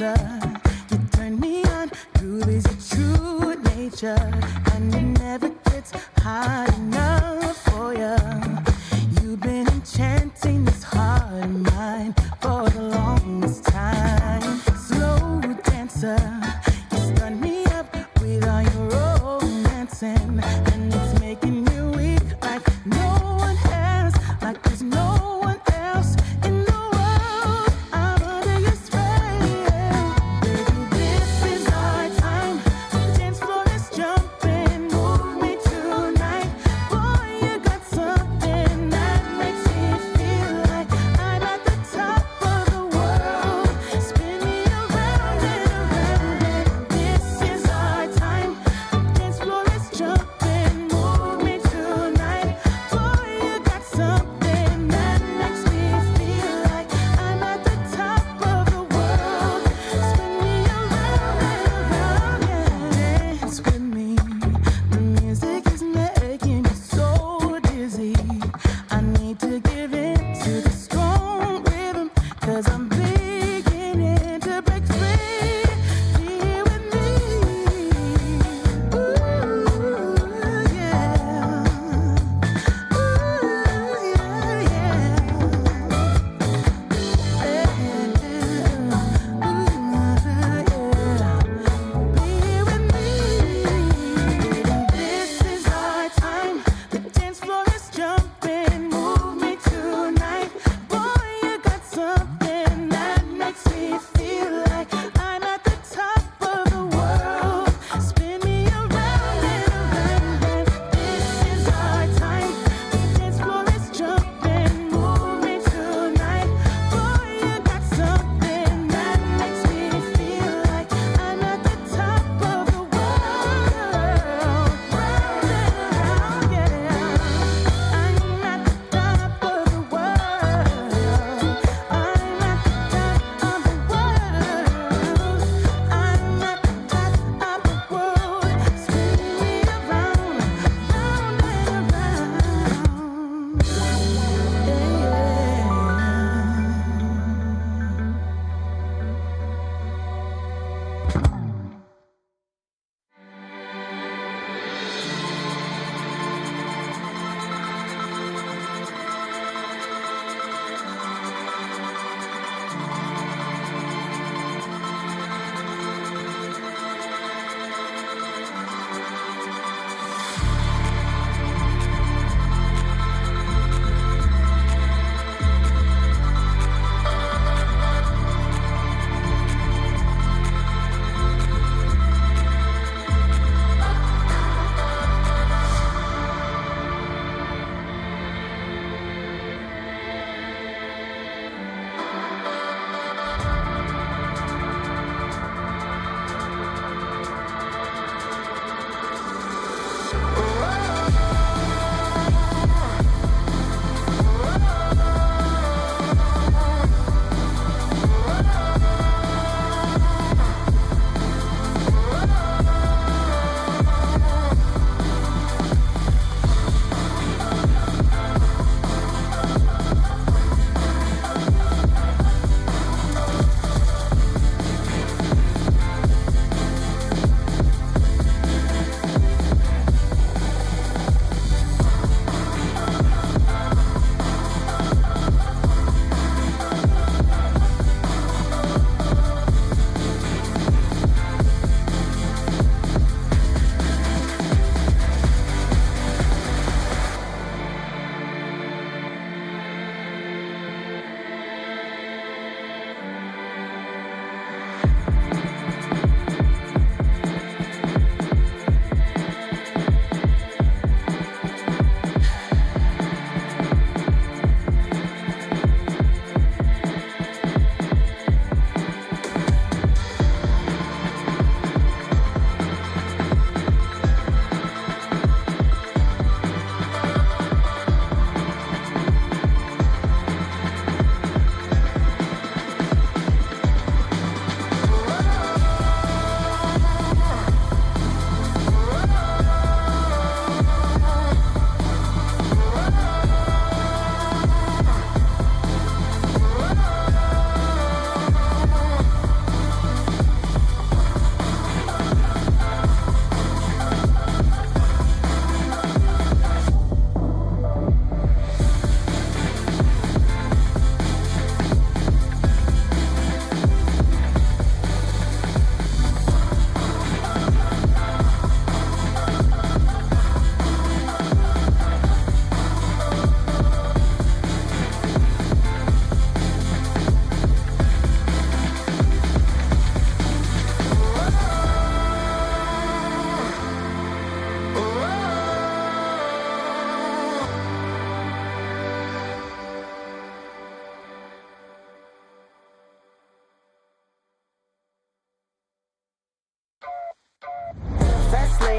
dancer. You turn me on, groove is your true nature, and it never gets hard enough for you. You've been enchanting this heart of mine for the longest time. Slow dancer, you stun me up with all your romancing, and it's making me weak like no one has, like there's no one else in the world. I'm under your spell, baby. This is our time. The dance floor is jumping.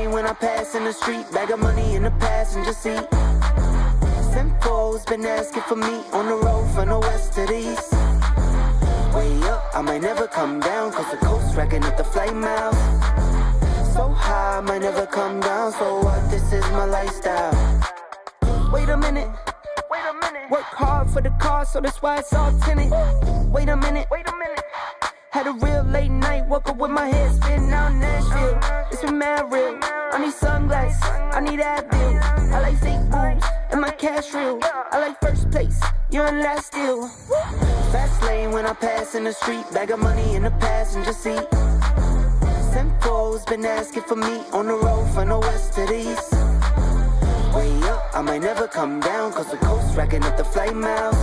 lane when I pass in the street. Bag of money in the passenger seat. Simcoe's been asking for me on the road from the west to the east. Way up, I might never come down, cause the coast racking up the flight miles. So high, I might never come down, so what, this is my lifestyle. Wait a minute, work hard for the car, so that's why it's all tinted. Wait a minute, had a real late night, woke up with my head spinning out Nashville. It's been mad real, I need sunglasses, I need Advil. I like fake boobs, and my cash real. I like first place, you're in last still. Fast lane when I pass in the street, bag of money in the passenger seat. Simcoe's been asking for me on the road from the west to the east. Way up, I might never come down, cause the coast racking up the flight miles.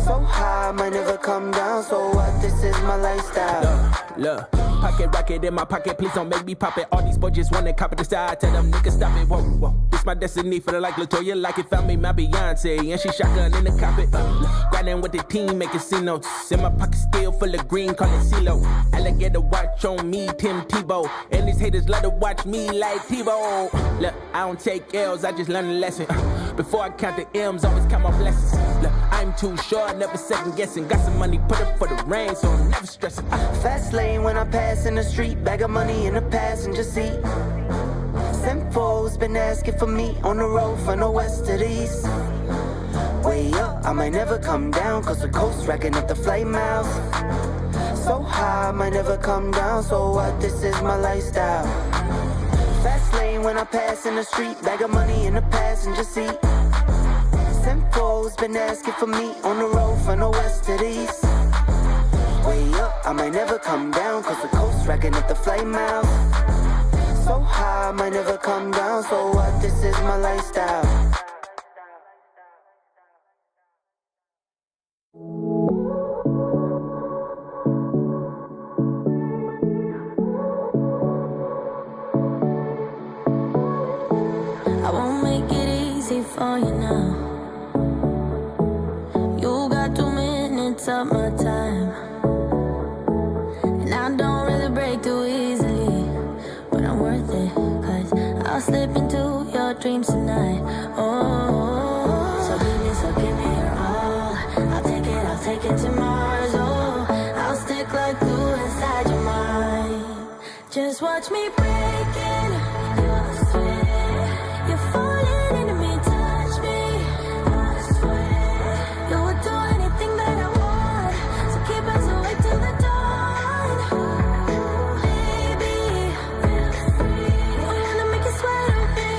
So high, I might never come down, so what, this is my lifestyle. Look, pocket rocket in my pocket, please don't make me pop it. All these boys just wanna copy the style, tell them niggas stop it, whoa. This my destiny, feeling like Latoya, like it found me my Beyonce, and she shotgun in the cockpit. Grinding with the team, making C notes. In my pocket still full of green, call it CeeLo. Alligator watch on me, Tim Tebow. And these haters love to watch me like Tebow. Look, I don't take L's, I just learn a lesson. Before I count the M's, always count my blessings. Look, I'm too short, never second guessing. Got some money, put up for the rain, so I'm never stressing. Fast lane when I pass in the street, bag of money in the passenger seat. Simcoe's been asking for me on the road from the west to the east. Way up, I might never come down, cause the coast racking up the flight miles. So high, I might never come down, so what, this is my lifestyle. Fast lane when I pass in the street, bag of money in the passenger seat. Simcoe's been asking for me on the road from the west to the east. Way up, I might never come down, cause the coast racking up the flight miles. So high, I might never come down, so what, this is my lifestyle. I won't make it easy for you now. You got 2 minutes of my time, and I don't really break too easily, but I'm worth it, cause I'll slip into your dreams tonight. Oh, so give me your all. I'll take it to Mars. Oh, I'll stick like glue inside your mind. Just watch me break it. You're falling into me, touch me. You would do anything that I want, so keep us awake till the dawn. Baby, I wanna make you sweat on me.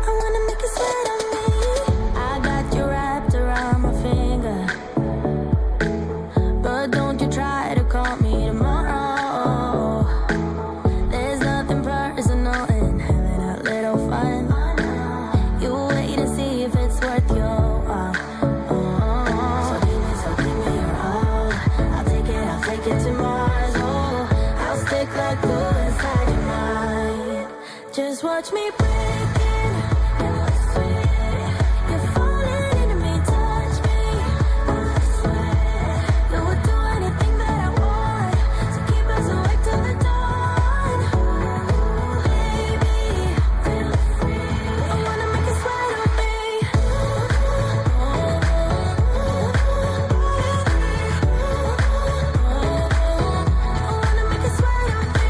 I wanna make you sweat on me. I got you wrapped around my finger, but don't you try to call me tomorrow. There's nothing personal in having a little fun. You wait to see if it's worth your while. So give me your all. I'll take it to Mars. Oh, I'll stick like glue inside your mind. Just watch me break it. You're falling into me, touch me. You would do anything that I want, so keep us awake till the dawn. Baby, I wanna make you sweat on me. I wanna make you sweat on me.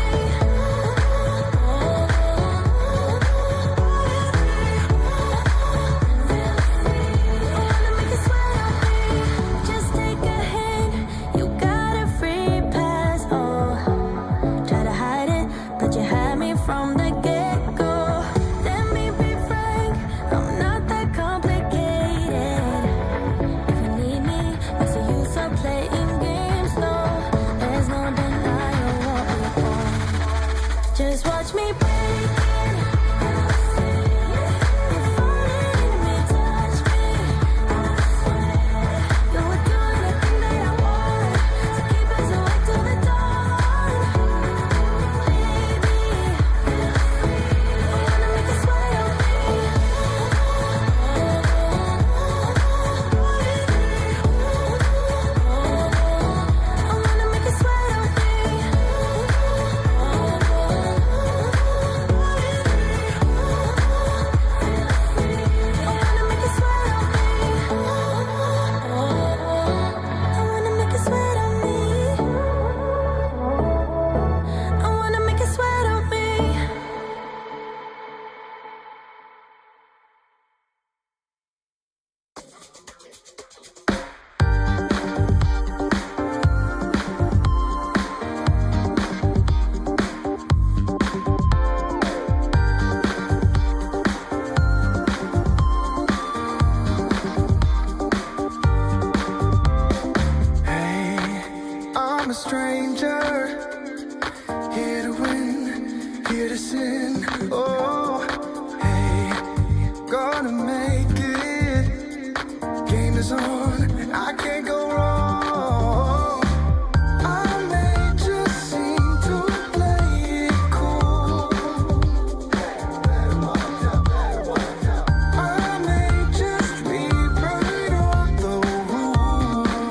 a stranger, here to win, here to sin. Oh, hey, gonna make it. Game is on, I can't go wrong. I may just seem to play it cool. I may just rewrite all the rules.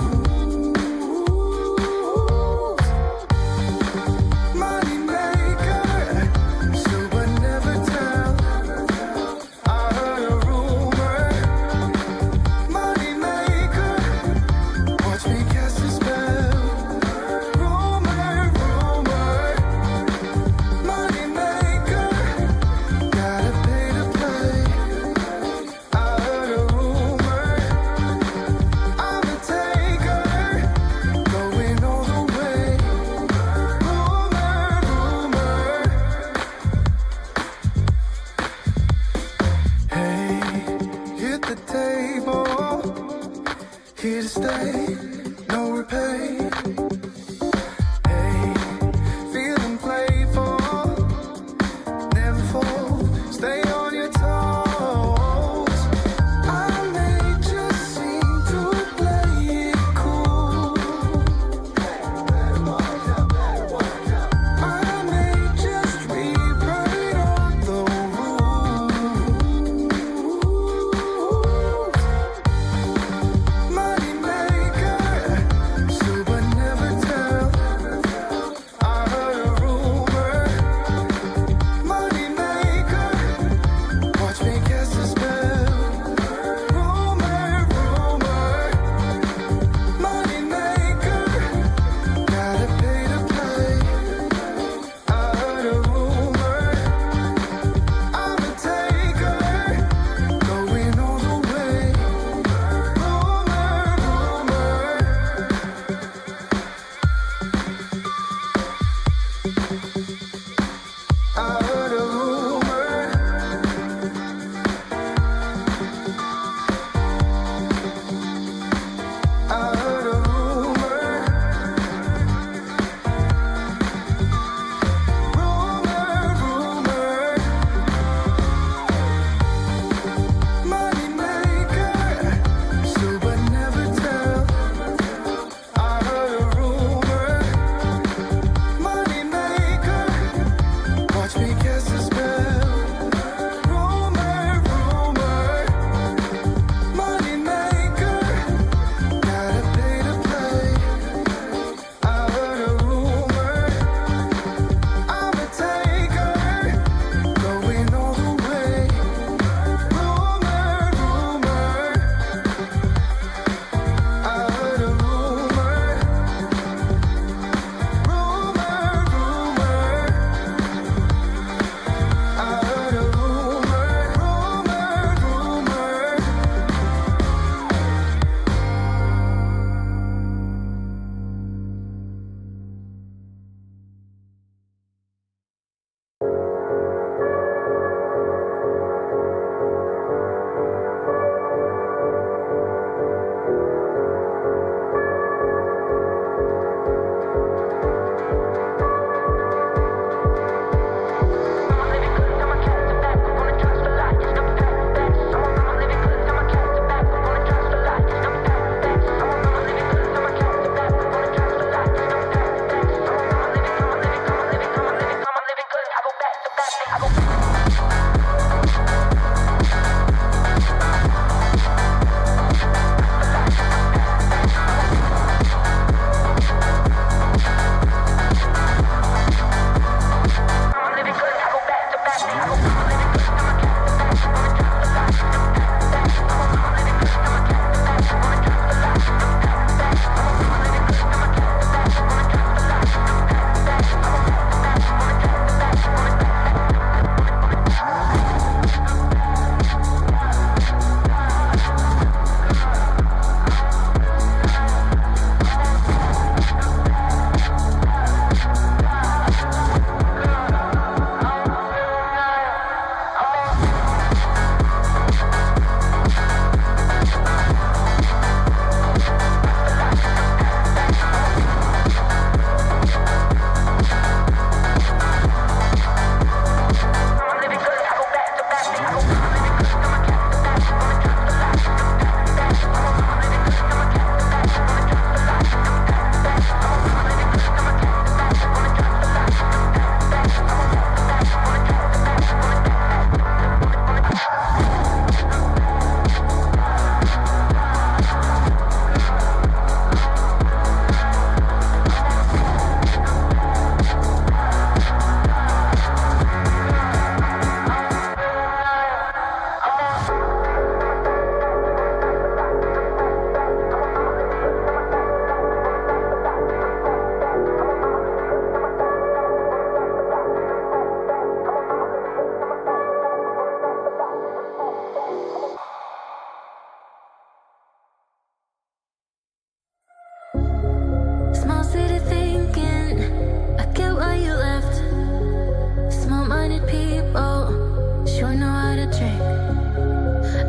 don't know how to drink.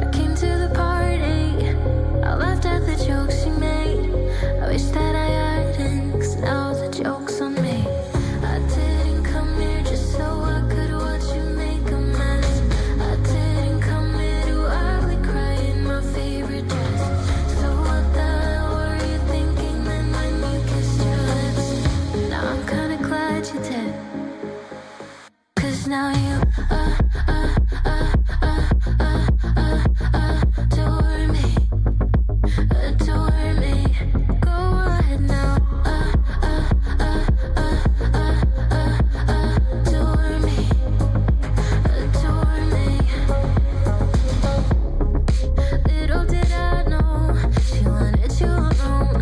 I came to the party, I laughed at the jokes she made. I wish that I hadn't, 'cause now the joke's on me. I didn't come here just so I could watch you make a mess. I didn't come here to ugly cry in my favorite dress. So what the hell were you thinking then when you kissed your lips? Now I'm kinda glad you did, 'cause now you adore me, adore me. Go ahead now, adore me, adore me. Little did I know she wanted you alone.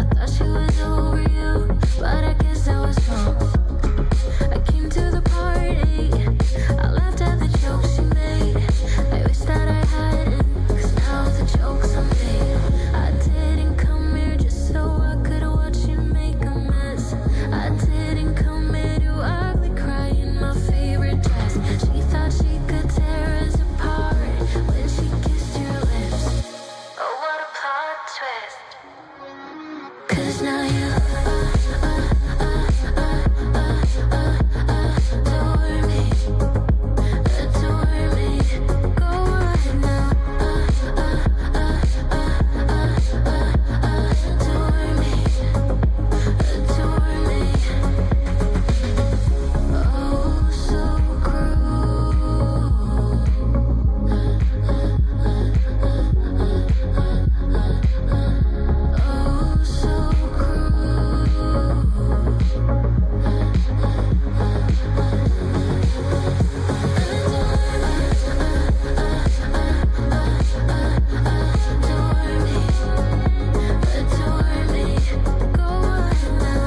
I thought she was over you, but I guess I was wrong. I came to the party, I laughed at the jokes she made. I wish that I hadn't, 'cause now the joke's on me. I didn't come here just so I could watch you make a mess. I didn't come here to ugly cry in my favorite dress. She thought she could tear us apart when she kissed your lips. Oh, what a plot twist. 'Cause now you adore me, adore me. Go ahead now, adore me, adore me. Oh, so cruel. Oh, so cruel. Adore me, adore me. Go ahead now,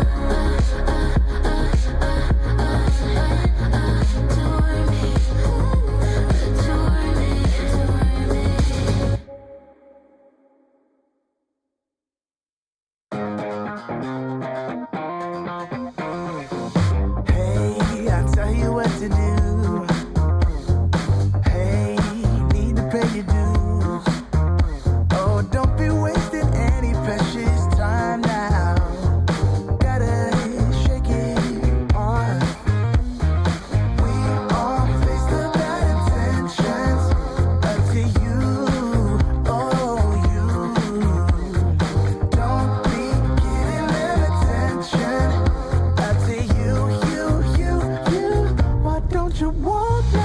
adore me, adore me, adore me. Hey, I'll tell you what to do. Hey, need to pay your dues. Oh, don't be wasting any precious time now. Gotta shake it off. We all face the bad intentions up to you. Oh, you don't be giving them attention up to you. Why don't you want now?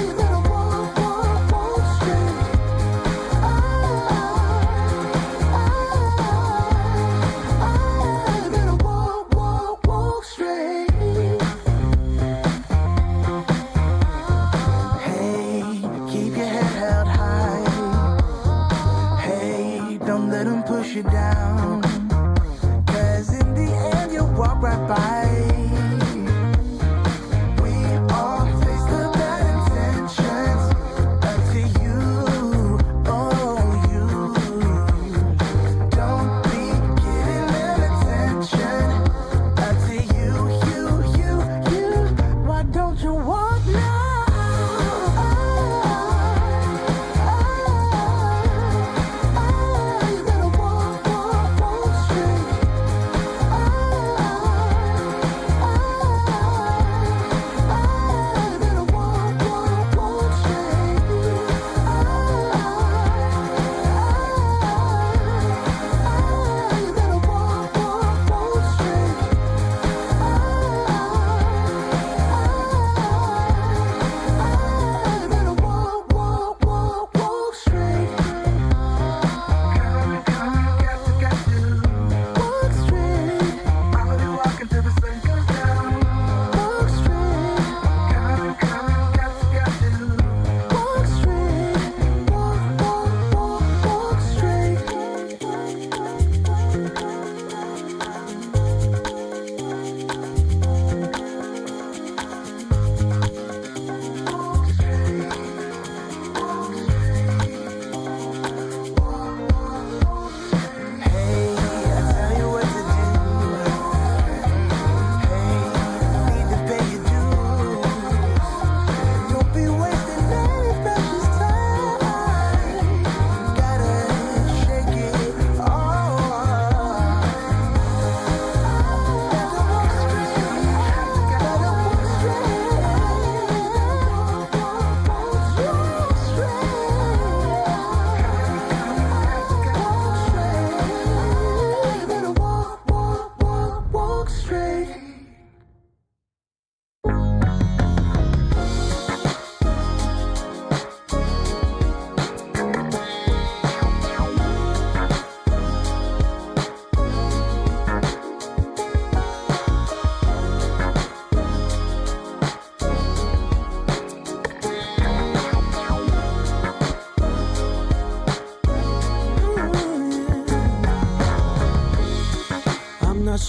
You better walk straight. You better walk straight. Hey, keep your head held high. Hey, don't let them push you down, 'cause in the end you'll walk right by. We all face the bad intentions up to you. Oh, you don't be giving them attention up to you. Why don't you walk now? You better walk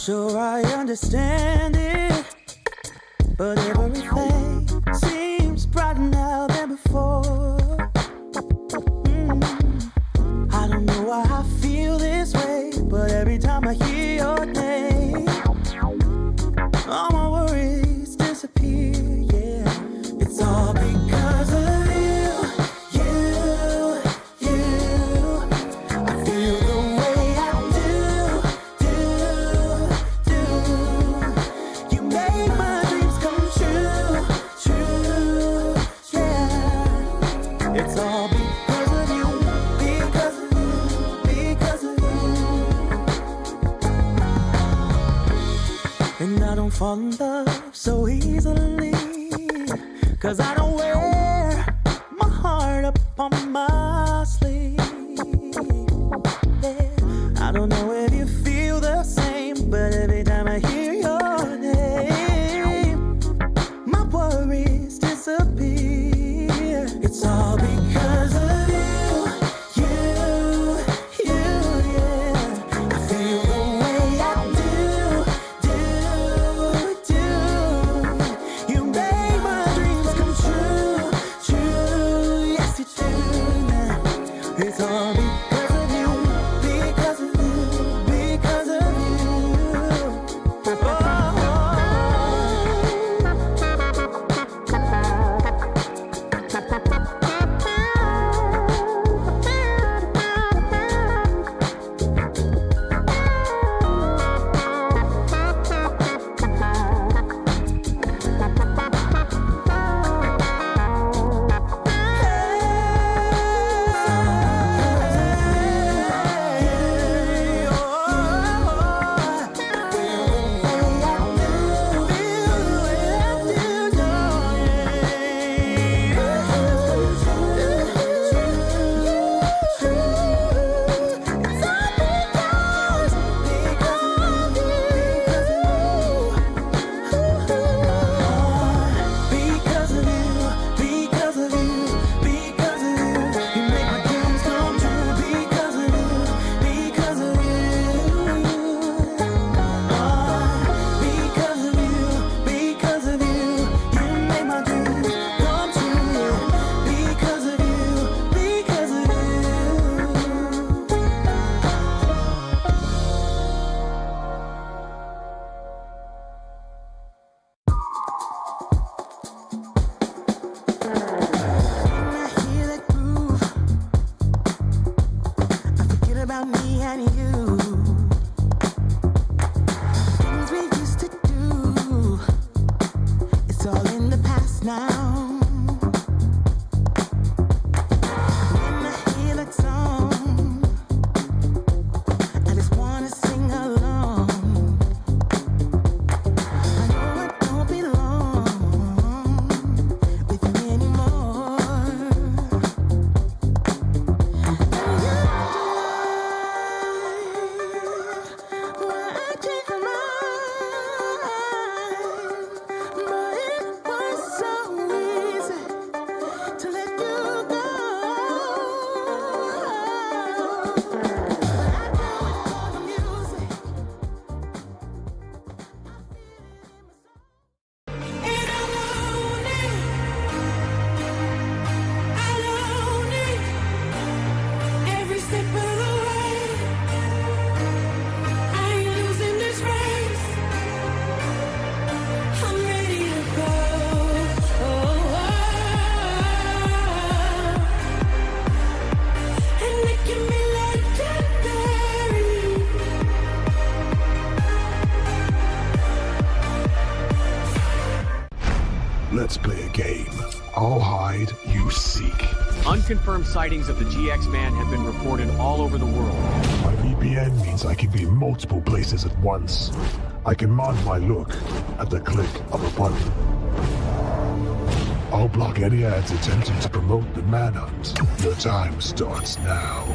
sure I understand it, but everything seems brighter now than before. I don't know why I feel this way, but every time I hear your name, all my worries disappear, yeah. It's all because of you. I feel the way I do. You make my dreams come true, yeah. It's all because of you, because of you, because of you. And I don't fall in love so easily, 'cause I don't wear my heart up on my sleeve. Yeah. I don't know if you feel the same, but every time I hear your name, my worries disappear. It's all because of you, yeah. I feel the way I do. You make my dreams come true, yes you do. It's all because of you, because of you, because of you. About me and you, things we used to do, it's all in the past now. When I hear that song, I just wanna sing along. I know it won't be long with you anymore. Let's play a game. I'll hide, you seek. Unconfirmed sightings of the GX man have been reported all over the world. My VPN means I can be in multiple places at once. I can mod my look at the click of a button. I'll block any ads attempting to promote the manhunt. Your time starts now.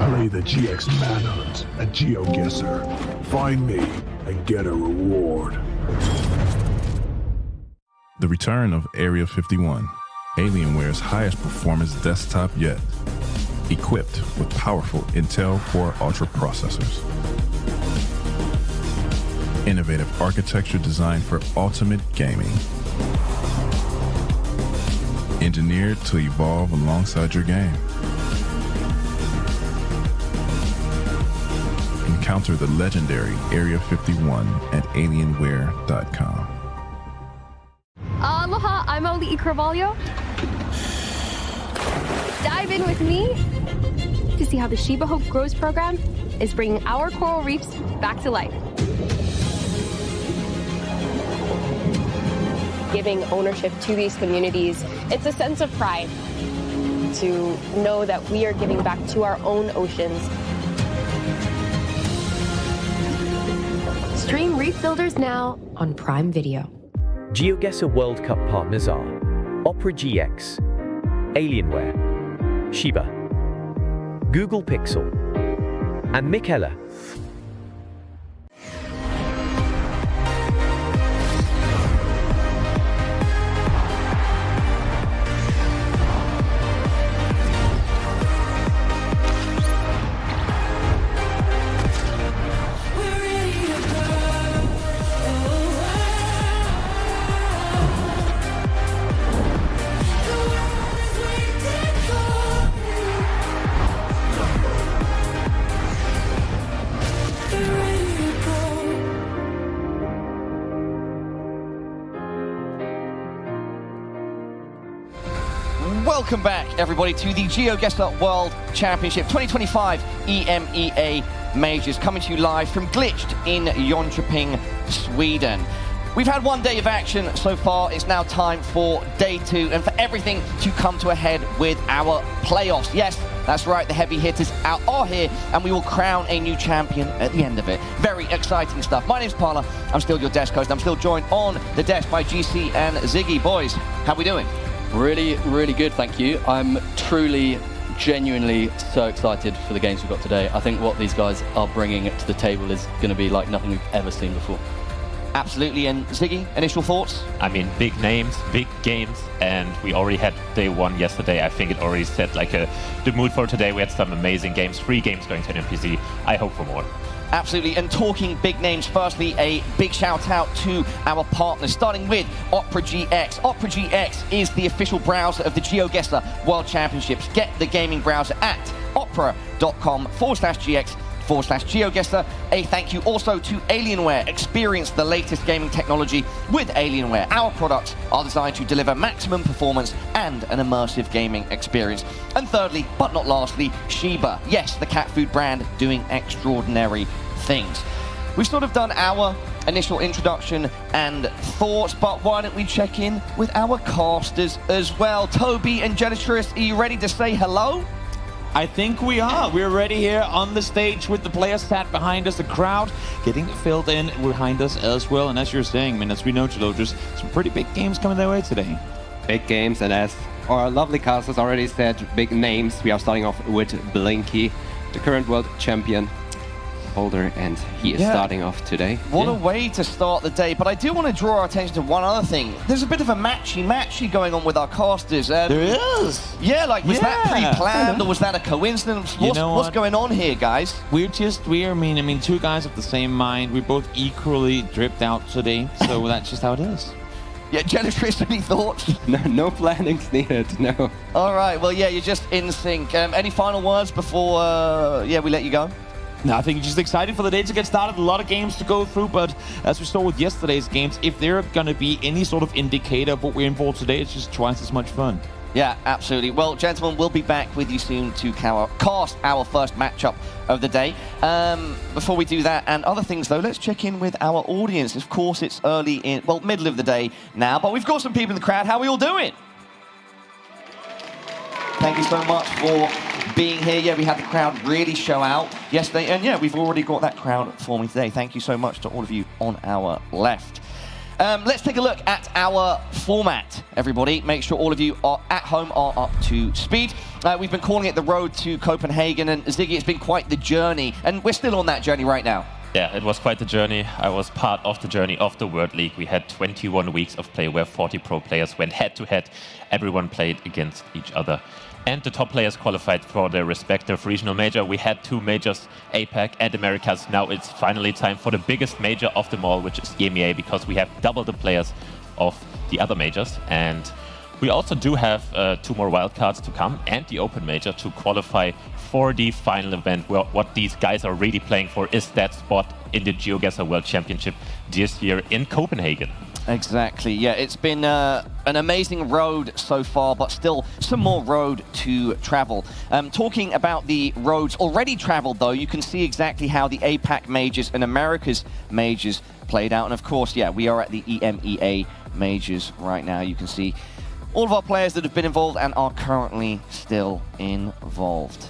Play the GX manhunt at GeoGuessr. Find me and get a reward. The return of Area 51, Alienware's highest performance desktop yet, equipped with powerful Intel Core Ultra processors. innovative architecture designed for ultimate gaming. Engineered to evolve alongside your game. Encounter the legendary Area 51 at alienware.com. Aloha, I'm Oli Carvalho. Dive in with me to see how the Shiba Hope Grows program is bringing our coral reefs back to life. Giving ownership to these communities, it's a sense of pride to know that we are giving back to our own oceans. Stream Reef Builders now on Prime Video. GeoGuessr World Cup partners are Opera GX, Alienware, Shiba, Google Pixel, and Michela. Welcome back, everybody, to the GeoGuessr World Championship 2025 EMEA Majors, coming to you live from Glitched in Jönköping, Sweden. We've had one day of action so far. It's now time for day 2 and for everything to come to a head with our playoffs. Yes, that's right, the heavy hitters are here, and we will crown a new champion at the end of it. Very exciting stuff. My name's Parla. I'm still your desk host. I'm still joined on the desk by GC and Ziggy. Boys, how we doing? Really, really good, thank you. I'm truly, genuinely so excited for the games we've got today. I think what these guys are bringing to the table is going to be like nothing we've ever seen before. Absolutely. And Ziggy, initial thoughts? I mean, big names, big games, and we already had day 1 yesterday. I think it already set like the mood for today. We had some amazing games, 3 games going to an NPC. I hope for more. Absolutely, and talking big names, firstly, a big shout out to our partners, starting with Opera GX. Opera GX is the official browser of the GeoGuessr World Championships. Get the gaming browser at opera.com/GX/GeoGuessr. A thank you also to Alienware. Experience the latest gaming technology with Alienware. Our products are designed to deliver maximum performance and an immersive gaming experience. And thirdly, but not lastly, Shiba. Yes, the cat food brand doing extraordinary things. We've sort of done our initial introduction and thoughts, but why don't we check in with our casters as well? Toby and Genetress, are you ready to say hello? I think we are. We're ready here on the stage with the players sat behind us, the crowd getting filled in behind us as well. And as you're saying, I mean, as we know, Chilo, just some pretty big games coming their way today. Big games, and as our lovely casters already said, big names. We are starting off with Blinky, the current world champion holder, and he is starting off today. What a way to start the day. But I do want to draw our attention to one other thing. There's a bit of a matchy going on with our casters. There is. Yeah, like, was that pre-planned or was that a coincidence? What's going on here, guys? I mean, 2 guys have the same mind. We're both equally dripped out today, so that's just how it is. Yeah, Genetress, any thoughts? No plannings needed, no. All right, well, yeah, you're just in sync. Any final words before, we let you go? No, I think just excited for the day to get started. A lot of games to go through, but as we saw with yesterday's games, if there are going to be any sort of indicator of what we're in for today, it's just twice as much fun. Yeah, absolutely. Well, gentlemen, we'll be back with you soon to cast our first matchup of the day. Before we do that and other things, though, let's check in with our audience. Of course, it's middle of the day now, but we've got some people in the crowd. How are we all doing? Thank you so much for being here. Yeah, we had the crowd really show out yesterday, and yeah, we've already got that crowd forming today. Thank you so much to all of you on our left. Let's take a look at our format, everybody. Make sure all of you are at home are up to speed. We've been calling it the road to Copenhagen, and Ziggy, it's been quite the journey, and we're still on that journey right now. Yeah, it was quite the journey. I was part of the journey of the World League. We had 21 weeks of play where 40 pro players went head-to-head. Everyone played against each other. And the top players qualified for their respective regional major. We had 2 majors, APAC and Americas. Now it's finally time for the biggest major of them all, which is EMEA, because we have double the players of the other majors. And we also do have 2 more wildcards to come and the open major to qualify for the final event. Well, what these guys are really playing for is that spot in the GeoGuessr World Championship this year in Copenhagen. Exactly, yeah, it's been an amazing road so far, but still some more road to travel. Talking about the roads already traveled, though, you can see exactly how the APAC Majors and Americas Majors played out. And of course, yeah, we are at the EMEA Majors right now. You can see all of our players that have been involved and are currently still involved.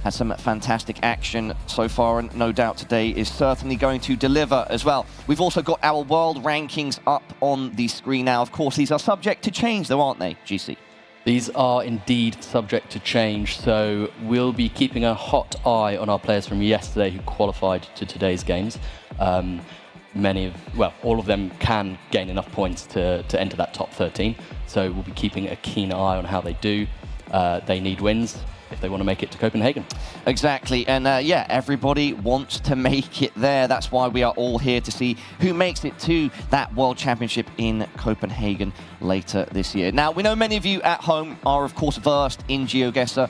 Had some fantastic action so far, and no doubt today is certainly going to deliver as well. We've also got our world rankings up on the screen now. Of course, these are subject to change, though, aren't they, GC? These are indeed subject to change, so we'll be keeping a hot eye on our players from yesterday who qualified to today's games. All of them can gain enough points to enter that top 13, so we'll be keeping a keen eye on how they do. They need wins if they want to make it to Copenhagen. Exactly, and yeah, everybody wants to make it there. That's why we are all here to see who makes it to that World Championship in Copenhagen later this year. Now, we know many of you at home are, of course, versed in GeoGuessr.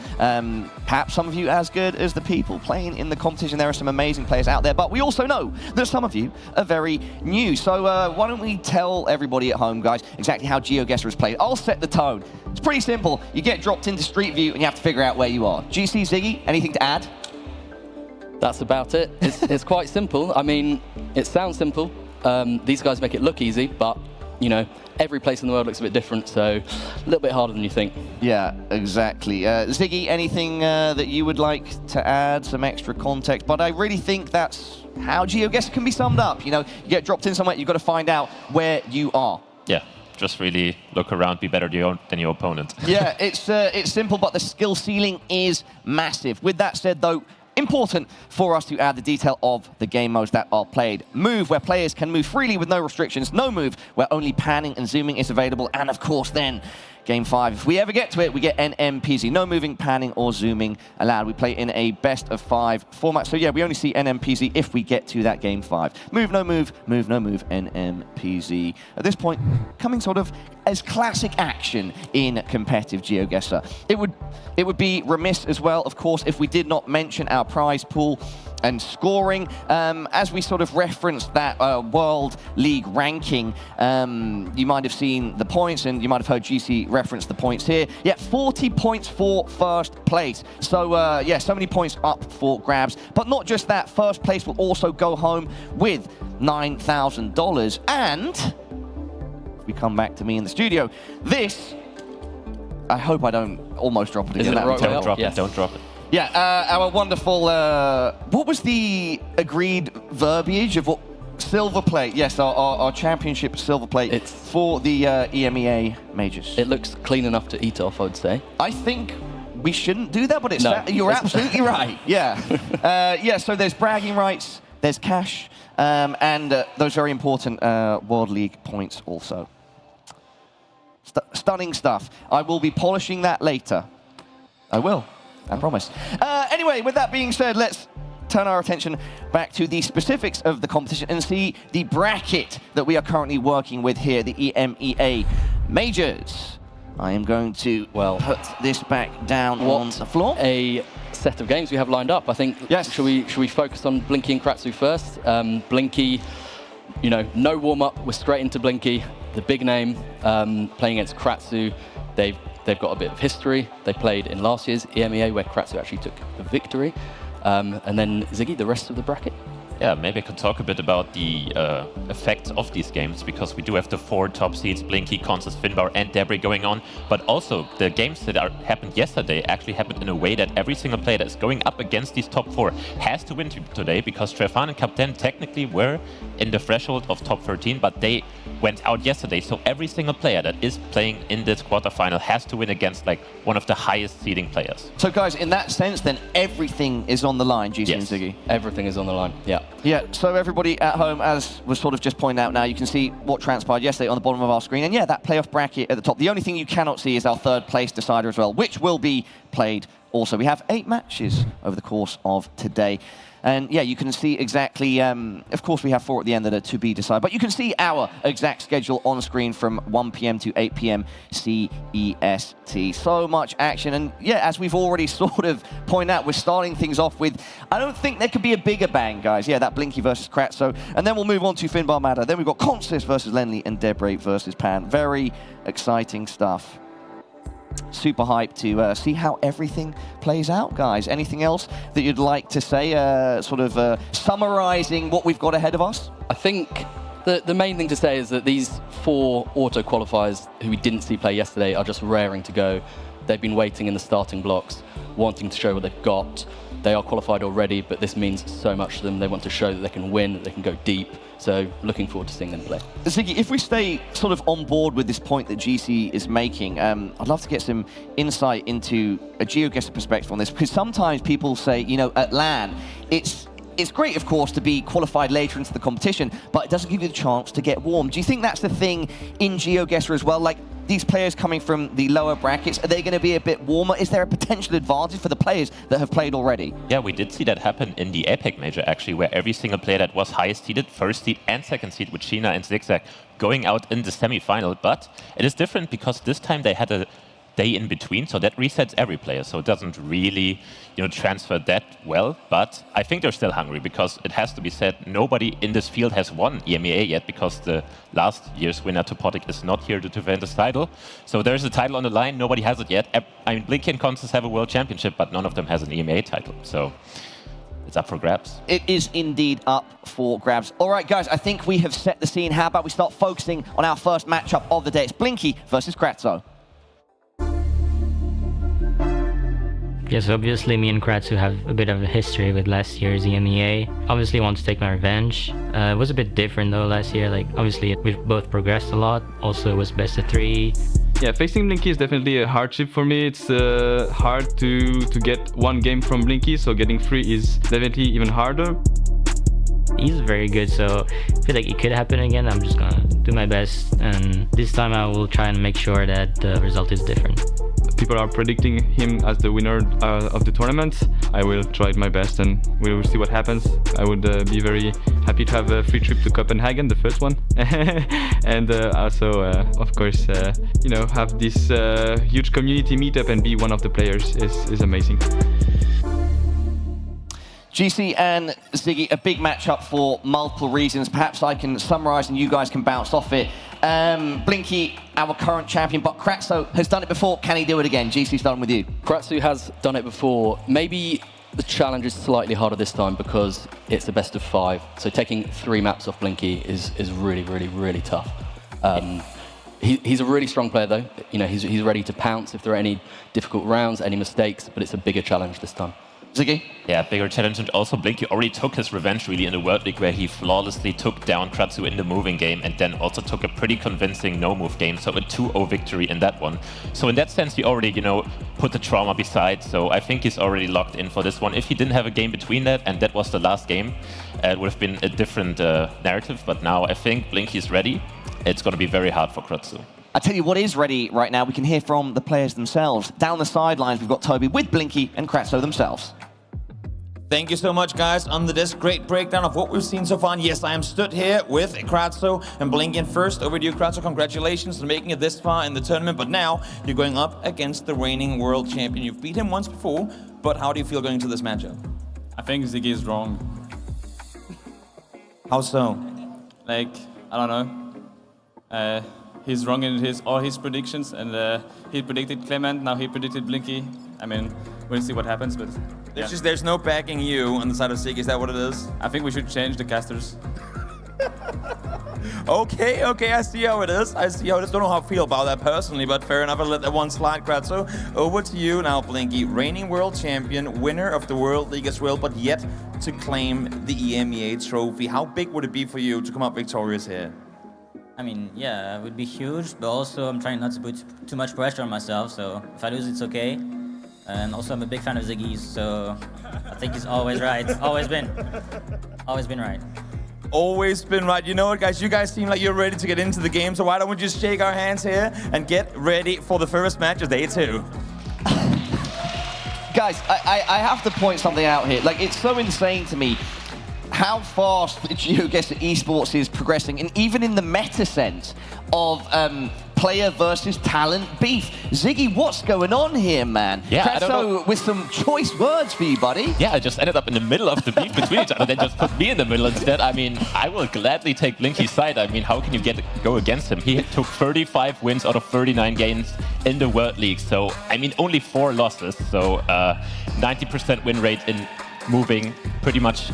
Perhaps some of you as good as the people playing in the competition. There are some amazing players out there, but we also know that some of you are very new. So why don't we tell everybody at home, guys, exactly how GeoGuessr is played. I'll set the tone. It's pretty simple. You get dropped into Street View and you have to figure out where you are. GC, Ziggy, anything to add? That's about it. It's quite simple. I mean, it sounds simple. These guys make it look easy, but, you know, every place in the world looks a bit different, so a little bit harder than you think. Yeah, exactly. Ziggy, anything that you would like to add, some extra context? But I really think that's how GeoGuessr can be summed up. You know, you get dropped in somewhere, you've got to find out where you are. Yeah. Just really look around, be better than your opponent. Yeah, it's simple, but the skill ceiling is massive. With that said, though, important for us to add the detail of the game modes that are played. Move, where players can move freely with no restrictions. No move, where only panning and zooming is available. And of course, then, Game 5. If we ever get to it, we get NMPZ. No moving, panning, or zooming allowed. We play in a best-of-5 format. So yeah, we only see NMPZ if we get to that Game 5. Move, no move, NMPZ. At this point, coming sort of as classic action in competitive GeoGuessr. It would be remiss as well, of course, if we did not mention our prize pool and scoring. As we sort of referenced that World League ranking, you might have seen the points, and you might have heard GC reference the points here. Yeah, 40 points for first place. So yeah, so many points up for grabs. But not just that, first place will also go home with $9,000. And if we come back to me in the studio, this, I hope I don't almost drop it again. Don't drop it, don't drop it. Yeah, our wonderful, what was the agreed verbiage of what silver plate? Yes, our championship silver plate. It's for the EMEA Majors. It looks clean enough to eat off, I would say. I think we shouldn't do that, but it's no, you're absolutely right. Yeah. Yeah, so there's bragging rights, there's cash, and those very important World League points also. Stunning stuff. I will be polishing that later. I will. I promise. Anyway, with that being said, let's turn our attention back to the specifics of the competition and see the bracket that we are currently working with here, the EMEA Majors. I am going to put this back down on the floor. A set of games we have lined up. I think. Yes. Should we focus on Blinky and Kratzo first? Blinky, you know, no warm up. We're straight into Blinky, the big name, playing against Kratzo. They've got a bit of history. They played in last year's EMEA, where Kratzo actually took the victory. And then, Ziggy, the rest of the bracket? Yeah, maybe I could talk a bit about the effects of these games, because we do have the 4 top seeds, Blinky, Consus, Finnbar, and Debr going on. But also, the games that happened yesterday actually happened in a way that every single player that is going up against these top 4 has to win today, because Trefan and Captain technically were in the threshold of top 13, but they went out yesterday. So every single player that is playing in this quarterfinal has to win against like one of the highest seeding players. So guys, in that sense, then everything is on the line, GC and Ziggy. Everything is on the line, yeah. Yeah, so everybody at home, as was sort of just pointed out now, you can see what transpired yesterday on the bottom of our screen. And yeah, that playoff bracket at the top. The only thing you cannot see is our third place decider as well, which will be played also. We have 8 matches over the course of today. And yeah, you can see exactly, of course we have 4 at the end that are to be decided, but you can see our exact schedule on screen from 1 PM to 8 PM CEST. So much action, and yeah, as we've already sort of pointed out, we're starting things off with, I don't think there could be a bigger bang, guys. Yeah, that Blinky versus Kratzo, and then we'll move on to Finnbar Mada. Then we've got Consis versus Lenley and Debr versus Pan. Very exciting stuff. Super hyped to see how everything plays out, guys. Anything else that you'd like to say, summarizing what we've got ahead of us? I think the main thing to say is that these 4 auto qualifiers who we didn't see play yesterday are just raring to go. They've been waiting in the starting blocks, wanting to show what they've got. They are qualified already, but this means so much to them. They want to show that they can win, that they can go deep. So looking forward to seeing them play. Ziggy, if we stay sort of on board with this point that GC is making, I'd love to get some insight into a GeoGuessr perspective on this, because sometimes people say, you know, at LAN, it's great, of course, to be qualified later into the competition, but it doesn't give you the chance to get warm. Do you think that's the thing in GeoGuessr as well? Like, these players coming from the lower brackets, are they going to be a bit warmer? Is there a potential advantage for the players that have played already? Yeah, we did see that happen in the APEC Major, actually, where every single player that was highest seeded, first seed and second seed with Sheena and Zigzag, going out in the semi-final. But it is different because this time they had a day in between, so that resets every player, so it doesn't really, you know, transfer that well. But I think they're still hungry, because it has to be said, nobody in this field has won EMEA yet, because the last year's winner, Topotic, is not here to defend his title. So there's a title on the line, nobody has it yet. I mean, Blinky and Constance have a world championship, but none of them has an EMEA title, so it's up for grabs. It is indeed up for grabs. All right, guys, I think we have set the scene. How about we start focusing on our first matchup of the day? It's Blinky versus Kratzo. Yes, obviously me and Kratzo have a bit of a history with last year's EMEA. Obviously want to take my revenge. It was a bit different though last year. Like, obviously we've both progressed a lot. Also it was best of 3. Yeah, facing Blinky is definitely a hardship for me. It's hard to get 1 game from Blinky, so getting 3 is definitely even harder. He's very good, so I feel like it could happen again. I'm just gonna do my best, and this time I will try and make sure that the result is different. People are predicting him as the winner of the tournament. I will try my best and we will see what happens. I would be very happy to have a free trip to Copenhagen, the first one. And also, of course, you know, have this huge community meetup and be one of the players is amazing. GC and Ziggy, a big matchup for multiple reasons. Perhaps I can summarize and you guys can bounce off it. Blinky, our current champion, but Kratzo has done it before. Can he do it again? GC, starting with you. Kratzo has done it before. Maybe the challenge is slightly harder this time because it's the best of 5. So taking 3 maps off Blinky is really, really, really tough. He's a really strong player though. You know, he's ready to pounce if there are any difficult rounds, any mistakes, but it's a bigger challenge this time. Ziggy? Yeah, bigger challenge, and also Blinky already took his revenge really in the World League, where he flawlessly took down Kratzo in the moving game and then also took a pretty convincing no-move game, so a 2-0 victory in that one. So in that sense, he already, you know, put the trauma beside, so I think he's already locked in for this one. If he didn't have a game between that, and that was the last game, it would have been a different narrative, but now I think Blinky's ready. It's going to be very hard for Kratzo. I tell you what is ready right now. We can hear from the players themselves. Down the sidelines, we've got Toby with Blinky and Kratzo themselves. Thank you so much, guys. On the disc, great breakdown of what we've seen so far. And yes, I am stood here with Kratzo and Blinky. And first, over to you, Kratzo. Congratulations on making it this far in the tournament. But now, you're going up against the reigning world champion. You've beat him once before, but how do you feel going into this matchup? I think Ziggy is wrong. How so? Like, I don't know. He's wrong in all his predictions, and he predicted Clement, now he predicted Blinky. I mean, we'll see what happens, but yeah. There's no backing you on the side of Ziggy, is that what it is? I think we should change the casters. Okay, I see how it is. Don't know how I feel about that personally, but fair enough. I'll let that one slide, Kratzo. Over to you now, Blinky. Reigning world champion, winner of the World League as well, but yet to claim the EMEA trophy. How big would it be for you to come up victorious here? I mean, yeah, it would be huge, but also I'm trying not to put too much pressure on myself, so if I lose, it's okay. And also, I'm a big fan of Ziggy's, so I think he's always right. Always been right. Always been right. You know what, guys? You guys seem like you're ready to get into the game, so why don't we just shake our hands here and get ready for the first match of day 2. Guys, I have to point something out here. Like, it's so insane to me how fast the GeoGuessr esports is progressing, and even in the meta sense of player versus talent beef. Ziggy, what's going on here, man? Yeah, I don't know. Kratzo with some choice words for you, buddy. Yeah, I just ended up in the middle of the beef between each other. They just put me in the middle instead. I mean, I will gladly take Blinky's side. I mean, how can you go against him? He took 35 wins out of 39 games in the World League. So, I mean, only 4 losses. So, 90% win rate in moving, pretty much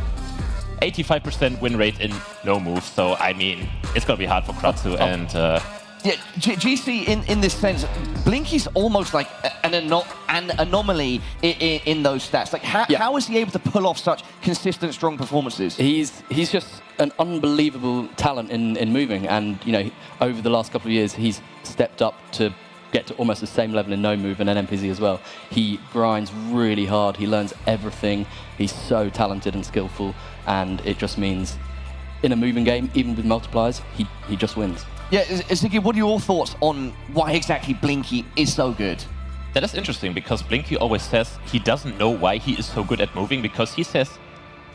85% win rate in no move. So, I mean, it's going to be hard for Kratzo. And yeah, GC, in this sense, Blinky's almost like an anomaly in those stats. Like, how is he able to pull off such consistent, strong performances? He's just an unbelievable talent in moving, and you know, over the last couple of years, he's stepped up to get to almost the same level in no move and NMPZ as well. He grinds really hard. He learns everything. He's so talented and skillful, and it just means in a moving game, even with multipliers, he just wins. Yeah, Ziggy, what are your thoughts on why exactly Blinky is so good? that is interesting because Blinky always says he doesn't know why he is so good at moving, because he says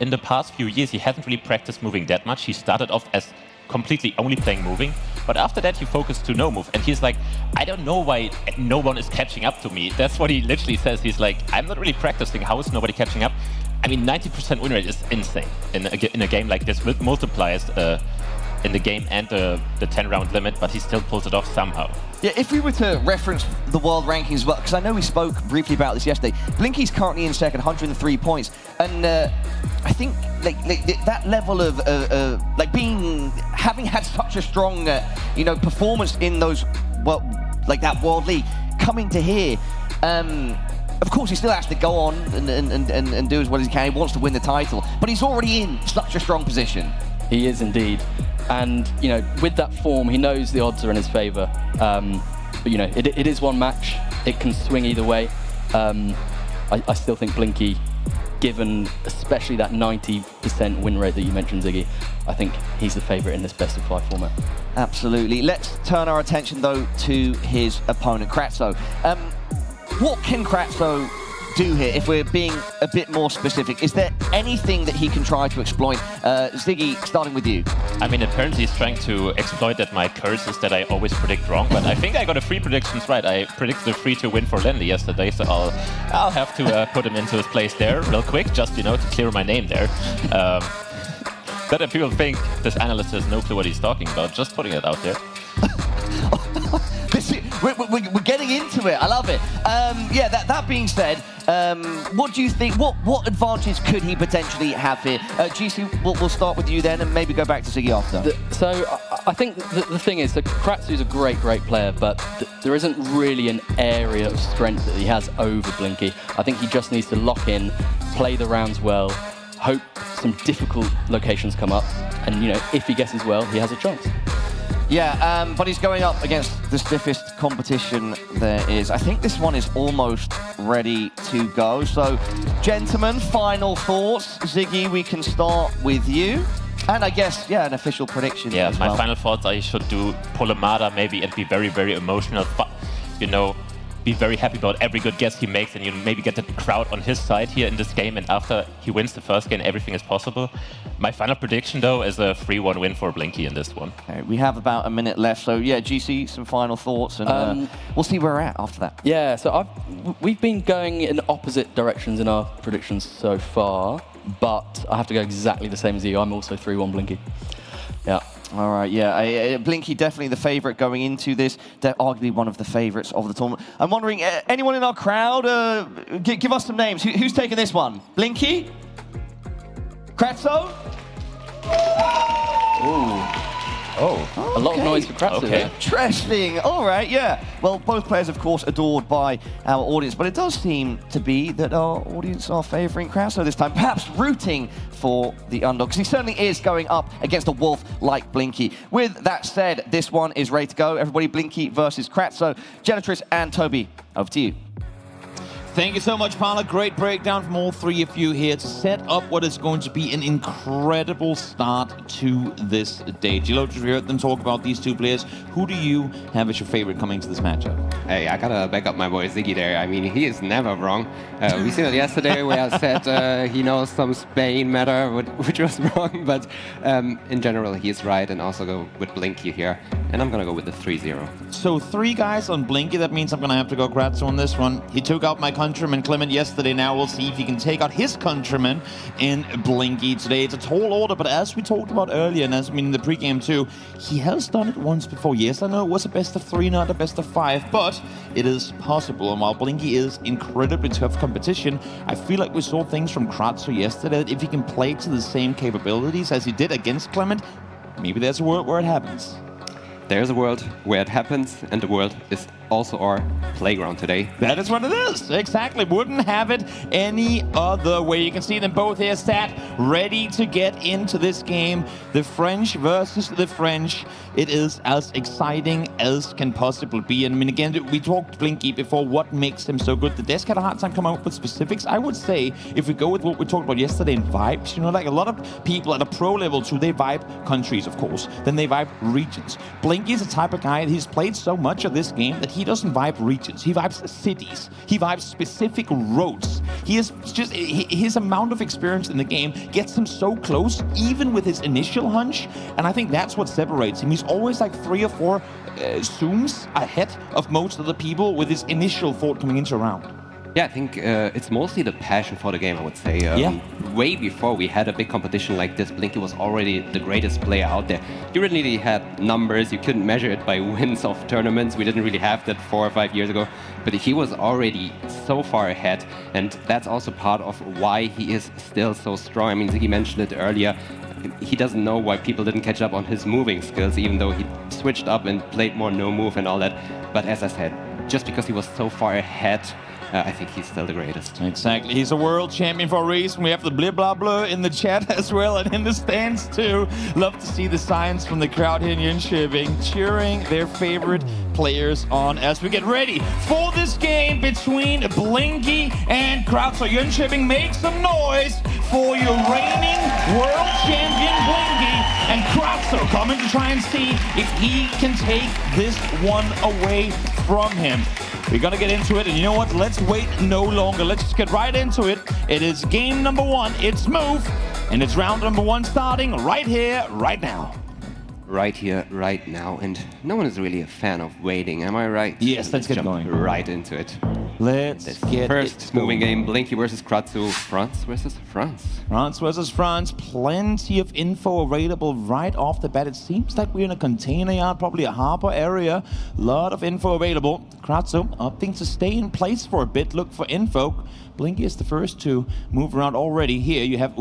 in the past few years he hasn't really practiced moving that much. He started off as completely only playing moving, but after that he focused to no move, and he's like, I don't know why no one is catching up to me. That's what he literally says. He's like, I'm not really practicing. How is nobody catching up? I mean, 90% win rate is insane in a game like this with multipliers in the game and the 10-round limit, but he still pulls it off somehow. Yeah, if we were to reference the world rankings as well, because I know we spoke briefly about this yesterday, Blinky's currently in second, 103 points, and I think like that level of having had such a strong performance in those that World League, coming to here. Of course, he still has to go on and do as well as he can. He wants to win the title, but he's already in such a strong position. He is indeed. And, with that form, he knows the odds are in his favour. But, it is one match. It can swing either way. I still think Blinky, given especially that 90% win rate that you mentioned, Ziggy, I think he's the favourite in this best-of-5 format. Absolutely. Let's turn our attention, though, to his opponent, Kratzo. What can Kratzo do here, if we're being a bit more specific? Is there anything that he can try to exploit? Ziggy, starting with you. I mean, apparently he's trying to exploit that my curse is that I always predict wrong, but I think I got a 3 predictions right. I predicted a 3-2 win for Lenley yesterday, so I'll have to put him into his place there real quick, just, to clear my name there. That people think this analyst has no clue what he's talking about, just putting it out there. We're getting into it. I love it. That being said, what do you think? What advantage could he potentially have here? GC, we'll start with you then, and maybe go back to Ziggy after. I think the thing is that Kratzo's a great player, but there isn't really an area of strength that he has over Blinky. I think he just needs to lock in, play the rounds well, hope some difficult locations come up, and if he guesses well, he has a chance. Yeah, but he's going up against the stiffest competition there is. I think this one is almost ready to go. So, gentlemen, final thoughts. Ziggy, we can start with you. And I guess, an official prediction. Yeah, as my well. final thoughts, I should pull a Mada maybe and be very, very emotional. Be very happy about every good guess he makes, and maybe get the crowd on his side here in this game, and after he wins the first game, everything is possible. My final prediction, though, is a 3-1 win for Blinky in this one. Okay, we have about a minute left, so GC, some final thoughts, and we'll see where we're at after that. Yeah, so we've been going in opposite directions in our predictions so far, but I have to go exactly the same as you. I'm also 3-1 Blinky. Yeah. All right, Blinky definitely the favourite going into this. They're arguably one of the favourites of the tournament. I'm wondering, anyone in our crowd, give us some names. Who's taking this one? Blinky? Kratzo? Ooh. Oh, a lot of noise for Kratzo. Okay. Interesting. All right, yeah. Well, both players, of course, adored by our audience, but it does seem to be that our audience are favouring Kratzo this time, perhaps rooting for the underdog, because he certainly is going up against a wolf like Blinky. With that said, this one is ready to go. Everybody, Blinky versus Kratzo. Genitris and Toby, over to you. Thank you so much, Paula. Great breakdown from all three of you here to set up what is going to be an incredible start to this day. Gilo, you heard them talk about these two players. Who do you have as your favorite coming to this matchup? Hey, I gotta back up my boy Ziggy there. I mean, he is never wrong. We seen it yesterday where I said he knows some Spain matter, which was wrong, but in general, he is right, and also go with Blinky here. And I'm gonna go with the 3-0. So 3 guys on Blinky, that means I'm gonna have to go Kratzo on this one. He took out my countryman Clement yesterday. Now we'll see if he can take out his countryman in Blinky today. It's a tall order, but as we talked about earlier, and as I mean in the pregame too, he has done it once before. Yes, I know it was a best of 3, not a best of 5, but it is possible. And while Blinky is incredibly tough competition, I feel like we saw things from Kratzo yesterday that if he can play to the same capabilities as he did against Clement, maybe there's a world where it happens. There's a world where it happens, and the world is also our playground today. That is what it is. Exactly. Wouldn't have it any other way. You can see them both here sat, ready to get into this game. The French versus the French. It is as exciting as can possibly be. And I mean, again, we talked Blinky before. What makes him so good? The desk had a hard time coming up with specifics. I would say, if we go with what we talked about yesterday in vibes, you know, like a lot of people at a pro level too, they vibe countries, of course. Then they vibe regions. Blinky is the type of guy, he's played so much of this game that he doesn't vibe regions. He vibes cities. He vibes specific roads. He is just, his amount of experience in the game gets him so close, even with his initial hunch. And I think that's what separates him. He's always like 3 or 4 zooms ahead of most of the people with his initial thought coming into a round. Yeah, I think it's mostly the passion for the game, I would say. Way before we had a big competition like this, Blinky was already the greatest player out there. You really had numbers, you couldn't measure it by wins of tournaments. We didn't really have that 4 or 5 years ago. But he was already so far ahead, and that's also part of why he is still so strong. I mean, Ziggy mentioned it earlier. He doesn't know why people didn't catch up on his moving skills, even though he switched up and played more no move and all that. But as I said, just because he was so far ahead, I think he's still the greatest. Exactly. He's a world champion for a reason. We have the blah blah blah in the chat as well, and in the stands too. Love to see the signs from the crowd here in Jönköping cheering their favorite players on as we get ready for this game between Blinky and Kratzo. Jönköping, make some noise for your reigning world champion Blinky, and Kratzo coming to try and see if he can take this one away from him. We're gonna get into it, and you know what? Let's wait no longer. Let's just get right into it. It is game number 1. It's Move, and it's round number 1 starting right here, right now. Right here, right now, and no one is really a fan of waiting, am I right? Yes, let's get jump going. Right into it. Let's get first moving game, Blinky versus Kratzo, France versus France. France versus France, plenty of info available right off the bat. It seems like we're in a container yard, probably a harbor area. Lot of info available. Kratzo opting to stay in place for a bit, look for info. Blinky is the first to move around already. Here you have,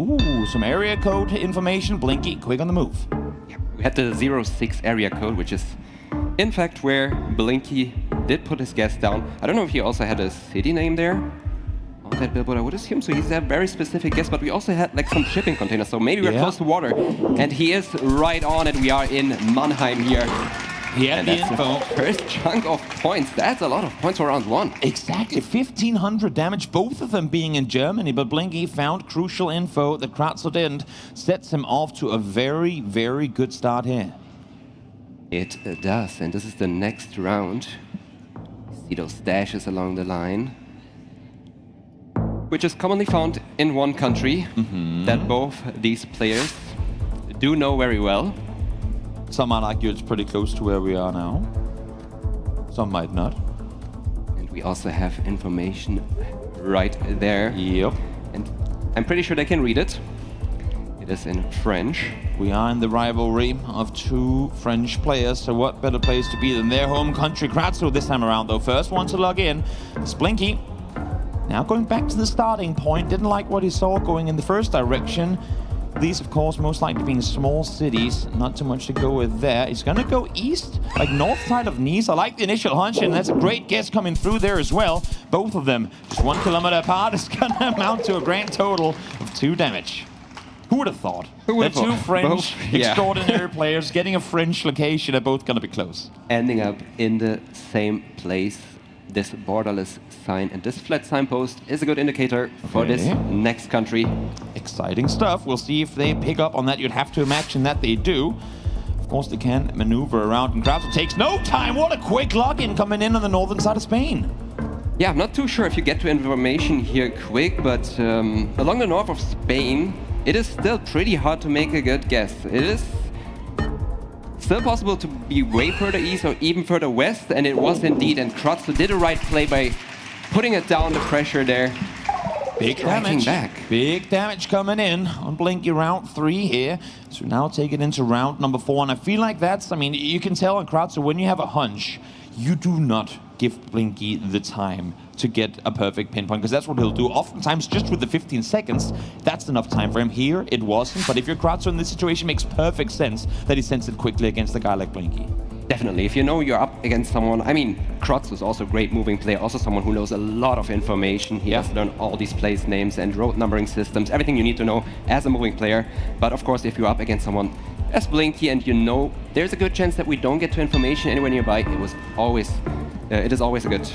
some area code information. Blinky, quick on the move. Yeah, we had the 06 area code, which is in fact where Blinky did put his guess down. I don't know if he also had a city name there on that billboard, I would assume. So he's a very specific guess, but we also had like some shipping containers, so maybe we're close to water. And he is right on it. We are in Mannheim here. He had the info. First chunk of points. That's a lot of points for round 1. Exactly. 1,500 damage, both of them being in Germany. But Blinky found crucial info that Kratzo didn't. Sets him off to a very, very good start here. It does. And this is the next round. See those dashes along the line, which is commonly found in one country that both these players do know very well. Some might argue it's pretty close to where we are now. Some might not. And we also have information right there. Yep. And I'm pretty sure they can read it. It is in French. We are in the rivalry of 2 French players, so what better place to be than their home country. Kratzo this time around, though. First one to log in. It's Blinky. Now going back to the starting point. Didn't like what he saw going in the first direction. These, of course, most likely being small cities. Not too much to go with there. He's going to go east, like north side of Nice. I like the initial hunch, and that's a great guess coming through there as well. Both of them just 1 kilometer apart. It's going to amount to a grand total of 2 damage. Who would have thought that 2 French extraordinary players getting a French location are both going to be close? Ending up in the same place. this borderless sign, and this flat signpost is a good indicator for this next country. Exciting stuff. We'll see if they pick up on that. You'd have to imagine that they do. Of course, they can maneuver around, and Kratzo takes no time. What a quick login coming in on the northern side of Spain. Yeah, I'm not too sure if you get to information here quick, but along the north of Spain, it is still pretty hard to make a good guess. It is still possible to be way further east or even further west, and it was indeed, and Kratzo did a right play by putting it down the pressure there. Big damage. Big damage coming in on Blinky round 3 here. So now take it into round number 4. And I feel like that's, I mean, you can tell on Kratzo when you have a hunch, you do not give Blinky the time to get a perfect pinpoint, because that's what he'll do. Oftentimes, just with the 15 seconds, that's enough time for him. Here, it wasn't. But if you're Kratzo in this situation, it makes perfect sense that he sends it quickly against a guy like Blinky. Definitely. If you know you're up against someone, I mean, Kratzo is also a great moving player, also someone who knows a lot of information. He has learned all these place names and road numbering systems, everything you need to know as a moving player. But of course, if you're up against someone as Blinky and you know there's a good chance that we don't get to information anywhere nearby, it is always a good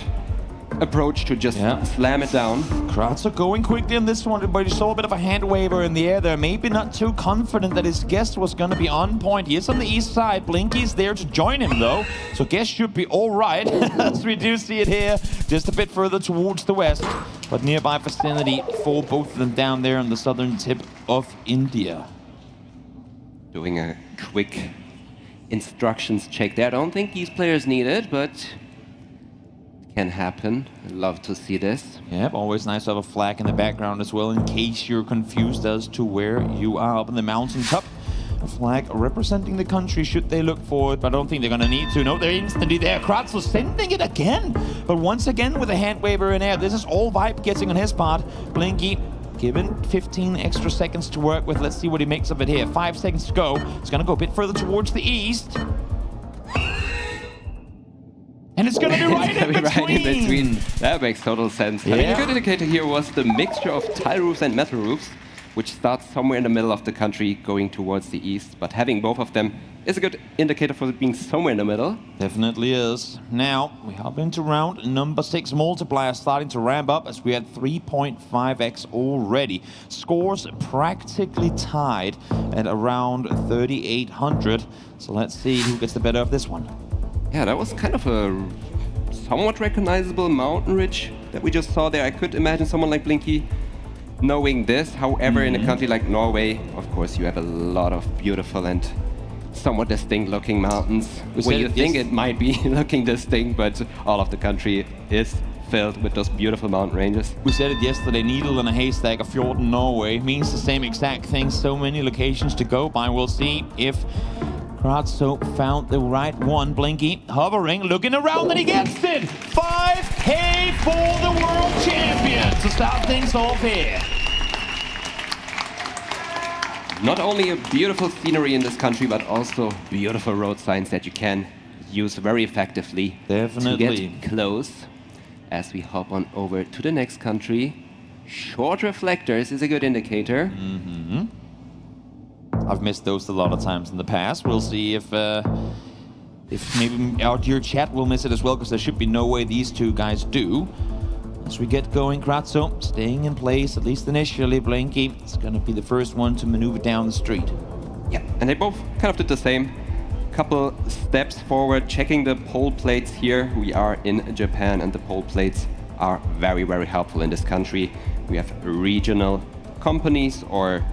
approach to just slam it down. Kratzo going quickly on this one, but he saw a bit of a hand waver in the air there. Maybe not too confident that his guess was going to be on point. He is on the east side. Blinky's there to join him, though. So guess should be all right, as we do see it here, just a bit further towards the west. But nearby vicinity for both of them down there on the southern tip of India. Doing a quick instructions check there. I don't think these players need it, but can happen. I'd love to see this. Yep, always nice to have a flag in the background as well, in case you're confused as to where you are up in the mountain top. A flag representing the country, should they look for it, but I don't think they're going to need to. No, they're instantly there. Kratzo sending it again, but once again with a hand waver in air. This is all Vibe getting on his part. Blinky given 15 extra seconds to work with. Let's see what he makes of it here. 5 seconds to go. It's going to go a bit further towards the east. And it's going to be right in between. That makes total sense. I mean, a good indicator here was the mixture of tile roofs and metal roofs, which starts somewhere in the middle of the country going towards the east. But having both of them is a good indicator for it being somewhere in the middle. Definitely is. Now, we hop into round number 6. Multiplier starting to ramp up as we had 3.5x already. Scores practically tied at around 3,800. So let's see who gets the better of this one. Yeah, that was kind of a somewhat recognizable mountain ridge that we just saw there. I could imagine someone like Blinky knowing this. However, in a country like Norway, of course, you have a lot of beautiful and somewhat distinct looking mountains where you think it might be looking distinct, but all of the country is filled with those beautiful mountain ranges. We said it yesterday, needle in a haystack, a fjord in Norway means the same exact thing. So many locations to go by. We'll see if Kratzo found the right one. Blinky hovering, looking around, and he gets it! 5K for the world champion to start things off here. Not only a beautiful scenery in this country, but also beautiful road signs that you can use very effectively to get close. As we hop on over to the next country, short reflectors is a good indicator. I've missed those a lot of times in the past. We'll see if maybe our dear chat will miss it as well, because there should be no way these two guys do. As we get going, Kratzo staying in place, at least initially. Blinky is going to be the first one to maneuver down the street. Yeah, and they both kind of did the same. Couple steps forward, checking the pole plates here. We are in Japan, and the pole plates are very, very helpful in this country. We have regional companies, or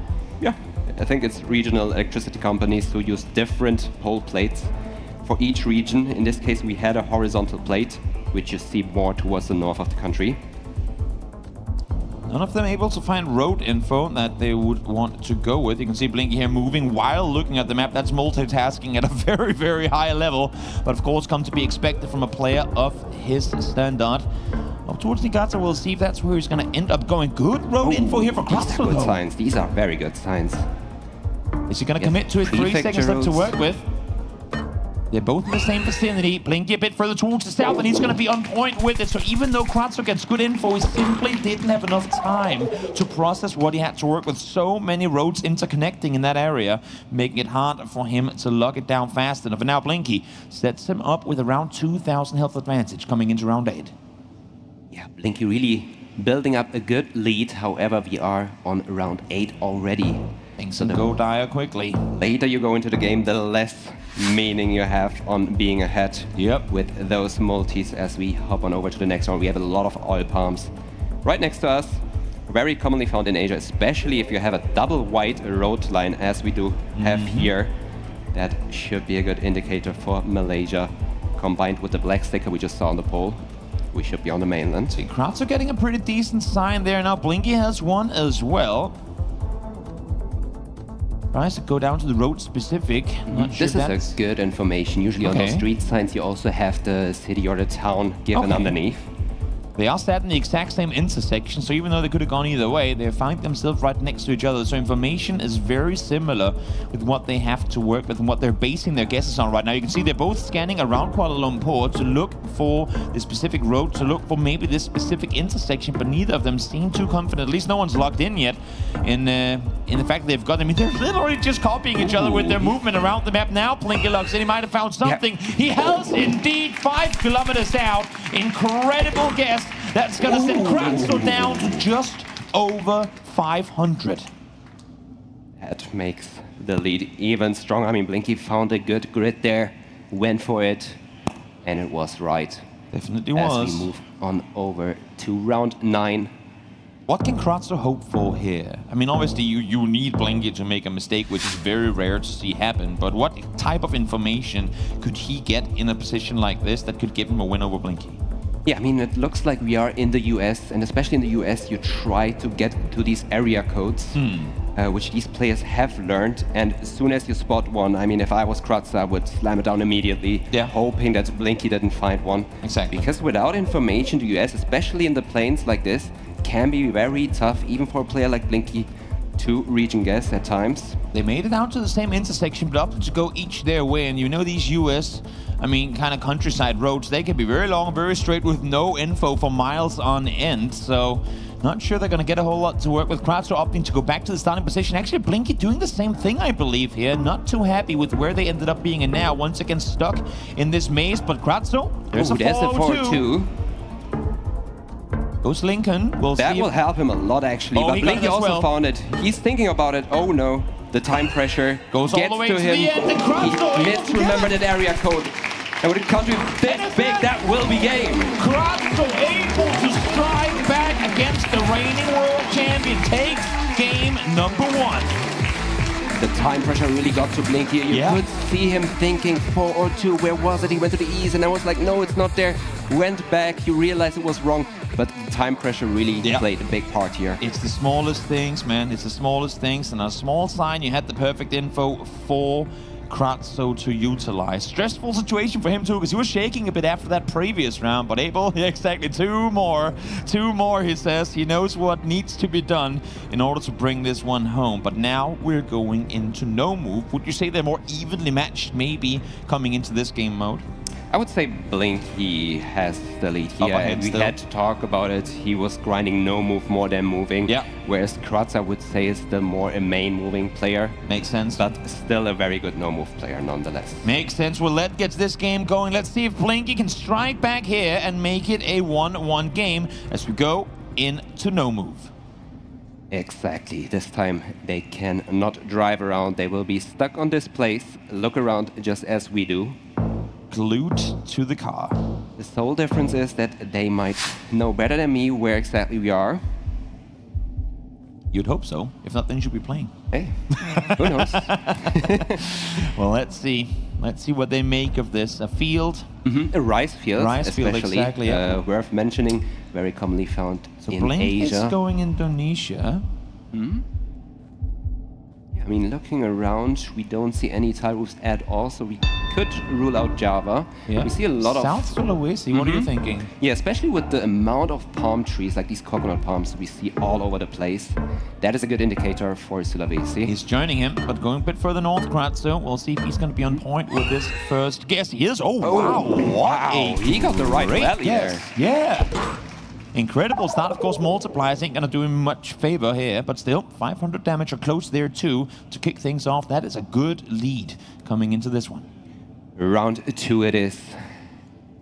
I think it's regional electricity companies who use different pole plates for each region. In this case, we had a horizontal plate, which you see more towards the north of the country. None of them able to find road info that they would want to go with. You can see Blinky here moving while looking at the map. That's multitasking at a very, very high level, but of course come to be expected from a player of his standard. Up towards the Kratzo, we'll see if that's where he's going to end up going. Good road info here for Kratzo. These are good signs. These are very good signs. Is he going to commit to his 3 seconds left to work with? They're both in the same vicinity. Blinky a bit further towards the south, and he's going to be on point with it. So even though Kratzo gets good info, he simply didn't have enough time to process what he had to work with. So many roads interconnecting in that area, making it hard for him to lock it down fast enough. And now Blinky sets him up with around 2,000 health advantage coming into round 8. Yeah, Blinky really building up a good lead. However, we are on round 8 already. Things will go dire quickly. Later you go into the game, the less meaning you have on being ahead with those multis. As we hop on over to the next round, we have a lot of oil palms right next to us. Very commonly found in Asia, especially if you have a double white road line as we do have here. That should be a good indicator for Malaysia. Combined with the black sticker we just saw on the pole, we should be on the mainland. See, Kratzo getting a pretty decent sign there. Now Blinky has one as well. Tries to go down to the road specific. This is a good information. Usually on those street signs you also have the city or the town given underneath. They are set in the exact same intersection, so even though they could have gone either way, they find themselves right next to each other. So information is very similar with what they have to work with and what they're basing their guesses on right now. You can see they're both scanning around Kuala Lumpur to look for the specific road, to look for maybe this specific intersection, but neither of them seem too confident. At least no one's locked in yet in the fact that they've got them. I mean, they're literally just copying each other with their movement around the map. Now Blinky locks in. He might have found something. He has indeed 5 kilometers out. Incredible guess. That's going to send Kratzo down to just over 500. That makes the lead even stronger. I mean, Blinky found a good grid there, went for it, and it was right. Definitely was. As we move on over to round 9. What can Kratzo hope for here? I mean, obviously you need Blinky to make a mistake, which is very rare to see happen, but what type of information could he get in a position like this that could give him a win over Blinky? Yeah, I mean, it looks like we are in the US, and especially in the US, you try to get to these area codes, which these players have learned, and as soon as you spot one, I mean, if I was Kratzo, I would slam it down immediately, hoping that Blinky didn't find one. Exactly. Because without information, the US, especially in the plains like this, can be very tough, even for a player like Blinky, to reach and guess at times. They made it out to the same intersection, but opted to go each their way. And you know these US, I mean, kind of countryside roads, they can be very long, very straight with no info for miles on end. So not sure they're going to get a whole lot to work with. Kratzo opting to go back to the starting position. Actually, Blinky doing the same thing, I believe, here. Not too happy with where they ended up being, and now once again stuck in this maze. But Kratzo, there's a 4-2. Goes Lincoln. That will help him a lot, actually. But Blinky also found it. He's thinking about it. Oh no, the time pressure goes all the way to him. the end. He misremembered that area code. And with a country this big, that will be game. Kratzo able to strike back against the reigning world champion. Takes game number 1. The time pressure really got to Blinky. You could see him thinking 4 or 2. Where was it? He went to the east, and I was like, no, it's not there. Went back. He realized it was wrong. But the time pressure really played a big part here. It's the smallest things, man. It's the smallest things. And a small sign, you had the perfect info for Kratzo to utilize. Stressful situation for him too, because he was shaking a bit after that previous round, but able, exactly, 2 more, he says. He knows what needs to be done in order to bring this one home. But now we're going into no move. Would you say they're more evenly matched maybe coming into this game mode? I would say Blinky has the lead here, and we had to talk about it. He was grinding no move more than moving, whereas Kratzo, I would say, is the more a main moving player. Makes sense. But still a very good no move player nonetheless. Makes sense. Well, let's get this game going. Let's see if Blinky can strike back here and make it a 1-1 game as we go into no move. Exactly. This time they can not drive around. They will be stuck on this place, look around just as we do. Glued to the car. The sole difference is that they might know better than me where exactly we are. You'd hope so. If not, then you should be playing. Hey, who knows? Well, let's see. Let's see what they make of this. A field. A rice field, especially. Exactly. Worth mentioning. Very commonly found in Blink Asia. Is going Indonesia. I mean, looking around, we don't see any tile roofs at all, so we could rule out Java. We see a lot of... South Sulawesi, what are you thinking? Yeah, especially with the amount of palm trees, like these coconut palms we see all over the place. That is a good indicator for Sulawesi. He's joining him, but going a bit further north, Kratzo. We'll see if he's going to be on point with this first guess. He is. Oh, wow. He got the right valley there. Yeah. Incredible start. Of course, multipliers ain't going to do him much favor here, but still, 500 damage or close there too to kick things off. That is a good lead coming into this one. Round 2 it is.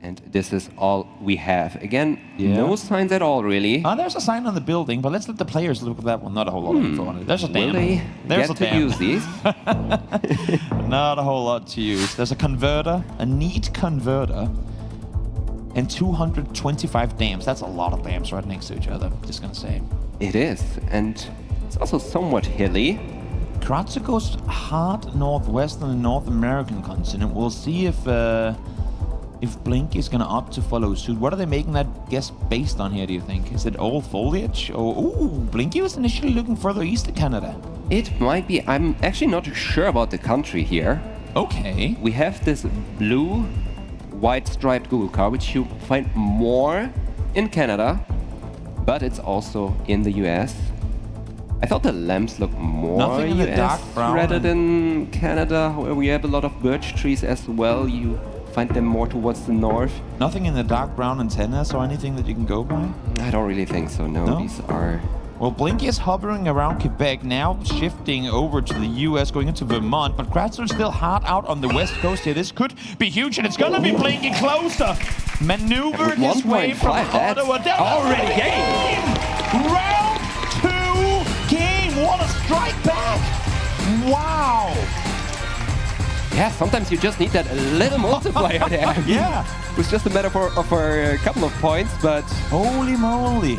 And this is all we have. Again, no signs at all, really. There's a sign on the building, but let's let the players look at that one. Not a whole lot of info on it. There's a dam. Will they There's get a to dam. use these? Not a whole lot to use. There's a converter, a neat converter, and 225 dams. That's a lot of dams right next to each other, just gonna say. It is, and it's also somewhat hilly. Kratzo goes hard northwest on the North American continent. We'll see if Blinky is gonna opt to follow suit. What are they making that guess based on here, do you think? Is it old foliage? Or, ooh, Blinky was initially looking further east of Canada. It might be. I'm actually not sure about the country here. Okay. We have this blue, white striped Google car, which you find more in Canada, but it's also in the US. I thought the lamps look more Nothing in the US dark brown rather and- than Canada, where we have a lot of birch trees as well. You find them more towards the north. Nothing in the dark brown antennas or anything that you can go by? I don't really think so, no. These are... Well, Blinky is hovering around Quebec, now shifting over to the US, going into Vermont, but Kratzo is still hard out on the west coast here. This could be huge, and it's gonna be Blinky closer. Maneuvered his way from 1.5, that's Ottawa down. already game! Round 2 game! What a strike back! Wow! Yeah, sometimes you just need that little multiplier there. Yeah. It was just a matter of a couple of points, but... Holy moly.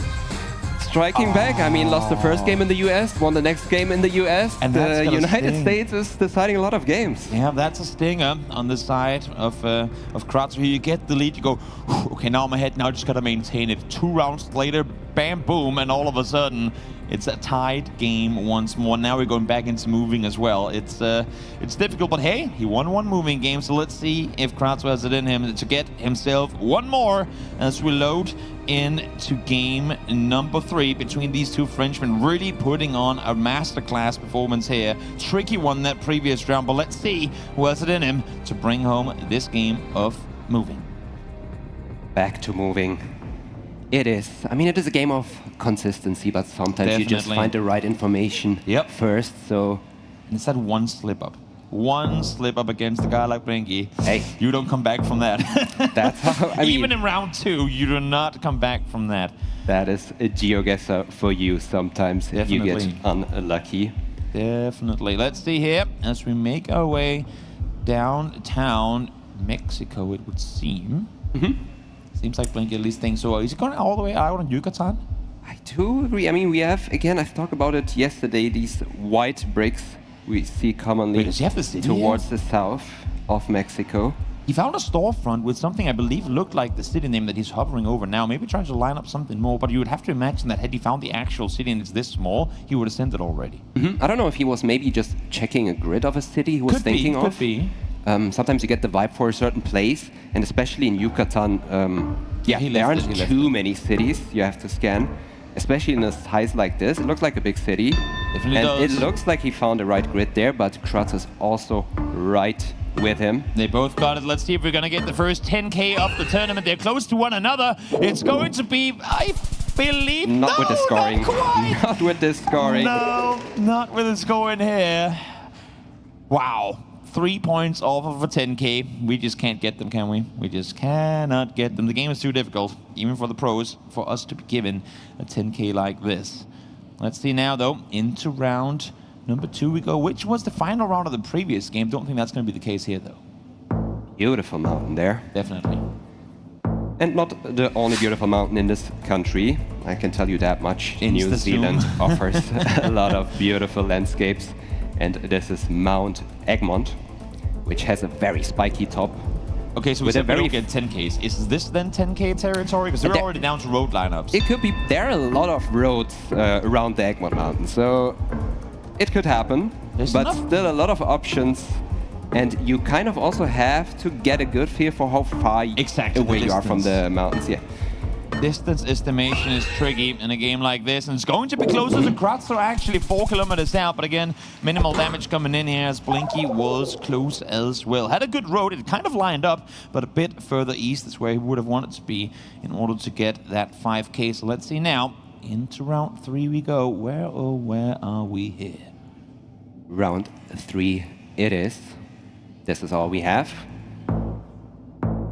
Striking back, I mean, lost the first game in the US, won the next game in the US. And that's the gonna United sting. States is deciding a lot of games. Yeah, that's a stinger on the side of Kratzo. Here you get the lead, you go, okay, now I'm ahead, now I just gotta maintain it. 2 rounds later, bam, boom, and all of a sudden, it's a tied game once more. Now we're going back into moving as well. It's difficult, but hey, he won 1 moving game, so let's see if Kratzo has it in him to get himself 1 more as we load into game number 3 between these 2 Frenchmen, really putting on a masterclass performance here. Tricky one that previous round, but let's see who has it in him to bring home this game of moving. Back to moving. It is. I mean, it is a game of consistency, but sometimes you just Definitely. find the right information first, so... And it's that 1 slip up. 1 slip up against a guy like Blinky. Hey. You don't come back from that. That's how... I Even mean, in round 2, you do not come back from that. that is a GeoGuessr for you sometimes. You get Definitely. unlucky. Definitely. Let's see here as we make our way downtown Mexico, it would seem. Seems like Blinky at least thinks so. Is he going all the way out on Yucatan? I do agree. I mean, we have, again, I talked about it yesterday, these white bricks we see commonly Wait, does he have the city towards the south of Mexico. He found a storefront with something I believe looked like the city name that he's hovering over now. Maybe trying to line up something more, but you would have to imagine that had he found the actual city and it's this small, he would have sent it already. I don't know if he was maybe just checking a grid of a city he was thinking of. Could be. Sometimes you get the vibe for a certain place, and especially in Yucatan, he there left aren't it, he left too many cities you have to scan. Especially in a size like this, it looks like a big city. Definitely and does. it looks like he found the right grid there, but Kratzo is also right with him. They both got it. Let's see if we're gonna get the first 10K of the tournament. They're close to one another. It's going to be, I believe, Not with the scoring. Not quite. Not with the scoring. No, not with the scoring here. Wow. 3 points off of a 10K. We just can't get them, can we? We just cannot get them. The game is too difficult, even for the pros, for us to be given a 10K like this. Let's see now, though. Into round number 2 we go, which was the final round of the previous game. Don't think that's going to be the case here, though. Beautiful mountain there. Definitely. And not the only beautiful mountain in this country. I can tell you that much. New Insta-zoom. Zealand offers a lot of beautiful landscapes. And this is Mount Egmont, which has a very spiky top. Okay, so we with a said we very don't get 10Ks. Is this then 10K territory? Because they're already down to road lineups. It could be. There are a lot of roads around the Egmont Mountain, so it could happen. There's but enough. still a lot of options, and you kind of also have to get a good feel for how far away you are from the mountains. Yeah. Distance estimation is tricky in a game like this, and it's going to be closer to Kratzo, actually 4 kilometers out, but again, minimal damage coming in here as Blinky was close as well. Had a good road, it kind of lined up, but a bit further east is where he would have wanted to be in order to get that 5K. So let's see now, into round 3 we go. Where, oh, where are we here? Round 3 it is. This is all we have.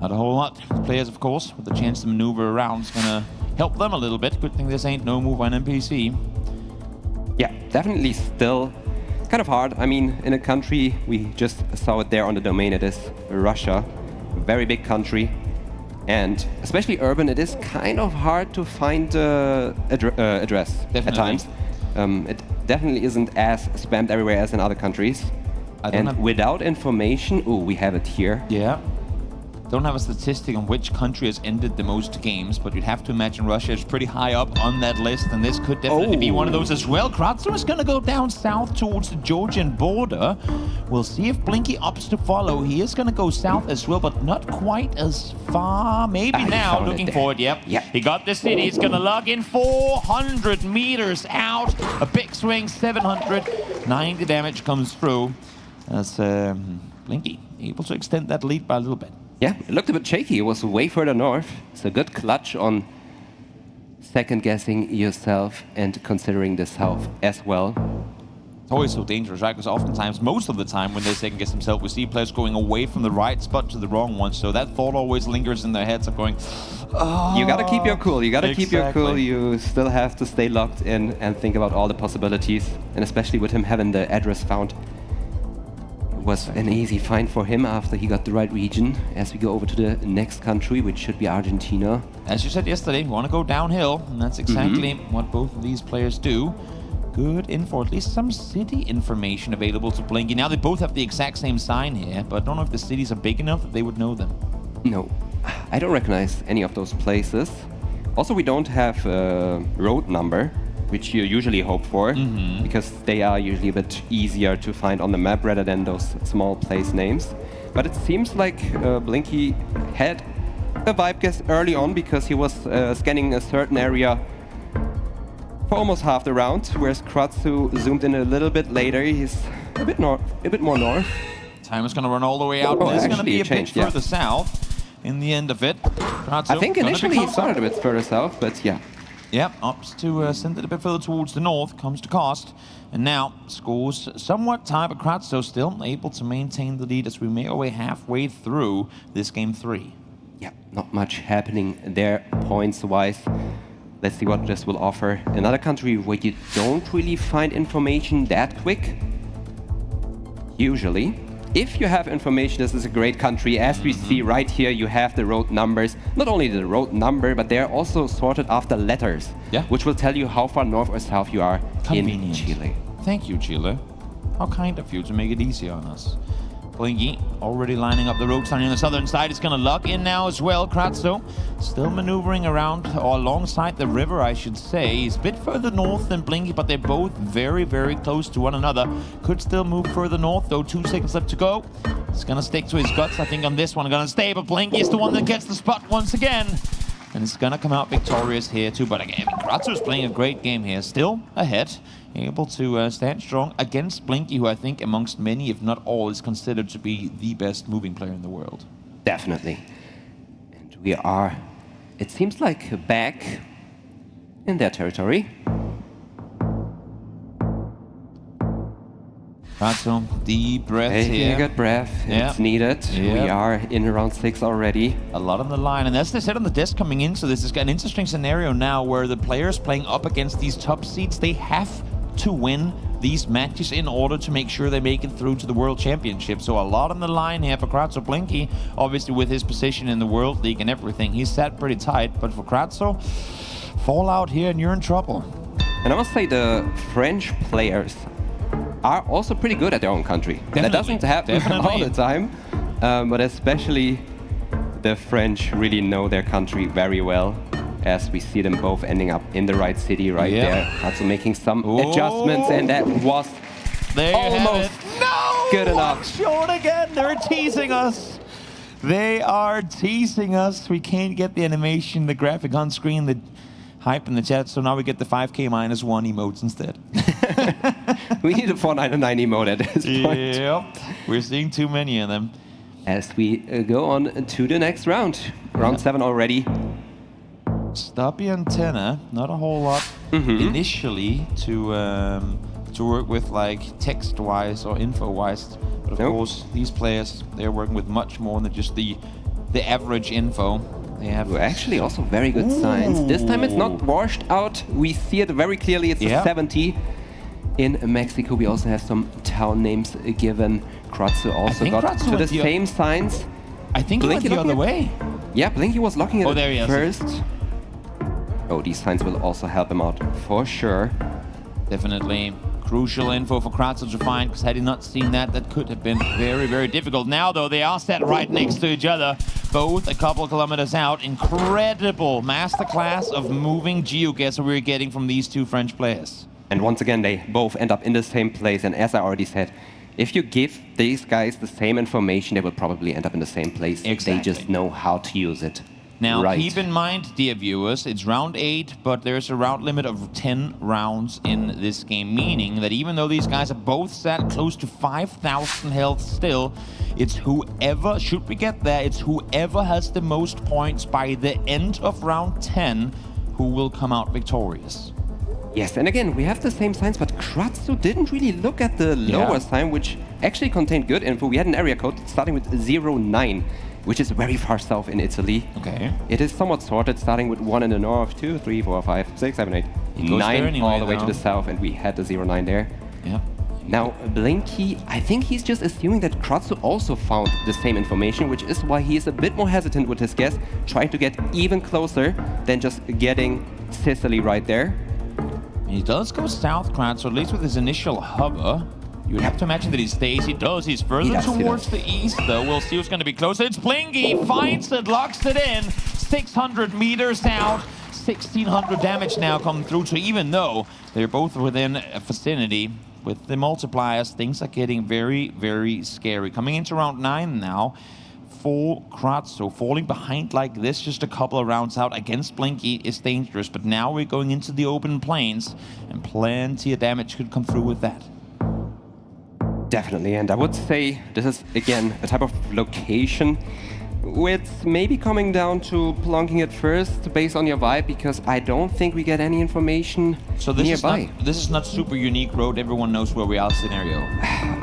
Not a whole lot. The players, of course, with the chance to maneuver around is going to help them a little bit. Good thing this ain't no move on NPC. Yeah, definitely still kind of hard. I mean, in a country, we just saw it there on the domain, it is Russia. A very big country. And especially urban, it is kind of hard to find address at times. It definitely isn't as spammed everywhere as in other countries. And without information, we have it here. Yeah. Don't have a statistic on which country has ended the most games, but you'd have to imagine Russia is pretty high up on that list, and this could definitely be one of those as well. Kratzo is going to go down south towards the Georgian border. We'll see if Blinky opts to follow. He is going to go south as well, but not quite as far. Maybe now, looking for it. Yep. He got the city. He's going to log in 400 meters out. A big swing, 790 damage comes through. As Blinky able to extend that lead by a little bit. Yeah, it looked a bit shaky. It was way further north. It's a good clutch on second-guessing yourself and considering the south as well. It's always so dangerous, right? Because oftentimes, most of the time, when they second-guess themselves, we see players going away from the right spot to the wrong one. So that thought always lingers in their heads of going, oh. You gotta keep your cool. You gotta keep your cool. You still have to stay locked in and think about all the possibilities. And especially with him having the address found. Was an easy find for him after he got the right region. As we go over to the next country, which should be Argentina. As you said yesterday, we want to go downhill, and that's exactly what both of these players do. Good info, at least some city information available to Blinky. Now they both have the exact same sign here, but I don't know if the cities are big enough that they would know them. No, I don't recognize any of those places. Also, we don't have a road number, which you usually hope for, because they are usually a bit easier to find on the map rather than those small place names. But it seems like Blinky had a vibe guess early on because he was scanning a certain area for almost half the round, whereas Kratzo zoomed in a little bit later. He's a bit more north. Time is going to run all the way out. This is going to be a bit further south in the end of it. Kratzo, I think initially he started a bit further south, but yeah. Yep, opts to send it a bit further towards the north, comes to cost. And now, scores somewhat tied, but Kratzo still able to maintain the lead as we make our way halfway through this game 3. Yeah, not much happening there points-wise. Let's see what this will offer. Another country where you don't really find information that quick. Usually. If you have information, this is a great country. As we see right here, you have the road numbers. Not only the road number, but they're also sorted after letters, which will tell you how far north or south you are in Chile. Thank you, Chile. How kind of you to make it easy on us. Blinky already lining up the road sign on the southern side. It's going to log in now as well. Kratzo still maneuvering around or alongside the river, I should say. He's a bit further north than Blinky, but they're both very, very close to one another. Could still move further north, though. 2 seconds left to go. He's going to stick to his guts, I think, on this one. Going to stay, but Blinky is the one that gets the spot once again. And it's going to come out victorious here, too. But again, Kratzo is playing a great game here. Still ahead. Able to stand strong against Blinky, who I think amongst many, if not all, is considered to be the best moving player in the world. Definitely. And we are, it seems like, back in their territory. Kratzo, deep breath here. Taking a good breath. It's needed. We are in round 6 already. A lot on the line. And as they said on the desk coming in, so this is an interesting scenario now where the players playing up against these top seeds, they have to win these matches in order to make sure they make it through to the World Championship. So a lot on the line here for Kratzo. Blinky, obviously with his position in the World League and everything, he's sat pretty tight. But for Kratzo, fall out here and you're in trouble. And I must say the French players are also pretty good at their own country. Definitely. That doesn't happen all the time, but especially the French really know their country very well, as we see them both ending up in the right city right there. Also making some adjustments, and that was almost good enough. Short again, they're teasing us. They are teasing us. We can't get the animation, the graphic on screen, the hype in the chat, so now we get the 5k -1 emotes instead. We need a 499 emote at this point. Yep, we're seeing too many of them. As we go on to the next round. Round 7 already. Stubby antenna, not a whole lot initially to work with, like text-wise or info-wise. But of course, these players, they're working with much more than just the the average info. They have actually also very good signs. This time it's not washed out. We see it very clearly. It's a 70. In Mexico, we also have some town names given. Kratzo also got Kratzo to the same signs. I think Blinky went the other way. Yeah, Blinky was looking at there he it is. first. Oh, these signs will also help him out for sure. Definitely crucial info for Kratzo to find, because had he not seen that, that could have been very, very difficult. Now, though, they are set right next to each other, both a couple of kilometers out. Incredible masterclass of moving GeoGuessr we're getting from these two French players. And once again, they both end up in the same place. And as I already said, if you give these guys the same information, they will probably end up in the same place. Exactly. They just know how to use it. Now, keep in mind, dear viewers, it's round 8, but there's a round limit of 10 rounds in this game, meaning that even though these guys are both sat close to 5,000 health still, it's whoever, should we get there, it's whoever has the most points by the end of round 10 who will come out victorious. Yes, and again, we have the same signs, but Kratzo didn't really look at the lower sign, which actually contained good info. We had an area code starting with 09. Which is very far south in Italy. Okay. It is somewhat sorted, starting with 1 in the north, 2, 3, 4, 5, 6, 7, 8, 9 all the way to the south, and we had the 09 there. Yeah. Now, Blinky, I think he's just assuming that Kratzo also found the same information, which is why he is a bit more hesitant with his guess, trying to get even closer than just getting Sicily right there. He does go south, Kratzo, at least with his initial hover. You would have to imagine that he stays. He does. He's further towards the east, though. We'll see who's going to be closer. It's Blinky. Finds it, locks it in. 600 meters out. 1,600 damage now coming through. So even though they're both within a vicinity, with the multipliers, things are getting very, very scary. Coming into round 9 now for Kratzo. Falling behind like this, just a couple of rounds out against Blinky is dangerous. But now we're going into the open plains, and plenty of damage could come through with that. Definitely, and I would say this is, again, a type of location with maybe coming down to plonking it first based on your vibe, because I don't think we get any information nearby. This is not super unique road. Everyone knows where we are scenario.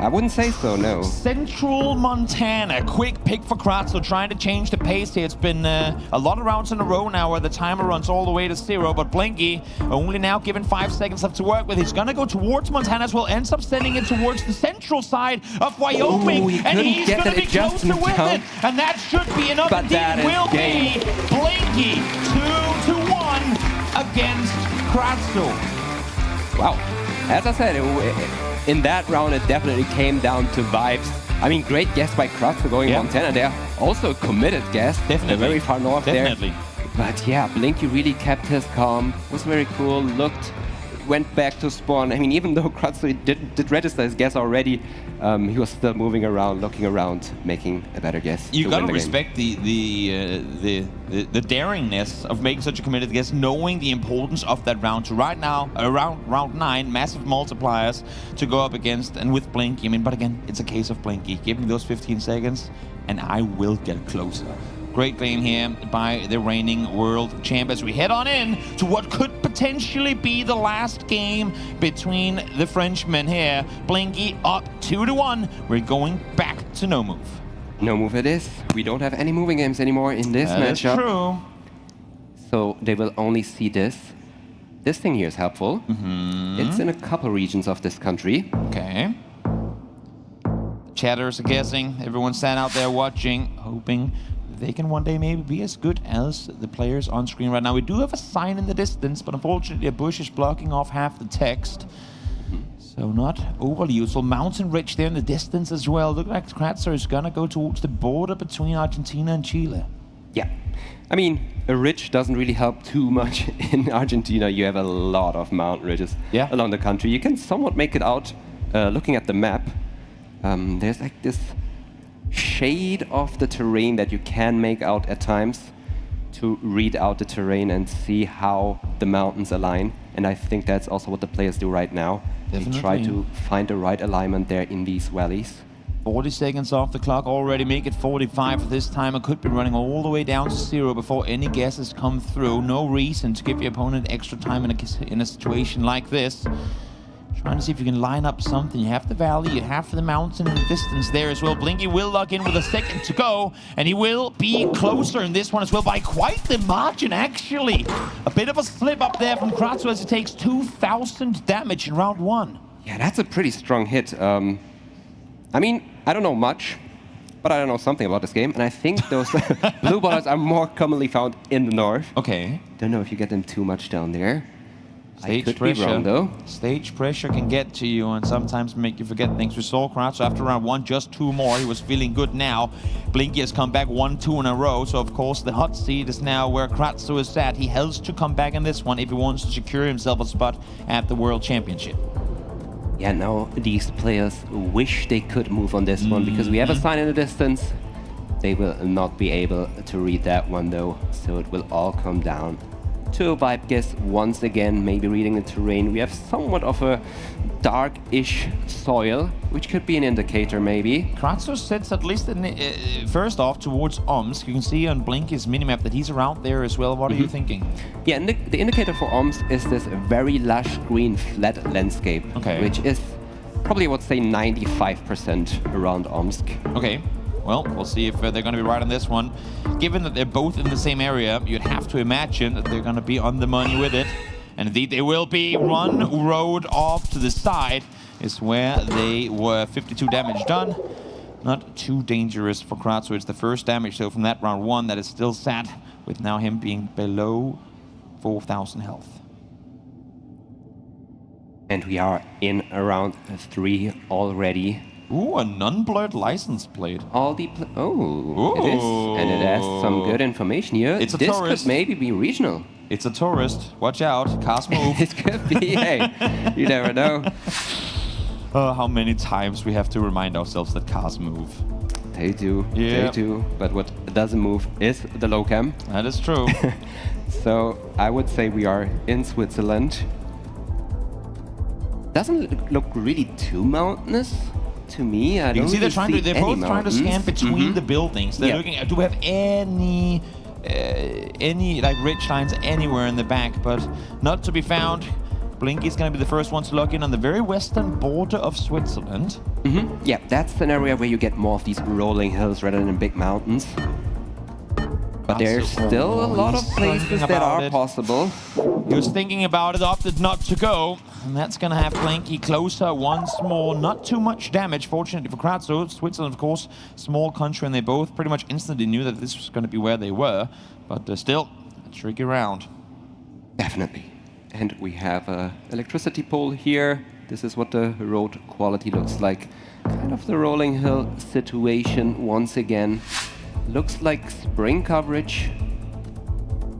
I wouldn't say so, no. Central Montana. Quick pick for Kratzo, trying to change the pace here. It's been a lot of rounds in a row now where the timer runs all the way to 0, but Blinky only now given 5 seconds left to work with. He's gonna go towards Montana as well, ends up sending it towards the central side of Wyoming, and he's gonna be closer with it, and that should be enough. But that will game. Be Blinky 2-1 against Kratzo. Wow, as I said, in that round it definitely came down to vibes. I mean, great guess by Kratzo going Montana there. Also a committed guess. Definitely. They're very far north there. But yeah, Blinky really kept his calm. Was very cool. Looked, went back to spawn. I mean, even though Kratzo did register his guess already, he was still moving around, looking around, making a better guess. You gotta respect the daringness of making such a committed guess, knowing the importance of that round. To right now, around round 9, massive multipliers to go up against, and with Blinky. I mean, but again, it's a case of Blinky. Give me those 15 seconds, and I will get closer. Great game here by the reigning world champ as we head on in to what could potentially be the last game between the Frenchmen here. Blinky up 2-1. We're going back to no move. No move it is. We don't have any moving games anymore in this matchup. That's true. So they will only see this. This thing here is helpful. It's in a couple regions of this country. Okay. Chatters are guessing. Everyone sat out there watching, hoping they can one day maybe be as good as the players on screen right now. We do have a sign in the distance, but unfortunately a bush is blocking off half the text. So not overly useful. Mountain ridge there in the distance as well. Look like Kratzo is gonna go towards the border between Argentina and Chile. Yeah. I mean, a ridge doesn't really help too much in Argentina. You have a lot of mountain ridges along the country. You can somewhat make it out looking at the map. There's like this shade of the terrain that you can make out at times to read out the terrain and see how the mountains align. And I think that's also what the players do right now. Definitely. They try to find the right alignment there in these valleys. 40 seconds off the clock already, make it 45 this time. It could be running all the way down to 0 before any guesses come through. No reason to give your opponent extra time in a situation like this. Trying to see if you can line up something. You have the valley, you have the mountain in the distance there as well. Blinky will log in with a second to go, and he will be closer in this one as well by quite the margin, actually. A bit of a slip up there from Kratzo as he takes 2,000 damage in round 1. Yeah, that's a pretty strong hit. I mean, I don't know much, but I don't know something about this game, and I think those blue ballers are more commonly found in the north. Okay. Don't know if you get them too much down there. Stage I could pressure. be wrong, though. Stage pressure can get to you and sometimes make you forget things. We saw Kratzo after round 1, just 2 more. He was feeling good now. Blinky has come back 1-2 in a row. So, of course, the hot seat is now where Kratzo is at. He has to come back in this one if he wants to secure himself a spot at the World Championship. Yeah, now these players wish they could move on this one because we have a sign in the distance. They will not be able to read that one, though. So it will all come down to a vibe guess once again, maybe reading the terrain. We have somewhat of a dark-ish soil, which could be an indicator, maybe. Kratzo sits at least in the, first off towards Omsk. You can see on Blinky's minimap that he's around there as well. What are you thinking? Yeah, and the indicator for Omsk is this very lush green flat landscape, which is probably, I would say, 95% around Omsk. Okay. Well, we'll see if they're going to be right on this one. Given that they're both in the same area, you'd have to imagine that they're going to be on the money with it. And indeed, they will be. One road off to the side is where they were. 52 damage done. Not too dangerous for Kratzo. It's the first damage, though, from that round 1 that is still sad, with now him being below 4,000 health. And we are in round 3 already. Ooh, a non-blurred license plate. All the it is, and it has some good information here. It's a this tourist. Could maybe be regional. It's a tourist. Watch out, cars move. It could be. Hey, you never know. How many times we have to remind ourselves that cars move. They do. Yeah. They do. But what doesn't move is the low cam. That is true. So I would say we are in Switzerland. Doesn't look really too mountainous. To me, I don't see they're really they're both trying to scan between the buildings. They're looking at, do we have any like ridge lines anywhere in the back, but not to be found. Blinky's going to be the first one to log in on the very western border of Switzerland. Yeah, that's an area where you get more of these rolling hills rather than big mountains. But there's still a lot of places that are possible. He was thinking about it, opted not to go. And that's going to have Blinky closer once more. Not too much damage, fortunately for Kratzo. Switzerland, of course, small country, and they both pretty much instantly knew that this was going to be where they were. But still, a tricky round. Definitely. And we have an electricity pole here. This is what the road quality looks like. Kind of the rolling hill situation once again. Looks like spring coverage.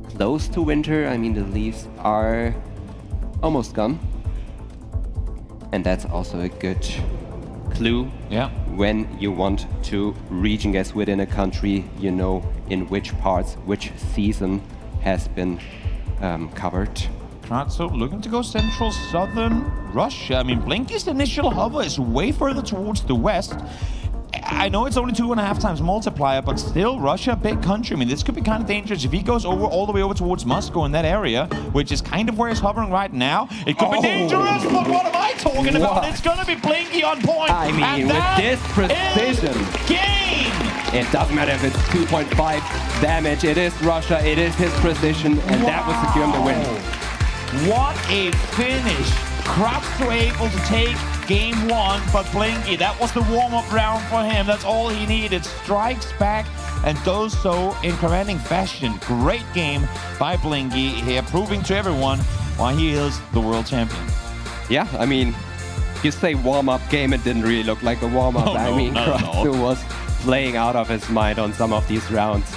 Close to winter. I mean, the leaves are almost gone. And that's also a good clue. When you want to region guess within a country, you know in which parts, which season has been covered. Kratzo looking to go central, southern Russia. I mean, Blinky's initial hover is way further towards the west. I know it's only 2.5 times multiplier, but still, Russia, big country. I mean, this could be kind of dangerous. If he goes all the way over towards Moscow in that area, which is kind of where he's hovering right now, it could be dangerous, but what am I talking about? It's going to be Blinky on point. I mean, with this precision, game! It doesn't matter if it's 2.5 damage. It is Russia, it is his precision, and that will secure him the win. What a finish. Kratzo able to take game 1, but Blinky, that was the warm-up round for him. That's all he needed. Strikes back and does so in commanding fashion. Great game by Blinky here, proving to everyone why he is the world champion. Yeah, I mean, you say warm-up game, it didn't really look like a warm-up. I mean, Kratzo was playing out of his mind on some of these rounds.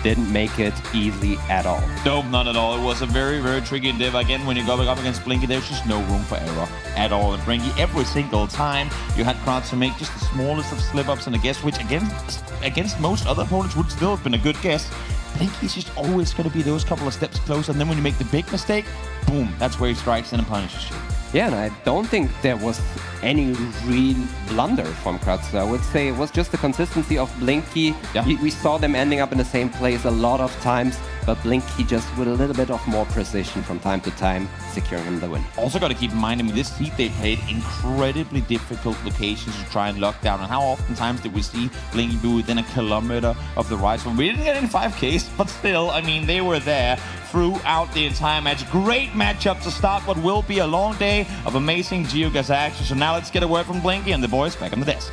Didn't make it easy at all. No, not at all. It was a very, very tricky div. Again, when you go up against Blinky, there's just no room for error at all. And Blinky, every single time you had Kratzo make just the smallest of slip-ups and a guess, which against most other opponents would still have been a good guess. Blinky's just always going to be those couple of steps closer. And then when you make the big mistake, boom, that's where he strikes in and punishes you. Yeah, and I don't think there was any real blunder from Kratzo. I would say it was just the consistency of Blinky. We saw them ending up in the same place a lot of times, but Blinky just with a little bit of more precision from time to time, securing him the win. Also got to keep in mind, I mean, this heat they played incredibly difficult locations to try and lock down. And how oftentimes did we see Blinky be within a kilometer of the right one? We didn't get any 5Ks, but still, I mean, they were there throughout the entire match. Great matchup to start what will be a long day of amazing GeoGuessr action. So now let's get a word from Blinky and the boys back on the desk.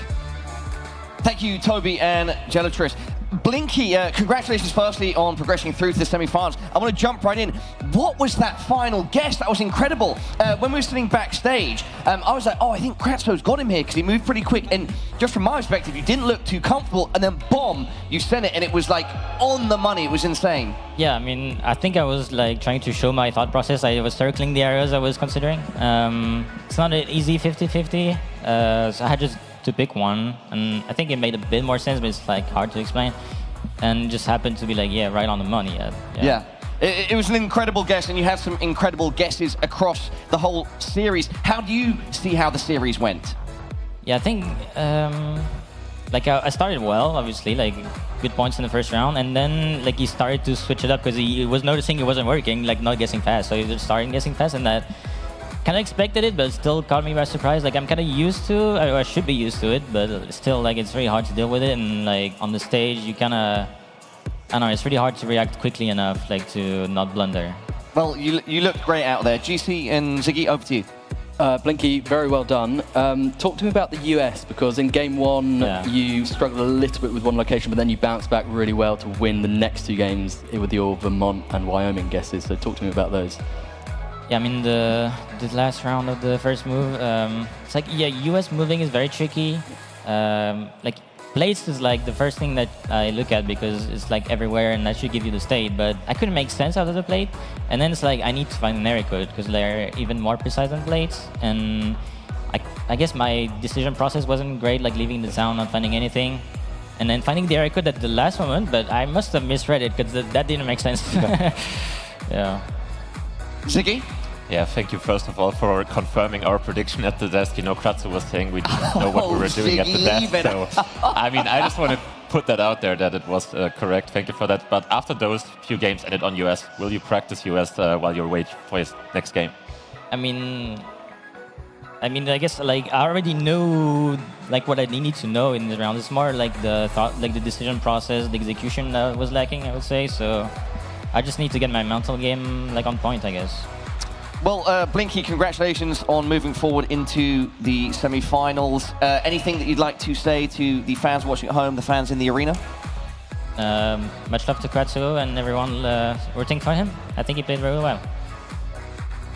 Thank you, Toby and Gelatrice. Blinky, congratulations firstly on progressing through to the semi-finals. I want to jump right in. What was that final guess? That was incredible. When we were sitting backstage, I was like, oh, I think Kratzo's got him here because he moved pretty quick. And just from my perspective, you didn't look too comfortable. And then, boom, you sent it and it was like on the money. It was insane. Yeah, I mean, I think I was like trying to show my thought process. I was circling the areas I was considering. It's not an easy 50-50. So I had just to pick one, and I think it made a bit more sense, but it's like hard to explain, and just happened to be like, yeah, right on the money. Yeah. It was an incredible guess, and you had some incredible guesses across the whole series. How do you see how the series went? Yeah, I think like I started well, obviously, like good points in the first round, and then like he started to switch it up because he was noticing it wasn't working, like not guessing fast, so he just started guessing fast, and that kind of expected it, but it still caught me by surprise. Like I'm kind of used to, or I should be used to it, but still, like it's very hard to deal with it. And like on the stage, you kind of, I don't know, it's really hard to react quickly enough, like to not blunder. Well, you looked great out there. GC and Ziggy, over to you. Blinky, very well done. Talk to me about the US, because in game one, you struggled a little bit with one location, but then you bounced back really well to win the next two games with your Vermont and Wyoming guesses. So talk to me about those. Yeah, I mean, the last round of the first move, it's like, yeah, US moving is very tricky. Like, plates is like the first thing that I look at because it's like everywhere and that should give you the state, but I couldn't make sense out of the plate. And then it's like, I need to find an area code because they're even more precise than plates. And I guess my decision process wasn't great, like leaving the town, not finding anything. And then finding the area code at the last moment, but I must have misread it because that didn't make sense. Yeah. Ziggy? Yeah, thank you first of all for confirming our prediction at the desk. You know, Kratzo was saying we didn't know what we were doing at the desk. So, I mean, I just want to put that out there that it was correct. Thank you for that. But after those few games ended on US, will you practice US while you're waiting for his next game? I mean, I guess like I already know like what I needed to know in the round. It's more like the thought, like the decision process, the execution that was lacking, I would say. So I just need to get my mental game like on point, I guess. Well, Blinky, congratulations on moving forward into the semi-finals. Anything that you'd like to say to the fans watching at home, the fans in the arena? Much love to Kratzo and everyone rooting for him. I think he played very well.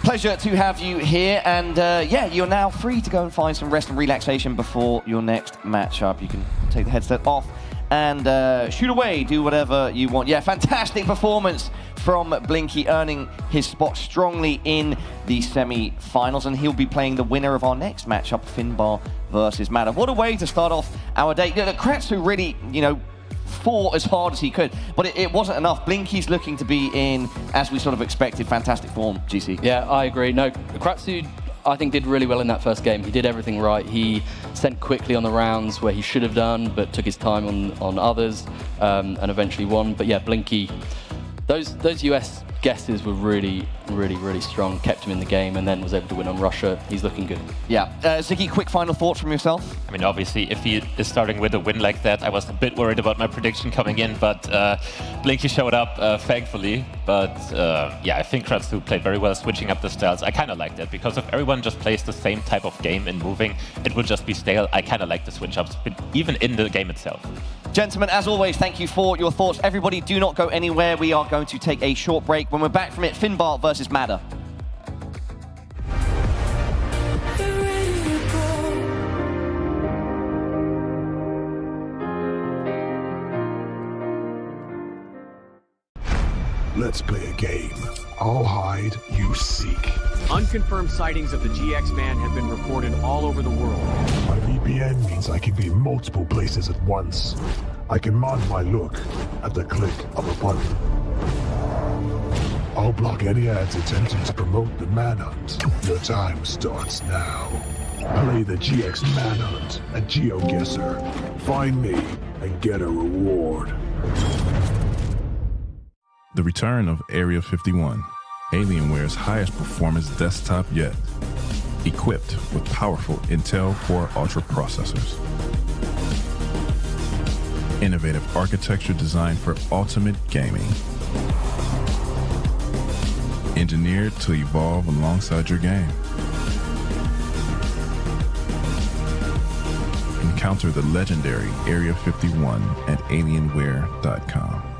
Pleasure to have you here, and yeah, you're now free to go and find some rest and relaxation before your next matchup. You can take the headset off and shoot away, do whatever you want. Yeah, fantastic performance from Blinky, earning his spot strongly in the semi-finals, and he'll be playing the winner of our next matchup, Finnbar versus Mada. What a way to start off our day. Kratzo really, you know, fought as hard as he could, but it wasn't enough. Blinky's looking to be in, as we sort of expected, fantastic form, GC. Yeah, I agree. No, Kratzo, I think, did really well in that first game. He did everything right. He sent quickly on the rounds where he should have done, but took his time on others, and eventually won. But yeah, Blinky, those US guesses were really, really, really strong. Kept him in the game, and then was able to win on Russia. He's looking good. Yeah. Ziggy, quick final thoughts from yourself? I mean, obviously, if he is starting with a win like that, I was a bit worried about my prediction coming in, but Blinky showed up, thankfully. But yeah, I think Kratzo played very well, switching up the styles. I kind of like that, because if everyone just plays the same type of game in moving, it would just be stale. I kind of like the switch-ups, but even in the game itself. Gentlemen, as always, thank you for your thoughts. Everybody, do not go anywhere. We are going to take a short break. When we're back from it, Finnbar versus Mada. Let's play a game. I'll hide, you seek. Unconfirmed sightings of the GX man have been reported all over the world. My VPN means I can be in multiple places at once. I can mod my look at the click of a button. I'll block any ads attempting to promote the manhunt. Your time starts now. Play the GX manhunt at GeoGuessr. Find me and get a reward. The return of Area 51, Alienware's highest performance desktop yet, equipped with powerful Intel Core Ultra processors. Innovative architecture designed for ultimate gaming. Engineered to evolve alongside your game. Encounter the legendary Area 51 at Alienware.com.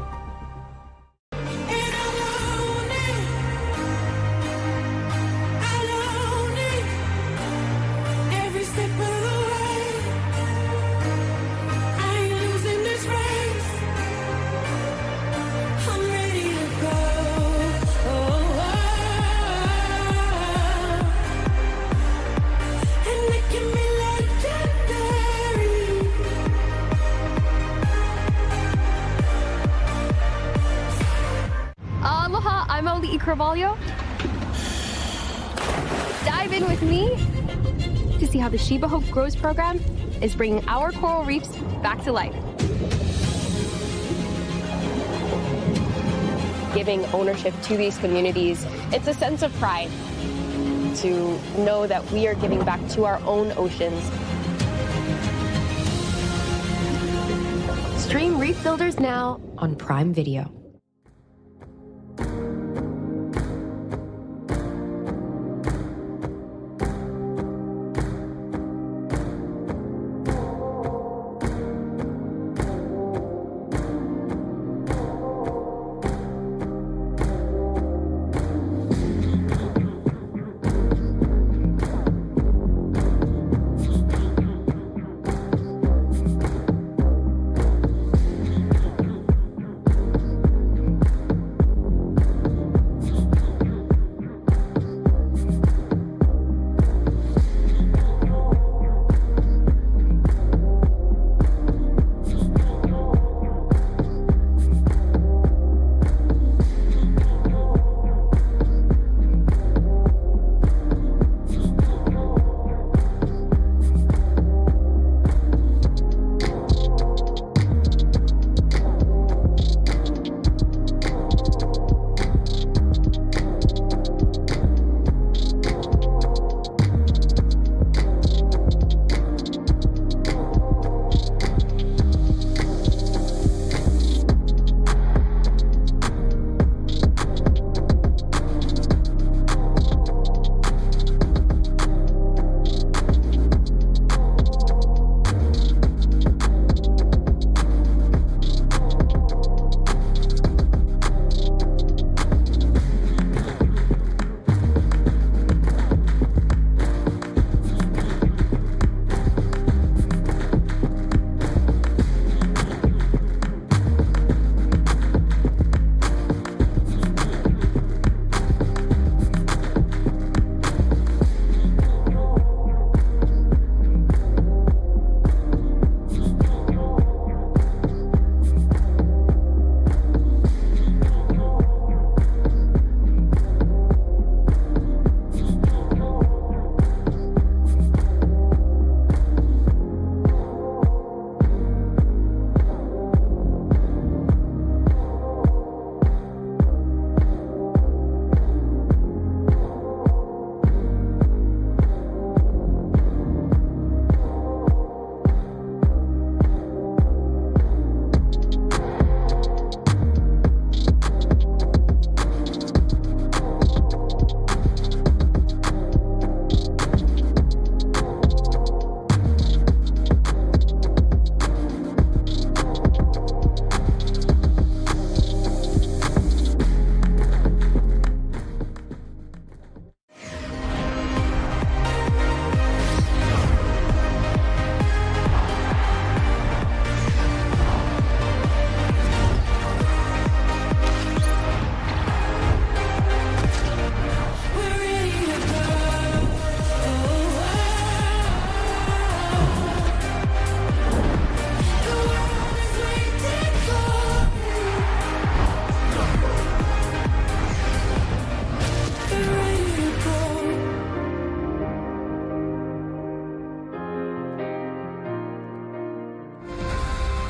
Dive in with me to see how the Shiba Hope Grows program is bringing our coral reefs back to life. Giving ownership to these communities, it's a sense of pride to know that we are giving back to our own oceans. Stream Reef Builders now on Prime Video.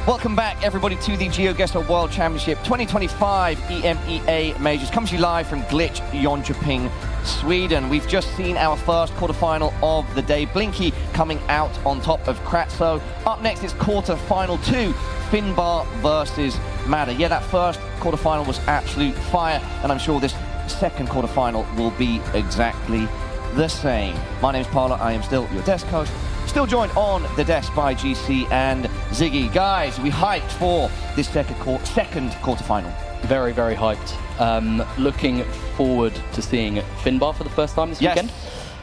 Welcome back, everybody, to the GeoGuessr World Championship 2025 EMEA Majors. Comes to you live from Glitch, Jönköping, Sweden. We've just seen our first quarterfinal of the day. Blinky coming out on top of Kratzo. Up next is quarterfinal 2, Finnbar versus Mada. Yeah, that first quarterfinal was absolute fire, and I'm sure this second quarterfinal will be exactly the same. My name is Paula, I am still your desk coach. Still joined on the desk by GC and Ziggy. Guys, we hyped for this second quarterfinal. Very, very hyped. Looking forward to seeing Finnbar for the first time this weekend.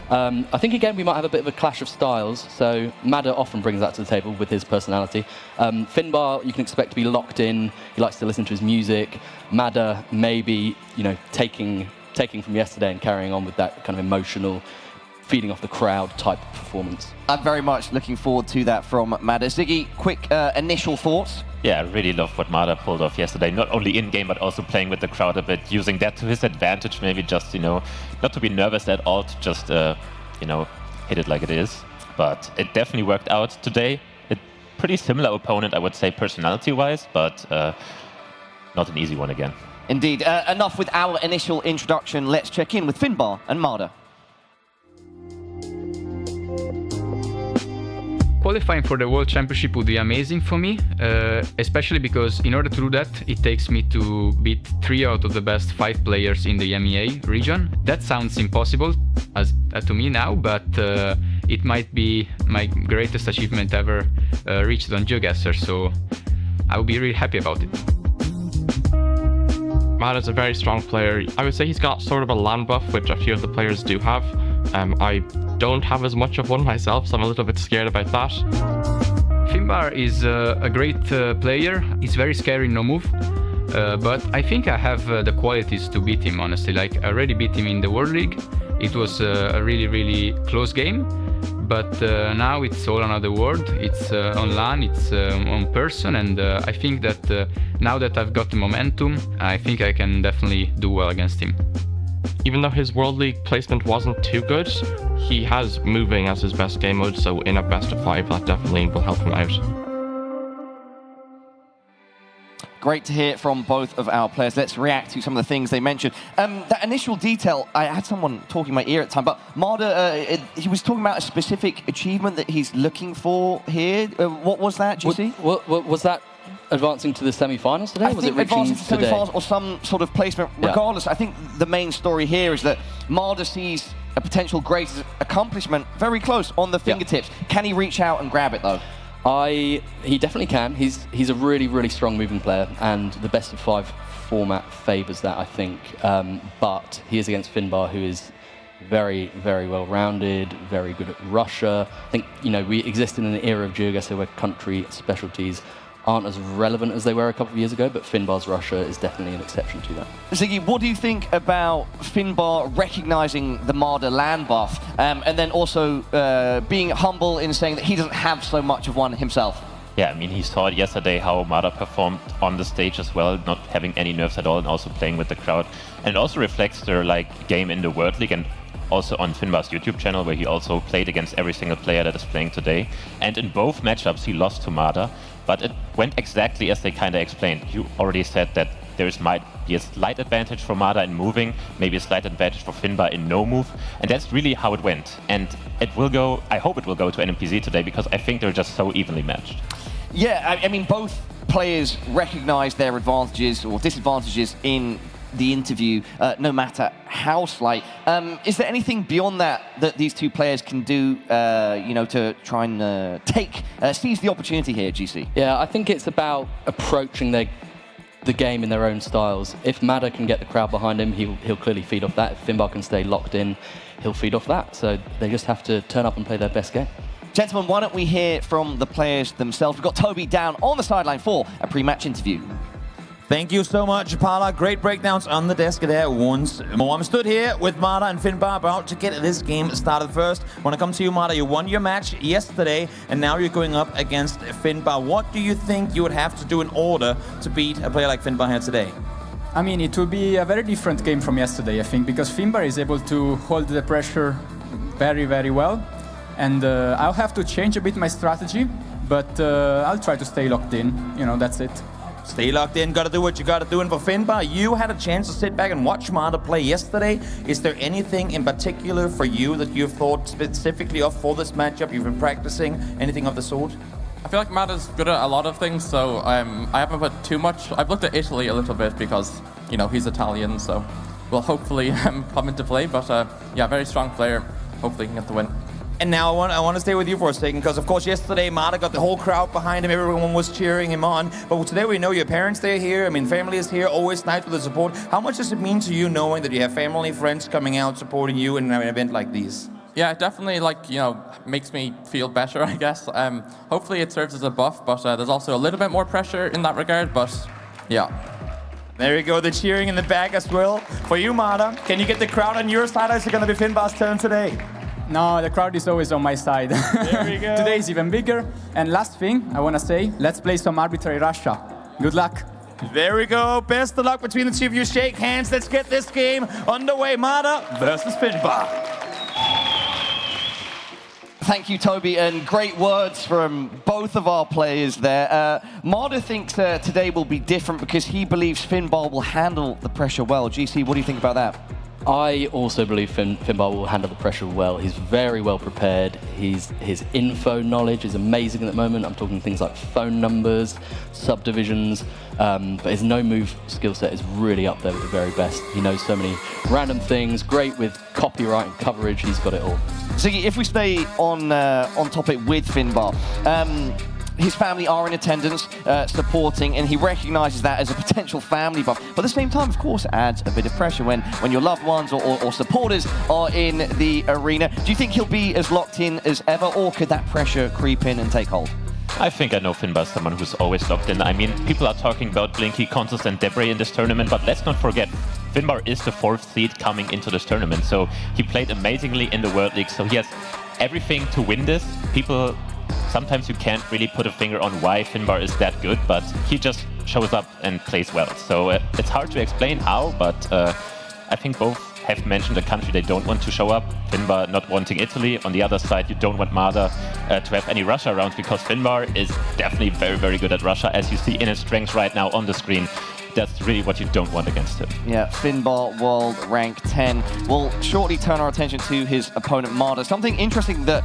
I think, again, we might have a bit of a clash of styles. So Mada often brings that to the table with his personality. Finnbar, you can expect to be locked in. He likes to listen to his music. Mada, maybe, you know, taking from yesterday and carrying on with that kind of emotional, feeding off the crowd type of performance. I'm very much looking forward to that from Mada. Ziggy, quick initial thoughts? Yeah, I really love what Mada pulled off yesterday, not only in-game, but also playing with the crowd a bit, using that to his advantage, maybe just, you know, not to be nervous at all, to just, you know, hit it like it is. But it definitely worked out today. A pretty similar opponent, I would say, personality-wise, but not an easy one again. Indeed. Enough with our initial introduction. Let's check in with Finnbar and Mada. Qualifying for the World Championship would be amazing for me, especially because in order to do that, it takes me to beat 3 out of the best 5 players in the EMEA region. That sounds impossible to me now, but it might be my greatest achievement ever reached on GeoGuessr, so I will be really happy about it. Mada's a very strong player. I would say he's got sort of a land buff, which a few of the players do have. I don't have as much of one myself, so I'm a little bit scared about that. Finnbar is a great player. He's very scary in no move, but I think I have the qualities to beat him, honestly. Like, I already beat him in the World League. It was a really, really close game, but now it's all another world. It's on LAN, it's on person, and I think that now that I've got the momentum, I think I can definitely do well against him. Even though his World League placement wasn't too good, he has moving as his best game mode, so in a best of 5, that definitely will help him out. Great to hear from both of our players. Let's react to some of the things they mentioned. That initial detail, I had someone talking in my ear at the time, but Mada, he was talking about a specific achievement that he's looking for here. What was that, GC? Was that advancing to the semi-finals today? Was it advancing to the semi-finals or some sort of placement? Regardless, I think the main story here is that Mada sees a potential great accomplishment very close on the fingertips. Can he reach out and grab it, though? He definitely can. He's a really, really strong moving player, and the best of 5 format favours that, I think. But he is against Finnbar, who is very, very well-rounded, very good at Russia. I think, you know, we exist in an era of GeoGuessr where country specialties aren't as relevant as they were a couple of years ago, but Finnbar's Russia is definitely an exception to that. Ziggy, what do you think about Finnbar recognizing the Mada land buff, and then also being humble in saying that he doesn't have so much of one himself? Yeah, I mean, he saw it yesterday how Mada performed on the stage as well, not having any nerves at all, and also playing with the crowd. And it also reflects their game in the World League, and also on Finnbar's YouTube channel, where he also played against every single player that is playing today. And in both matchups, he lost to Mada, but it went exactly as they kind of explained. You already said that might be a slight advantage for Mada in moving, maybe a slight advantage for Finnbar in no move, and that's really how it went. And it will go, I hope it will go to NMPZ today, because I think they're just so evenly matched. Yeah, I mean, both players recognize their advantages or disadvantages in the interview, no matter how slight. Is there anything beyond that these two players can do, you know, to try and seize the opportunity here, GC? Yeah, I think it's about approaching the game in their own styles. If Mada can get the crowd behind him, he'll clearly feed off that. If Finnbar can stay locked in, he'll feed off that. So they just have to turn up and play their best game. Gentlemen, why don't we hear from the players themselves? We've got Toby down on the sideline for a pre-match interview. Thank you so much, Paula. Great breakdowns on the desk there once more. I'm stood here with Mada and Finnbar about to get this game started first. When I come to you, Mada, you won your match yesterday, and now you're going up against Finnbar. What do you think you would have to do in order to beat a player like Finnbar here today? I mean, it will be a very different game from yesterday, I think, because Finnbar is able to hold the pressure very, very well. and I'll have to change a bit my strategy, but I'll try to stay locked in. You know, that's it. Stay locked in, gotta do what you gotta do. And for Finnbar, you had a chance to sit back and watch Mada play yesterday. Is there anything in particular for you that you've thought specifically of for this matchup? You've been practicing, anything of the sort? I feel like Mada's good at a lot of things, so I haven't put too much. I've looked at Italy a little bit because, you know, he's Italian, so will hopefully come into play. But yeah, very strong player. Hopefully he can get the win. And now I want to stay with you for a second, because of course yesterday Mada got the whole crowd behind him, everyone was cheering him on. But today we know your parents, they're here, I mean family is here, always nice with the support. How much does it mean to you knowing that you have family, friends coming out supporting you in an event like these? Yeah, it definitely, like, you know, makes me feel better, I guess. Hopefully it serves as a buff, but there's also a little bit more pressure in that regard, but yeah. There you go, the cheering in the back as well. For you, Mada, can you get the crowd on your side, or is it going to be Finnbar's turn today? No, the crowd is always on my side. There we go. Today is even bigger. And last thing I want to say, let's play some arbitrary Russia. Good luck. There we go. Best of luck between the two of you. Shake hands. Let's get this game underway. Mada versus Finnbar. Thank you, Toby, and great words from both of our players there. Mada thinks today will be different because he believes Finnbar will handle the pressure well. GC, what do you think about that? I also believe Finnbar will handle the pressure well. He's very well prepared. His info knowledge is amazing at the moment. I'm talking things like phone numbers, subdivisions, but his no-move skill set is really up there with the very best. He knows so many random things, great with copyright and coverage. He's got it all. Ziggy, if we stay on topic with Finnbar, his family are in attendance, supporting, and he recognises that as a potential family buff. But at the same time, of course, it adds a bit of pressure when your loved ones or supporters are in the arena. Do you think he'll be as locked in as ever, or could that pressure creep in and take hold? I think I know Finnbar is someone who's always locked in. I mean, people are talking about Blinky, Consus, and Debr in this tournament, but let's not forget, Finnbar is the 4th seed coming into this tournament, so he played amazingly in the World League, so he has everything to win this. Sometimes you can't really put a finger on why Finnbar is that good, but he just shows up and plays well. So it's hard to explain how, but I think both have mentioned a country they don't want to show up. Finnbar not wanting Italy. On the other side, you don't want Mada to have any Russia rounds, because Finnbar is definitely very, very good at Russia, as you see in his strengths right now on the screen. That's really what you don't want against him. Yeah, Finnbar, world rank 10. We'll shortly turn our attention to his opponent, Mada. Something interesting that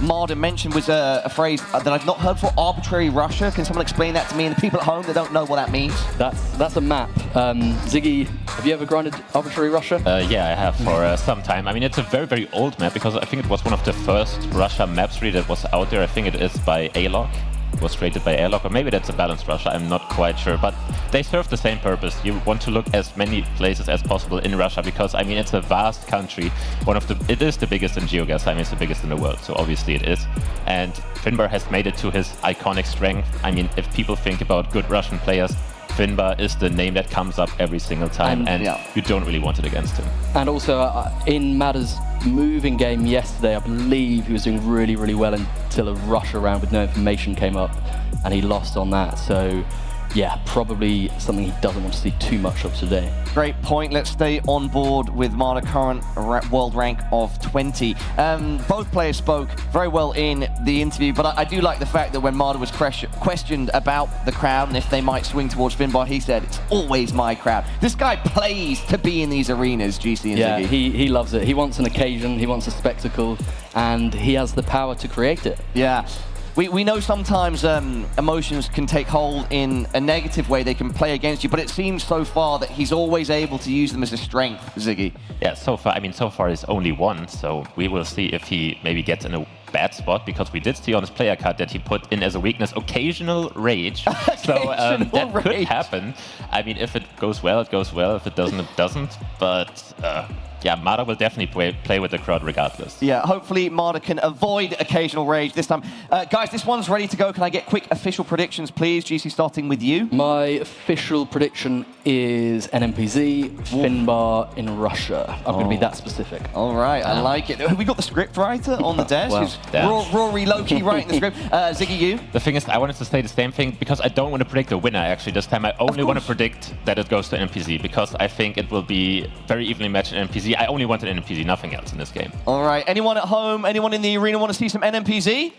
Mada mentioned was a phrase that I've not heard before, arbitrary Russia. Can someone explain that to me and the people at home that don't know what that means? That's a map. Ziggy, have you ever grinded arbitrary Russia? Yeah, I have for some time. I mean, it's a very, very old map, because I think it was one of the first Russia maps really that was out there. I think it is by A-Log. It was created by Airlock, or maybe that's a balanced Russia, I'm not quite sure, but they serve the same purpose. You want to look as many places as possible in Russia, because I mean, it's a vast country. It is the biggest in GeoGuessr. I mean, it's the biggest in the world, so obviously it is. And Finnbar has made it to his iconic strength. I mean, if people think about good Russian players, Finnbar is the name that comes up every single time, and you don't really want it against him. And also, in Mada's moving game yesterday, I believe he was doing really, really well until a Russia round with no information came up, and he lost on that. So, yeah, probably something he doesn't want to see too much of today. Great point. Let's stay on board with Mada, current world rank of 20. Both players spoke very well in the interview, but I do like the fact that when Mada was questioned about the crowd and if they might swing towards Finnbar, he said, it's always my crowd. This guy plays to be in these arenas, GC and yeah, Ziggy. he loves it. He wants an occasion, he wants a spectacle, and he has the power to create it. Yeah. We know sometimes emotions can take hold in a negative way. They can play against you, but it seems so far that he's always able to use them as a strength, Ziggy. Yeah, so far he's only one, so we will see if he maybe gets in a bad spot, because we did see on his player card that he put in as a weakness occasional rage. So that could happen. I mean, if it goes well, it goes well. If it doesn't, it doesn't. But yeah, Mada will definitely play with the crowd regardless. Yeah, hopefully Mada can avoid occasional rage this time. Guys, this one's ready to go. Can I get quick official predictions, please? GC, starting with you. My official prediction is NMPZ, Finnbar in Russia. I'm going to be that specific. All right, I like it. Have we got the script writer on the desk? Rory Loki writing the script. Ziggy, you? The thing is, I wanted to say the same thing, because I don't want to predict the winner, actually, this time. I only want to predict that it goes to NMPZ, because I think it will be very evenly matched in NMPZ. NMPZ. I only wanted NMPZ, nothing else in this game. All right, anyone at home, anyone in the arena want to see some NMPZ?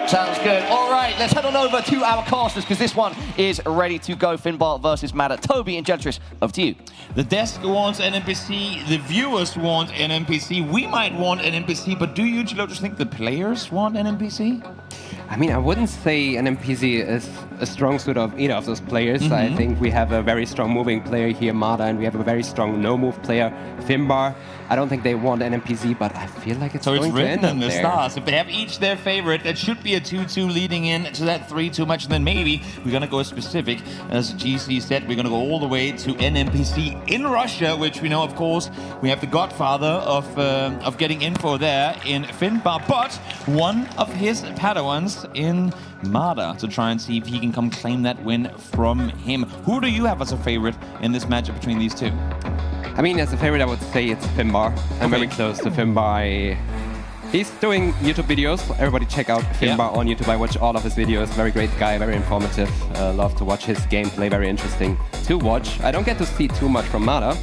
Sounds good. All right, let's head on over to our casters because this one is ready to go. Finnbar versus Mada. Toby and Gentris, over to you. The desk wants an NPC, the viewers want an NPC. We might want an NPC, but do you, GeoGuessr, think the players want an NPC? I mean, I wouldn't say an NPC is a strong suit of either of those players. I think we have a very strong moving player here, Mada, and we have a very strong no-move player, Finnbar. I don't think they want an NPC, but I feel like it's going to end up there. So it's written in the stars. If they have each their favorite, that should be a 2-2 leading in to that 3-2 match. And then maybe we're going to go specific. As GC said, we're going to go all the way to an NPC in Russia, which we know, of course, we have the godfather of getting info there in Finnbar, but one of his Padawans in Mada to try and see if he can come claim that win from him. Who do you have as a favorite in this matchup between these two? I mean, as a favorite, I would say it's Finnbar. I'm very close to Finnbar. He's doing YouTube videos. Everybody check out Finnbar on YouTube. I watch all of his videos. Very great guy, very informative. Love to watch his gameplay, very interesting to watch. I don't get to see too much from Mada.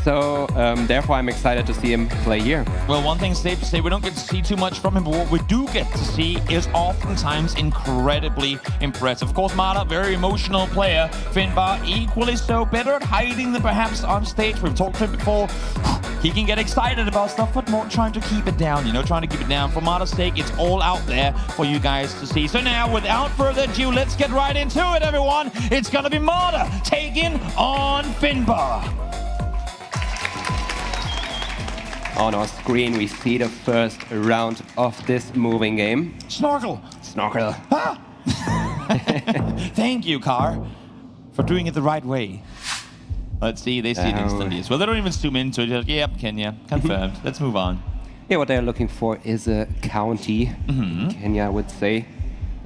So, therefore, I'm excited to see him play here. Well, one thing's safe to say, we don't get to see too much from him, but what we do get to see is oftentimes incredibly impressive. Of course, Mada, very emotional player. Finnbar, equally so, better at hiding than perhaps on stage. We've talked to him before. He can get excited about stuff, but more trying to keep it down, trying to keep it down. For Mada's sake, it's all out there for you guys to see. So now, without further ado, let's get right into it, everyone. It's going to be Mada taking on Finnbar. On our screen, we see the first round of this moving game. Snorkel. Snorkel. Ah! Thank you, Car, for doing it the right way. Let's see, they see it instantly as well. They don't even zoom into it. Just, yep, Kenya, confirmed. Let's move on. Yeah, what they're looking for is a county, Kenya, I would say,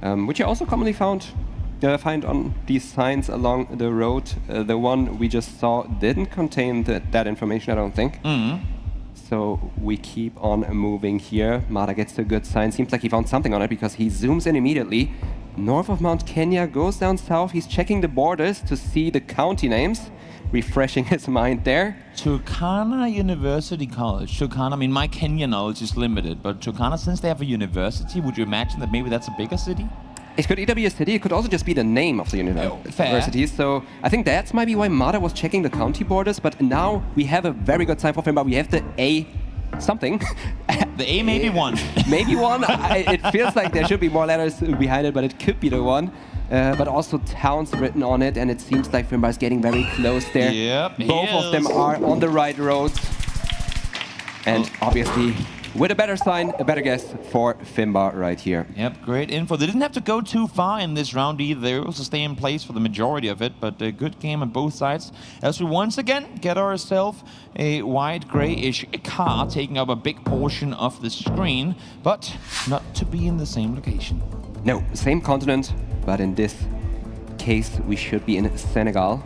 which you also commonly find on these signs along the road. The one we just saw didn't contain that information, I don't think. So we keep on moving here. Mada gets a good sign. Seems like he found something on it because he zooms in immediately. North of Mount Kenya, goes down south. He's checking the borders to see the county names, refreshing his mind there. Turkana University College. Turkana, I mean, my Kenya knowledge is limited, but Turkana, since they have a university, would you imagine that maybe that's a bigger city? It could either be a city, it could also just be the name of the university. So I think that's maybe why Mada was checking the county borders, but now we have a very good sign for Finnbar. We have the A something. The A maybe one. Maybe one. It feels like there should be more letters behind it, but it could be the one. But also towns written on it, and it seems like Finnbar is getting very close there. Yep, both of them are on the right roads. And obviously, with a better sign, a better guess for Finnbar right here. Yep, great info. They didn't have to go too far in this round either. They were able to stay in place for the majority of it, but a good game on both sides. As we once again get ourselves a white grayish car taking up a big portion of the screen, but not to be in the same location. No, same continent, but in this case, we should be in Senegal.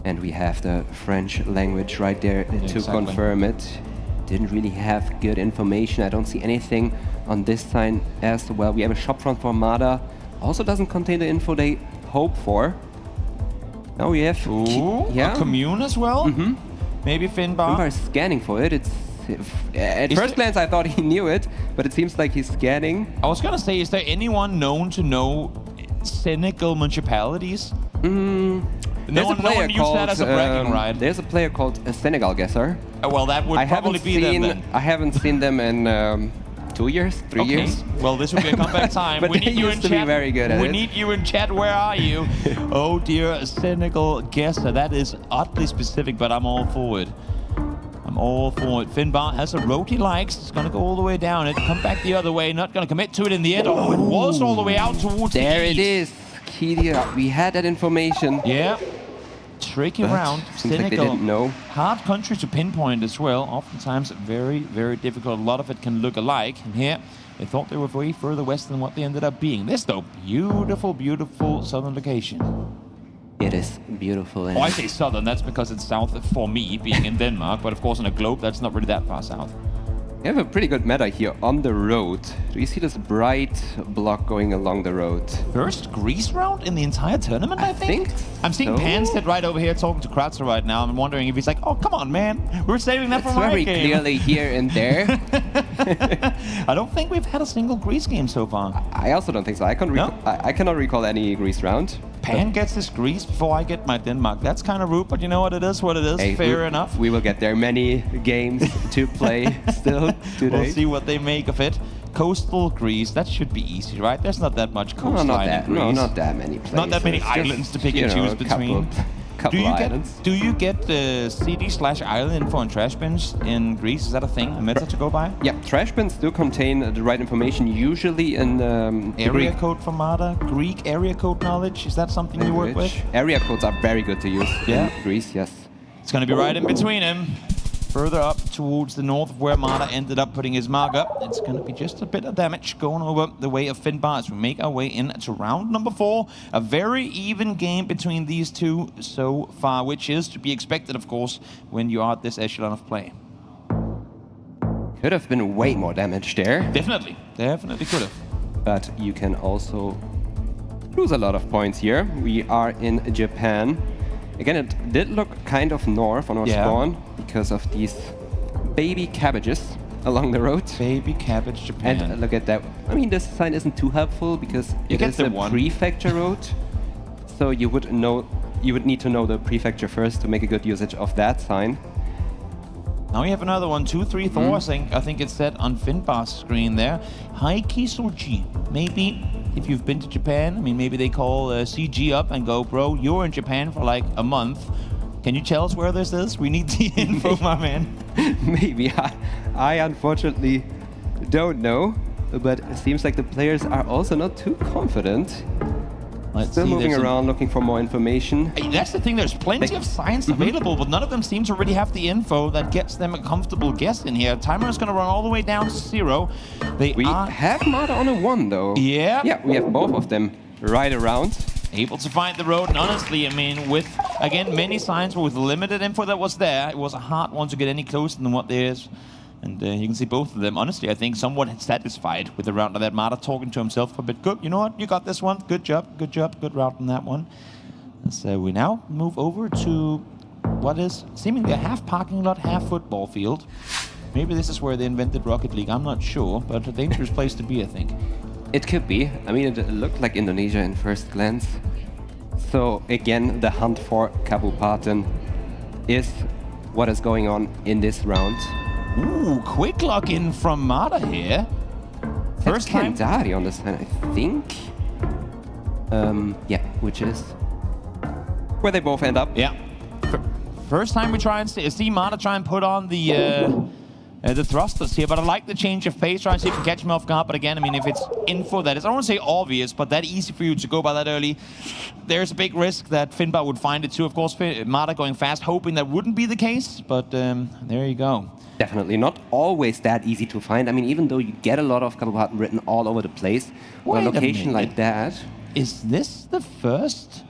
And we have the French language right there to confirm it. Didn't really have good information. I don't see anything on this sign as well. We have a shopfront for Mada. Also doesn't contain the info they hope for. Now we have a commune as well? Maybe Finnbar? Finnbar is scanning for it. At first glance, I thought he knew it, but it seems like he's scanning. I was going to say, is there anyone known to know Senegal municipalities? No one used that as a bragging right. There's a player called Senegal Guesser. Well, that would probably be them then. I haven't seen them in 2 years, 3 years. Well, this will be a comeback time. But we need you in chat. Be very good at we need you in chat. Where are you? Oh dear, Senegal Guesser. That is oddly specific, but I'm all for it. I'm all for it. Finnbar has a road he likes. It's going to go all the way down it. Come back the other way. Not going to commit to it in the end. Oh, it was all the way out towards the east. There it is. We had that information. Yeah. Tricky round. Seems like they didn't know. Hard country to pinpoint as well. Oftentimes very, very difficult. A lot of it can look alike. And here, they thought they were way further west than what they ended up being. This, though, beautiful, beautiful southern location. It is beautiful. I say southern. That's because it's south for me, being in Denmark. But of course, on a globe, that's not really that far south. We have a pretty good meta here on the road. Do you see this bright block going along the road? First Greece round in the entire tournament, I think? I'm seeing Pan sit right over here talking to Kratzo right now. I'm wondering if he's like, oh, come on, man. We're saving that for my very game. clearly here and there. I don't think we've had a single Greece game so far. I also don't think so. I cannot recall any Greece round. Pan gets his Greece before I get my Denmark. That's kind of rude, but you know what it is, Hey, fair enough. We will get there. Many games to play still today. We'll see what they make of it. Coastal Greece, that should be easy, right? There's not that much coastline in Greece. No, not that many places. Not that many islands to pick and choose between. Couple islands. Do you get the city/island info on trash bins in Greece? Is that a thing, a meta to go by? Yeah, trash bins do contain the right information, usually in area code for Mada, Greek area code knowledge. Is that something you work with? Area codes are very good to use in Greece, yes. It's going to be right in between him. Further up towards the north of where Mada ended up putting his mark up. It's going to be just a bit of damage going over the way of Finnbar as we make our way into round number 4. A very even game between these two so far, which is to be expected, of course, when you are at this echelon of play. Could have been way more damage there. Definitely could have. But you can also lose a lot of points here. We are in Japan. Again, it did look kind of north on our spawn because of these baby cabbages along the road. Baby cabbage Japan. And look at that. I mean, this sign isn't too helpful because it is a prefecture road. So you would need to know the prefecture first to make a good usage of that sign. Now we have another one, 2-3 Thor. I think it's set on Finnbar's screen there. Haiki Soji. Maybe if you've been to Japan, I mean, maybe they call CG up and go, bro, you're in Japan for like a month. Can you tell us where this is? We need the info, my man. Maybe. I unfortunately don't know, but it seems like the players are also not too confident. Still moving around, looking for more information. That's the thing, there's plenty of signs available, but none of them seem to really have the info that gets them a comfortable guess in here. Timer is going to run all the way down to 0. We have Mada on a 1, though. Yeah. Yeah, we have both of them right around. Able to find the road, and honestly, I mean, with, again, many signs with limited info that was there, it was a hard one to get any closer than what there is. And you can see both of them, honestly, I think somewhat satisfied with the round of that. Mada talking to himself for a bit. Good, you know what? You got this one. Good job, good round on that one. So we now move over to what is seemingly a half parking lot, half football field. Maybe this is where they invented Rocket League. I'm not sure, but a dangerous place to be, I think. It could be. I mean, it looked like Indonesia in first glance. So again, the hunt for Kabupaten is what is going on in this round. Ooh, quick lock in from Mada here. First time Dari on this side, I think. Yeah, which is where they both end up. Yeah. First time we try and see Mada try and put on the thrusters here, but I like the change of pace, try and see if we can catch him off guard. But again, I mean, if it's info that is, I don't want to say obvious, but that easy for you to go by that early, there's a big risk that Finnbar would find it too. Of course, Mada going fast, hoping that wouldn't be the case, but there you go. Definitely not always that easy to find. I mean, even though you get a lot of Kabupaten written all over the place, on a location like that. Is this the first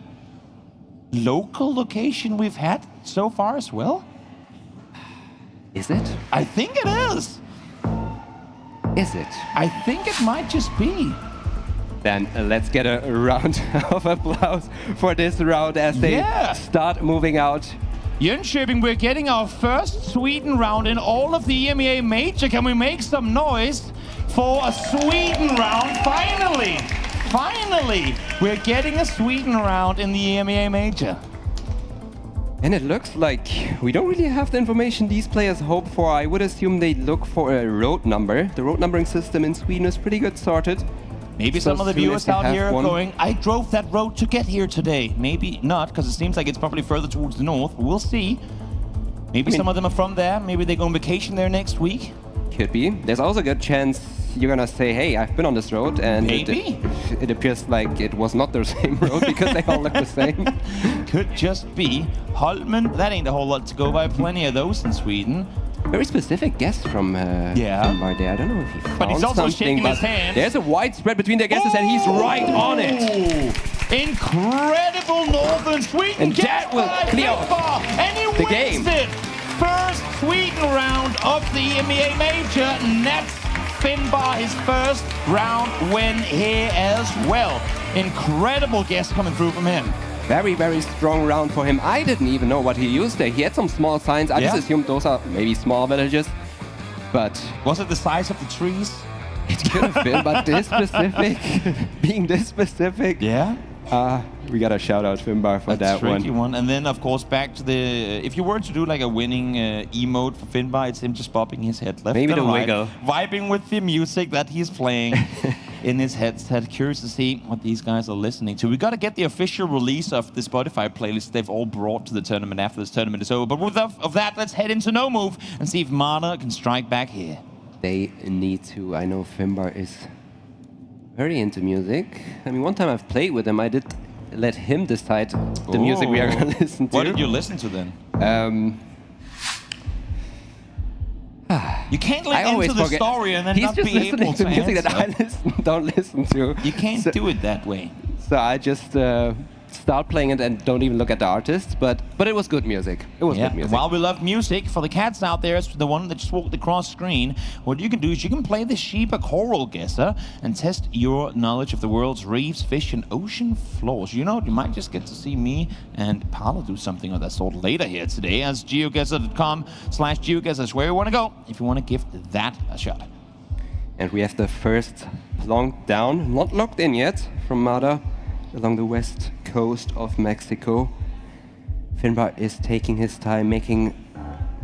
local location we've had so far as well? Is it? I think it is. Is it? I think it might just be. Then let's get a round of applause for this round as they start moving out. Jönköping, we're getting our first Sweden round in all of the EMEA Major. Can we make some noise for a Sweden round? Finally! Finally! We're getting a Sweden round in the EMEA Major. And it looks like we don't really have the information these players hope for. I would assume they look for a road number. The road numbering system in Sweden is pretty good sorted. Maybe some of the viewers out here are going, I drove that road to get here today. Maybe not, because it seems like it's probably further towards the north. We'll see. Maybe some of them are from there. Maybe they go on vacation there next week. Could be. There's also a good chance you're gonna say, hey, I've been on this road, and it appears like it was not the same road because they all look the same. Could just be. Holmen, that ain't a whole lot to go by. Plenty of those in Sweden. Very specific guess from Finnbar there. I don't know if he found but he's also something, shaking his hand. There's a wide spread between their guesses, and he's right on it. Incredible Northern Sweden. And that will clear and he the game. It. first Sweden round of the EMEA Major. Nets Finnbar his first round win here as well. Incredible guess coming through from him. Very, very strong round for him. I didn't even know what he used there. He had some small signs. I just assumed those are maybe small villages. But was it the size of the trees? It could have been, but this specific, being this specific. Yeah. We got a shout out Finnbar for that tricky one. And then, of course, back to the... if you were to do like a winning emote for Finnbar, it's him just bobbing his head left maybe and the right, wiggle. vibing with the music that he's playing in his headset. Curious to see what these guys are listening to. We got to get the official release of the Spotify playlist they've all brought to the tournament after this tournament is over. But with of that, let's head into No Move and see if Mada can strike back here. They need to. I know Finnbar is very into music. I mean, one time I've played with him, I did let him decide the music we are going to listen to. What did you listen to then? You can't let into the story and then He's not just be listening able to to music answer. that I don't listen to. You can't do it that way. So I just start playing it and don't even look at the artist. But it was good music. It was good music. While we love music, for the cats out there, it's the one that just walked across screen, what you can do is you can play the Sheba Coral Guesser and test your knowledge of the world's reefs, fish, and ocean floors. You know, you might just get to see me and Paolo do something of that sort later here today, as geoguessr.com/geoguessr is where you want to go if you want to give that a shot. And we have the first long down, not locked in yet, from Mada along the west coast of Mexico. Finnbar is taking his time, making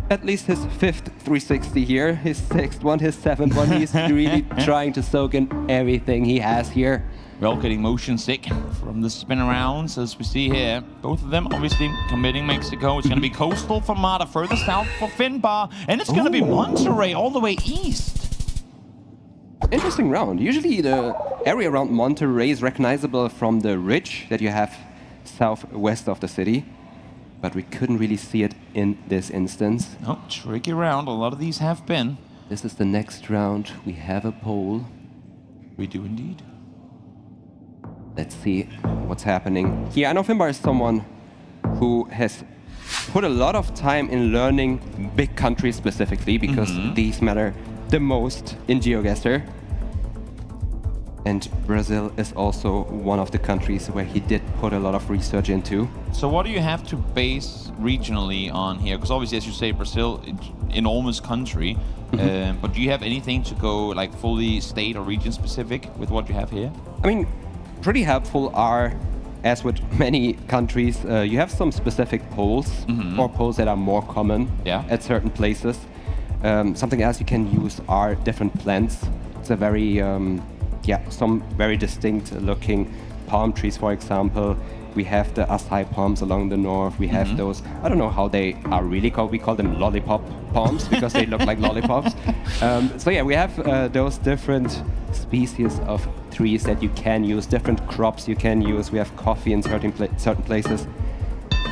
at least his 5th 360 here, his 6th one, his 7th one. He's really trying to soak in everything he has here. Well, getting motion sick from the spin arounds, as we see here. Both of them obviously committing Mexico. It's going to be coastal for Mada, further south for Finnbar, and it's going to be Monterrey all the way east. Interesting round. Usually the area around Monterrey is recognizable from the ridge that you have southwest of the city, but we couldn't really see it in this instance. Oh, tricky round. A lot of these have been. This is the next round. We have a poll. We do indeed. Let's see what's happening here. I know Finnbar is someone who has put a lot of time in learning big countries specifically, because these matter the most in GeoGuessr. And Brazil is also one of the countries where he did put a lot of research into. So what do you have to base regionally on here? Because obviously, as you say, Brazil, enormous country. But do you have anything to go like fully state or region specific with what you have here? I mean, pretty helpful are, as with many countries, you have some specific polls or polls that are more common at certain places. Something else you can use are different plants. It's a very, some very distinct looking palm trees, for example. We have the acai palms along the north. We have those, I don't know how they are really called. We call them lollipop palms because they look like lollipops. So yeah, we have those different species of trees that you can use, different crops you can use. We have coffee in certain places.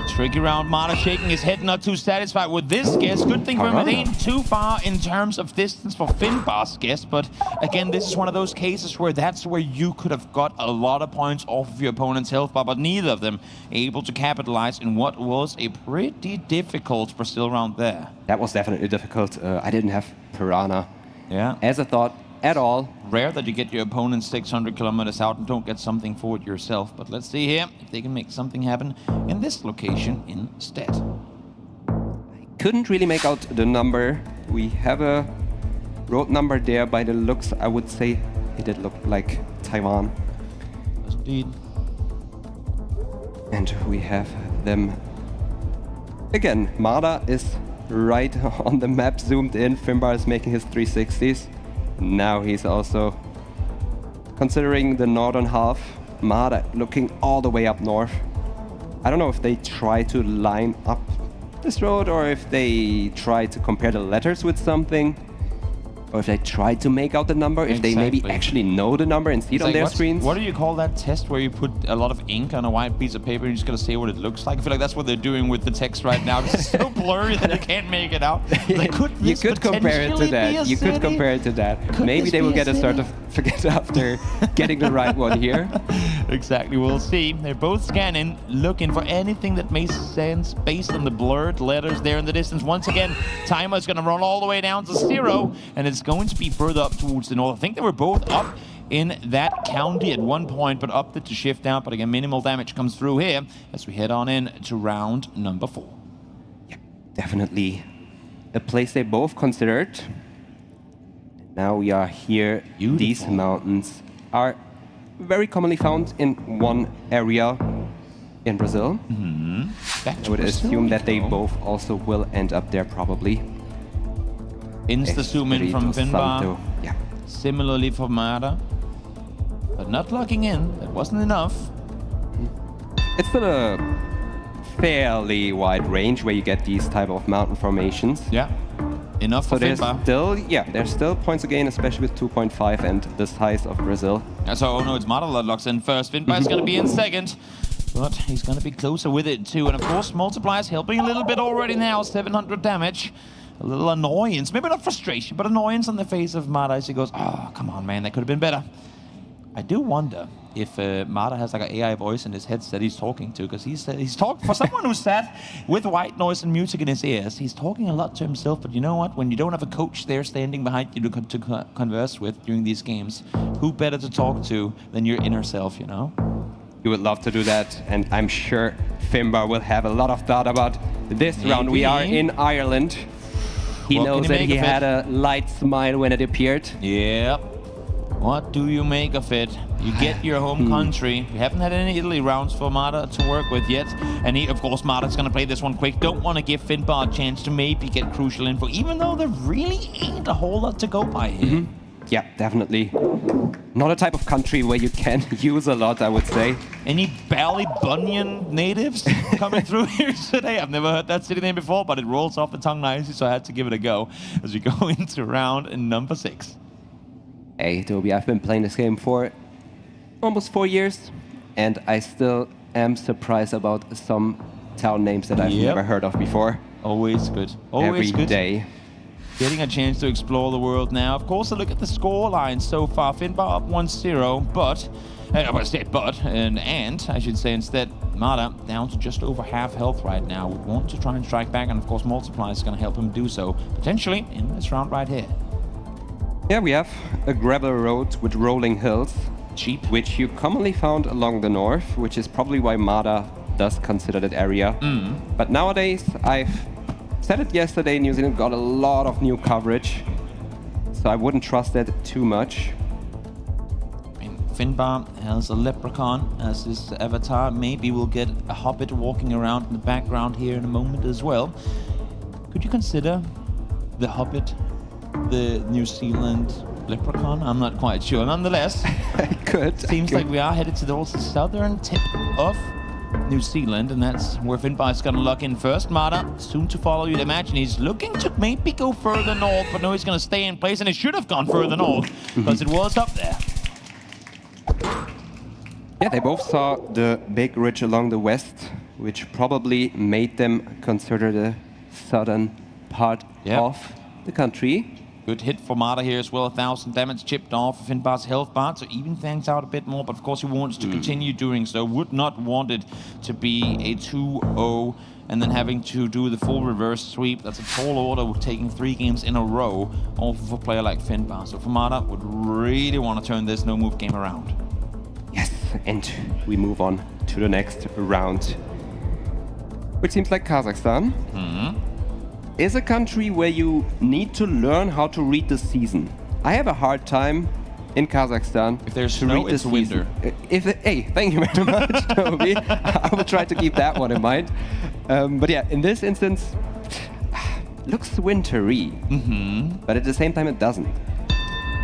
Tricky round. Mada shaking his head, not too satisfied with this guess. Good thing for him, it ain't too far in terms of distance for Finnbar's guess. But again, this is one of those cases where that's where you could have got a lot of points off of your opponent's health bar, but neither of them able to capitalize in what was a pretty difficult Brazil round there. That was definitely difficult. I didn't have Piranha as a thought at all. Rare that you get your opponent 600 kilometers out and don't get something for it yourself. But let's see here if they can make something happen in this location instead. I couldn't really make out the number. We have a road number there. By the looks, I would say it did look like Taiwan. Yes, indeed. And we have them again. Mada is right on the map, zoomed in. Finnbar is making his 360s. Now he's also considering the northern half. Mada looking all the way up north. I don't know if they try to line up this road or if they try to compare the letters with something, or if they try to make out the number, if they maybe actually know the number and see it on their screens. What do you call that test where you put a lot of ink on a white piece of paper and you just gotta say what it looks like? I feel like that's what they're doing with the text right now. It's so blurry that you can't make it out. Like, you could compare it to that. You could compare it to that. Maybe they will get a certificate after getting the right one here. Exactly, we'll see. They're both scanning, looking for anything that makes sense based on the blurred letters there in the distance. Once again, timer's going to run all the way down to 0, and it's going to be further up towards the north. I think they were both up in that county at one point, but opted to shift out. But again, minimal damage comes through here as we head on in to round number 4. Yeah, definitely a place they both considered. Now we are here. Beautiful. These mountains are very commonly found in one area in Brazil. I would assume that they both also will end up there probably. Insta zoom in from Finnbar. Yeah. Similarly for Mada. But not locking in. That wasn't enough. It's still a fairly wide range where you get these type of mountain formations. Yeah. Enough so for Finnbar. There's still points to gain, especially with 2.5 and the size of Brazil. So, oh no, it's Mada that locks in first. Finnbar's going to be in second. But he's going to be closer with it too. And of course, Multiplier's helping a little bit already now. 700 damage. A little annoyance. Maybe not frustration, but annoyance on the face of Mada as he goes, oh, come on, man, that could have been better. I do wonder if Mada has like an AI voice in his headset he's talking to, because he's talking for someone who's sat with white noise and music in his ears. He's talking a lot to himself, but you know what? When you don't have a coach there standing behind you to converse with during these games, who better to talk to than your inner self, you know? You would love to do that, and I'm sure Finnbar will have a lot of thought about this round. We are in Ireland. He knows that he had a light smile when it appeared. Yep. What do you make of it? You get your home country. We haven't had any Italy rounds for Mada to work with yet. And he, of course, Mada's going to play this one quick. Don't want to give Finnbar a chance to maybe get crucial info, even though there really ain't a whole lot to go by here. Yeah, definitely. Not a type of country where you can use a lot, I would say. Any Ballybunion natives coming through here today? I've never heard that city name before, but it rolls off the tongue nicely, so I had to give it a go as we go into round number 6. Hey, Toby, I've been playing this game for almost 4 years, and I still am surprised about some town names that I've never heard of before. Always good. Always Every day. Getting a chance to explore the world now. Of course, a look at the score line so far. Finnbar up 1-0, but... and I should say instead, Mada down to just over half health right now. We want to try and strike back, and of course, Multiplier is going to help him do so, potentially in this round right here. Yeah, we have a gravel road with rolling hills. Cheap. Which you commonly found along the north, which is probably why Mada does consider that area. But nowadays, I've said it yesterday, New Zealand got a lot of new coverage, so I wouldn't trust that too much. Finnbar has a leprechaun as his avatar. Maybe we'll get a hobbit walking around in the background here in a moment as well. Could you consider the hobbit the New Zealand leprechaun? I'm not quite sure. Nonetheless, I could. Seems like we are headed towards the southern tip of New Zealand, and that's where Finnbar is going to lock in first. Mada, soon to follow, you'd imagine. He's looking to maybe go further north, but no, he's going to stay in place, and he should have gone further north, because it was up there. Yeah, they both saw the big ridge along the west, which probably made them consider the southern part of the country. Good hit for Mada here as well. 1,000 damage chipped off of Finnbar's health bar to even things out a bit more. But of course he wants to continue doing so. Would not want it to be a 2-0 and then having to do the full reverse sweep. That's a tall order, taking 3 games in a row off of a player like Finnbar. So for Mada, would really want to turn this no-move game around. Yes, and we move on to the next round, which seems like Kazakhstan. Is a country where you need to learn how to read the season. I have a hard time in Kazakhstan. If there's snow, it's winter. Hey, thank you very much, Toby. I will try to keep that one in mind. But yeah, in this instance, looks wintry, but at the same time it doesn't.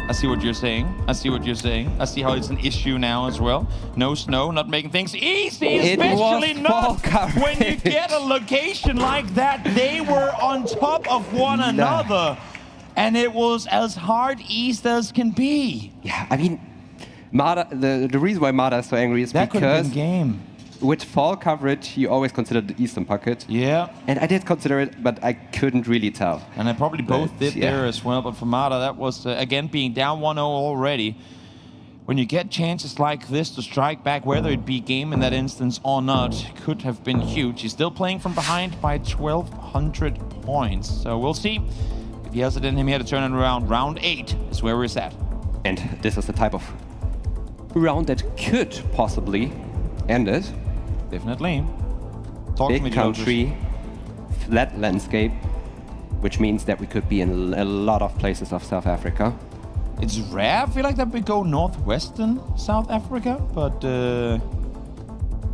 I see what you're saying. I see what you're saying. I see how it's an issue now as well. No snow, not making things easy, especially not when you get a location like that. They were on top of one another, and it was as hard east as can be. Yeah, I mean, Mada. The reason why Mada is so angry is that because could have been game. With fall coverage, you always consider the eastern pocket. Yeah. And I did consider it, but I couldn't really tell. And I probably both did there as well. But for Mada, that was, again, being down 1-0 already. when you get chances like this to strike back, whether it be game in that instance or not, could have been huge. He's still playing from behind by 1,200 points. So we'll see if he has it in him here to turn it around. Round 8 is where we're at. And this is the type of round that could possibly end it. Definitely. Talk Big country, flat landscape, which means that we could be in a lot of places of South Africa. It's rare, I feel like, that we go northwestern South Africa, but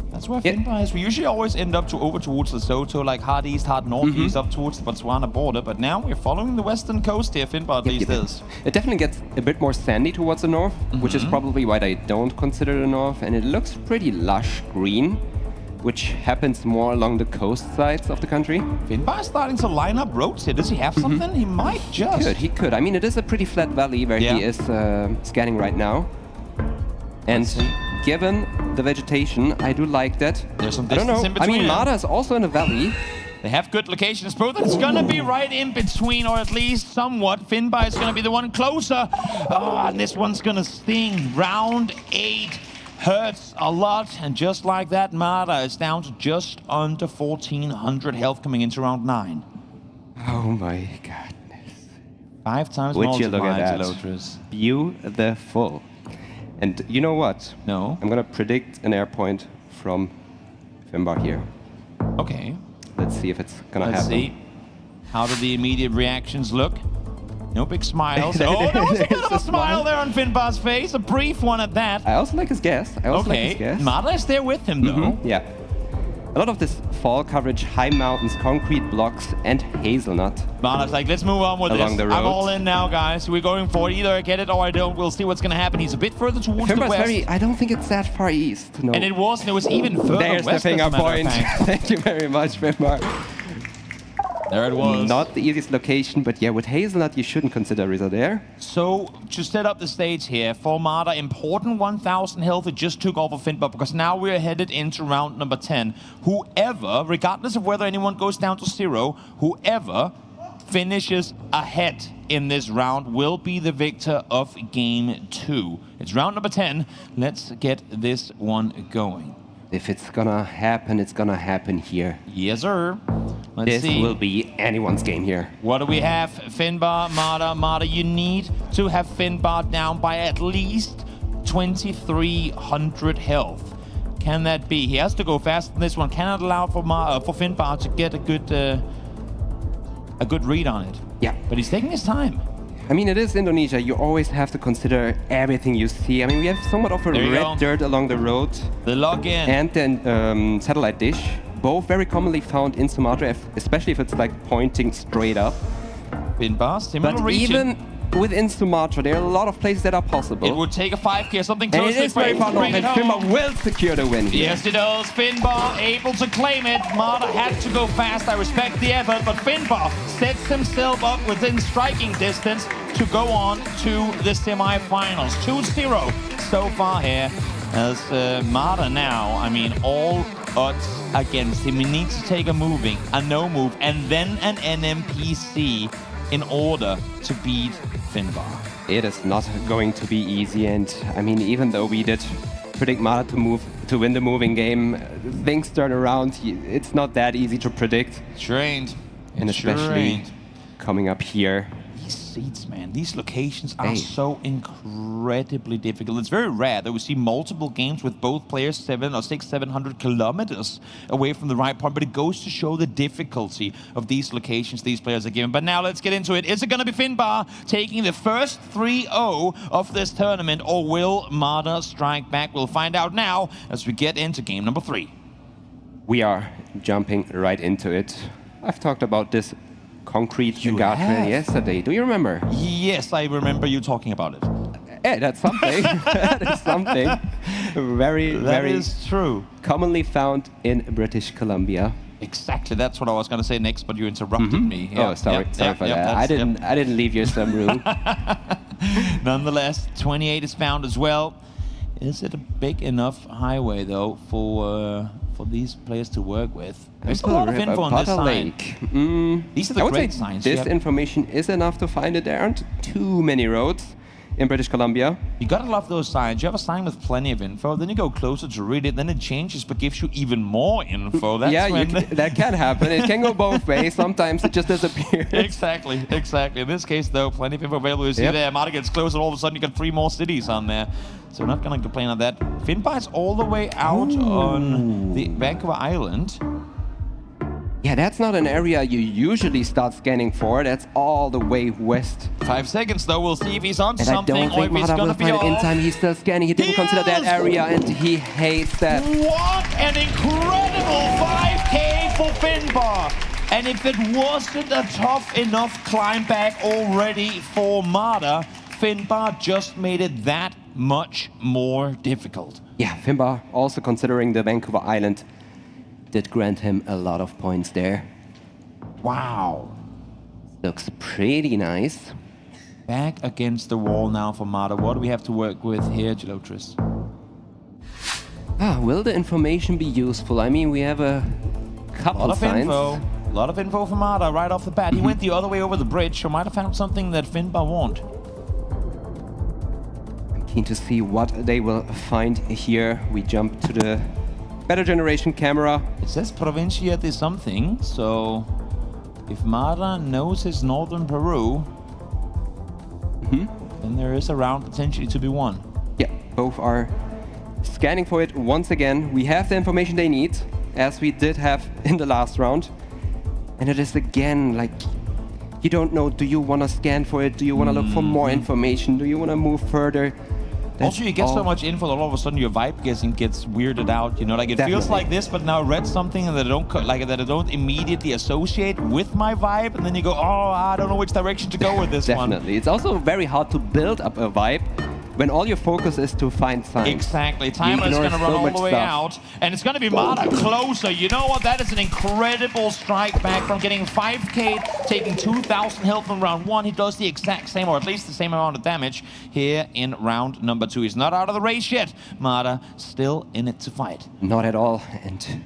that's where Finnbar is. We usually always end up over towards Lesotho, like hard east, hard northeast, up towards the Botswana border, but now we're following the western coast here, Finnbar at least is. It definitely gets a bit more sandy towards the north, which is probably why they don't consider the north, and it looks pretty lush green, which happens more along the coast sides of the country. Finnbar is starting to line up roads here. Does he have something? He might just. He could. I mean, it is a pretty flat valley where he is scanning right now. And given the vegetation, I do like that. There's some I don't distance know. in between. I mean, Mada is also in a valley. They have good locations, both. It's gonna be right in between, or at least somewhat. Finnbar is gonna be the one closer. Oh, and this one's gonna sting. Round 8. Hurts a lot, and just like that, Mada is down to just under 1,400 health coming into round 9. Oh my goodness. 5 times Would you look at multiplied, that? Lotris. Beautiful. And you know what? No. I'm gonna predict an air point from Finnbar here. Okay. Let's see if it's gonna happen. Let's see. How do the immediate reactions look? No big smiles. Oh, there was a bit of a smile there on Finnbar's face. A brief one at that. I also like his guess. Mada is there with him, though. Yeah. A lot of this fall coverage, high mountains, concrete blocks, and hazelnut. Mada's like, let's move on with along this. The road. I'm all in now, guys. We're going for it. Either I get it or I don't. We'll see what's going to happen. He's a bit further towards the west. I don't think it's that far east. No. And it wasn't. It was even further There's west. the finger as a matter of point. fact. Thank you very much, Finnbar. There it was. Not the easiest location, but yeah, with hazelnut, you shouldn't consider Rizzo there. So, to set up the stage here, for Mada, important 1,000 health. It just took off of Finnbar, because now we're headed into round number 10. Whoever, regardless of whether anyone goes down to 0, whoever finishes ahead in this round will be the victor of game 2. It's round number 10. Let's get this one going. If it's gonna happen, it's gonna happen here. Yes, sir. Let's this see. will be anyone's game here. What do we have? Finnbar, Mada. Mada, you need to have Finnbar down by at least 2,300 health. Can that be? He has to go fast in this one. Cannot allow for Finnbar to get a good read on it. Yeah. But he's taking his time. I mean, it is Indonesia. You always have to consider everything you see. I mean, we have somewhat of a red dirt along the road. The login. And then satellite dish. Both very commonly found in Sumatra, especially if it's like pointing straight up. Finnbar, similar but region. Even within Sumatra, there are a lot of places that are possible. It would take a 5K or something and close it is very far north, and Finnbar will secure the win here. Yes, it does. Finnbar able to claim it. Mada had to go fast. I respect the effort, but Finnbar sets himself up within striking distance to go on to the semifinals. 2-0 so far here. As Mada now, I mean, all odds against him. He needs to take a no move, and then an NMPC in order to beat Finnbar. It is not going to be easy, and I mean, even though we did predict Mada to win the moving game, things turn around. It's not that easy to predict. Trained. And especially coming up here. These seats, man, these locations are so incredibly difficult. It's very rare that we see multiple games with both players 700 kilometers away from the right point, but it goes to show the difficulty of these locations these players are given. But now let's get into it. Is it going to be Finnbar taking the first 3-0 of this tournament, or will Mada strike back? We'll find out now as we get into game number 3. We are jumping right into it. I've talked about this concrete guardrail yesterday. Do you remember? Yes, I remember you talking about it. Yeah, that's something. That is something. Very true. Commonly found in British Columbia. Exactly, that's what I was going to say next, but you interrupted me. Yeah, sorry for that. I didn't leave you some room. Nonetheless, 28 is found as well. Is it a big enough highway though for these players to work with? There's a lot of info on this sign. These are the great signs. This information is enough to find it. There aren't too many roads. in British Columbia. You gotta love those signs. You have a sign with plenty of info, then you go closer to read it, then it changes but gives you even more info. That's Yeah, when that can happen. It can go both ways. Sometimes it just disappears. Exactly. In this case, though, plenty of info available. You see there, Mada gets closer, all of a sudden you got 3 more cities on there. So we're not gonna complain on that. Finnbar is all the way out on the Vancouver Island. Yeah, that's not an area you usually start scanning for. That's all the way west. 5 seconds, though. We'll see if he's on And something I don't or think if he's Mada gonna will be find it in off. time. He's still scanning. He didn't consider that area, and he hates that. What an incredible 5K for Finnbar! And if it wasn't a tough enough climb back already for Mada, Finnbar just made it that much more difficult. Yeah, Finnbar, also considering the Vancouver Island, did grant him a lot of points there. Wow. Looks pretty nice. Back against the wall now for Mada. What do we have to work with here, Gelotris? Will the information be useful? I mean, we have a couple A lot of signs. info. A lot of info for Mada right off the bat. He went the other way over the bridge, so might have found something that Finnbar won't. I'm keen to see what they will find here. We jump to the better generation camera. It says Provincia de something, so if Mada knows his northern Peru, then there is a round potentially to be won. Yeah, both are scanning for it once again. We have the information they need, as we did have in the last round. And it is again like, you don't know, do you want to scan for it? Do you want to look for more information? Do you want to move further? Also, you get so much info that all of a sudden your vibe guessing gets weirded out. You know, like it feels like this, but now I read something that I don't immediately associate with my vibe, and then you go, oh, I don't know which direction to go with this one. Definitely. It's also very hard to build up a vibe when all your focus is to find signs. Exactly. Timer is going to run all the way out, and it's going to be Mada closer. You know what? That is an incredible strike back from getting 5k, taking 2,000 health in round 1. He does the exact same, or at least the same amount of damage here in round number 2. He's not out of the race yet. Mada still in it to fight. Not at all, and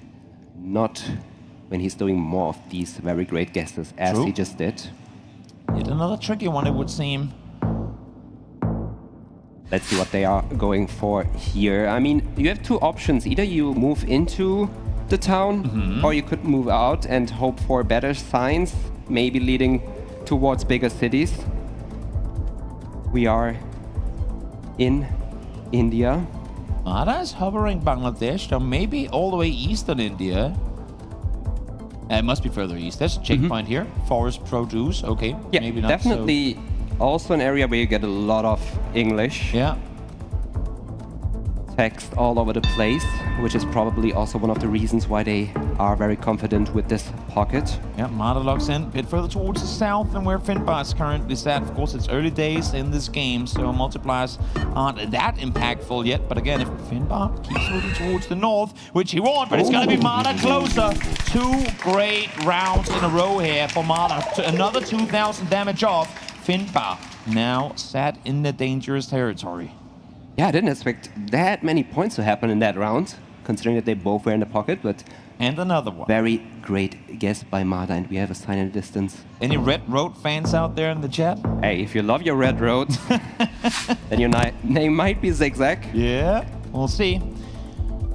not when he's doing more of these very great guesses as he just did. Yet another tricky one, it would seem. Let's see what they are going for here. I mean, you have 2 options. Either you move into the town, or you could move out and hope for better signs, maybe leading towards bigger cities. We are in India. Mada is hovering Bangladesh, so maybe all the way eastern India. It must be further east. There's a checkpoint here. Forest produce, okay. Yeah, maybe not definitely also an area where you get a lot of English. Yeah. Text all over the place, which is probably also one of the reasons why they are very confident with this pocket. Yeah, Mada locks in a bit further towards the south than where Finnbar is currently sat. Of course, it's early days in this game, so multipliers aren't that impactful yet. But again, if Finnbar keeps moving towards the north, which he won't, but it's going to be Mada closer. 2 great rounds in a row here for Mada. Another 2,000 damage off. Finnbar now sat in the dangerous territory. Yeah, I didn't expect that many points to happen in that round, considering that they both were in the pocket, but... And another one. Very great guess by Mada, and we have a sign in the distance. Any Red Road fans out there in the chat? Hey, if you love your Red Road, then your name might be Zigzag. Yeah, we'll see.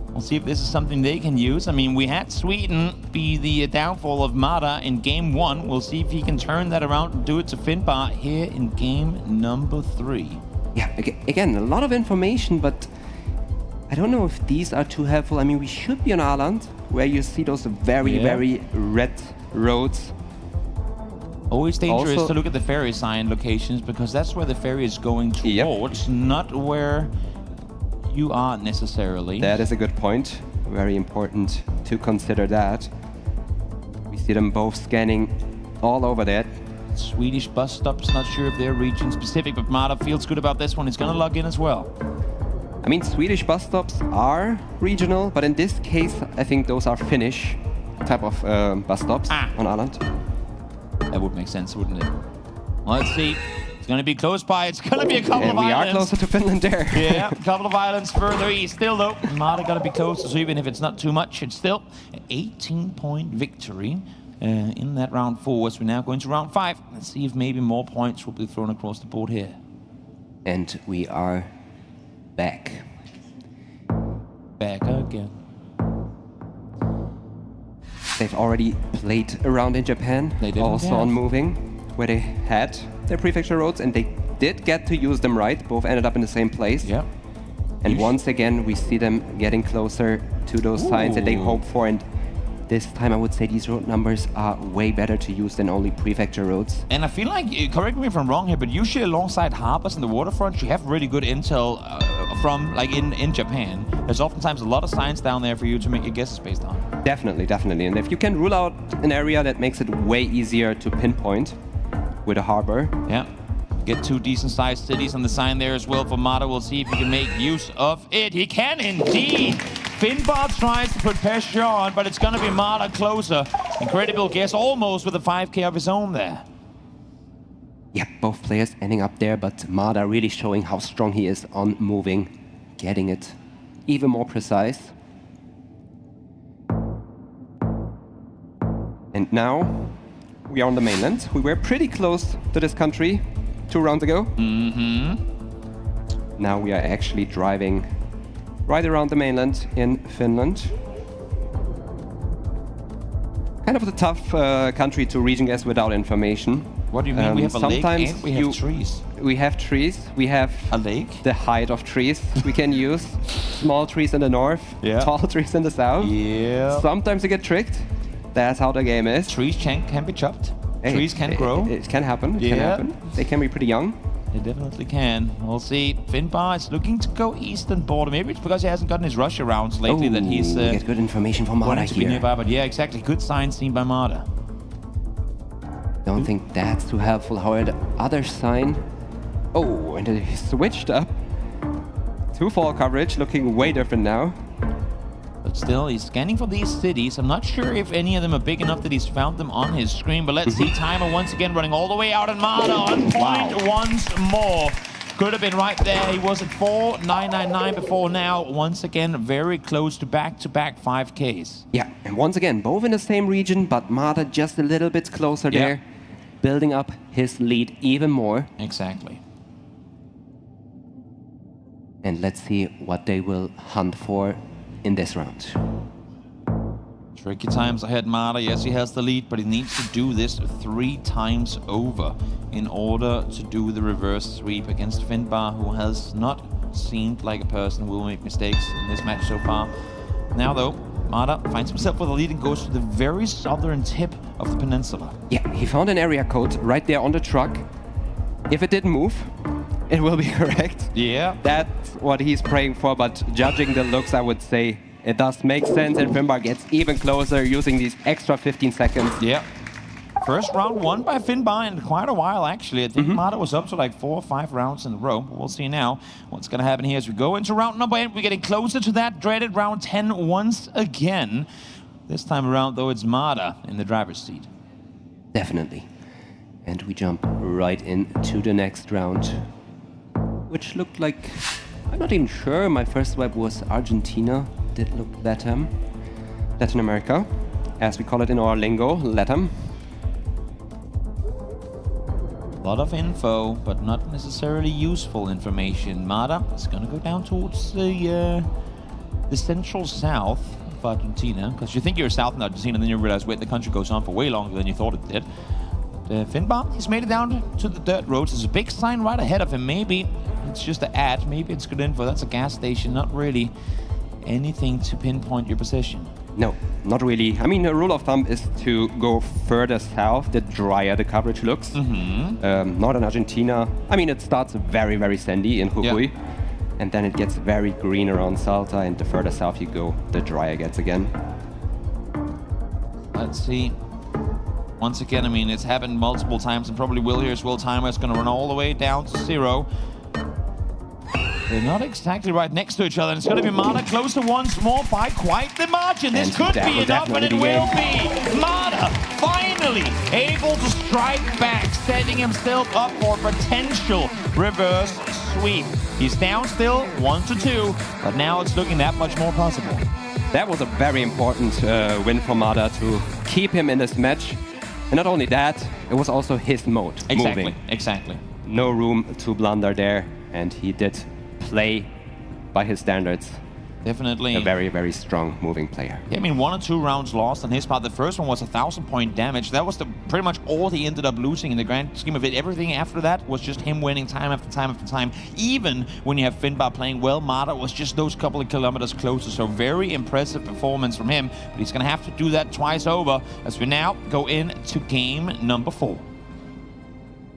We'll see if this is something they can use. I mean, we had Sweden be the downfall of Mada in game 1. We'll see if he can turn that around and do it to Finnbar here in game number 3. Yeah, again, a lot of information, but I don't know if these are too helpful. I mean, we should be on Ireland, where you see those very, very red roads. Always dangerous to look at the ferry sign locations, because that's where the ferry is going towards, not where you are necessarily. That is a good point. Very important to consider that. We see them both scanning all over that. Swedish bus stops, not sure if they're region specific, but Mada feels good about this one. He's going to log in as well. I mean, Swedish bus stops are regional, but in this case, I think those are Finnish type of bus stops on Ireland. That would make sense, wouldn't it? Well, let's see. It's going to be close by. It's going to be a couple of islands. We are closer to Finland there. Yeah, a couple of islands further east. Still, though, Mada got to be closer, so even if it's not too much, it's still an 18-point victory in that round 4. So we're now going to round 5. Let's see if maybe more points will be thrown across the board here. And we are back. Back again. They've already played around in Japan, also on moving, where they had their prefecture roads, and they did get to use them right. Both ended up in the same place. Yeah. And once again, we see them getting closer to those signs that they hope for. And this time, I would say these road numbers are way better to use than only prefecture roads. And I feel like, correct me if I'm wrong here, but usually alongside harbors and the waterfront, you have really good intel from, like, in Japan. There's oftentimes a lot of signs down there for you to make your guesses based on. Definitely, definitely. And if you can rule out an area, that makes it way easier to pinpoint with a harbor. Yeah. Get 2 decent-sized cities on the sign there as well for Mada. We'll see if he can make use of it. He can indeed. Finnbar tries to put pressure on, but it's going to be Mada closer. Incredible guess, almost with a 5K of his own there. Yeah, both players ending up there, but Mada really showing how strong he is on moving, getting it even more precise. And now we are on the mainland. We were pretty close to this country 2 rounds ago. Now we are actually driving right around the mainland in Finland. Kind of a tough country to region guess without information. What do you mean? We have a lake and we have trees. We have trees. We have a lake. The height of trees we can use. Small trees in the north, tall trees in the south. Yeah. Sometimes you get tricked. That's how the game is. Trees can be chopped. Trees can grow. It can happen. It can happen. They can be pretty young. They definitely can. We'll see. Finnbar is looking to go eastern border. Maybe it's because he hasn't gotten his Russia rounds lately that he's... get good information from Mada here. Nearby, but yeah, exactly. Good sign seen by Mada. Don't think that's too helpful. However, the other sign... Oh, and they switched up. 2-fall coverage, looking way different now. But still, he's scanning for these cities. I'm not sure if any of them are big enough that he's found them on his screen, but let's see. Timer once again running all the way out, and Mada on point once more. Could have been right there. He was at 4.999 before now. Once again, very close to back-to-back 5Ks. Yeah, and once again, both in the same region, but Mada just a little bit closer there, building up his lead even more. Exactly. And let's see what they will hunt for in this round. Tricky times ahead, Mada. Yes, he has the lead, but he needs to do this 3 times over in order to do the reverse sweep against Finnbar, who has not seemed like a person who will make mistakes in this match so far. Now, though, Mada finds himself with the lead and goes to the very southern tip of the peninsula. Yeah, he found an area code right there on the truck. If it didn't move, it will be correct. Yeah. That's what he's praying for, but judging the looks, I would say it does make sense, and Finnbar gets even closer using these extra 15 seconds. Yeah. First round won by Finnbar in quite a while, actually. I think Mada was up to like 4 or 5 rounds in a row. We'll see now what's going to happen here as we go into round number 8. We're getting closer to that dreaded round 10 once again. This time around, though, it's Mada in the driver's seat. Definitely. And we jump right into the next round, which looked like... I'm not even sure. My first swipe was Argentina. Did look Latin America, as we call it in our lingo, Latam. A lot of info, but not necessarily useful information. Mada is going to go down towards the central south of Argentina, because you think you're south in Argentina, and then you realize, wait, the country goes on for way longer than you thought it did. Finnbar, he's made it down to the dirt roads. There's a big sign right ahead of him. Maybe it's just an ad. Maybe it's good info. That's a gas station. Not really anything to pinpoint your position. No, not really. I mean, the rule of thumb is to go further south, the drier the coverage looks. Northern Argentina, I mean, it starts very, very sandy in Jujuy, and then it gets very green around Salta, and the further south you go, the drier it gets again. Let's see. Once again, I mean, it's happened multiple times and probably will here as well. Timer is going to run all the way down to 0. They're not exactly right next to each other, and it's going to be Mada closer once more by quite the margin. This could be enough, and it will be. Mada finally able to strike back, setting himself up for a potential reverse sweep. He's down still 1-2, but now it's looking that much more possible. That was a very important win for Mada to keep him in this match. And not only that, it was also his mode. Exactly, moving. exactly. No room to blunder there. and he did play by his standards. Definitely. A very, very strong moving player. Yeah, I mean, 1 or 2 rounds lost on his part. The first one was 1,000-point damage. That was pretty much all he ended up losing in the grand scheme of it. Everything after that was just him winning time after time after time. Even when you have Finnbar playing well, Mada was just those couple of kilometers closer. So very impressive performance from him. But he's going to have to do that twice over as we now go into game number 4.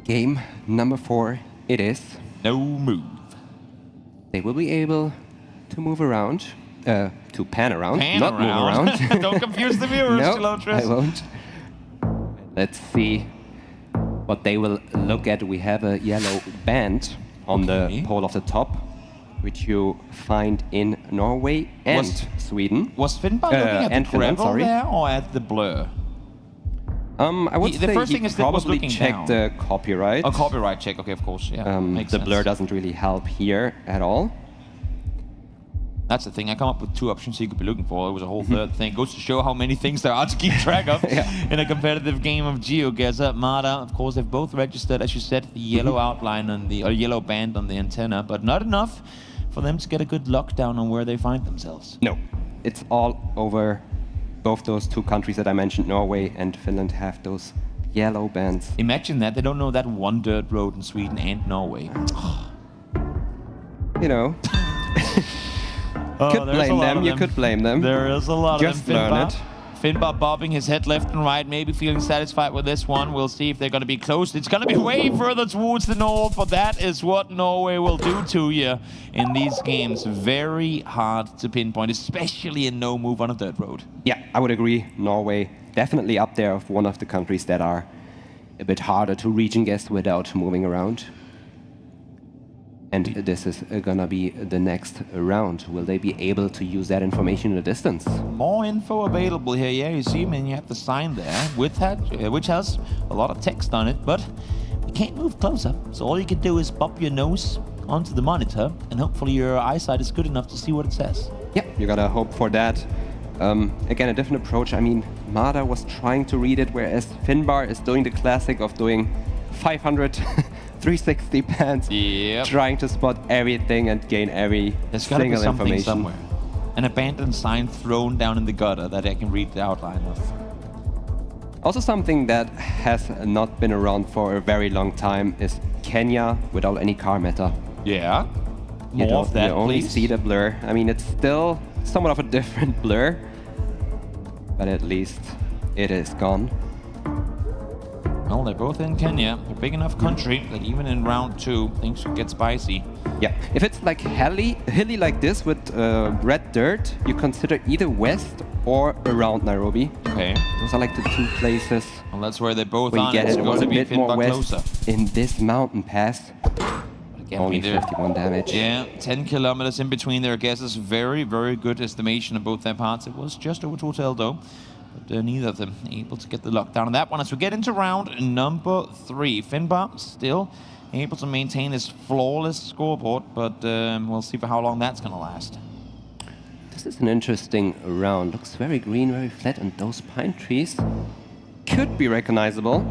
Game number 4 it is. No move. They will be able to move around, to pan around, not move around. Don't confuse the viewers, No, I won't. Let's see what they will look at. We have a yellow band on the pole of the top, which you find in Norway and Sweden. Was Finnbar looking at the gravel there or at the blur? I would say the first he thing is that was probably looking checked down. the copyright. A copyright check, okay, of course, yeah. Makes the sense. blur doesn't really help here at all. That's the thing. I come up with 2 options you could be looking for. It was a whole third thing. Goes to show how many things there are to keep track of in a competitive game of GeoGuessr. Mada, of course, they've both registered, as you said, the yellow outline on the, or yellow band on the antenna, but not enough for them to get a good lockdown on where they find themselves. No, it's all over. Both those 2 countries that I mentioned, Norway and Finland, have those yellow bands. Imagine that. They don't know that one dirt road in Sweden and Norway. You know. Could blame them. You could blame them. There is a lot Just of them. learn it. Finnbar bobbing his head left and right, maybe feeling satisfied with this one. We'll see if they're going to be close. It's going to be way further towards the north, but that is what Norway will do to you in these games. Very hard to pinpoint, especially in no move on a dirt road. Yeah, I would agree. Norway definitely up there of one of the countries that are a bit harder to region guess without moving around. And this is gonna be the next round. Will they be able to use that information in the distance? More info available here. Yeah, you see, man, you have the sign there, with that, which has a lot of text on it, but you can't move closer. So all you can do is pop your nose onto the monitor, and hopefully your eyesight is good enough to see what it says. Yeah, you gotta hope for that. Again, a different approach. I mean, Mada was trying to read it, whereas Finnbar is doing the classic of doing 500 360 pans, trying to spot everything and gain every single information. Somewhere. An abandoned sign thrown down in the gutter that I can read the outline of. Also something that has not been around for a very long time is Kenya without any car meta. Yeah. More of that, you only please. see the blur. I mean, it's still somewhat of a different blur, but at least it is gone. Well, they're both in Kenya. They're a big enough country that even in round 2, things should get spicy. Yeah, if it's like hilly like this with red dirt, you consider either west or around Nairobi. Okay. Those are like the 2 places. Well, that's where they both where are. you get It's it going was to a be bit more Finnbar west closer. in this mountain pass. Again, Only 51 damage. Yeah, 10 kilometers in between their guesses. Very, very good estimation of both their parts. It was just over to hotel, though. But neither of them able to get the lockdown on that one. As we get into round number 3, Finnbar still able to maintain his flawless scoreboard, but we'll see for how long that's going to last. This is an interesting round. Looks very green, very flat, and those pine trees could be recognizable.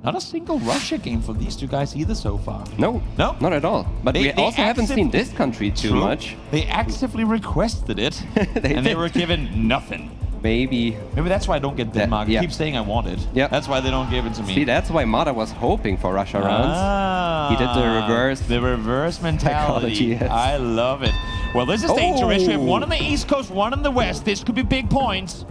Not a single Russia game for these 2 guys either so far. No, not at all. But we also haven't seen this country too much. They actively requested it, and they were given nothing. Maybe that's why I don't get Denmark. I keep saying I want it. Yeah. That's why they don't give it to me. See, that's why Mada was hoping for Russia rounds. He did the reverse. The reverse mentality. Psychology, yes. I love it. Well, this is dangerous. We have one on the east coast, one on the west. This could be big points.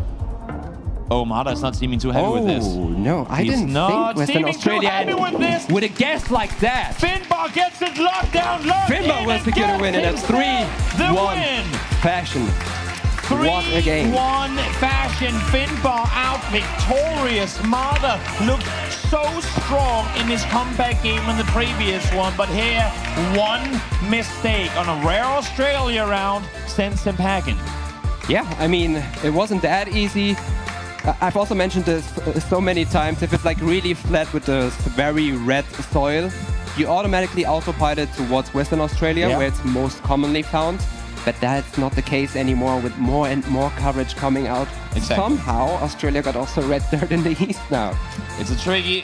Oh, Mada's not seeming too heavy with this. Oh, no. I He's didn't not think Western seeming Australia too heavy with this. Would a guess like that. Finnbar gets it locked down. Finnbar will secure the win in a 3-1 fashion. What a game. 3-1 fashion. Finnbar out victorious. Mada looked so strong in his comeback game in the previous one, but here, one mistake on a rare Australia round sends him packing. Yeah, I mean, it wasn't that easy. I've also mentioned this so many times. If it's like really flat with the very red soil, you automatically autopilot towards Western Australia, where it's most commonly found. but that's not the case anymore with more and more coverage coming out. Exactly. Somehow, Australia got also red dirt in the East now. It's a tricky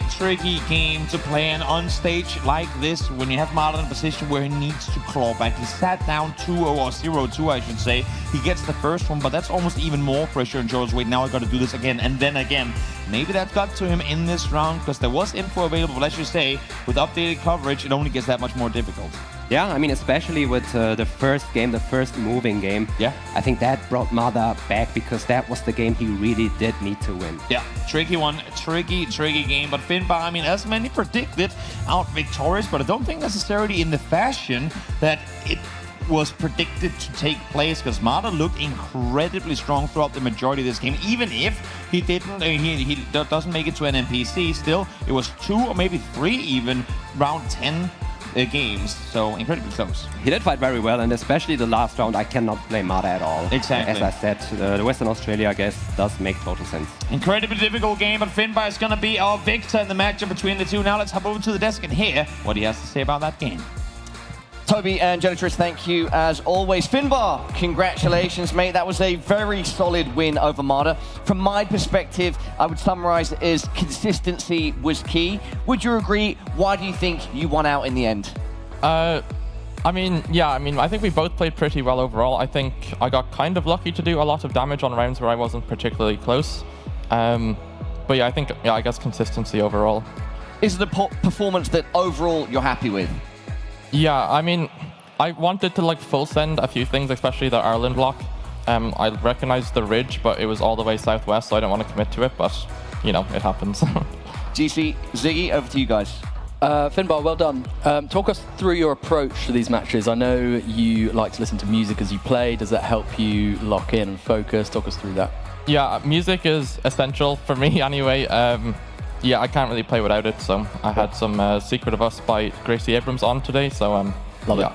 game to play, and on stage like this, when you have Mada in a position where he needs to claw back, he sat down 2-0 or 0-2, I should say. He gets the first one, but that's almost even more pressure on Joe's weight. Now I got to do this again and then again. Maybe that got to him in this round because there was info available, but as you say, with updated coverage, it only gets that much more difficult. Yeah, I mean, especially with the first game, the first moving game. Yeah. I think that brought Mada back because that was the game he really did need to win. Yeah, tricky one, tricky game. But Finnbar, I mean, as many predicted, out victorious, but I don't think necessarily in the fashion that it was predicted to take place, because Mada looked incredibly strong throughout the majority of this game. Even if he didn't, he doesn't make it to an NPC, still, it was 2 or maybe 3 even, round 10 games, so incredibly close. He did fight very well, and especially the last round, I cannot blame Mada at all. Exactly. As I said, the Western Australia, I guess, does make total sense. Incredibly difficult game, but Finnbar is going to be our victor in the matchup between the two. Now let's hop over to the desk and hear what he has to say about that game. Toby and Genitris, thank you as always. Finnbar, congratulations, mate. That was a very solid win over Mada. From my perspective, I would summarize it as consistency was key. Would you agree? Why do you think you won out in the end? I think we both played pretty well overall. I think I got kind of lucky to do a lot of damage on rounds where I wasn't particularly close. But yeah, I guess consistency overall. Is it a performance that overall you're happy with? Yeah, I mean, I wanted to like full send a few things, especially the Ireland block. I recognized the ridge, but it was all the way southwest, so I don't want to commit to it, but, you know, it happens. GC, Ziggy, over to you guys. Finnbar, well done. Talk us through your approach to these matches. I know you like to listen to music as you play. Does that help you lock in and focus? Talk us through that. Yeah, music is essential for me anyway. Yeah, I can't really play without it, so I had some Secret of Us by Gracie Abrams on today, so love it.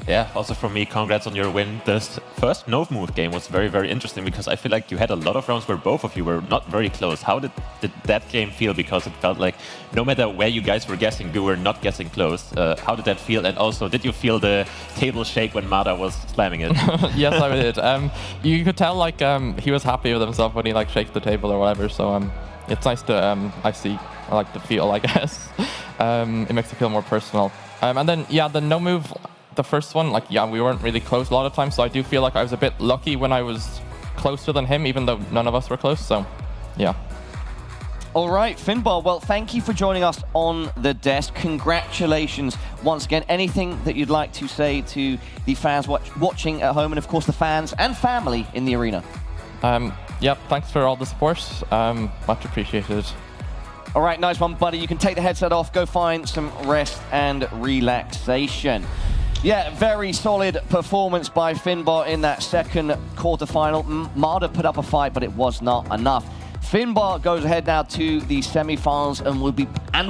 Yeah, also from me, congrats on your win. This first no-move game was very, very interesting because I feel like you had a lot of rounds where both of you were not very close. How did that game feel? Because it felt like no matter where you guys were guessing, you were not guessing close. How did that feel? And also, did you feel the table shake when Mada was slamming it? Yes, I did. You could tell like he was happy with himself when he like shakes the table or whatever, so it's nice to, I like the feel, I guess. It makes it feel more personal. And then, yeah, the no move, the first one, like, yeah, we weren't really close a lot of times, so I do feel like I was a bit lucky when I was closer than him, even though none of us were close, so, yeah. All right, Finnbar, well, thank you for joining us on the desk. Congratulations once again. Anything that you'd like to say to the fans watching at home, and of course the fans and family in the arena? Yep, thanks for all the support. Much appreciated. All right, nice one, buddy. You can take the headset off, go find some rest and relaxation. Yeah, very solid performance by Finnbar in that second quarterfinal. Mada put up a fight, but it was not enough. Finnbar goes ahead now to the semifinals and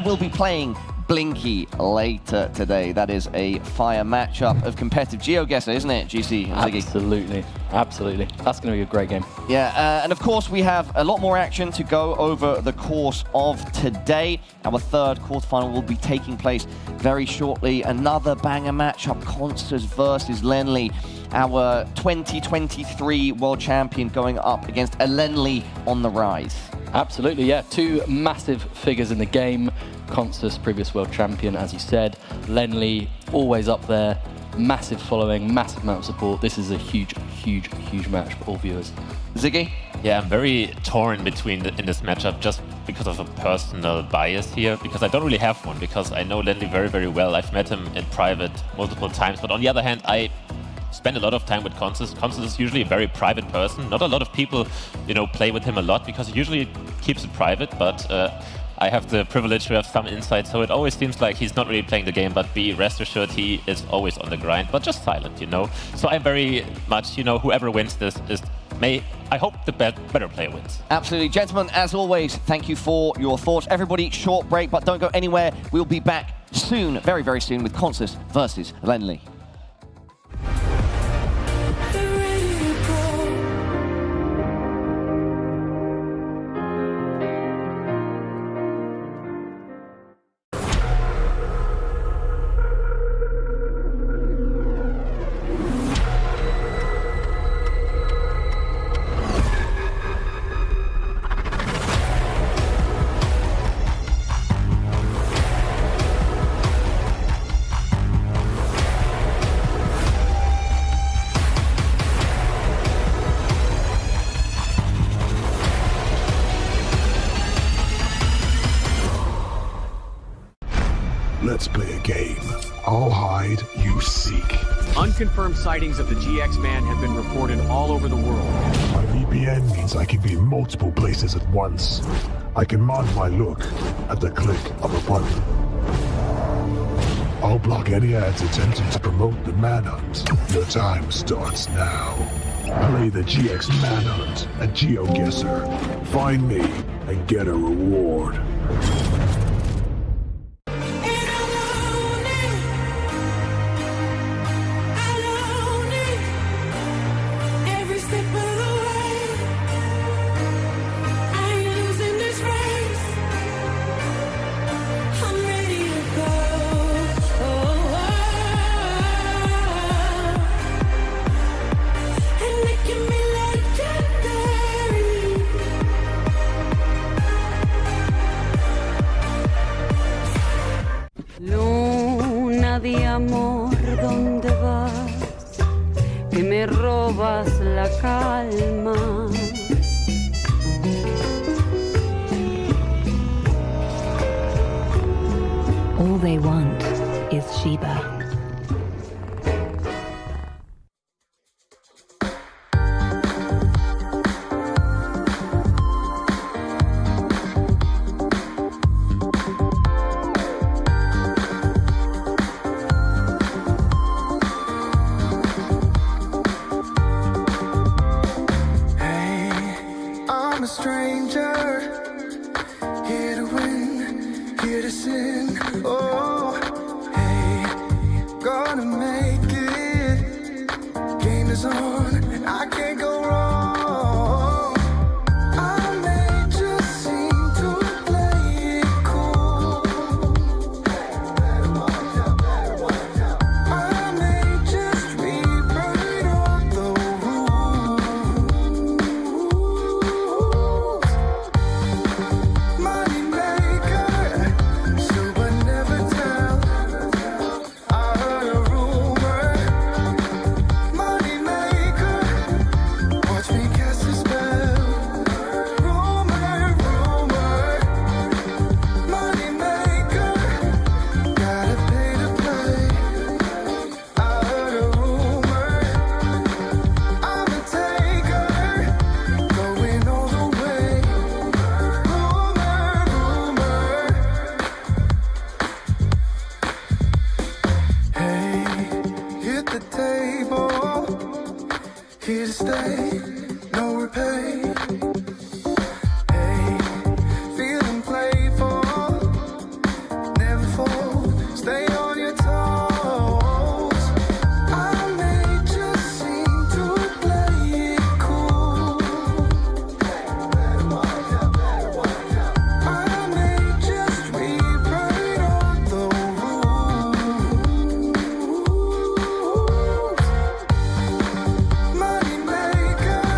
will be playing Blinky later today. That is a fire matchup of competitive GeoGuessr, isn't it, GC? Absolutely, absolutely. That's going to be a great game. Yeah, and of course we have a lot more action to go over the course of today. Our third quarterfinal will be taking place very shortly. Another banger matchup, Constance versus Lenley. Our 2023 world champion going up against a Lenley on the rise. Absolutely, yeah. Two massive figures in the game. Constance, previous world champion, as you said. Lenley, always up there. Massive following, massive amount of support. This is a huge, huge, huge match for all viewers. Ziggy? Yeah, I'm very torn in this matchup just because of a personal bias here, because I don't really have one, because I know Lenley very, very well. I've met him in private multiple times, but on the other hand, I spend a lot of time with Constance. Constance is usually a very private person. Not a lot of people, play with him a lot because he usually keeps it private, but I have the privilege to have some insight, so it always seems like he's not really playing the game, but be rest assured he is always on the grind, but just silent, So I'm very much, whoever wins this I hope the better player wins. Absolutely. Gentlemen, as always, thank you for your thoughts. Everybody, short break, but don't go anywhere. We'll be back soon, very, very soon, with Constance versus Lenley. Unconfirmed sightings of the GX man have been reported all over the world. My VPN means I can be in multiple places at once. I can mod my look at the click of a button. I'll block any ads attempting to promote the manhunt. Your time starts now. Play the GX manhunt at GeoGuessr. Find me and get a reward. Luna de amor, ¿dónde vas? Que me robas la calma. All they want is Sheba. I'm a stranger, here to win, here to sin. Oh, hey, gonna make it. Game is on, and I can't go wrong. I may just seem to play it cool. I may just rewrite all the rules. Money maker, so I never tell. I heard a rumor. Money maker, watch me cast a spell. Rumor, rumor. Money maker, gotta pay to play. I heard a rumor. I'm a taker, going all the way. Rumor, rumor. Hey, hit the table. Here to stay, no repay. Hey, feeling playful. Never fall, stay on your toes. I may just seem to play it cool. I may just rewrite all the rules. Money maker,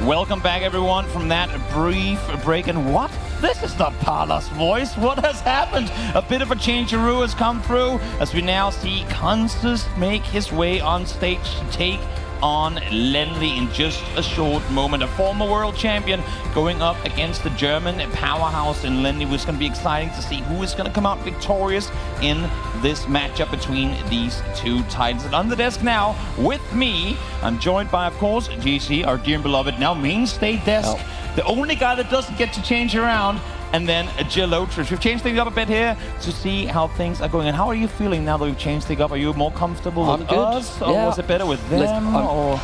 Welcome back, everyone, from that brief break. And what? This is not Parla's voice. What has happened? A bit of a changeroo has come through as we now see Constance make his way on stage to take on Lenley in just a short moment. A former world champion going up against the German powerhouse in Lenley, which is going to be exciting to see who is going to come out victorious in this matchup between these two titans. And on the desk now, with me, I'm joined by, of course, GC, our dear and beloved, now mainstay desk. The only guy that doesn't get to change around, and then GeoGuessr. We've changed things up a bit here to see how things are going. And how are you feeling now that we've changed things up? Are you more comfortable with us, or was it better with them? Or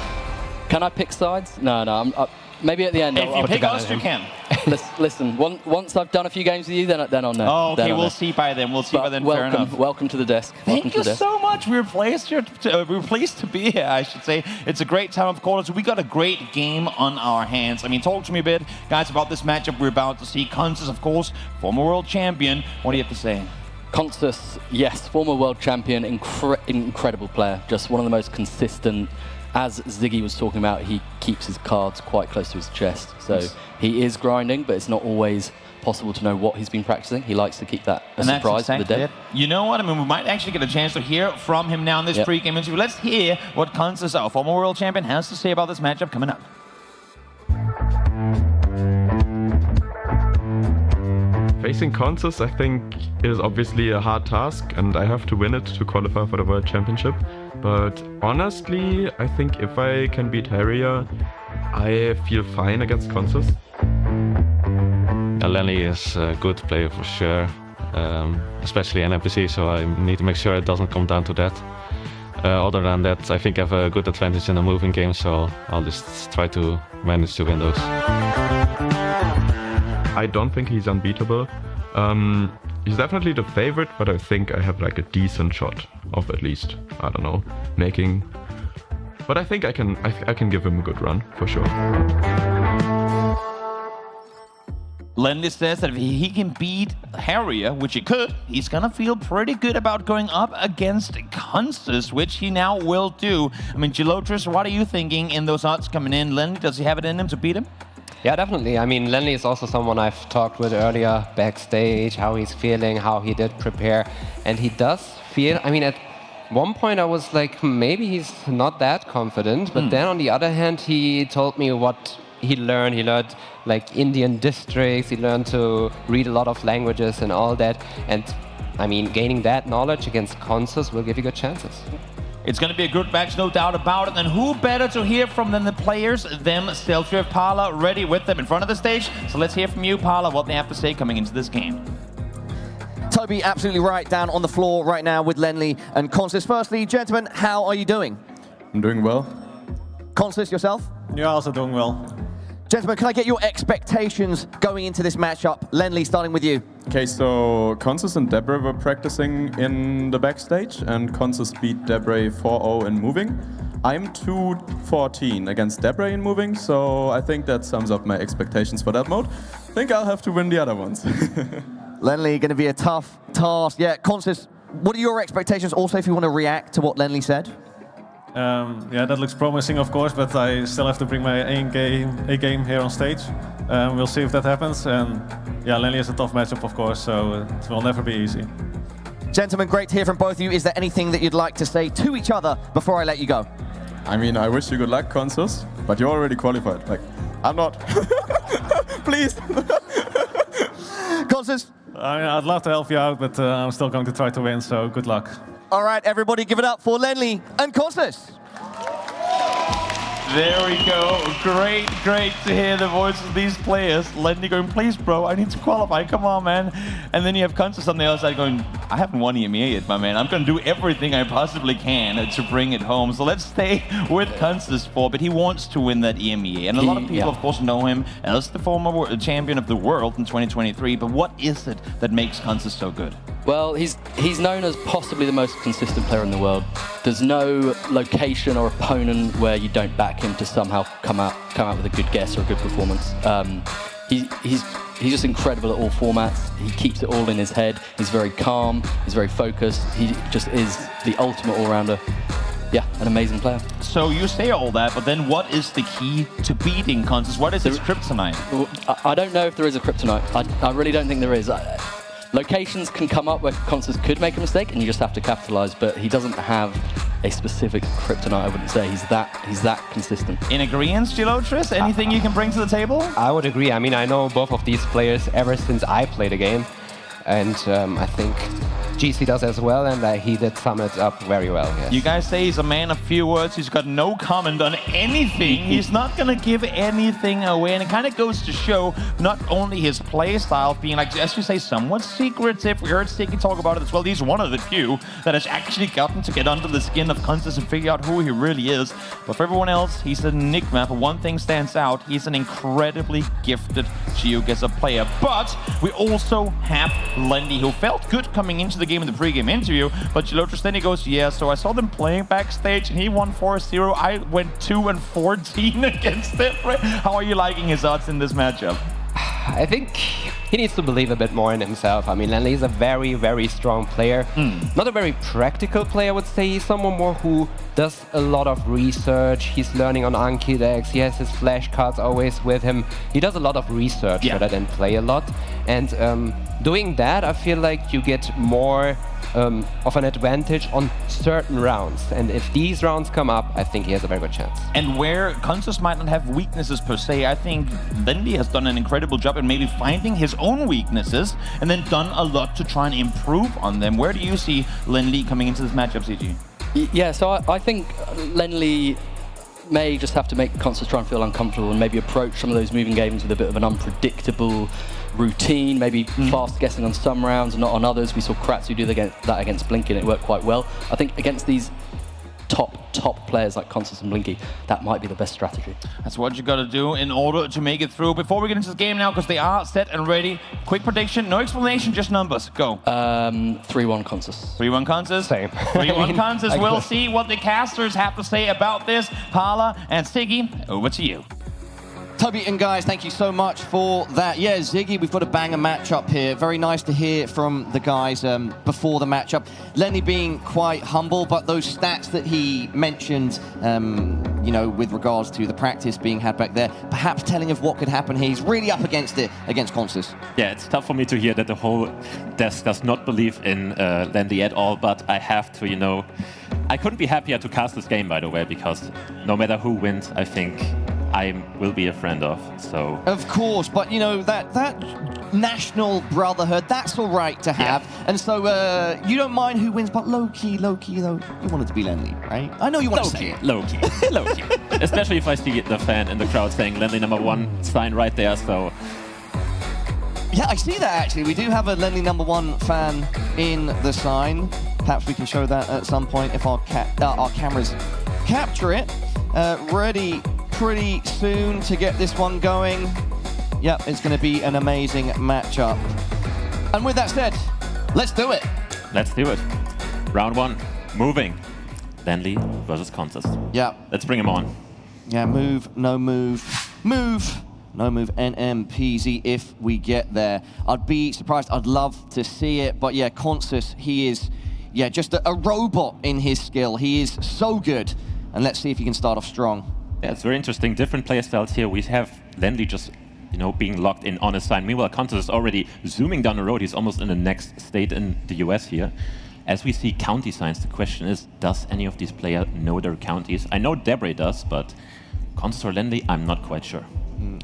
can I pick sides? No, I'm maybe at the end. If you pick us, you can. Listen, once I've done a few games with you, then I'll know. Oh, okay, we'll see by then. We'll see by then. Fair enough. Welcome to the desk. Thank you so much. We're pleased to be here, I should say. It's a great time, of course. We got a great game on our hands. I mean, talk to me a bit, guys, about this matchup we're about to see. Constance, of course, former world champion. What do you have to say? Constance, yes, former world champion, incredible player. Just one of the most consistent. As Ziggy was talking about, he keeps his cards quite close to his chest. So he is grinding, but it's not always possible to know what he's been practicing. He likes to keep that a surprise for the day. You know what? I mean, we might actually get a chance to hear from him now in this pre-game interview. Let's hear what Constance, our former world champion, has to say about this matchup coming up. Facing Constance, I think, is obviously a hard task, and I have to win it to qualify for the World Championship. But honestly, I think if I can beat Harrier, I feel fine against Constance. Lenley is a good player for sure, especially in NPC, so I need to make sure it doesn't come down to that. Other than that, I think I have a good advantage in the moving game, so I'll just try to manage to win those. I don't think he's unbeatable. He's definitely the favorite, but I think I have like a decent shot of at least, I don't know, making. But I think I can give him a good run for sure. Lenley says that if he can beat Harrier, which he could, he's gonna feel pretty good about going up against Constance, which he now will do. I mean, GeoGuessr, what are you thinking in those odds coming in? Lenley, does he have it in him to beat him? Yeah, definitely. I mean, Lenley is also someone I've talked with earlier backstage, how he's feeling, how he did prepare. And he does feel, I mean, at one point I was like, maybe he's not that confident. But then on the other hand, he told me what he learned. He learned like Indian districts. He learned to read a lot of languages and all that. And I mean, gaining that knowledge against Constance will give you good chances. It's going to be a good match, no doubt about it. And who better to hear from than the players themselves? We have Parla ready with them in front of the stage. So let's hear from you, Parla, what they have to say coming into this game. Toby, absolutely right, down on the floor right now with Lenley and Constance. Firstly, gentlemen, how are you doing? I'm doing well. Constance, yourself? Yeah, also doing well. Gentlemen, can I get your expectations going into this matchup? Lenley, starting with you. Okay, so Constance and Debr were practicing in the backstage, and Constance beat Debr 4-0 in moving. I'm 2-14 against Debr in moving, so I think that sums up my expectations for that mode. I think I'll have to win the other ones. Lenley, going to be a tough task. Yeah, Constance, what are your expectations also if you want to react to what Lenley said? Yeah, that looks promising, of course, but I still have to bring my A game here on stage. We'll see if that happens. And yeah, Lenley is a tough matchup, of course, so it will never be easy. Gentlemen, great to hear from both of you. Is there anything that you'd like to say to each other before I let you go? I mean, I wish you good luck, Constance, but you're already qualified. Like, I'm not. Please. Constance? I'd love to help you out, but I'm still going to try to win, so good luck. All right, everybody give it up for Lenley and Constance. There we go. Great to hear the voices of these players. Lenley going, please, bro, I need to qualify. Come on, man. And then you have Constance on the other side going, I haven't won EMEA yet, my man. I'm going to do everything I possibly can to bring it home. So let's stay with Constance for a bit. He wants to win that EMEA. And a lot of people, of course, know him as the former champion of the world in 2023. But what is it that makes Constance so good? Well, he's known as possibly the most consistent player in the world. There's no location or opponent where you don't back him to somehow come out with a good guess or a good performance. He's just incredible at all formats. He keeps it all in his head. He's very calm. He's very focused. He just is the ultimate all-rounder. yeah, an amazing player. So you say all that, but then what is the key to beating Consus? What is his kryptonite? I don't know if there is a kryptonite. I really don't think there is. Locations can come up where Consus could make a mistake, and you just have to capitalize. But he doesn't have a specific kryptonite. I wouldn't say he's that consistent. In agreement, Gelotris, anything you can bring to the table? I would agree. I mean, I know both of these players ever since I played the game, and I think GC does as well, and he did sum it up very well. Yes. You guys say he's a man of few words. He's got no comment on anything. He's not going to give anything away. And it kind of goes to show not only his play style being, like, as you say, somewhat secretive. We heard Sticky talk about it as well. He's one of the few that has actually gotten to get under the skin of Consus and figure out who he really is. But for everyone else, he's an enigma. But one thing stands out. He's an incredibly gifted GeoGuessr player. But we also have Lenley, who felt good coming into the game in the pre-game interview, but Gelotris then he goes, yeah, so I saw them playing backstage and he won 4-0. I went 2-14 against Debr. How are you liking his odds in this matchup? I think he needs to believe a bit more in himself. I mean, Lenley is a very, very strong player. Not a very practical player, I would say. He's someone more who does a lot of research. He's learning on Anki decks. He has his flashcards always with him. He does a lot of research rather than play a lot. And doing that, I feel like you get more of an advantage on certain rounds. And if these rounds come up, I think he has a very good chance. And where Consus might not have weaknesses per se, I think Lenley has done an incredible job in maybe finding his own weaknesses and then done a lot to try and improve on them. Where do you see Lenley coming into this matchup, CG? Yeah, so I think Lenley may just have to make Consus try and feel uncomfortable and maybe approach some of those moving games with a bit of an unpredictable routine, maybe fast guessing on some rounds and not on others. We saw Kratzo do that against Blinky and it worked quite well. I think against these top players like Consus and Blinky, that might be the best strategy. That's what you got to do in order to make it through. Before we get into the game now, because they are set and ready, quick prediction, no explanation, just numbers. Go. 3-1 Consus. 3-1 Consus? Same. 3-1 Consus. We'll see what the casters have to say about this. Hala and Siggy, over to you. Toby and guys, thank you so much for that. Yeah, Ziggy, we've got a banger matchup here. Very nice to hear from the guys before the matchup. Lenley being quite humble, but those stats that he mentioned, you know, with regards to the practice being had back there, perhaps telling of what could happen here. He's really up against it against Consus. Yeah, it's tough for me to hear that the whole desk does not believe in Lenley at all, but I have to, you know, I couldn't be happier to cast this game, by the way, because no matter who wins, I think I will be a friend of, so... Of course, but you know, that national brotherhood, that's all right to have. Yeah. And so you don't mind who wins, but low-key, though, you want it to be Lenley, right? I know you want to say it. Low-key. Especially if I see the fan in the crowd saying Lenley #1 sign right there, so... Yeah, I see that actually. We do have a Lenley #1 fan in the sign. Perhaps we can show that at some point if our cameras capture it. Ready pretty soon to get this one going. Yep, it's going to be an amazing matchup. And with that said, let's do it. Let's do it. Round 1, moving. Lenley versus Consus. Yeah. Let's bring him on. Yeah, move, no move. Move, no move, NMPZ if we get there. I'd be surprised. I'd love to see it. But yeah, Consus, he is just a robot in his skill. He is so good. And let's see if he can start off strong. Yeah, it's very interesting. Different player styles here. We have Lenley just, you know, being locked in on his side. Meanwhile, Consus is already zooming down the road. He's almost in the next state in the US here. As we see county signs, the question is, does any of these players know their counties? I know Debr does, but Consus or Lenley, I'm not quite sure.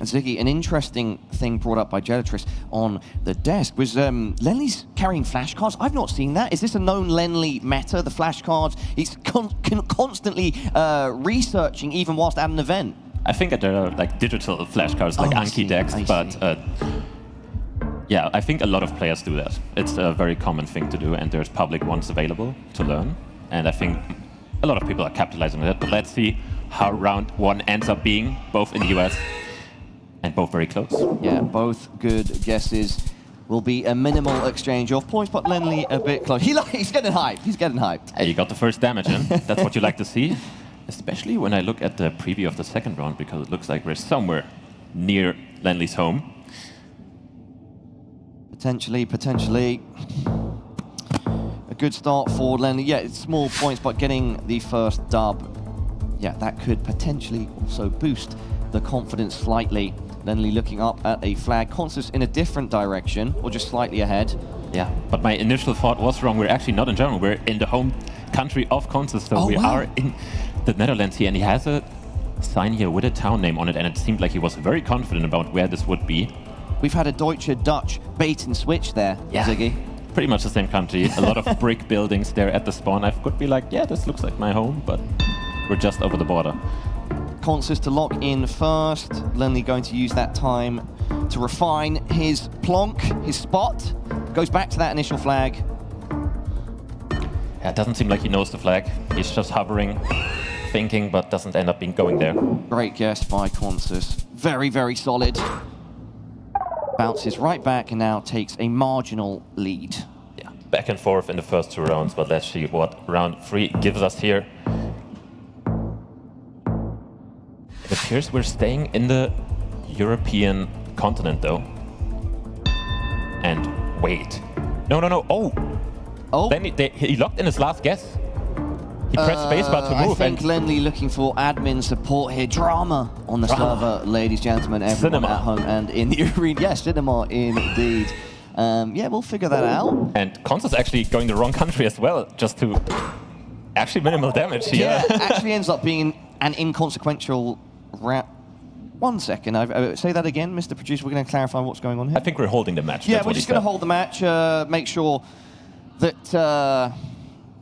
Ziggy, an interesting thing brought up by Gelotris on the desk was Lenley's carrying flashcards. I've not seen that. Is this a known Lenley meta, the flashcards? He's constantly researching even whilst at an event. I think that there are like digital flashcards, like Anki decks, but yeah, I think a lot of players do that. It's a very common thing to do, and there's public ones available to learn. And I think a lot of people are capitalizing on that. But let's see how round 1 ends up being, both in the US. And both very close. Yeah, both good guesses. Will be a minimal exchange of points, but Lenley a bit close. He's getting hyped. He's getting hyped. Hey, you got the first damage in. That's what you like to see. Especially when I look at the preview of the second round, because it looks like we're somewhere near Lenley's home. Potentially. A good start for Lenley. Yeah, it's small points, but getting the first dub, yeah, that could potentially also boost the confidence slightly. Lenley looking up at a flag. Consus in a different direction, or just slightly ahead. Yeah, but my initial thought was wrong. We're actually not in Germany. We're in the home country of Consus, so we are in the Netherlands here, and he has a sign here with a town name on it, and it seemed like he was very confident about where this would be. We've had a Deutsche-Dutch bait and switch there, Ziggy. Pretty much the same country. A lot of brick buildings there at the spawn. I could be like, yeah, this looks like my home, but we're just over the border. Consus to lock in first. Lenley going to use that time to refine his plonk, his spot. Goes back to that initial flag. Yeah, it doesn't seem like he knows the flag. He's just hovering, thinking, but doesn't end up going there. Great guess by Consus. Very, very solid. Bounces right back and now takes a marginal lead. Yeah, back and forth in the first 2 rounds, but let's see what round 3 gives us here. It appears we're staying in the European continent, though. And wait. No. Oh! Then he locked in his last guess. He pressed spacebar to move. I think Lenley looking for admin support here. Drama on the server, ladies, gentlemen, everyone at home and in the arena. Yes, cinema indeed. Yeah, we'll figure that out. And Consus actually going the wrong country as well, just to actually minimal damage here. Yeah, actually ends up being an inconsequential round. 1 second, say that again, Mr. Producer. We're going to clarify what's going on here. I think we're holding the match. Yeah, we're just going to hold the match, make sure that,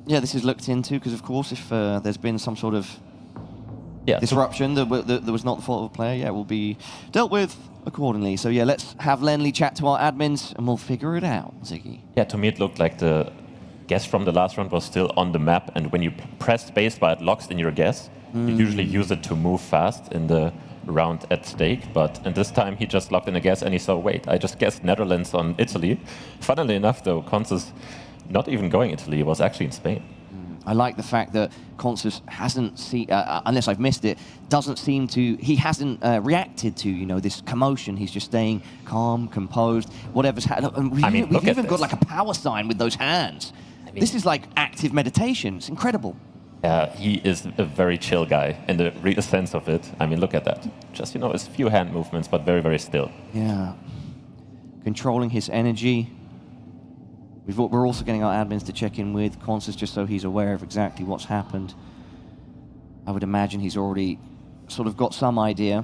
yeah, this is looked into, because of course, if there's been some sort of disruption that was not the fault of a player, yeah, it will be dealt with accordingly. So yeah, let's have Lenley chat to our admins, and we'll figure it out, Ziggy. Yeah, to me it looked like the guess from the last round was still on the map, and when you press spacebar, it locks in your guess. You usually use it to move fast in the round at stake, but in this time he just locked in a guess and he saw, wait, I just guessed Netherlands on Italy. Funnily enough, though, Consus not even going Italy, it was actually in Spain. I like the fact that Consus hasn't seen, unless I've missed it, doesn't seem to, he hasn't reacted to, you know, this commotion. He's just staying calm, composed, whatever's happening. We've even got like a power sign with those hands. This is like active meditation. It's incredible. He is a very chill guy in the real sense of it. I mean, look at that. Just, you know, it's a few hand movements, but very, very still. Yeah. Controlling his energy. We're also getting our admins to check in with Consus just so he's aware of exactly what's happened. I would imagine he's already sort of got some idea,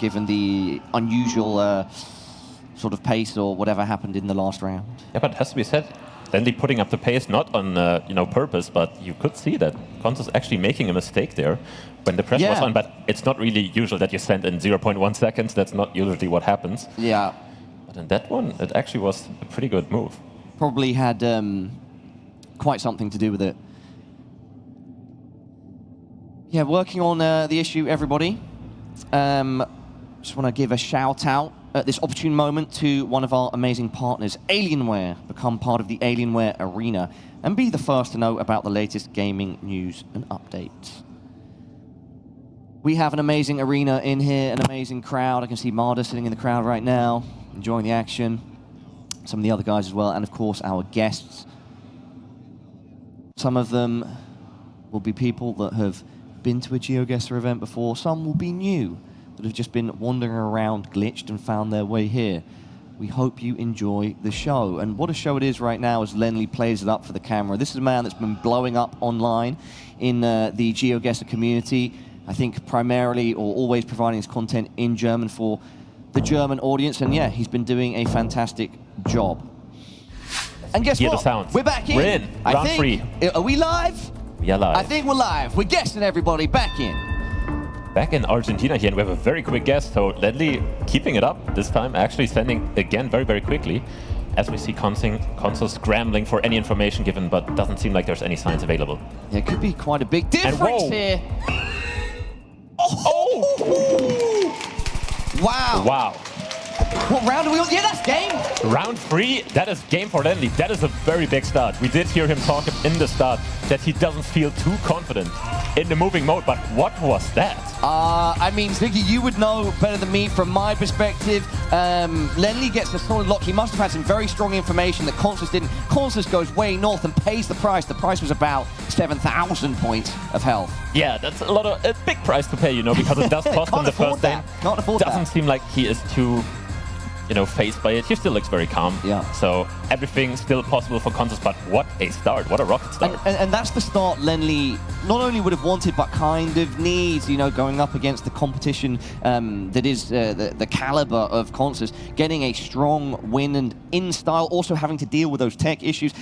given the unusual sort of pace or whatever happened in the last round. Yeah, but it has to be said, Lenley putting up the pace not on you know, purpose, but you could see that Consus actually making a mistake there when the pressure was on. But it's not really usual that you send in 0.1 seconds. That's not usually what happens. Yeah. But in that one, it actually was a pretty good move. Probably had quite something to do with it. Yeah, working on the issue, everybody. Just want to give a shout out at this opportune moment to one of our amazing partners, Alienware. Become part of the Alienware arena and be the first to know about the latest gaming news and updates. We have an amazing arena in here, an amazing crowd. I can see Mada sitting in the crowd right now, enjoying the action. Some of the other guys as well, and of course our guests. Some of them will be people that have been to a GeoGuessr event before. Some will be new, that have just been wandering around, glitched, and found their way here. We hope you enjoy the show. And what a show it is right now as Lenley plays it up for the camera. This is a man that's been blowing up online in the GeoGuessr community. I think primarily or always providing his content in German for the German audience. And yeah, he's been doing a fantastic job. And guess Hear what? The sounds. We're back in. We're in. Round 3. Are we live? We are live. I think we're live. We're guessing everybody back in. Back in Argentina here, and we have a very quick guess. So Lenley keeping it up this time, actually sending again very, very quickly. As we see Consus scrambling for any information given, but doesn't seem like there's any signs available. There could be quite a big difference here. Oh! Wow. Wow. What round are we on? Yeah, that's game. Round 3, that is game for Lenley. That is a very big start. We did hear him talk in the start that he doesn't feel too confident in the moving mode, but what was that? I mean, Ziggy, you would know better than me from my perspective. Lenley gets a solid lock. He must have had some very strong information that Consus didn't. Consus goes way north and pays the price. The price was about 7,000 points of health. Yeah, that's a big price to pay, you know, because it does cost him the first game. Can't afford Doesn't seem like he is too, you know, phased by it. He still looks very calm. Yeah. So everything's still possible for Consus, but what a start. What a rocket start. And that's the start Lenley not only would have wanted, but kind of needs, you know, going up against the competition that is the caliber of Consus, getting a strong win and in style, also having to deal with those tech issues,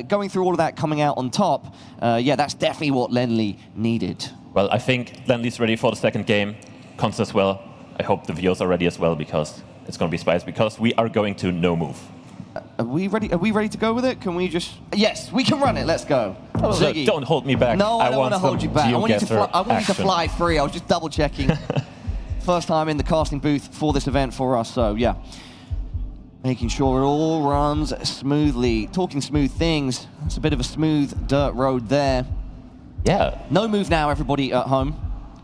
going through all of that, coming out on top. Yeah, that's definitely what Lenley needed. Well, I think Lenley's ready for the second game. Consus as well. I hope the viewers are ready as well, because it's going to be spicy, because we are going to no move. Are we ready? Are we ready to go with it? Can we just? Yes, we can run it. Let's go. Oh, Ziggy. Don't hold me back. No, I don't want to hold you back. I want you to fly. I want you to action. fly free. I was just double checking. First time in the casting booth for this event for us, so yeah. Making sure it all runs smoothly. Talking smooth things. It's a bit of a smooth dirt road there. Yeah. No move now, everybody at home.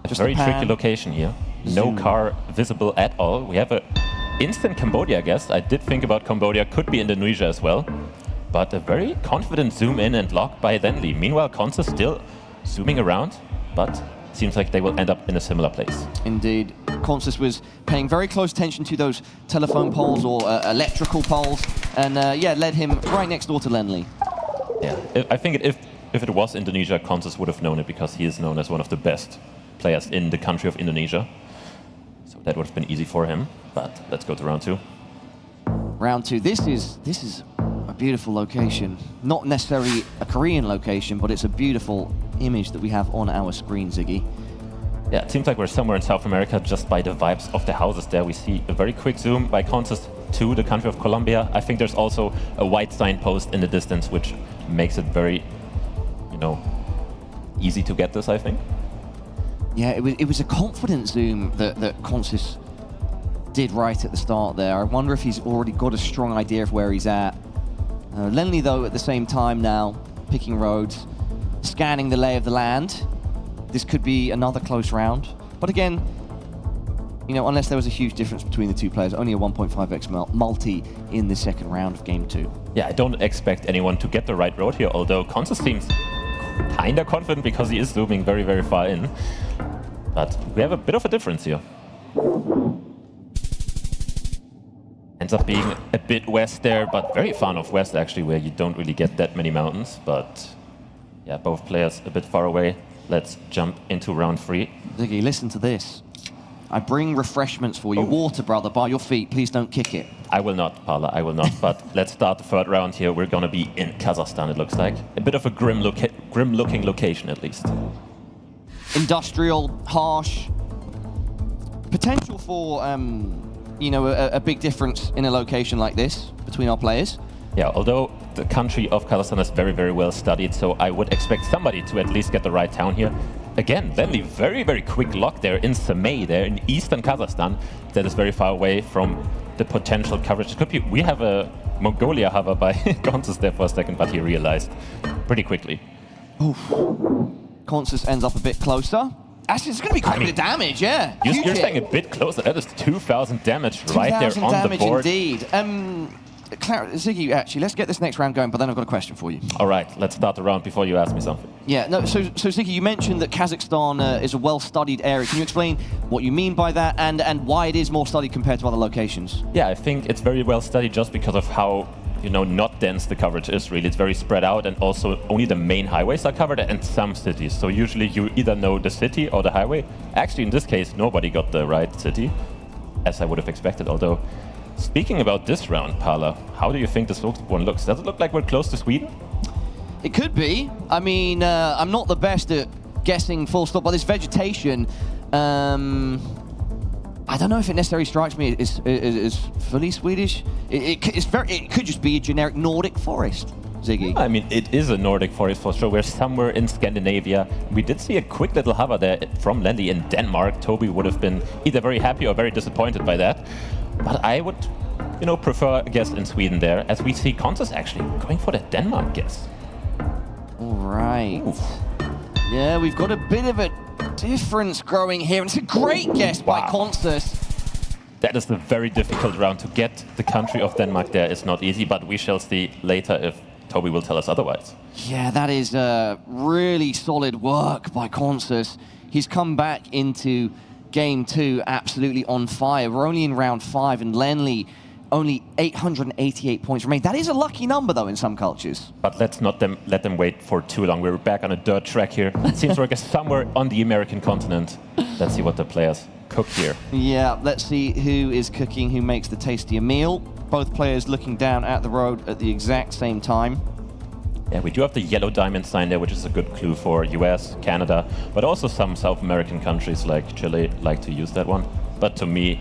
Just Very a pan. tricky location here. No car visible at all. We have a instant Cambodia, I guess. I did think about Cambodia. Could be Indonesia as well. But a very confident zoom in and lock by Lenley. Meanwhile, Consus still zooming around, but seems like they will end up in a similar place. Indeed. Consus was paying very close attention to those telephone poles or electrical poles, and yeah, led him right next door to Lenley. Yeah, I think if it was Indonesia, Consus would have known it, because he is known as one of the best players in the country of Indonesia. So that would have been easy for him, but let's go to round two. Round two. This is a beautiful location. Not necessarily a Korean location, but it's a beautiful image that we have on our screen, Ziggy. Yeah, it seems like we're somewhere in South America just by the vibes of the houses there. We see a very quick zoom by Consus to the country of Colombia. I think there's also a white signpost in the distance, which makes it very, you know, easy to get this, I think. Yeah, it was a confident zoom that Consus did right at the start there. I wonder if he's already got a strong idea of where he's at. Lenley, though, at the same time now, picking roads, scanning the lay of the land. This could be another close round. But again, you know, unless there was a huge difference between the two players, only a 1.5x multi in the second round of game two. Yeah, I don't expect anyone to get the right road here, although Consus seems kinda confident because he is zooming very, very far in. But we have a bit of a difference here. Ends up being a bit west there, but very far enough west actually, where you don't really get that many mountains. But yeah, both players a bit far away. Let's jump into round three. Ziggy, listen to this. I bring refreshments for you. Oh. Water, brother, by your feet. Please don't kick it. I will not, Paula, I will not. But let's start the third round here. We're going to be in Kazakhstan, it looks like. A bit of a grim-looking location, at least. Industrial, harsh. Potential for, you know, a big difference in a location like this between our players. Yeah, although the country of Kazakhstan is very, very well studied, so I would expect somebody to at least get the right town here. Again, Lenley, very, very quick lock there in Mapei, there in eastern Kazakhstan. That is very far away from the potential coverage. It could be, we have a Mongolia hover by Consus there for a second, but he realized pretty quickly. Oof. Consus ends up a bit closer. Actually, it's going to be quite a bit of damage, yeah. You're saying a bit closer. That is 2,000 damage right there on damage the board. Indeed. Ziggy, actually, let's get this next round going, but then I've got a question for you. All right, let's start the round before you ask me something. Yeah, no, so Ziggy, you mentioned that Kazakhstan is a well-studied area. Can you explain what you mean by that and why it is more studied compared to other locations? Yeah, I think it's very well studied just because of how, you know, not dense the coverage is really. It's very spread out, and also only the main highways are covered and some cities. So usually you either know the city or the highway. Actually, in this case, nobody got the right city, as I would have expected, although... Speaking about this round, Paula, how do you think this one looks? Does it look like we're close to Sweden? It could be. I mean, I'm not the best at guessing full stop, but this vegetation, I don't know if it necessarily strikes me as fully Swedish. It could just be a generic Nordic forest, Ziggy. I mean, it is a Nordic forest for sure. We're somewhere in Scandinavia. We did see a quick little hover there from Lenley in Denmark. Toby would have been either very happy or very disappointed by that. But I would, you know, prefer a guess in Sweden there, as we see Consus actually going for the Denmark guess. All Right. Yeah, we've got a bit of a difference growing here. And it's a great guess by Consus. That is a very difficult round. To get the country of Denmark there is not easy, but we shall see later if Toby will tell us otherwise. Yeah, that is really solid work by Consus. He's come back into Game 2 absolutely on fire. We're only in round 5, and Lenley only 888 points remain. That is a lucky number, though, in some cultures. But let's not let them wait for too long. We're back on a dirt track here. It seems like it's somewhere on the American continent. Let's see what the players cook here. Yeah, let's see who is cooking, who makes the tastier meal. Both players looking down at the road at the exact same time. Yeah, we do have the yellow diamond sign there, which is a good clue for US, Canada, but also some South American countries like Chile like to use that one. But to me,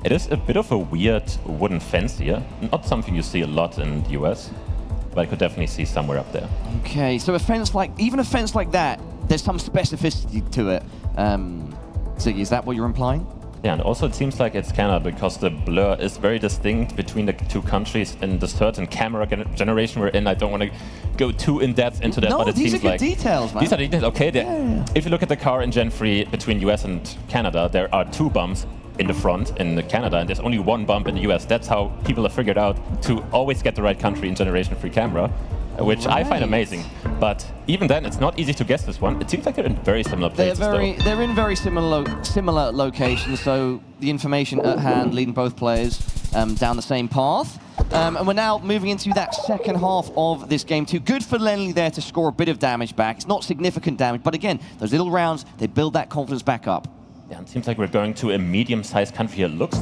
it is a bit of a weird wooden fence here. Not something you see a lot in the US, but I could definitely see somewhere up there. Okay, so even a fence like that, there's some specificity to it. Ziggy, is that what you're implying? Yeah, and also it seems like it's Canada because the blur is very distinct between the two countries in the certain camera generation we're in. I don't want to go too in-depth into that, but it seems like... these are good details, man. These are details, okay. If you look at the car in Gen 3 between US and Canada, there are 2 bumps in the front in Canada, and there's only 1 bump in the US. That's how people have figured out to always get the right country in Generation 3 camera, which I find amazing. But even then, it's not easy to guess this one. It seems like they're in very similar places, They're in very similar locations, so the information at hand leading both players down the same path. And we're now moving into that second half of this game too. Good for Lenley there to score a bit of damage back. It's not significant damage, but again, those little rounds, they build that confidence back up. Yeah, it seems like we're going to a medium-sized country here. Looks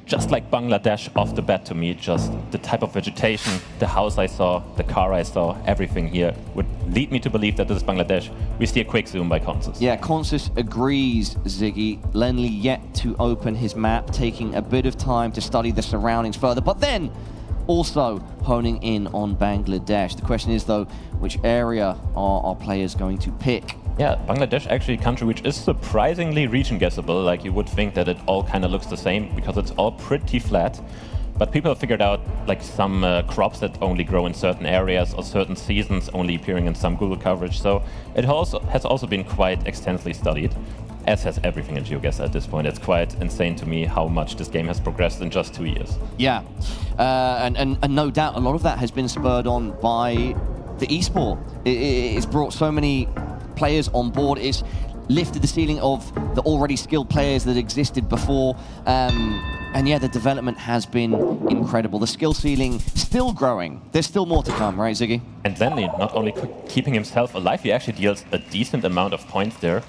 just like Bangladesh off the bat to me. Just the type of vegetation, the house I saw, the car I saw, everything here would lead me to believe that this is Bangladesh. We see a quick zoom by Consus. Yeah, Consus agrees, Ziggy. Lenley yet to open his map, taking a bit of time to study the surroundings further, but then also honing in on Bangladesh. The question is, though, which area are our players going to pick? Yeah, Bangladesh actually a country which is surprisingly region guessable. Like you would think that it all kind of looks the same because it's all pretty flat. But people have figured out like some crops that only grow in certain areas or certain seasons only appearing in some Google coverage. So it has also been quite extensively studied, as has everything in GeoGuessr at this point. It's quite insane to me how much this game has progressed in just 2 years. Yeah, and no doubt a lot of that has been spurred on by the esport. It's brought so many players on board. It's lifted the ceiling of the already skilled players that existed before. And yeah, the development has been incredible. The skill ceiling still growing. There's still more to come, right, Ziggy? And Lenley not only keeping himself alive, he actually deals a decent amount of points there.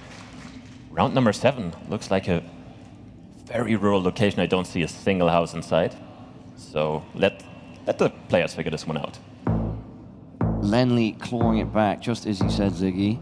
Round number 7 looks like a very rural location. I don't see a single house inside. So let the players figure this one out. Lenley clawing it back, just as you said, Ziggy.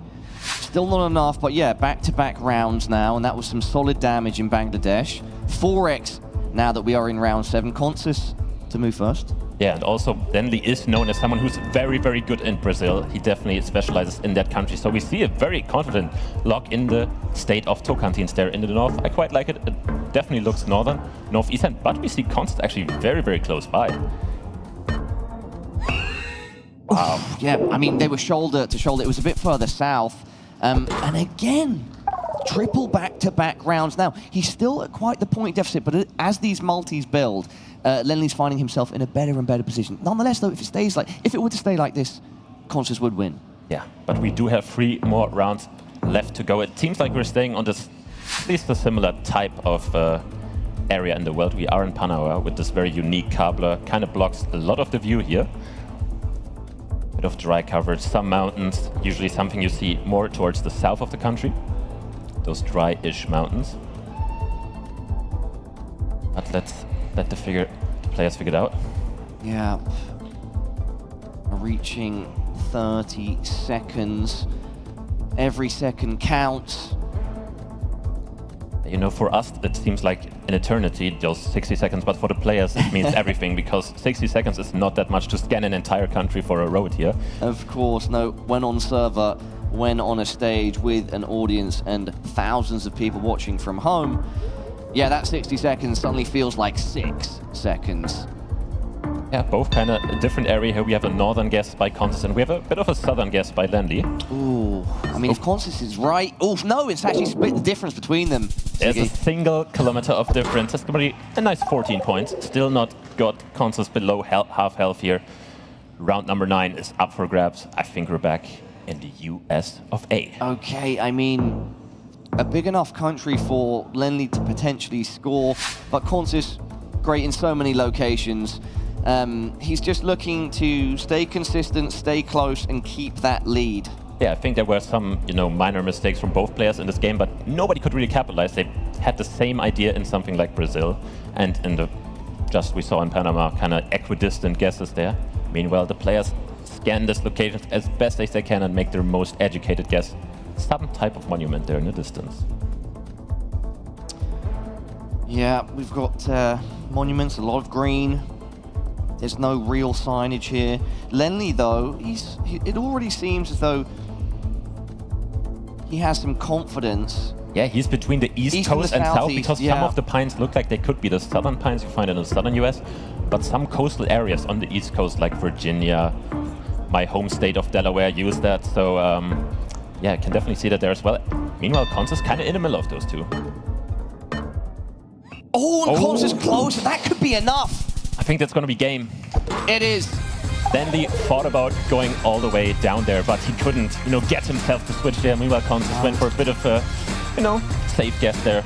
Still not enough, but yeah, back-to-back rounds now, and that was some solid damage in Bangladesh. 4x now that we are in round 7. Consus to move first. Yeah, and also Lenley is known as someone who's very, very good in Brazil. He definitely specializes in that country. So we see a very confident lock in the state of Tocantins there in the north. I quite like it. It definitely looks northern, northeastern, but we see Consus actually very, very close by. Wow. Yeah, I mean, they were shoulder to shoulder. It was a bit further south. And again, triple back-to-back rounds. Now, he's still at quite the point deficit, but as these multis build, Lenley's finding himself in a better and better position. Nonetheless, though, if it were to stay like this, Consus would win. Yeah, but we do have 3 more rounds left to go. It seems like we're staying on this, at least a similar type of area in the world. We are in Panawa with this very unique cobbler. Kind of blocks a lot of the view here. Bit of dry coverage, some mountains, usually something you see more towards the south of the country. Those dry-ish mountains. But let's let the players figure it out. Yeah. Reaching 30 seconds. Every second counts. You know, for us, it seems like an eternity, those 60 seconds, but for the players, it means everything, because 60 seconds is not that much to scan an entire country for a road here. Of course, no. When on server, when on a stage with an audience and thousands of people watching from home, yeah, that 60 seconds suddenly feels like 6 seconds. Yeah, both kind of a different area here. We have a northern guess by Consus, and we have a bit of a southern guess by Lenley. Ooh, I mean, if Consus is right... Oh, no, it's actually split the difference between them. There's a single kilometer of difference. That's going to be a nice 14 points. Still not got Consus below half health here. Round number 9 is up for grabs. I think we're back in the US of A. Okay, I mean, a big enough country for Lenley to potentially score, but Consus, great in so many locations. He's just looking to stay consistent, stay close, and keep that lead. Yeah, I think there were some, minor mistakes from both players in this game, but nobody could really capitalize. They had the same idea in something like Brazil, and in the we saw in Panama, kind of equidistant guesses there. Meanwhile, the players scan these locations as best as they can and make their most educated guess. Some type of monument there in the distance. Yeah, we've got monuments, a lot of green. There's no real signage here. Lenley, though, it already seems as though he has some confidence. Yeah, he's between the East Coast and South, because some of the pines look like they could be the southern pines you find in the southern US, but some coastal areas on the East Coast, like Virginia, my home state of Delaware, use that. So, yeah, I can definitely see that there as well. Meanwhile, Consus kind of in the middle of those two. Oh, and Consus close. That could be enough. I think that's going to be game. It is. Lenley thought about going all the way down there, but he couldn't, get himself to switch there. Meanwhile, Consus went for a bit of a, safe guess there.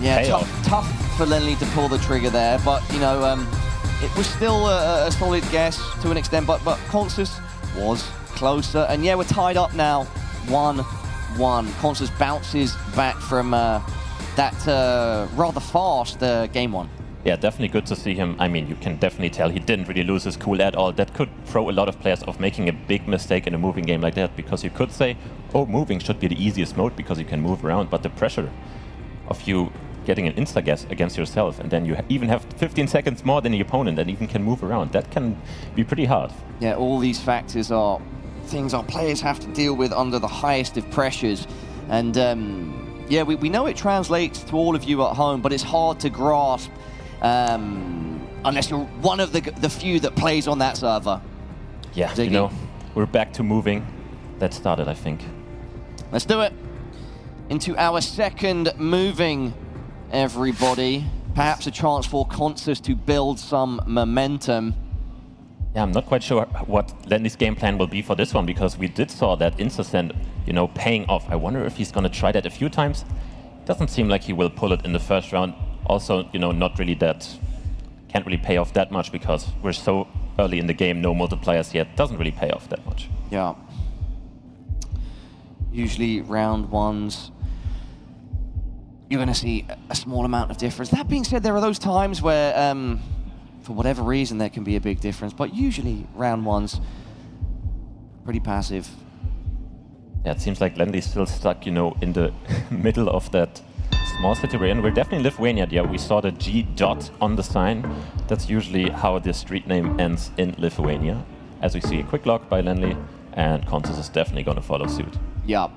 Yeah, tough for Lenley to pull the trigger there, but, it was still a solid guess to an extent, but Consus was closer. And yeah, we're tied up now, 1-1. Consus bounces back from that rather fast game 1. Yeah, definitely good to see him. I mean, you can definitely tell he didn't really lose his cool at all. That could throw a lot of players off making a big mistake in a moving game like that, because you could say, oh, moving should be the easiest mode because you can move around, but the pressure of you getting an insta-guess against yourself, and then you even have 15 seconds more than the opponent and even can move around, that can be pretty hard. Yeah, all these factors are things our players have to deal with under the highest of pressures. And yeah, we know it translates to all of you at home, but it's hard to grasp unless you're one of the few that plays on that server. Yeah, Ziggy. We're back to moving. That started, I think. Let's do it. Into our second moving, everybody. Perhaps a chance for Consus to build some momentum. Yeah, I'm not quite sure what Lenley's game plan will be for this one, because we did saw that Instant, paying off. I wonder if he's going to try that a few times. Doesn't seem like he will pull it in the first round. Also, not really that, can't really pay off that much because we're so early in the game, no multipliers yet. Doesn't really pay off that much. Yeah. Usually round 1s, you're going to see a small amount of difference. That being said, there are those times where, for whatever reason, there can be a big difference, but usually round 1s, pretty passive. Yeah, it seems like Lenley's still stuck, in the middle of that small city we're in. We're definitely in Lithuania. Yeah, we saw the G dot on the sign. That's usually how the street name ends in Lithuania. As we see, a quick lock by Lenley, and Consus is definitely going to follow suit. Yeah.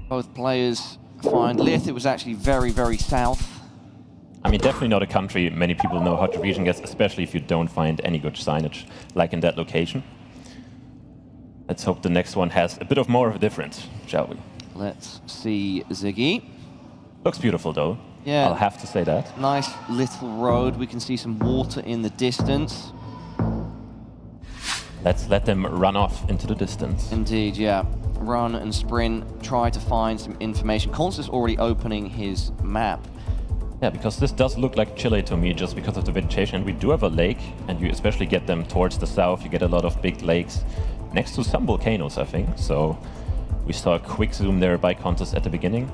Both players find Lith. It was actually very, very south. I mean, definitely not a country many people know how to region guess, especially if you don't find any good signage, like in that location. Let's hope the next one has a bit of more of a difference, shall we? Let's see, Ziggy. Looks beautiful, though. Yeah. I'll have to say that. Nice little road. We can see some water in the distance. Let's let them run off into the distance. Indeed, yeah. Run and sprint, try to find some information. Consus already opening his map. Yeah, because this does look like Chile to me, just because of the vegetation. And we do have a lake, and you especially get them towards the south. You get a lot of big lakes next to some volcanoes, I think. So we saw a quick zoom there by Consus at the beginning.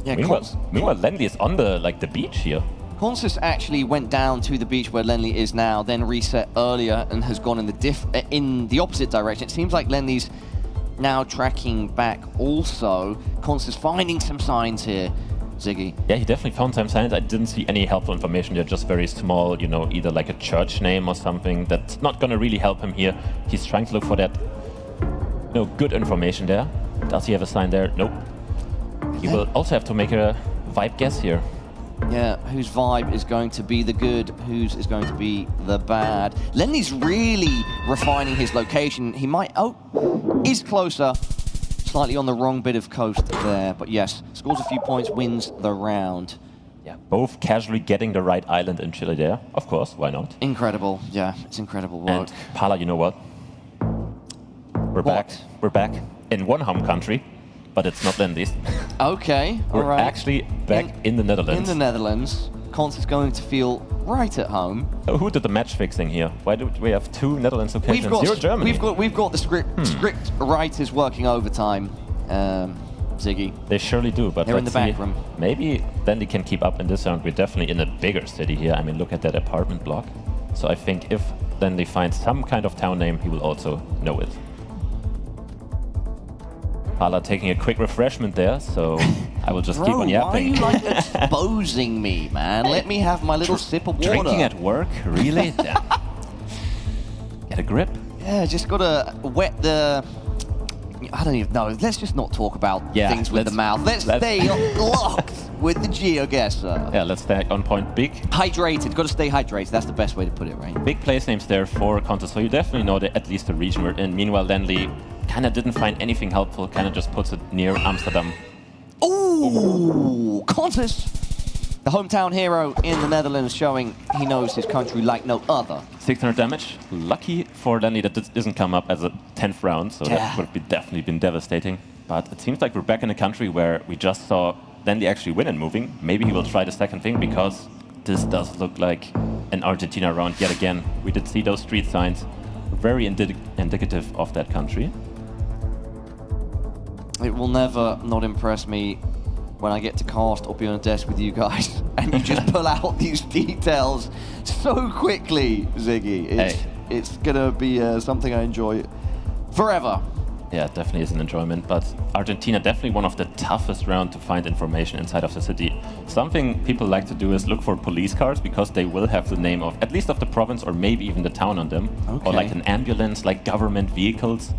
Yeah, meanwhile, Lenley is on the beach here. Consus actually went down to the beach where Lenley is now, then reset earlier and has gone in the opposite direction. It seems like Lenley's now tracking back also. Consus finding some signs here. Ziggy. Yeah, he definitely found some signs. I didn't see any helpful information. They're just very small, either like a church name or something. That's not going to really help him here. He's trying to look for that, good information there. Does he have a sign there? Nope. He will also have to make a vibe guess here. Yeah, whose vibe is going to be the good, whose is going to be the bad. Lenley's really refining his location. He might, is closer, slightly on the wrong bit of coast there. But yes, scores a few points, wins the round. Yeah, both casually getting the right island in Chile there. Of course, why not? Incredible, yeah, it's incredible work. And Pala, you know what? We're back. We're back in one home country, but it's not Lenley's. Okay, all We're right. actually back in the Netherlands. In the Netherlands. Cons is going to feel right at home. So who did the match fixing here? Why do we have 2 Netherlands locations? You're Germany. We've got the script writers working overtime, Ziggy. They surely do, but they're in the let's see. back room. Maybe Lenley can keep up in this round. We're definitely in a bigger city here. I mean, look at that apartment block. So I think if Lenley finds some kind of town name, he will also know it. Pala taking a quick refreshment there, so I will just keep on yapping. Why are you like exposing me, man? Let me have my little sip of water. Drinking at work? Really? Damn. Get a grip. Yeah, just gotta wet the... I don't even know. Let's just not talk about things with the mouth. Let's stay locked with the GeoGuessr. Yeah, let's stay on point. Big. Hydrated. Gotta stay hydrated. That's the best way to put it, right? Big place names there for contest, so you definitely know at least the region we're in. Meanwhile, Lenley kind of didn't find anything helpful, kind of just puts it near Amsterdam. Ooh, Contis, the hometown hero in the Netherlands, showing he knows his country like no other. 600 damage. Lucky for Lenley that this doesn't come up as a 10th round, so that would have definitely been devastating. But it seems like we're back in a country where we just saw Lenley actually win in moving. Maybe he will try the second thing, because this does look like an Argentina round yet again. We did see those street signs, very indicative of that country. It will never not impress me when I get to cast or be on a desk with you guys and you just pull out these details so quickly, Ziggy. It's gonna be something I enjoy forever. Yeah, it definitely is an enjoyment, but Argentina definitely one of the toughest rounds to find information inside of the city. Something people like to do is look for police cars, because they will have the name of, at least of the province, or maybe even the town on them. Okay. Or like an ambulance, like government vehicles.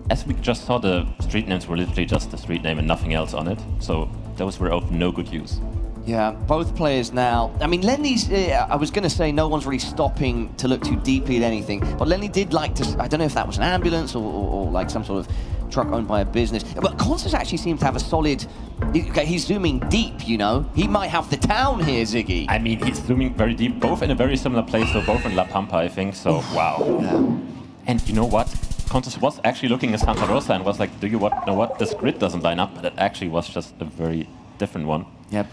As we just saw, the street names were literally just the street name and nothing else on it. So those were of no good use. Yeah, both players now. I mean, Lenley's, I was going to say no one's really stopping to look too deeply at anything, but Lenley did like to, I don't know if that was an ambulance or like some sort of truck owned by a business. But Constance actually seems to have a solid, okay, he's zooming deep, you know? He might have the town here, Ziggy. I mean, he's zooming very deep, both in a very similar place, so both in La Pampa, I think, so wow. Yeah. And you know what? Constance was actually looking at Santa Rosa and was like, know what? This grid doesn't line up, but it actually was just a very different one. Yeah,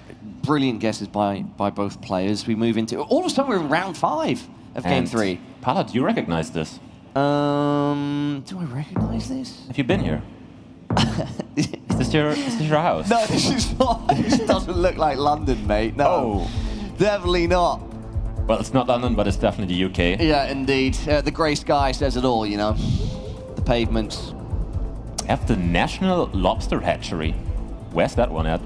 brilliant guesses by both players. We move into, all of a sudden we're in round 5 of Game 3. Pala, do you recognize this? Do I recognize this? Have you been here? Is this your house? No, this is not. This doesn't look like London, mate. No, definitely not. Well, it's not London, but it's definitely the UK. Yeah, indeed. The grey sky says it all, you know. The pavements. We have the National Lobster Hatchery. Where's that one at?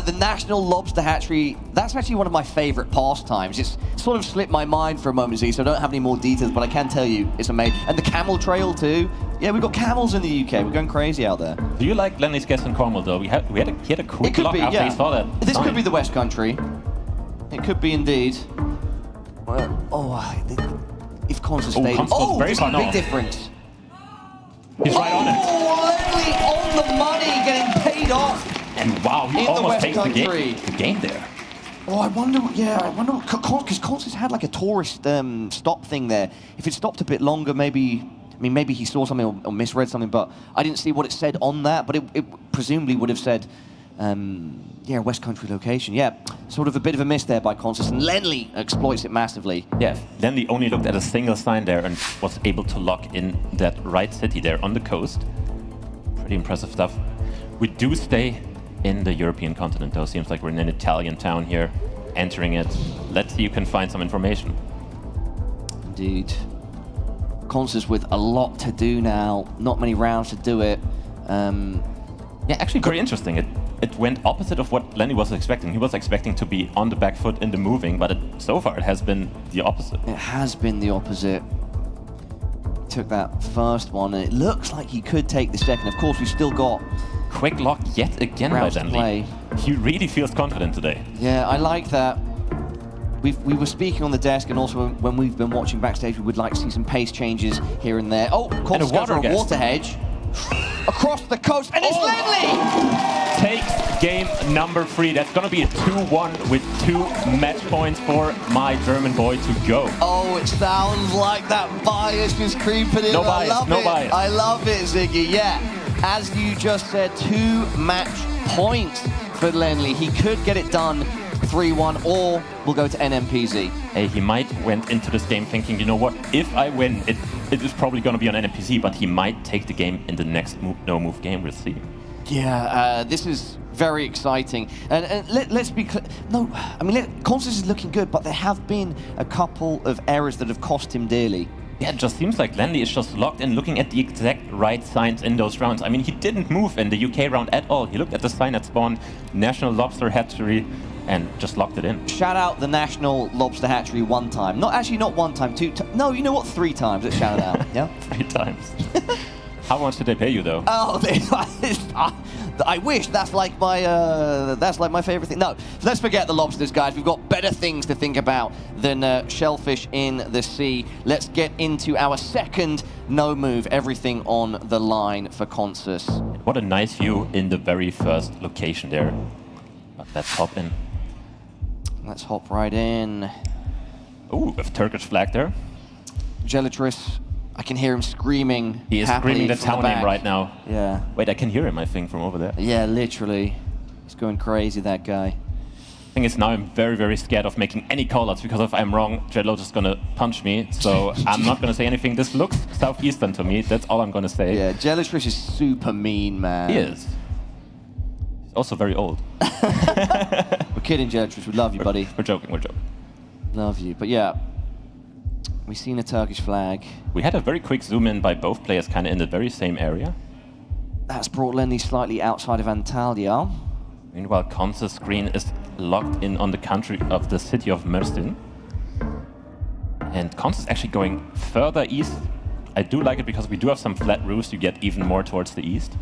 The National Lobster Hatchery, that's actually one of my favorite pastimes. It's sort of slipped my mind for a moment, so I don't have any more details, but I can tell you it's amazing. And the camel trail too. Yeah, we've got camels in the UK. We're going crazy out there. Do you like Lenley's guess in Cornwall, though? He had a quick look after he saw that. This could be the West Country. It could be indeed. If Constance stayed... very this is far a big north. difference. He's right on it. Lenley on the money, getting paid off. And wow, he almost takes the game there. Oh, I wonder, because Constance had like a tourist stop thing there. If it stopped a bit longer, maybe he saw something or misread something, but I didn't see what it said on that, but it presumably would have said, West Country location. Yeah, sort of a bit of a miss there by Constance, and Lenley exploits it massively. Yeah, Lenley only looked at a single sign there and was able to lock in that right city there on the coast. Pretty impressive stuff. We do stay in the European continent, though. Seems like we're in an Italian town here, entering it. Let's see if you can find some information. Indeed. Constance with a lot to do now. Not many rounds to do it. Yeah, actually very interesting. It went opposite of what Lenley was expecting. He was expecting to be on the back foot in the moving, but so far it has been the opposite. It has been the opposite. Took that first one, and it looks like he could take the second. Of course, we've still got quick lock yet again by rounds to Lenley. play. he really feels confident today. Yeah, I like that. We were speaking on the desk, and also when we've been watching backstage, we would like to see some pace changes here and there. Oh, And a water hedge across the coast, and it's Lenley! Takes game number 3. That's gonna be a 2-1 with 2 match points for my German boy to go. Oh, it sounds like that bias is creeping in. No bias, no bias. I love it, Ziggy. Yeah, as you just said, 2 match points for Lenley. He could get it done 3-1, or we'll go to NMPZ. Hey, he might went into this game thinking, you know what, if I win, it is probably going to be on NMPZ, but he might take the game in the next no-move game. We'll see. Yeah, this is very exciting. And let's be clear. No, I mean, Constance is looking good, but there have been a couple of errors that have cost him dearly. Yeah, it just seems like Lenley is just locked in, looking at the exact right signs in those rounds. I mean, he didn't move in the UK round at all. He looked at the sign at spawn, National Lobster Hatchery, and just locked it in. Shout out the National Lobster Hatchery 1 time. Not 1 time, 2 times. No, you know what? 3 times. Let's shout it out. Yeah. 3 times. How much did they pay you though? Oh, I wish. That's like my favorite thing. No, let's forget the lobsters, guys. We've got better things to think about than shellfish in the sea. Let's get into our second no move. Everything on the line for Consus. What a nice view in the very first location there. Let's hop in. Let's hop right in. Ooh, a Turkish flag there. Gelitris, I can hear him screaming. He is screaming the town name right now. Yeah. Wait, I can hear him, I think, from over there. Yeah, literally. He's going crazy, that guy. The thing is, now I'm very, very scared of making any callouts, because if I'm wrong, Jedlo is gonna punch me. So I'm not gonna say anything. This looks southeastern to me. That's all I'm gonna say. Yeah, Gelitris is super mean, man. He is. He's also very old. We're kidding, Gelitris. We love you, buddy. We're joking, we're joking. Love you. But yeah, we've seen a Turkish flag. We had a very quick zoom in by both players, kind of in the very same area. That's brought Lenley slightly outside of Antalya. Meanwhile, Consus' screen is locked in on the country of the city of Mersin. And Consus actually going further east. I do like it because we do have some flat roofs. You get even more towards the east.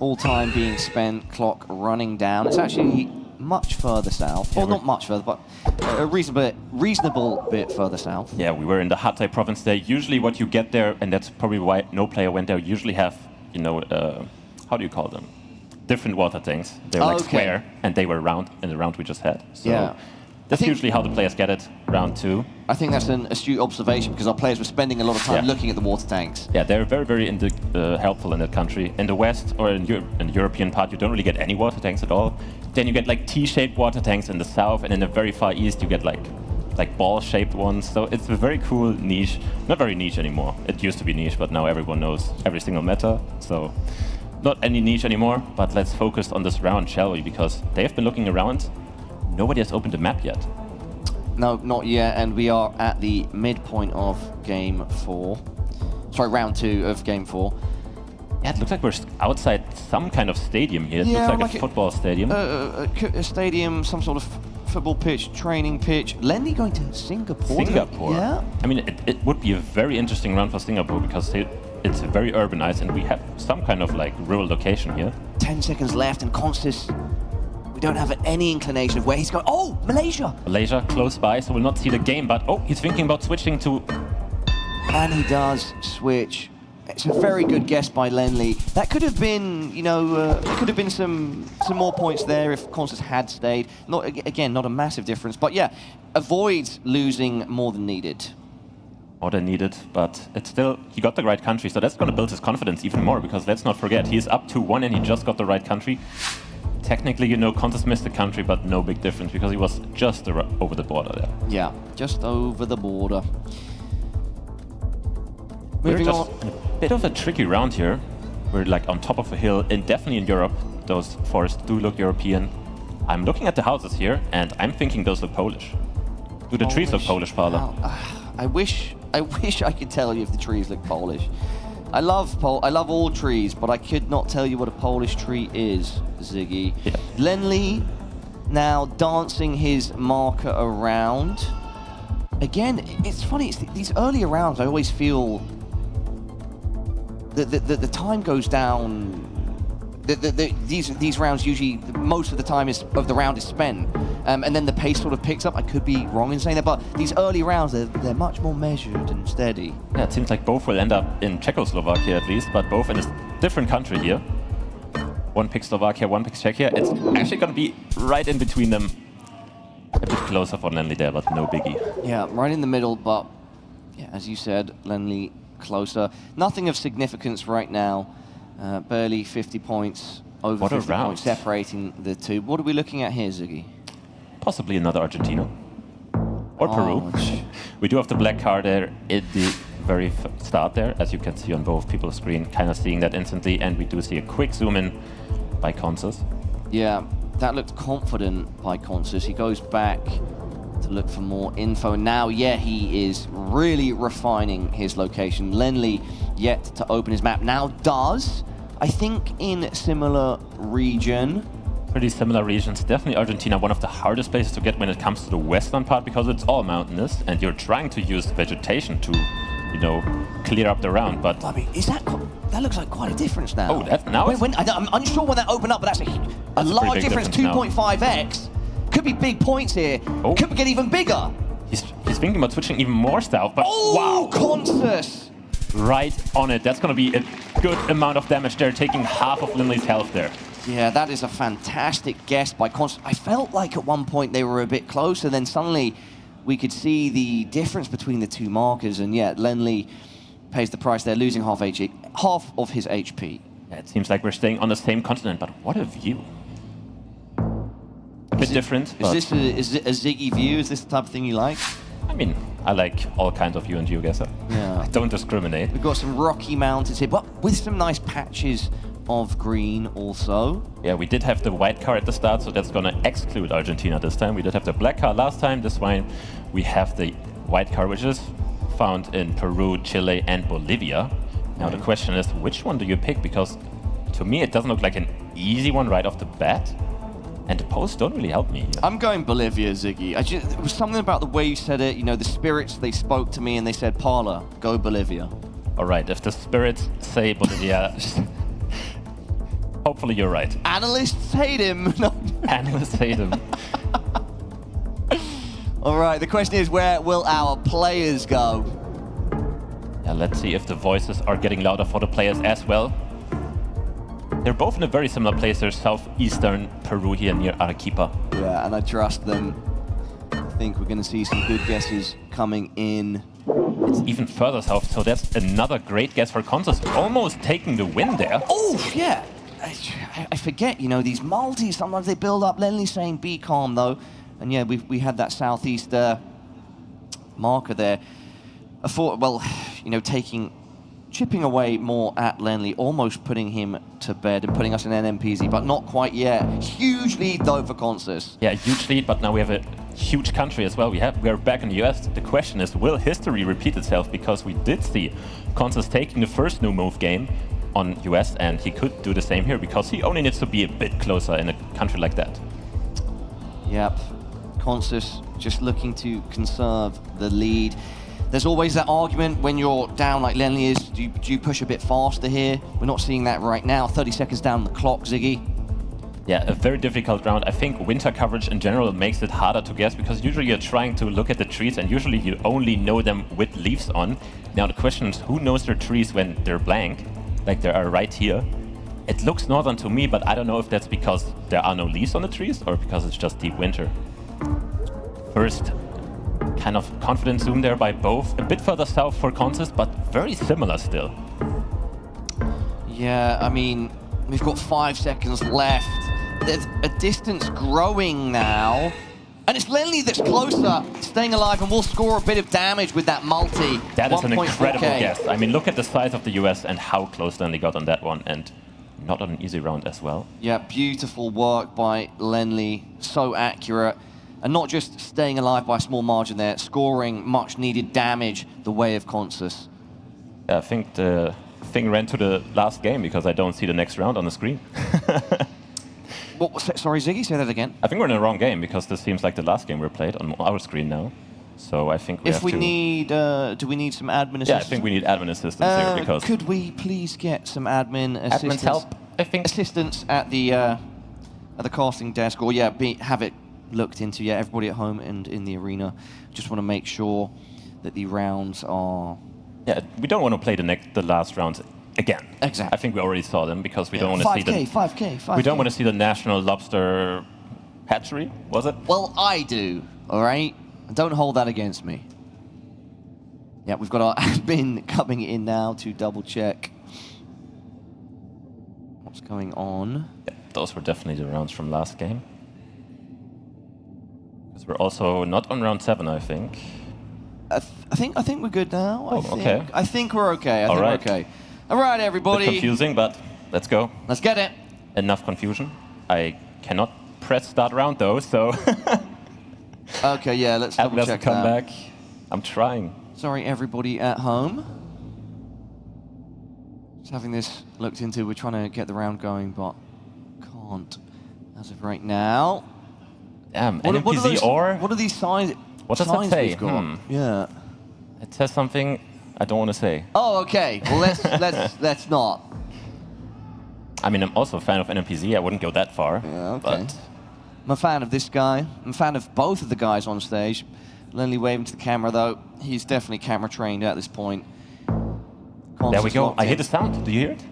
All time being spent, clock running down. It's actually much further south. Well, not much further, but a reasonable bit further south. Yeah, we were in the Hatay province there. Usually what you get there, and that's probably why no player went there, usually have, you know, how do you call them? Different water tanks. They're like square, and they were round in the round we just had. So yeah. That's usually how the players get it, round 2. I think that's an astute observation, because our players were spending a lot of time looking at the water tanks. Yeah, they're very, very helpful in that country. In the West, or in the European part, you don't really get any water tanks at all. Then you get like T-shaped water tanks in the south, and in the very far east, you get like ball-shaped ones. So it's a very cool niche. Not very niche anymore. It used to be niche, but now everyone knows every single meta. So not any niche anymore, but let's focus on this round, shall we? Because they have been looking around. Nobody has opened the map yet. No, not yet, and we are at the midpoint of Game 4. Sorry, round 2 of Game 4. Yeah, it looks like we're outside some kind of stadium here. It looks like a football stadium. A stadium, some sort of football pitch, training pitch. Lenley going to Singapore? Singapore? Yeah. I mean, it would be a very interesting round for Singapore, because it's very urbanized, and we have some kind of like rural location here. 10 seconds left, and Consus, we don't have any inclination of where he's going. Oh, Malaysia! Malaysia, close by, so we'll not see the game, but oh, he's thinking about switching to... And he does switch. It's a very good guess by Lenley. That could have been, you know, there could have been some more points there if Consus had stayed. Not a massive difference, but yeah, avoids losing more than needed. More than needed, but it's still, he got the right country, so that's going to build his confidence even more, because let's not forget, he's up 2-1 and he just got the right country. Technically, you know, Consus missed the country, but no big difference, because he was just over the border there. Yeah, just over the border. Moving on. In a bit of a tricky round here. We're like on top of a hill, and definitely in Europe, those forests do look European. I'm looking at the houses here, and I'm thinking those look Polish. Do the trees look Polish, Paula? I wish I could tell you if the trees look Polish. I love all trees, but I could not tell you what a Polish tree is, Ziggy. Yeah. Lenley now dancing his marker around. Again, it's funny, these earlier rounds, I always feel that the time goes down these rounds usually, most of the time of the round is spent, and then the pace sort of picks up. I could be wrong in saying that, but these early rounds, they're much more measured and steady. Yeah, it seems like both will end up in Czechoslovakia at least, but both in a different country here. One picks Slovakia, one picks Czechia. It's actually going to be right in between them. A bit closer for Lenley there, but no biggie. Yeah, right in the middle, but yeah, as you said, Lenley closer. Nothing of significance right now. Barely 50 points, over 50 points separating the two. What are we looking at here, Ziggy? Possibly another Argentina. Or Peru. We do have the black card there at the very start there, as you can see on both people's screen, kind of seeing that instantly, and we do see a quick zoom in by Consus. Yeah, that looked confident by Consus. He goes back to look for more info. Now, yeah, he is really refining his location. Lenley yet to open his map. Now does, I think, in similar region. Pretty similar regions. Definitely Argentina, one of the hardest places to get when it comes to the western part, because it's all mountainous, and you're trying to use vegetation to, you know, clear up the round. But I mean, is that looks like quite a difference now? Oh, that now. I'm unsure when that opened up, but that's a large difference. 2.5x. Could be big points here. Oh. Could get even bigger. He's thinking about switching even more south, but wow, Consus! Right on it. That's going to be a good amount of damage there, taking half of Lenley's health there. Yeah, that is a fantastic guess by Consus. I felt like at one point they were a bit closer, then suddenly we could see the difference between the two markers, and yeah, Lenley pays the price there, losing half of his HP. Yeah, it seems like we're staying on the same continent, but what a view. A bit different. Is it a Ziggy view? Is this the type of thing you like? I mean, I like all kinds of view in GeoGuessr. Yeah. I don't discriminate. We've got some rocky mountains here, but with some nice patches of green also. Yeah, we did have the white car at the start, so that's going to exclude Argentina this time. We did have the black car last time. This time we have the white car, which is found in Peru, Chile, and Bolivia. Now the question is, which one do you pick? Because to me, it doesn't look like an easy one right off the bat. And the posts don't really help me here. I'm going Bolivia, Ziggy. It was something about the way you said it. You know, the spirits, they spoke to me and they said, Parla, go Bolivia. All right, if the spirits say Bolivia, hopefully you're right. Analysts hate him. No. Analysts hate him. All right, the question is, where will our players go? Yeah, let's see if the voices are getting louder for the players as well. They're both in a very similar place. They're southeastern Peru here near Arequipa. Yeah, and I trust them. I think we're going to see some good guesses coming in. It's even further south, so that's another great guess for Consus. Almost taking the win there. Oh, yeah. I forget, you know, these multis, sometimes they build up. Lenley saying be calm, though. And yeah, we had that southeast marker there. I thought, well, you know, chipping away more at Lenley, almost putting him to bed and putting us in NMPZ, but not quite yet. Huge lead, though, for Consus. Yeah, huge lead, but now we have a huge country as well. We're back in the US. The question is, will history repeat itself? Because we did see Consus taking the first no move game on US, and he could do the same here, because he only needs to be a bit closer in a country like that. Yep. Consus just looking to conserve the lead. There's always that argument when you're down like Lenley is, do you push a bit faster here? We're not seeing that right now. 30 seconds down the clock, Ziggy. Yeah, a very difficult round. I think winter coverage in general makes it harder to guess, because usually you're trying to look at the trees and usually you only know them with leaves on. Now the question is, who knows their trees when they're blank, like they are right here? It looks northern to me, but I don't know if that's because there are no leaves on the trees or because it's just deep winter. First, kind of confident zoom there by both. A bit further south for Consus, but very similar still. Yeah, I mean, we've got 5 seconds left. There's a distance growing now. And it's Lenley that's closer, staying alive, and will score a bit of damage with that multi. That is an incredible guess. I mean, look at the size of the US and how close Lenley got on that one, and not on an easy round as well. Yeah, beautiful work by Lenley, so accurate. And not just staying alive by a small margin there, scoring much needed damage the way of Consus. Yeah, I think the thing ran to the last game because I don't see the next round on the screen. Sorry, Ziggy, say that again. I think we're in the wrong game because this seems like the last game we played on our screen now. So I think we have to... do we need some admin assistance? Yeah, I think we need admin assistance here because... Could we please get some admin assistance? Admin's help. I think assistance at the casting desk, or have it looked into. Yeah, everybody at home and in the arena just want to make sure that the rounds are. Yeah, we don't want to play the last rounds again. Exactly. I think we already saw them because we don't want to see the 5K. We don't want to see the National Lobster Hatchery, was it? Well, I do. All right, don't hold that against me. Yeah, we've got our admin coming in now to double check what's going on. Yeah, those were definitely the rounds from last game. Because we're also not on round 7, I think. I think we're good now. Okay. I think we're okay. We're okay. All right, everybody. A bit confusing, but let's go. Let's get it. Enough confusion. I cannot press start round though, so. Okay, yeah, let's double check that. Come back. I'm trying. Sorry, everybody at home. Just having this looked into. We're trying to get the round going, but can't as of right now. Damn, NPZ or? What are these signs? What does that say? Yeah. It says something I don't want to say. Oh, okay. Well, let's not. I mean, I'm also a fan of NPZ. I wouldn't go that far. Yeah, okay. But I'm a fan of this guy. I'm a fan of both of the guys on stage. Lenley waving to the camera, though. He's definitely camera trained at this point. There we go. I hear the sound. Do you hear it?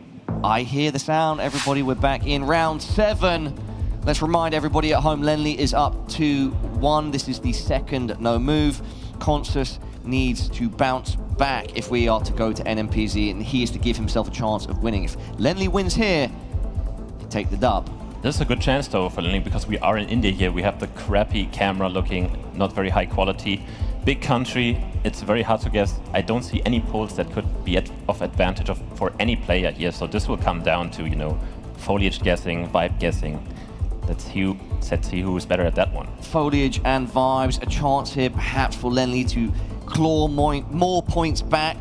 I hear the sound. Everybody, we're back in round 7. Let's remind everybody at home, Lenley is up 2-1. This is the second no move. Consus needs to bounce back if we are to go to NMPZ, and he is to give himself a chance of winning. If Lenley wins here, he take the dub. This is a good chance, though, for Lenley, because we are in India here. We have the crappy camera looking, not very high quality. Big country, it's very hard to guess. I don't see any polls that could be of advantage for any player here. So this will come down to, you know, foliage guessing, vibe guessing. Let's see who is better at that one. Foliage and vibes, a chance here perhaps for Lenley to claw more points back.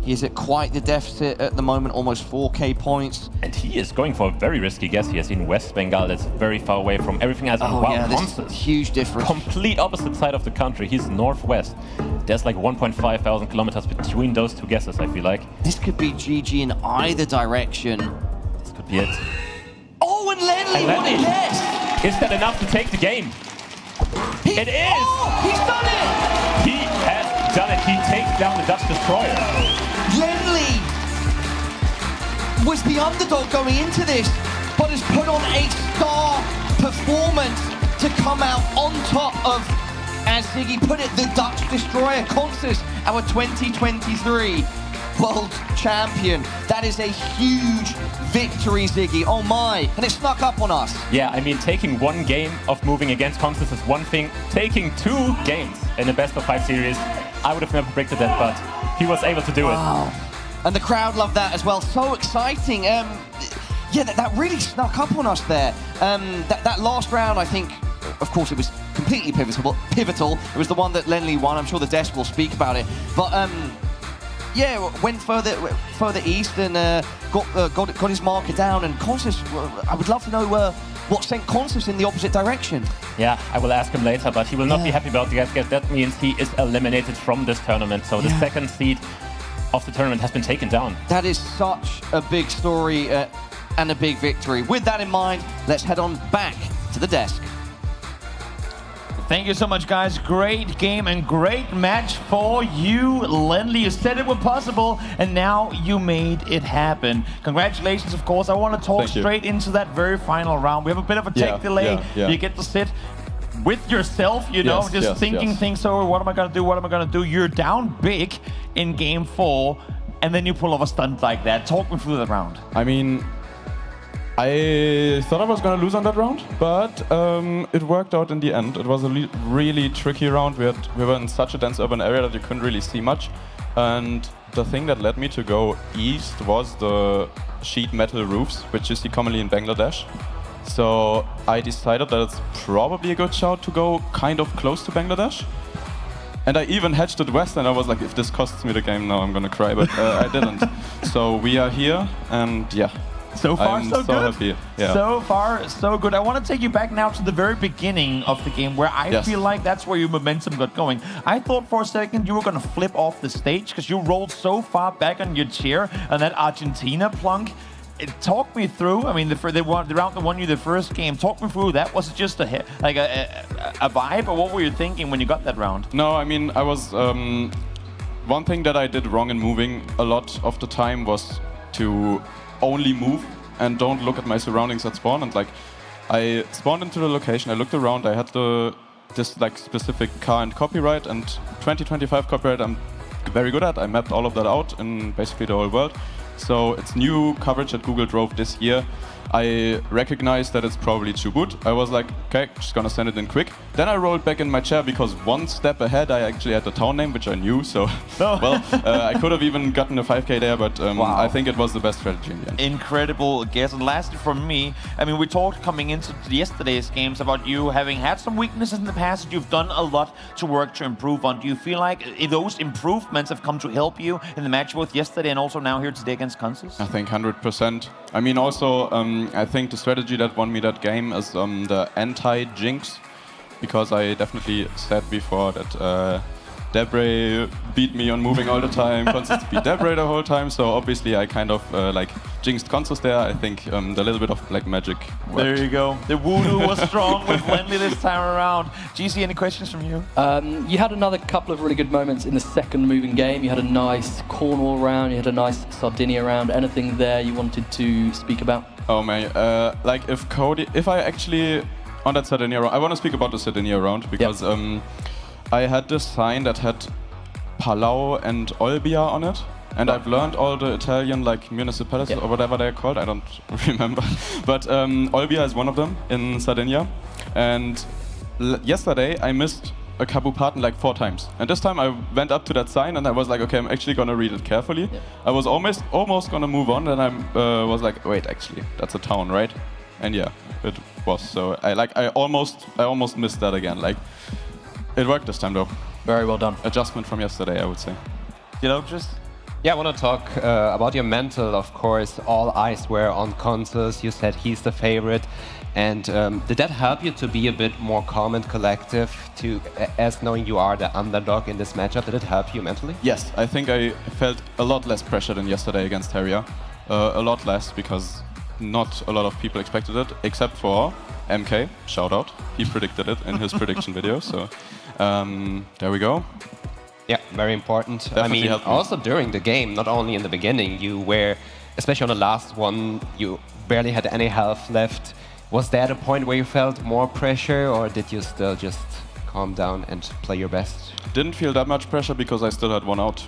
He is at quite the deficit at the moment, almost 4K points. And he is going for a very risky guess. He has seen West Bengal, that's very far away from everything else. Oh, wow, yeah, this is huge difference. Complete opposite side of the country. He's northwest. There's like 1,500 kilometers between those two guesses, I feel like. This could be GG in either direction. This could be it. Oh, and Lenley, what a guess! Is that enough to take the game? It is! Oh, he's done it! He has done it. He takes down the Dutch destroyer. Lenley was the underdog going into this, but has put on a star performance to come out on top of, as Ziggy put it, the Dutch destroyer. Consus, our 2023 world champion. That is a huge victory, Ziggy. Oh my, and it snuck up on us. Yeah, I mean, taking one game of moving against Consus is one thing. Taking 2 games in a best-of-5 series, I would have never predicted that, but he was able to do it. Wow. And the crowd loved that as well. So exciting. Yeah, that really snuck up on us there. That last round, I think, of course, it was completely pivotal. It was the one that Lenley won. I'm sure the desk will speak about it. But yeah, went further east and got his marker down. And Consus, I would love to know what sent Consus in the opposite direction. Yeah, I will ask him later, but he will not be happy about the guess. That means he is eliminated from this tournament. So the second seed of the tournament has been taken down. That is such a big story and a big victory. With that in mind, let's head on back to the desk. Thank you so much, guys. Great game and great match for you, Lenley. You said it was possible, and now you made it happen. Congratulations, of course. I want to talk straight into that very final round. We have a bit of a tech delay. You get to sit with yourself, you know, just thinking things over. What am I going to do? What am I going to do? You're down big in game 4, and then you pull off a stunt like that. Talk me through the round. I mean, I thought I was going to lose on that round, but it worked out in the end. It was a really tricky round. We were in such a dense urban area that you couldn't really see much. And the thing that led me to go east was the sheet metal roofs, which you see commonly in Bangladesh. So I decided that it's probably a good shout to go kind of close to Bangladesh. And I even hedged it west, and I was like, if this costs me the game now, I'm going to cry, but I didn't. So we are here, and yeah. So far, I'm so good. Happy. Yeah. So far, so good. I want to take you back now to the very beginning of the game, where I feel like that's where your momentum got going. I thought for a second you were going to flip off the stage because you rolled so far back on your chair, and that Argentina plunk talk me through. I mean, the round that won you the first game. Talk me through that. Was it just a vibe, or what were you thinking when you got that round? No, I mean, I was. One thing that I did wrong in moving a lot of the time was to only move and don't look at my surroundings at spawn. And like, I spawned into the location. I looked around. I had this like specific car and copyright and 2025 copyright. I'm very good at. I mapped all of that out in basically the whole world. So it's new coverage that Google drove this year. I recognized that it's probably too good. I was like, okay, just gonna send it in quick. Then I rolled back in my chair because one step ahead I actually had the town name, which I knew. So, well, I could have even gotten a 5K there, but Wow. I think it was the best strategy in the end. Incredible guess. And lastly, from me, I mean, we talked coming into yesterday's games about you having had some weaknesses in the past that you've done a lot to work to improve on. Do you feel like those improvements have come to help you in the match both yesterday and also now here today against Kansas? I think 100%. I mean, also, I think the strategy that won me that game is the anti-jinx, because I definitely said before that Debr beat me on moving all the time, Constance beat Debr the whole time, so obviously I kind of like jinxed Constance there. I think the little bit of black magic worked. There you go. The voodoo was strong with Lenley this time around. GC, any questions from you? You had another couple of really good moments in the second moving game. You had a nice Cornwall round, you had a nice Sardinia round. Anything there you wanted to speak about? Oh man, like if I actually, on that Sardinia round, I want to speak about the Sardinia round because I had this sign that had Palau and Olbia on it. And I've learned all the Italian like municipalities or whatever they're called, I don't remember. But Olbia is one of them in Sardinia. And yesterday I missed a Kabupaten like 4 times. And this time I went up to that sign and I was like, okay, I'm actually gonna read it carefully. I was almost gonna move on, and I was like, wait, actually, that's a town, right? And yeah, it was. So I almost missed that again. Like, it worked this time though. Very well done. Adjustment from yesterday, I would say. You know, just. Yeah, I want to talk about your mental, of course. All eyes were on Consus. You said he's the favorite. And did that help you to be a bit more calm and collective, as knowing you are the underdog in this matchup? Did it help you mentally? Yes, I think I felt a lot less pressure than yesterday against Harrier. A lot less, because not a lot of people expected it, except for MK, shout out. He predicted it in his prediction video, so there we go. Yeah, very important. Definitely I mean, also during the game, not only in the beginning, you were, especially on the last one, you barely had any health left. Was there a point where you felt more pressure, or did you still just calm down and play your best? Didn't feel that much pressure because I still had 1 out.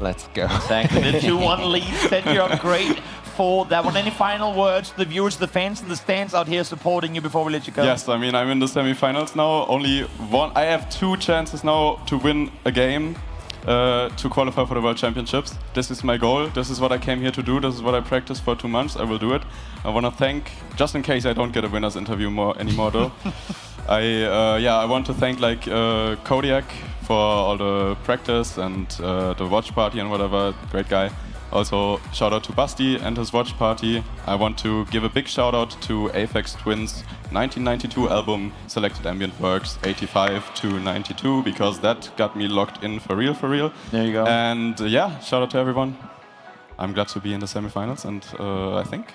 Let's go. Exactly. The 2-1 lead set you up great for that one. Any final words to the viewers, the fans, and the stands out here supporting you before we let you go? Yes, I mean, I'm in the semifinals now. Only one. I have 2 chances now to win a game to qualify for the World Championships. This is my goal. This is what I came here to do. This is what I practiced for 2 months. I will do it. I want to thank, just in case I don't get a winner's interview anymore though, I want to thank like Kodiak for all the practice and the watch party and whatever. Great guy. Also, shout out to Basti and his watch party. I want to give a big shout out to Aphex Twins' 1992 album, Selected Ambient Works 85 to 92, because that got me locked in for real, for real. There you go. And yeah, shout out to everyone. I'm glad to be in the semifinals, and I think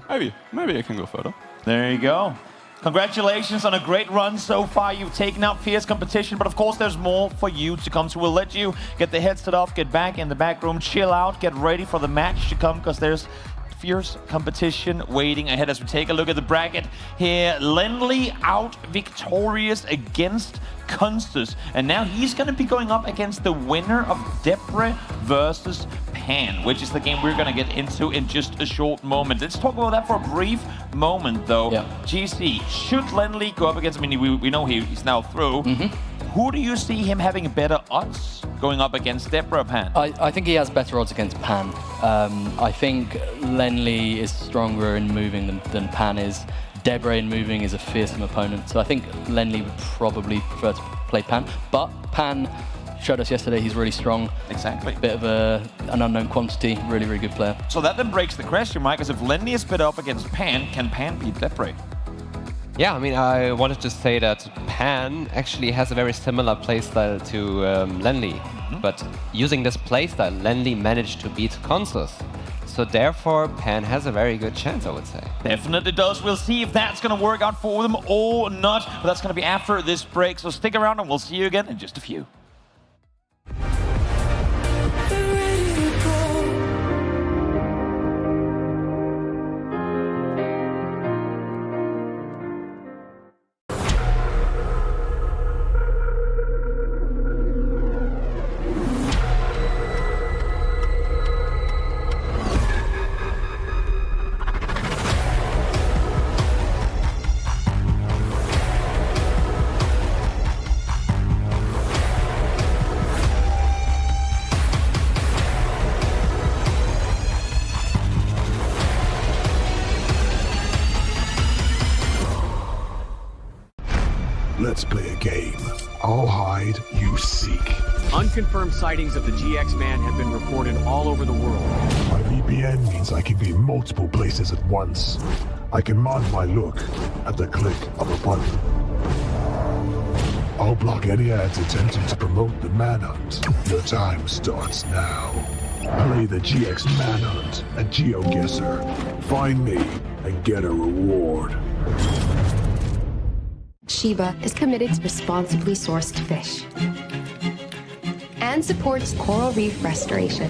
maybe I can go further. There you go. Congratulations on a great run so far. You've taken out fierce competition, but of course there's more for you to come. So we'll let you get the headset off, get back in the back room, chill out, get ready for the match to come, because there's fierce competition waiting ahead as we take a look at the bracket here. Lenley out victorious against Kunsters, and now he's going to be going up against the winner of Debr versus Pan, which is the game we're going to get into in just a short moment. Let's talk about that for a brief moment though. GC, should Lenley go up against, I mean, we know he's now through. Who do you see him having better odds going up against Debr or Pan? I think he has better odds against Pan. I think Lenley is stronger in moving than Pan is. Debr in moving is a fearsome opponent, so I think Lenley would probably prefer to play Pan. But Pan showed us yesterday he's really strong. Exactly. Bit of an unknown quantity, really, really good player. So that then breaks the question, Mike, because if Lenley is better up against Pan, can Pan beat Debr? Yeah, I mean, I wanted to say that Pan actually has a very similar playstyle to Lenley. But using this playstyle, Lenley managed to beat Consus. So therefore, Pan has a very good chance, I would say. Definitely does. We'll see if that's going to work out for them or not. But that's going to be after this break. So stick around and we'll see you again in just a few. Let's play a game. I'll hide, you seek. Unconfirmed sightings of the GX man have been reported all over the world. My VPN means I can be in multiple places at once. I can mod my look at the click of a button. I'll block any ads attempting to promote the manhunt. Your time starts now. Play the GX manhunt at GeoGuessr. Find me and get a reward. Sheba is committed to responsibly sourced fish and supports coral reef restoration.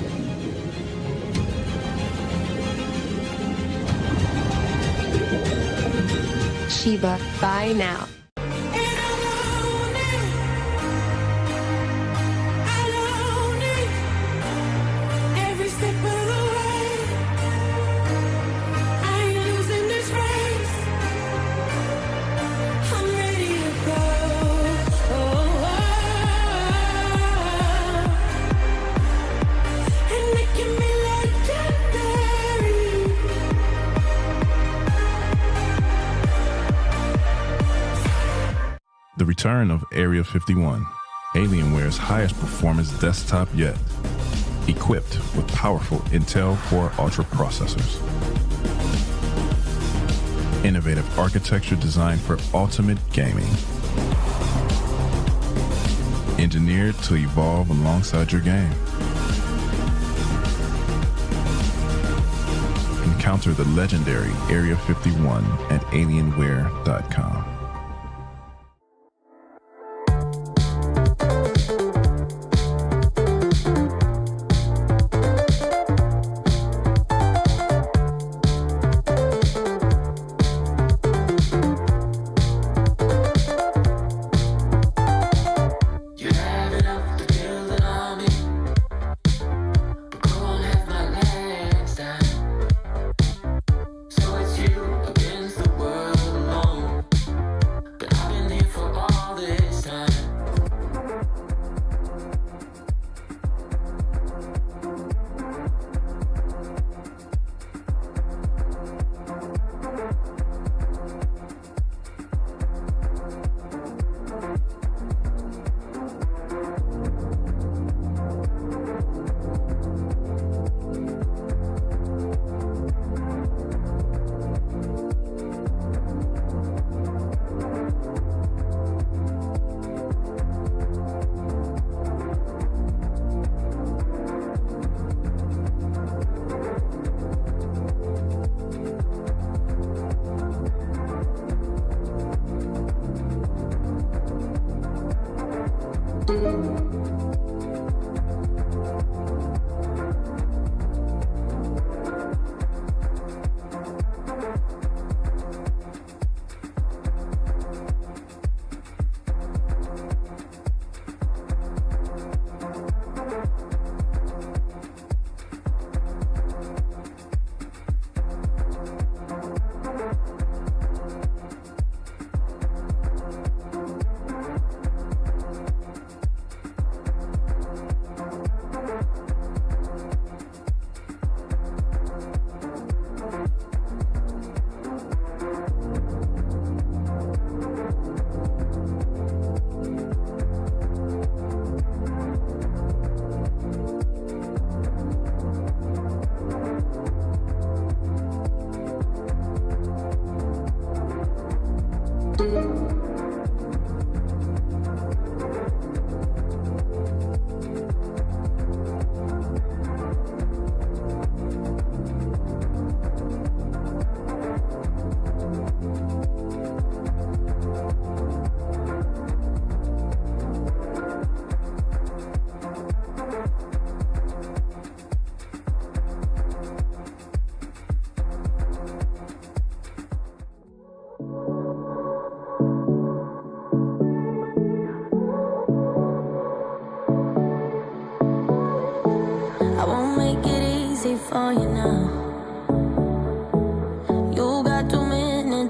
Sheba, buy now. The return of Area 51, Alienware's highest performance desktop yet, equipped with powerful Intel Core Ultra processors. Innovative architecture designed for ultimate gaming. Engineered to evolve alongside your game. Encounter the legendary Area 51 at Alienware.com.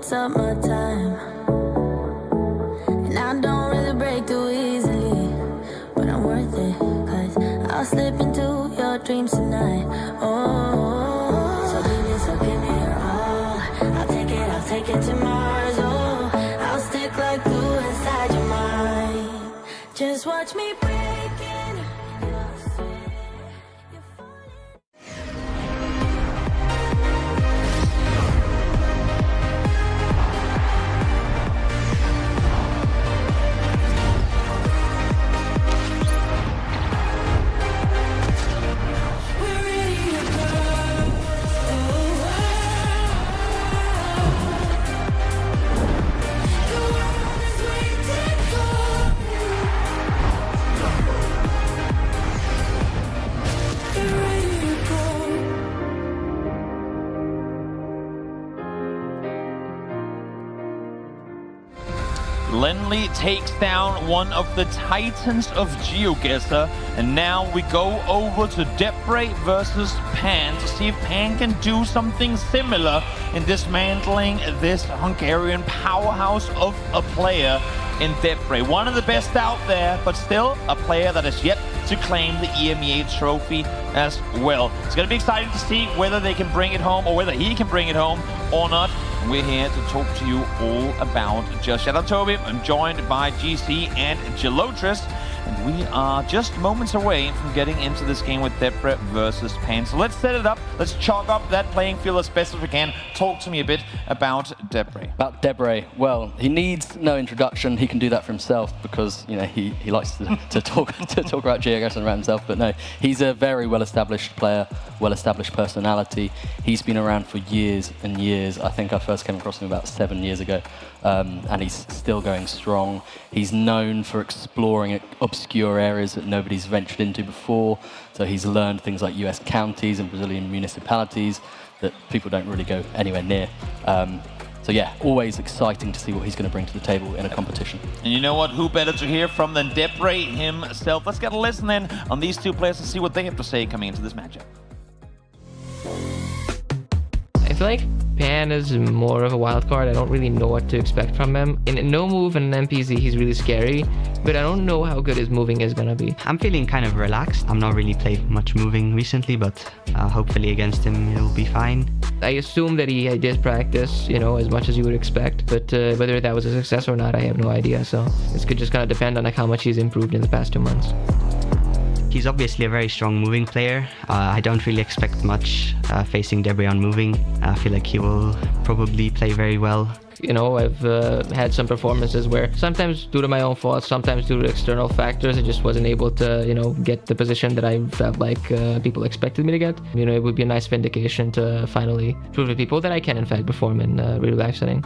takes up my time. And I don't really break too easily, but I'm worth it, 'cause I'll slip into your dreams tonight. Oh, so give me your all. I'll take it to Mars. Oh, I'll stick like glue inside your mind. Just watch me break in. Lenley takes down one of the titans of GeoGuessr, and now we go over to Debr versus Pan to see if Pan can do something similar in dismantling this Hungarian powerhouse of a player in Debr. One of the best out there, but still a player that has yet to claim the EMEA trophy as well. It's going to be exciting to see whether they can bring it home, or whether he can bring it home or not. We're here to talk to you all about just Shout out Toby. I'm joined by GC and Gelotris, and we are just moments away from getting into this game with Debr versus Pan. So let's set it up. Let's chalk up that playing field as best as we can. Talk to me a bit about Debr. About Debr, well, he needs no introduction. He can do that for himself because, you know, he likes to talk about GeoGuessr and around himself. But no, he's a very well-established player, well-established personality. He's been around for years and years. I think I first came across him about 7 years ago, and he's still going strong. He's known for exploring obscure areas that nobody's ventured into before. So he's learned things like US counties and Brazilian municipalities that people don't really go anywhere near. So yeah, always exciting to see what he's going to bring to the table in a competition. And you know what? Who better to hear from than Debr himself? Let's get a listen in on these two players and see what they have to say coming into this matchup. I feel like Pan is more of a wild card. I don't really know what to expect from him. In no move and an MPZ, he's really scary, but I don't know how good his moving is gonna be. I'm feeling kind of relaxed. I've not really played much moving recently, but hopefully against him it'll be fine. I assume that he did practice, you know, as much as you would expect, but whether that was a success or not, I have no idea. So this could just kind of depend on like how much he's improved in the past 2 months. He's obviously a very strong moving player. I don't really expect much facing Debr on moving. I feel like he will probably play very well. You know, I've had some performances where sometimes due to my own fault, sometimes due to external factors, I just wasn't able to, you know, get the position that I felt like people expected me to get. You know, it would be a nice vindication to finally prove to people that I can in fact perform in a real life setting.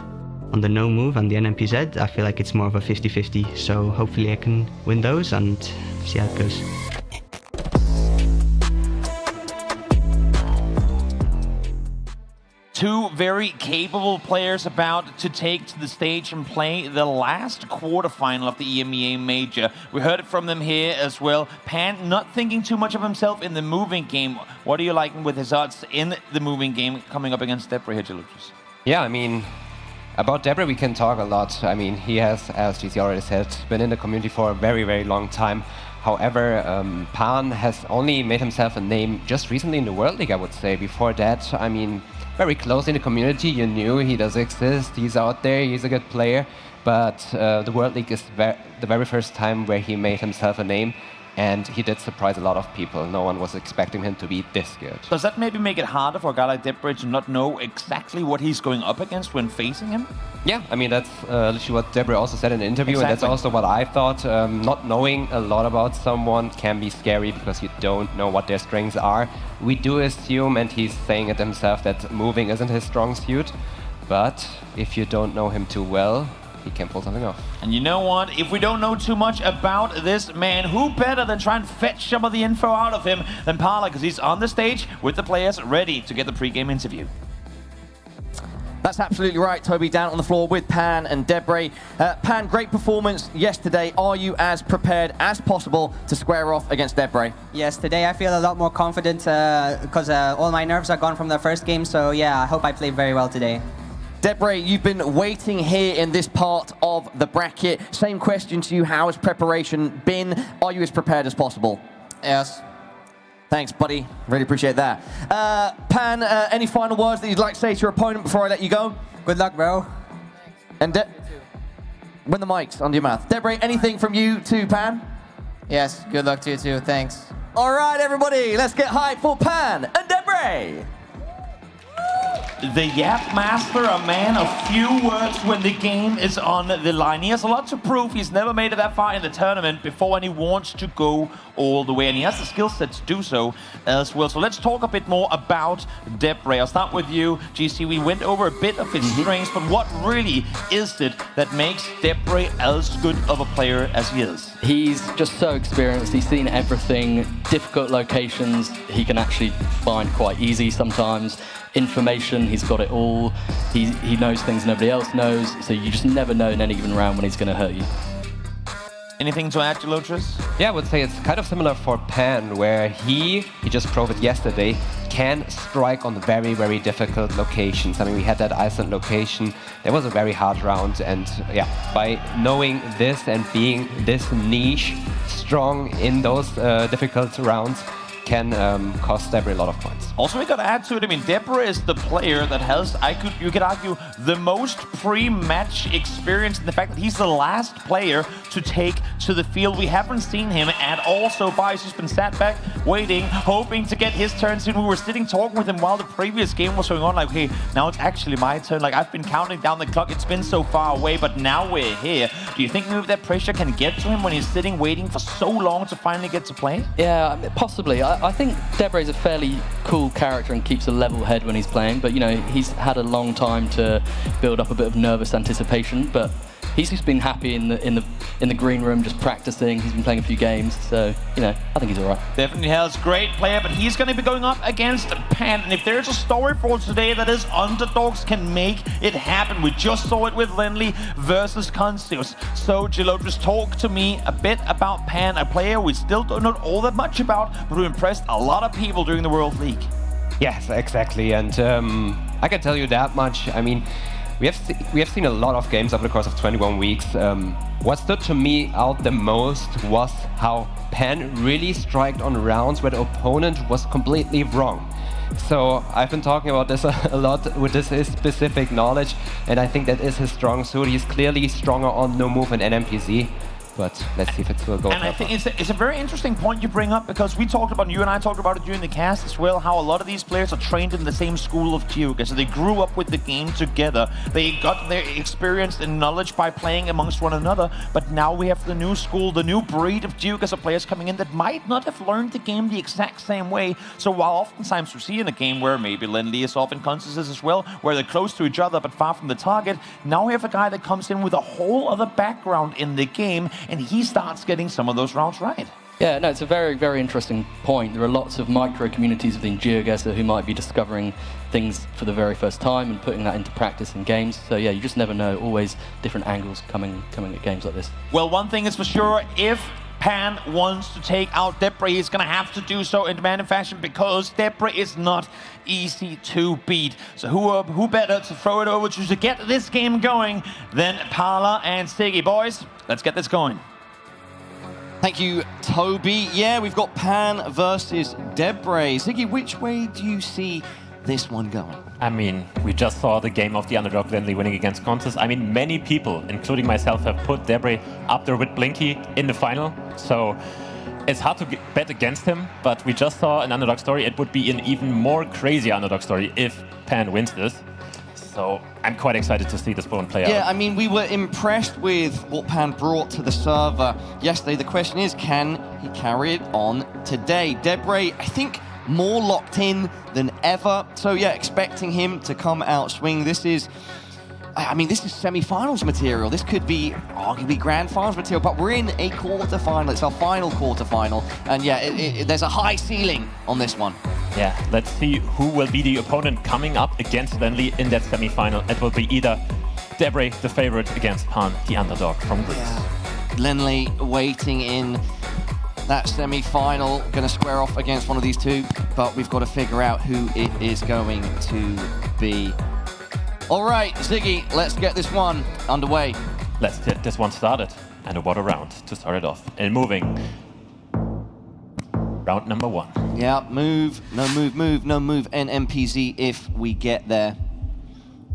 On the no move and the NMPZ, I feel like it's more of a 50-50. So hopefully I can win those and see how it goes. Two very capable players about to take to the stage and play the last quarterfinal of the EMEA Major. We heard it from them here as well. Pan not thinking too much of himself in the moving game. What are you liking with his odds in the moving game coming up against Debr here, Gelotris? Yeah, I mean, about Debr we can talk a lot. I mean, he has, as GC already said, been in the community for a very, very long time. However, Pan has only made himself a name just recently in the World League, I would say. Before that, I mean, very close in the community, you knew he does exist, he's out there, he's a good player, but the World League is the very first time where he made himself a name, and he did surprise a lot of people. No one was expecting him to be this good. Does that maybe make it harder for a guy like Debr to not know exactly what he's going up against when facing him? Yeah, I mean, that's literally what Debr also said in the interview, Exactly. and that's also what I thought. Not knowing a lot about someone can be scary because you don't know what their strengths are. We do assume, and he's saying it himself, that moving isn't his strong suit, but if you don't know him too well, he can pull something off. And you know what? If we don't know too much about this man, who better than try and fetch some of the info out of him than Parla, because he's on the stage with the players ready to get the pre-game interview. That's absolutely right, Toby, down on the floor with Pan and Debr. Pan, great performance yesterday. Are you as prepared as possible to square off against Debr? Yes, today I feel a lot more confident because all my nerves are gone from the first game. So yeah, I hope I play very well today. Debr, you've been waiting here in this part of the bracket. Same question to you. How has preparation been? Are you as prepared as possible? Yes. Thanks, buddy. Really appreciate that. Pan, any final words that you'd like to say to your opponent before I let you go? Good luck, bro. And when the mic's under your mouth. Debr, anything from you to Pan? Yes, good luck to you too. Thanks. All right, everybody, let's get hyped for Pan and Debr. The Yap Master, a man of few words when the game is on the line. He has a lot to prove. He's never made it that far in the tournament before, and he wants to go all the way, and he has the skill set to do so as well. So let's talk a bit more about Debr. I'll start with you, GC. We went over a bit of his strengths, but what really is it that makes Debr as good of a player as he is? He's just so experienced. He's seen everything, difficult locations. He can actually find quite easy sometimes. Information, he's got it all. He knows things nobody else knows, so you just never know in any given round when he's going to hurt you. Anything to add, Gelotris? Yeah, I would say it's kind of similar for Pan, where he just proved it yesterday, can strike on very, very difficult locations. I mean, we had that Iceland location. That was a very hard round, and yeah, by knowing this and being this niche, strong in those difficult rounds, can cost Debr a lot of points. Also, we got to add to it, I mean, Debr is the player that has, you could argue, the most pre-match experience in the fact that he's the last player to take to the field. We haven't seen him at all so far. He's just been sat back, waiting, hoping to get his turn soon. We were sitting talking with him while the previous game was going on, like, hey, now it's actually my turn. Like, I've been counting down the clock. It's been so far away, but now we're here. Do you think maybe that pressure can get to him when he's sitting, waiting for so long to finally get to play? Yeah, possibly. I think Debr is a fairly cool character and keeps a level head when he's playing, but you know, he's had a long time to build up a bit of nervous anticipation, but he's just been happy in the green room, just practicing. He's been playing a few games, so you know, I think he's all right. Definitely has great player, but he's going to be going up against Pan. And if there's a story for today, that is underdogs can make it happen. We just saw it with Lenley versus Consius. So Gelotris, talk to me a bit about Pan, a player we still don't know all that much about, but who impressed a lot of people during the World League. Yes, exactly, and I can tell you that much. I mean, we have seen a lot of games over the course of 21 weeks. What stood to me out the most was how Pan really striked on rounds where the opponent was completely wrong. So I've been talking about this a lot with this specific knowledge, and I think that is his strong suit. He's clearly stronger on no move and NMPZ. But let's see if it will go. And I think it's a very interesting point you bring up, because we talked about, you and I talked about it during the cast as well, how a lot of these players are trained in the same school of GeoGuessr. So they grew up with the game together. They got their experience and knowledge by playing amongst one another. But now we have the new school, the new breed of GeoGuessr players coming in that might not have learned the game the exact same way. So while oftentimes we see in a game where maybe Lenley is off in Constance as well, where they're close to each other but far from the target, now we have a guy that comes in with a whole other background in the game, and he starts getting some of those rounds right. Yeah, no, it's a very, very interesting point. There are lots of micro communities within GeoGuessr who might be discovering things for the very first time and putting that into practice in games. So yeah, you just never know. Always different angles coming at games like this. Well, one thing is for sure, if Pan wants to take out Debr, he's going to have to do so in demanding fashion, because Debr is not easy to beat. So who better to throw it over to get this game going than Parla and Siggy. Boys, let's get this going. Thank you, Toby. Yeah, we've got Pan versus Debr. Ziggy, which way do you see this one going? I mean, we just saw the game of the underdog Lenley winning against Constance. I mean, many people, including myself, have put Debr up there with Blinky in the final. So it's hard to bet against him, but we just saw an underdog story. It would be an even more crazy underdog story if Pan wins this. So I'm quite excited to see this one play out. Yeah, I mean, we were impressed with what Pan brought to the server yesterday. The question is, can he carry it on today? Debr, I think, more locked in than ever. So yeah, expecting him to come out swing. This is, I mean, this is semi-finals material. This could be arguably grand finals material, but we're in a quarter-final. It's our final quarter-final. And yeah, there's a high ceiling on this one. Yeah, let's see who will be the opponent coming up against Lenley in that semi-final. It will be either Debr, the favorite, against Pan, the underdog from Greece. Yeah. Lenley waiting in that semi-final, going to square off against one of these two, but we've got to figure out who it is going to be. All right, Ziggy, let's get this one underway. Let's get this one started. And a water round to start it off. And moving. Round number 1. Yeah, move, no move, NMPZ if we get there.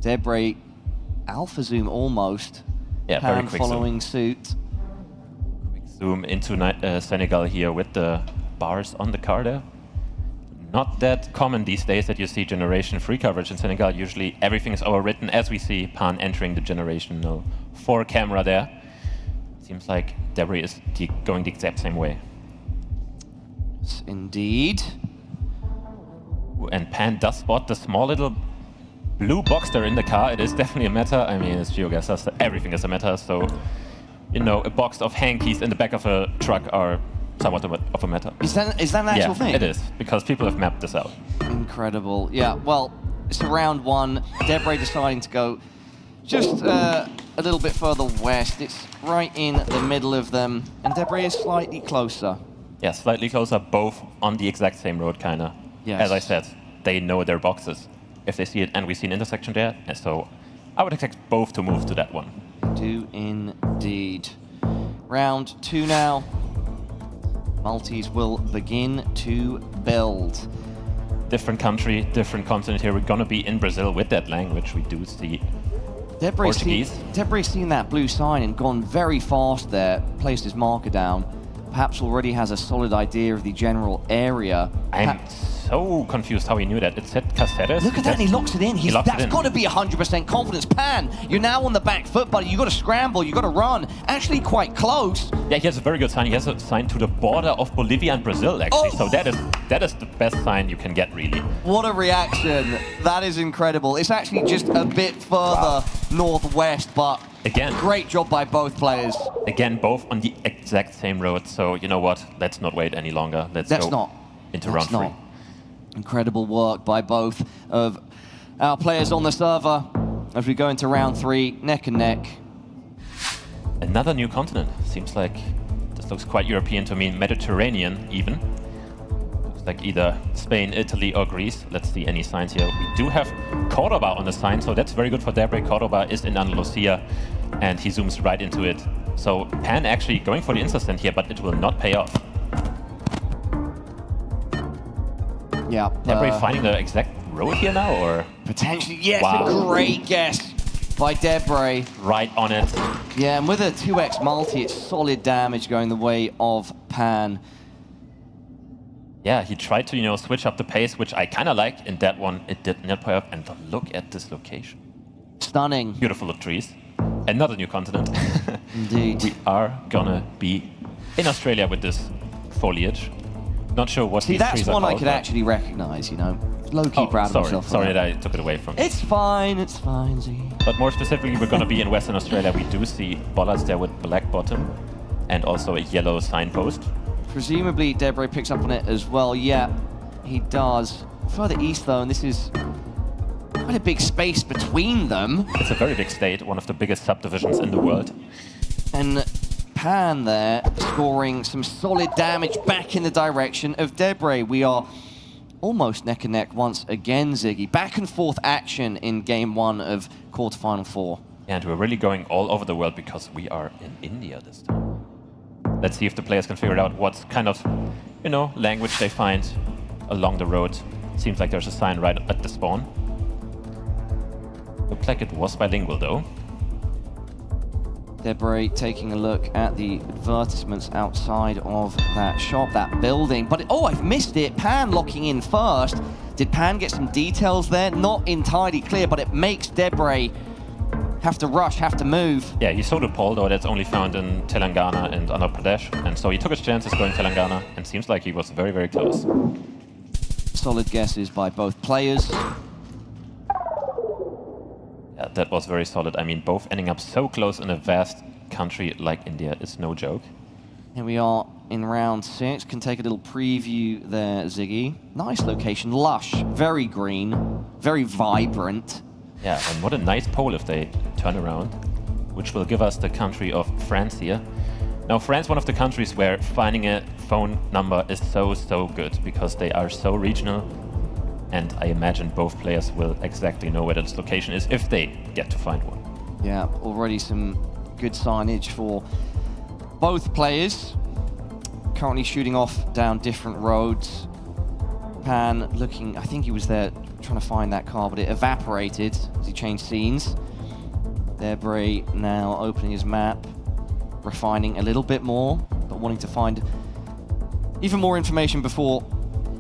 Debr, alpha zoom almost. Yeah, very quick following suit. Quick zoom into Senegal here with the bars on the car there. Not that common these days that you see Generation 3 coverage in Senegal. Usually everything is overwritten as we see Pan entering the Generation 4 camera there. Seems like Debr is going the exact same way. Yes, indeed. And Pan does spot the small little blue box there in the car. It is definitely a meta. I mean, it's GeoGuessr, so everything is a meta. So, you know, a box of hankies in the back of a truck are somewhat of a meta. Is that an actual thing? Yeah, it is, because people have mapped this out. Incredible. Yeah, well, it's round 1. Debr deciding to go just a little bit further west. It's right in the middle of them, and Debr is slightly closer. Yeah, slightly closer, both on the exact same road, kinda. Yes. As I said, they know their boxes if they see it, and we see an intersection there, and so I would expect both to move to that one. Do indeed. Round 2 now. Multis will begin to build. Different country, different continent here. We're gonna be in Brazil with that language. We do see Portuguese. Debr's seen that blue sign and gone very fast there, placed his marker down. Perhaps already has a solid idea of the general area. I'm so confused how he knew that. It said Caceres. Look at that, and he locks it in. That's got to be 100% confidence. Pan, you're now on the back foot, buddy. You got to scramble, you got to run. Actually quite close. Yeah, he has a very good sign. He has a sign to the border of Bolivia and Brazil, actually. So that is the best sign you can get, really. What a reaction. That is incredible. It's actually just a bit further northwest, but again, great job by both players. Again, both on the exact same road. So you know what? Let's not wait any longer. Let's go into round 3. Incredible work by both of our players on the server as we go into round 3, neck and neck. Another new continent. Seems like this looks quite European to me, Mediterranean even. Looks like either Spain, Italy, or Greece. Let's see any signs here. We do have Cordoba on the sign, so that's very good for Debr. Cordoba is in Andalusia, and he zooms right into it. So Pan actually going for the instant here, but it will not pay off. Yeah. Debr finding the exact road here now, or? Potentially, yes. Wow. A great guess by Debr. Right on it. Yeah, and with a 2x multi, it's solid damage going the way of Pan. Yeah, he tried to, you know, switch up the pace, which I kind of like. In that one, it did not pay off. And look at this location. Stunning. Beautiful trees. Another new continent. Indeed. We are gonna be in Australia with this foliage. Not sure what these trees are called. See, that's one I could actually recognize, you know. Low-key proud of myself. Sorry that I took it away from you. It's fine, Z. But more specifically, we're going to be in Western Australia. We do see bollards there with black bottom and also a yellow signpost. Presumably, Debr picks up on it as well. Yeah, he does. Further east, though, and this is quite a big space between them. It's a very big state, one of the biggest subdivisions in the world. And Pan there, scoring some solid damage back in the direction of Debr. We are almost neck and neck once again, Ziggy. Back and forth action in game 1 of quarterfinal 4. And we're really going all over the world because we are in India this time. Let's see if the players can figure out what kind of, you know, language they find along the road. Seems like there's a sign right at the spawn. Looked like it was bilingual though. Debr taking a look at the advertisements outside of that shop, that building. But, oh, I've missed it. Pan locking in first. Did Pan get some details there? Not entirely clear, but it makes Debr have to rush, have to move. Yeah, he saw the pole, though, that's only found in Telangana and Andhra Pradesh. And so he took his chances going Telangana, and seems like he was very, very close. Solid guesses by both players. Yeah, that was very solid. I mean, both ending up so close in a vast country like India is no joke. Here we are in round 6. Can take a little preview there, Ziggy. Nice location, lush, very green, very vibrant. Yeah, and what a nice pole if they turn around, which will give us the country of France here. Now, France, one of the countries where finding a phone number is so good because they are so regional. And I imagine both players will exactly know where this location is if they get to find one. Yeah, already some good signage for both players. Currently shooting off down different roads. Pan looking, I think he was there trying to find that car, but it evaporated as he changed scenes. Debr now opening his map, refining a little bit more, but wanting to find even more information before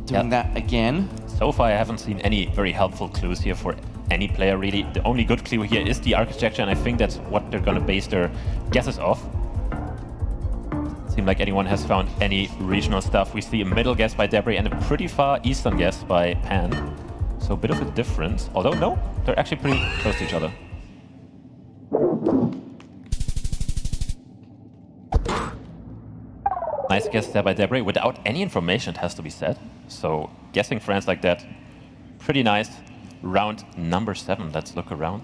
doing that again. So far I haven't seen any very helpful clues here for any player really. The only good clue here is the architecture, and I think that's what they're gonna base their guesses off. Seem like anyone has found any regional stuff. We see a middle guess by Debr and a pretty far eastern guess by Pan. So a bit of a difference, although no, they're actually pretty close to each other. Nice guess there by Debr without any information, it has to be said. So guessing friends like that, pretty nice. Round number 7, let's look around.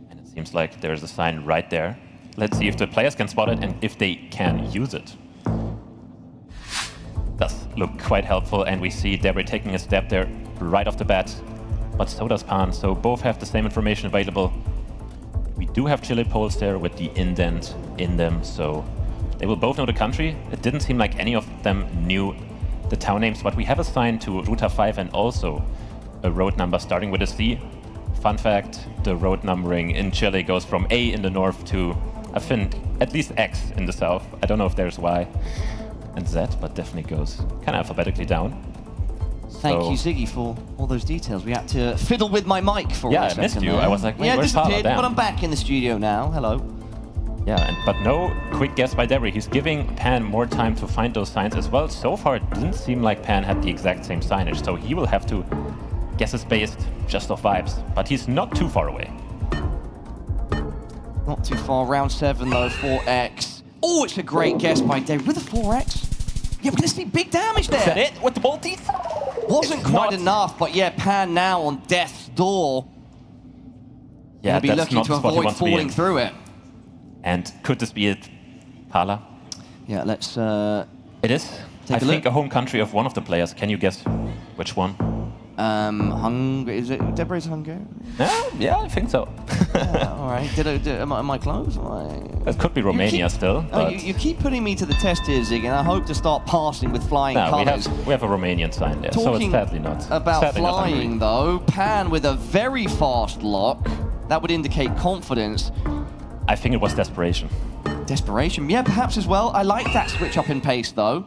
And it seems like there's a sign right there. Let's see if the players can spot it and if they can use it. Does look quite helpful, and we see Debr taking a step there right off the bat. But so does Pan, so both have the same information available. We do have Chile poles there with the indent in them, so they will both know the country. It didn't seem like any of them knew the town names, but we have a sign to Ruta 5 and also a road number starting with a C. Fun fact, the road numbering in Chile goes from A in the north to, I think, at least X in the south. I don't know if there's Y and Z, but definitely goes kind of alphabetically down. Thank you, Ziggy, for all those details. We had to fiddle with my mic for a second. Yeah, I missed you. There. I was like, wait, yeah, where's Paolo? disappeared, but I'm back in the studio now. Hello. Yeah, but no quick guess by Debr. He's giving Pan more time to find those signs as well. So far, it didn't seem like Pan had the exact same signage, so he will have to guesses based just off vibes. But he's not too far away. Not too far. Round 7, though, 4x. Oh, it's a great guess by Debr with a 4x. Yeah, we're going to see big damage there. Is that it with the bolties? Wasn't quite enough, but yeah, Pan now on death's door. Yeah, He'll be that's looking not to the spot he avoid wants to be falling in. through it. And could this be it, Pala? Yeah, let's It is. I think a home country of one of the players. Can you guess which one? Hungary. Is it Debr's Hungary? Yeah, I think so. Yeah, all right. Am I close? It could be Romania still. Oh, you keep putting me to the test here, Zig, and I hope to start passing with flying No, colours. we have a Romanian sign there, so it's sadly not. About sadly flying, though, Pan with a very fast lock. That would indicate confidence. I think it was desperation. Desperation? Yeah, perhaps as well. I like that switch up in pace, though.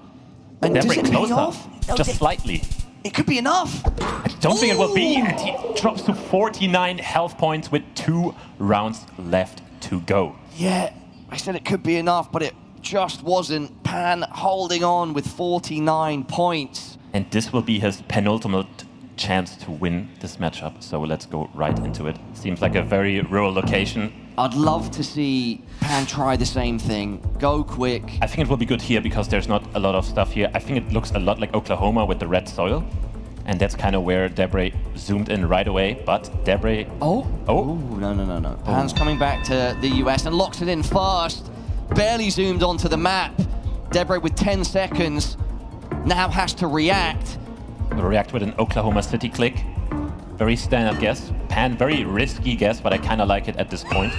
And does it pay off? Just slightly. It could be enough. I don't think it will be, and he drops to 49 health points with 2 rounds left to go. Yeah, I said it could be enough, but it just wasn't. Pan holding on with 49 points. And this will be his penultimate chance to win this matchup, so let's go right into it. Seems like a very rural location. I'd love to see Pan try the same thing. Go quick. I think it will be good here because there's not a lot of stuff here. I think it looks a lot like Oklahoma with the red soil. And that's kind of where Debr zoomed in right away, but Debr... Oh, no. Pan's coming back to the US and locks it in first. Barely zoomed onto the map. Debr with 10 seconds now has to react. React with an Oklahoma City click. Very standard guess. Pan, very risky guess, but I kind of like it at this point.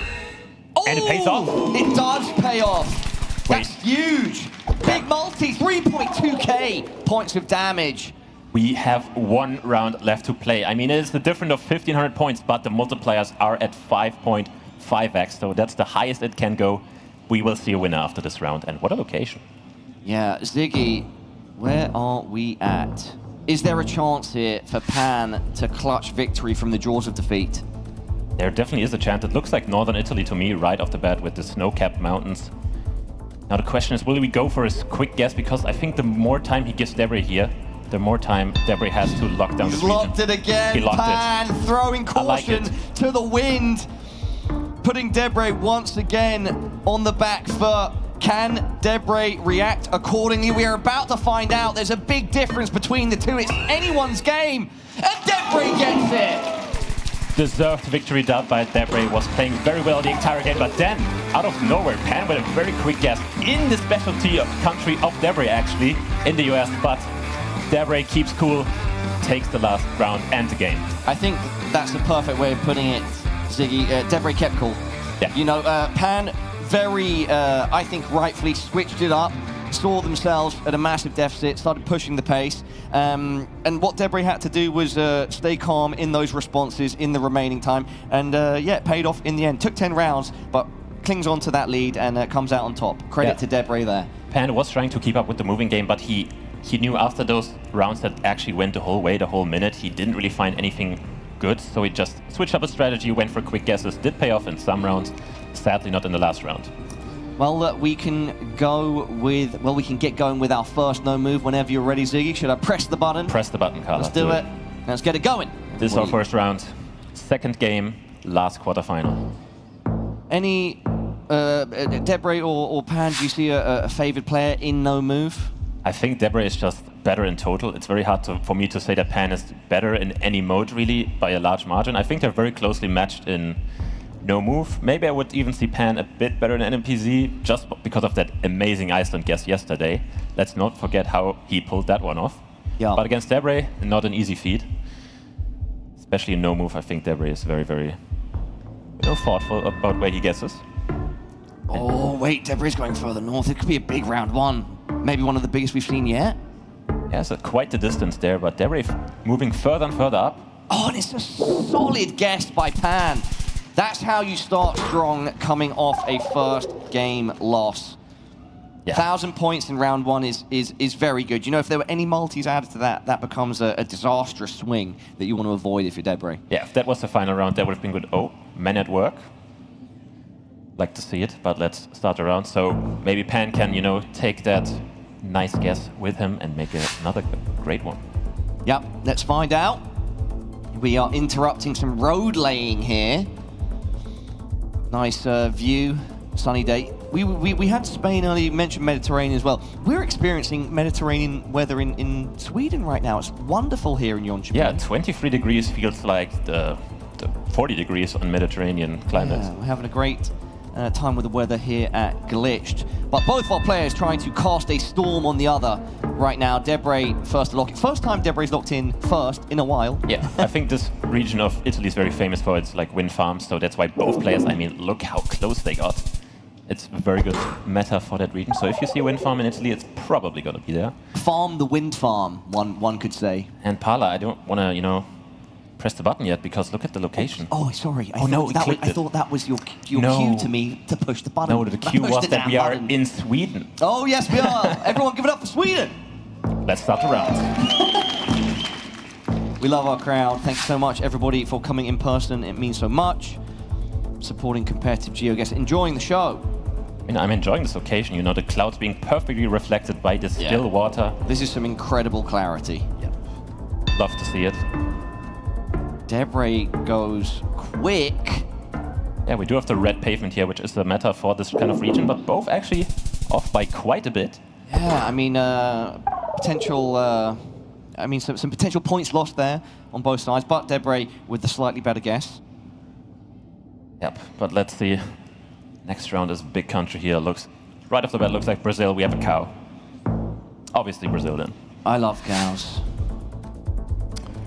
Oh, and it pays off. It does pay off. Wait. That's huge. Big multi, 3.2k points of damage. We have 1 round left to play. I mean, it is the difference of 1,500 points, but the multipliers are at 5.5x, so that's the highest it can go. We will see a winner after this round, and what a location. Yeah, Ziggy, where are we at? Is there a chance here for Pan to clutch victory from the jaws of defeat? There definitely is a chance. It looks like northern Italy to me right off the bat with the snow-capped mountains. Now the question is, will we go for a quick guess? Because I think the more time he gives Debr here, the more time Debr has to lock down this region. Locked it again. He locked Pan it. throwing caution to the wind, putting Debr once again on the back foot. Can Debr react accordingly? We are about to find out. There's a big difference between the two. It's anyone's game, and Debr gets it. Deserved victory dub by Debr, was playing very well the entire game, but then, out of nowhere, Pan with a very quick guess in the specialty country of Debr, actually, in the US, but Debr keeps cool, takes the last round and the game. I think that's the perfect way of putting it, Ziggy. Debr kept cool. Yeah. You know, Pan very, I think rightfully switched it up, saw themselves at a massive deficit, started pushing the pace, and what Debr had to do was stay calm in those responses in the remaining time, and yeah, it paid off in the end. Took 10 rounds, but clings on to that lead and comes out on top. Credit to Debr there. Pan was trying to keep up with the moving game, but he knew after those rounds that actually went the whole way, the whole minute, he didn't really find anything good, so he just switched up his strategy, went for quick guesses, did pay off in some rounds, sadly not in the last round. Well, we can go with, well, we can get going with our first no move whenever you're ready, Ziggy. Should I press the button? Press the button, Carla. Let's do it. Let's get it going. This is our first round. Second game, last quarterfinal. Any, Debr or Pan, do you see a favored player in no move? I think Debr is just better in total. It's very hard for me to say that Pan is better in any mode, really, by a large margin. I think they're very closely matched in no move. Maybe I would even see Pan a bit better in NMPZ, just because of that amazing Iceland guess yesterday. Let's not forget how he pulled that one off. Yeah. But against Debr, not an easy feat. Especially in no move, I think Debr is very, very thoughtful about where he guesses. Oh, wait, Debr is going further north. It could be a big round one. Maybe one of the biggest we've seen yet. Yeah, so quite the distance there, but Debr moving further and further up. Oh, and it's a solid guess by Pan. That's how you start strong coming off a first game loss. Yeah. 1,000 points in round one is very good. You know, if there were any multis added to that, that becomes a disastrous swing that you want to avoid if you're Debr. Yeah, if that was the final round, that would have been good. Oh, men at work. Like to see it, but let's start the round. So maybe Pan can, you know, take that nice guess with him and make another great one. Yep, let's find out. We are interrupting some road laying here. Nice view, sunny day. We had Spain earlier, you mentioned Mediterranean as well. We're experiencing Mediterranean weather in Sweden right now. It's wonderful here in Jönköping. Yeah, 23 degrees feels like the 40 degrees on Mediterranean climate. Yeah, we're having a great time with the weather here at Glitched. But both of our players trying to cast a storm on the other right now. Debr first to lock in. First time Debr's locked in first in a while. Yeah, I think this region of Italy is very famous for its like wind farms, so that's why both players, I mean, look how close they got. It's a very good meta for that region. So if you see a wind farm in Italy, it's probably going to be there. Farm the wind farm, one could say. And Pala, I don't want to, you know, press the button yet because look at the location. Oh, sorry. I thought that was your cue to me to push the button. No, the cue was that we are in Sweden. Oh, yes, we are. Everyone give it up for Sweden. Let's start the round. We love our crowd. Thanks so much, everybody, for coming in person. It means so much. Supporting competitive GeoGuessr, enjoying the show. I mean, I'm enjoying this occasion. You know, the clouds being perfectly reflected by the still water. This is some incredible clarity. Yep. Love to see it. Debr goes quick. Yeah, we do have the red pavement here, which is the meta for this kind of region, but both actually off by quite a bit. Yeah, I mean, some potential points lost there on both sides, but Debr with the slightly better guess. Yep, but let's see. Next round is a big country here. Looks right off the bat, looks like Brazil. We have a cow. Obviously Brazil then. I love cows.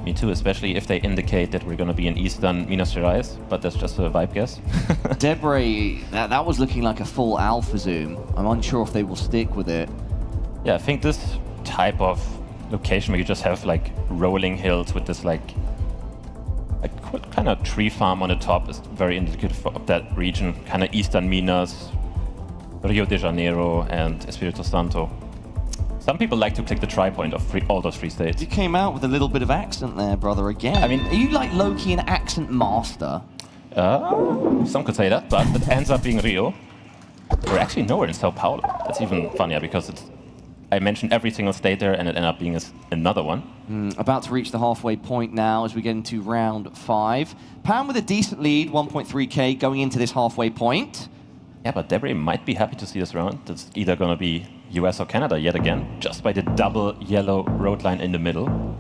Me too, especially if they indicate that we're going to be in Eastern Minas Gerais, but that's just a vibe guess. Debr, that was looking like a full alpha zoom. I'm unsure if they will stick with it. Yeah, I think this type of location where you just have like rolling hills with this like kind of tree farm on the top is very indicative of that region, kind of Eastern Minas, Rio de Janeiro, and Espírito Santo. Some people like to click the try point of all those three states. You came out with a little bit of accent there, brother, again. I mean, are you like low-key an accent master? Some could say that, but it ends up being Rio. We're actually nowhere in Sao Paulo. That's even funnier because I mentioned every single state there and it ended up being another one. About to reach the halfway point now as we get into round 5. Pan with a decent lead, 1.3k going into this halfway point. Yeah, but Debr might be happy to see this round. It's either going to be US or Canada yet again, just by the double yellow road line in the middle.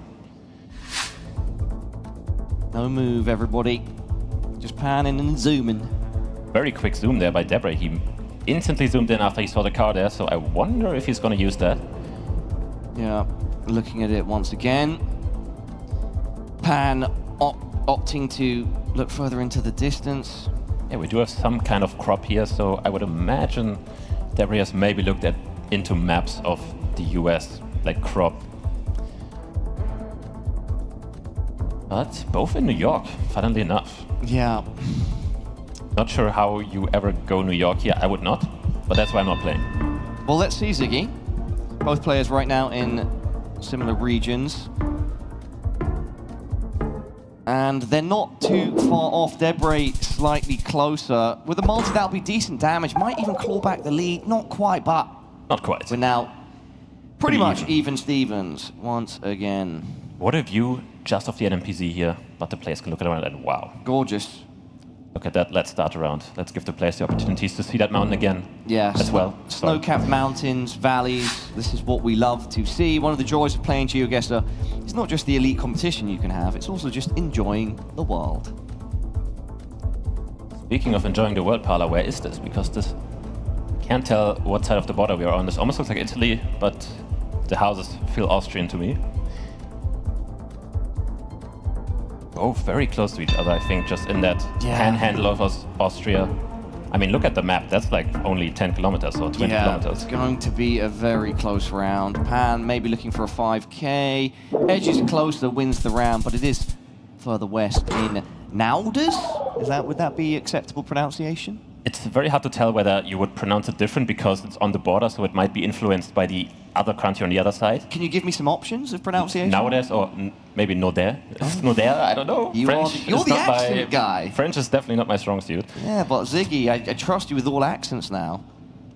No move, everybody. Just panning and zooming. Very quick zoom there by Debr. He instantly zoomed in after he saw the car there, so I wonder if he's going to use that. Yeah, looking at it once again. Pan opting to look further into the distance. Yeah, we do have some kind of crop here, so I would imagine Debr has maybe looked into maps of the US, like crop. But both in New York, funnily enough. Yeah. Not sure how you ever go New York here. I would not, but that's why I'm not playing. Well, let's see, Ziggy. Both players right now in similar regions. And they're not too far off. Debr slightly closer. With a multi, that'll be decent damage. Might even claw back the lead. Not quite, but... Not quite. We're now pretty much even Stevens once again. What a view just of the NMPZ here, but the players can look around and wow. Gorgeous. Look at that, let's start around. Let's give the players the opportunities to see that mountain again. Yeah, as well. Snow-capped mountains, valleys, this is what we love to see. One of the joys of playing GeoGuessr is not just the elite competition you can have, it's also just enjoying the world. Speaking of enjoying the world, Parla, where is this? Because this, can't tell what side of the border we are on. This almost looks like Italy, but the houses feel Austrian to me. Both very close to each other, I think, just in that panhandle of Austria. I mean, look at the map. That's like only 10 kilometers or 20 kilometers. It's going to be a very close round. Pan maybe looking for a 5K. Edges closer, wins the round, but it is further west in Nauders. Would that be acceptable pronunciation? It's very hard to tell whether you would pronounce it different because it's on the border, so it might be influenced by the other country on the other side. Can you give me some options of pronunciation? Nowadays, or maybe Noder. Noder, I don't know. You're the accent guy. French is definitely not my strong suit. Yeah, but Ziggy, I trust you with all accents now.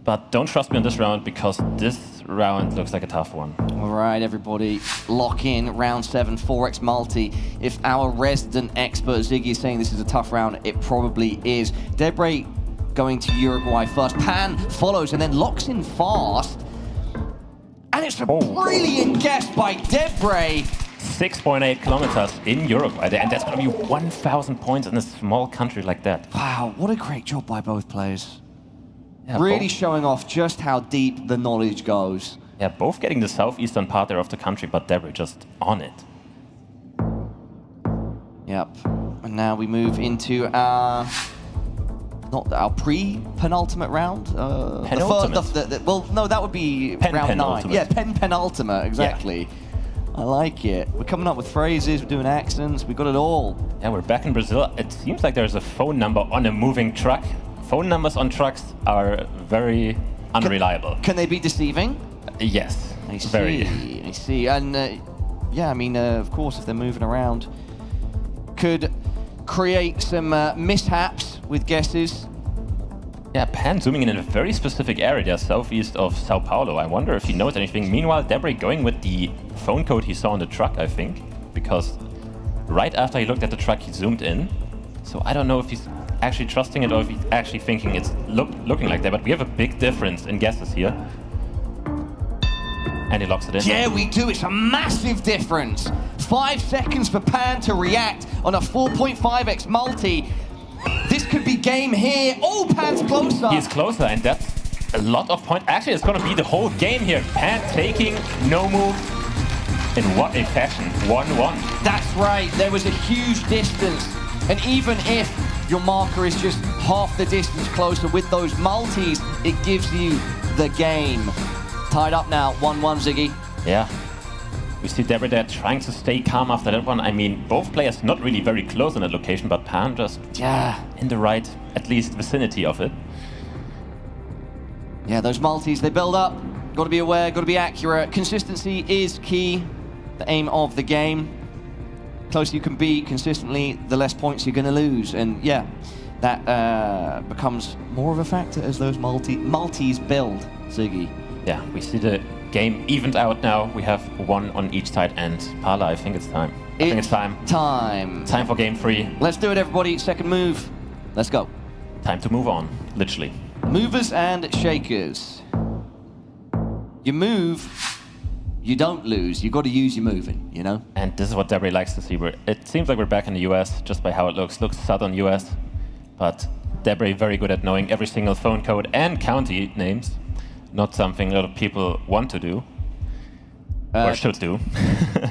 But don't trust me on this round because this round looks like a tough one. All right, everybody, lock in round 7, 4x multi. If our resident expert Ziggy is saying this is a tough round, it probably is. Debr going to Uruguay first. Pan follows and then locks in fast. And it's a brilliant guess by Debr. 6.8 kilometers in Uruguay, and that's going to be 1,000 points in a small country like that. Wow, what a great job by both players. Yeah, really showing off just how deep the knowledge goes. Yeah, both getting the southeastern part there of the country, but Debr just on it. Yep. And now we move into our... not our pre-penultimate round. Penultimate? Well, no, that would be round 9. Yeah, penultimate, exactly. Yeah. I like it. We're coming up with phrases, we're doing accents, we got it all. Yeah, we're back in Brazil. It seems like there's a phone number on a moving truck. Phone numbers on trucks are very unreliable. Can they be deceiving? Yes, I see, very. I see. And yeah, I mean, of course, if they're moving around, could create some mishaps with guesses. Yeah, Pan zooming in a very specific area, southeast of Sao Paulo. I wonder if he knows anything. Meanwhile, Debr going with the phone code he saw on the truck, I think, because right after he looked at the truck, he zoomed in. So I don't know if he's actually trusting it or if he's actually thinking it's looking like that, but we have a big difference in guesses here. And he locks it in. Yeah, we do. It's a massive difference. 5 seconds for Pan to react on a 4.5x multi. This could be game here. Oh, Pan's closer. He's closer, and that's a lot of points. Actually, it's going to be the whole game here. Pan taking no move. In what a fashion. 1-1. That's right. There was a huge distance. And even if your marker is just half the distance closer with those multis, it gives you the game. Tied up now, 1-1, Ziggy. Yeah. We see Debr there trying to stay calm after that one. I mean, both players not really very close in that location, but Pan just in the right, at least vicinity of it. Yeah, those multis, they build up. Got to be aware, got to be accurate. Consistency is key, the aim of the game. Closer you can be consistently, the less points you're going to lose. And yeah, that becomes more of a factor as those multis build, Ziggy. Yeah, we see the game evened out now. We have one on each side, and Parla, I think it's time. I think it's time. Time for game 3. Let's do it, everybody. Second move. Let's go. Time to move on, literally. Movers and shakers. You move, you don't lose. You've got to use your moving, you know? And this is what Debr likes to see. It seems like we're back in the US, just by how it looks. Looks southern US, but Debr very good at knowing every single phone code and county names. Not something a lot of people want to do, or should do.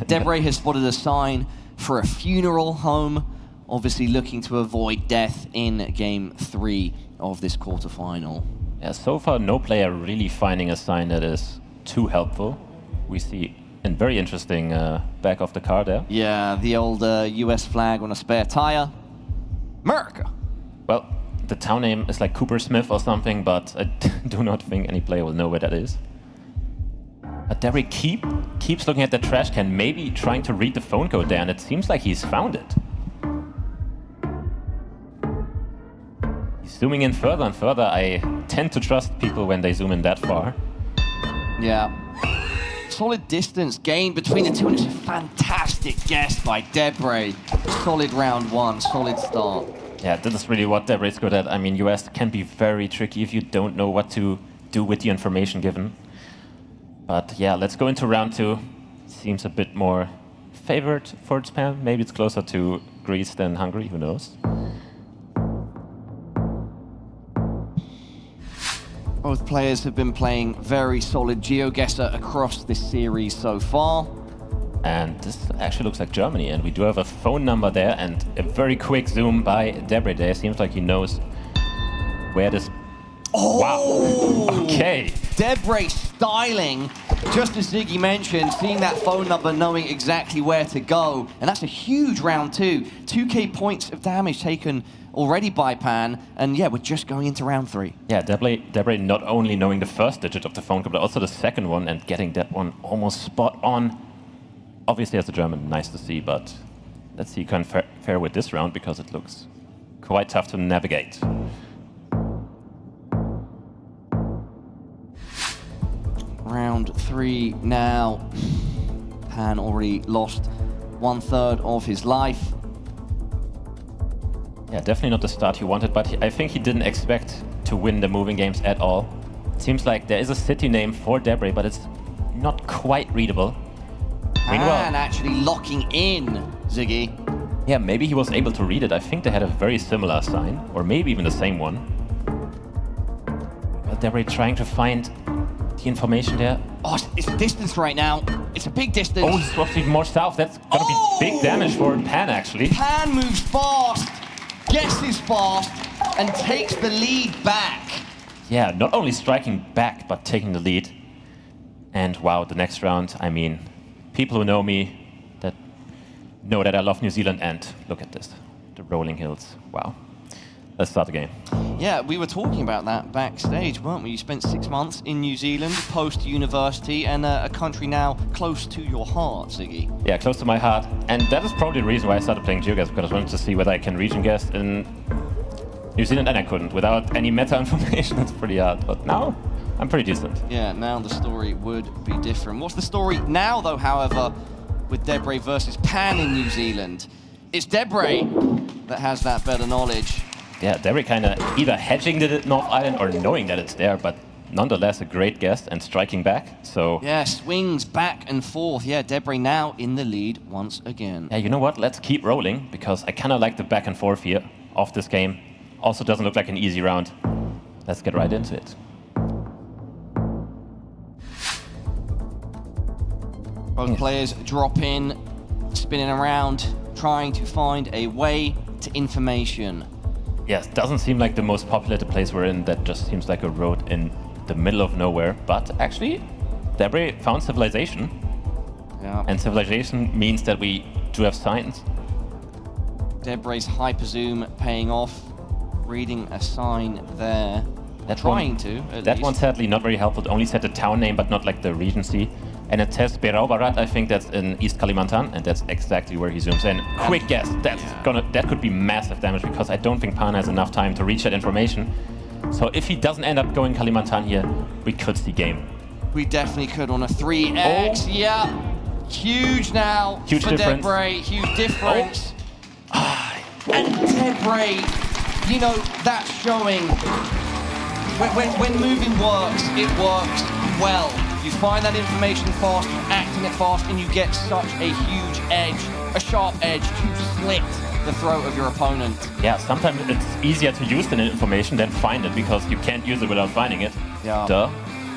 Debr has spotted a sign for a funeral home, obviously looking to avoid death in Game 3 of this quarterfinal. Yeah, so far no player really finding a sign that is too helpful. We see a very interesting back of the car there. Yeah, the old US flag on a spare tire. America! Well, the town name is like Cooper Smith or something, but I do not think any player will know where that is. But Debr keeps looking at the trash can, maybe trying to read the phone code there, and it seems like he's found it. He's zooming in further and further. I tend to trust people when they zoom in that far. Yeah. Solid distance gained between the two, and it's a fantastic guess by Debr. Solid round one, solid start. Yeah, this is really what Debr is good at. I mean, US can be very tricky if you don't know what to do with the information given. But yeah, let's go into round 2. Seems a bit more favored for Japan. Maybe it's closer to Greece than Hungary, who knows? Both players have been playing very solid GeoGuessr across this series so far. And this actually looks like Germany, and we do have a phone number there, and a very quick zoom by Debr there. Seems like he knows where this... Oh! Wow! Okay. Debr styling, just as Ziggy mentioned, seeing that phone number, knowing exactly where to go. And that's a huge round 2. 2k points of damage taken already by Pan, and yeah, we're just going into round 3. Yeah, Debr not only knowing the first digit of the phone code, but also the second one, and getting that one almost spot on. Obviously, as a German, nice to see, but let's see how he can fare with this round, because it looks quite tough to navigate. Round 3 now. Pan already lost 1/3 of his life. Yeah, definitely not the start he wanted, but I think he didn't expect to win the moving games at all. It seems like there is a city name for Debr, but it's not quite readable. Pan actually locking in, Ziggy. Yeah, maybe he was able to read it. I think they had a very similar sign, or maybe even the same one. But Debr trying to find the information there. Oh, it's a distance right now. It's a big distance. Oh, he's swapped even more south. That's gonna be big damage for Pan, actually. Pan moves fast, guesses fast, and takes the lead back. Yeah, not only striking back, but taking the lead. And wow, the next round, I mean, people who know me that know that I love New Zealand, and look at this, the rolling hills. Wow. Let's start the game. Yeah, we were talking about that backstage, weren't we? You spent 6 months in New Zealand, post-university, and a country now close to your heart, Ziggy. Yeah, close to my heart. And that is probably the reason why I started playing GeoGuessr, because I wanted to see whether I can region guess in New Zealand, and I couldn't. Without any meta information, it's pretty hard. But now, I'm pretty decent. Yeah, now the story would be different. What's the story now, though, however, with Debr versus Pan in New Zealand? It's Debr that has that better knowledge. Yeah, Debr kind of either hedging the North Island or knowing that it's there, but nonetheless a great guess and striking back, so... Yeah, swings back and forth. Yeah, Debr now in the lead once again. Yeah, you know what? Let's keep rolling, because I kind of like the back and forth here of this game. Also doesn't look like an easy round. Let's get right into it. Both players drop in, spinning around, trying to find a way to information. Yes, doesn't seem like the most populated place we're in. That just seems like a road in the middle of nowhere. But actually, Debr found civilization. Yeah. And civilization means that we do have signs. Debr's hyper zoom paying off, reading a sign there. That one sadly not very helpful. It only said the town name, but not like the regency. And it says Beraubarat, I think that's in East Kalimantan, and that's exactly where he zooms in. Quick guess, that could be massive damage, because I don't think Pan has enough time to reach that information. So if he doesn't end up going Kalimantan here, we could see game. We definitely could on a 3x, yeah. Huge now huge for difference. Debr, huge difference. And Debr, you know, that's showing when moving works, it works well. You find that information fast, you act on it fast, and you get such a huge edge, a sharp edge to slit the throat of your opponent. Yeah, sometimes it's easier to use the information than find it, because you can't use it without finding it. Yeah. Duh.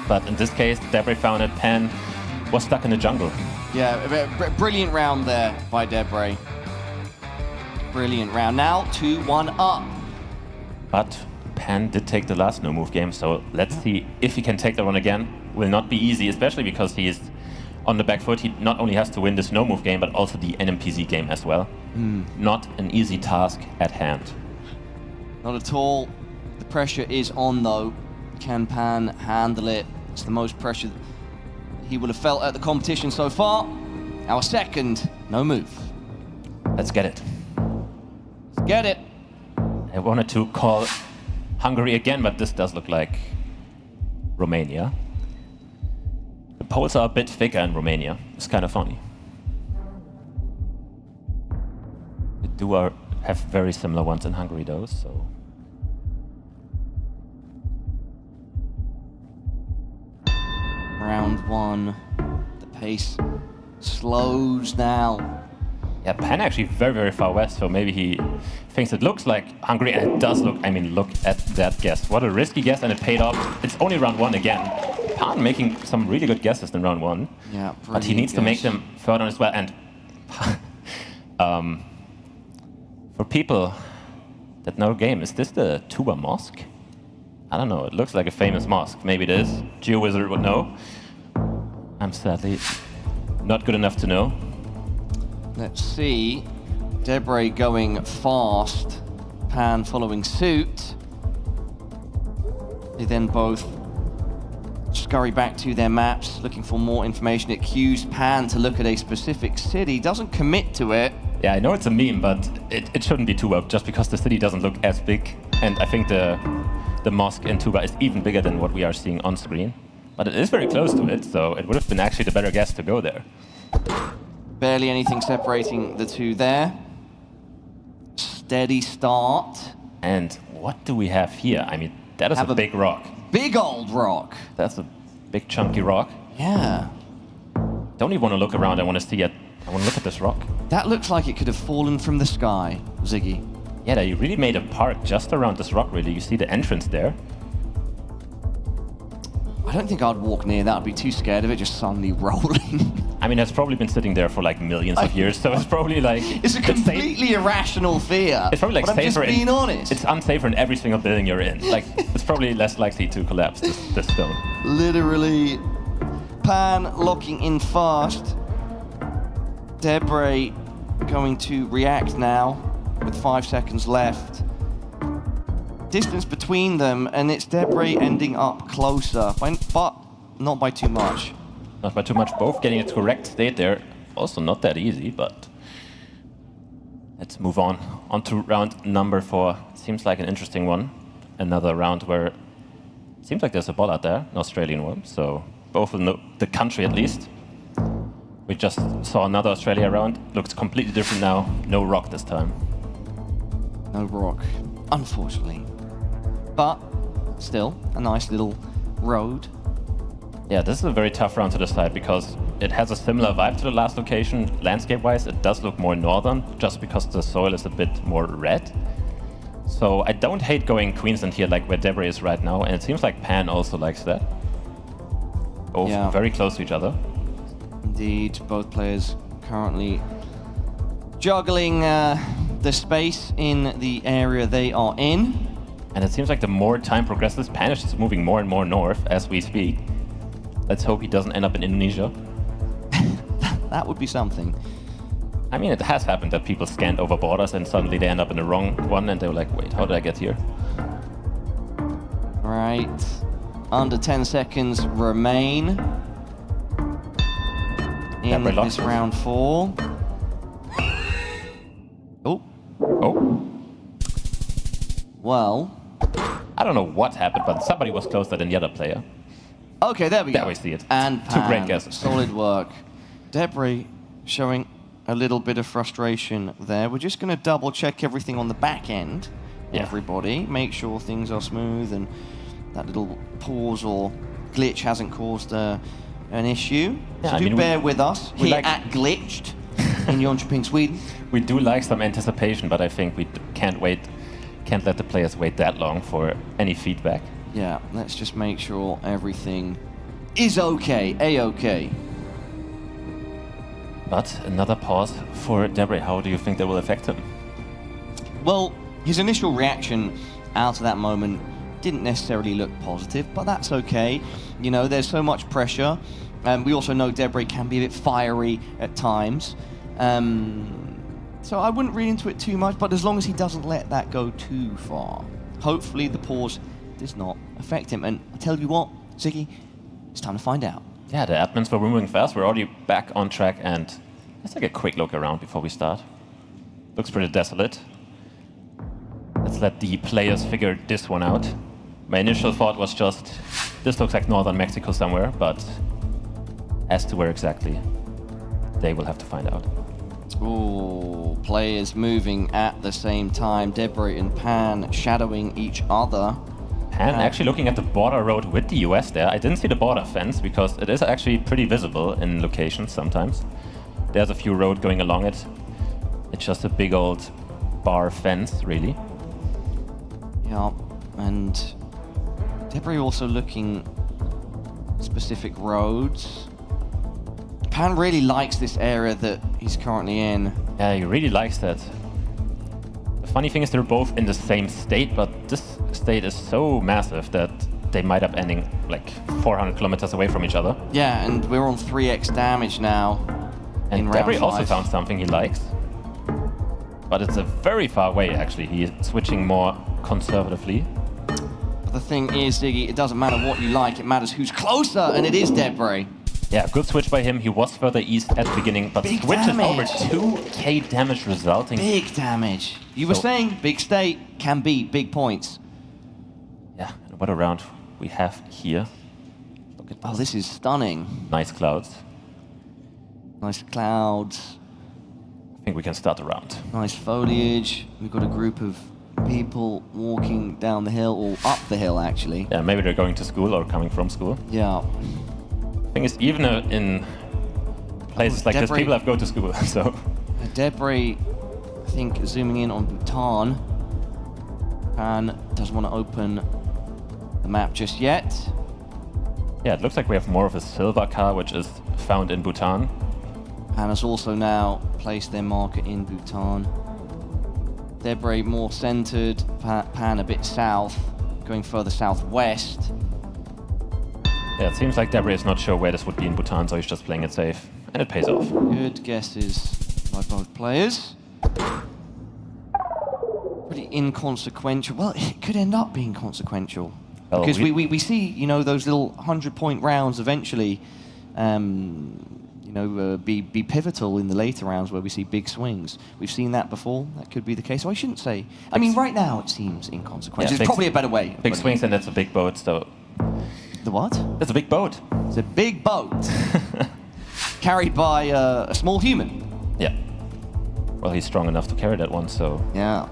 But in this case, Debr found it. Pan was stuck in the jungle. Yeah, brilliant round there by Debr. Brilliant round. Now 2-1 up. But Pan did take the last no-move game, so let's see if he can take that one again. Will not be easy, especially because he is on the back foot. He not only has to win this no-move game, but also the NMPZ game as well. Not an easy task at hand. Not at all. The pressure is on, though. Can Pan handle it? It's the most pressure he will have felt at the competition so far. Our second no-move. Let's get it. Let's get it. I wanted to call Hungary again, but this does look like Romania. The poles are a bit thicker in Romania. It's kind of funny. They do have very similar ones in Hungary, though, so... Round one. The pace slows down. Yeah, Pan actually very, very far west, so maybe he thinks it looks like Hungary, and it does look, I mean, look at that guess. What a risky guess, and it paid off. It's only round one again. Pan making some really good guesses in round one. Yeah, but he needs to make them further as well. And for people that know the game, is this the Tuba Mosque? I don't know, it looks like a famous mosque. Maybe it is. GeoGuessr would know. I'm sadly not good enough to know. Let's see. Debr going fast. Pan following suit. They then both scurry back to their maps, looking for more information. It cues Pan to look at a specific city. Doesn't commit to it. Yeah, I know it's a meme, but it shouldn't be Tuba, just because the city doesn't look as big. And I think the mosque in Tuba is even bigger than what we are seeing on screen. But it is very close to it, so it would have been actually the better guess to go there. Barely anything separating the two there. Steady start. And what do we have here? I mean, that is a big rock. Big old rock. That's a big chunky rock. Yeah. Don't even want to look around. I want to see it. I want to look at this rock. That looks like it could have fallen from the sky, Ziggy. Yeah, they really made a park just around this rock, really. You see the entrance there. I don't think I'd walk near that. I'd be too scared of it just suddenly rolling. I mean, it's probably been sitting there for like millions of years, so it's probably like... It's a completely irrational fear. It's probably like but I'm just being honest. It's unsafer in every single building you're in. Like, it's probably less likely to collapse, this stone. Literally. Pan locking in fast. Debr going to react now with 5 seconds left. Distance between them, and it's Debr ending up closer, but not by too much. Not by too much. Both getting it correct state there. Also not that easy, but let's move on. On to round number 4. Seems like an interesting one. Another round where it seems like there's a ball out there, an Australian one. So both will know the country at least. We just saw another Australia round. Looks completely different now. No rock this time. No rock, unfortunately. But still, a nice little road. Yeah, this is a very tough round to decide because it has a similar vibe to the last location. Landscape-wise, it does look more northern, just because the soil is a bit more red. So I don't hate going Queensland here, like where Debr is right now, and it seems like Pan also likes that. Both very close to each other. Indeed, both players currently juggling the space in the area they are in. And it seems like the more time progresses, Pan is just moving more and more north as we speak. Let's hope he doesn't end up in Indonesia. That would be something. I mean, it has happened that people scanned over borders and suddenly they end up in the wrong one and they were like, wait, how did I get here? Right. Under 10 seconds remain in this round 4. Oh. Oh. Well. I don't know what happened, but somebody was closer than the other player. Okay, there we go. There we see it. And Pan. 2 great guesses. Solid work. Debr showing a little bit of frustration there. We're just going to double check everything on the back end. Yeah. Everybody, make sure things are smooth and that little pause or glitch hasn't caused an issue. Yeah, so do bear with us here at Glitched in Jönköping, Sweden. We do like some anticipation, but I think we can't let the players wait that long for any feedback. Yeah, let's just make sure everything is okay, A-okay. But another pause for Debr. How do you think that will affect him? Well, his initial reaction out of that moment didn't necessarily look positive, but that's okay. You know, there's so much pressure. We also know Debr can be a bit fiery at times. So I wouldn't read into it too much, but as long as he doesn't let that go too far, hopefully the pause does not affect him. And I tell you what, Ziggy, it's time to find out. Yeah, the admins were moving fast. We're already back on track, and let's take a quick look around before we start. Looks pretty desolate. Let's let the players figure this one out. My initial thought was just, this looks like northern Mexico somewhere, but as to where exactly, they will have to find out. Ooh, players moving at the same time. Debr and Pan shadowing each other. Pan actually looking at the border road with the US there. I didn't see the border fence because it is actually pretty visible in locations sometimes. There's a few roads going along it. It's just a big old bar fence, really. Yeah, and Debr also looking specific roads. Pan really likes this area that he's currently in. Yeah, he really likes that. The funny thing is they're both in the same state, but this state is so massive that they might up ending like 400 kilometers away from each other. Yeah, and we're on 3x damage now. And Debr also found something he likes. But it's a very far away, actually. He's switching more conservatively. But the thing is, Ziggy, it doesn't matter what you like, it matters who's closer, and it is Debr. Yeah, good switch by him. He was further east at the beginning, but Big switches damage. over 2k damage resulting. Big damage. You were saying big state can be big points. Yeah, and what a round we have here. Look at this. Oh, this is stunning. Nice clouds. Nice clouds. I think we can start the round. Nice foliage. We've got a group of people walking down the hill, or up the hill, actually. Yeah, maybe they're going to school or coming from school. Yeah. Thing is, even in places like this, people have go to school, so. Debr, I think, zooming in on Bhutan. Pan doesn't want to open the map just yet. Yeah, it looks like we have more of a silver car, which is found in Bhutan. Pan has also now placed their marker in Bhutan. Debr more centered, Pan a bit south, going further southwest. Yeah, it seems like Debr is not sure where this would be in Bhutan, so he's just playing it safe. And it pays off. Good guesses by both players. Pretty inconsequential. Well, it could end up being consequential. Well, because we see, you know, those little 100-point rounds eventually, you know, be pivotal in the later rounds where we see big swings. We've seen that before. That could be the case. So I shouldn't say. I mean, right now it seems inconsequential. Yeah, There's probably a better way. Big swings, and that's a big boat, so. The what? That's a big boat. It's a big boat. Carried by a small human. Yeah. Well, he's strong enough to carry that one, so. Yeah.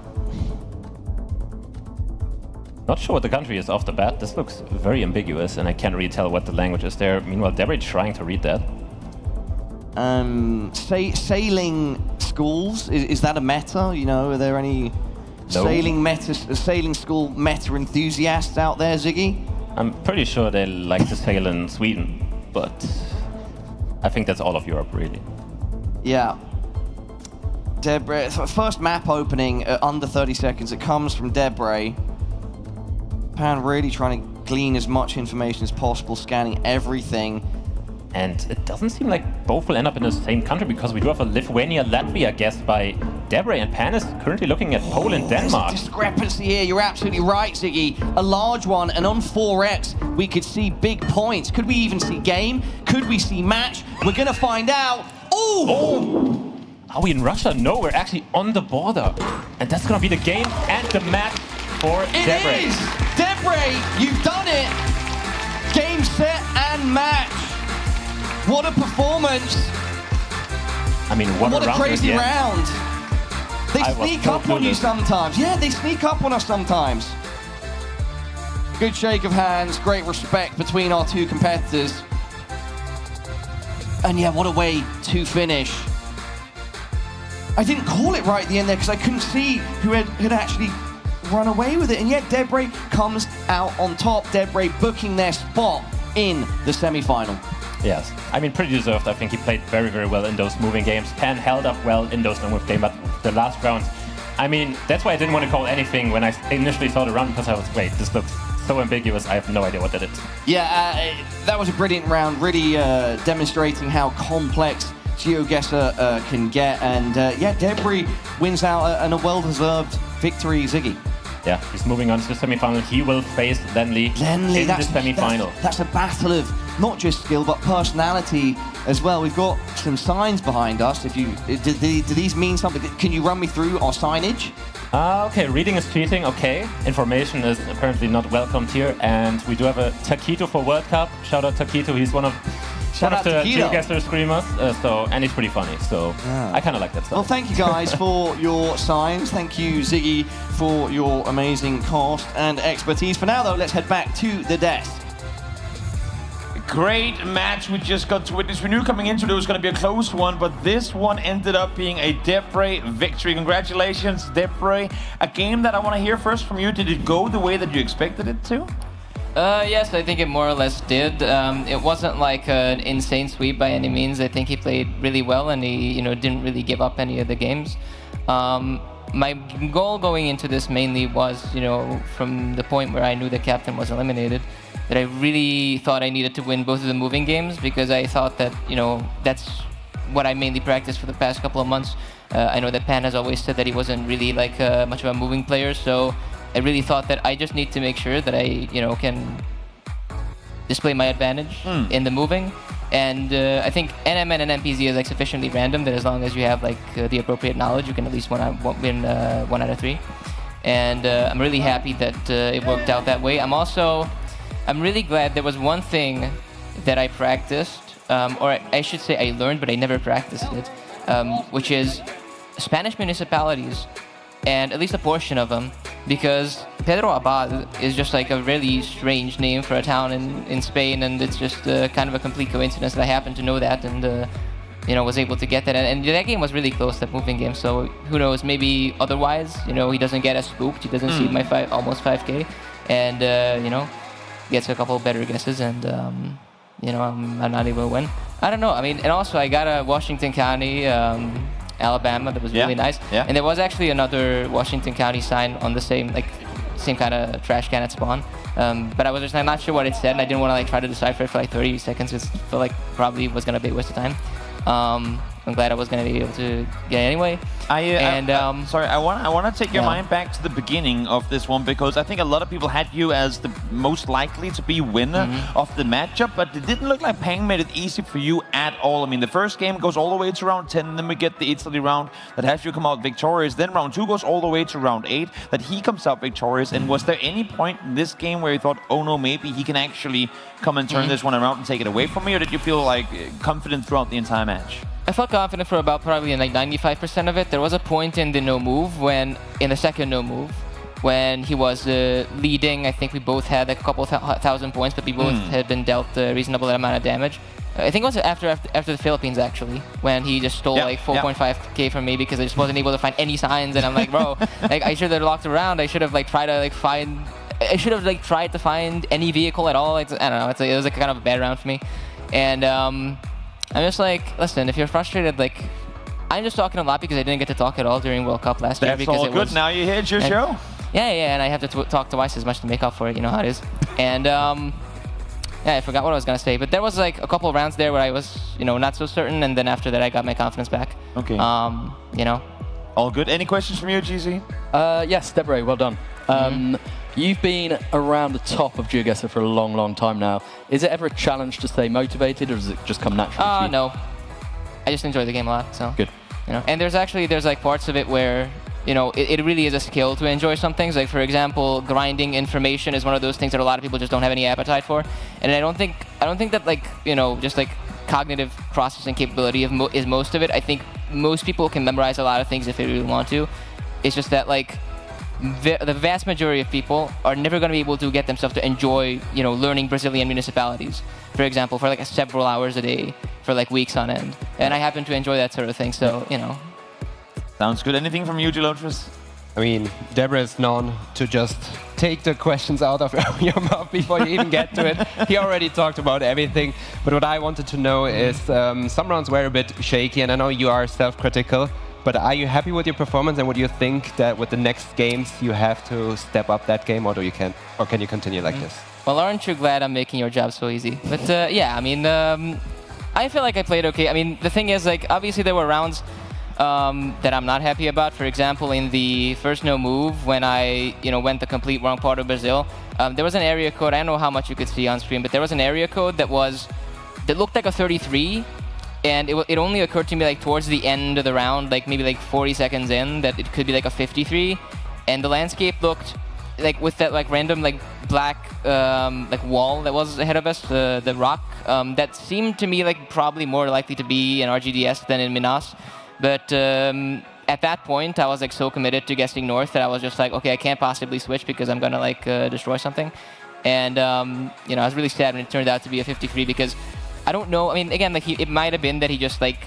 Not sure what the country is off the bat. This looks very ambiguous, and I can't really tell what the language is there. Meanwhile, Debr trying to read that. Sailing schools, is that a meta? You know, are there any sailing school meta enthusiasts out there, Ziggy? I'm pretty sure they like to sail in Sweden, but I think that's all of Europe, really. Yeah. Debr, first map opening at under 30 seconds. It comes from Debr. Pan really trying to glean as much information as possible, scanning everything. And it doesn't seem like both will end up in the same country, because we do have a Lithuania-Latvia guess by Debr, and Pan is currently looking at Poland, Denmark. There's a discrepancy here. You're absolutely right, Ziggy. A large one, and on 4x, we could see big points. Could we even see game? Could we see match? We're going to find out. Ooh! Oh! Are we in Russia? No, we're actually on the border. And that's going to be the game and the match for Debr. It is! Debr, you've done it! Game, set, and match. What a performance! I mean, what a crazy round! They sneak up on you sometimes. Yeah, they sneak up on us sometimes. Good shake of hands, great respect between our two competitors. And yeah, what a way to finish. I didn't call it right at the end there because I couldn't see who had actually run away with it. And yet Debr comes out on top. Debr booking their spot in the semi-final. Yes, I mean, pretty deserved. I think he played very, very well in those moving games. Pan held up well in those no-move games, but the last round, I mean, that's why I didn't want to call anything when I initially saw the round, because I was, wait, this looks so ambiguous, I have no idea what that is. Yeah, that was a brilliant round, really demonstrating how complex GeoGuessr can get, and yeah, Debr wins out and a well-deserved victory, Ziggy. Yeah, he's moving on to the semi-final. He will face Lenley in the semi-final. That's a battle of not just skill, but personality as well. We've got some signs behind us. If you do these mean something? Can you run me through our signage? Okay, reading is cheating, okay. Information is apparently not welcomed here, and we do have a Taquito for World Cup. Shout out Taquito, he's one of the GeoGuessr screamers, and he's pretty funny, so I kind of like that stuff. Well, thank you guys for your signs. Thank you, Ziggy, for your amazing cast and expertise. For now, though, let's head back to the desk. Great match we just got to witness. We knew coming into it was going to be a close one, but this one ended up being a Debr victory. Congratulations, Debr. A game that I want to hear first from you. Did it go the way that you expected it to? Yes, I think it more or less did. It wasn't like an insane sweep by any means. I think he played really well, and he, didn't really give up any of the games. My goal going into this mainly was, from the point where I knew the captain was eliminated, that I really thought I needed to win both of the moving games, because I thought that, that's what I mainly practiced for the past couple of months. I know that Pan has always said that he wasn't really like much of a moving player, so I really thought that I just need to make sure that I, can display my advantage in the moving. And I think NMN and MPZ is like sufficiently random that as long as you have like the appropriate knowledge, you can at least win 1 out of 3. And I'm really happy that it worked out that way. I'm really glad there was one thing that I practiced, or I should say I learned, but I never practiced it, which is Spanish municipalities, and at least a portion of them, because Pedro Abad is just like a really strange name for a town in Spain, and it's just kind of a complete coincidence that I happened to know that and was able to get that. And that game was really close, that moving game, so who knows, maybe otherwise, he doesn't get as spooked, he doesn't see my almost 5K, and, gets a couple better guesses, and, I'm not able to win. I don't know, and also I got a Washington County, Alabama, that was really nice. Yeah. And there was actually another Washington County sign on the same kind of trash can at spawn. But I was just not sure what it said, and I didn't want to try to decipher it for 30 seconds. It felt like probably was going to be a waste of time. I'm glad I was going to be able to get it anyway. Sorry, I want to take your mind back to the beginning of this one, because I think a lot of people had you as the most likely to be winner of the matchup, but it didn't look like Pang made it easy for you at all. The first game goes all the way to round 10, and then we get the Italy round that has you come out victorious. Then round 2 goes all the way to round 8, that he comes out victorious. And was there any point in this game where you thought, oh no, maybe he can actually come and turn this one around and take it away from me, or did you feel confident throughout the entire match? I felt confident for about probably 95% of it. There was a point in the no move in the second no move, when he was leading. I think we both had a couple thousand points, but we both had been dealt a reasonable amount of damage. I think it was after the Philippines, actually, when he just stole 4.5k from me because I just wasn't able to find any signs, and I'm like, bro, I should have locked around. I should have tried to find any vehicle at all. I don't know. It was kind of a bad round for me, and I'm just listen, if you're frustrated, I'm just talking a lot because I didn't get to talk at all during World Cup last year. That's all good. Now you hit your show. Yeah, and I have to talk twice as much to make up for it. You know how it is. And I forgot what I was gonna say, but there was a couple of rounds there where I was, not so certain, and then after that I got my confidence back. Okay. All good. Any questions from you, GZ? Yes, Debr, well done. You've been around the top of GeoGuessr for a long, long time now. Is it ever a challenge to stay motivated, or does it just come naturally to you? No. I just enjoy the game a lot, so. Good. And there's parts of it where, it really is a skill to enjoy some things. For example, grinding information is one of those things that a lot of people just don't have any appetite for. And I don't think that just cognitive processing capability is most of it. I think most people can memorize a lot of things if they really want to. It's just that the vast majority of people are never going to be able to get themselves to enjoy, learning Brazilian municipalities, for example, for several hours a day for weeks on end. And I happen to enjoy that sort of thing, so, Sounds good. Anything from you, Gelotris? I mean, Debr is known to just take the questions out of your mouth before you even get to it. He already talked about everything. But what I wanted to know is some rounds were a bit shaky, and I know you are self-critical. But are you happy with your performance, and would you think that with the next games you have to step up that game, or can you continue like this? Well, aren't you glad I'm making your job so easy? But yeah, I mean, I feel like I played okay. I mean, the thing is, like, obviously there were rounds that I'm not happy about. For example, in the first no move, when I went the complete wrong part of Brazil, there was an area code. I don't know how much you could see on screen, but there was an area code that looked like a 33. And it only occurred to me like towards the end of the round, like maybe like 40 seconds in, that it could be like a 53. And the landscape looked like with that like random like black like wall that was ahead of us, the rock, that seemed to me like probably more likely to be in RGDS than in Minas. But at that point, I was like so committed to guessing north that I was just like, okay, I can't possibly switch because I'm gonna like destroy something. And I was really sad when it turned out to be a 53 because I don't know. I mean, again, like it might have been that he just like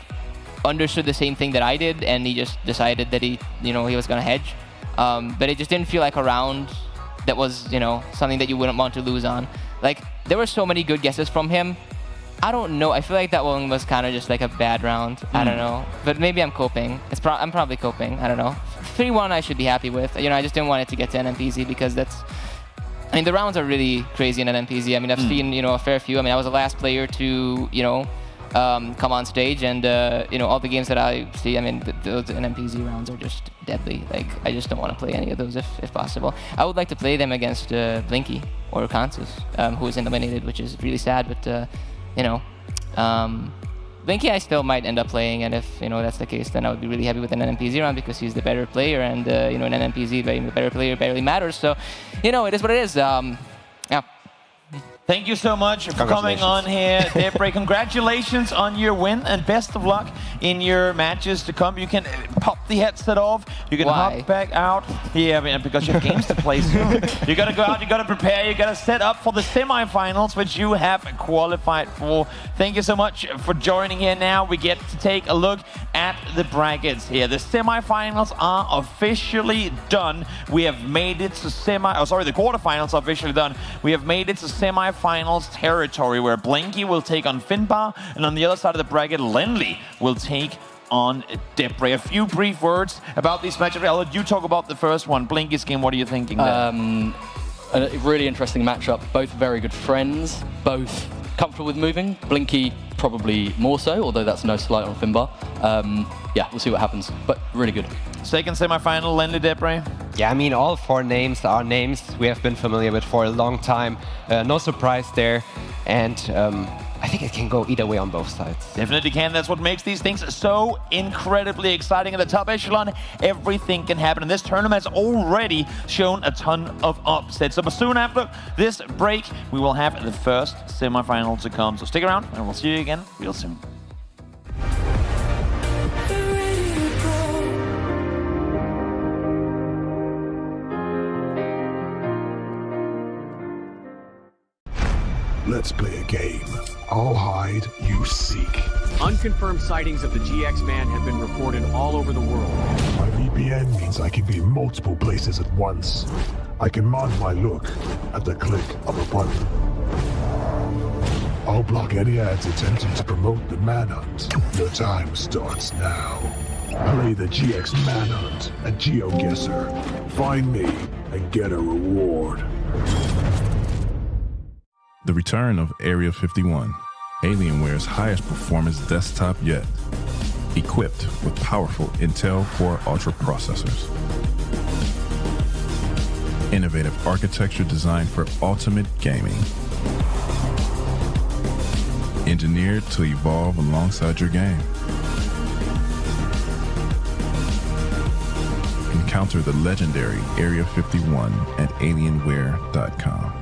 understood the same thing that I did, and he just decided that he was gonna hedge. But it just didn't feel like a round that was something that you wouldn't want to lose on. Like there were so many good guesses from him. I don't know. I feel like that one was kind of just like a bad round. I don't know. But maybe I'm coping. I'm probably coping. I don't know. 3-1 I should be happy with. I just didn't want it to get to NMPZ because I mean, the rounds are really crazy in NMPZ. I mean, I've seen, a fair few. I mean, I was the last player to, come on stage, and, all the games that I see, I mean, those NMPZ rounds are just deadly. Like, I just don't want to play any of those if possible. I would like to play them against Blinky or Kratzo, who is eliminated, which is really sad, but, Blinky I still might end up playing, and if that's the case, then I would be really happy with an NMPZ round because he's the better player, and in NMPZ being the better player barely matters. So, it is what it is. Yeah. Thank you so much for coming on here, Debr. Congratulations on your win, and best of luck in your matches to come. You can pop the headset off. You can hop back out. Yeah, I mean, because you have games to play soon. You got to go out. You got to prepare. You got to set up for the semifinals, which you have qualified for. Thank you so much for joining here. Now we get to take a look at the brackets here. The semifinals are officially done. We have made it to the quarterfinals are officially done. We have made it to semifinals territory where Blinky will take on Finnbar, and on the other side of the bracket, Lenley will take on Debr. A few brief words about these matchups. I'll let you talk about the first one. Blinky's game, what are you thinking there? A really interesting matchup. Both very good friends, both comfortable with moving. Blinky probably more so, although that's no slight on Finnbar. Yeah, we'll see what happens, but really good. Second semifinal, Lenley, Debr. Yeah, I mean, all 4 names are names we have been familiar with for a long time. No surprise there, and I think it can go either way on both sides. Definitely can. That's what makes these things so incredibly exciting. At the top echelon, everything can happen. And this tournament has already shown a ton of upsets. So soon after this break, we will have the first semifinal to come. So stick around, and we'll see you again real soon. Let's play a game. I'll hide, you seek. Unconfirmed sightings of the GX man have been reported all over the world. My VPN means I can be in multiple places at once. I can mod my look at the click of a button. I'll block any ads attempting to promote the manhunt. Your time starts now. Play the GX manhunt at GeoGuessr. Find me and get a reward. The return of Area 51, Alienware's highest performance desktop yet, equipped with powerful Intel Core Ultra processors. Innovative architecture designed for ultimate gaming. Engineered to evolve alongside your game. Encounter the legendary Area 51 at Alienware.com.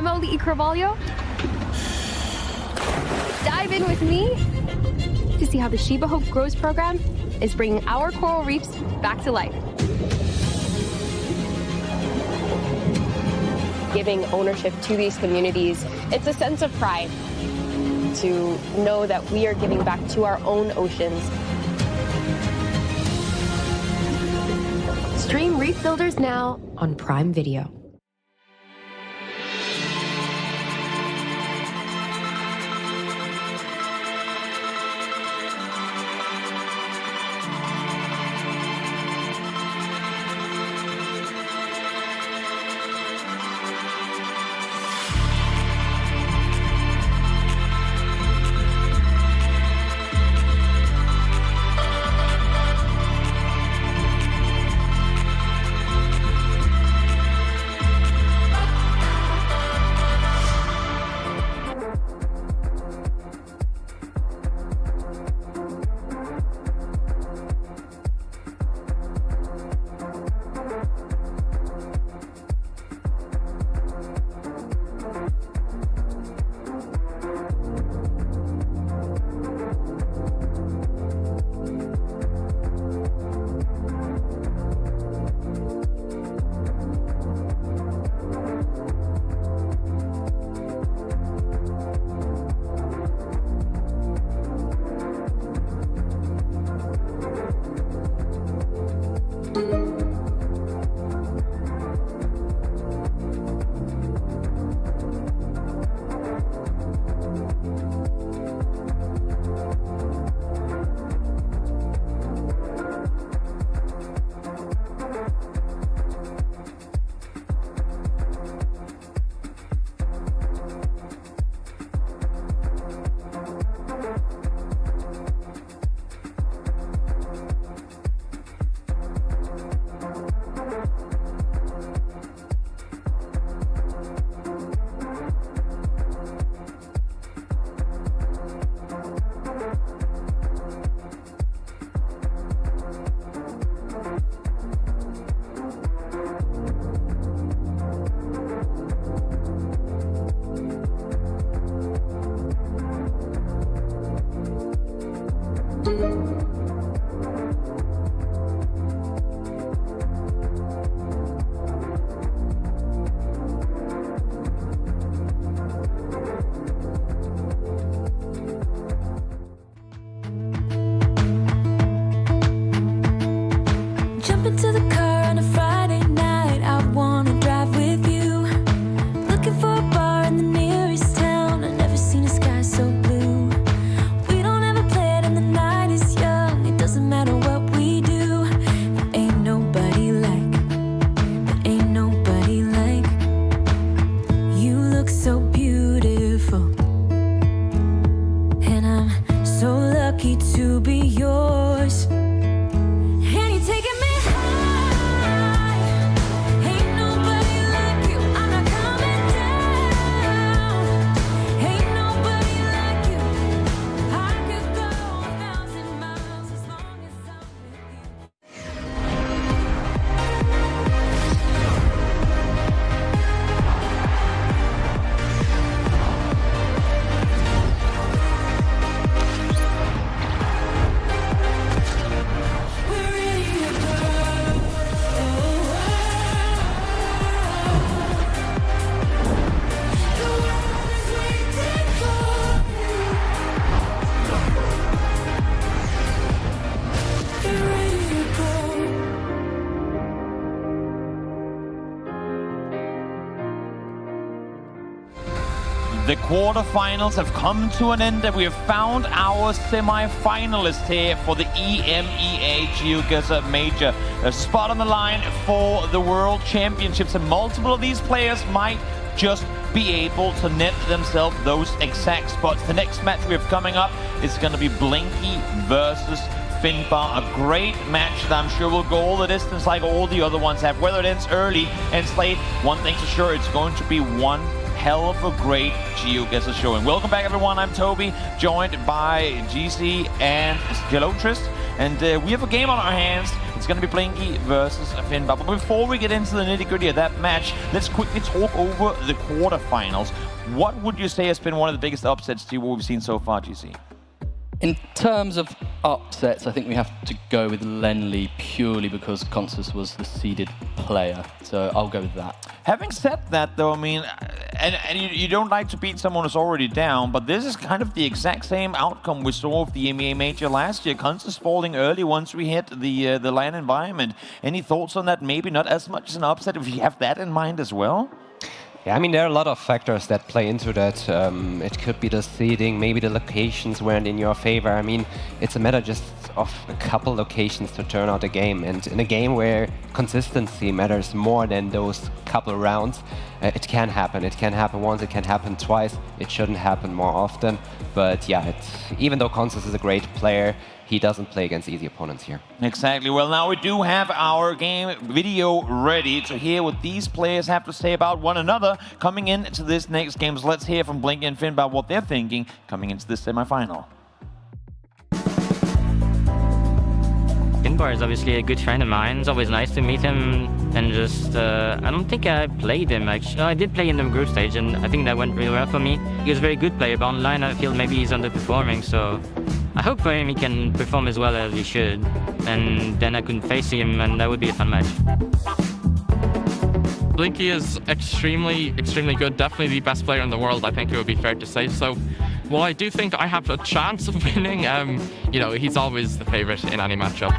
I'm Oli Carvalho. Dive in with me to see how the Shiba Hope Grows program is bringing our coral reefs back to life. Giving ownership to these communities, it's a sense of pride to know that we are giving back to our own oceans. Stream Reef Builders now on Prime Video. The quarterfinals have come to an end and we have found our semi-finalist here for the EMEA GeoGuessr Major. A spot on the line for the World Championships, and multiple of these players might just be able to net themselves those exact spots. The next match we have coming up is going to be Blinky versus Finnbar, a great match that I'm sure will go all the distance like all the other ones have. Whether it ends early, ends late, one thing's for sure, it's going to be one hell of a great GeoGuessr showing. Welcome back, everyone. I'm Toby, joined by GC and Gelotris. And we have a game on our hands. It's going to be Blinky versus Finnbar. But before we get into the nitty-gritty of that match, let's quickly talk over the quarterfinals. What would you say has been one of the biggest upsets to you, what we've seen so far, GC? In terms of upsets, I think we have to go with Lenley purely because Consus was the seeded player. So I'll go with that. Having said that, though, I mean, and you don't like to beat someone who's already down, but this is kind of the exact same outcome we saw of the EMEA Major last year. Consus falling early once we hit the LAN environment. Any thoughts on that? Maybe not as much as an upset if you have that in mind as well? Yeah, I mean, there are a lot of factors that play into that. It could be the seeding, maybe the locations weren't in your favor. I mean, it's a matter just of a couple locations to turn out a game. And in a game where consistency matters more than those couple rounds, it can happen. It can happen once, it can happen twice. It shouldn't happen more often. But yeah, even though Consus is a great player, he doesn't play against easy opponents here. Exactly. Well, now we do have our game video ready to hear what these players have to say about one another coming into this next game. So let's hear from Blinky and Finnbar what they're thinking coming into this semifinal. Finnbar is obviously a good friend of mine. It's always nice to meet him, and just I don't think I played him actually. No, I did play in the group stage, and I think that went really well for me. He was a very good player, but online I feel maybe he's underperforming, so I hope for him he can perform as well as he should, and then I can face him, and that would be a fun match. Blinky is extremely good, definitely the best player in the world, I think it would be fair to say. So while I do think I have a chance of winning, you know, he's always the favorite in any matchup.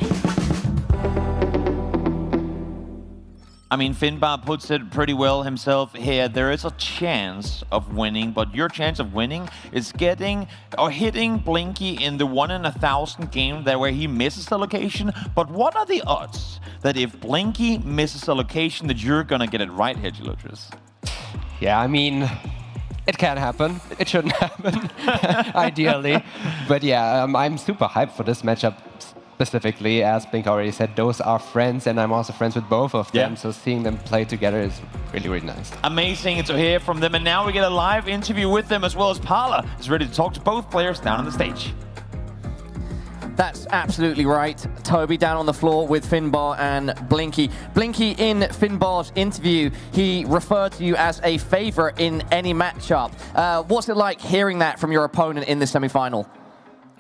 I mean, Finnbar puts it pretty well himself here. There is a chance of winning, but your chance of winning is getting or hitting Blinky in the 1 in 1,000 game there where he misses the location. But what are the odds that if Blinky misses a location that you're gonna get it right here, Gelotris? Yeah, I mean, it can happen. It shouldn't happen, ideally. But yeah, I'm super hyped for this matchup. Specifically, as Blink already said, those are friends, and I'm also friends with both of them, so seeing them play together is really, really nice. Amazing to hear from them, and now we get a live interview with them, as well as Paula is ready to talk to both players down on the stage. That's absolutely right. Toby down on the floor with Finnbar and Blinky. Blinky, in Finnbar's interview, he referred to you as a favorite in any matchup. What's it like hearing that from your opponent in the semi-final?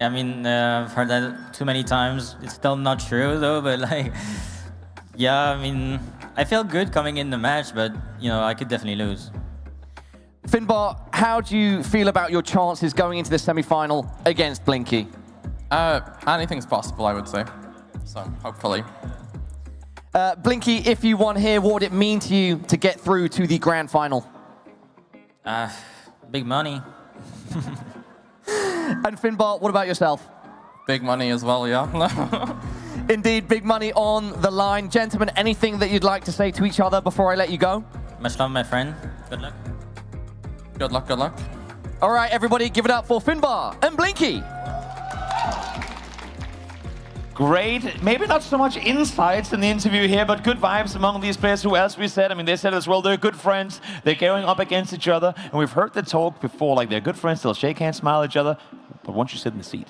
I mean, I've heard that too many times. It's still not true, though, but like, yeah, I mean, I feel good coming in the match, but, you know, I could definitely lose. Finnbar, how do you feel about your chances going into the semi-final against Blinky? Anything's possible, I would say. So, hopefully. Blinky, if you won here, what would it mean to you to get through to the grand final? Big money. And Finnbar, what about yourself? Big money as well, yeah. Indeed, big money on the line. Gentlemen, anything that you'd like to say to each other before I let you go? Much love, my friend. Good luck. Good luck, good luck. All right, everybody, give it up for Finnbar and Blinky. Great. Maybe not so much insights in the interview here, but good vibes among these players who, as we said, I mean, they said as well, they're good friends. They're going up against each other. And we've heard the talk before, like they're good friends. They'll shake hands, smile at each other. But once you sit in the seat,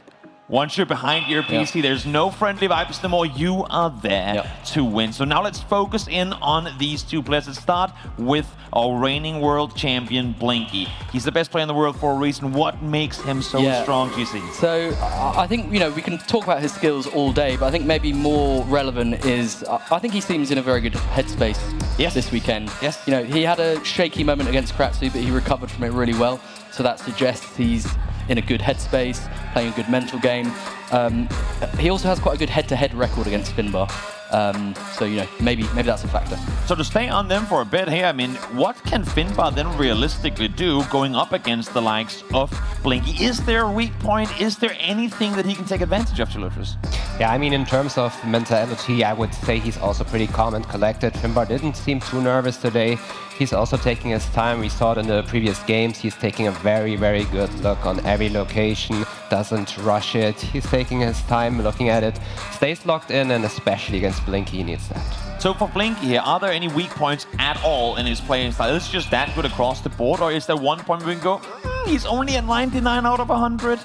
once you're behind your PC, there's no friendly vibes no more. You are there to win. So now let's focus in on these two players. Let's start with our reigning world champion, Blinky. He's the best player in the world for a reason. What makes him so strong, GC? So I think, you know, we can talk about his skills all day, but I think maybe more relevant is I think he seems in a very good headspace this weekend. You know, he had a shaky moment against Kratzo, but he recovered from it really well. So that suggests he's in a good headspace, playing a good mental game. He also has quite a good head-to-head record against Finnbar. So, you know, maybe that's a factor. So to stay on them for a bit here, I mean, what can Finnbar then realistically do going up against the likes of Blinky? Is there a weak point? Is there anything that he can take advantage of, Gelotris? Yeah, I mean, in terms of mentality, I would say he's also pretty calm and collected. Finnbar didn't seem too nervous today. He's also taking his time. We saw it in the previous games. He's taking a very, very good look on every location, doesn't rush it. He's taking his time, looking at it, stays locked in, and especially against Blinky, he needs that. So for Blinky here, are there any weak points at all in his playing style? Is it just that good across the board, or is there one point where we can go, he's only at 99 out of 100?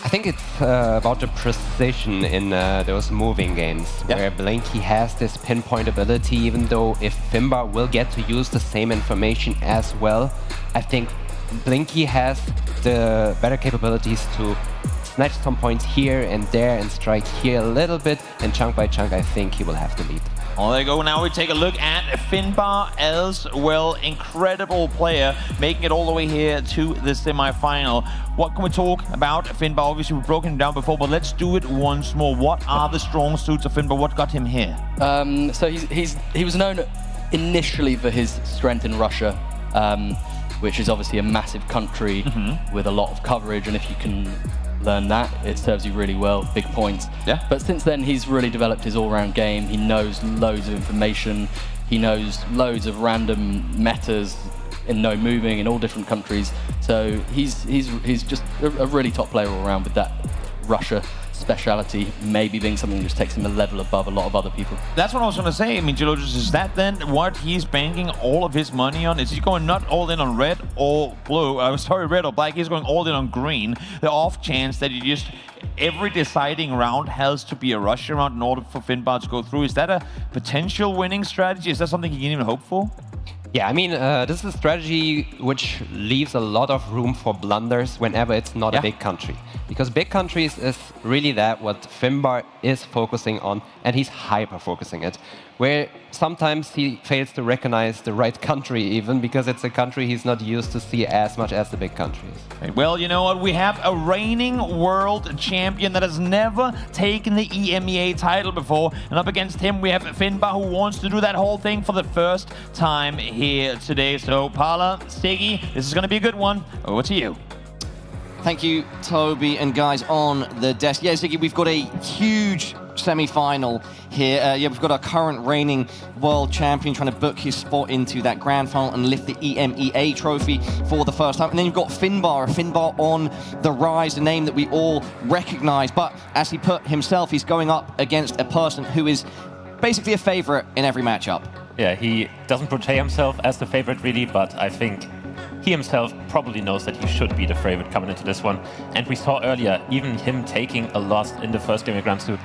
I think it's about the precision in those moving games, where Blinky has this pinpoint ability, even though if Finnbar will get to use the same information as well, I think Blinky has the better capabilities to snatch some points here and there and strike here a little bit, and chunk by chunk I think he will have the lead. Oh, there you go. Now we take a look at Finnbar as well. Incredible player, making it all the way here to the semi-final. What can we talk about Finnbar? Obviously, we've broken him down before, but let's do it once more. What are the strong suits of Finnbar? What got him here? So he was known initially for his strength in Russia, which is obviously a massive country with a lot of coverage, and if you can learn that, it serves you really well, big points. Yeah. But since then, he's really developed his all-round game. He knows loads of information. He knows loads of random metas in no moving in all different countries. So he's just a really top player all around with that Russia speciality, maybe being something that just takes him a level above a lot of other people. That's what I was going to say. I mean, GeoGuessr, is that then what he's banking all of his money on? Is he going not all in on red or blue? Red or black. He's going all in on green. The off chance that he just every deciding round has to be a rush round in order for Finnbar to go through. Is that a potential winning strategy? Is that something he can even hope for? Yeah, I mean, this is a strategy which leaves a lot of room for blunders whenever it's not a big country. Because big countries is really that what Finnbar is focusing on, and he's hyper-focusing it. Where sometimes he fails to recognize the right country even, because it's a country he's not used to see as much as the big countries. Well, you know what? We have a reigning world champion that has never taken the EMEA title before. And up against him, we have Finnbar, who wants to do that whole thing for the first time here today. So, Paula, Siggy, this is going to be a good one. Over to you. Thank you, Toby, and guys on the desk. Yeah, Ziggy, we've got a huge semi-final here. We've got our current reigning world champion trying to book his spot into that grand final and lift the EMEA trophy for the first time. And then you've got Finnbar on the rise, a name that we all recognize. But as he put himself, he's going up against a person who is basically a favorite in every matchup. Yeah, he doesn't portray himself as the favorite really, but I think he himself probably knows that he should be the favorite coming into this one. And we saw earlier, even him taking a loss in the first game of Grand Slam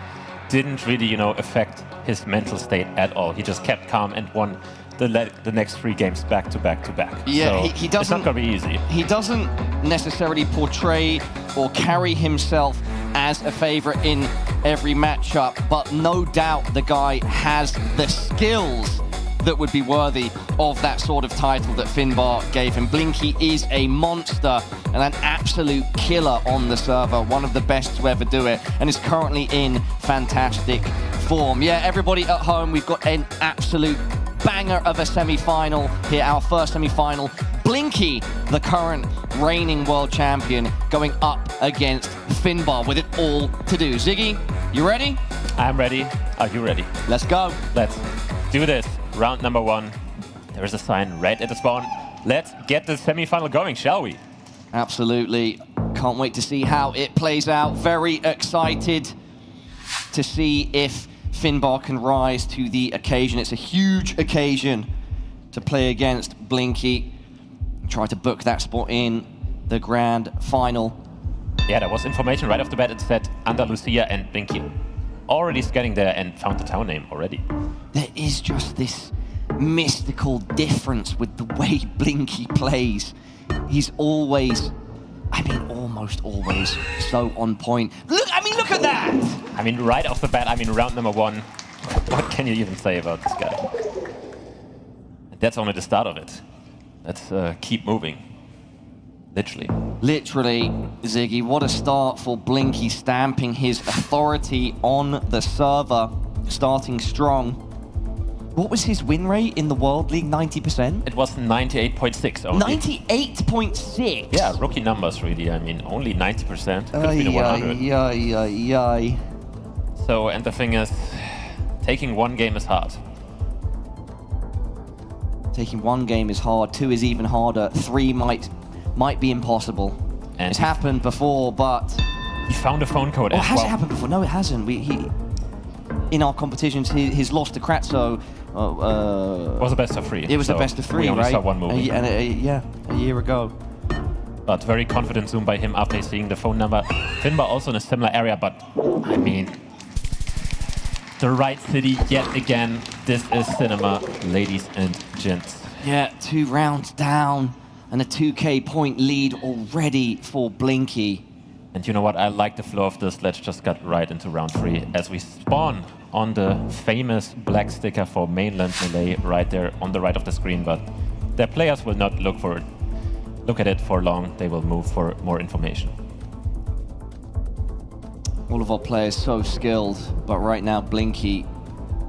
didn't really, affect his mental state at all. He just kept calm and won the next 3 games back to back to back. Yeah, so he doesn't. It's not gonna be easy. He doesn't necessarily portray or carry himself as a favorite in every matchup, but no doubt the guy has the skills that would be worthy of that sort of title that Finnbar gave him. Blinky is a monster and an absolute killer on the server, one of the best to ever do it, and is currently in fantastic form. Yeah, everybody at home, we've got an absolute banger of a semi-final here, our first semi-final. Blinky, the current reigning world champion, going up against Finnbar with it all to do. Ziggy, you ready? I'm ready. Are you ready? Let's go. Let's do this. Round number 1. There is a sign red at the spawn. Let's get the semi-final going, shall we? Absolutely. Can't wait to see how it plays out. Very excited to see if Finnbar can rise to the occasion. It's a huge occasion to play against Blinky. Try to book that spot in the grand final. Yeah, there was information right off the bat. It said Andalusia, and Blinky already scanning there and found the town name already. There is just this mystical difference with the way Blinky plays. He's always, almost always so on point. Look at that! Right off the bat, round number 1. What can you even say about this guy? That's only the start of it. Let's keep moving. Literally, Ziggy, what a start for Blinky, stamping his authority on the server, starting strong. What was his win rate in the World League? 90%? It was 98.6 only. 98.6? Yeah, rookie numbers really. Only 90%. Could have been a 100. So, and the thing is, taking 1 game is hard. Taking 1 game is hard. 2 is even harder. 3 might be impossible. And it's happened before, but He found a phone code. Oh, has it happened before? No, it hasn't. In our competitions, his loss to Kratzo was a best of 3. It was a best of 3, we only right? saw one movie. Yeah, a year ago. But very confident zoom by him after seeing the phone number. Finnbar also in a similar area, but I mean, the right city yet again. This is cinema, ladies and gents. Yeah, 2 rounds down and a 2k point lead already for Blinky. And you know what? I like the flow of this. Let's just get right into round 3 as we spawn on the famous black sticker for mainland Malay right there on the right of the screen. But their players will not look at it for long. They will move for more information. All of our players so skilled, but right now Blinky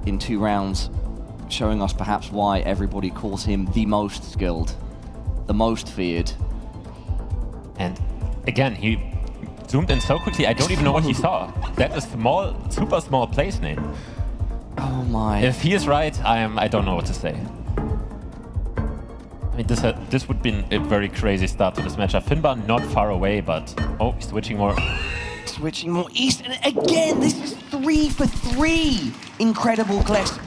in 2 rounds showing us perhaps why everybody calls him the most skilled, the most feared. And again, he zoomed in so quickly, I don't even know what he saw. That is small, super small place name. Oh my. If he is right, I don't know what to say. I mean, this would be a very crazy start to this matchup. Finnbar not far away, but oh, he's switching more. Switching more east, and again, this is 3 for 3. Incredible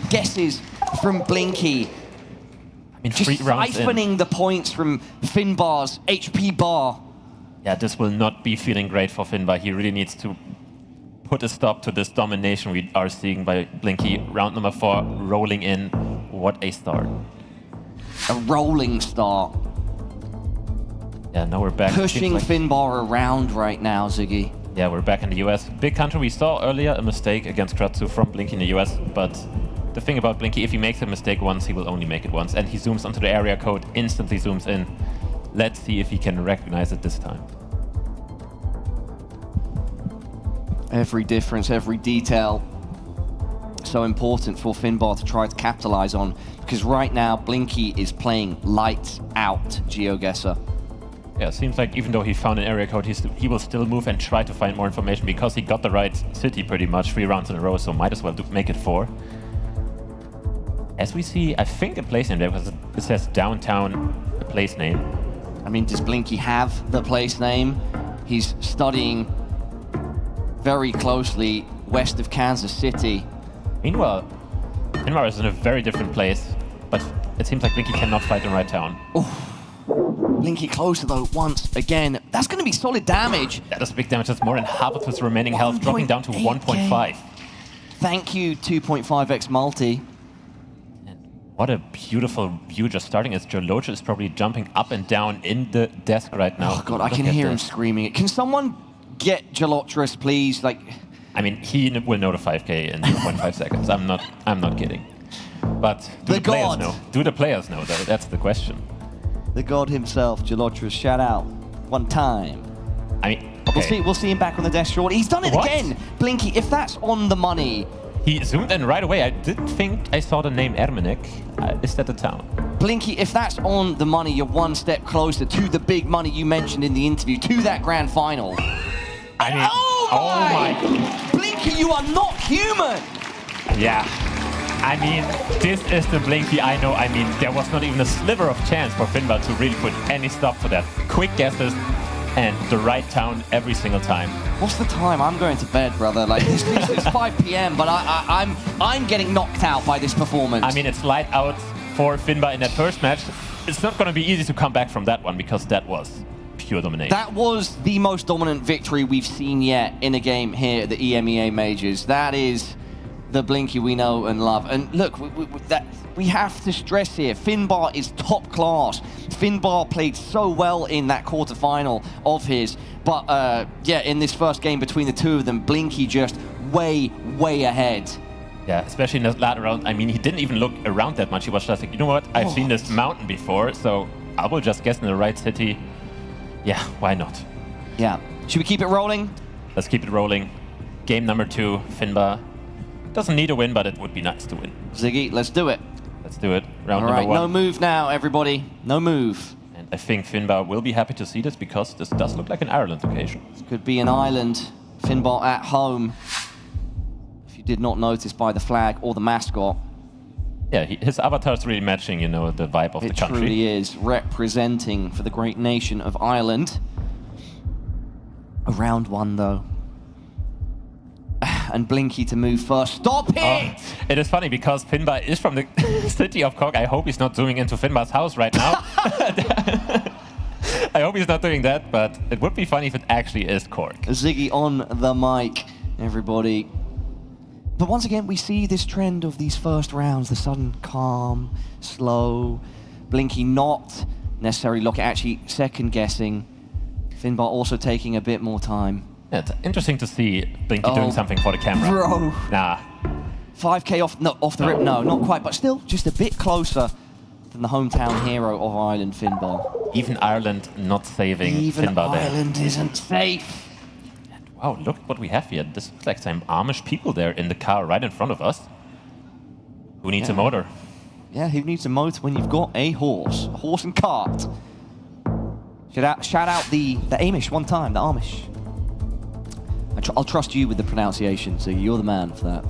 guesses from Blinky. I mean, just 3 rounds siphoning the points from Finnbar's HP bar. Yeah, this will not be feeling great for Finnbar. He really needs to put a stop to this domination we are seeing by Blinky. Round number 4, rolling in. What a start. A rolling start. Yeah, now we're back. Pushing Finnbar around right now, Ziggy. Yeah, we're back in the US. Big country. We saw earlier a mistake against Kratzo from Blinky in the US, but the thing about Blinky, if he makes a mistake once, he will only make it once. And he zooms onto the area code, instantly zooms in. Let's see if he can recognize it this time. Every difference, every detail, so important for Finnbar to try to capitalize on, because right now Blinky is playing lights out GeoGuessr. Yeah, it seems like even though he found an area code, he will still move and try to find more information because he got the right city pretty much 3 rounds in a row, so might as well make it 4. As we see, I think a place name there, because it says downtown, a place name. I mean, does Blinky have the place name? He's studying very closely west of Kansas City. Meanwhile, Finnbar is in a very different place, but it seems like Blinky cannot find the right town. Blinky closer though, once again. That's going to be solid damage. That is big damage. That's more than half of his remaining health, dropping down to 1.5. Thank you, 2.5x multi. What a beautiful view just starting as Jolocha is probably jumping up and down in the desk right now. Oh god, I can hear him screaming it. Can someone get Jolotris, please? Like, I mean, he will know the 5k in 0.5 seconds. I'm not kidding. But do the players know? Do the players know though? That's the question. The god himself, Jolotris, shout out. One time. I mean, okay. We'll see him back on the desk shortly. He's done it again! Blinky, if that's on the money. He zoomed in right away. I did think I saw the name Ermenek. Is that the town? Blinky, if that's on the money, you're one step closer to the big money you mentioned in the interview, to that grand final. I mean, oh my! Blinky, you are not human! Yeah. I mean, this is the Blinky I know. I mean, there was not even a sliver of chance for Finnbar to really put any stop to that. Quick guesses and the right town every single time. What's the time? I'm going to bed, brother. Like, it's 5 p.m., but I'm getting knocked out by this performance. I mean, it's light out for Finnbar in that first match. It's not going to be easy to come back from that one because that was pure domination. That was the most dominant victory we've seen yet in a game here at the EMEA Majors. That is the Blinky we know and love. And look, we have to stress here, Finnbar is top class. Finnbar played so well in that quarterfinal of his. But yeah, in this first game between the two of them, Blinky just way ahead. Yeah, especially in the latter round. I mean, he didn't even look around that much. He was just like, you know what? I've seen this mountain before, so I will just guess in the right city. Yeah, why not? Yeah. Should we keep it rolling? Let's keep it rolling. Game number 2, Finnbar. Doesn't need a win, but it would be nice to win. Ziggy, let's do it. Let's do it. Round All right, number 1. No move now, everybody. No move. And I think Finnbar will be happy to see this because this does look like an Ireland occasion. This could be an island. Finnbar at home. If you did not notice by the flag or the mascot. Yeah, his avatar is really matching, you know, the vibe of the country. It truly is. Representing for the great nation of Ireland. A round 1, though. and Blinky to move first. Stop it! It is funny because Finnbar is from the city of Cork. I hope he's not zooming into Finnbar's house right now. I hope he's not doing that, but it would be funny if it actually is Cork. Ziggy on the mic, everybody. But once again, we see this trend of these first rounds, the sudden calm, slow, Blinky not necessarily looking, actually second guessing. Finnbar also taking a bit more time. Yeah, it's interesting to see Blinky doing something for the camera. Bro. Nah. 5k off the rip, no, not quite, but still just a bit closer than the hometown hero of Ireland, Finnbar. Even Ireland not saving Finnbar there. Ireland isn't safe. And wow, look what we have here. This looks like some Amish people there in the car right in front of us. Who needs a motor? Yeah, who needs a motor when you've got a horse and cart? Shout out the Amish one time, the Amish. I'll trust you with the pronunciation, so you're the man for that.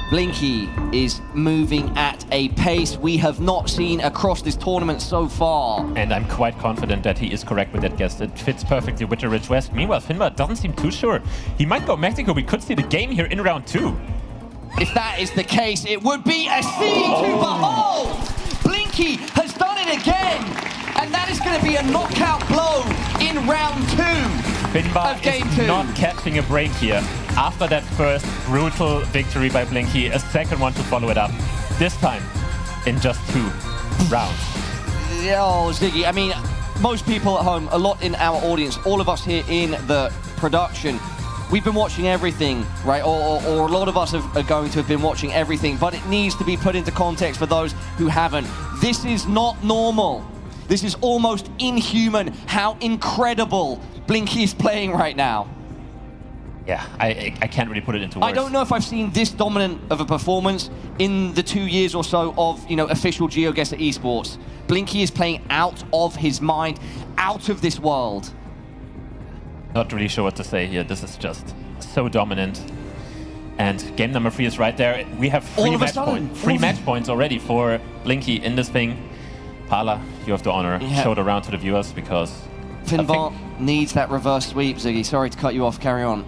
Blinky is moving at a pace we have not seen across this tournament so far. And I'm quite confident that he is correct with that guess. It fits perfectly with the Ridge West. Meanwhile, Finnbar doesn't seem too sure. He might go Mexico. We could see the game here in round 2. If that is the case, it would be a C to behold! Blinky has done it again! And that is going to be a knockout blow in round 2. Finnbar is not catching a break here. After that first brutal victory by Blinky, a second one to follow it up. This time in just 2 rounds. Oh, Ziggy, I mean, most people at home, a lot in our audience, all of us here in the production, we've been watching everything, right? Or a lot of us are going to have been watching everything, but it needs to be put into context for those who haven't. This is not normal. This is almost inhuman how incredible Blinky is playing right now. Yeah, I can't really put it into words. I don't know if I've seen this dominant of a performance in the 2 years or so of, official GeoGuessr esports. Blinky is playing out of his mind, out of this world. Not really sure what to say here. This is just so dominant. And game number 3 is right there. We have 3 match points. 3 match points already for Blinky in this thing. Pala, you have the honor. Show it around to the viewers because Finnbar needs that reverse sweep, Ziggy. Sorry to cut you off. Carry on.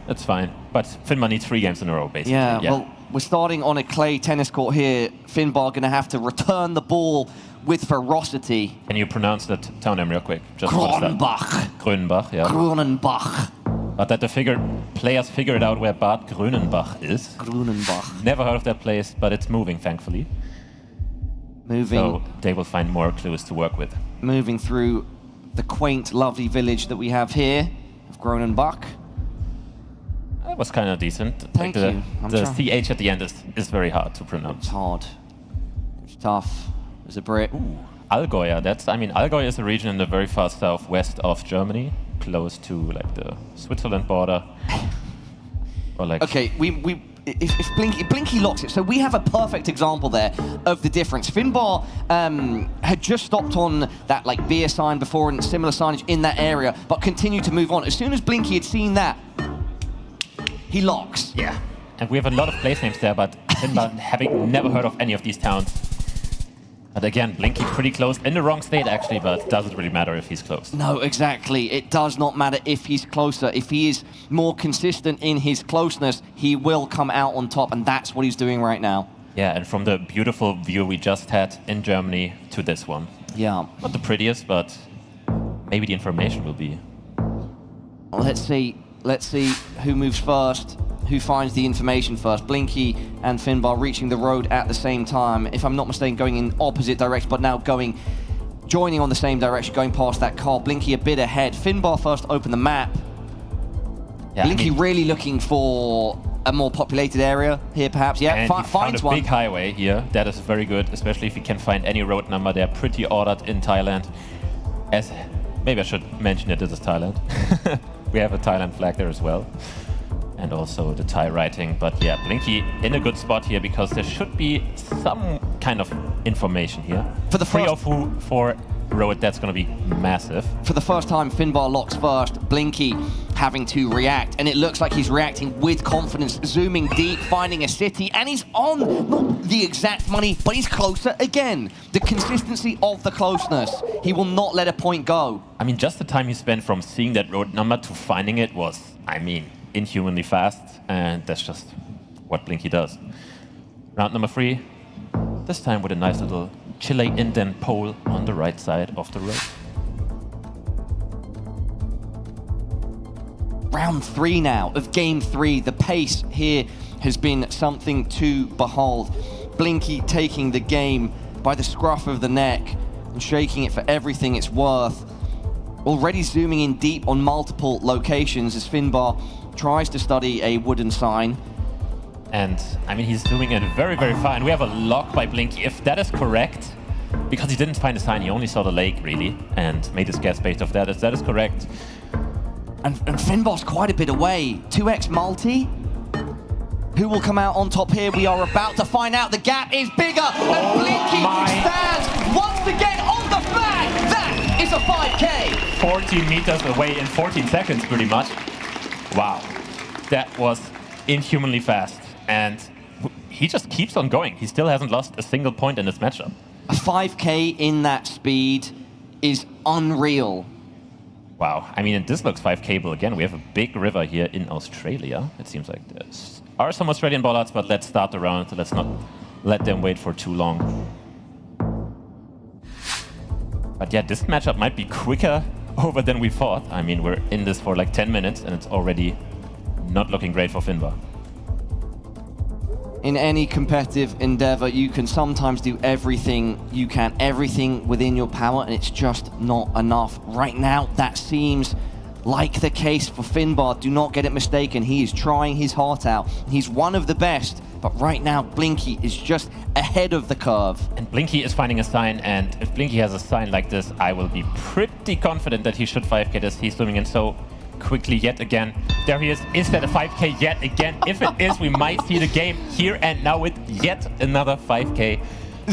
That's fine. But Finnbar needs 3 games in a row, basically. Yeah, well, we're starting on a clay tennis court here. Finnbar going to have to return the ball with ferocity. Can you pronounce that town name real quick? Grönbach. Grönbach, yeah. Grönbach. But that the players figured out where Bad Grönenbach is. Grönenbach. Never heard of that place, but it's moving, thankfully. So they will find more clues to work with. Moving through the quaint, lovely village that we have here of Grönenbach. That was kind of decent. Thank you. The CH at the end is very hard to pronounce. It's hard. It's tough. As a Brit. Allgäu, Allgäu is a region in the very far southwest of Germany, close to like the Switzerland border. Or like. Okay, if Blinky locks it, so we have a perfect example there of the difference. Finnbar had just stopped on that beer sign before and similar signage in that area, but continued to move on. As soon as Blinky had seen that, he locks. Yeah. And we have a lot of place names there, but Finnbar having never heard of any of these towns. But again, Blinky pretty close, in the wrong state actually, but it doesn't really matter if he's close. No, exactly. It does not matter if he's closer. If he is more consistent in his closeness, he will come out on top, and that's what he's doing right now. Yeah, and from the beautiful view we just had in Germany to this one. Yeah. Not the prettiest, but maybe the information will be. Well, let's see who moves first. Who finds the information first. Blinky and Finnbar reaching the road at the same time. If I'm not mistaken, going in opposite direction, but now joining on the same direction, going past that car. Blinky a bit ahead. Finnbar first open the map. Yeah, Blinky really looking for a more populated area here, perhaps. Yeah, and finds one. Big highway here. That is very good, especially if you can find any road number. They're pretty ordered in Thailand. Maybe I should mention it. This is Thailand. We have a Thailand flag there as well. And also the Thai writing. But yeah, Blinky in a good spot here because there should be some kind of information here. For the 304 road, that's going to be massive. For the first time, Finnbar locks first. Blinky having to react. And it looks like he's reacting with confidence, zooming deep, finding a city. And he's on, not the exact money, but he's closer again. The consistency of the closeness. He will not let a point go. I mean, just the time he spent from seeing that road number to finding it was, inhumanly fast, and that's just what Blinky does. Round number 3, this time with a nice little Chile indent pole on the right side of the road. Round 3 now of game 3. The pace here has been something to behold. Blinky taking the game by the scruff of the neck and shaking it for everything it's worth. Already zooming in deep on multiple locations as Finnbar tries to study a wooden sign. And I mean, he's doing it very, very fine. We have a lock by Blinky. If that is correct, because he didn't find a sign, he only saw the lake really, and made his guess based off that. If that is correct. And Finnbar's quite a bit away. 2x multi. Who will come out on top here? We are about to find out. The gap is bigger, and Blinky stands once again on the flag. That is a 5K. 14 meters away in 14 seconds, pretty much. Wow, that was inhumanly fast. And he just keeps on going. He still hasn't lost a single point in this matchup. A 5K in that speed is unreal. Wow, I mean, and this looks 5K-able again. We have a big river here in Australia. It seems like there are some Australian bollards, but let's start the round. Let's not let them wait for too long. But yeah, this matchup might be quicker over than we thought. I mean, we're in this for like 10 minutes, and it's already not looking great for Finnbar. In any competitive endeavor, you can sometimes do everything you can, everything within your power, and it's just not enough. Right now, that seems like the case for Finnbar. Do not get it mistaken. He is trying his heart out. He's one of the best, but right now, Blinky is just ahead of the curve. And Blinky is finding a sign, and if Blinky has a sign like this, I will be pretty confident that he should 5K this. He's zooming in so quickly yet again. There he is. Is that a 5K yet again? If it is, we might see the game here and now with yet another 5K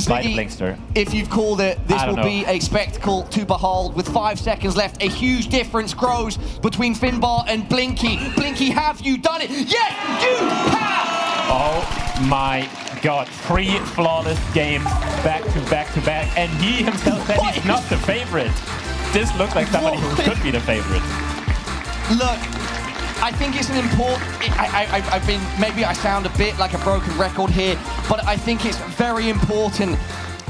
by the Blinkster. If you've called it, this will be a spectacle to behold. With 5 seconds left, a huge difference grows between Finnbar and Blinky. Blinky, have you done it? Yes, you have! Oh my god, 3 flawless games back to back to back, and he himself said he's not the favorite. This looks like somebody who could be the favorite. Look, I think it's an important... I've been... Maybe I sound a bit like a broken record here, but I think it's very important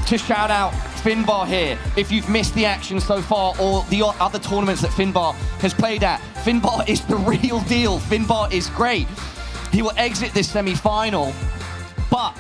to shout out Finnbar here. If you've missed the action so far, or the other tournaments that Finnbar has played at, Finnbar is the real deal. Finnbar is great. He will exit this semi-final, but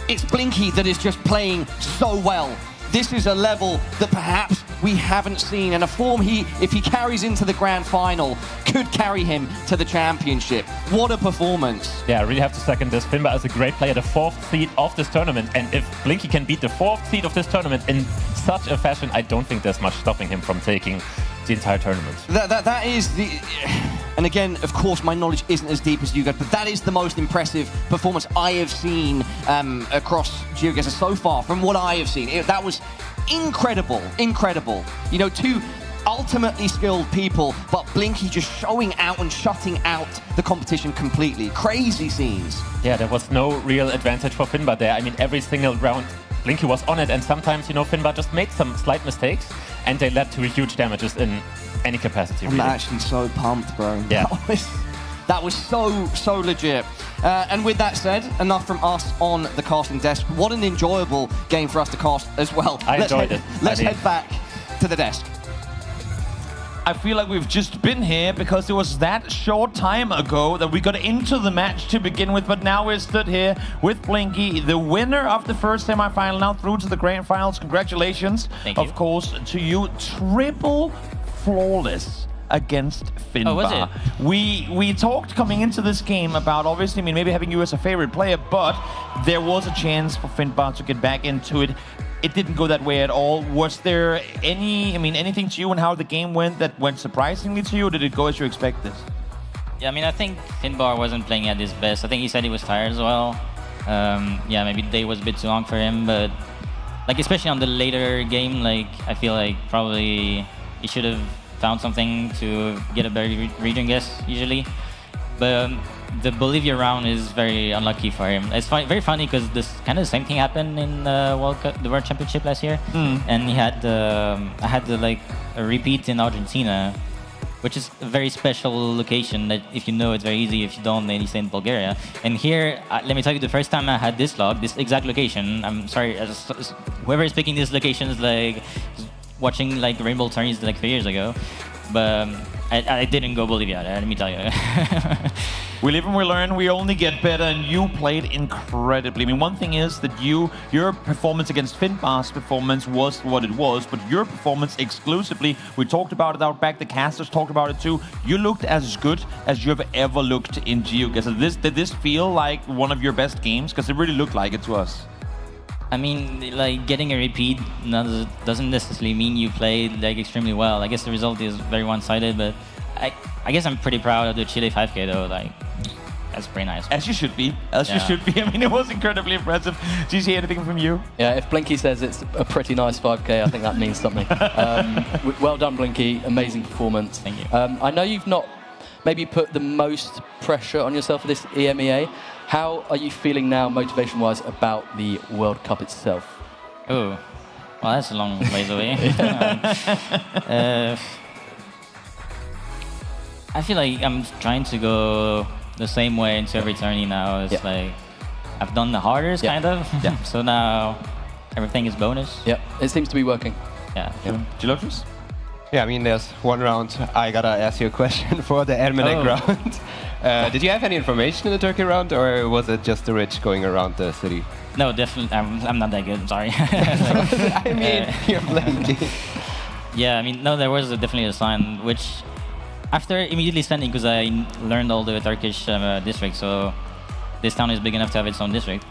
it's Blinky that is just playing so well. This is a level that perhaps we haven't seen, and a form if he carries into the grand final, could carry him to the championship. What a performance. Yeah, I really have to second this. Finnbar is a great player, the 4th seed of this tournament, and if Blinky can beat the 4th seed of this tournament in such a fashion, I don't think there's much stopping him from taking the entire tournament. That is the... And again, of course, my knowledge isn't as deep as you guys, but that is the most impressive performance I have seen across GeoGuessr so far, from what I have seen. That was incredible, incredible. You know, 2 ultimately skilled people, but Blinky just showing out and shutting out the competition completely. Crazy scenes. Yeah, there was no real advantage for Finnbar there. I mean, every single round, Blinky was on it, and sometimes, you know, Finnbar just made some slight mistakes, and they led to huge damages in any capacity, really. I'm actually so pumped, bro. Yeah. That was so legit. And with that said, enough from us on the casting desk. What an enjoyable game for us to cast as well. I enjoyed it. Let's head back to the desk. I feel like we've just been here because it was that short time ago that we got into the match to begin with, but now we're stood here with Blinky, the winner of the first semifinal, now through to the grand finals. Congratulations, of course, to you. Triple flawless against Finnbar. Oh, was it? We talked coming into this game about, obviously, I mean, maybe having you as a favorite player, but there was a chance for Finnbar to get back into it. It didn't go that way at all. Was there anything to you and how the game went that went surprisingly to you, or did it go as you expected? Yeah, I mean, I think Finnbar wasn't playing at his best. I think he said he was tired as well. Yeah, maybe the day was a bit too long for him, but like especially on the later game, like I feel like probably he should have found something to get a better region guess usually. But the Bolivia round is very unlucky for him. It's very funny because this kind of the same thing happened in the World Championship last year, and he had I had like a repeat in Argentina, which is a very special location that if you know it's very easy, if you don't, then you stay in Bulgaria. And here, let me tell you, the first time I had this log, this exact location, I'm sorry, whoever is picking this location is like watching like Rainbow Tourneys like 3 years ago, but I didn't go Bolivia, let me tell you. We live and we learn, we only get better, and you played incredibly. I mean, one thing is that your performance against Finnbar's performance was what it was, but your performance exclusively, we talked about it out back, the casters talked about it too, you looked as good as you have ever looked in GeoGuessr. Did this feel like one of your best games? Because it really looked like it to us. I mean, like, getting a repeat doesn't necessarily mean you played like extremely well. I guess the result is very one-sided, but I guess I'm pretty proud of the Chile 5K though. Like, that's pretty nice. As you should be. As you should be. I mean, it was incredibly impressive. GC, anything from you? Yeah, if Blinky says it's a pretty nice 5K, I think that means something. Well done, Blinky. Amazing performance. Thank you. I know you've not maybe put the most pressure on yourself for this EMEA. How are you feeling now, motivation-wise, about the World Cup itself? Oh, well, that's a long ways away. I feel like I'm trying to go the same way into every tourney now. It's like I've done the hardest, kind of. Yeah. So now everything is bonus. Yeah, it seems to be working. Yeah. GeoGuessr? Yeah, I mean, there's one round. I gotta ask you a question for the Ermenek round. Did you have any information in the Turkey round, or was it just the rich going around the city? No, definitely. I'm not that good. I'm sorry. I mean, you're Blinky. Yeah, I mean, no, there was definitely a sign, which after immediately sending, because I learned all the Turkish districts, so this town is big enough to have its own district.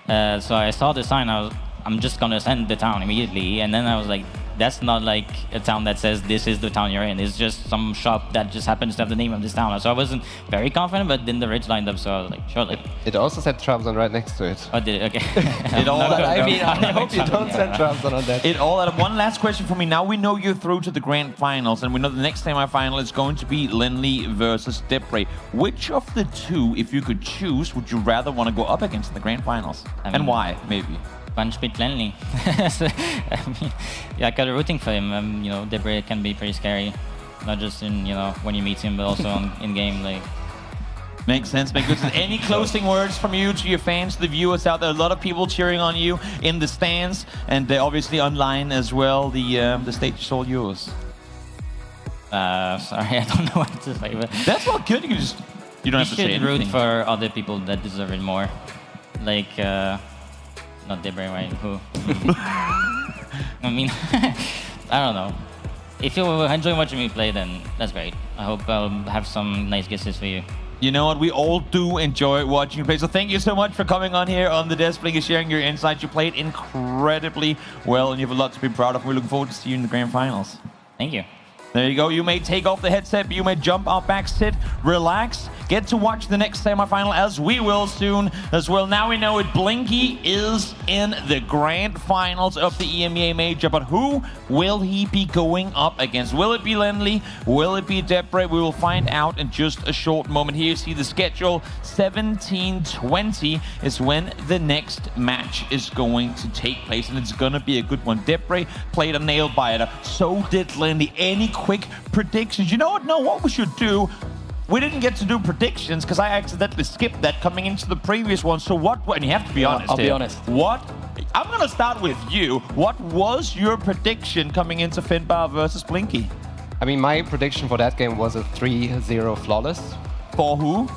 So I saw the sign, I'm just gonna send the town immediately, and then I was like, that's not like a town that says this is the town you're in. It's just some shop that just happens to have the name of this town. So I wasn't very confident, but then the rich lined up, so I was like, sure. It also said Trabzon right next to it. Oh, did it? Okay. I hope you don't send Trabzon on that. One last question for me. Now we know you're through to the grand finals, and we know the next semi-final is going to be Lenley versus Debr. Which of the two, if you could choose, would you rather want to go up against in the grand finals? And why, maybe? Punch beat Lenley. I mean, yeah, I got a rooting for him. You know, Debr can be pretty scary, not just in when you meet him, but also in game. Like, makes sense. Makes sense. Any closing words from you to your fans, the viewers out there? A lot of people cheering on you in the stands, and they're obviously online as well. The stage is all yours. Sorry, I don't know what to say. But that's not good. You don't have to say anything. You should root for other people that deserve it more, like. Not Debr, right? Who? I mean, I don't know. If you enjoy watching me play, then that's great. I hope I'll have some nice guesses for you. You know what? We all do enjoy watching you play. So thank you so much for coming on here on the desk, Blinky, sharing your insights. You played incredibly well, and you have a lot to be proud of. We're looking forward to see you in the grand finals. Thank you. There you go. You may take off the headset, but you may jump out back, sit, relax, get to watch the next semifinal, as we will soon as well. Now we know it. Blinky is in the grand finals of the EMEA Major, but who will he be going up against? Will it be Lenley? Will it be Debr? We will find out in just a short moment. Here you see the schedule. 17:20 is when the next match is going to take place, and it's going to be a good one. Debr played a nail biter. So did Lenley. Any quick predictions? You know what? No, what we should do, we didn't get to do predictions because I accidentally skipped that coming into the previous one. So and you have to be honest. I'll be honest. I'm going to start with you. What was your prediction coming into Finnbar versus Blinky? I mean, my prediction for that game was a 3-0 flawless. For who?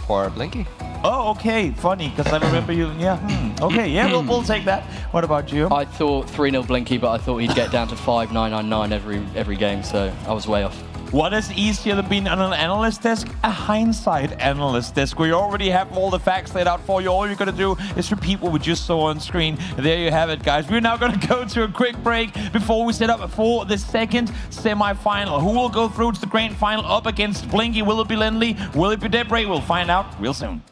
For Blinky. Oh, okay. Funny, because I remember you. Yeah. Okay, yeah, we'll take that. What about you? I thought 3-0 Blinky, but I thought he'd get down to 5-9-9-9 every game, so I was way off. What is easier than being on an analyst desk? A hindsight analyst desk, where you already have all the facts laid out for you. All you're going to do is repeat what we just saw on screen. There you have it, guys. We're now going to go to a quick break before we set up for the second semi-final. Who will go through to the grand final up against Blinky? Will it be Lenley? Will it be Debr? We'll find out real soon.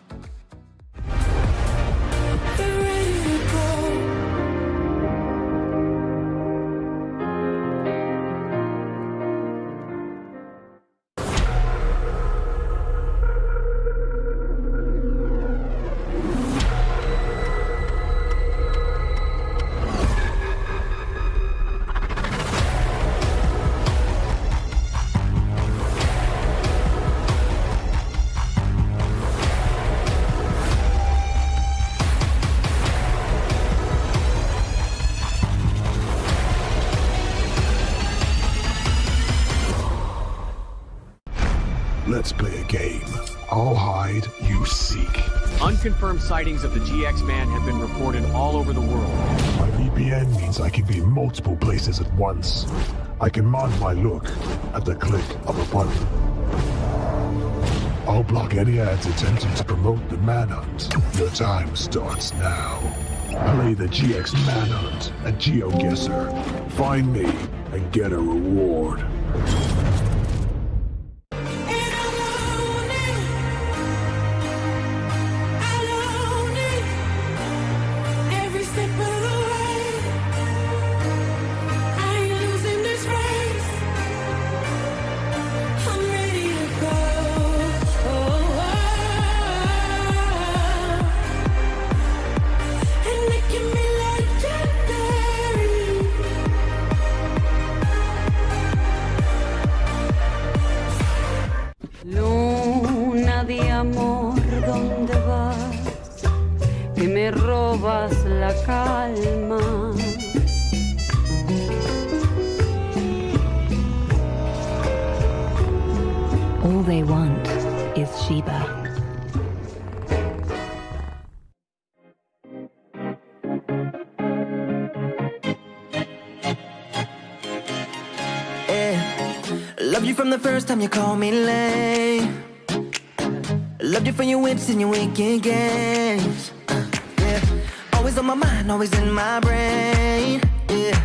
Let's play a game. I'll hide, you seek. Unconfirmed sightings of the GX man have been reported all over the world. My VPN means I can be in multiple places at once. I can mod my look at the click of a button. I'll block any ads attempting to promote the manhunt. Your time starts now. Play the GX manhunt at GeoGuessr. Find me and get a reward. Luna de amor, ¿dónde vas? Que me robas la calma. All they want is Sheba. Loved you from the first time you called me late. Loved you for your wits and your wicked games. Yeah, always on my mind, always in my brain. Yeah,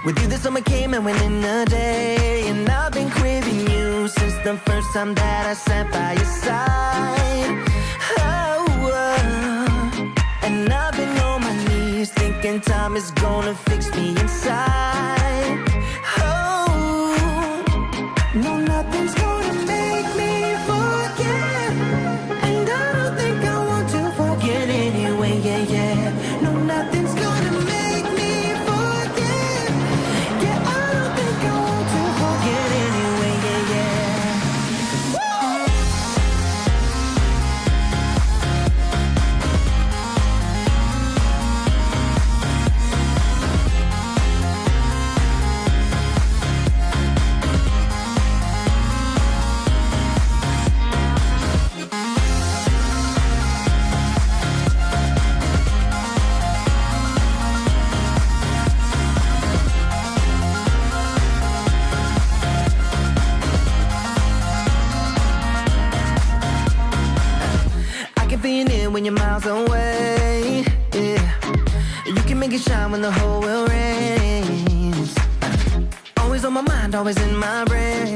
with you the summer came and went in a day, and I've been craving you since the first time that I sat by your side. And I've been on my knees thinking time is gonna fix me inside. No, nothing's gonna make me forget, and I don't think I want to forget anyway, yeah, yeah. No, nothing's gonna make me forget, yeah, I don't think I want to forget anyway, yeah, yeah. When you're miles away, yeah, you can make it shine when the whole world rains. Always on my mind, always in my brain.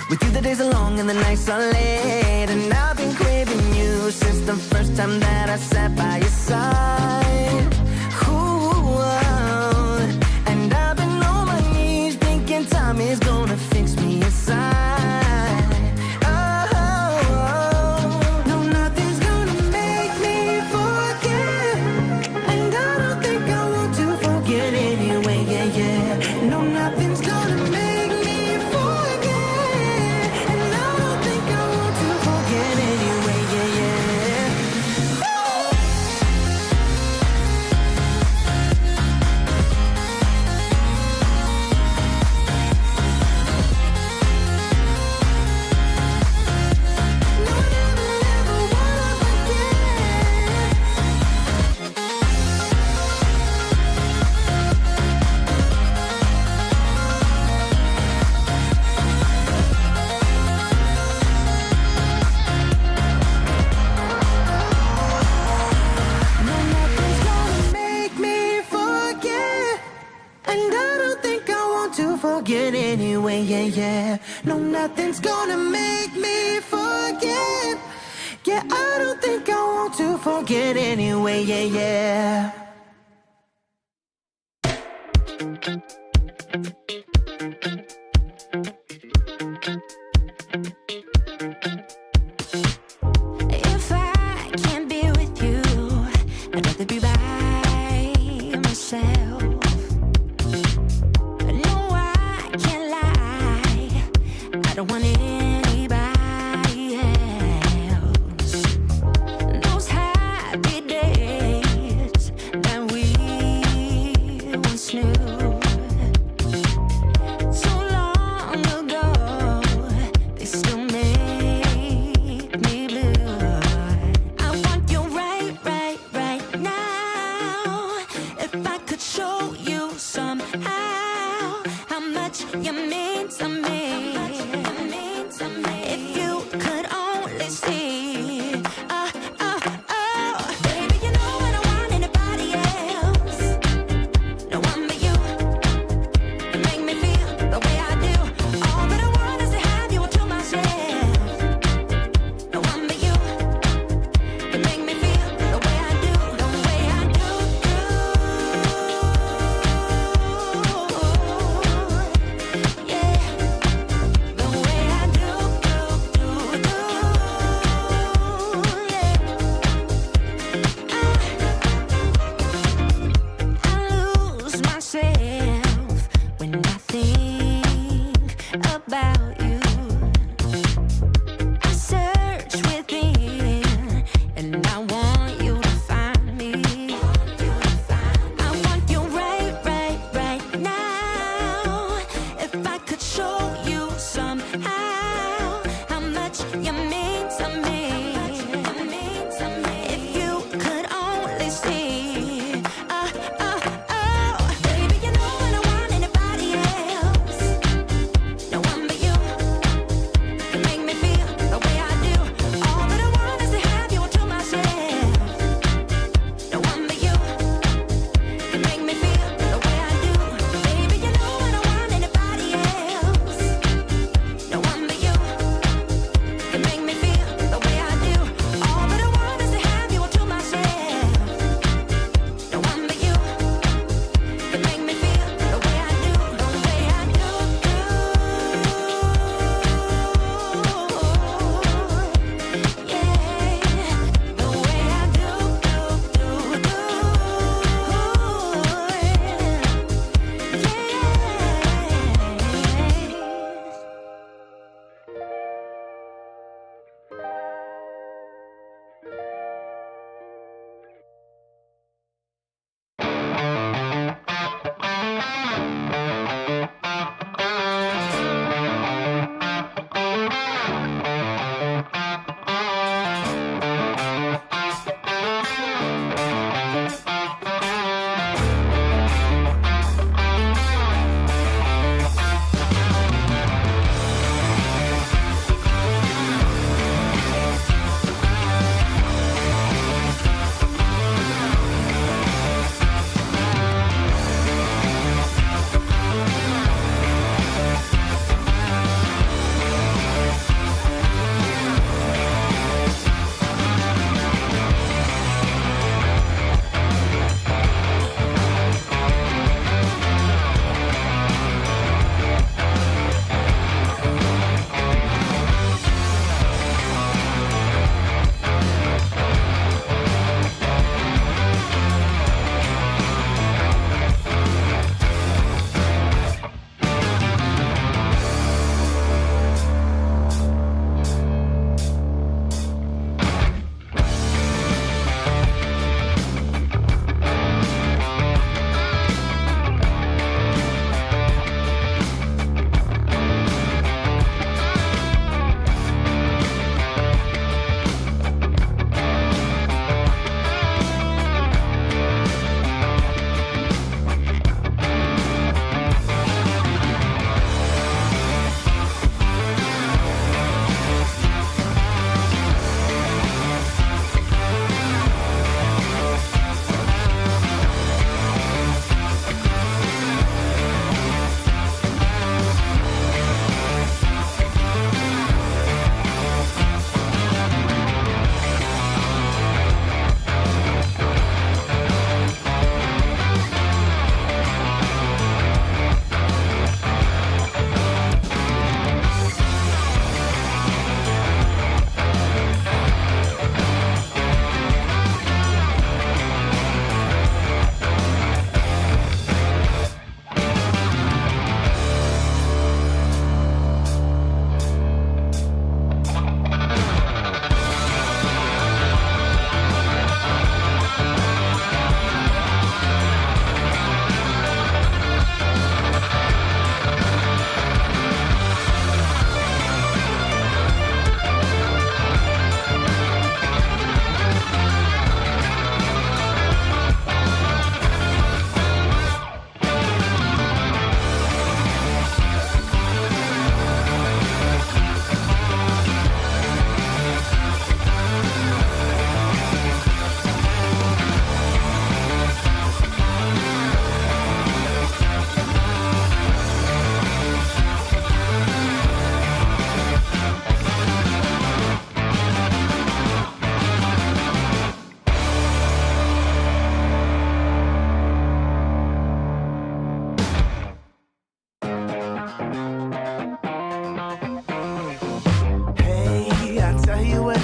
With you the days are long and the nights are late, and I've been craving you since the first time that I sat by your side. Ooh, and I've been on my knees thinking time is gonna fix me inside. Forget anyway, yeah, yeah. No, nothing's gonna make me forget. Yeah, I don't think I want to forget anyway, yeah, yeah. If I can't be with you, I'd rather be by myself. I don't want anybody else. Those happy days that we once knew. So could show you somehow how much you mean to me. If you could only see. Baby, you know I don't want anybody else. No one but you. You make me feel the way I do. All that I want is to have you to myself. No one but you. You make me feel the way I do. The way I do.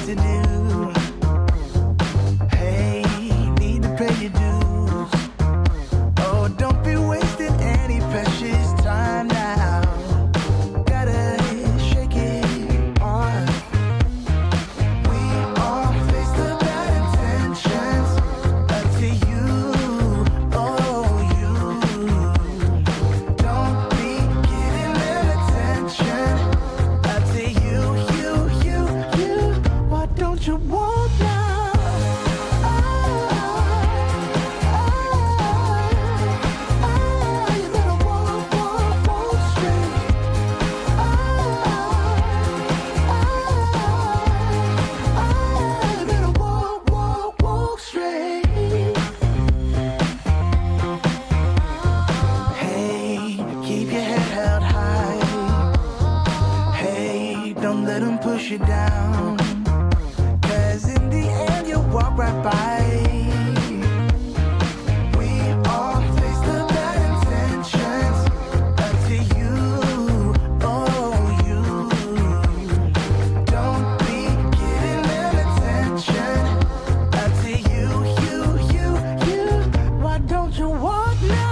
to do. Hey, need to pay your dues. Oh, don't be wasting any precious time now. Gotta shake it off. We all face the bad intentions. Up to you, oh you. Don't be giving them attention. Up to you, you. Why don't you walk now? Push you down, 'cause in the end you'll walk right by. We all face the bad intentions. Up to you, oh you. Don't be giving them attention. Up to you. Why don't you walk now?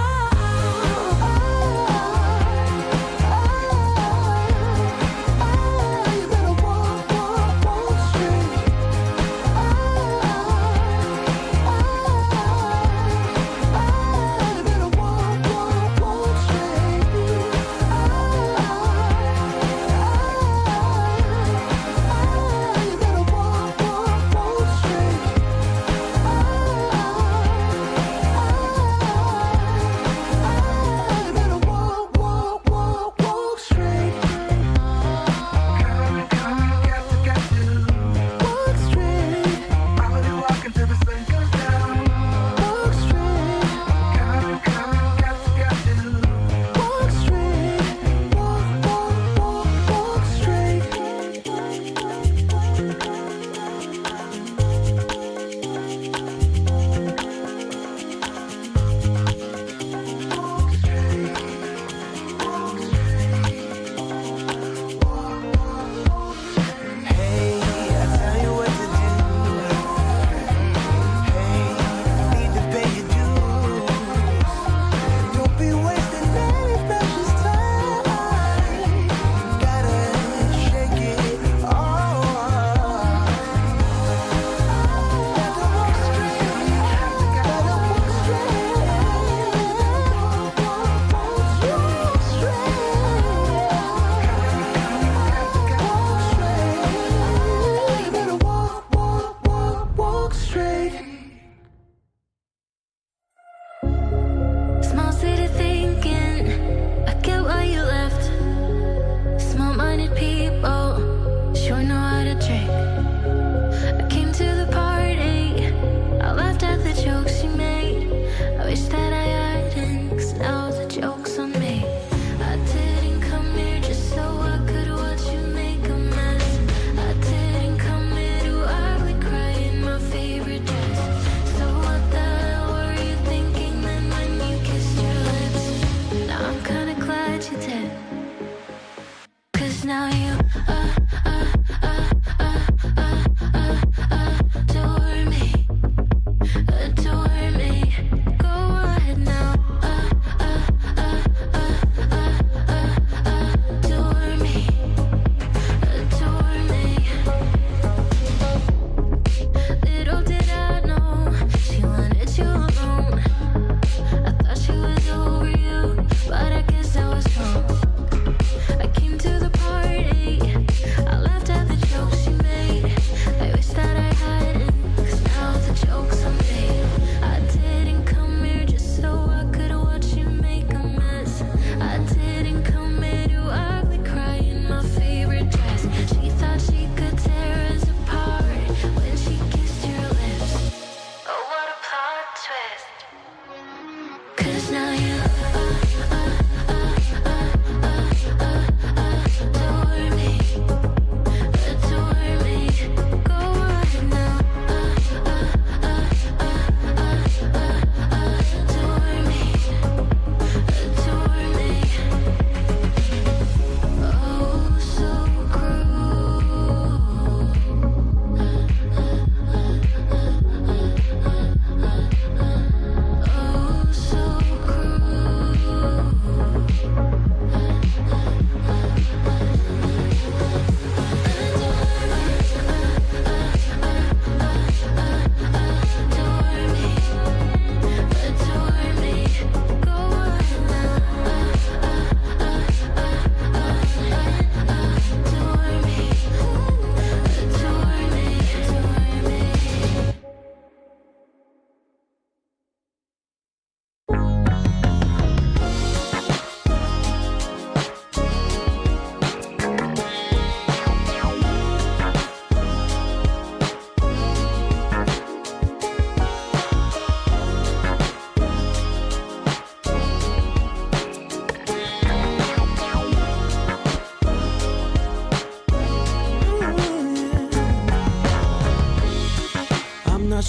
Small city thinking, I get why you left. Small-minded people sure know how to trick. I came to the party, I laughed at the jokes you made. I wish that I hadn't, 'cause now the joke's on me. I didn't come here just so I could watch you make a mess. I didn't come here to ugly cry in my favorite dress. So what the hell were you thinking then when you kissed your lips? Now I'm kinda glad you did, 'cause now you adore me, adore me. Go ahead now, adore me, adore me. Little did I know she wanted you alone. I thought she was over you, but I guess I was wrong. I came to the party, I laughed at the jokes she made. I wish that I hadn't, 'cause now the joke's on me. I didn't come here just so I could watch you make a mess. I didn't come here to ugly cry in my favorite dress. She thought she could tear us apart when she kissed your lips. Oh, what a plot twist. 'Cause now you adore me, adore me. Go ahead now, adore me, adore me. Oh, so cruel.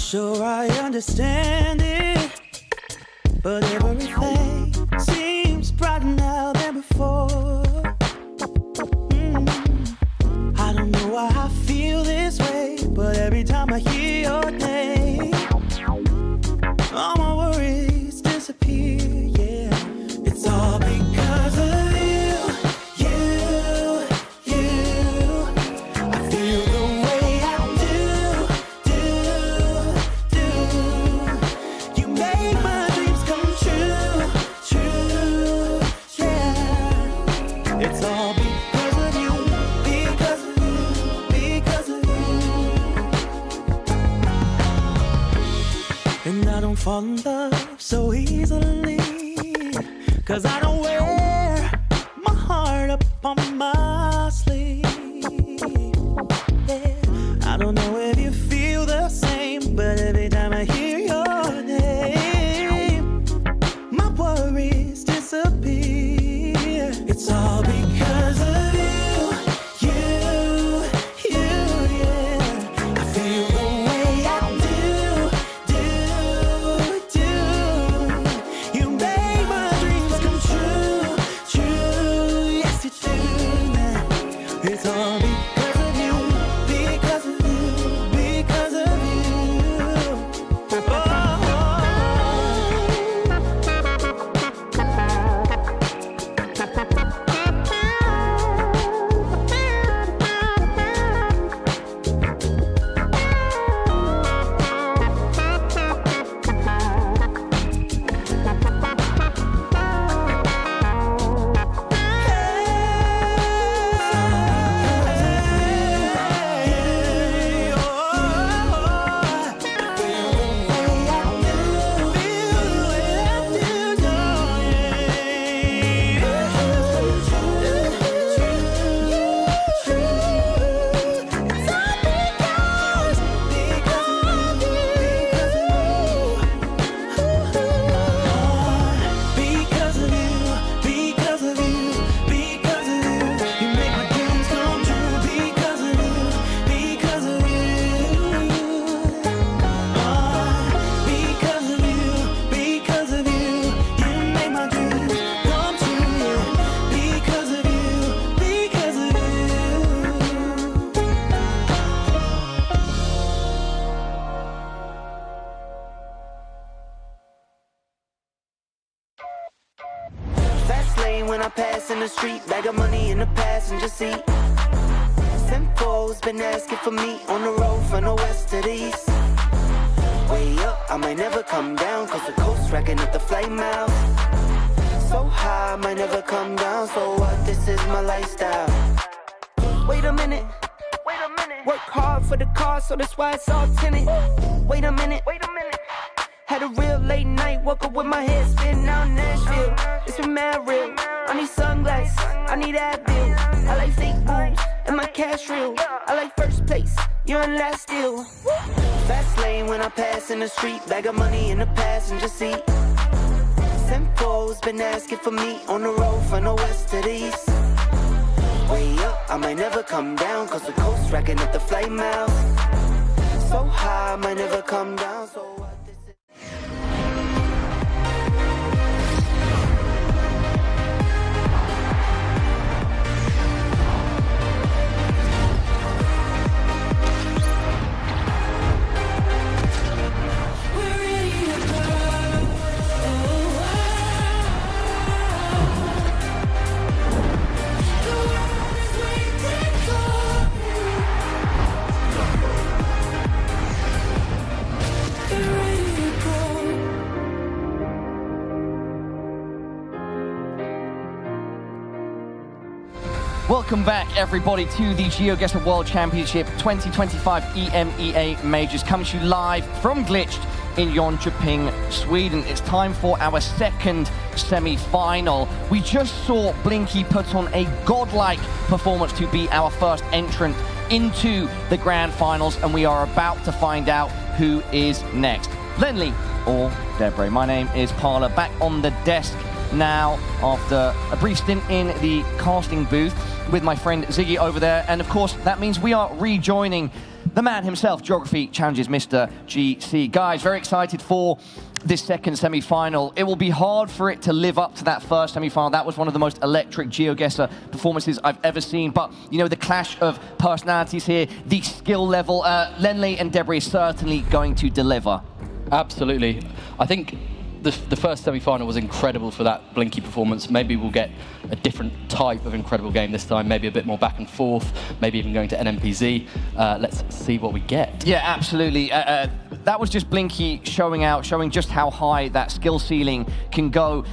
sure I understand it, but everything seems brighter now than before. I don't know why I feel this way, but every time I hear your name, all my worries disappear, yeah. It's all because of you, you, you. I feel the way I do. You make my dreams come true, true, yeah. It's all because of you, because of you, because of you. And I don't fall in love so easily, 'cause I don't wear my heart up on my sleeve. Yeah. I don't know if you feel the same, but every time I hear your name, my worries disappear. It's all because of you, you, yeah. I feel the way I do. You make my dreams come true, true, yes you do. It's all because of you, because of you, because of you. Because of you, because of you, because of you. You make my dreams come true. Because of you, because of you. Because of you, because of you. You make my dreams come true. Because of you, because of you. Fast lane when I pass in the street, bag of money in the passenger seat. Simcoe's been asking for me on the road from the west to the east. Way up, I might never come down, 'cause the coast racking up the flight miles. So high, I might never come down, so what, this is my lifestyle. Wait a minute, work hard for the car, so that's why it's all tinted. Wait a minute, had a real late night, woke up with my head spinning out in Nashville. It's been mad real. I need sunglasses, I need Advil. I like fake boobs and my cash real. I like first place, you're in last still. Fast lane when I pass in the street, bag of money in the passenger seat. Simcoe's been asking for me on the road from the west to the east. Way up, I might never come down, 'cause the coast racking up the flight miles. So high, I might never come down, so what this is. Welcome back, everybody, to the GeoGuessr World Championship 2025 EMEA Majors, coming to you live from Glitched in Jönköping, Sweden. It's time for our second semi-final. We just saw Blinky put on a godlike performance to be our first entrant into the grand finals, and we are about to find out who is next. Lenley or Debr. My name is Parla, back on the desk now after a brief stint in the casting booth with my friend Ziggy over there, and of course that means we are rejoining the man himself, Geography challenges Mr. GC. Guys, very excited for this second semi-final. It will be hard for it to live up to that first semi-final. That was one of the most electric GeoGuessr performances I've ever seen. But, you know, the clash of personalities here, the skill level, Lenley and Debr is certainly going to deliver. Absolutely. I think the first semi-final was incredible for that Blinky performance. Maybe we'll get a different type of incredible game this time, maybe a bit more back and forth, maybe even going to NMPZ. Let's see what we get. Yeah, absolutely. That was just Blinky showing just how high that skill ceiling can go.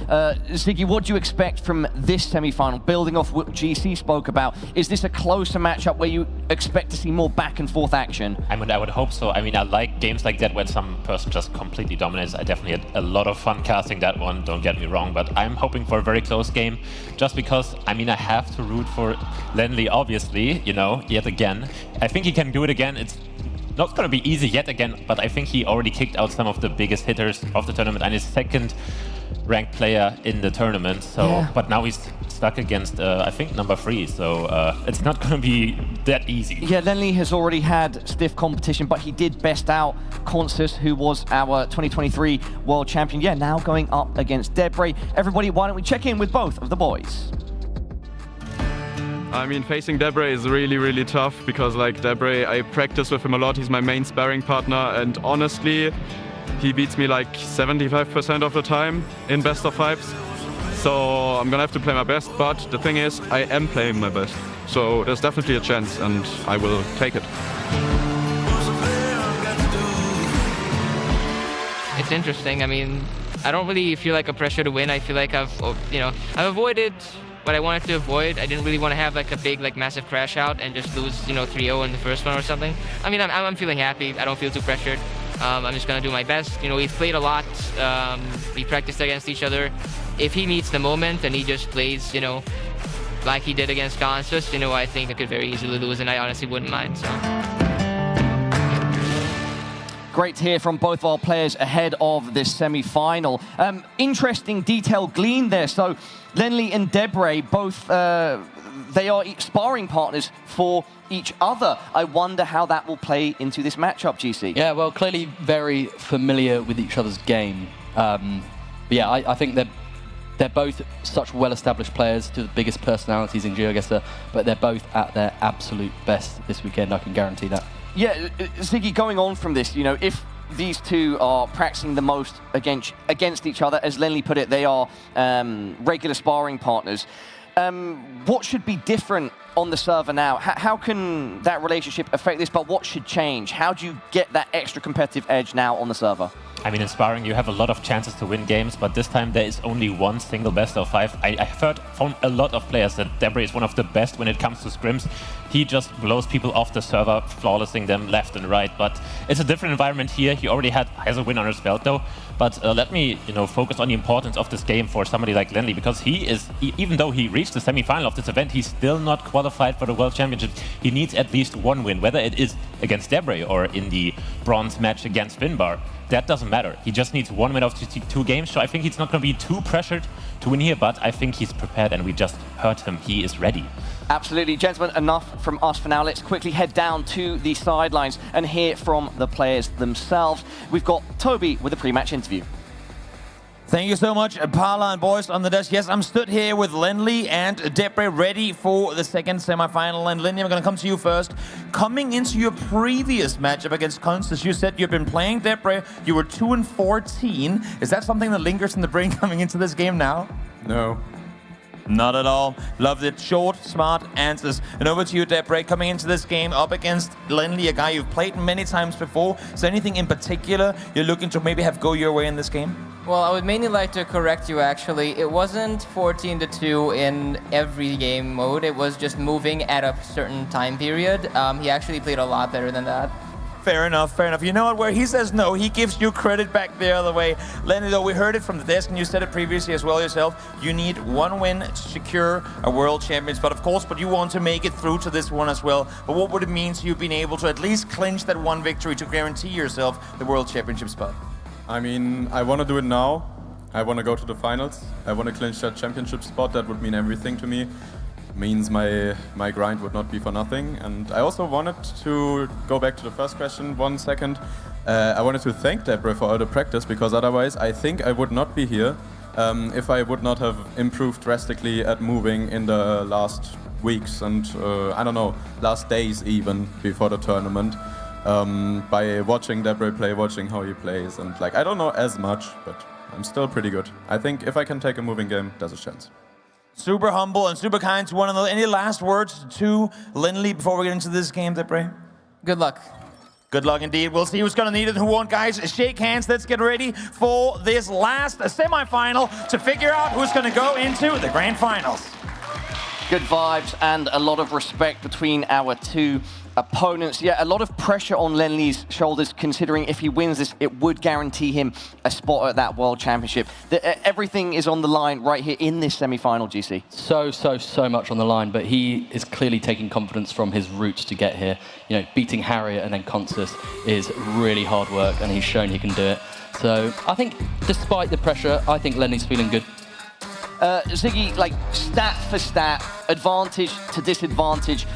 Ziggy, what do you expect from this semi-final? Building off what GC spoke about, is this a closer matchup where you expect to see more back and forth action? I would hope so. I mean, I like games like that when some person just completely dominates. I definitely had a lot of fun casting that one, don't get me wrong, but I'm hoping for a very close game, just because, I mean, I have to root for Lenley, obviously, you know, yet again. I think he can do it again. It's not going to be easy yet again, but I think he already kicked out some of the biggest hitters of the tournament and is second ranked player in the tournament. So, yeah. But now he's stuck against, I think, number 3. So it's not going to be that easy. Yeah, Lenley has already had stiff competition, but he did best out Consus, who was our 2023 world champion. Yeah, now going up against Debr. Everybody, why don't we check in with both of the boys? I mean, facing Debr is really, really tough because, like, Debr, I practice with him a lot. He's my main sparring partner, and honestly, he beats me like 75% of the time in best of 5s. So I'm gonna have to play my best, but the thing is, I am playing my best. So there's definitely a chance, and I will take it. It's interesting. I mean, I don't really feel like a pressure to win. I feel like I've avoided what I wanted to avoid. I didn't really want to have like a big, like massive crash out and just lose, 3-0 in the first one or something. I mean, I'm feeling happy. I don't feel too pressured. I'm just gonna do my best. We've played a lot. We practiced against each other. If he meets the moment and he just plays, like he did against Consus, I think I could very easily lose, and I honestly wouldn't mind. So. Great to hear from both our players ahead of this semi-final. Interesting detail gleaned there. So Lenley and Debr, both, they are sparring partners for each other. I wonder how that will play into this matchup, GC. Yeah, well, clearly very familiar with each other's game. But yeah, I think they're both such well-established players, two of the biggest personalities in GeoGuessr, but they're both at their absolute best this weekend, I can guarantee that. Yeah, Ziggy, going on from this, if these two are practicing the most against each other, as Lenley put it, they are regular sparring partners. What should be different on the server now? How can that relationship affect this, but what should change? How do you get that extra competitive edge now on the server? I mean, in sparring, you have a lot of chances to win games, but this time there is only one single best of 5. I've heard from a lot of players that Debr is one of the best when it comes to scrims. He just blows people off the server, flawlessing them left and right. But it's a different environment here. He already has a win under his belt, though. But let me, focus on the importance of this game for somebody like Lenley, because he is, even though he reached the semi-final of this event, he's still not qualified for the World Championship. He needs at least one win, whether it is against Debr or in the bronze match against Finnbar. That doesn't matter. He just needs one win of 2 games, so I think he's not going to be too pressured to win here, but I think he's prepared, and we just heard him. He is ready. Absolutely. Gentlemen, enough from us for now. Let's quickly head down to the sidelines and hear from the players themselves. We've got Toby with a pre-match interview. Thank you so much, Parla and boys on the desk. Yes, I'm stood here with Lenley and Debr ready for the second semi-final. And Lenley, I'm going to come to you first. Coming into your previous matchup against Consus, you said you've been playing Debr. You were 2-14. Is that something that lingers in the brain coming into this game now? No. Not at all. Loved it. Short, smart answers. And over to you, Debr, coming into this game up against Lenley, a guy you've played many times before. Is there anything in particular you're looking to maybe have go your way in this game? Well, I would mainly like to correct you, actually. It wasn't 14-2 in every game mode. It was just moving at a certain time period. He actually played a lot better than that. Fair enough, fair enough. You know what, where he says no, he gives you credit back the other way. Lenley, though, we heard it from the desk, and you said it previously as well yourself. You need one win to secure a world championship, but of course, you want to make it through to this one as well. But what would it mean to you being able to at least clinch that one victory to guarantee yourself the world championship spot? I mean, I want to do it now. I want to go to the finals. I want to clinch that championship spot. That would mean everything to me. means my grind would not be for nothing. And I also wanted to go back to the first question 1 second. I wanted to thank Debr for all the practice, because otherwise I think I would not be here if I would not have improved drastically at moving in the last weeks and I don't know, last days even before the tournament. By watching Debr play, watching how he plays, and like I don't know as much, but I'm still pretty good. I think if I can take a moving game, there's a chance. Super humble and super kind to one another. Any last words to Lenley before we get into this game, Debr? Good luck. Good luck indeed. We'll see who's going to need it and who won't, guys. Shake hands. Let's get ready for this last semi-final to figure out who's going to go into the grand finals. Good vibes and a lot of respect between our two opponents. Yeah, a lot of pressure on Lenley's shoulders, considering if he wins this, it would guarantee him a spot at that World Championship. Everything is on the line right here in this semi-final, GC. So much on the line, but he is clearly taking confidence from his roots to get here. You know, beating Harriet and then Consus is really hard work, and he's shown he can do it. So I think, despite the pressure, I think Lenley's feeling good. Ziggy, like stat for stat, advantage to disadvantage.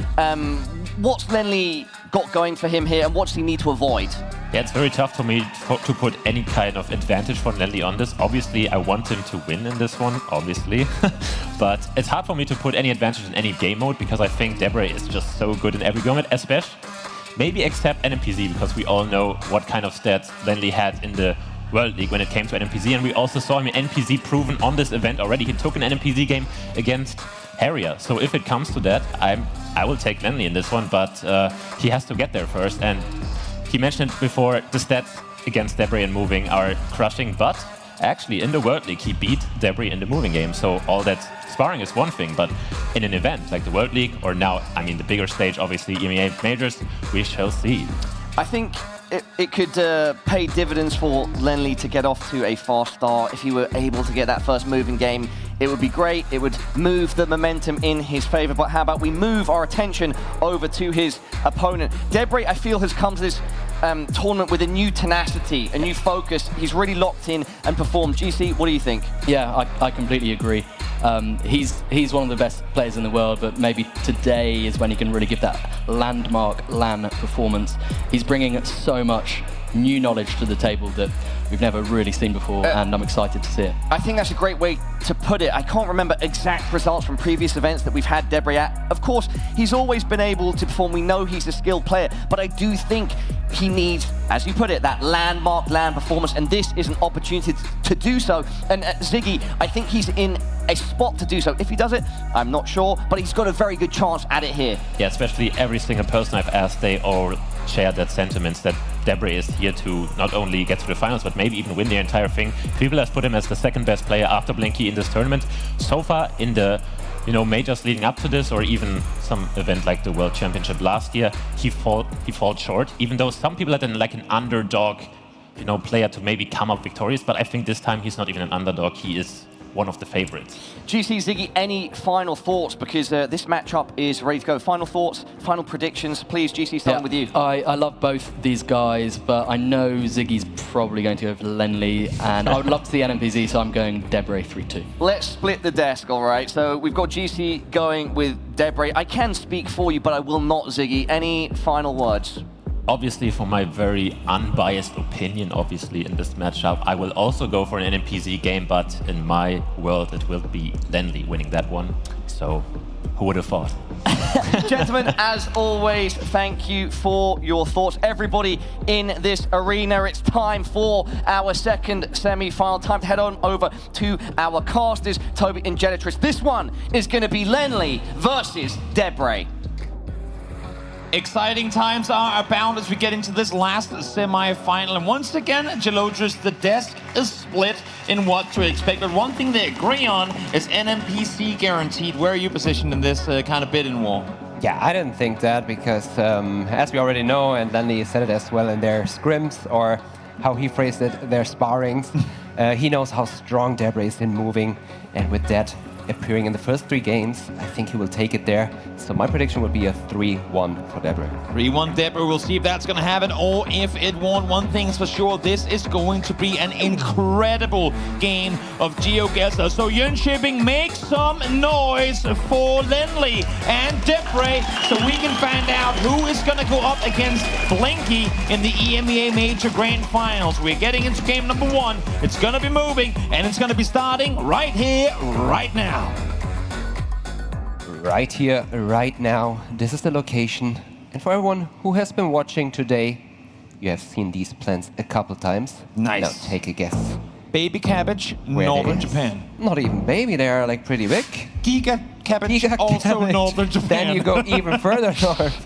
What's Lenley got going for him here, and what does he need to avoid? Yeah, it's very tough for me to put any kind of advantage for Lenley on this. Obviously, I want him to win in this one, obviously. But it's hard for me to put any advantage in any game mode, because I think Debr is just so good in every game mode, especially, maybe except NMPZ, because we all know what kind of stats Lenley had in the World League when it came to NMPZ, and we also saw him in NPZ proven on this event already. He took an NMPZ game against Harrier, so if it comes to that, I will take Lenley in this one, but he has to get there first. And he mentioned before, the stats against Debr in moving are crushing, but actually in the World League he beat Debr in the moving game, so all that sparring is one thing, but in an event like the World League, or now, I mean the bigger stage, obviously EMEA Majors, we shall see. I think it could pay dividends for Lenley to get off to a fast start. If he were able to get that first moving game, it would be great. It would move the momentum in his favor. But how about we move our attention over to his opponent? Debr, I feel, has come to this tournament with a new tenacity, a new focus. He's really locked in and performed. GC, what do you think? Yeah, I completely agree. He's one of the best players in the world, but maybe today is when he can really give that landmark LAN performance. He's bringing so much new knowledge to the table that we've never really seen before, and I'm excited to see it. I think that's a great way to put it. I can't remember exact results from previous events that we've had Debr at. Of course, he's always been able to perform. We know he's a skilled player, but I do think he needs, as you put it, that landmark LAN performance, and this is an opportunity to do so. And Ziggy, I think he's in a spot to do so. If he does it, I'm not sure, but he's got a very good chance at it here. Yeah, especially every single person I've asked, they all share that sentiment that Debr is here to not only get to the finals, but maybe even win the entire thing. People have put him as the second best player after Blinky in this tournament. So far in the majors leading up to this, or even some event like the World Championship last year, he falls short, even though some people had like an underdog player to maybe come up victorious, but I think this time he's not even an underdog, he is one of the favorites. GC, Ziggy, any final thoughts? Because this matchup is ready to go. Final thoughts, final predictions. Please, GC, starting with you. I love both these guys, but I know Ziggy's probably going to go for Lenley, and I would love to see NMPZ, so I'm going Debr 3-2. Let's split the desk, all right? So we've got GC going with Debr. I can speak for you, but I will not, Ziggy. Any final words? Obviously, for my very unbiased opinion, obviously, in this matchup, I will also go for an NMPZ game, but in my world, it will be Lenley winning that one. So, who would have thought? Gentlemen, as always, thank you for your thoughts. Everybody in this arena, it's time for our second semi-final. Time to head on over to our casters, Toby and Jelitris. This one is going to be Lenley versus Debr. Exciting times are abound as we get into this last semi-final. And once again, Jelotris, the desk is split in what to expect. But one thing they agree on is NMPC guaranteed. Where are you positioned in this kind of bidding war? Yeah, I didn't think that because, as we already know, and Lenley said it as well in their scrims, or how he phrased it, their sparrings, he knows how strong Debr is in moving. And with that, appearing in the first 3 games, I think he will take it there. So my prediction would be a 3-1 for Debr. 3-1 Debr. We'll see if that's going to happen or if it won't. One thing's for sure, this is going to be an incredible game of GeoGuessr. So Jönköping, make some noise for Lenley and Debr so we can find out who is going to go up against Blinky in the EMEA Major Grand Finals. We're getting into game number 1. It's going to be moving, and it's going to be starting right here, right now. Right here, right now. This is the location. And for everyone who has been watching today, you have seen these plants a couple times. Nice. Now take a guess. Baby cabbage, Where northern it is. Japan. Not even baby, they are like pretty big. Giga cabbage, Giga also cabbage. northern Japan. Then you go even further north.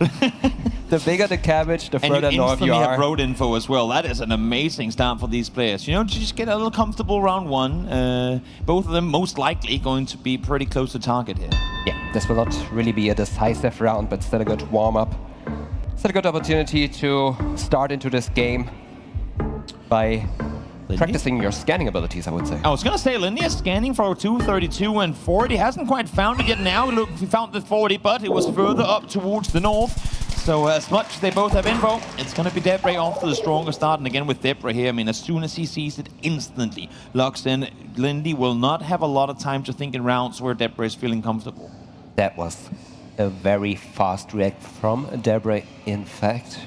The bigger the cabbage, the further and you north you instantly are. have road info as well. That is an amazing start for these players. You know, to just get a little comfortable round 1. Both of them most likely going to be pretty close to target here. Yeah, this will not really be a decisive round, but still a good warm-up. Still a good opportunity to start into this game by practicing your scanning abilities, I would say. I was going to say, Lenley is scanning for 232 and 40. Hasn't quite found it yet now. Look, he found the 40, but it was further up towards the north. So as much as they both have info, it's going to be Debr off to the stronger start. And again with Debr here, I mean, as soon as he sees it, instantly locks in. Lenley will not have a lot of time to think in rounds where Debr is feeling comfortable. That was a very fast react from Debr, in fact.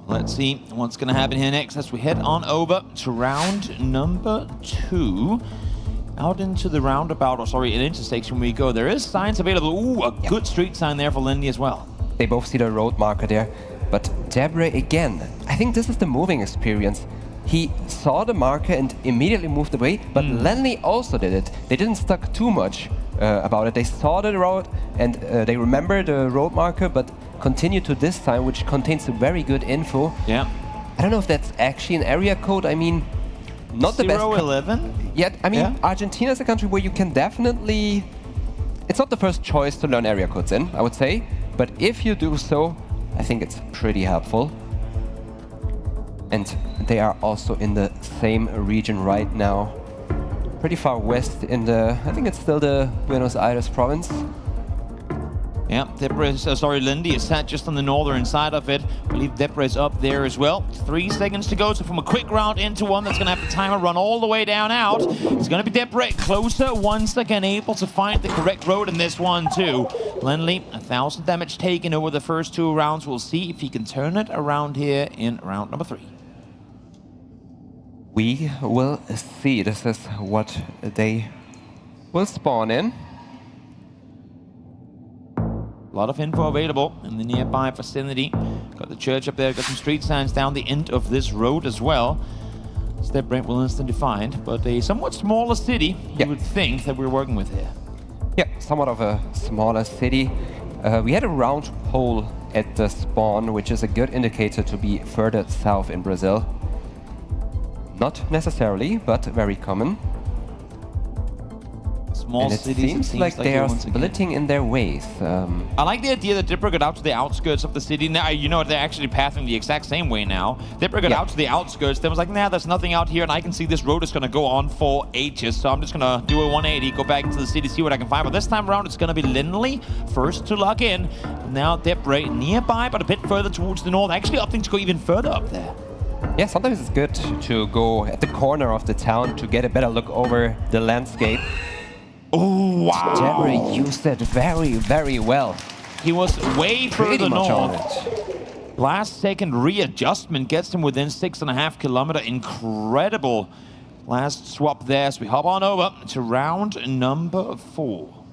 Let's see what's going to happen here next as we head on over to round number 2. Out into the roundabout, or sorry, an intersection we go. There is signs available. Ooh, a good street sign there for Lenley as well. They both see the road marker there. But Debr, again, I think this is the moving experience. He saw the marker and immediately moved away, but Lenley also did it. They didn't stuck too much about it. They saw the road and they remember the road marker, but continued to this sign, which contains very good info. Yeah. I don't know if that's actually an area code. I mean, not the best. 011? Yet, I mean, Argentina is a country where you can definitely... It's not the first choice to learn area codes in, I would say. But if you do so, I think it's pretty helpful. And they are also in the same region right now. Pretty far west in the... I think it's still the Buenos Aires province. Yeah, Lenley is sat just on the northern side of it. I believe Debr is up there as well. 3 seconds to go, so from a quick round into one that's going to have the timer run all the way down out. It's going to be Debr closer, once again able to find the correct road in this one too. Lenley, 1,000 damage taken over the first 2 rounds. We'll see if he can turn it around here in round number 3. We will see. This is what they will spawn in. A lot of info available in the nearby vicinity. Got the church up there, got some street signs down the end of this road as well. Debr will instantly find, but a somewhat smaller city, you would think, that we're working with here. Yeah, somewhat of a smaller city. We had a round pole at the spawn, which is a good indicator to be further south in Brazil. Not necessarily, but very common. Small and cities, it seems like they are splitting in their ways. I like the idea that Debr got out to the outskirts of the city. Now, you know, they're actually pathing the exact same way now. Debr got out to the outskirts, then was like, nah, there's nothing out here, and I can see this road is going to go on for ages, so I'm just going to do a 180, go back into the city, see what I can find. But this time around, it's going to be Lenley first to log in. Now Debr nearby, but a bit further towards the north, actually opting to go even further up there. Yeah, sometimes it's good to go at the corner of the town to get a better look over the landscape. Oh, wow. Debr used it very, very well. He was way further much on north. Last second readjustment gets him within 6.5 kilometers. Incredible last swap there as we hop on over to round number 4.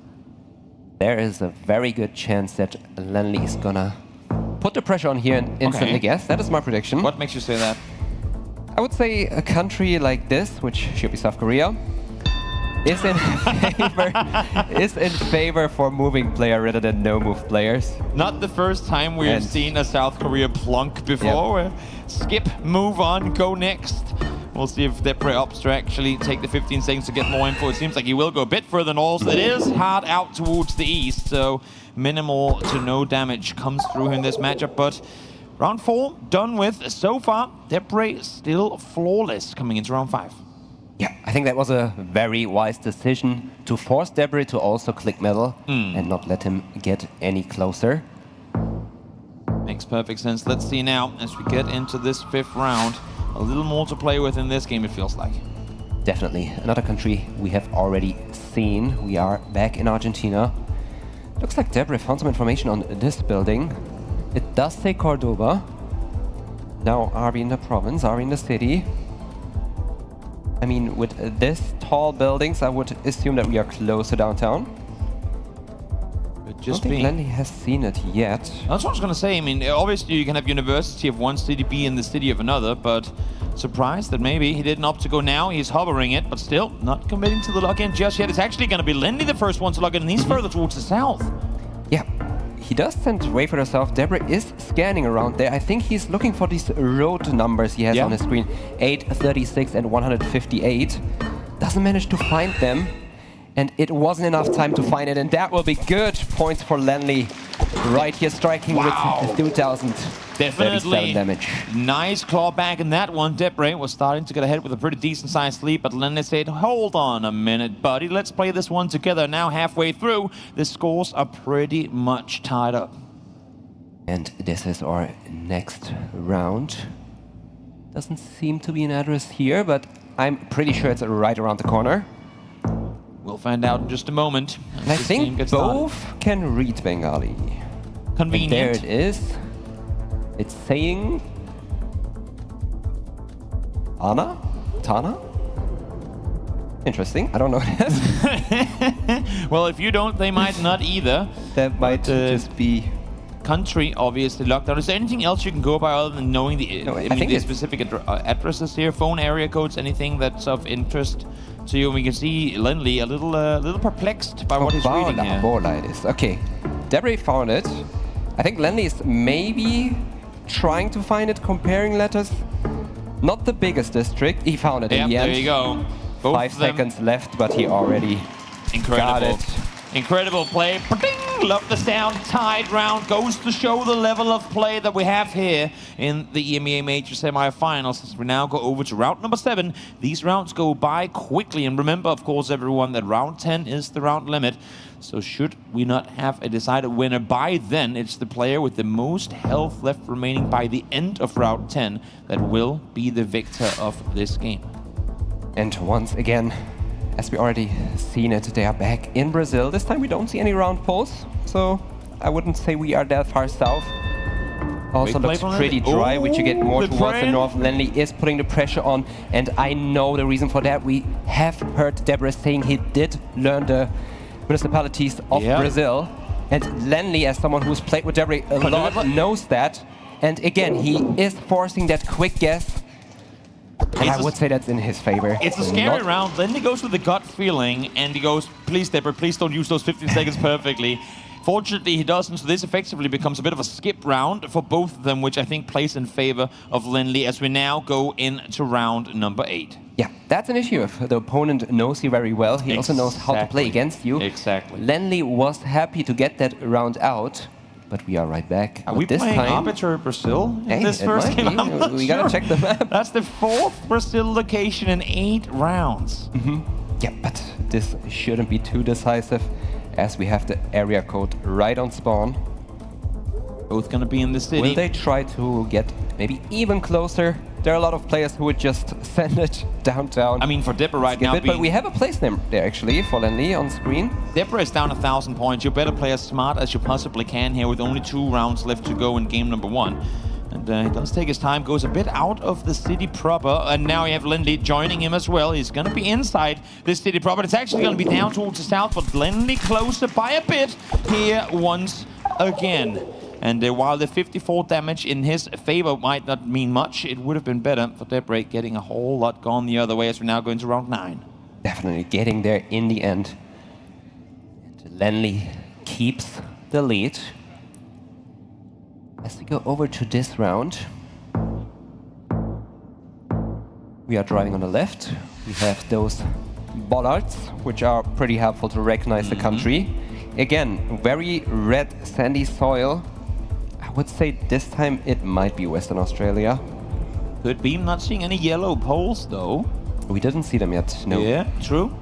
There is a very good chance that Lenley is gonna put the pressure on here and instantly guess. That is my prediction. What makes you say that? I would say a country like this, which should be South Korea, is in favor for moving player rather than no move players. Not the first time we've seen a South Korea plunk before. Skip, move on, go next. We'll see if Debr opts to actually take the 15 seconds to get more info. It seems like he will go a bit further north. It is hard out towards the east, so minimal to no damage comes through in this matchup. But round 4 done with so far. Debr still flawless coming into round 5. Yeah, I think that was a very wise decision to force Debr to also click middle and not let him get any closer. Makes perfect sense. Let's see now, as we get into this 5th round, a little more to play with in this game, it feels like. Definitely. Another country we have already seen. We are back in Argentina. Looks like Debr found some information on this building. It does say Cordoba. Now, are we in the province? Are we in the city? I mean, with this tall buildings, I would assume that we are close to downtown. But I don't think Lenley has seen it yet. That's what I was going to say. I mean, obviously you can have university of one city be in the city of another, but surprised that maybe he didn't opt to go now. He's hovering it, but still not committing to the login just yet. It's actually going to be Lenley the first one to log in, and he's further towards the south. Yeah, he does tend to wait for himself. Debr is scanning around there. I think he's looking for these road numbers he has on his screen. 836 and 158. Doesn't manage to find them. And it wasn't enough time to find it. And that will be good points for Lenley. Right here, striking with 2,037 damage. Nice claw back in that one. Debr was starting to get ahead with a pretty decent sized lead, but Lenley said, hold on a minute, buddy. Let's play this one together. Now halfway through, the scores are pretty much tied up. And this is our next round. Doesn't seem to be an address here, but I'm pretty sure it's right around the corner. We'll find out in just a moment. And I think both can read Bengali. Convenient. And there it is. It's saying Anna? Tana? Interesting. I don't know what it is. Well, if you don't, they might not either. That might just be... Country, obviously, lockdown. Is there anything else you can go by other than knowing the, I think the specific addresses here? Phone, area codes, anything that's of interest to you? We can see Lenley a little perplexed by what he's reading here. It is. Okay, Debr found it. I think Lenley is maybe trying to find it, comparing letters. Not the biggest district. He found it in the end. There you go. 5 seconds left, but he already got it. Incredible play. Love the sound. Tied round. Goes to show the level of play that we have here in the EMEA Major semifinals. As we now go over to round number 7. These rounds go by quickly. And remember, of course, everyone, that round 10 is the round limit. So should we not have a decided winner by then, it's the player with the most health left remaining by the end of round 10 that will be the victor of this game. And once again, as we already seen it, they are back in Brazil. This time we don't see any round poles, so I wouldn't say we are that far south. Also looks pretty dry, which you get more towards the north. Lenley is putting the pressure on, and I know the reason for that. We have heard Debr saying he did learn the municipalities of Brazil, and Lenley, as someone who's played with Debr a lot, knows that. And again, he is forcing that quick guess. And I would say that's in his favor. It's a scary round. Then he goes with the gut feeling, and he goes, please, Debr, please don't use those 15 seconds perfectly. Fortunately, he doesn't, so this effectively becomes a bit of a skip round for both of them, which I think plays in favor of Lenley as we now go into round number 8. Yeah, that's an issue. If the opponent knows you very well, he also knows how to play against you. Exactly. Lenley was happy to get that round out. But we are right back. Are we playing Arbiter Brazil in this first game? We gotta check the map. That's the 4th Brazil location in 8 rounds. Yeah, but this shouldn't be too decisive as we have the area code right on spawn. Both gonna be in the city. Will they try to get maybe even closer? There are a lot of players who would just send it downtown. I mean, for Debr right now, but we have a place name there actually for Lenley on screen. Debr is down 1,000 points. You better play as smart as you possibly can here with only 2 rounds left to go in game number 1. And he does take his time, goes a bit out of the city proper, and now you have Lenley joining him as well. He's going to be inside this city proper. It's actually going to be down towards the south, but Lenley closer by a bit here once again. And while the 54 damage in his favor might not mean much, it would have been better for Debr getting a whole lot gone the other way as we're now going to round 9. Definitely getting there in the end. And Lenley keeps the lead. As we go over to this round, we are driving on the left. We have those bollards, which are pretty helpful to recognize the country. Again, very red sandy soil. I would say this time it might be Western Australia. Could be. I'm not seeing any yellow poles though. We didn't see them yet, no. Yeah, true.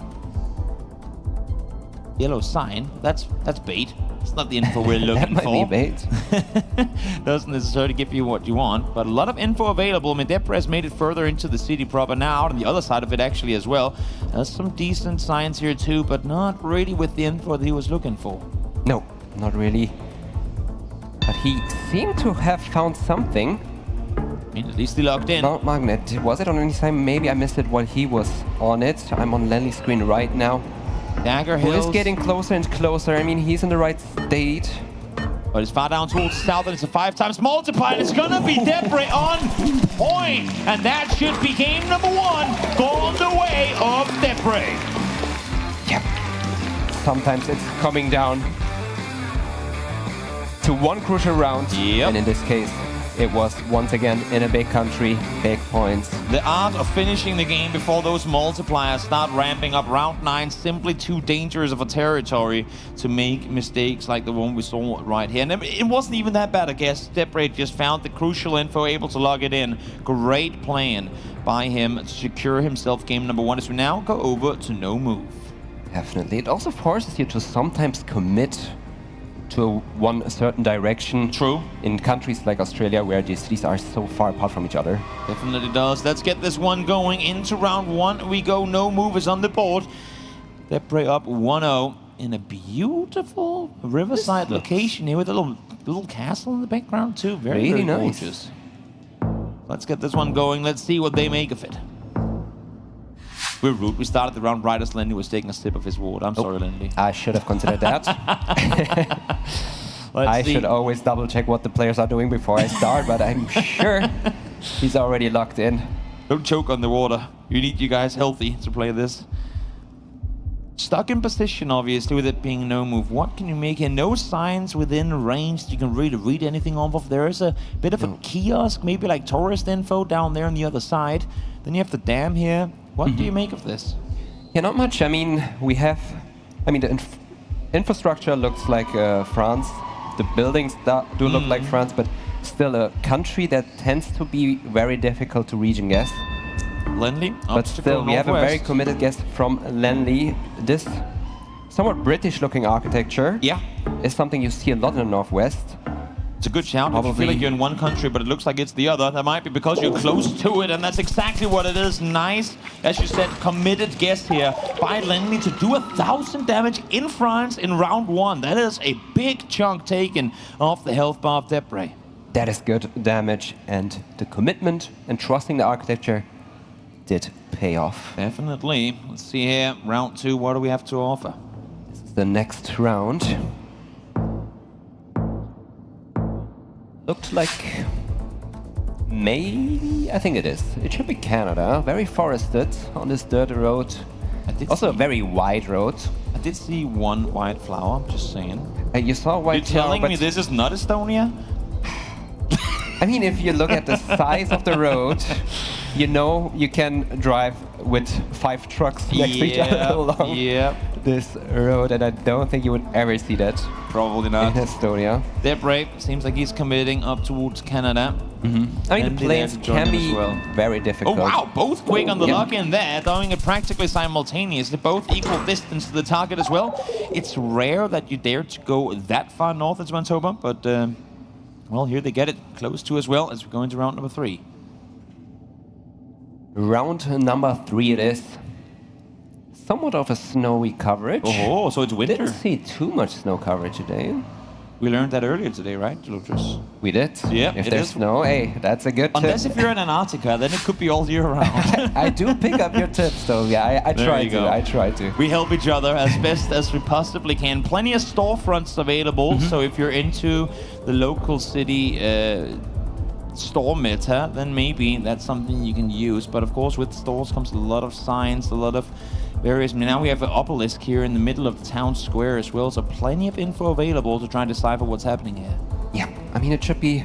Yellow sign, that's bait. It's not the info we're looking That for. might be bait. Doesn't necessarily give you what you want, but a lot of info available. I mean, Debr has made it further into the city proper now, out on the other side of it actually as well. There's some decent signs here too, but not really with the info that he was looking for. No, not really. But he seemed to have found something. I mean, at least he logged in. Mount Magnet. Was it on any sign? Maybe I missed it while he was on it. I'm on Lenley's screen right now. Dagger Who Hills. is getting closer and closer. I mean, he's in the right state. But it's far down towards the south, and it's a 5 times multiplier. It's gonna be Debr on point, and that should be game number 1 going the way of Debr. Yep. Sometimes it's coming down to one crucial round, and in this case, it was once again in a big country, big points. The art of finishing the game before those multipliers start ramping up. Round 9, simply too dangerous of a territory to make mistakes like the one we saw right here. And it wasn't even that bad, I guess. Debr just found the crucial info, able to log it in. Great plan by him to secure himself game number 1 as we now go over to no move. Definitely. It also forces you to sometimes commit to one certain direction. True. In countries like Australia, where the cities are so far apart from each other. Definitely does. Let's get this one going. Into round 1 we go. No move is on the board. Debr up 1-0 in a beautiful riverside location here with a little castle in the background too. Very, Really very nice. gorgeous. Let's get this one going. Let's see what they make of it. We're rude. We started the round right as Lenley was taking a sip of his water. I'm sorry, Lenley. I should have considered that. I should always double check what the players are doing before I start, but I'm sure he's already locked in. Don't choke on the water. You need you guys healthy to play this. Stuck in position, obviously, with it being no move. What can you make here? No signs within range you can really read anything off of. There is a bit of a kiosk, maybe like tourist info down there on the other side. Then you have the dam here. What do you make of this? Yeah, not much. I mean, the infrastructure looks like France. The buildings do look like France, but still a country that tends to be very difficult to reach and guess. Lenley, but still, we have a very committed guess from Lenley. This somewhat British-looking architecture is something you see a lot in the Northwest. It's a good shout. If you feel like you're in one country, but it looks like it's the other, that might be because you're close to it, and that's exactly what it is. Nice, as you said, committed guess here by Lenley to do 1,000 damage in France in round 1. That is a big chunk taken off the health bar of Debr. That is good damage, and the commitment and trusting the architecture did pay off. Definitely. Let's see here, round 2, what do we have to offer? This is the next round. Looked like maybe, I think it is. It should be Canada. Very forested on this dirt road. Also a very wide road. I did see one white flower, just saying. You saw a white flower, You're telling me this is not Estonia? I mean, if you look at the size of the road, you know you can drive with 5 trucks next to each other along this road, and I don't think you would ever see that. Probably not. In Estonia. Debr seems like he's committing up towards Canada. I mean, the planes can be very difficult. Oh wow, both quick on the lock in there, throwing it practically simultaneously, both equal distance to the target as well. It's rare that you dare to go that far north as Manitoba, but well, here they get it close to as well as we go into round number 3. Round number 3 it is. Somewhat of a snowy coverage. Oh, so it's winter. Didn't see too much snow coverage today. We learned that earlier today, right, Lucas? We did. Yeah. If there's snow, hey, that's a good tip. Unless if you're in Antarctica, then it could be all year round. I do pick up your tips, though. Yeah, I try to. We help each other as best as we possibly can. Plenty of storefronts available, so if you're into the local city store meta, then maybe that's something you can use. But of course, with stores comes a lot of signs, a lot of various. Now we have an obelisk here in the middle of the town square as well, so plenty of info available to try and decipher what's happening here. Yeah, I mean, it should be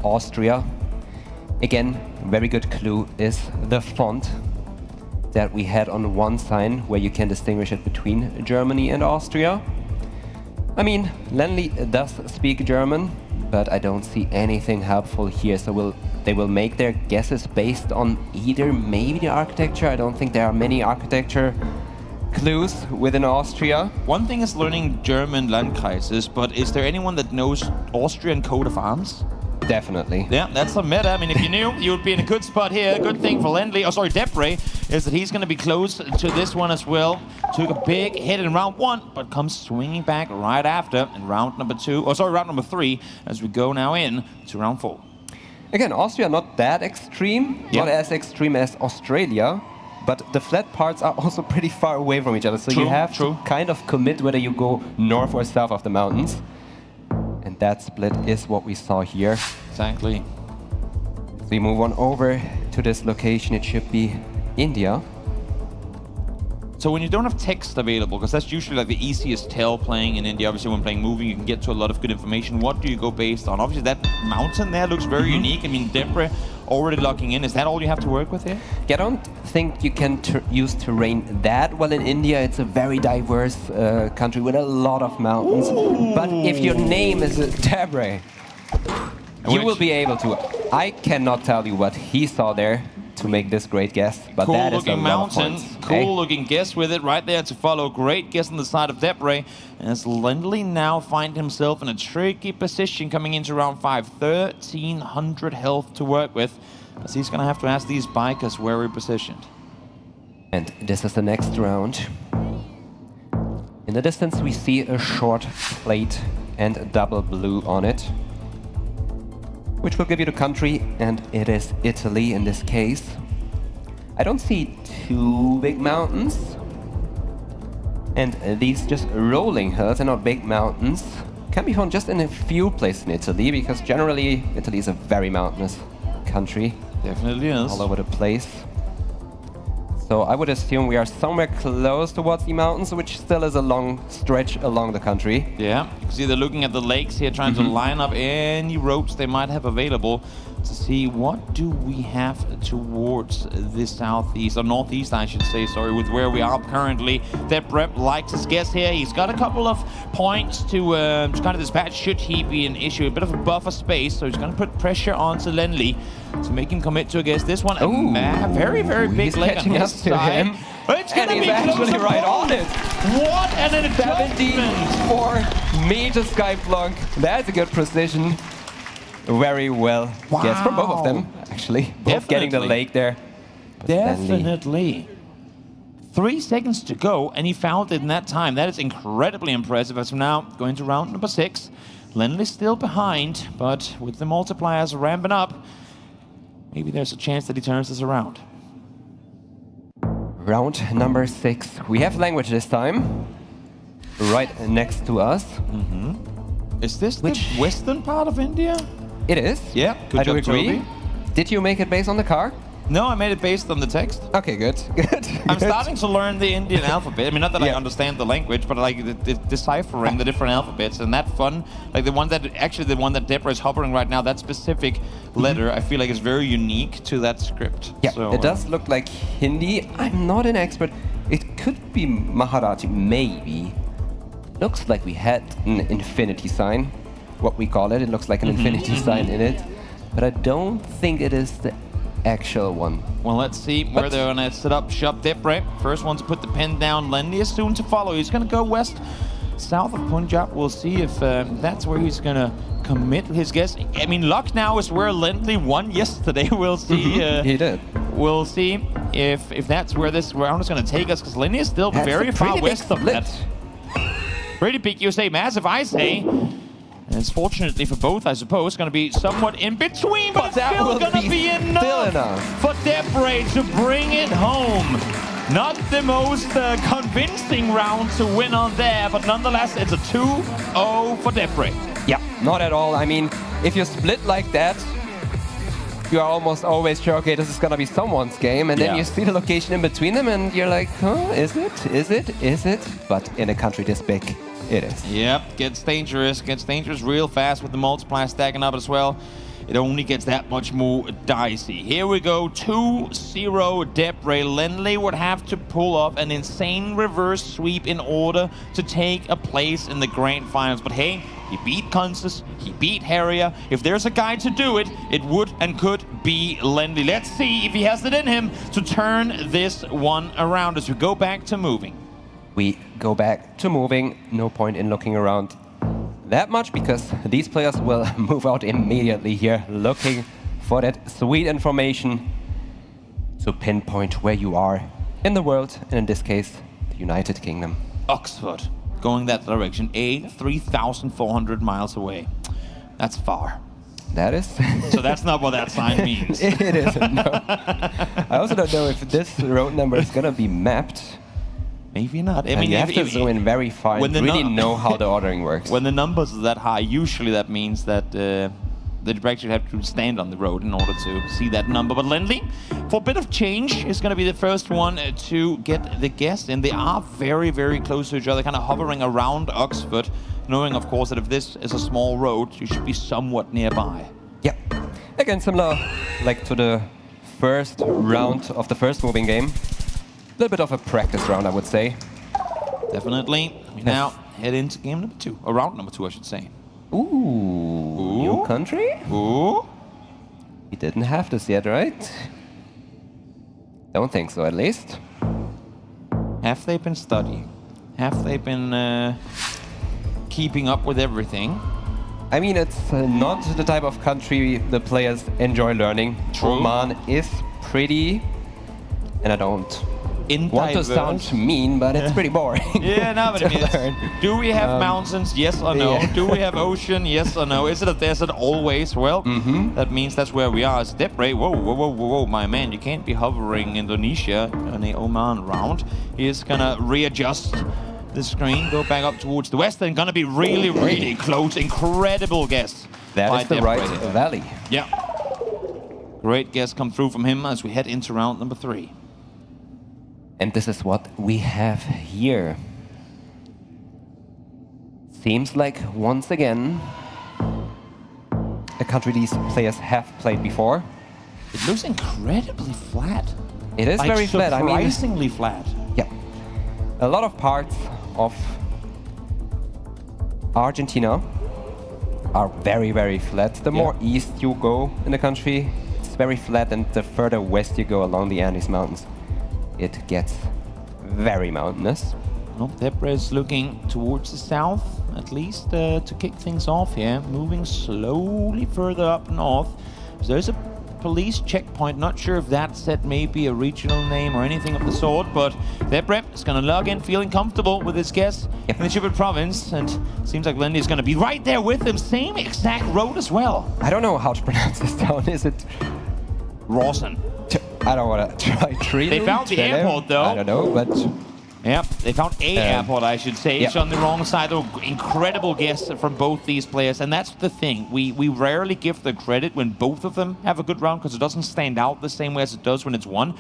Austria. Again, very good clue is the font that we had on one sign where you can distinguish it between Germany and Austria. I mean, Lenley does speak German, but I don't see anything helpful here, so we'll they will make their guesses based on either maybe the architecture. I don't think there are many architecture clues within Austria. One thing is learning German Landkreises, but is there anyone that knows Austrian coat of arms? Definitely. Yeah, that's a meta. I mean, if you knew, you would be in a good spot here. Good thing for Lenley, Debr, is that he's going to be close to this one as well. Took a big hit in round 1, but comes swinging back right after in round number 3, as we go now in to round 4. Again, Austria not that extreme, not as extreme as Australia, but the flat parts are also pretty far away from each other, so you have to kind of commit whether you go north or south of the mountains. And that split is what we saw here. Exactly. So we move on over to this location. It should be India. So when you don't have text available, because that's usually like the easiest tell playing in India, obviously when playing moving, you can get to a lot of good information. What do you go based on? Obviously that mountain there looks very unique. I mean, Debr already locking in. Is that all you have to work with here? Yeah, I don't think you can use terrain that well in India. It's a very diverse country with a lot of mountains. Ooh. But if your name is Debr, you will be able to. I cannot tell you what he saw there to make this great guess, but cool that is a looking lot of mountain, points. cool looking guess with it right there to follow. Great guess on the side of Debr, as Lenley now find himself in a tricky position coming into round 5. 1,300 health to work with, as he's gonna have to ask these bikers where we're positioned. And this is the next round. In the distance we see a short plate and a double blue on it, which will give you the country, and it is Italy in this case. I don't see too big mountains, and these just rolling hills and not big mountains can be found just in a few places in Italy, because generally Italy is a very mountainous country. Definitely is. All over the place. So I would assume we are somewhere close towards the mountains, which still is a long stretch along the country. Yeah, you can see they're looking at the lakes here, trying to line up any roads they might have available to see what do we have towards the southeast, or northeast I should say, sorry, with where we are currently. Debr likes his guess here. He's got a couple of points to kind of dispatch should he be an issue, a bit of a buffer space, so he's going to put pressure onto Lenley to make him commit to a guess. This one, very, very big leg on his side. It's going to be actually right on it. What an adjustment! 74 meter sky flunk. That's a good precision. Very well guessed from both of them, actually. Both getting the lake there. Definitely. 3 seconds to go, and he found it in that time. That is incredibly impressive. As of now, going to round number 6. Lenley's still behind, but with the multipliers ramping up, maybe there's a chance that he turns this around. Round number 6. We have language this time. Right next to us. Is this the western part of India? It is. Yeah, I do agree. Did you make it based on the car? No, I made it based on the text. Okay, good. I'm starting to learn the Indian alphabet. I mean, not that I understand the language, but like deciphering the different alphabets, and that fun. Like the one that Debr is hovering right now, that specific letter, I feel like is very unique to that script. Yeah, so, it does look like Hindi. I'm not an expert. It could be Maharaji, maybe. Looks like we had an infinity sign, what we call it. It looks like an infinity sign in it, but I don't think it is the actual one. Well, let's see where they're going to set up shop. Debr, first one to put the pen down. Lenley is soon to follow. He's going to go west, south of Punjab. We'll see if that's where he's going to commit his guess. I mean, luck now is where Lenley won yesterday. We'll see. He did. We'll see if that's where this round is going to take us, because Lenley is still very far west of that. Pretty big, you say, massive, I say. And it's fortunately for both, I suppose, going to be somewhat in between, but it's still going to be enough for Debr to bring it home. Not the most convincing round to win on there, but nonetheless, it's a 2-0 for Debr. Yeah, not at all. I mean, if you split like that, you are almost always sure, okay, this is going to be someone's game, and then you see the location in between them, and you're like, huh, is it? Is it? Is it? But in a country this big, it is. Yep, gets dangerous real fast with the multiplier stacking up as well. It only gets that much more dicey. Here we go, 2-0 Debr. Lenley would have to pull off an insane reverse sweep in order to take a place in the grand finals. But hey, He beat Consus, he beat Harrier. If there's a guy to do it, it would and could be Lenley. Let's see if he has it in him to turn this one around as we go back to moving. We go back to moving. No point in looking around that much because these players will move out immediately here, looking for that sweet information to pinpoint where you are in the world, and in this case, the United Kingdom. Oxford, going that direction, 3,400 miles away. That's far. That is. So that's not what that sign means. It isn't, no. I also don't know if this road number is going to be mapped. Maybe not. I and mean, you have to zoom in very far and really know how the ordering works. When the numbers are that high, usually that means that the Debr actually have to stand on the road in order to see that number. But Lenley, for a bit of change, is going to be the first one to get the guess. And they are very, very close to each other, kind of hovering around Oxford, knowing, of course, that if this is a small road, you should be somewhat nearby. Yeah. Again, similar like to the first round of the first moving game. A little bit of a practice round, I would say. Definitely. We now head into game number 2, or round number 2, I should say. Ooh, new country? Ooh. We didn't have this yet, right? Don't think so, at least. Have they been studying? Have they been keeping up with everything? I mean, it's not the type of country the players enjoy learning. True. Oman is pretty, and I don't want to sound mean, but it's pretty boring. Yeah, no, but I mean, do we have mountains? Yes or no? Yeah. Do we have ocean? Yes or no? Is it a desert always? Well, that means that's where we are. It's Debr. Whoa, whoa, whoa, whoa, whoa, my man, you can't be hovering Indonesia on a Oman round. He's gonna readjust the screen, go back up towards the west, and gonna be really, really close. Incredible guess. That is the right valley. Yeah. Great guess come through from him as we head into round number 3. And this is what we have here. Seems like, once again, a country these players have played before. It looks incredibly flat. It is like very flat. I mean, surprisingly flat. Yeah. A lot of parts of Argentina are very, very flat. The more east you go in the country, it's very flat, and the further west you go along the Andes Mountains, it gets very mountainous. Well, Debr is looking towards the south, at least to kick things off here, moving slowly further up north. So there's a police checkpoint, not sure if that set maybe a regional name or anything of the sort, but Debr is going to log in feeling comfortable with his guess in the Chubut province, and seems like Lenley is going to be right there with him, same exact road as well. I don't know how to pronounce this town. Is it Rawson? I don't want to try Trilum. They found the airport, though. I don't know, but... Yep, they found a airport, I should say. It's on the wrong side. Oh, incredible guess from both these players. And that's the thing. We rarely give the credit when both of them have a good round, because it doesn't stand out the same way as it does when it's one.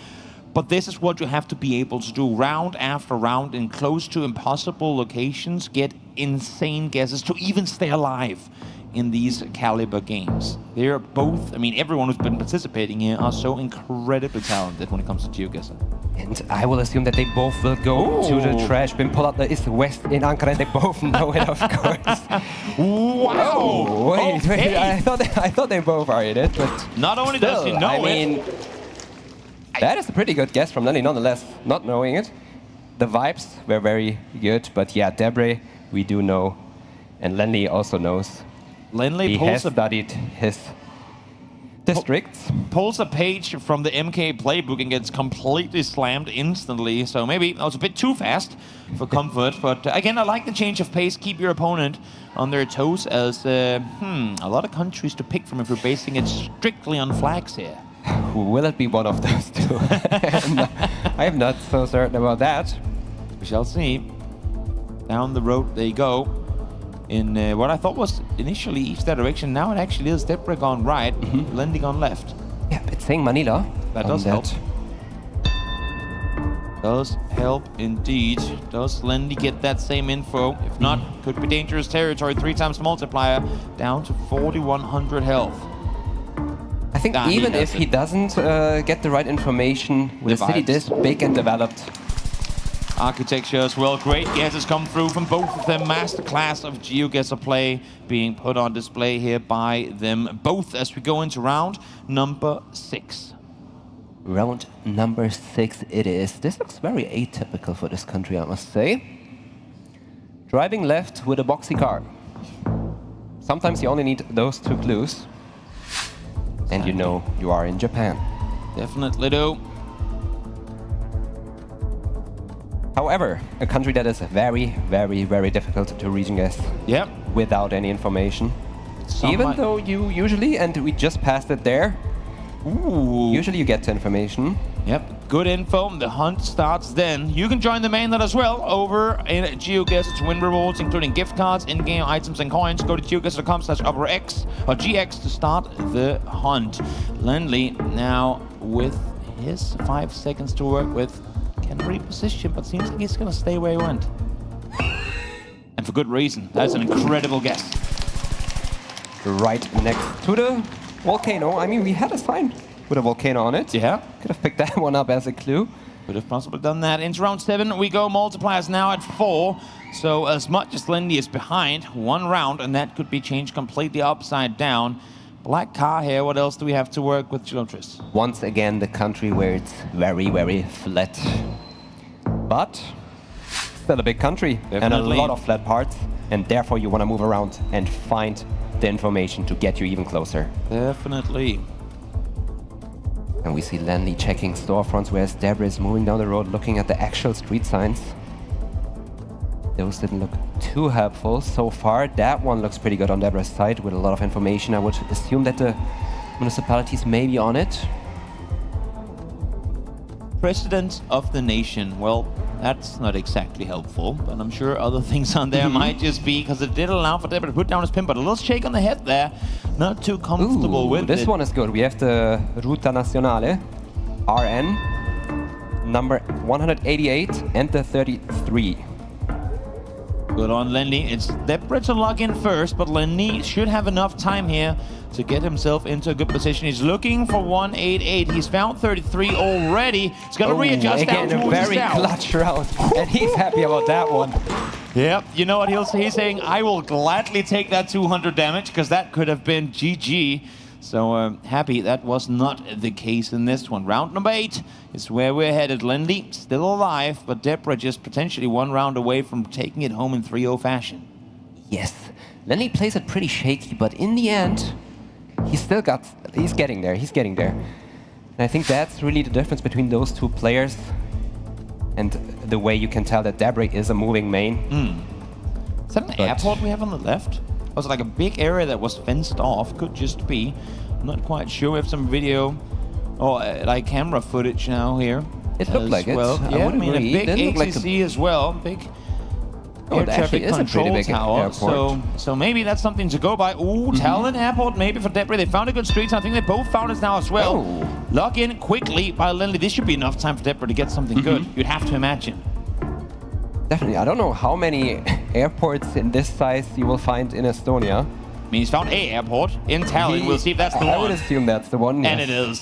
But this is what you have to be able to do round after round in close to impossible locations. Get insane guesses to even stay alive in these caliber games. They're both, I mean, everyone who's been participating here are so incredibly talented when it comes to GeoGuessr. And I will assume that they both will go to the trash bin, pull out the East West in Ankara, and they both know it, of course. Wow! Oh, wait, I thought they both are in it, but not only does he know I mean, that is a pretty good guess from Lenley, nonetheless, not knowing it. The vibes were very good, but yeah, Debr, we do know, and Lenley also knows. Lenley has studied his districts. Pulls a page from the MK playbook and gets completely slammed instantly. So maybe that was a bit too fast for comfort. But again, I like the change of pace. Keep your opponent on their toes, as a lot of countries to pick from if we're basing it strictly on flags here. Will it be one of those two? I am not so certain about that. We shall see. Down the road they go. In what I thought was initially each direction, now it actually is Debr gone right, Lenley gone left. Yeah, it's saying Manila. That does help. Does help indeed. Does Lenley get that same info? If not, could be dangerous territory. 3 times multiplier, down to 4,100 health. I think even if he doesn't get the right information with a city this big and developed, architecture as well. Great guesses come through from both of them. Masterclass of GeoGuessr play being put on display here by them both as we go into round number 6. Round number 6 it is. This looks very atypical for this country, I must say. Driving left with a boxy car. Sometimes you only need those 2 clues. And you know you are in Japan. Definitely do. However, a country that is very, very, very difficult to region guess. Yep. Without any information. Even though you usually, and we just passed it there, usually you get to information. Yep, good info. The hunt starts then. You can join the mainnet as well over in GeoGuessr to win rewards, including gift cards, in-game items, and coins. Go to geoguessr.com/UpperX or GX to start the hunt. Lenley now with his 5 seconds to work with. Can reposition, but seems like he's going to stay where he went. And for good reason. That's an incredible guess. Right next to the volcano. I mean, we had a sign with a volcano on it. Yeah. Could have picked that one up as a clue. Could have possibly done that. Into round 7 we go. Multipliers now at 4. So as much as Lenley is behind, 1 round, and that could be changed completely upside down. Black car here. What else do we have to work with, Chilotris? Once again, the country where it's very, very flat. But still a big country. Definitely. And a lot of flat parts. And therefore you want to move around and find the information to get you even closer. Definitely. And we see Lenley checking storefronts, whereas Debr is moving down the road looking at the actual street signs. Those didn't look too helpful so far. That one looks pretty good on Debr's side with a lot of information. I would assume that the municipalities may be on it. President of the nation. Well, that's not exactly helpful, but I'm sure other things on there might just be, because it did allow for Debr to put down his pin, but a little shake on the head there. Not too comfortable with this it. one is good. We have the Ruta Nazionale, RN, number 188 and the 33. Good on Lenley. It's Debr to log in first, but Lenley should have enough time here to get himself into a good position. He's looking for 188. He's found 33 already. He's got to readjust down again, towards a very clutch round, and he's happy about that one. Yep, you know what he's saying? I will gladly take that 200 damage, because that could have been GG. So happy that was not the case in this one. Round number 8 is where we're headed. Lenley still alive, but Debr just potentially 1 round away from taking it home in 3-0 fashion. Yes, Lenley plays it pretty shaky, but in the end, he's getting there. And I think that's really the difference between those 2 players and the way you can tell that Debr is a moving main. Is that an airport we have on the left? Was it like a big area that was fenced off? Could just be. I'm not quite sure. We have some video or like camera footage now here. It looked like it. Yeah, I mean a big ACC as well. Big air traffic control tower. So maybe that's something to go by. Ooh, Talon Airport maybe for Debr. They found a good street. I think they both found it now as well. Log in quickly by Lenley. This should be enough time for Debr to get something good. You'd have to imagine. Definitely. I don't know how many airports in this size you will find in Estonia. I mean, he's found a airport in Tallinn. We'll see if that's the one. I would assume that's the one, And it is.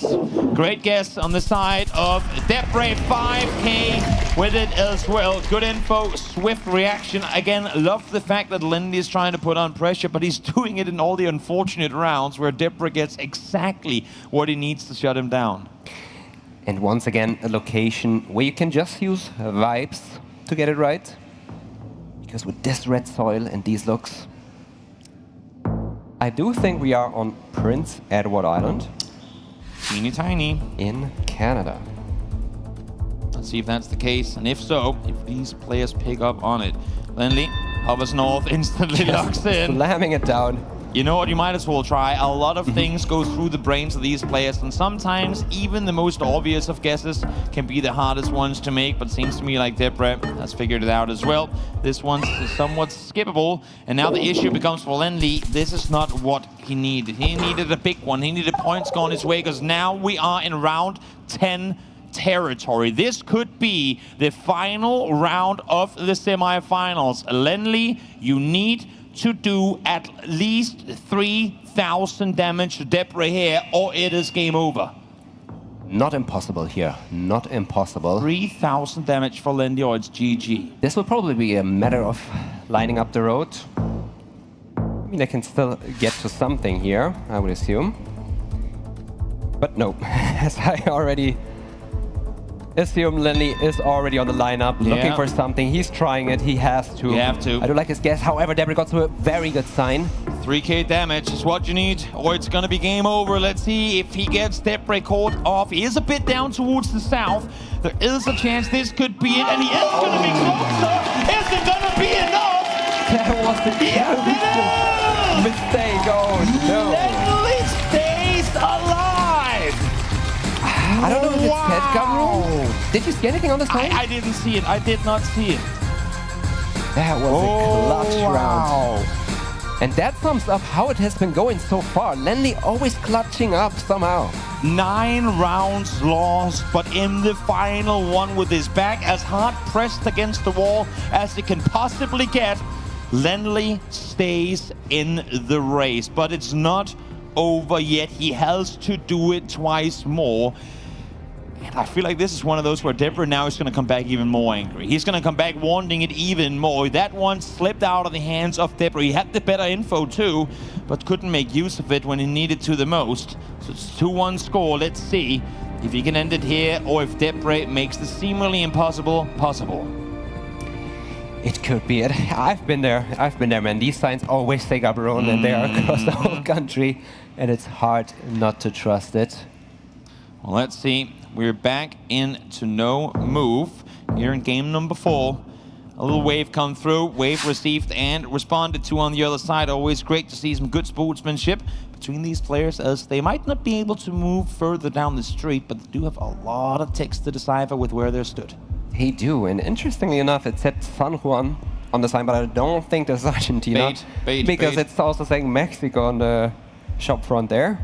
Great guess on the side of Debr. 5K with it as well. Good info, swift reaction. Again, love the fact that Lenley is trying to put on pressure, but he's doing it in all the unfortunate rounds where Debr gets exactly what he needs to shut him down. And once again, a location where you can just use vibes to get it right. Because with this red soil and these looks, I do think we are on Prince Edward Island. Teeny tiny. In Canada. Let's see if that's the case, and if so, if these players pick up on it. Lenley hovers north, instantly locks in. Slamming it down. You know what, you might as well try. A lot of things go through the brains of these players, and sometimes even the most obvious of guesses can be the hardest ones to make, but it seems to me like Debr has figured it out as well. This one's somewhat skippable, and now the issue becomes for Lenley, this is not what he needed. He needed a big one. He needed points going his way, because now we are in round 10 territory. This could be the final round of the semifinals. Lenley, you need to do at least 3,000 damage to Debr here, or it is game over. Not impossible here. Not impossible. 3,000 damage for Lenley, or it's GG. This will probably be a matter of lining up the road. I mean, I can still get to something here, I would assume. But no, as I already assume, Lenley is already on the lineup, looking for something. He's trying it. He has to. You have to. I do like his guess. However, Debr got to a very good sign. 3k damage is what you need, or it's gonna be game over. Let's see if he gets Debr caught off. He is a bit down towards the south. There is a chance this could be it, and he is gonna be closer. Is it gonna be enough? That was the mistake. Oh no. Lenley stays alive. I don't know if it's head Gabriel. Did you see anything on the side? I didn't see it. I did not see it. That was a clutch round. And that sums up how it has been going so far. Lenley always clutching up somehow. 9 rounds lost, but in the final one, with his back as hard pressed against the wall as it can possibly get, Lenley stays in the race. But it's not over yet. He has to do it twice more. And I feel like this is one of those where Debr now is going to come back even more angry. He's going to come back wanting it even more. That one slipped out of the hands of Debr. He had the better info too, but couldn't make use of it when he needed to the most. So it's 2-1 score. Let's see if he can end it here, or if Debr makes the seemingly impossible possible. It could be it. I've been there, man. These signs always take up Gaborone, and they are across the whole country, and it's hard not to trust it. Well, let's see. We're back into no move here in game number 4. A little wave come through. Wave received and responded to on the other side. Always great to see some good sportsmanship between these players, as they might not be able to move further down the street, but they do have a lot of text to decipher with where they're stood. They do, and interestingly enough, it said San Juan on the sign, but I don't think that's Argentina. Because it's also saying Mexico on the shop front there.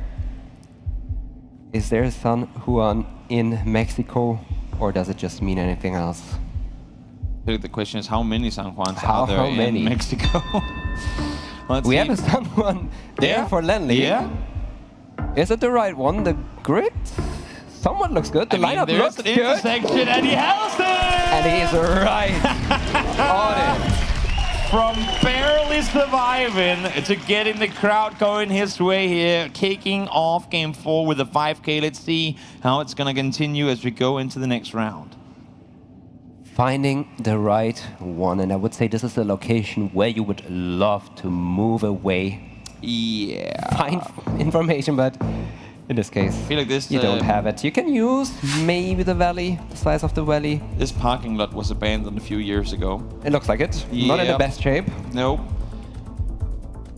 Is there San Juan in Mexico, or does it just mean anything else? I think the question is, how many San Juans are there in Mexico? We have a San Juan there for Lenley. Yeah. Is it the right one? The grid? Somewhat looks good. The lineup looks good. Intersection, and he has it! And he's right on it. From barely surviving to getting the crowd going his way here, kicking off game 4 with a 5k. Let's see how it's going to continue as we go into the next round. Finding the right one, and I would say this is a location where you would love to move away. Yeah. Find information, but in this case, I feel like this, you don't have it. You can use maybe the valley, the size of the valley. This parking lot was abandoned a few years ago. It looks like it. Yeah. Not in the best shape. Nope.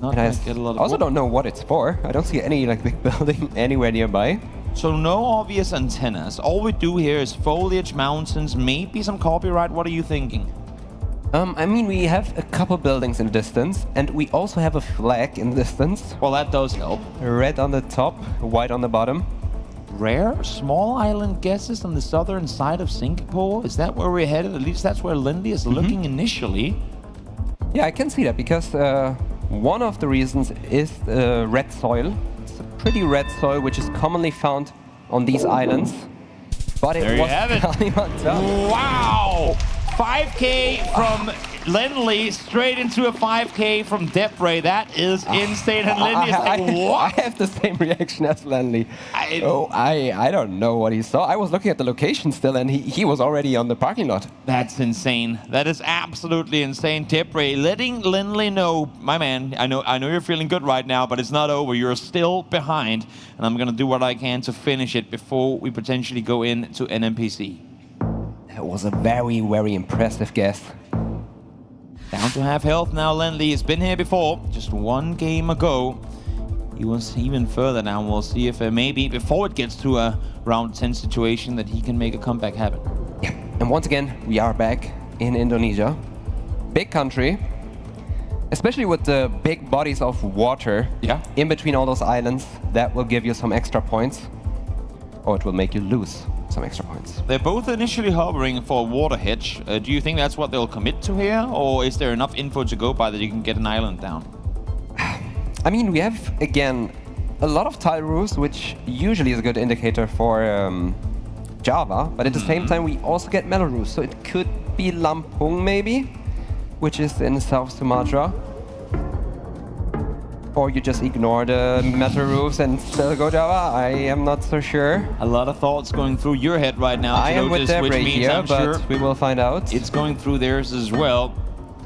Not and I get a lot of also don't know what it's for. I don't see any like big building anywhere nearby. So no obvious antennas. All we do here is foliage, mountains, maybe some copyright. What are you thinking? I mean, we have a couple buildings in the distance, and we also have a flag in the distance. Well, that does help. Red on the top, white on the bottom. Rare small island guesses on the southern side of Singapore. Is that where we're headed? At least that's where Lenley is looking initially. Yeah, I can see that, because one of the reasons is red soil. It's a pretty red soil, which is commonly found on these islands. But it was Kalimantan. Wow! 5k from Lenley, straight into a 5k from Debr. That is insane. And Lenley is like, what? I have the same reaction as Lenley. I don't know what he saw. I was looking at the location still, and he was already on the parking lot. That's insane. That is absolutely insane. Debr letting Lenley know, my man, I know you're feeling good right now, but it's not over. You're still behind, and I'm gonna do what I can to finish it before we potentially go into an NPC. That was a very, very impressive guess. Down to half health now, Lenley has been here before, just one game ago. He was even further down. We'll see if maybe before it gets to a round 10 situation that he can make a comeback happen. Yeah, and once again, we are back in Indonesia. Big country, especially with the big bodies of water in between all those islands. That will give you some extra points, or it will make you lose some extra points. They're both initially hovering for a water hedge. Do you think that's what they'll commit to here, or is there enough info to go by that you can get an island down? I mean, we have, again, a lot of tile roofs, which usually is a good indicator for Java, but at the same time we also get metal roofs, so it could be Lampung maybe, which is in South Sumatra. Or you just ignore the metal roofs and still go Java. I am not so sure. A lot of thoughts going through your head right now. I am with Lotus, which Debr means here, I'm but sure we will find out. it's going through theirs as well.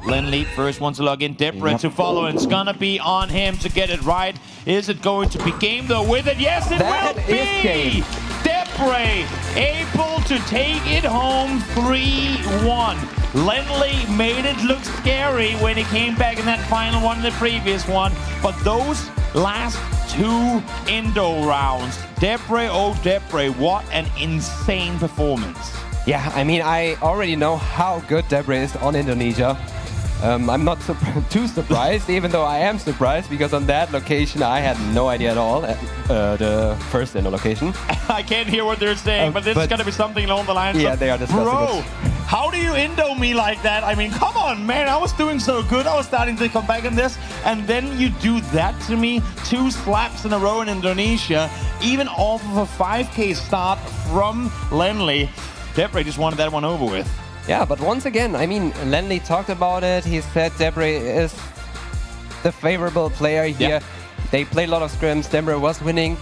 Lenley first wants to log in. Debr to follow, and it's gonna be on him to get it right. Is it going to be game though with it? Yes, it That will is be! game. Debr able to take it home 3-1. Lenley made it look scary when he came back in that final one and the previous one, but those last two Indo rounds, Debr, oh Debr, what an insane performance. Yeah, I mean, I already know how good Debr is on Indonesia. I'm not too surprised, even though I am surprised, because on that location I had no idea at all, the first Indo location. I can't hear what they're saying, but this is going to be something along the lines Yeah, of, they are discussing bro, it. how do you Indo me like that? I mean, come on, man, I was doing so good. I was starting to come back in this, and then you do that to me. 2 slaps in a row in Indonesia, even off of a 5K start from Lenley. Debr just wanted that one over with. Yeah, but once again, I mean, Lenley talked about it. He said Debr is the favorable player here. They played a lot of scrims. Debr was winning,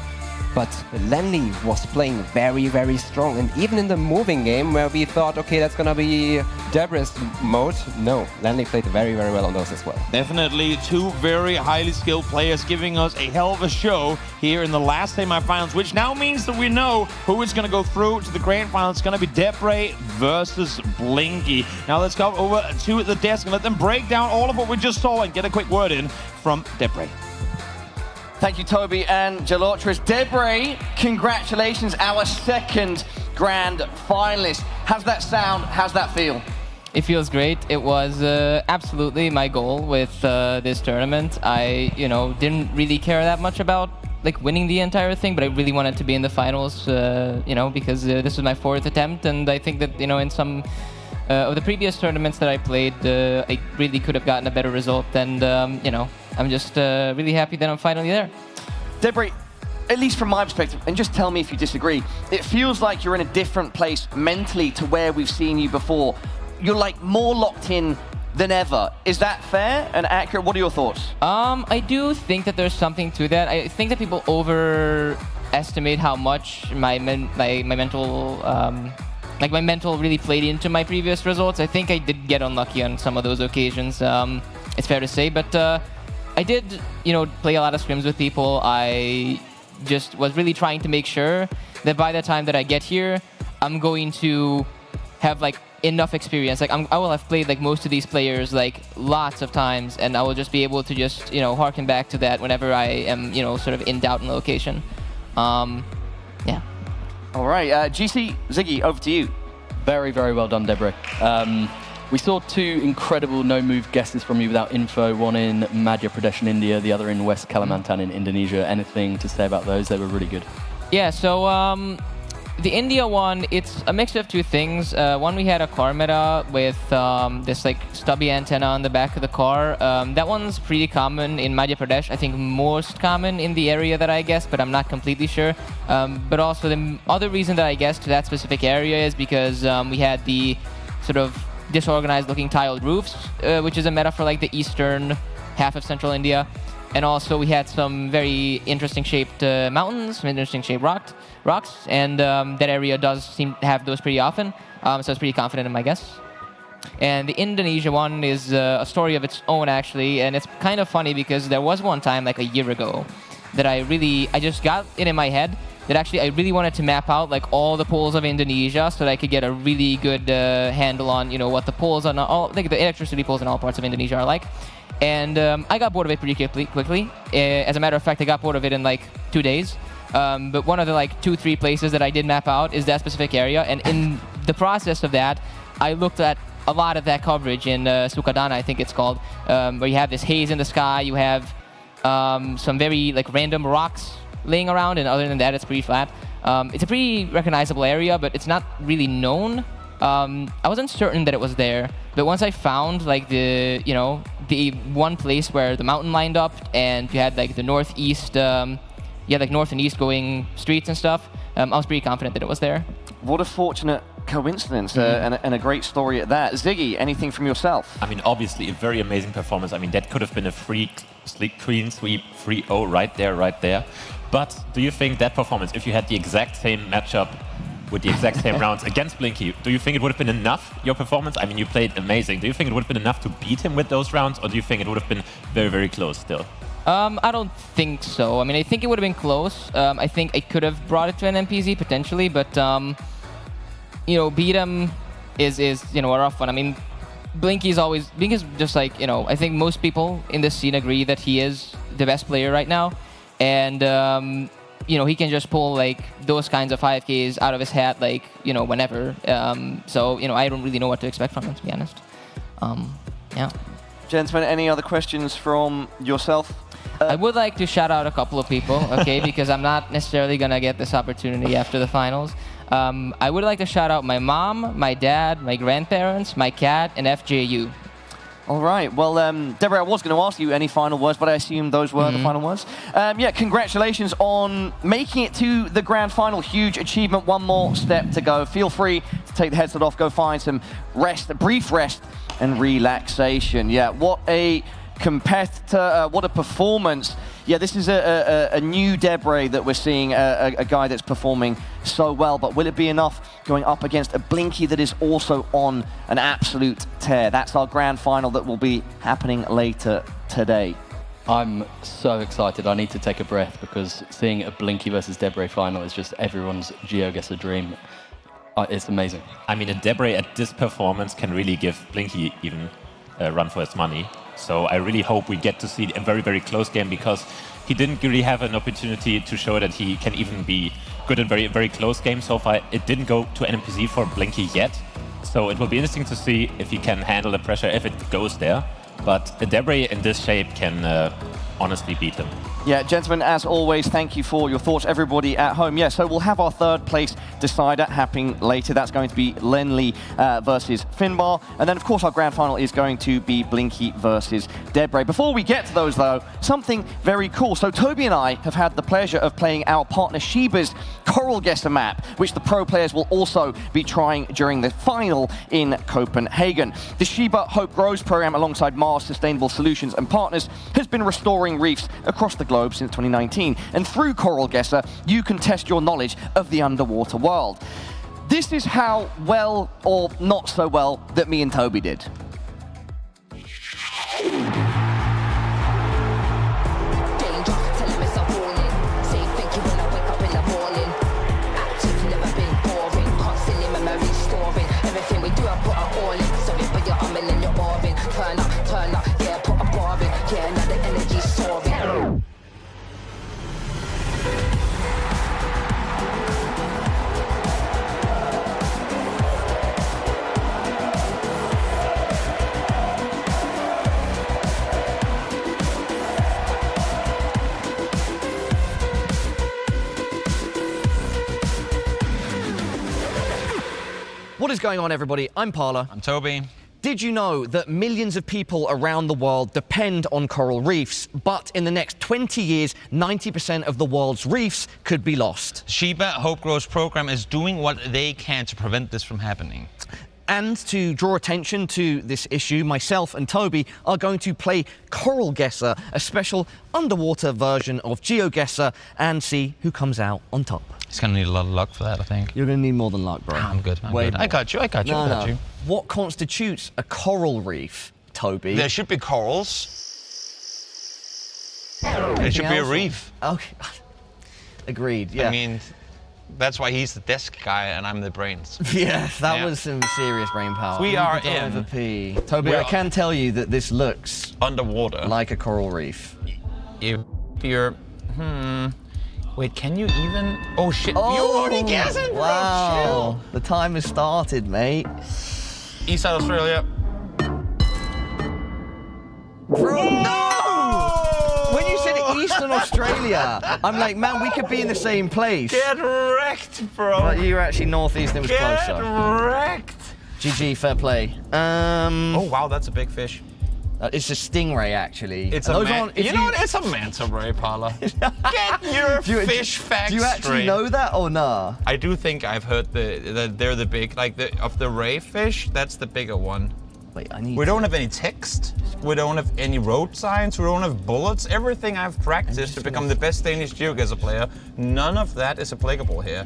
but Lenley was playing very, very strong. And even in the moving game, where we thought, okay, that's gonna be Debr's mode, no, Lenley played very, very well on those as well. Definitely 2 very highly skilled players giving us a hell of a show here in the last semifinals, which now means that we know who is going to go through to the grand final. It's going to be Debr versus Blinky. Now let's go over to the desk and let them break down all of what we just saw and get a quick word in from Debr. Thank you, Toby and Jalotris. Debr, congratulations, our second grand finalist. How's that sound? How's that feel? It feels great. It was absolutely my goal with this tournament. I, didn't really care that much about winning the entire thing, but I really wanted to be in the finals, because this was my 4th attempt, and I think that, in some of the previous tournaments that I played, I really could have gotten a better result, and, I'm just really happy that I'm finally there. Debr, at least from my perspective, and just tell me if you disagree, it feels like you're in a different place mentally to where we've seen you before. You're more locked in than ever. Is that fair and accurate? What are your thoughts? I do think that there's something to that. I think that people overestimate how much my mental really played into my previous results. I think I did get unlucky on some of those occasions. It's fair to say, but I did, play a lot of scrims with people. I just was really trying to make sure that by the time that I get here, I'm going to have enough experience. I will have played most of these players lots of times, and I will just be able to just harken back to that whenever I am sort of in doubt in the location. Yeah. All right, GC Ziggy, over to you. Very, very well done, Debr. We saw 2 incredible no-move guesses from you without info, one in Madhya Pradesh in India, the other in West Kalimantan in Indonesia. Anything to say about those? They were really good. Yeah, so the India one, it's a mix of 2 things. One, we had a car meta with this stubby antenna on the back of the car. That one's pretty common in Madhya Pradesh. I think most common in the area that I guessed, but I'm not completely sure. But also the other reason that I guessed that specific area is because we had the sort of disorganized looking tiled roofs, which is a meta for the eastern half of central India. And also we had some very interesting shaped mountains, some interesting shaped rocks, and that area does seem to have those pretty often. So I was pretty confident in my guess. And the Indonesia one is a story of its own, actually, and it's kind of funny because there was one time, a year ago, that I just got it in my head that actually I really wanted to map out all the poles of Indonesia so that I could get a really good handle on what the poles on all the electricity poles in all parts of Indonesia are like. And I got bored of it pretty quickly. As a matter of fact, I got bored of it in 2 days. But one of the 2-3 places that I did map out is that specific area. And in the process of that, I looked at a lot of that coverage in Sukadana, I think it's called, where you have this haze in the sky, you have some very random rocks laying around, and other than that, it's pretty flat. It's a pretty recognizable area, but it's not really known. I wasn't certain that it was there, but once I found the one place where the mountain lined up, and you had the northeast you had like north and east going streets and stuff. I was pretty confident that it was there. What a fortunate coincidence and a great story at that. Ziggy, anything from yourself? I mean, obviously a very amazing performance. I mean, that could have been a clean sweep 3-0 right there. But do you think that performance, if you had the exact same matchup with the exact same rounds against Blinky, do you think it would have been enough, your performance? I mean, you played amazing. Do you think it would have been enough to beat him with those rounds, or do you think it would have been very, very close still? I don't think so. I mean, I think it would have been close. I think I could have brought it to an MPZ potentially, but you know, beat him is you know, a rough one. I mean, Blinky's just like, you know, I think most people in this scene agree that he is the best player right now, and you know, he can just pull like those kinds of 5Ks out of his hat, like, you know, whenever. So, you know, I don't really know what to expect from him, to be honest. Yeah. Gentlemen, any other questions from yourself? I would like to shout out a couple of people, okay, because I'm not necessarily going to get this opportunity after the finals. I would like to shout out my mom, my dad, my grandparents, my cat, and FJU. All right. Well, Debr, I was going to ask you any final words, but I assume those were the final words. Yeah, congratulations on making it to the grand final. Huge achievement. One more step to go. Feel free to take the headset off, go find some rest, a brief rest and relaxation. Yeah, what a competitor, what a performance. Yeah, this is a new Debr that we're seeing, a guy that's performing so well, but will it be enough going up against a Blinky that is also on an absolute tear? That's our grand final that will be happening later today. I'm so excited. I need to take a breath because seeing a Blinky versus Debr final is just everyone's GeoGuessr dream. It's amazing. I mean, a Debr at this performance can really give Blinky even a run for his money. So I really hope we get to see a very, very close game because he didn't really have an opportunity to show that he can even be good in very, very close games so far. It didn't go to an MPZ for Blinky yet. So it will be interesting to see if he can handle the pressure, if it goes there. But a Debr in this shape can honestly beat him. Yeah, gentlemen, as always, thank you for your thoughts, everybody at home. Yeah, so we'll have our third place decider happening later. That's going to be Lenley versus Finnbar. And then, of course, our grand final is going to be Blinky versus Debr. Before we get to those, though, something very cool. So Toby and I have had the pleasure of playing our partner Shiba's GeoGuessr map, which the pro players will also be trying during the final in Copenhagen. The Shiba Hope Grows program, alongside Mars Sustainable Solutions and partners, has been restoring reefs across the globe since 2019, and through GeoGuessr you can test your knowledge of the underwater world. This is how well or not so well that me and Toby did. What is going on, everybody? I'm Parla. I'm Toby. Did you know that millions of people around the world depend on coral reefs, but in the next 20 years, 90% of the world's reefs could be lost? Shiba Hope Grows program is doing what they can to prevent this from happening. And to draw attention to this issue, myself and Toby are going to play GeoGuessr, a special underwater version of GeoGuessr, and see who comes out on top. He's going to need a lot of luck for that, I think. You're going to need more than luck, bro. I'm good. I'm good. I got you. I got you. What constitutes a coral reef, Toby? There should be corals. It should be a reef. Okay. Agreed, yeah. I mean, that's why he's the desk guy and I'm the brains. Yeah, that was some serious brain power. We are in. Toby, I can tell you that this looks underwater, like a coral reef. If you're, wait, can you even? Oh shit! Oh, you already guessed it, bro. Wow, the time has started, mate. East Side Australia. Bro, no! When you said Eastern Australia, I'm like, man, we could be in the same place. Get wrecked, bro. But you were actually northeast, it was closer. Get wrecked. GG, fair play. Oh wow, that's a big fish. It's a stingray, actually. It's And a those man. aren't- if You know what? It's a manta ray, Paula. Get your fish facts Do you actually straight. know that or nah? I do think I've heard that they're the big, like of the ray fish, that's the bigger one. Wait, I need We don't have any text. We don't have any road signs. We don't have bullets. Everything I've practiced to become the best Danish GeoGuessr player, none of that is applicable here.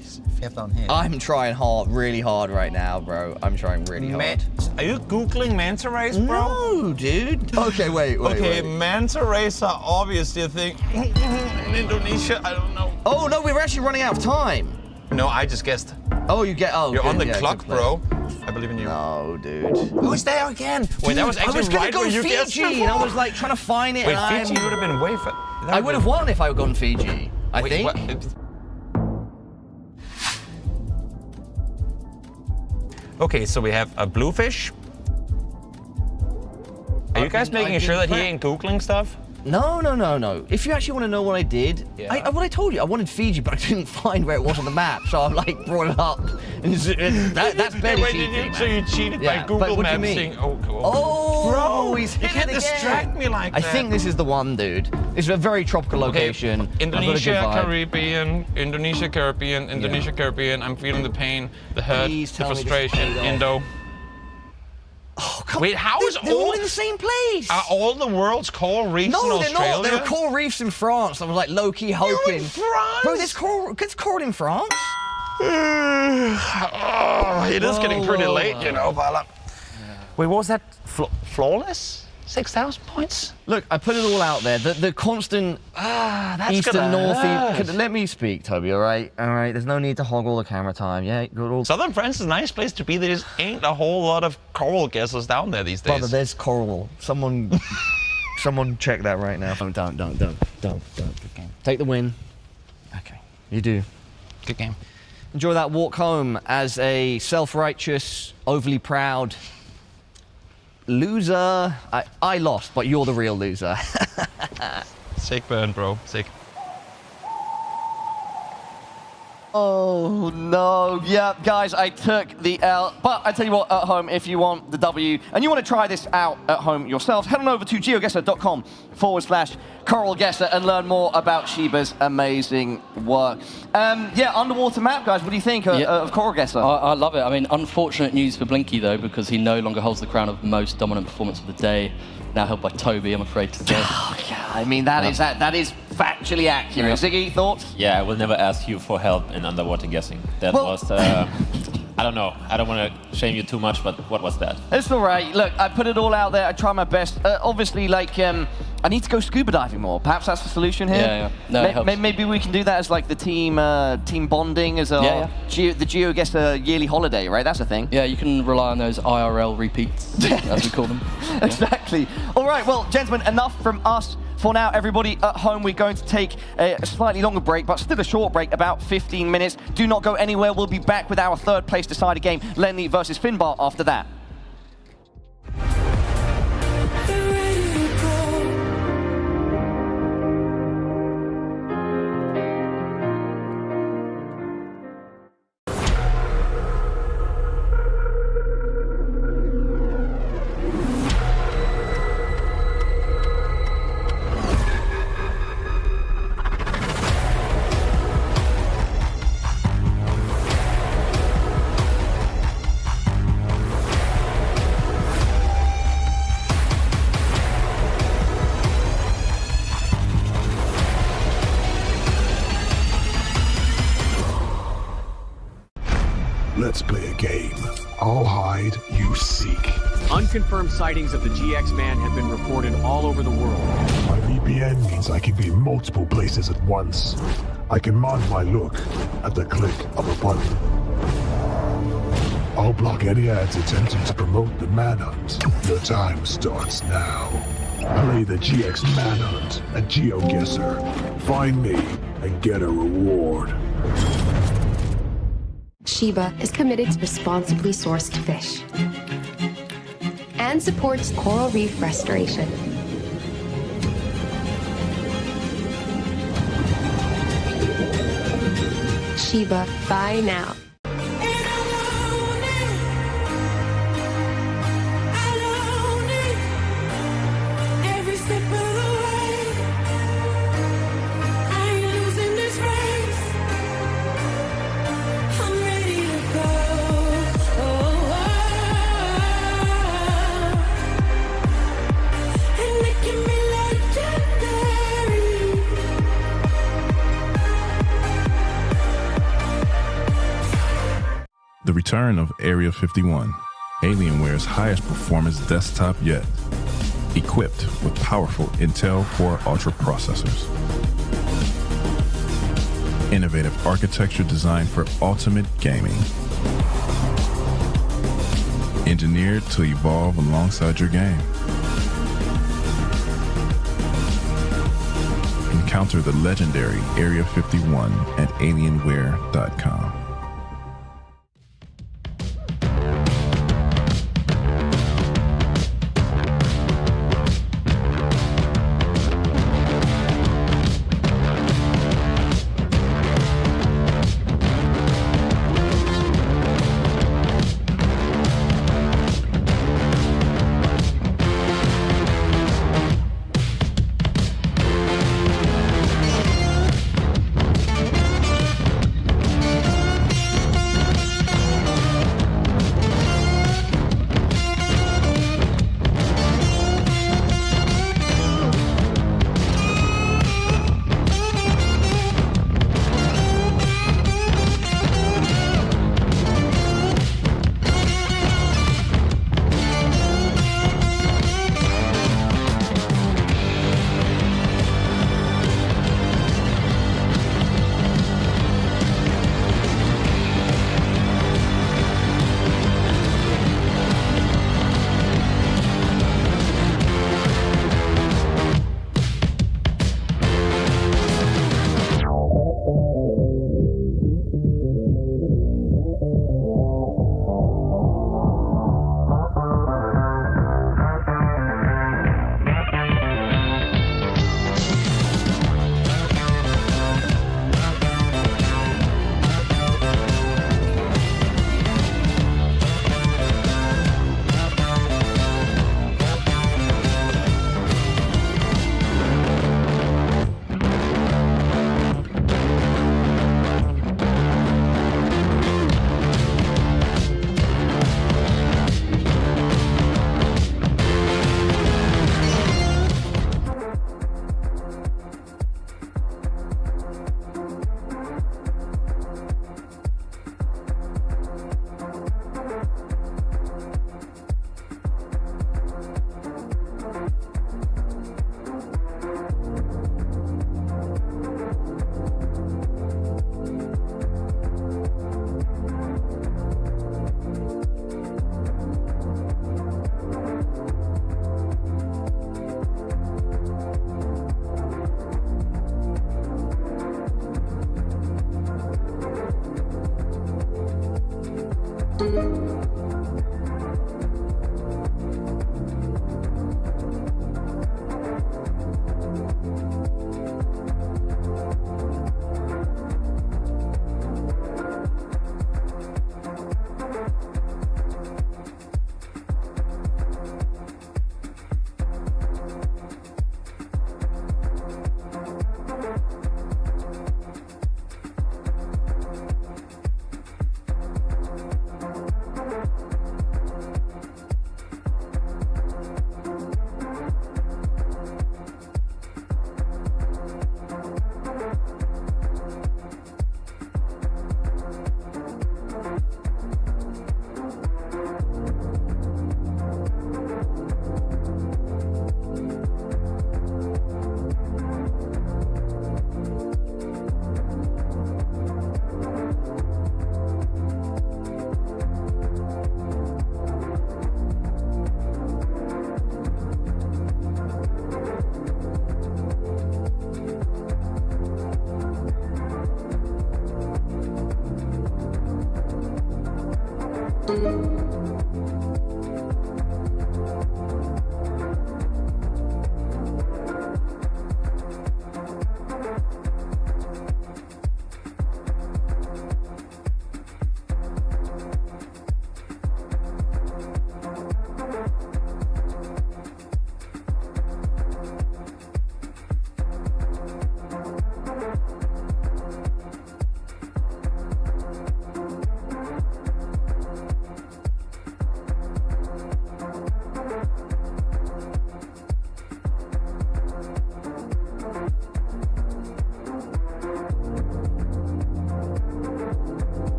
I'm trying hard, really hard right now, bro. I'm trying really hard. Are you Googling manta rays, bro? No, dude. Okay, wait. Okay, manta rays are obviously a thing in Indonesia. I don't know. Oh, no, we're actually running out of time. No, I just guessed. Oh, you get. Oh, You're good, on the yeah, clock, good play. bro. I believe in you. No, dude. Oh, it's there again. Wait, that was actually I was gonna right go where you guessed Fiji, and I was like trying to find it. Wait, and Fiji would have been way far. I would have won if I had gone Fiji. I think. Okay, so we have a bluefish. Are you guys making sure that he ain't Googling stuff? No. If you actually want to know what I did, what I told you, I wanted Fiji, but I didn't find where it was on the map, so I like brought it up. And that's barely cheating, So you cheated by but Google what do Maps you mean? saying, oh, cool. Oh, bro, he's you hit can't it again. distract me like I that. think this is the one, dude. It's a very tropical location. I've got a good Indonesia, vibe. Caribbean, Indonesia, Caribbean, Indonesia, Caribbean. I'm feeling the pain, the hurt, the tell me this frustration. paid off. Indo. Oh, come Wait, how is they're all in the same place? Are all the world's coral reefs in No, they're Australia? not. There are coral reefs in France. I was like low-key hoping. You're in France? Bro, there's coral in France? Oh, it is getting pretty late, you know, Paula. Wait, what was that? Flawless? 6,000 points? Look, I put it all out there. The constant that's east and gonna north. hurt. Let me speak, Toby, all right? All right, there's no need to hog all the camera time. Yeah, good old... Southern France is a nice place to be. There just ain't a whole lot of coral guessers down there these days. Brother, there's coral. Someone check that right now. Don't. Good game. Take the win. Okay, you do. Good game. Enjoy that walk home as a self-righteous, overly proud loser. I lost, but you're the real loser. Sick burn, bro. Sick. Oh no, yeah, guys, I took the L. But I tell you what, at home, if you want the W and you want to try this out at home yourselves, head on over to geoguessr.com/CoralGuessr and learn more about Sheba's amazing work. Yeah, underwater map, guys, what do you think of CoralGuessr? I love it. I mean, unfortunate news for Blinky, though, because he no longer holds the crown of most dominant performance of the day, now held by Toby, I'm afraid to say. Oh, yeah, I mean, that is factually accurate. Yeah. Ziggy, thoughts? Yeah, I will never ask you for help in underwater guessing. That was, I don't know. I don't want to shame you too much, but what was that? It's all right. Look, I put it all out there. I try my best. Obviously, like, I need to go scuba diving more. Perhaps that's the solution here. Yeah. No, it helps. Maybe we can do that as like the team bonding as the GeoGuessr yearly holiday, right? That's a thing. Yeah, you can rely on those IRL repeats, as we call them. Exactly. All right, well, gentlemen, enough from us. For now, everybody at home, we're going to take a slightly longer break, but still a short break, about 15 minutes. Do not go anywhere. We'll be back with our third place decider game, Lenley versus Finnbar, after that. Let's play a game. I'll hide, you seek. Unconfirmed sightings of the GX man have been reported all over the world. My VPN means I can be in multiple places at once. I can mod my look at the click of a button. I'll block any ads attempting to promote the manhunt. The time starts now. Play the GX manhunt at GeoGuessr. Find me and get a reward. Sheba is committed to responsibly sourced fish and supports coral reef restoration. Sheba, buy now. return of Area 51, Alienware's highest performance desktop yet, equipped with powerful Intel Core Ultra processors. Innovative architecture designed for ultimate gaming. Engineered to evolve alongside your game. Encounter the legendary Area 51 at Alienware.com.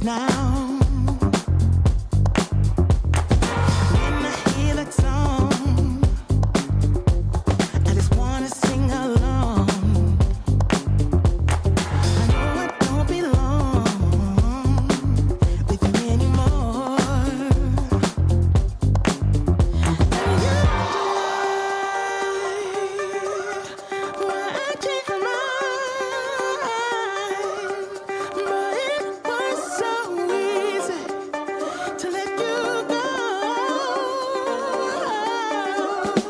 now. When I hear that song, I just wanna sing along. I know I don't belong with you anymore. And you're why I changed my mind, but it was so easy to let you go.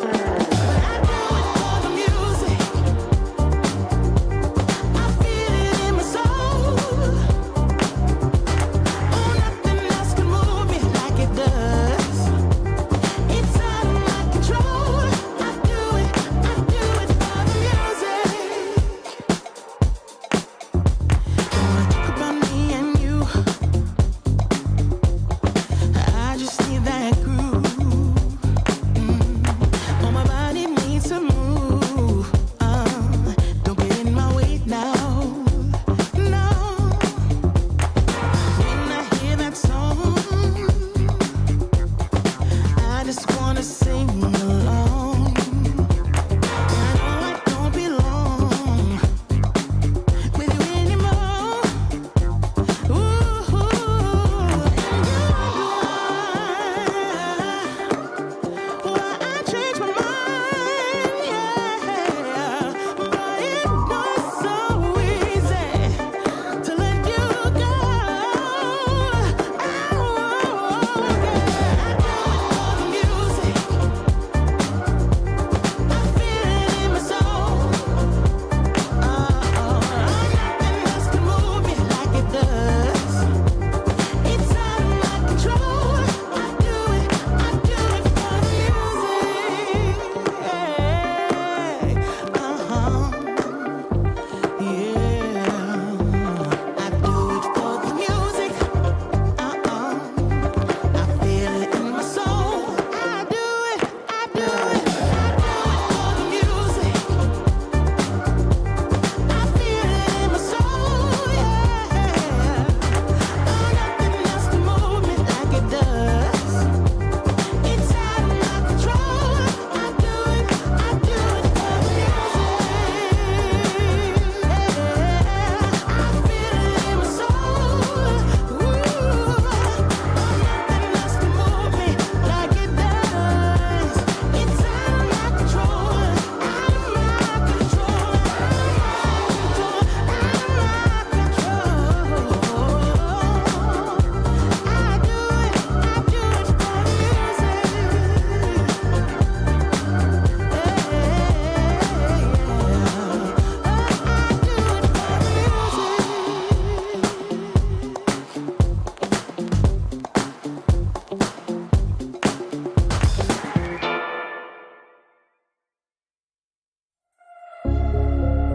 But I do it for the music. I feel it in my soul. Oh, nothing else can move me like it does. It's out of my control. I do it for the music. When I think about me and you, I just need that groove. Oh, my body needs to move. Don't get in my way now. No. When I hear that song, I just wanna sing along. I know I don't belong with you anymore. Ooh, and you're why I changed my mind, yeah. But it was so easy to let you go.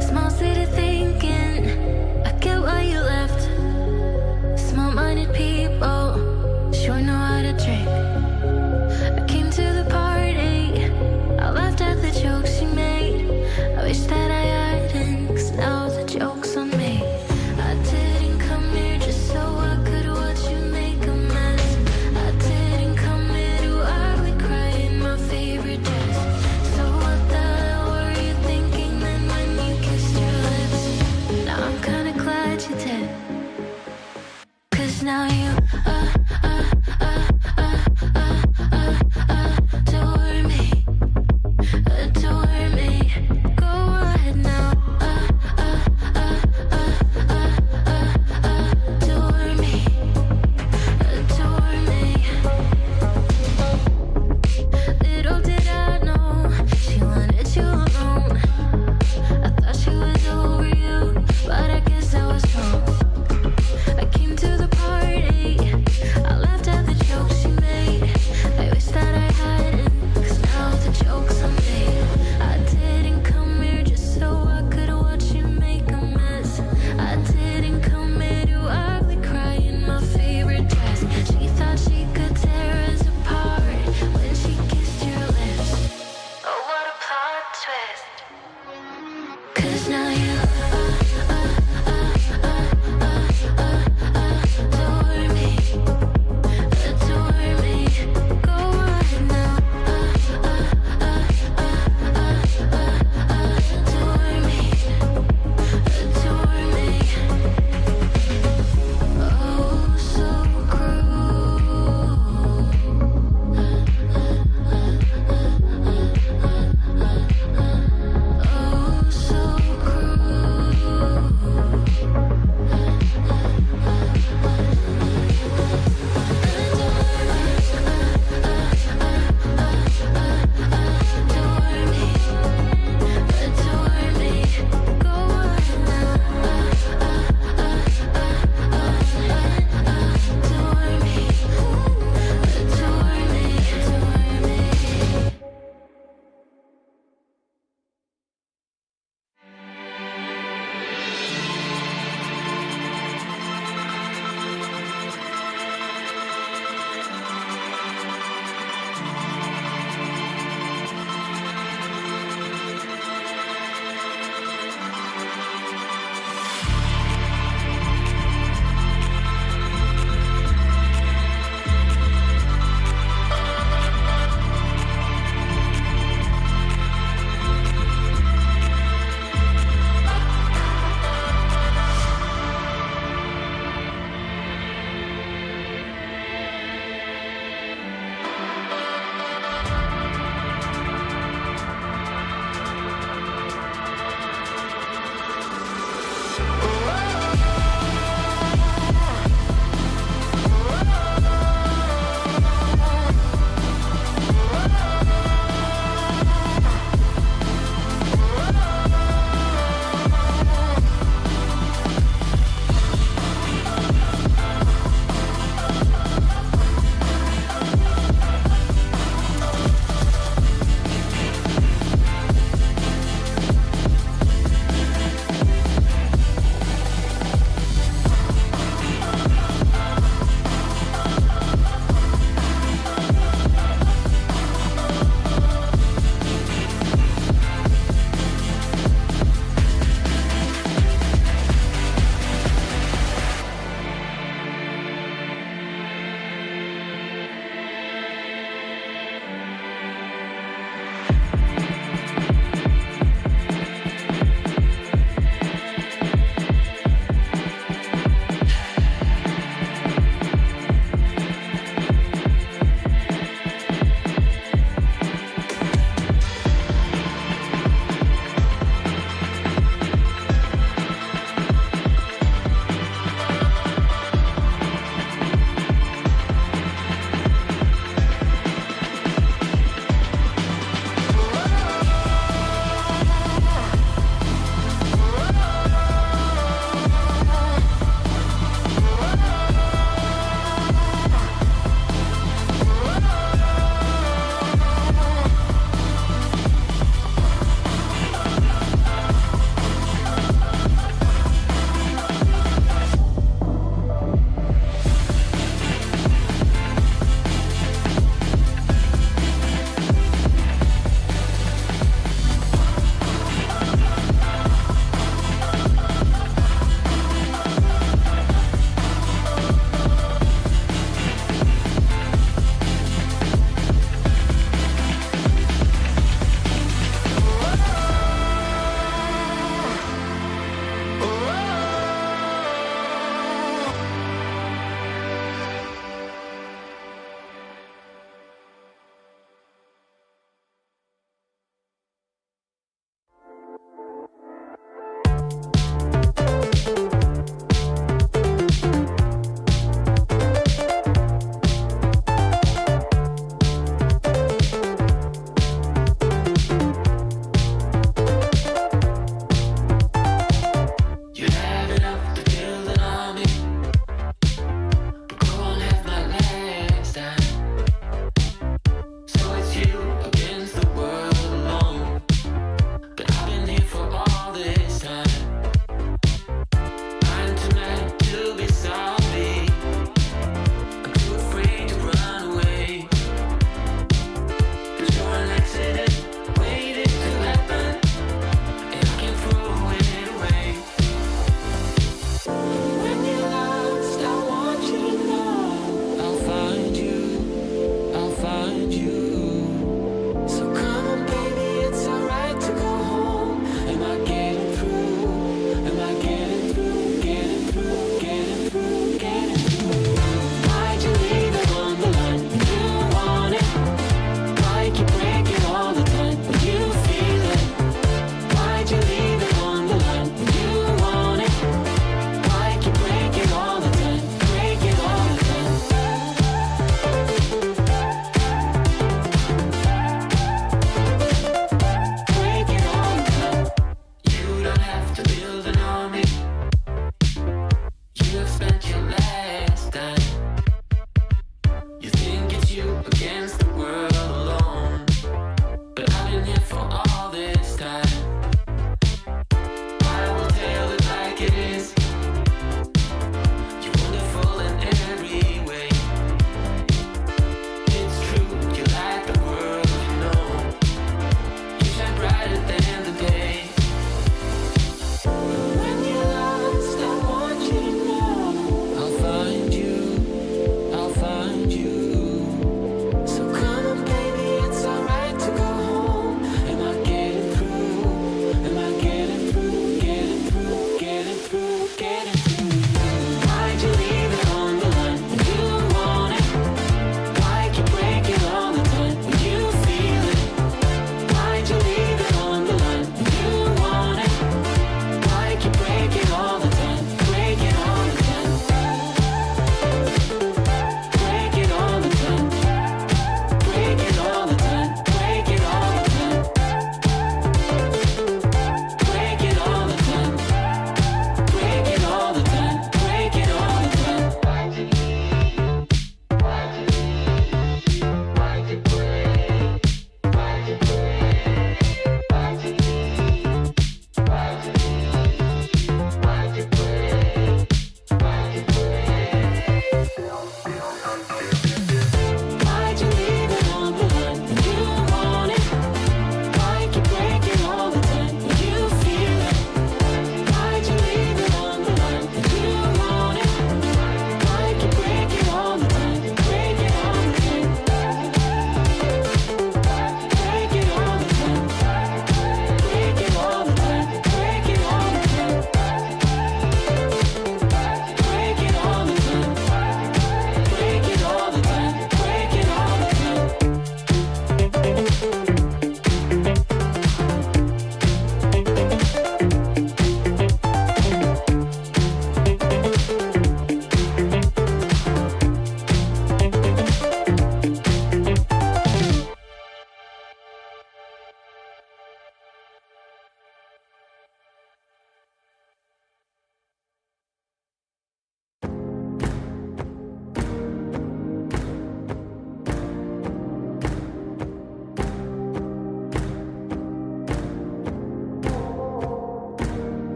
Small city thinking, I get why you left. Small-minded people sure know how to drink. I came to the party, I laughed at the jokes you made. I wish that I hadn't, 'cause now the joke's on me. I didn't come here just so I could watch you make a mess. I didn't come here to ugly cry in my favorite dress. So what the hell were you thinking then when you kissed your lips? Now I'm kinda glad you did, 'cause now you adore me, adore me. Go ahead now, adore me, adore me. Little did I know she wanted you alone. I thought she was over you, but I guess I was wrong. I came to the party, I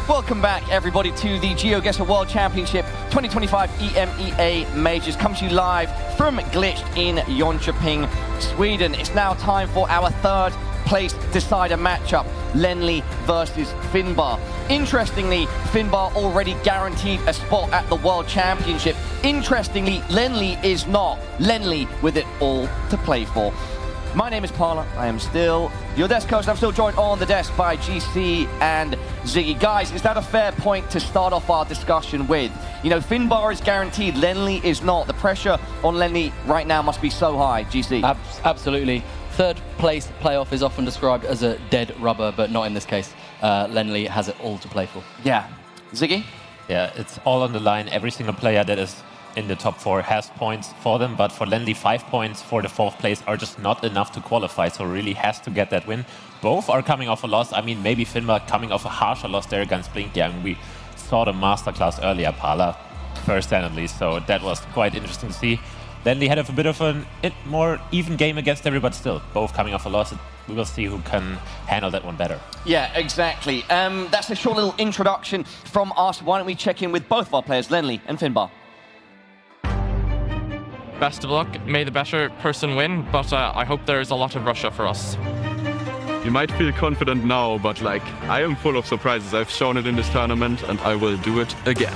Welcome back, everybody, to the GeoGuessr World Championship 2025 EMEA Majors. Comes to you live from Glitched in Jönköping, Sweden. It's now time for our third place decider matchup, Lenley versus Finnbar. Interestingly, Finnbar already guaranteed a spot at the World Championship. Interestingly, Lenley is not. Lenley with it all to play for. My name is Parla. I am still your desk coach. I'm still joined on the desk by GC and Ziggy. Guys, is that a fair point to start off our discussion with? You know, Finnbar is guaranteed, Lenley is not. The pressure on Lenley right now must be so high, GC. Absolutely. Third place playoff is often described as a dead rubber, but not in this case. Lenley has it all to play for. Yeah. Ziggy? Yeah, it's all on the line. Every single player that is in the top 4 has points for them, but for Lenley, 5 points for the 4th place are just not enough to qualify, so really has to get that win. Both are coming off a loss. I mean, maybe Finnbar coming off a harsher loss there against Blinky. I mean, we saw the masterclass earlier, Parla, first-hand at least, so that was quite interesting to see. Lenley had a bit of a more even game against Debr, but still, both coming off a loss. We will see who can handle that one better. Yeah, exactly. That's a short little introduction from us. Why don't we check in with both of our players, Lenley and Finnbar? Best of luck. May the better person win, but I hope there is a lot of Russia for us. You might feel confident now, but like, I am full of surprises. I've shown it in this tournament, and I will do it again.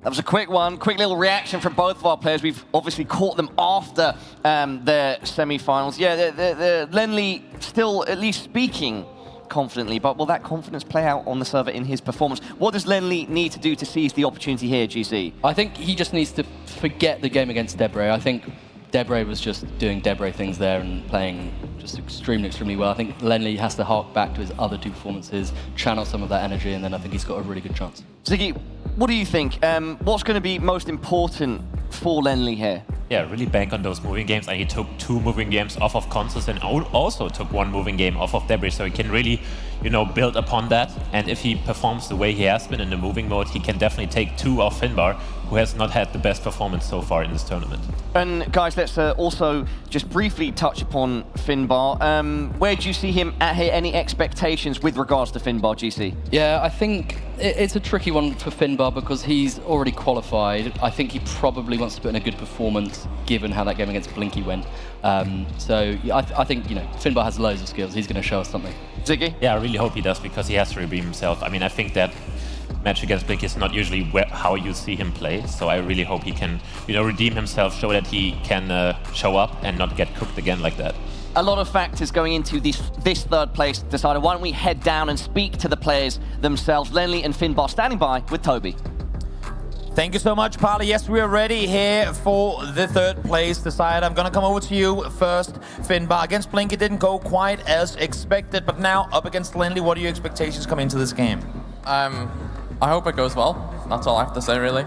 That was a quick one, quick little reaction from both of our players. We've obviously caught them after their semi-finals. Yeah, the Lenley still at least speaking confidently, but will that confidence play out on the server in his performance? What does Lenley need to do to seize the opportunity here, GC? I think he just needs to forget the game against Debr. I think Debr was just doing Debr things there and playing just extremely well. I think Lenley has to hark back to his other 2 performances, channel some of that energy, and then I think he's got a really good chance. Ziggy, what do you think? What's going to be most important for Lenley here? Yeah, really bank on those moving games, and he took 2 moving games off of Consus and also took 1 moving game off of Debr, so he can really, you know, build upon that. And if he performs the way he has been in the moving mode, he can definitely take 2 off Finnbar, who has not had the best performance so far in this tournament. And guys, let's also just briefly touch upon Finnbar. Where do you see him at here? Any expectations with regards to Finnbar, GC? Yeah, I think it's a tricky one for Finnbar because he's already qualified. I think he probably wants to put in a good performance given how that game against Blinky went. So I think, you know, Finnbar has loads of skills. He's going to show us something. Ziggy? Yeah, I really hope he does, because he has to redeem himself. I mean, I think that match against Blinky is not usually how you see him play, so I really hope he can, you know, redeem himself, show that he can show up and not get cooked again like that. A lot of factors going into this 3rd place decider. Why don't we head down and speak to the players themselves? Lenley and Finnbar standing by with Toby. Thank you so much, Parla. Yes, we are ready here for the 3rd place decider. I'm going to come over to you first, Finnbar. Against Blinky didn't go quite as expected, but now up against Lenley, what are your expectations coming into this game? I hope it goes well. That's all I have to say, really.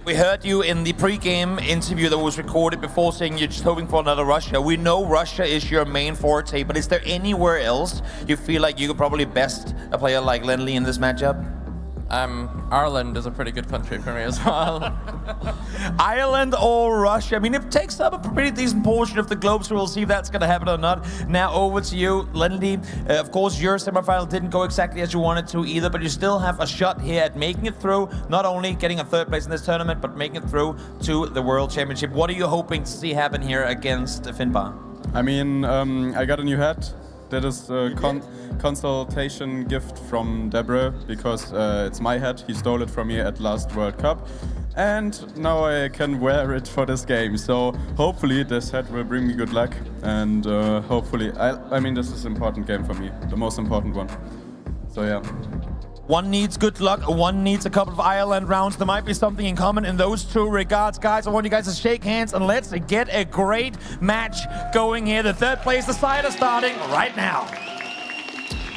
We heard you in the pre-game interview that was recorded before saying you're just hoping for another Russia. We know Russia is your main forte, but is there anywhere else you feel like you could probably best a player like Lenley in this matchup? Ireland is a pretty good country for me as well. Ireland or Russia? I mean, it takes up a pretty decent portion of the globe, so we'll see if that's going to happen or not. Now over to you, Lenley. Of course, your semifinal didn't go exactly as you wanted to either, but you still have a shot here at making it through, not only getting a 3rd place in this tournament, but making it through to the World Championship. What are you hoping to see happen here against Finnbar? I mean, I got a new hat. That is a consultation gift from Debr, because it's my hat. He stole it from me at last World Cup. And now I can wear it for this game. So hopefully this hat will bring me good luck. And hopefully, I mean, this is an important game for me, the most important one. So yeah. One needs good luck, one needs a couple of Ireland rounds. There might be something in common in those 2 regards. Guys, I want you guys to shake hands and let's get a great match going here. The 3rd place decider starting right now.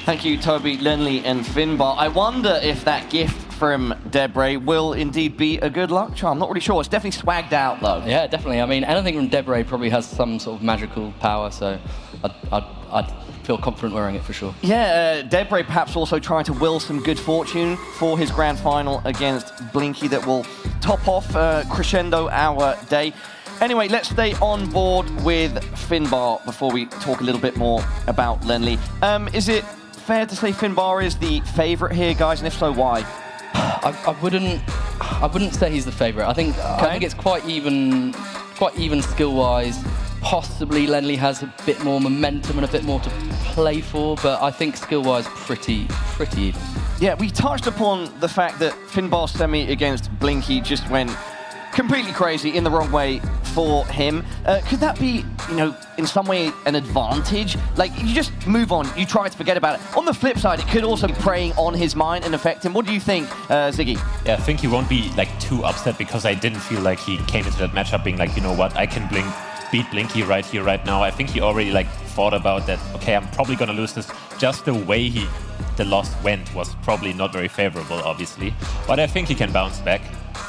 Thank you, Toby, Lenley, and Finnbar. I wonder if that gift from Debr will indeed be a good luck charm. Not really sure. It's definitely swagged out, though. Yeah, definitely. I mean, anything from Debr probably has some sort of magical power, so I'd feel confident wearing it for sure. Yeah, Debr perhaps also trying to will some good fortune for his grand final against Blinky that will top off crescendo our day. Anyway, let's stay on board with Finnbar before we talk a little bit more about Lenley. Is it fair to say Finnbar is the favourite here, guys? And if so, why? I wouldn't say he's the favourite. I think it's quite even skill-wise. Possibly Lenley has a bit more momentum and a bit more to play for, but I think skill-wise pretty even. Yeah, we touched upon the fact that Finnbar's semi against Blinky just went completely crazy in the wrong way for him. Could that be, you know, in some way an advantage? Like, you just move on, you try to forget about it. On the flip side, it could also be preying on his mind and affect him. What do you think, Ziggy? Yeah, I think he won't be like too upset because I didn't feel like he came into that matchup being like, you know what, I can beat Blinky right here, right now. I think he already like thought about that, okay, I'm probably gonna lose this. Just the way the loss went was probably not very favorable, obviously. But I think he can bounce back,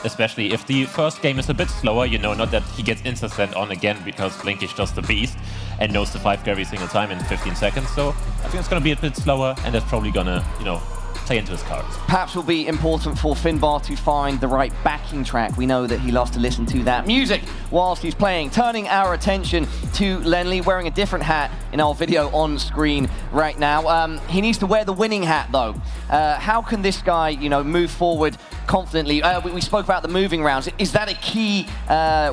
especially if the first game is a bit slower, you know, not that he gets insta-sent on again because Blinky's just a beast and knows the 5 every single time in 15 seconds. So I think it's gonna be a bit slower and that's probably gonna, you know, play into his cards. Perhaps will be important for Finnbar to find the right backing track. We know that he loves to listen to that music whilst he's playing. Turning our attention to Lenley, wearing a different hat in our video on screen right now. He needs to wear the winning hat though. How can this guy, you know, move forward confidently? We spoke about the moving rounds. Is that a key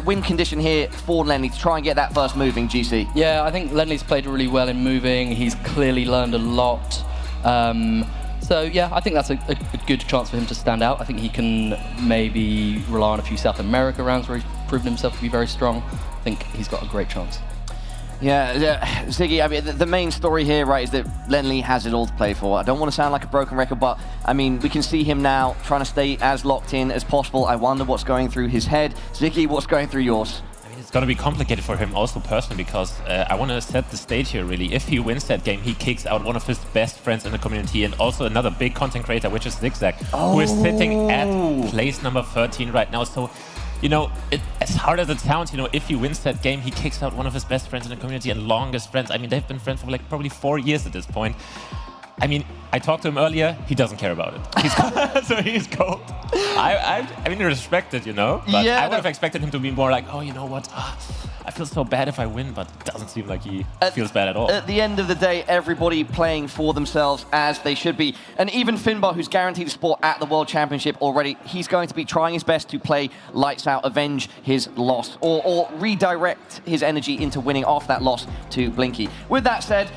win condition here for Lenley to try and get that first moving, GC? Yeah, I think Lenley's played really well in moving. He's clearly learned a lot. So yeah, I think that's a good chance for him to stand out. I think he can maybe rely on a few South America rounds where he's proven himself to be very strong. I think he's got a great chance. Yeah, Ziggy, I mean, the main story here, right, is that Lenley has it all to play for. I don't want to sound like a broken record, but, I mean, we can see him now trying to stay as locked in as possible. I wonder what's going through his head. Ziggy, what's going through yours? It's going to be complicated for him also personally because I want to set the stage here really. If he wins that game, he kicks out one of his best friends in the community and also another big content creator, which is Zigzag, who is sitting at place number 13 right now. So, you know, as hard as it sounds, you know, if he wins that game, he kicks out one of his best friends in the community and longest friends. I mean, they've been friends for like probably 4 years at this point. I mean, I talked to him earlier, he doesn't care about it. So he's cold. I mean, respect it, you know? But yeah, I would have expected him to be more like, oh, you know what? I feel so bad if I win, but it doesn't seem like he feels bad at all. At the end of the day, everybody playing for themselves as they should be. And even Finnbar, who's guaranteed a spot at the World Championship already, he's going to be trying his best to play lights out, avenge his loss, or redirect his energy into winning off that loss to Blinky. With that said,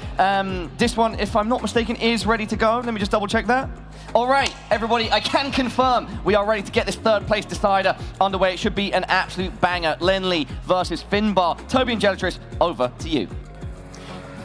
this one, if I'm not mistaken, is ready to go. Let me just double check that. All right, everybody, I can confirm we are ready to get this third place decider underway. It should be an absolute banger. Lenley versus Finnbar. Toby and Gelatris, over to you.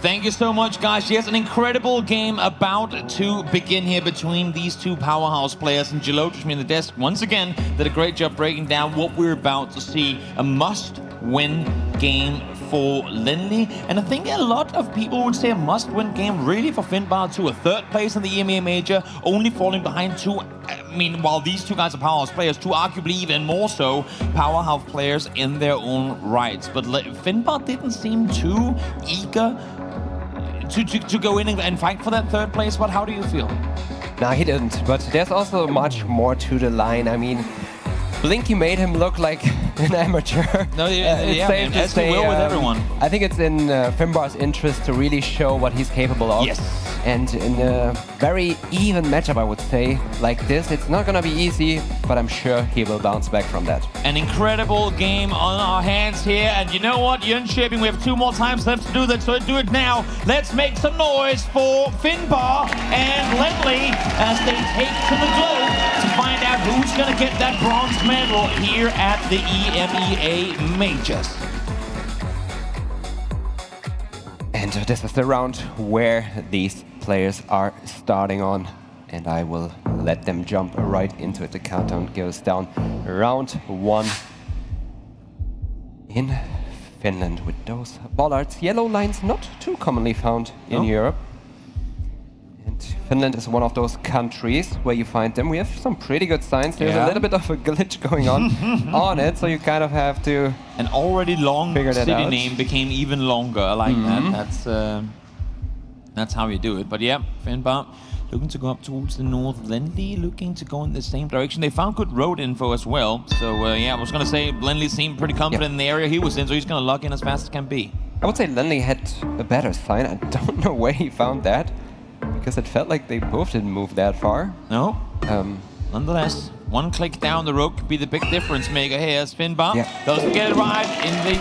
Thank you so much, guys. Yes, an incredible game about to begin here between these two powerhouse players. And Gelatris me in the desk, once again, did a great job breaking down what we're about to see. A must-win game for Lenley. And I think a lot of people would say a must-win game really for Finnbar to a third place in the EMEA Major, only falling behind two, I mean, while these two guys are powerhouse players, two arguably even more so powerhouse players in their own rights. But Finnbar didn't seem too eager to go in and fight for that third place. But how do you feel? No, he didn't. But there's also much more to the line. I mean, Blinky made him look like an amateur. No, yeah, as he will with everyone. I think it's in Finnbar's interest to really show what he's capable of. Yes. And in a very even matchup, I would say, like this, it's not going to be easy, but I'm sure he will bounce back from that. An incredible game on our hands here. And you know what? Jönköping, we have 2 more times left to do that, so do it now. Let's make some noise for Finnbar and Lenley as they take to the globe to find out who's going to get that bronze medal here at the EMEA Majors. And this is the round where these players are starting on. And I will let them jump right into it. The countdown goes down. Round 1 in Finland with those bollards. Yellow lines not too commonly found in Europe. And Finland is one of those countries where you find them. We have some pretty good signs. There's a little bit of a glitch going on it, so you kind of have to an already long city out. name became even longer. I like that. That's how you do it. But yeah, Finnbar looking to go up towards the north. Lenley looking to go in the same direction. They found good road info as well. So yeah, I was going to say Lenley seemed pretty confident in the area he was in, so he's going to lock in as fast as can be. I would say Lenley had a better sign. I don't know where he found that. because it felt like they both didn't move that far. No. Nonetheless, one click down the road could be the big difference maker here as Finnbar doesn't get it right in the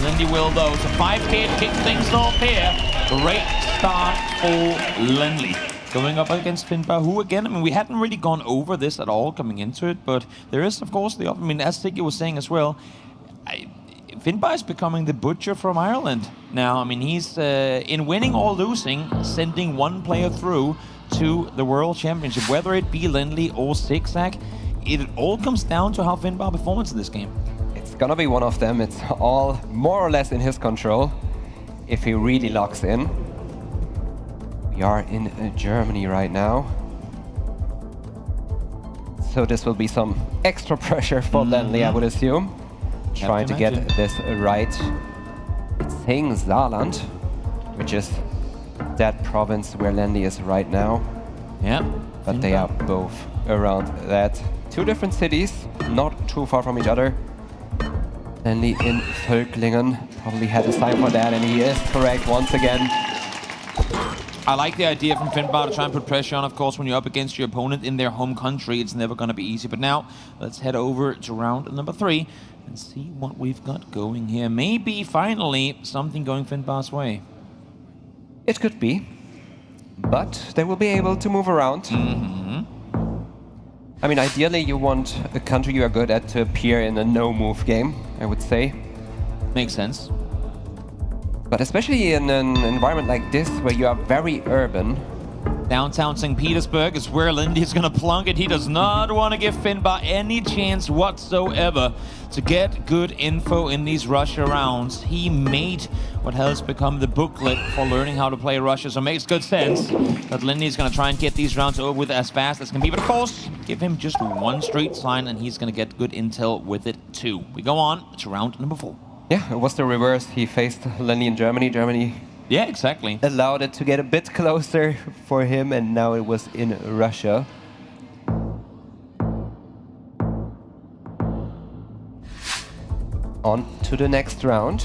Lenley will though. So 5K to kick things off here. Great start for Lenley. Going up against Finnbar, who again, I mean, we hadn't really gone over this at all coming into it, but there is, of course, I mean, as Siggy was saying as well, Finnbar is becoming the butcher from Ireland now. I mean, he's, in winning or losing, sending one player through to the World Championship, whether it be Lenley or Zigzag. It all comes down to how Finnbar performs in this game. It's gonna be one of them. It's all more or less in his control if he really locks in. We are in Germany right now. So this will be some extra pressure for Lenley, I would assume. Trying to get this right. It's saying Saarland, which is that province where Lenley is right now. Yeah. But they are both around that. Two different cities, not too far from each other. Lenley in Völklingen, probably had a sign for that, and he is correct once again. I like the idea from Finnbar to try and put pressure on. Of course, when you're up against your opponent in their home country, it's never going to be easy. But now, let's head over to round number 3 and see what we've got going here. Maybe, finally, something going Finnbar's way. It could be, but they will be able to move around. I mean, ideally, you want a country you are good at to appear in a no-move game, I would say. Makes sense. But especially in an environment like this, where you are very urban. Downtown St. Petersburg is where Lenley is going to plunk it. He does not want to give Finnbar any chance whatsoever to get good info in these Russia rounds. He made what has become the booklet for learning how to play Russia, so it makes good sense that Lenley is going to try and get these rounds over with as fast as can be. But of course, give him just one straight sign and he's going to get good intel with it too. We go on to round number 4. Yeah, it was the reverse. He faced Lenley in Germany. Germany allowed it to get a bit closer for him, and now it was in Russia. On to the next round,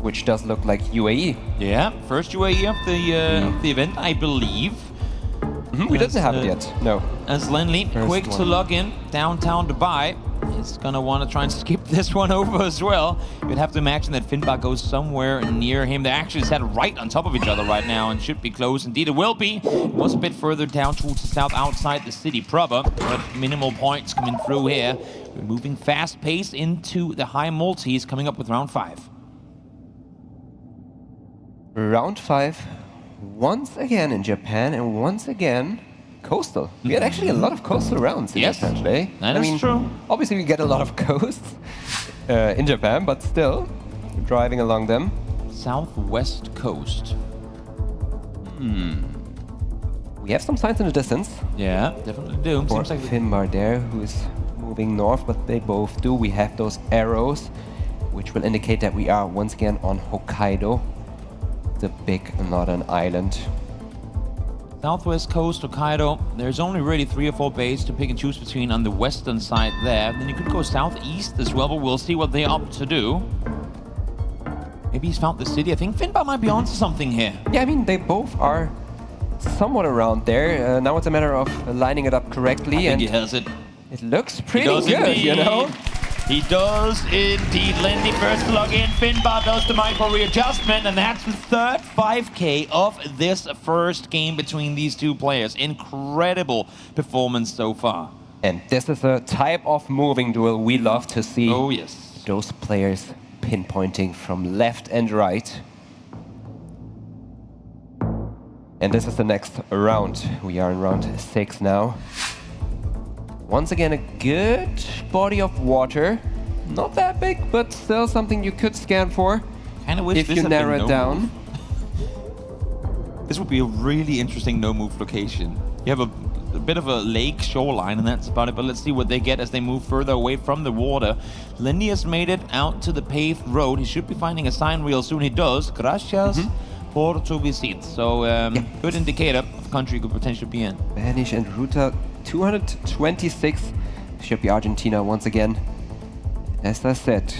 which does look like UAE. Yeah, first UAE of the event, I believe. We didn't have it yet, no. As Lenley, quick to log in, downtown Dubai. He's gonna want to try and skip this one over as well. You'd have to imagine that Finnbar goes somewhere near him. They're actually sat right on top of each other right now and should be close. Indeed, it will be. It was a bit further down towards the south outside the city proper, but minimal points coming through here. We're moving fast pace into the high multis, coming up with round 5. Round 5, once again in Japan, and once again coastal. We had actually a lot of coastal rounds in Japan today. That is true. Obviously we get a lot of coasts in Japan, but still, driving along them. Southwest coast. We have some signs in the distance. Yeah, definitely do. For Seems like Finnbar there, who is moving north, but they both do. We have those arrows, which will indicate that we are once again on Hokkaido, the big northern island. Southwest coast, Hokkaido. There's only really 3 or 4 bays to pick and choose between on the western side there. Then you could go southeast as well, but we'll see what they opt to do. Maybe he's found the city. I think Finnbar might be onto something here. Yeah, I mean, they both are somewhat around there. Now it's a matter of lining it up correctly. I think he has it. It looks pretty good, you know? He does indeed. Lenley first to log in. Finnbar does the micro readjustment, and that's the third 5K of this first game between these two players. Incredible performance so far. And this is a type of moving duel we love to see. Oh, yes. Those players pinpointing from left and right. And this is the next round. We are in round 6 now. Once again, a good body of water. Not that big, but still something you could scan for. Kind of wish if this you had narrow been it down. This would be a really interesting no-move location. You have a bit of a lake shoreline, and that's about it. But let's see what they get as they move further away from the water. Lenley has made it out to the paved road. He should be finding a sign real soon. He does. Gracias por tu visit. So, good indicator of the country you could potentially be in. Banish and Ruta 226 should be Argentina once again. As I said,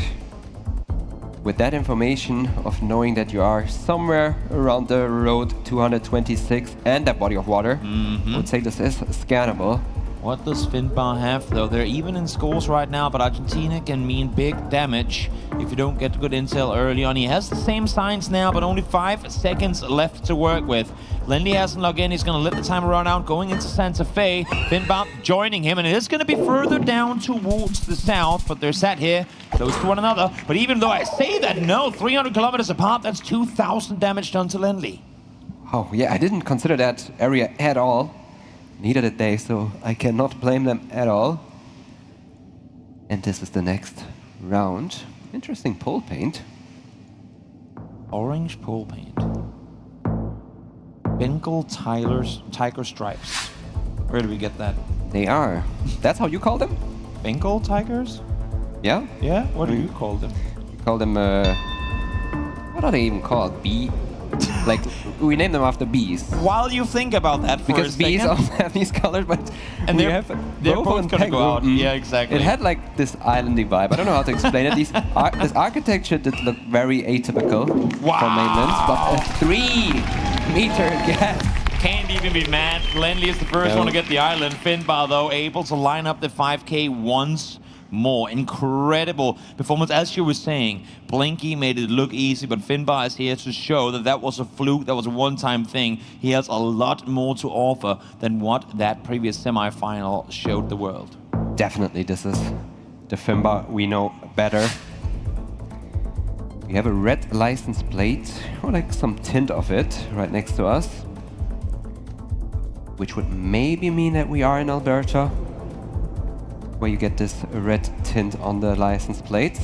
with that information of knowing that you are somewhere around the road 226 and that body of water, I would say this is scannable. What does Finnbar have, though? They're even in scores right now, but Argentina can mean big damage if you don't get good intel early on. He has the same signs now, but only 5 seconds left to work with. Lenley hasn't logged in. He's going to let the timer run out, going into Santa Fe. Finnbar joining him, and it is going to be further down towards the south, but they're sat here close to one another. But even though I say that, no, 300 kilometers apart, that's 2,000 damage done to Lenley. Oh, yeah, I didn't consider that area at all. Neither did they, so I cannot blame them at all. And this is the next round. Interesting pole paint. Orange pole paint. Bengal tiger stripes. Where do we get that? They are. That's how you call them? Bengal tigers? Yeah? Yeah? What do you call them? We call them, what are they even called? Bee? Like, we name them after bees. While you think about that for because a bees second. also have these colors, but and we they're have both gonna go out. Yeah, exactly. It had like this islandy vibe. I don't know how to explain it. This architecture did look very atypical for mainland, but a 3-meter gap. Can't even be mad. Lenley is the first one to get the island. Finnbar, though, able to line up the 5K once more. Incredible performance. As you were saying, Blinky made it look easy, but Finnbar is here to show that that was a fluke, that was a one-time thing. He has a lot more to offer than what that previous semi-final showed the world. Definitely, this is the Finnbar we know better. We have a red license plate, or like some tint of it, right next to us, which would maybe mean that we are in Alberta, where you get this red tint on the license plates.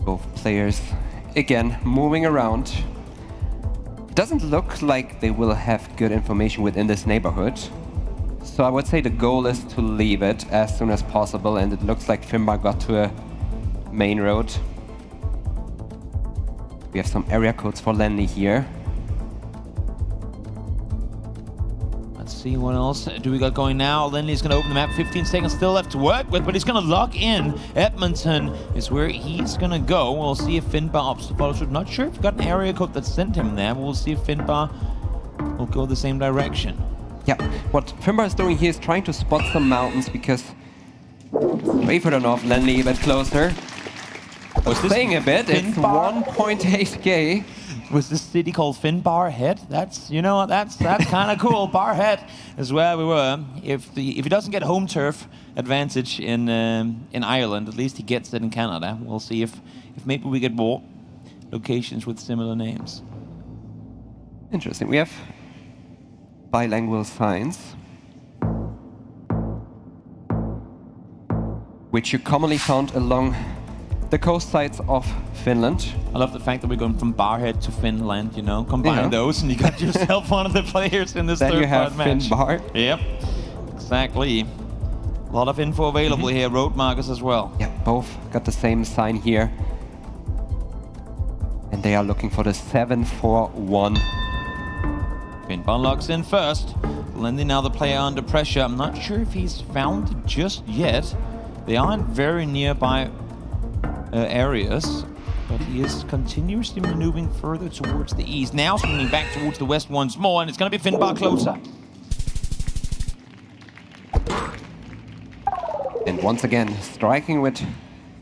Both players, again, moving around. It doesn't look like they will have good information within this neighborhood. So I would say the goal is to leave it as soon as possible, and it looks like Finnbar got to a main road. We have some area codes for Lenley here. Let's see what else do we got going now. Lenley's going to open the map. 15 seconds still left to work with, but he's going to lock in. Edmonton is where he's going to go. We'll see if Finnbar opts to follow through. Not sure if we got an area code that sent him there, but we'll see if Finnbar will go the same direction. Yeah, what Finnbar is doing here is trying to spot some mountains because way further north, Lenley a bit closer. Was this playing a bit, it's 1.8k. Was this city called Finnbar Head? That's, you know, that's kind of cool. Bar Head is where we were. If he doesn't get home turf advantage in Ireland, at least he gets it in Canada. We'll see if maybe we get more locations with similar names. Interesting. We have bilingual signs, which you commonly found along the coast sides of Finland. I love the fact that we're going from Barhead to Finland, you know. Combine those and you got yourself one of the players in this third part match. Finnbar. Yep, exactly. A lot of info available here, road markers as well. Yeah, both got the same sign here. And they are looking for the 741. Finnbar locks in first. Lenley now the player under pressure. I'm not sure if he's found it just yet. They aren't very nearby areas, but he is continuously maneuvering further towards the east. Now swinging back towards the west once more, and it's going to be Finnbar closer. And once again, striking with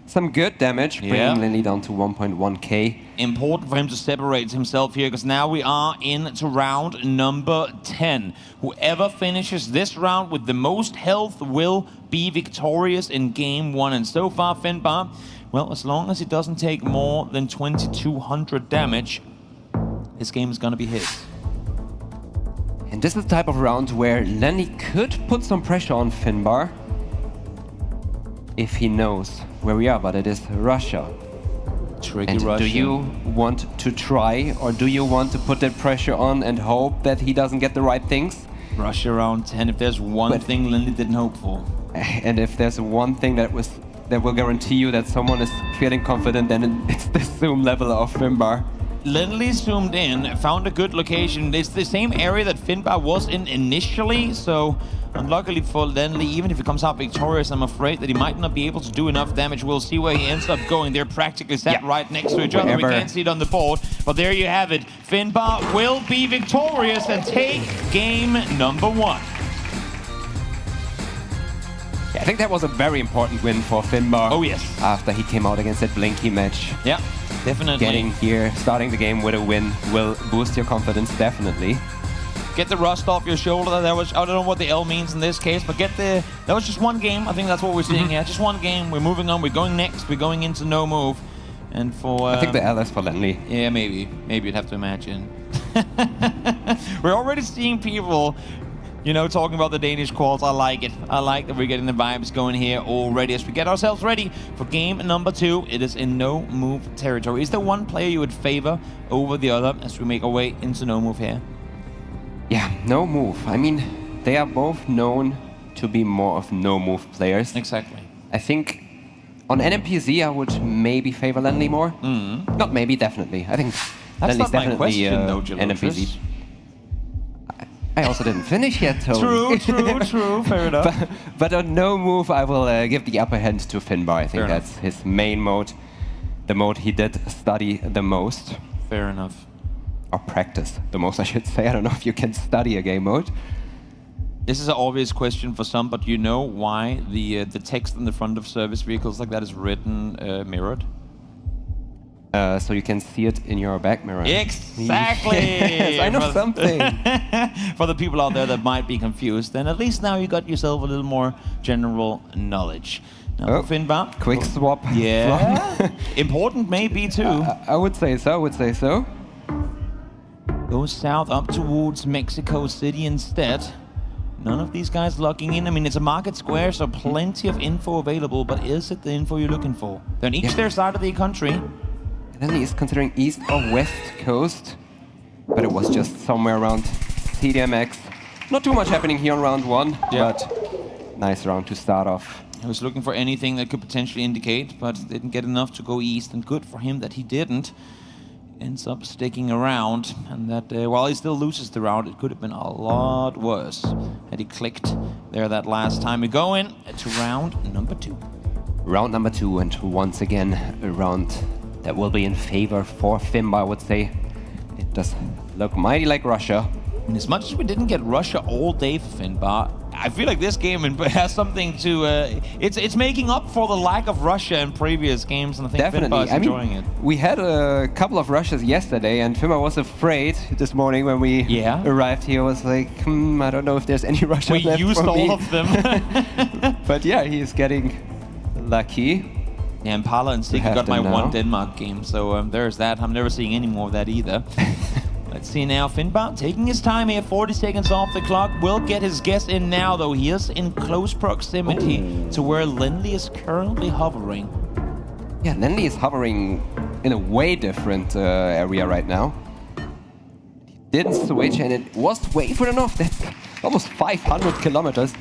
some good damage, bringing Lenley down to 1.1k. Important for him to separate himself here, because now we are into round number 10. Whoever finishes this round with the most health will be victorious in game one. And so far, Finnbar, well, as long as he doesn't take more than 2,200 damage, this game is going to be his. And this is the type of round where Lenley could put some pressure on Finnbar if he knows where we are, but it is Russia. Tricky and Russia. Do you want to try, or do you want to put that pressure on and hope that he doesn't get the right things? Russia round 10, if there's one thing Lenley didn't hope for. And if there's one thing that will guarantee you that someone is feeling confident, then it's the zoom level of Finnbar. Lenley zoomed in, found a good location. It's the same area that Finnbar was in initially, so unluckily for Lenley, even if he comes out victorious, I'm afraid that he might not be able to do enough damage. We'll see where he ends up going. They're practically sat right next to each other. We can't see it on the board, but there you have it. Finnbar will be victorious and take game number 1. Yeah, I think that was a very important win for Finnbar. Oh, yes. After he came out against that Blinky match. Yeah, definitely. Getting here, starting the game with a win will boost your confidence, definitely. Get the rust off your shoulder. That was, I don't know what the L means in this case, but that was just one game. I think that's what we're seeing here. Just one game. We're moving on. We're going next. We're going into no move. And for... I think the L is for Lenley. Yeah, maybe. Maybe you'd have to imagine. We're already seeing people, you know, talking about the Danish calls. I like it. I like that we're getting the vibes going here already as we get ourselves ready for game number 2. It is in no move territory. Is there one player you would favor over the other as we make our way into no move here? Yeah, no move. I mean, they are both known to be more of no move players. Exactly. I think on NMPZ I would maybe favor Lenley more. Not maybe, definitely. I think that's Lenley's not my definitely question, though, NMPZ. I also didn't finish yet, Tony. True. Fair enough. But on no move, I will give the upper hand to Finnbar. I think that's his main mode. The mode he did study the most. Fair enough. Or practice the most, I should say. I don't know if you can study a game mode. This is an obvious question for some, but you know why the text in the front of service vehicles like that is written mirrored? So you can see it in your back mirror. Exactly! Yes, I know something. For the people out there that might be confused, then at least now you got yourself a little more general knowledge. Now, Finnbar. Quick swap. Yeah. Important maybe too. I would say so. Go south up towards Mexico City instead. None of these guys locking in. I mean, it's a market square, so plenty of info available, but is it the info you're looking for? They're on each their side of the country. Then he's considering east or west coast, but it was just somewhere around CDMX. Not too much happening here on round 1, but nice round to start off. He was looking for anything that could potentially indicate, but didn't get enough to go east, and good for him that he didn't. Ends up sticking around, and that while he still loses the round, it could have been a lot worse had he clicked there that last time. We go in to round number 2. Round number 2, and once again a round that will be in favor for Finnbar, I would say. It does look mighty like Russia. And as much as we didn't get Russia all day for Finnbar, I feel like this game has something to... it's making up for the lack of Russia in previous games, and I think Finnbar is enjoying it. We had a couple of rushes yesterday, and Finnbar was afraid this morning when we arrived here. Was like, I don't know if there's any Russia left for me. We used all of them. But yeah, he's getting lucky. Yeah, and Pala and Sig got my one Denmark game, so there's that. I'm never seeing any more of that either. Let's see now, Finnbar taking his time here, 40 seconds off the clock. Will get his guess in now, though. He is in close proximity to where Lenley is currently hovering. Yeah, Lenley is hovering in a way different area right now. He didn't switch, and it was way far enough. That's almost 500 kilometers.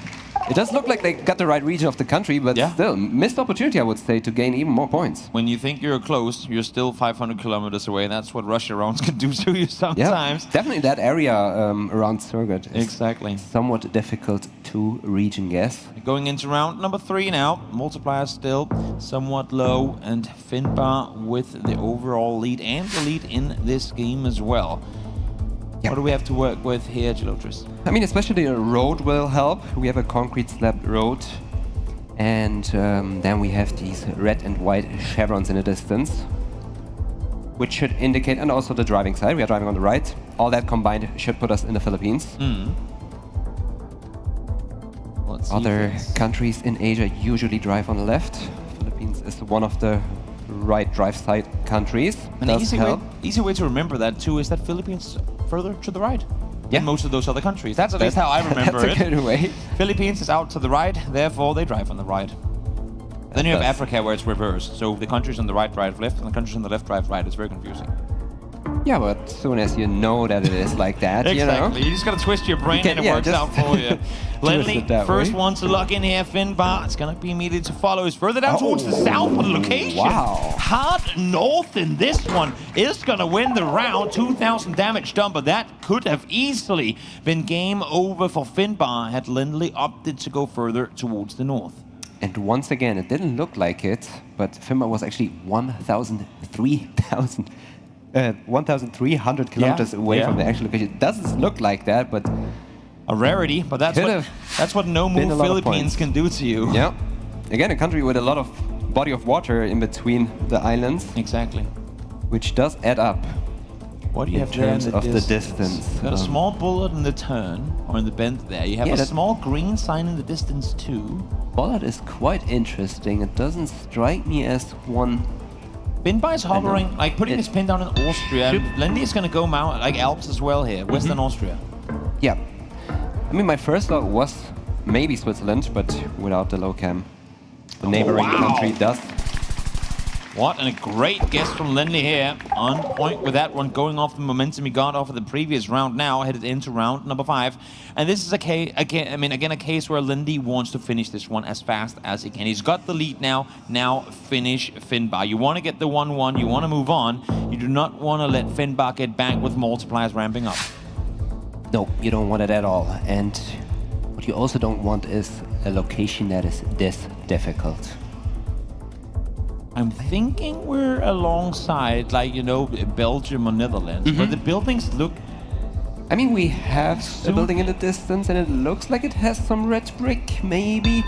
It does look like they got the right region of the country, but still, missed opportunity, I would say, to gain even more points. When you think you're close, you're still 500 kilometers away. That's what Russia rounds can do to you sometimes. Yeah, definitely that area around Surgut is exactly somewhat difficult to region guess. Going into round number 3 now. Multiplier still somewhat low, and Finnbar with the overall lead and the lead in this game as well. What do we have to work with here, Gelotris? I mean, especially the road will help. We have a concrete slab road, and then we have these red and white chevrons in the distance, which should indicate, and also the driving side. We are driving on the right. All that combined should put us in the Philippines. Other countries in Asia usually drive on the left. Philippines is one of the right drive side countries. An easy way to remember that too is that Philippines further to the right than most of those other countries. That's at least how I remember it. That's a good way. Philippines is out to the right, therefore they drive on the right. Then you have Africa where it's reversed. So the countries on the right drive left, and the countries on the left drive right. It's very confusing. Yeah, but as soon as you know that it is like that, Exactly. you know. You just gotta twist your brain and it yeah, works just out for you. Lenley, that first way. one to lock in here. Finnbar, it's gonna be immediate to follow. He's further down towards the south of the location. Wow. Hard north in this one is gonna win the round. 2,000 damage done, but that could have easily been game over for Finnbar had Lenley opted to go further towards the north. And once again, it didn't look like it, but Finnbar was actually 1,300 kilometers away from the actual location. It doesn't look like that, but a rarity. But that's what no move Philippines can do to you. Yeah. Again, a country with a lot of body of water in between the islands. Exactly. Which does add up. What do you have in terms there of the distance? Got a small bullet in the turn, or in the bend there. You have a small green sign in the distance too. Bullet is quite interesting. It doesn't strike me as one. Finnbar is hovering, like putting his pin down in Austria. Lenley is going to go mount, like Alps as well here, Western Austria. Yeah. I mean, my first thought was maybe Switzerland, but without the low cam. The neighboring country does. What a great guess from Lenley here. On point with that one, going off the momentum he got off of the previous round, now headed into round number 5. And this is a case, again a case where Lenley wants to finish this one as fast as he can. He's got the lead now. Now finish Finnbar. You want to get the 1-1, you want to move on. You do not want to let Finnbar get back with multipliers ramping up. No, you don't want it at all. And what you also don't want is a location that is this difficult. I'm thinking we're alongside, like, you know, Belgium or Netherlands, but the buildings look... I mean, we have a building in the distance, and it looks like it has some red brick, maybe.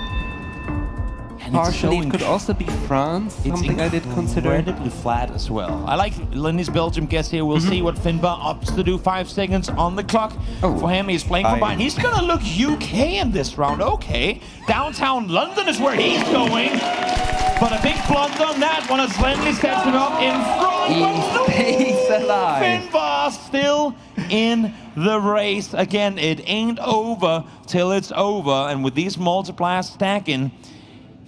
And partially, so it could also be France, something I did consider. Incredibly flat as well. I like Lenley's Belgium guess here. We'll see what Finnbar opts to do. 5 seconds on the clock for him. He's playing for Bayern. He's going to look UK in this round. Okay. Downtown London is where he's going. But a big blunder on that one as Lenley sets him up in front. He stays alive. Finnbar still in the race. Again, it ain't over till it's over. And with these multipliers stacking,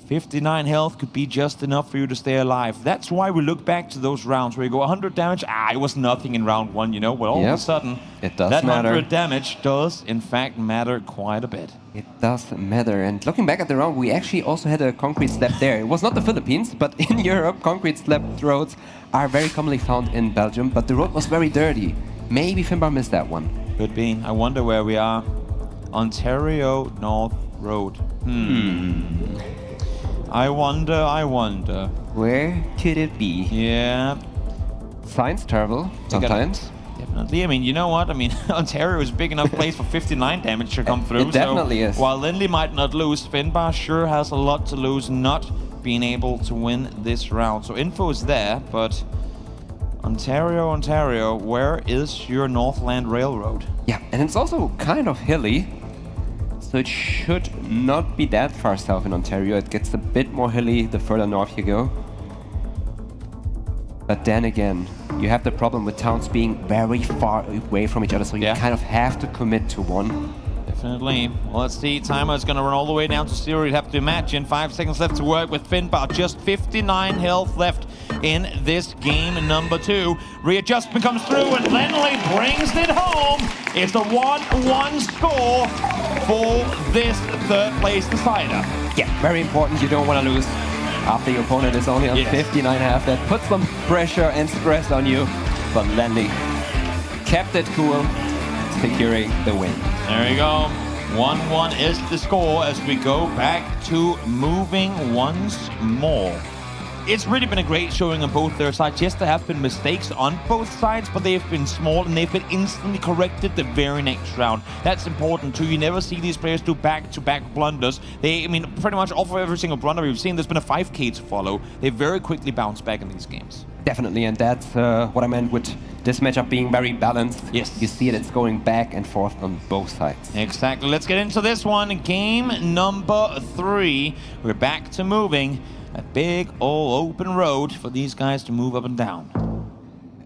59 health could be just enough for you to stay alive. That's why we look back to those rounds where you go 100 damage. It was nothing in round 1, you know. Well, all of a sudden, it does that matter. 100 damage does, in fact, matter quite a bit. It does matter. And looking back at the round, we actually also had a concrete slab there. It was not the Philippines, but in Europe, concrete slab roads are very commonly found in Belgium. But the road was very dirty. Maybe Finnbar missed that one. Could be. I wonder where we are. Ontario North Road. I wonder. Where could it be? Yeah. Signs travel sometimes. Definitely. I mean, you know what? I mean, Ontario is a big enough place for 59 damage to come through. It definitely is. While Lenley might not lose, Finnbar sure has a lot to lose not being able to win this round. So info is there, but Ontario, where is your Northland Railroad? Yeah, and it's also kind of hilly. So it should not be that far south in Ontario. It gets a bit more hilly the further north you go. But then again, you have the problem with towns being very far away from each other, so you kind of have to commit to one. Definitely. Well, let's see. Timer is going to run all the way down to 0. You'd have to imagine 5 seconds left to work with Finnbar. Just 59 health left in this game number 2. Readjustment comes through and Lenley brings it home. It's a 1-1 score for this third place decider. Yeah, very important. You don't want to lose after your opponent is only on 59.5. That puts some pressure and stress on you. But Lenley kept it cool, securing the win. There you go. 1-1 is the score as we go back to moving once more. It's really been a great showing on both their sides. Yes, there have been mistakes on both sides, but they've been small and they've been instantly corrected the very next round. That's important too. You never see these players do back-to-back blunders. I mean, pretty much off of every single blunder we've seen, there's been a 5K to follow. They very quickly bounce back in these games. Definitely, and that's what I meant with this matchup being very balanced. Yes. You see it's going back and forth on both sides. Exactly. Let's get into this one. Game number 3. We're back to moving. A big old open road for these guys to move up and down.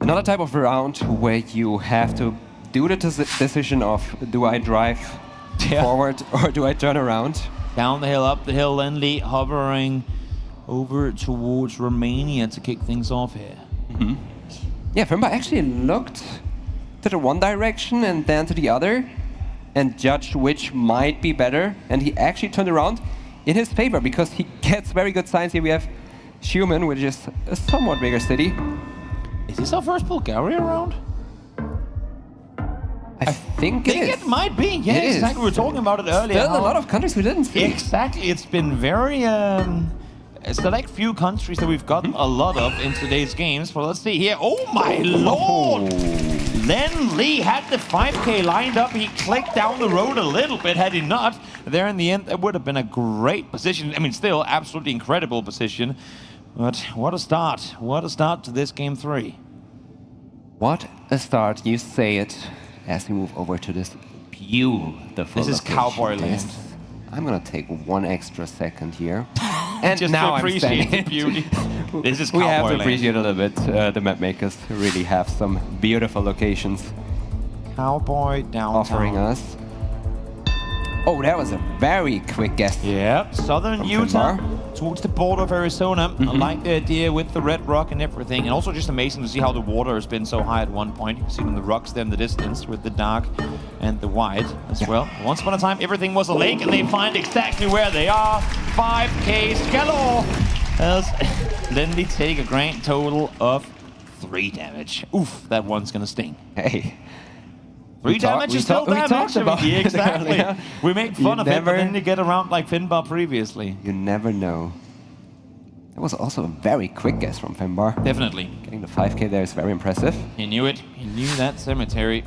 Another type of round where you have to do the decision of, do I drive forward or do I turn around? Down the hill, up the hill, Lenley hovering over towards Romania to kick things off here. Yeah, Finnbar actually looked to the one direction and then to the other and judged which might be better. And he actually turned around in his favor because he gets very good signs here. We have Schumann, which is a somewhat bigger city. Is this our first Bulgaria round? I think it might be. Yeah, It is. exactly. We were talking about it earlier. Still a lot of countries we didn't see. Exactly. It's been very select few countries that we've gotten a lot of in today's games. But let's see here. Oh my lord! Lenley had the 5K lined up. He clicked down the road a little bit. Had he not, there in the end, it would have been a great position. I mean, still absolutely incredible position. But what a start. What a start to this game 3. What a start, you say it, as we move over to this beautiful This is location. Cowboy Land. I'm gonna take 1 extra second here. And Just now to I'm appreciate standing. the beauty. This is We have Cowboy to Land. appreciate a little bit. The map makers really have some beautiful locations Cowboy downtown. offering us. Oh, that was a very quick guess. Yeah, southern from Utah, Finnbar. towards the border of Arizona. I like the idea with the red rock and everything. And also just amazing to see how the water has been so high at one point. You can see the rocks there in the distance with the dark and the white as well. Once upon a time, everything was a lake, and they find exactly where they are. 5Ks galore. As Lenley take a grand total of 3 damage. Oof, that one's gonna sting. Hey. 3 We talk- damage we is still talk- we damage. talked about Yeah, it exactly. earlier. We make You fun of it, never- but then you get around like Finnbar previously. You never know. That was also a very quick guess from Finnbar. Definitely. Getting the 5K there is very impressive. He knew it. He knew that cemetery.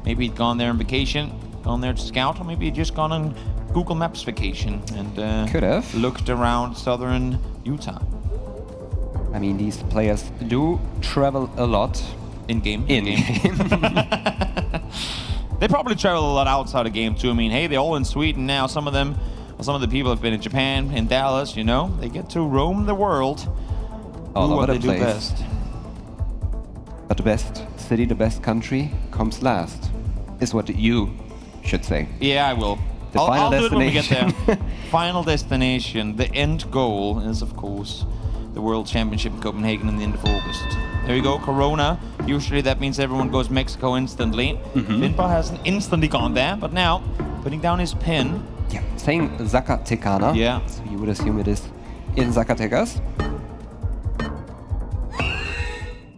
Maybe he'd gone there on vacation, gone there to scout, or maybe he'd just gone on Google Maps vacation and Could have. looked around southern Utah. I mean, these players do travel a lot. In-game? In-game. They probably travel a lot outside of game too. I mean, hey, they're all in Sweden now. Some of them, well, some of the people have been in Japan, in Dallas, you know. They get to roam the world. All do over what the they do place. best. But the best city, the best country comes last, is what you should say. Yeah, I will. The I'll final do it when we get there. destination. Final destination. The end goal is, of course, the World Championship in Copenhagen in the end of August. There you go, Corona. Usually that means everyone goes Mexico instantly. Finnbar hasn't instantly gone there, but now, putting down his pin. Yeah, saying Zacatecana. Yeah. So you would assume it is in Zacatecas.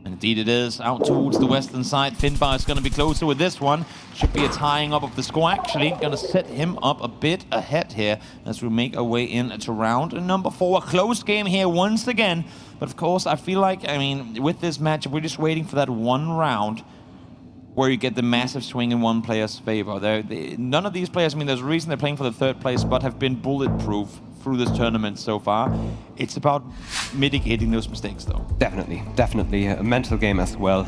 And indeed it is, out towards the western side. Finnbar is going to be closer with this one. Should be a tying up of the score. Actually, going to set him up a bit ahead here as we make our way in to round number 4. A close game here once again. But of course, I feel like, I mean, with this match, we're just waiting for that one round where you get the massive swing in one player's favor. None of these players, I mean, there's a reason they're playing for the 3rd place spot, have been bulletproof through this tournament so far. It's about mitigating those mistakes, though. Definitely, definitely a mental game as well.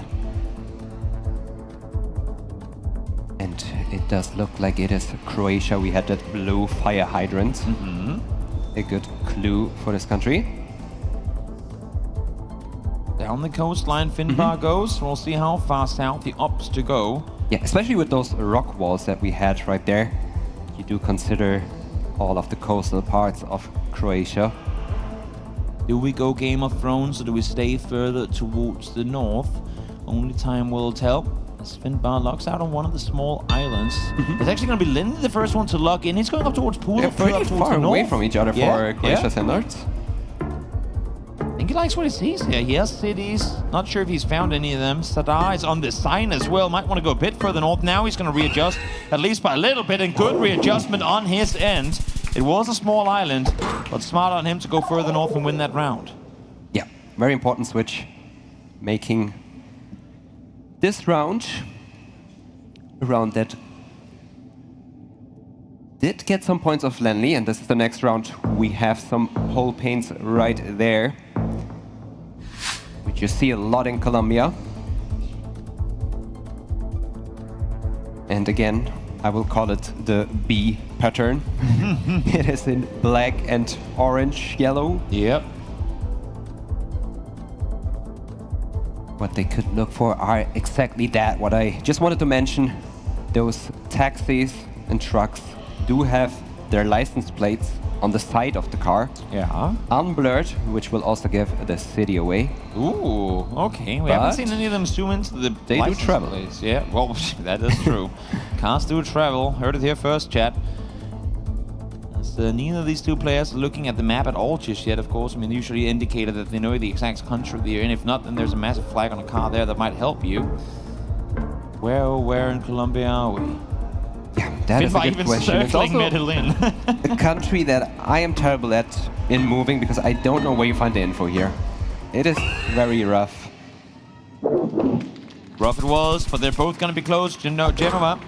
And it does look like it is Croatia. We had that blue fire hydrant. A good clue for this country. Down the coastline, Finnbar goes. We'll see how far south he opts to go. Yeah, especially with those rock walls that we had right there. You do consider all of the coastal parts of Croatia. Do we go Game of Thrones or do we stay further towards the north? Only time will tell. As Finnbar locks out on one of the small islands. It's actually going to be Lenley, the first one to lock in. He's going up towards Pool. They're pretty far away from each other for Croatia standards. I think he likes what he sees here. He has cities. Not sure if he's found any of them. Sadar is on the sign as well. Might want to go a bit further north. Now he's going to readjust, at least by a little bit, and good readjustment on his end. It was a small island, but smart on him to go further north and win that round. Yeah, very important switch. Making this round a round that did get some points off Lenley, and this is the next round. We have some pole paints right there, which you see a lot in Colombia. And again, I will call it the B pattern. It is in black and orange, yellow. Yep. What they could look for are exactly that. What I just wanted to mention, those taxis and trucks do have their license plates on the side of the car. Yeah. Unblurred, which will also give the city away. Ooh, okay. We haven't seen any of them zoom into the they do license travel. plates. Yeah, well, that is true. Cars do travel. Heard it here first, chat. As, neither of these two players are looking at the map at all just yet, of course. I mean, usually indicated that they know the exact country they're in. If not, then there's a massive flag on a car there that might help you. Where in Colombia are we? Yeah, that is a good question. It's also Medellin. a country that I am terrible at in moving because I don't know where you find the info here. It is very rough. Rough it was, but they're both going to be close. Gemma,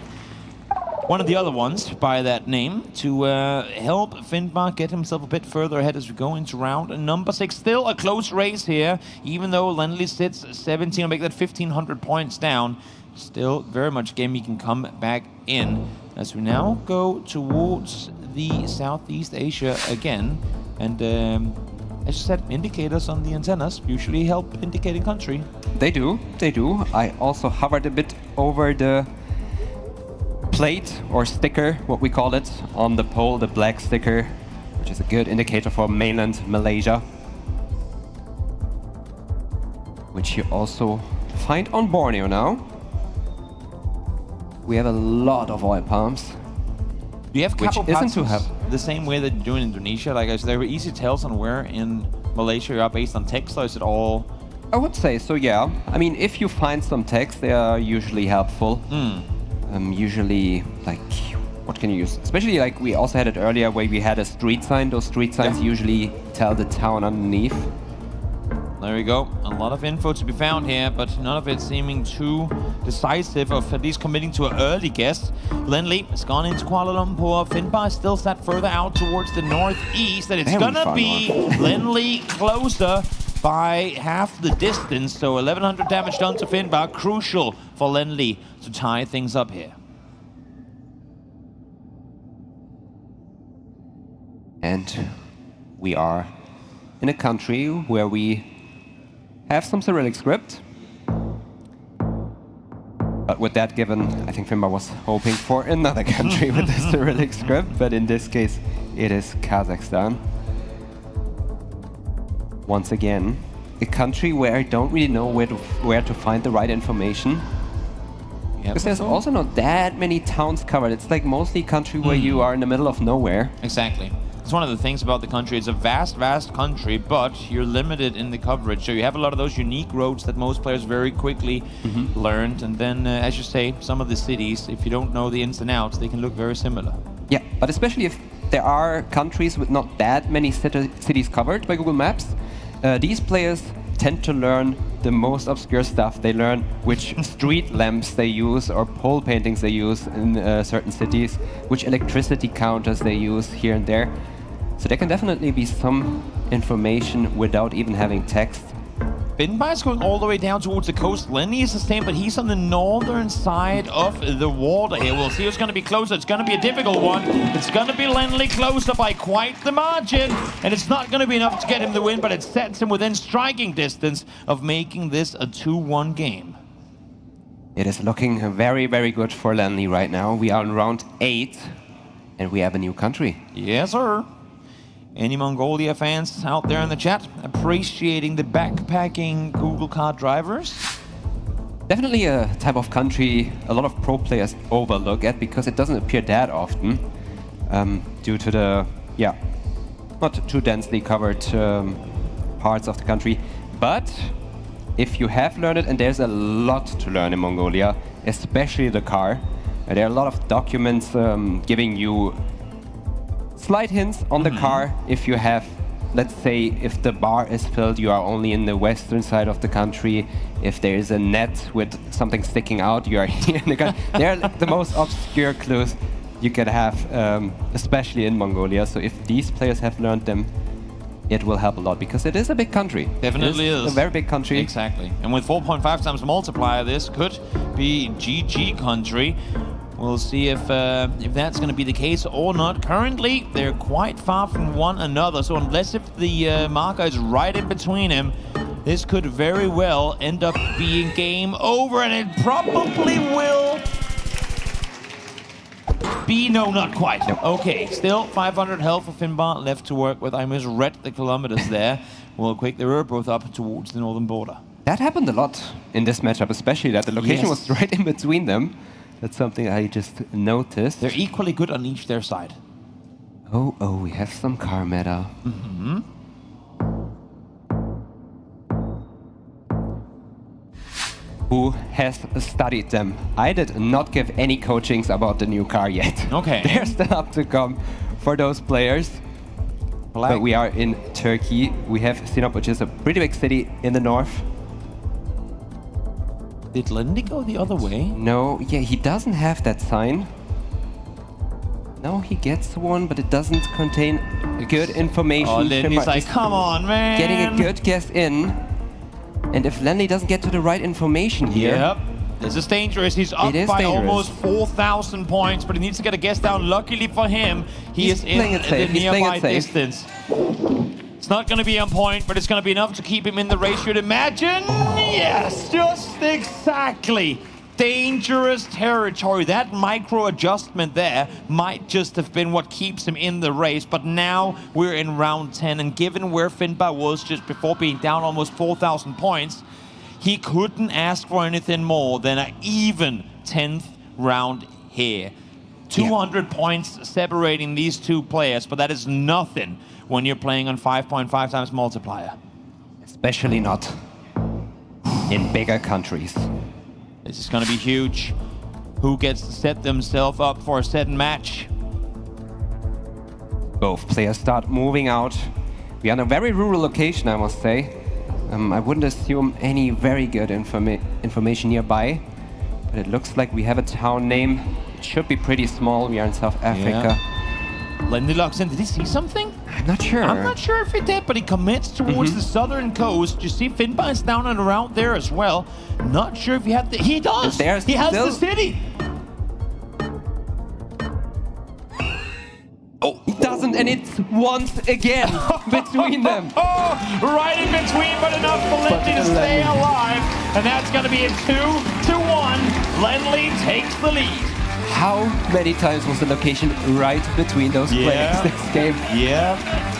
one of the other ones by that name, to help Finnbar get himself a bit further ahead as we go into round number 6. Still a close race here, even though Lenley sits 17, will make that 1,500 points down. Still very much game he can come back in as we now go towards the Southeast Asia again. And as you said, indicators on the antennas usually help indicating country. They do. I also hovered a bit over the plate or sticker, what we call it, on the pole, the black sticker, which is a good indicator for mainland Malaysia, which you also find on Borneo now. We have a lot of oil palms. Do you have which couple isn't too patterns heavy. the same way that you do in Indonesia? Like, is there easy tells on where in Malaysia you are based on text, or is it all? I would say so, yeah. I mean, if you find some text, they are usually helpful. Usually, like, what can you use? Especially like we also had it earlier where we had a street sign. Those street signs usually tell the town underneath. There we go. A lot of info to be found here, but none of it seeming too decisive, of at least committing to an early guess. Lenley has gone into Kuala Lumpur. Finnbar still sat further out towards the northeast, and it's gonna be Lenley closer by half the distance. So 1,100 damage done to Finnbar. Crucial for Lenley to tie things up here. And we are in a country where we have some Cyrillic script. But with that given, I think Finnbar was hoping for another country with the Cyrillic script, but in this case, it is Kazakhstan. Once again, a country where I don't really know where to find the right information. Because there's also not that many towns covered. It's like mostly a country where you are in the middle of nowhere. Exactly. It's one of the things about the country. It's a vast, vast country, but you're limited in the coverage. So you have a lot of those unique roads that most players very quickly learned. And then, as you say, some of the cities, if you don't know the ins and outs, they can look very similar. Yeah, but especially if there are countries with not that many cities covered by Google Maps, these players tend to learn the most obscure stuff. They learn which street lamps they use or pole paintings they use in certain cities, which electricity counters they use here and there. So there can definitely be some information without even having text. Finnbar is going all the way down towards the coast. Lenley is the same, but he's on the northern side of the water here. We'll see who's going to be closer. It's going to be a difficult one. It's going to be Lenley closer by quite the margin. And it's not going to be enough to get him the win, but it sets him within striking distance of making this a 2-1 game. It is looking very, very good for Lenley right now. We are in round 8, and we have a new country. Yes, sir. Any Mongolia fans out there in the chat appreciating the backpacking Google car drivers? Definitely a type of country a lot of pro players overlook at because it doesn't appear that often due to the, not too densely covered parts of the country. But if you have learned it, and there's a lot to learn in Mongolia, especially the car, there are a lot of documents giving you slight hints on the car. If you have, let's say, if the bar is filled, you are only in the western side of the country. If there is a net with something sticking out, you are here in the country. They are the most obscure clues you can have, especially in Mongolia. So if these players have learned them, it will help a lot because it is a big country. Definitely is. A very big country. Exactly. And with 4.5 times multiplier, this could be GG country. We'll see if that's going to be the case or not. Currently, they're quite far from one another, so unless if the marker is right in between him, this could very well end up being game over, and it probably will. B? No, not quite. No. Okay, still 500 health for Finnbar left to work with. I misread the kilometers there. Well, quick, they were both up towards the northern border. That happened a lot in this matchup, especially that the location was right in between them. That's something I just noticed. They're equally good on each their side. Oh, we have some car meta. Mm-hmm. Who has studied them? I did not give any coachings about the new car yet. Okay. They're still up to come for those players. But we are in Turkey. We have Sinop, which is a pretty big city in the north. Did Lenley go the other way? No, yeah, he doesn't have that sign. No, he gets one, but it doesn't contain good information. Oh, Lenley's like, come on, man. Getting a good guess in. And if Lenley doesn't get to the right information here... Yep. This is dangerous. He's up by almost 4,000 points, but he needs to get a guess down. Luckily for him, he's in the nearby distance. It's not going to be on point, but it's going to be enough to keep him in the race, you'd imagine. Yes, just exactly. Dangerous territory. That micro adjustment there might just have been what keeps him in the race, but now we're in round 10, and given where Finnbar was just before being down almost 4,000 points, he couldn't ask for anything more than an even 10th round here. 200 points separating these two players, but that is nothing when you're playing on 5.5 times multiplier. Especially not in bigger countries. This is going to be huge. Who gets to set themselves up for a set match? Both players start moving out. We are in a very rural location, I must say. I wouldn't assume any very good information nearby, but it looks like we have a town name. It should be pretty small. We are in South Africa. Lenley locks in. Did he see something? I'm not sure. I'm not sure if he did, but he commits towards the southern coast. You see Finnbar is down and around there as well. Not sure if he had the... He does! He has the city! Oh, he doesn't, and it's once again between them. Right in between, but enough for Lenley to stay alive. And that's going to be a 2-1. Lenley takes the lead. How many times was the location right between those players this game?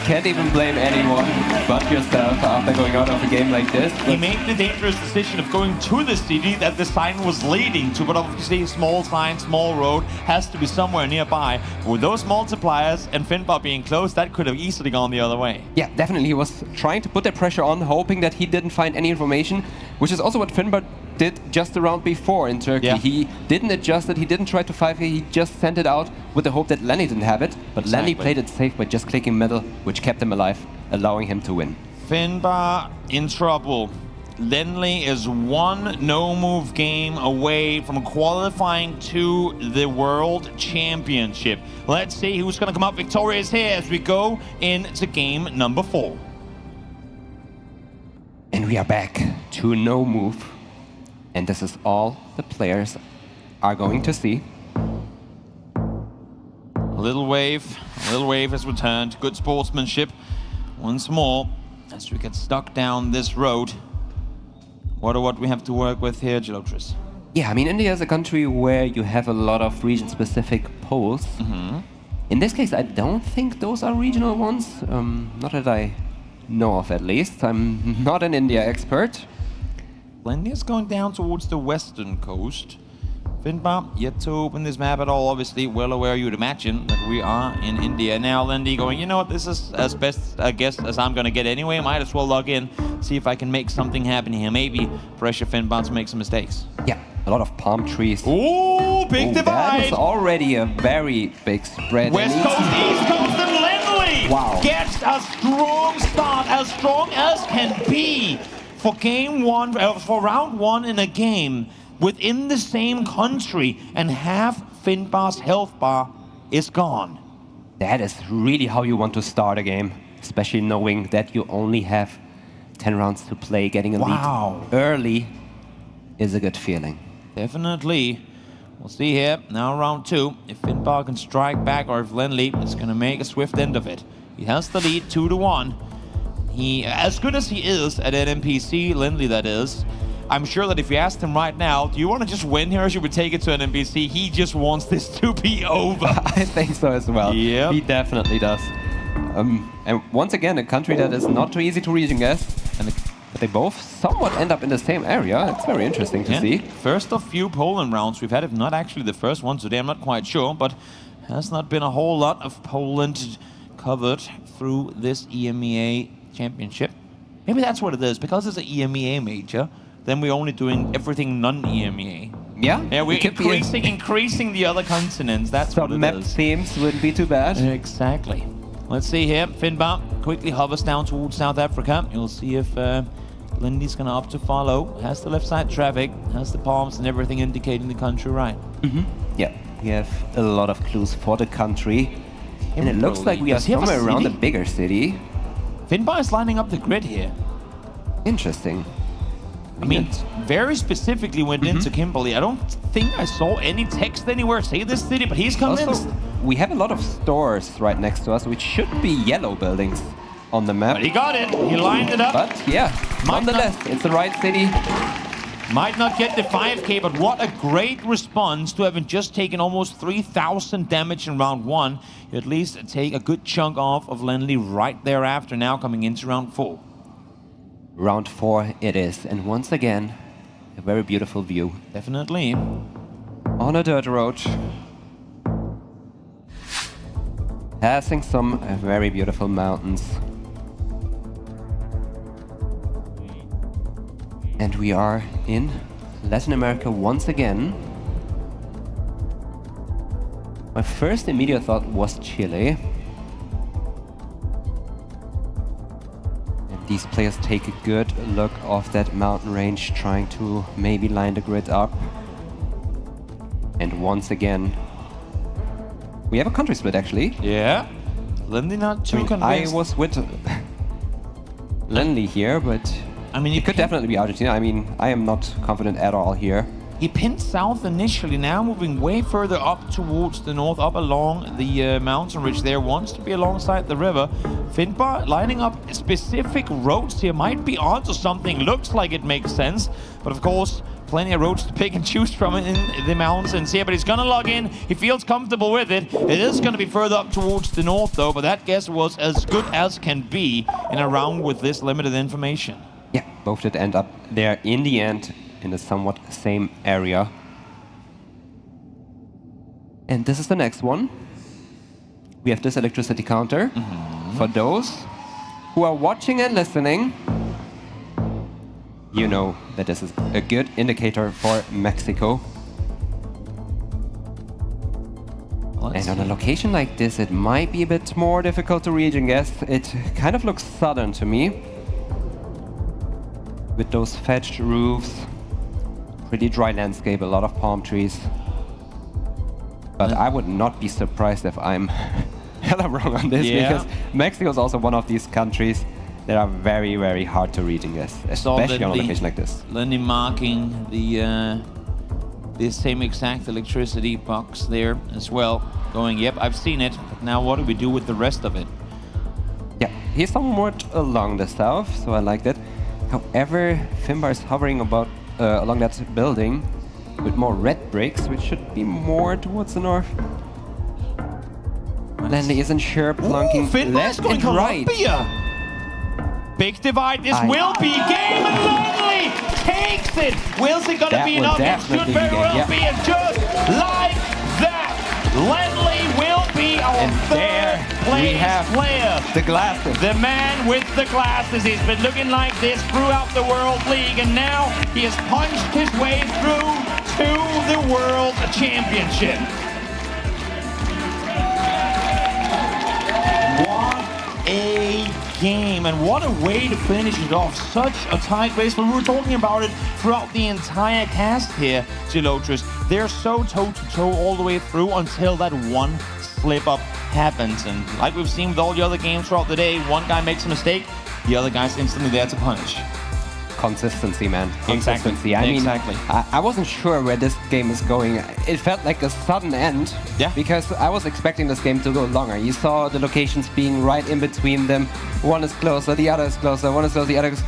Can't even blame anyone but yourself after going out of a game like this. He made the dangerous decision of going to the city that the sign was leading to, but obviously small sign, small road, has to be somewhere nearby. With those multipliers and Finnbar being close, that could have easily gone the other way. Yeah, definitely. He was trying to put the pressure on, hoping that he didn't find any information, which is also what Finnbar did just the round before in Turkey. He didn't adjust it, he didn't try to 5K, he just sent it out with the hope that Lenley didn't have it, but Lenley played it safe by just clicking middle, which kept him alive, allowing him to win. Finnbar in trouble. Lenley is one no-move game away from qualifying to the World Championship. Let's see who's going to come up victorious here as we go into game number 4. And we are back to no move. And this is all the players are going to see. A little wave has returned. Good sportsmanship once more as we get stuck down this road. What we have to work with here, GeoGuessr? Yeah, I mean, India is a country where you have a lot of region-specific polls. In this case, I don't think those are regional ones. Not that I know of, at least. I'm not an India expert. Lenley is going down towards the western coast. Finnbar yet to open this map at all. Obviously, well aware, you'd imagine, that we are in India. Now Lenley going, you know what, this is as best a guess as I'm going to get anyway. Might as well log in, see if I can make something happen here. Maybe pressure Finnbar to make some mistakes. Yeah, a lot of palm trees. Ooh, big divide! That was already a very big spread. West Coast, East Coast, and Lenley gets a strong start, as strong as can be. For game one, for round 1 in a game within the same country, and half Finnbar's health bar is gone. That is really how you want to start a game, especially knowing that you only have 10 rounds to play. Getting a lead early is a good feeling. Definitely. We'll see here, now round 2, if Finnbar can strike back or if Lenley is going to make a swift end of it. He has the lead 2-1. He, as good as he is at NMPC, Lenley that is, I'm sure that if you asked him right now, do you want to just win here or should we take it to an NBC? He just wants this to be over. I think so as well. Yep. He definitely does. And once again, a country that is not too easy to reach and guess. And they both somewhat end up in the same area. It's very interesting to see. First of few Poland rounds we've had, if not actually the first one today, I'm not quite sure, but has not been a whole lot of Poland covered through this EMEA championship. Maybe that's what it is, because it's an EMEA major, then we're only doing everything non-EMEA. Yeah, we're increasing the other continents, that's what it is. Some map themes wouldn't be too bad. Exactly. Let's see here, Finnbar quickly hovers down towards South Africa. You'll see if Lenley's gonna opt to follow. Has the left side traffic, has the palms and everything indicating the country right. Yeah, we have a lot of clues for the country. And it looks like we are somewhere around a bigger city. Finnbar is lining up the grid here. Interesting. I mean, very specifically went into Kimberley. I don't think I saw any text anywhere say this city, but he's convinced. Also, we have a lot of stores right next to us, which should be yellow buildings on the map. But he got it. He lined it up. But yeah, nonetheless, it's the right city. Might not get the 5K, but what a great response to having just taken almost 3,000 damage in round 1. You at least take a good chunk off of Lenley right thereafter, now coming into round 4. Round 4 it is, and once again, a very beautiful view. Definitely. On a dirt road. Passing some very beautiful mountains. And we are in Latin America once again. My first immediate thought was Chile. And these players take a good look off that mountain range, trying to maybe line the grid up. And once again, we have a country split actually. Yeah. Lenley not too convinced. I was with Lenley here, but I mean, it could definitely be Argentina. I mean, I am not confident at all here. He pinned south initially, now moving way further up towards the north, up along the mountain ridge there, wants to be alongside the river. Finnbar lining up specific roads here, might be onto something, looks like it makes sense, but of course, plenty of roads to pick and choose from in the mountains here, but he's gonna log in, he feels comfortable with it. It is gonna be further up towards the north though, but that guess was as good as can be in a round with this limited information. Yeah, both did end up there in the end, in the somewhat same area. And this is the next one. We have this electricity counter. For those who are watching and listening, you know that this is a good indicator for Mexico. And on a location like this, it might be a bit more difficult to read and guess. It kind of looks southern to me, with those thatched roofs, pretty dry landscape, a lot of palm trees. But I would not be surprised if I'm hella wrong on this, because Mexico is also one of these countries that are very, very hard to read and guess, especially on a location like this. Lenley marking the same exact electricity box there as well, going, yep, I've seen it, but now what do we do with the rest of it? Yeah, he's somewhat along the south, so I like that. However, Finnbar is hovering about along that building with more red bricks, which should be more towards the north. Lenley isn't sure, plunking left and right. Big divide, this will be game, and Lenley takes it! Will's it gonna be enough? It should very well be, and just like that, Lenley will be our third place player. The glasses. The man with the glasses. He's been looking like this throughout the World League, and now he has punched his way through to the World Championship. What a game, and what a way to finish it off. Such a tight race, but we were talking about it throughout the entire cast here, Geoguessr. They're so toe-to-toe all the way through until that one slip-up happens. And like we've seen with all the other games throughout the day, one guy makes a mistake, the other guy's instantly there to punish. Consistency, man. Consistency. Exactly. I wasn't sure where this game is going. It felt like a sudden end. Yeah. Because I was expecting this game to go longer. You saw the locations being right in between them. One is closer, the other is closer, one is closer, the other is...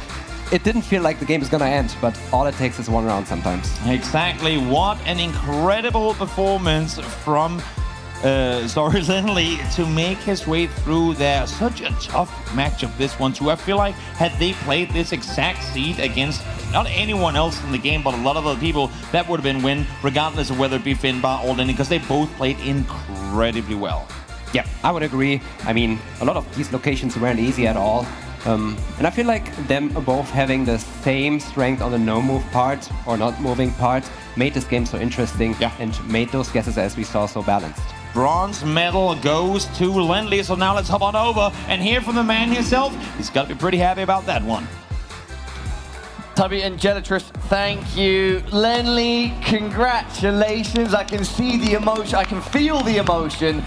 it didn't feel like the game is gonna end, but all it takes is one round sometimes. Exactly. What an incredible performance from Lenley to make his way through there. Such a tough matchup, this one too. I feel like had they played this exact seed against not anyone else in the game, but a lot of other people, that would have been win, regardless of whether it be Finnbar or Lenley, because they both played incredibly well. Yeah, I would agree. I mean, a lot of these locations weren't easy at all. And I feel like them both having the same strength on the no-move part or not moving part made this game so interesting and made those guesses, as we saw, so balanced. Bronze medal goes to Lenley, so now let's hop on over and hear from the man himself. He's got to be pretty happy about that one. Tubby and Gelatrus, thank you. Lenley, congratulations. I can see the emotion, I can feel the emotion.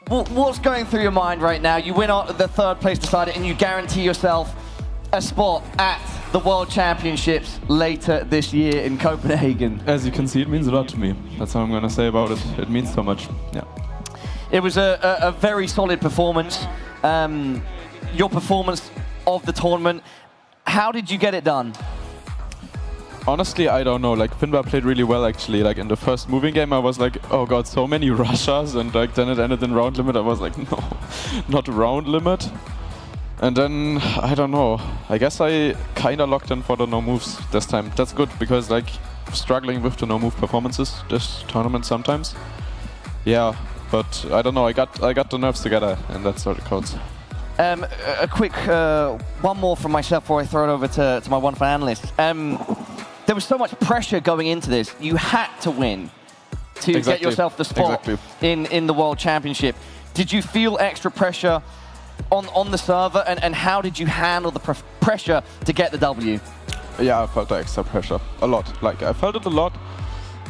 What's going through your mind right now? You win the third place decider and you guarantee yourself a spot at the World Championships later this year in Copenhagen. As you can see, it means a lot to me. That's all I'm gonna say about it. It means so much, yeah. It was a very solid performance. Your performance of the tournament, how did you get it done? Honestly, I don't know. Like, Finnbar played really well, actually. Like, in the first moving game, I was like, oh god, so many Russias, and like then it ended in round limit. I was like, no, not round limit. And then, I don't know. I guess I kind of locked in for the no moves this time. That's good, because like, struggling with the no move performances this tournament sometimes. Yeah, but I don't know. I got the nerves together, and that's what it counts. A quick one more from myself before I throw it over to my one for analyst. There was so much pressure going into this. You had to win to get yourself the spot in the World Championship. Did you feel extra pressure on the server, and how did you handle the pressure to get the W? Yeah, I felt the extra pressure a lot. Like, I felt it a lot.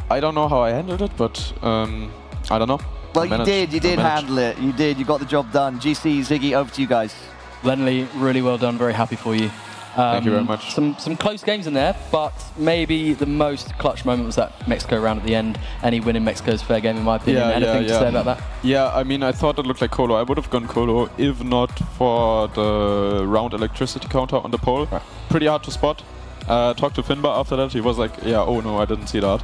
I don't know how I handled it, but I don't know. Well, you did handle it. You did. You got the job done. GC, Ziggy, over to you guys. Lenley, really well done. Very happy for you. Thank you very much. Some close games in there, but maybe the most clutch moment was that Mexico round at the end. Any win in Mexico's fair game, in my opinion. Anything to say about that? Yeah, I mean, I thought it looked like Colo. I would have gone Colo if not for the round electricity counter on the pole. Pretty hard to spot. Talked to Finnbar after that. He was like, yeah, oh no, I didn't see that.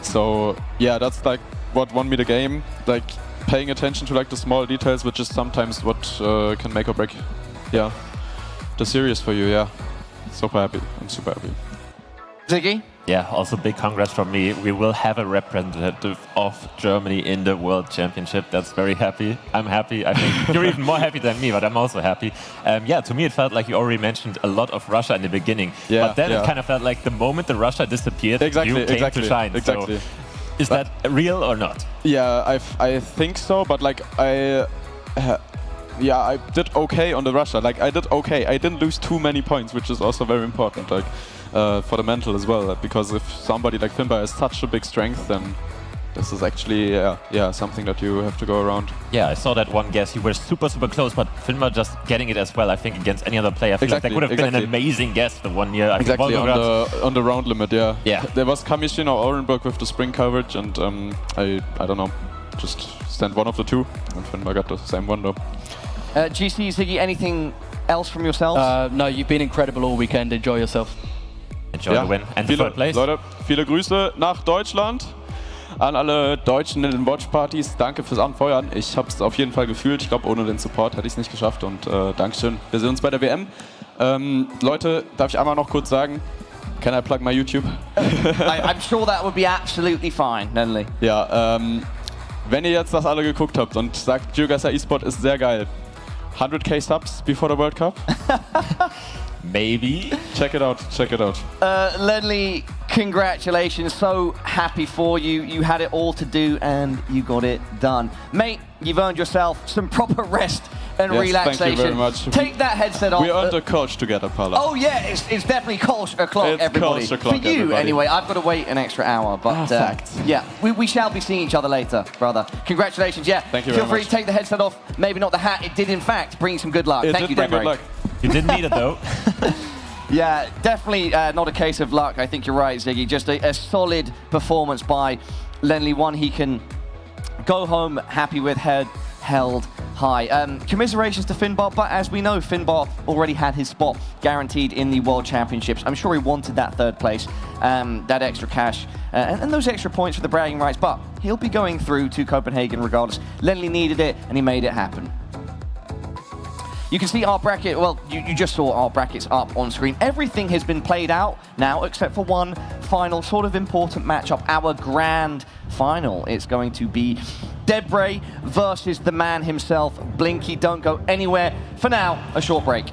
So yeah, that's like what won me the game. Like, paying attention to like the small details, which is sometimes what can make or break. Yeah. The series for you, yeah. Super happy. I'm super happy. Ziggy? Yeah, also big congrats from me. We will have a representative of Germany in the World Championship. That's very happy. I'm happy. I think you're even more happy than me, but I'm also happy. Yeah, to me it felt like you already mentioned a lot of Russia in the beginning. Yeah, but then it kind of felt like the moment the Russia disappeared, you came to shine. Exactly. So, is that real or not? Yeah, I think so, but like yeah, I did okay on the Russia. Like, I did okay. I didn't lose too many points, which is also very important, like for the mental as well. Because if somebody like Finnbar has such a big strength, then this is actually something that you have to go around. Yeah, I saw that one guess. You were super close, but Finnbar just getting it as well. I think against any other player, I feel like that would have been an amazing guess the one year. Exactly, on the round limit, yeah. There was Kamishin or Orenburg with the spring coverage, and I don't know, just stand one of the two, and Finnbar got the same one though. GC, Ziggy, anything else from yourself? No, you've been incredible all weekend. Enjoy yourself. Enjoy the win and the third place. Leute, viele Grüße nach Deutschland. An alle Deutschen in den Watchpartys. Danke fürs Anfeuern. Ich habe es auf jeden Fall gefühlt. Ich glaube, ohne den Support hätte ich es nicht geschafft. Und Dankeschön. Wir sehen uns bei der WM. Leute, darf ich einmal noch kurz sagen, can I plug my YouTube? I'm sure that would be absolutely fine, Lenley. Ja, wenn ihr jetzt das alle geguckt habt und sagt, GeoGuessr eSport ist sehr geil, 100k subs before the World Cup? Maybe. Check it out, check it out. Lenley, congratulations. So happy for you. You had it all to do and you got it done. Mate, you've earned yourself some proper rest and relaxation. Thank you very much. Take that headset off. We earned a Kolsch together, Paula. Oh yeah, it's definitely Kolsch o'clock, everybody. Kolsch o'clock, for you, everybody. anyway. I've got to wait an extra hour, but yeah, we shall be seeing each other later, brother. Congratulations, yeah. Thank you Feel very free much. to take the headset off. Maybe not the hat. It did, in fact, bring you some good luck. Thank you, Debr. Good luck. You didn't need it though. Yeah, definitely not a case of luck. I think you're right, Ziggy. Just a solid performance by Lenley. One he can go home happy with, head held high. Commiserations to Finnbar, but as we know, Finnbar already had his spot guaranteed in the World Championships. I'm sure he wanted that third place, that extra cash, and those extra points for the bragging rights, but he'll be going through to Copenhagen regardless. Lenley needed it, and he made it happen. You can see our bracket, well, you just saw our brackets up on screen. Everything has been played out now, except for one final sort of important matchup, our grand final. It's going to be Debr versus the man himself, Blinky. Don't go anywhere. For now, a short break.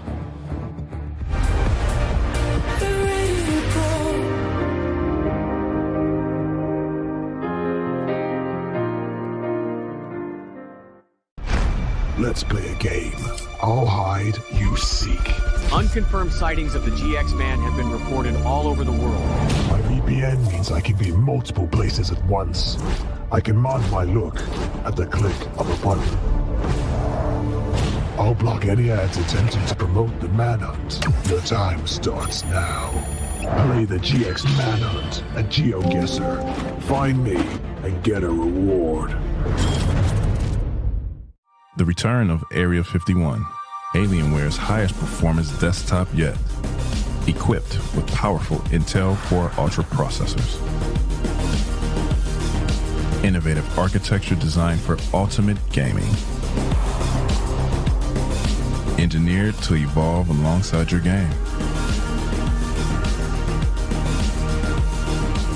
Let's play a game. I'll hide, you seek. Unconfirmed sightings of the GX man have been reported all over the world. My VPN means I can be in multiple places at once. I can mod my look at the click of a button. I'll block any ads attempting to promote the manhunt. Your time starts now. Play the GX manhunt at GeoGuessr. Find me and get a reward. The return of Area 51, Alienware's highest performance desktop yet, equipped with powerful Intel Core Ultra processors. Innovative architecture designed for ultimate gaming. Engineered to evolve alongside your game.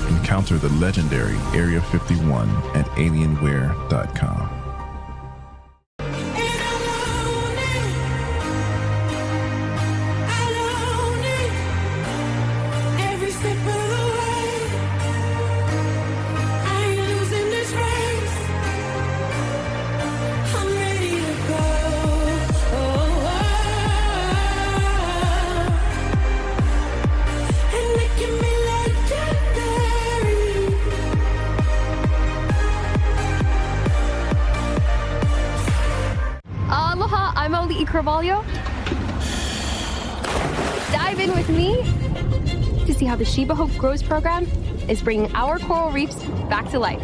Encounter the legendary Area 51 at Alienware.com. Dive in with me to see how the Shiba Hope Grows program is bringing our coral reefs back to life.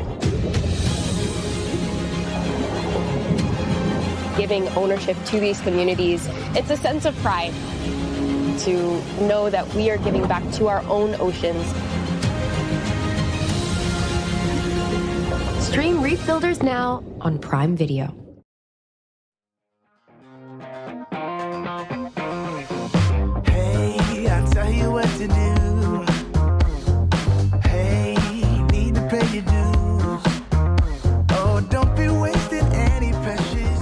Giving ownership to these communities, it's a sense of pride to know that we are giving back to our own oceans. Stream Reef Builders now on Prime Video. Tell you what to do. Hey, need to pay your dues. Oh, don't be wasting any precious.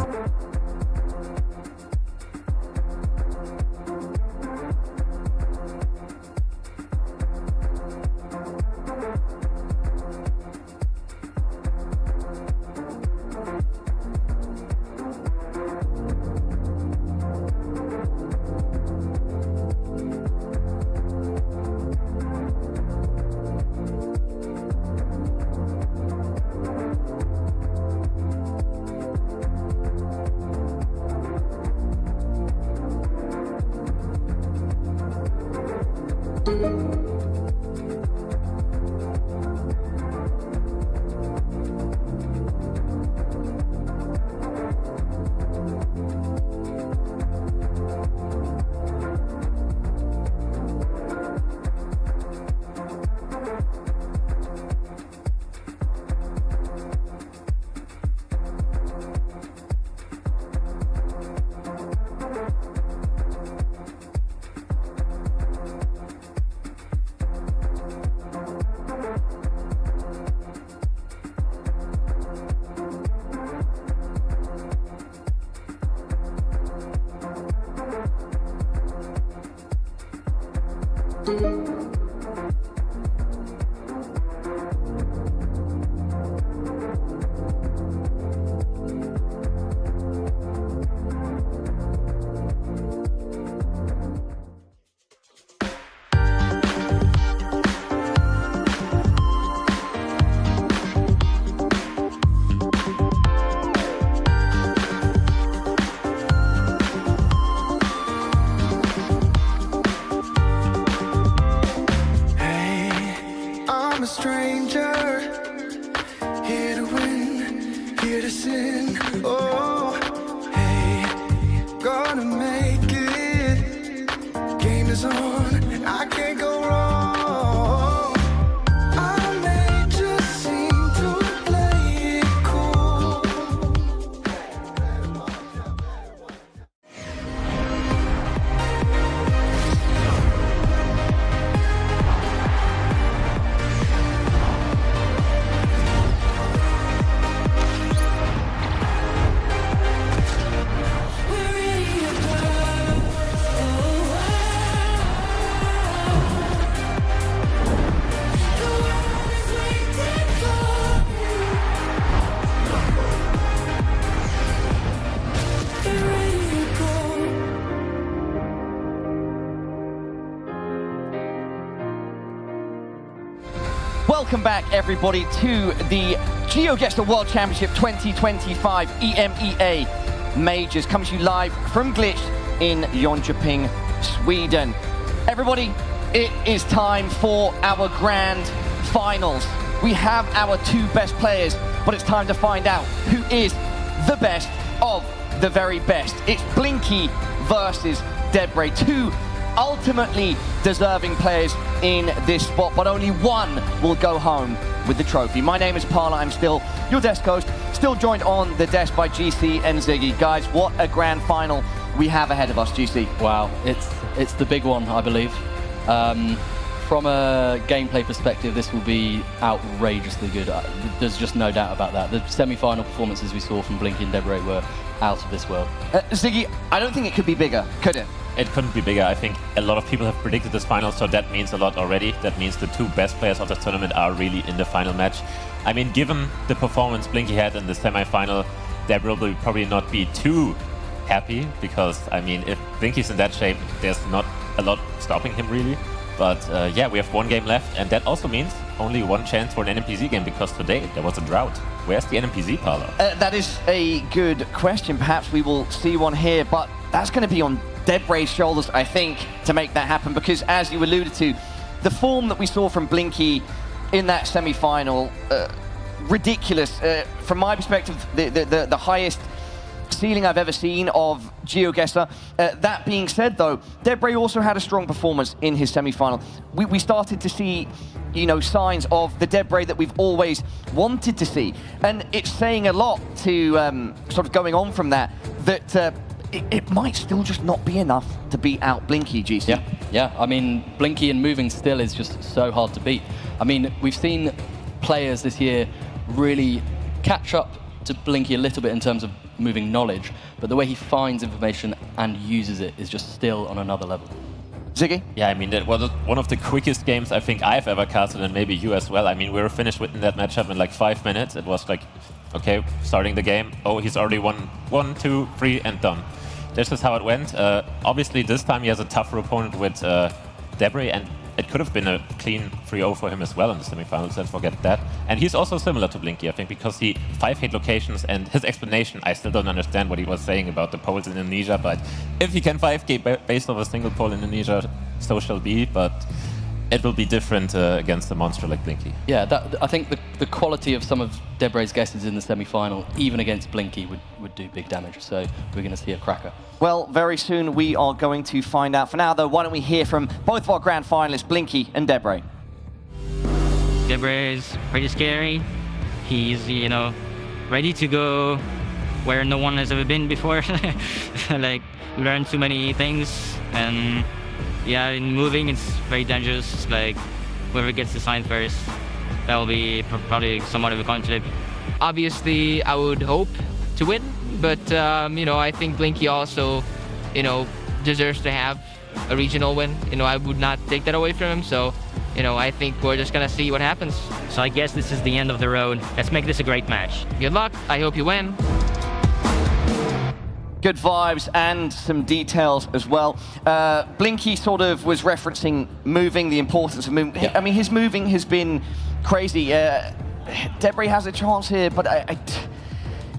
I'm a stranger, here to win, here to sin. Oh, is on. I can't go wrong. I may just seem to play it cool. We're ready to go. The world is waiting for you. We're ready to go. Welcome back, everybody, to the GeoGuessr World Championship 2025 EMEA Majors, coming to you live from Glitch in Jönköping, Sweden. Everybody, it is time for our grand finals. We have our two best players, but it's time to find out who is the best of the very best. It's Blinky versus Debr, two ultimately deserving players in this spot, but only one will go home with the trophy. My name is Parla, I'm still your desk host, still joined on the desk by GC and Ziggy. Guys, what a grand final we have ahead of us, GC. Wow, it's the big one, I believe. From a gameplay perspective, this will be outrageously good. There's just no doubt about that. The semi-final performances we saw from Blinky and Debr were out of this world. Ziggy, I don't think it could be bigger, could it? It couldn't be bigger. I think a lot of people have predicted this final, so that means a lot already. That means the two best players of this tournament are really in the final match. I mean, given the performance Blinky had in the semi-final, Debr will probably not be too happy, because, I mean, if Blinky's in that shape, there's not a lot stopping him, really. But yeah, we have one game left, and that also means only one chance for an NMPZ game, because today there was a drought. Where's the NMPZ, Paolo? That is a good question. Perhaps we will see one here, but that's going to be on Debr's shoulders, I think, to make that happen, because as you alluded to, the form that we saw from Blinky in that semi-final, ridiculous. From my perspective, the highest ceiling I've ever seen of GeoGuessr. That being said, though, Debr also had a strong performance in his semi-final. We started to see, you know, signs of the Debr that we've always wanted to see, and it's saying a lot to sort of going on from that, that it might still just not be enough to beat out Blinky, GC. Yeah. I mean, Blinky and moving still is just so hard to beat. I mean, we've seen players this year really catch up to Blinky a little bit in terms of moving knowledge, but the way he finds information and uses it is just still on another level. Ziggy? Yeah, I mean, that was one of the quickest games I think I've ever casted, and maybe you as well. I mean, we were finished with that matchup in like 5 minutes. It was like, okay, starting the game. Oh, he's already won 1, 2, 3, and done. This is how it went. Obviously, this time he has a tougher opponent with Debr, and it could have been a clean 3-0 for him as well in the semifinals, let's forget that. And he's also similar to Blinky, I think, because he 5-hit locations, and his explanation, I still don't understand what he was saying about the poles in Indonesia, but if he can 5K based off a single pole in Indonesia, so shall be, but it will be different against a monster like Blinky. Yeah, I think the quality of some of Debr's guesses in the semi-final, even against Blinky, would do big damage, so we're going to see a cracker. Well, very soon we are going to find out. For now, though, why don't we hear from both of our grand finalists, Blinky and Debr. Debr is pretty scary. He's, you know, ready to go where no one has ever been before. Like, learn too many things, and yeah, in moving, it's very dangerous. Like, whoever gets the sign first, that will be probably somewhat of a conflict. Obviously, I would hope to win, but you know, I think Blinky also, you know, deserves to have a regional win. You know, I would not take that away from him. So, you know, I think we're just gonna see what happens. So I guess this is the end of the road. Let's make this a great match. Good luck. I hope you win. Good vibes and some details as well. Blinky sort of was referencing moving, the importance of moving. Yeah. I mean, his moving has been crazy. Debr has a chance here, but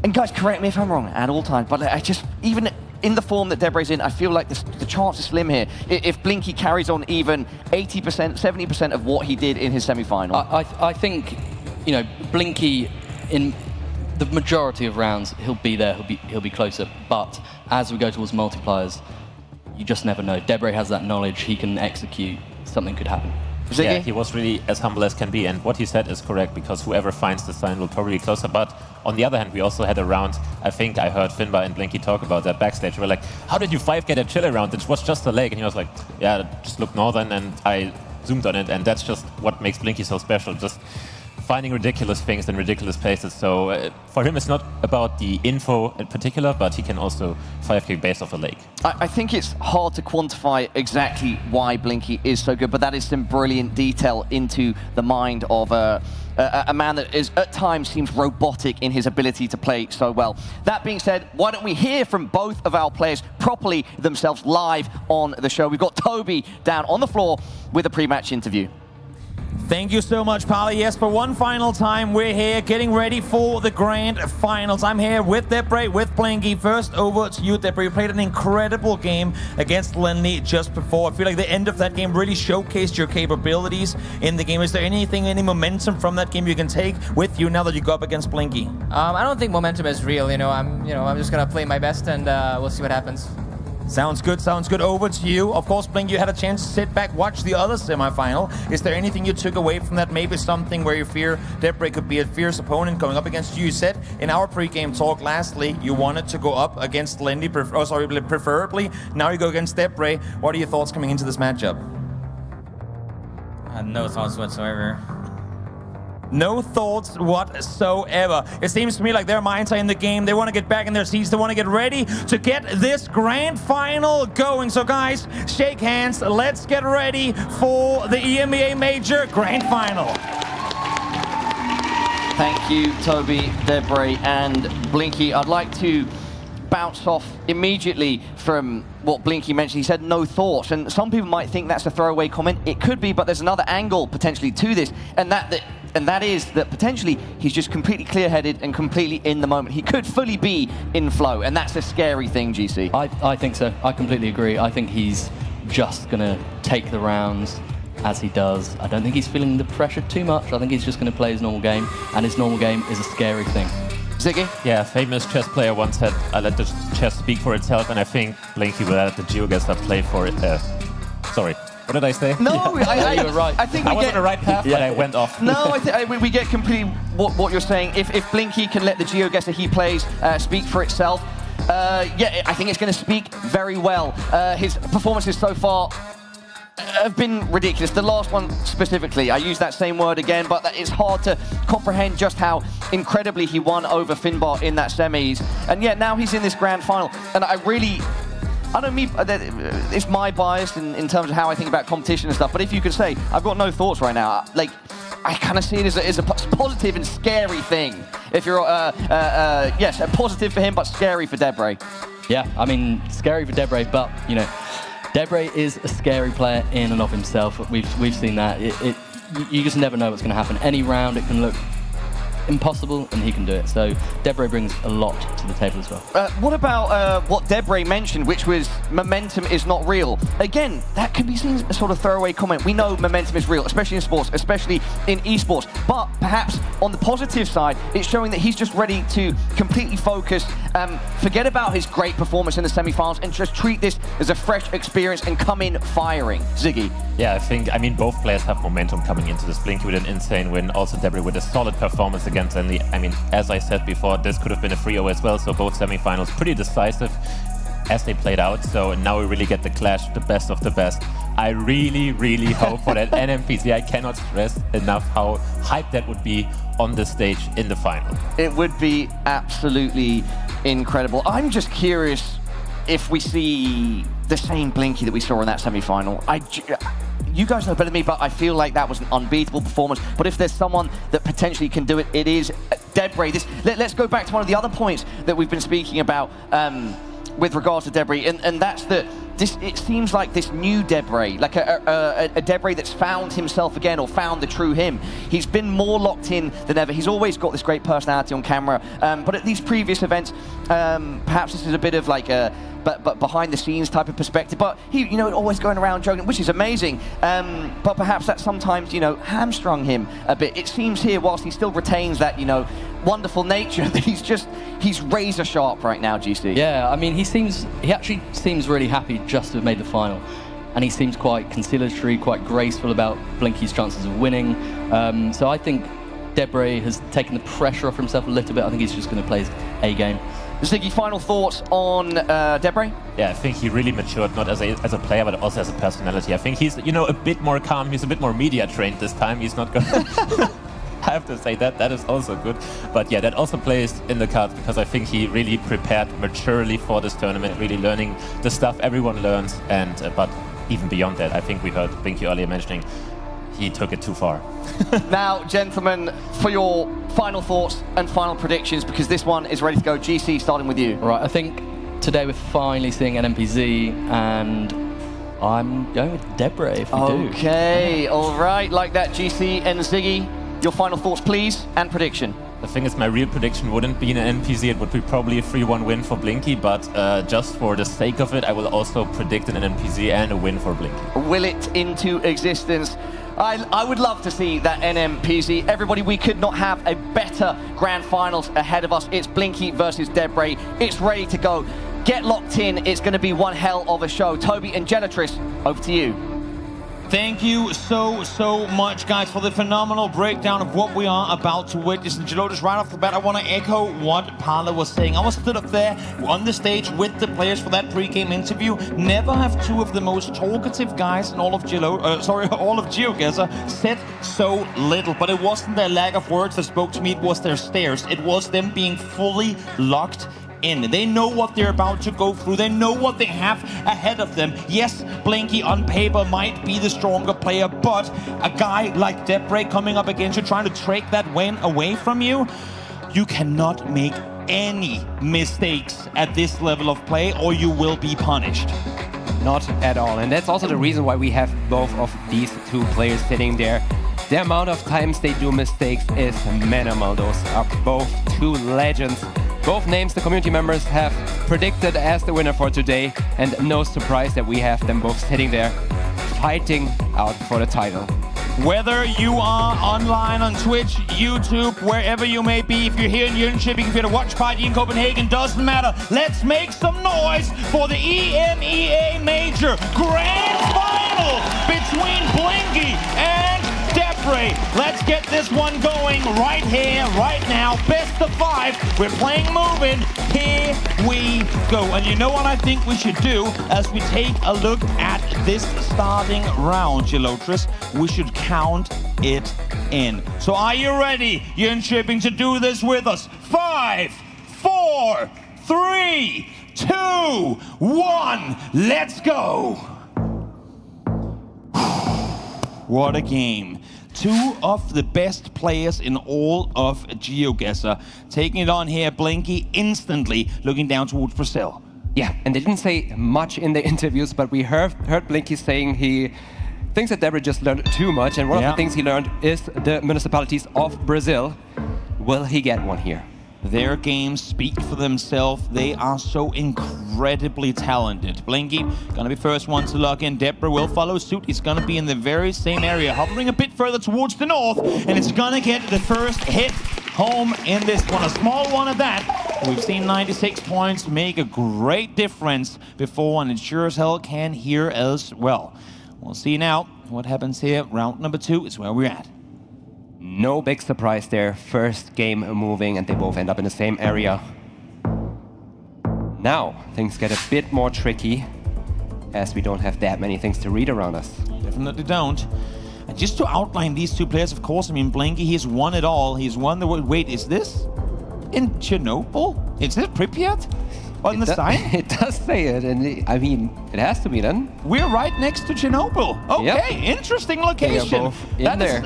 and guys, correct me if I'm wrong at all times, but I just, even in the form that Debr's in, I feel like the chance is slim here. If Blinky carries on even 80%, 70% of what he did in his semi-final. I think, you know, Blinky in the majority of rounds, he'll be there, he'll be closer. But as we go towards multipliers, you just never know. Debr has that knowledge, he can execute, something could happen. Yeah, he was really as humble as can be, and what he said is correct, because whoever finds the sign will probably be closer. But on the other hand, we also had a round, I think I heard Finnbar and Blinky talk about that backstage. We were like, how did you 5 get a chill around? It was just a leg. And he was like, yeah, just look northern, and I zoomed on it, and that's just what makes Blinky so special, just finding ridiculous things in ridiculous places. So for him, it's not about the info in particular, but he can also 5k base off a lake. I think it's hard to quantify exactly why Blinky is so good, but that is some brilliant detail into the mind of a man that is at times seems robotic in his ability to play so well. That being said, why don't we hear from both of our players properly themselves live on the show? We've got Toby down on the floor with a pre-match interview. Thank you so much, Pali. Yes, for one final time, we're here getting ready for the grand finals. I'm here with Debr, with Blinky. First over to you, Debr. You played an incredible game against Lenley just before. I feel like the end of that game really showcased your capabilities in the game. Is there anything, any momentum from that game you can take with you now that you go up against Blinky? I don't think momentum is real. I'm just gonna play my best, and we'll see what happens. Sounds good, sounds good. Over to you. Of course, Blink, you had a chance to sit back, watch the other semifinal. Is there anything you took away from that? Maybe something where you fear Debr could be a fierce opponent going up against you? You said in our pre-game talk lastly, you wanted to go up against Lenley, preferably. Now you go against Debr. What are your thoughts coming into this matchup? No thoughts whatsoever. No thoughts whatsoever. It seems to me like their minds are in the game. They want to get back in their seats. They want to get ready to get this grand final going. So guys, shake hands. Let's get ready for the EMEA Major grand final. Thank you, Toby, Debr, and Blinky. I'd like to bounce off immediately from what Blinky mentioned. He said no thoughts, and some people might think that's a throwaway comment. It could be, but there's another angle potentially to this, and that is that potentially he's just completely clear-headed and completely in the moment. He could fully be in flow, and that's a scary thing, GC. I think so. I completely agree. I think he's just going to take the rounds as he does. I don't think he's feeling the pressure too much. I think he's just going to play his normal game, and his normal game is a scary thing. Ziggy? Yeah, a famous chess player once said, I let the chess speak for itself, and I think Blinky will let the GeoGuessr play for it. Sorry. What did I say? No, you were right. I think I was on the right path, but I went off. No, I think we get completely what you're saying. If Blinky can let the GeoGuessr he plays speak for itself, yeah, I think it's going to speak very well. His performances so far have been ridiculous. The last one specifically, I use that same word again, but it's hard to comprehend just how incredibly he won over Finnbar in that semis. And yet now he's in this grand final, and it's my bias in terms of how I think about competition and stuff, but if you could say, I've got no thoughts right now, like, I kind of see it as a positive and scary thing. If you're, yes, a positive for him, but scary for Debr. Yeah, I mean, scary for Debr, but, you know, Debr is a scary player in and of himself. We've seen that. You just never know what's going to happen. Any round, it can look impossible, and he can do it. So Debr brings a lot to the table as well. What about what Debr mentioned, which was momentum is not real? Again, that can be seen as a sort of throwaway comment. We know momentum is real, especially in sports, especially in esports. But perhaps on the positive side, it's showing that he's just ready to completely focus, forget about his great performance in the semifinals, and just treat this as a fresh experience and come in firing. Ziggy? Yeah, I mean, both players have momentum coming into this. Blinky with an insane win, also Debr with a solid performance against Lenley. I mean, as I said before, this could have been a 3-0 as well, so both semifinals pretty decisive as they played out. So now we really get the clash, the best of the best. I really, really hope for that NMPC. I cannot stress enough how hyped that would be on the stage in the final. It would be absolutely incredible. I'm just curious if we see the same Blinky that we saw in that semi-final. You guys know better than me, but I feel like that was an unbeatable performance. But if there's someone that potentially can do it, it is Debr. Let's go back to one of the other points that we've been speaking about with regards to Debr, and that's that it seems like this new Debr, like a Debr that's found himself again, or found the true him. He's been more locked in than ever. He's always got this great personality on camera, but at these previous events, perhaps this is a bit of like a but behind the scenes type of perspective. But he, always going around joking, which is amazing. But perhaps that sometimes, hamstrung him a bit. It seems here, whilst he still retains that, wonderful nature that he's razor sharp right now, GC. Yeah, I mean, he actually seems really happy just to have made the final. And he seems quite conciliatory, quite graceful about Blinky's chances of winning. So I think Debr has taken the pressure off himself a little bit. I think he's just going to play his A game. Ziggy, final thoughts on Debr? Yeah, I think he really matured, not as a player, but also as a personality. I think he's, a bit more calm. He's a bit more media trained this time. He's not going to... I have to say that is also good. But yeah, that also plays in the cards because I think he really prepared maturely for this tournament, really learning the stuff everyone learns. And but even beyond that, I think we heard Blinky earlier mentioning he took it too far. Now, gentlemen, for your final thoughts and final predictions, because this one is ready to go. GC, starting with you. Right, I think today we're finally seeing NMPZ, and I'm going with Debr if we do. Okay, all right, like that, GC and Ziggy. Your final thoughts, please, and prediction. The thing is, my real prediction wouldn't be an NPZ. It would be probably a 3-1 win for Blinky, but just for the sake of it, I will also predict an NPZ and a win for Blinky. Will it into existence? I would love to see that NMPZ. Everybody, we could not have a better grand finals ahead of us. It's Blinky versus Debr. It's ready to go. Get locked in. It's going to be one hell of a show. Toby and Gelatris, over to you. Thank you so much, guys, for the phenomenal breakdown of what we are about to witness. And Gelatris, right off the bat, I want to echo what Parla was saying. I was stood up there on the stage with the players for that pre-game interview. Never have two of the most talkative guys in all of GeoGuessr said so little. But it wasn't their lack of words that spoke to me, it was their stares. It was them being fully locked in. They know what they're about to go through. They know what they have ahead of them. Yes, Blinky on paper might be the stronger player, but a guy like Debr coming up against you, trying to take that win away from you, you cannot make any mistakes at this level of play or you will be punished. Not at all. And that's also the reason why we have both of these two players sitting there. The amount of times they do mistakes is minimal. Those are both two legends. Both names the community members have predicted as the winner for today, and no surprise that we have them both sitting there fighting out for the title. Whether you are online on Twitch, YouTube, wherever you may be, if you're here in Jönköping, if you're at a watch party in Copenhagen, doesn't matter. Let's make some noise for the EMEA Major Grand Final between Blinky and Debr. Let's get this one going right here, right now. Best of 5. We're playing moving. Here we go. And you know what I think we should do as we take a look at this starting round, Gelatris? We should count it in. So are you ready, Jönköping, to do this with us? 5, 4, 3, 2, 1. Let's go. What a game. Two of the best players in all of GeoGuessr. Taking it on here, Blinky instantly looking down towards Brazil. Yeah, and they didn't say much in the interviews, but we heard Blinky saying he thinks that Debr just learned too much, and one of the things he learned is the municipalities of Brazil. Will he get one here? Their games speak for themselves. They are so incredibly talented. Blinky gonna be first one to lock in. Debr will follow suit. He's gonna be in the very same area, hovering a bit further towards the north, and it's gonna get the first hit home in this one. A small one at that. We've seen 96 points make a great difference before, and it sure as hell can here as well. We'll see now what happens here. Round number 2 is where we're at. No big surprise there. First game moving, and they both end up in the same area. Now, things get a bit more tricky, as we don't have that many things to read around us. Definitely don't. And just to outline these two players, of course, I mean, Blinky, he's won it all. He's won the world. Wait, is this in Chernobyl? Is this Pripyat? On the sign? It does say it, and I mean, it has to be then. We're right next to Chernobyl. Okay, interesting location. They are both in there.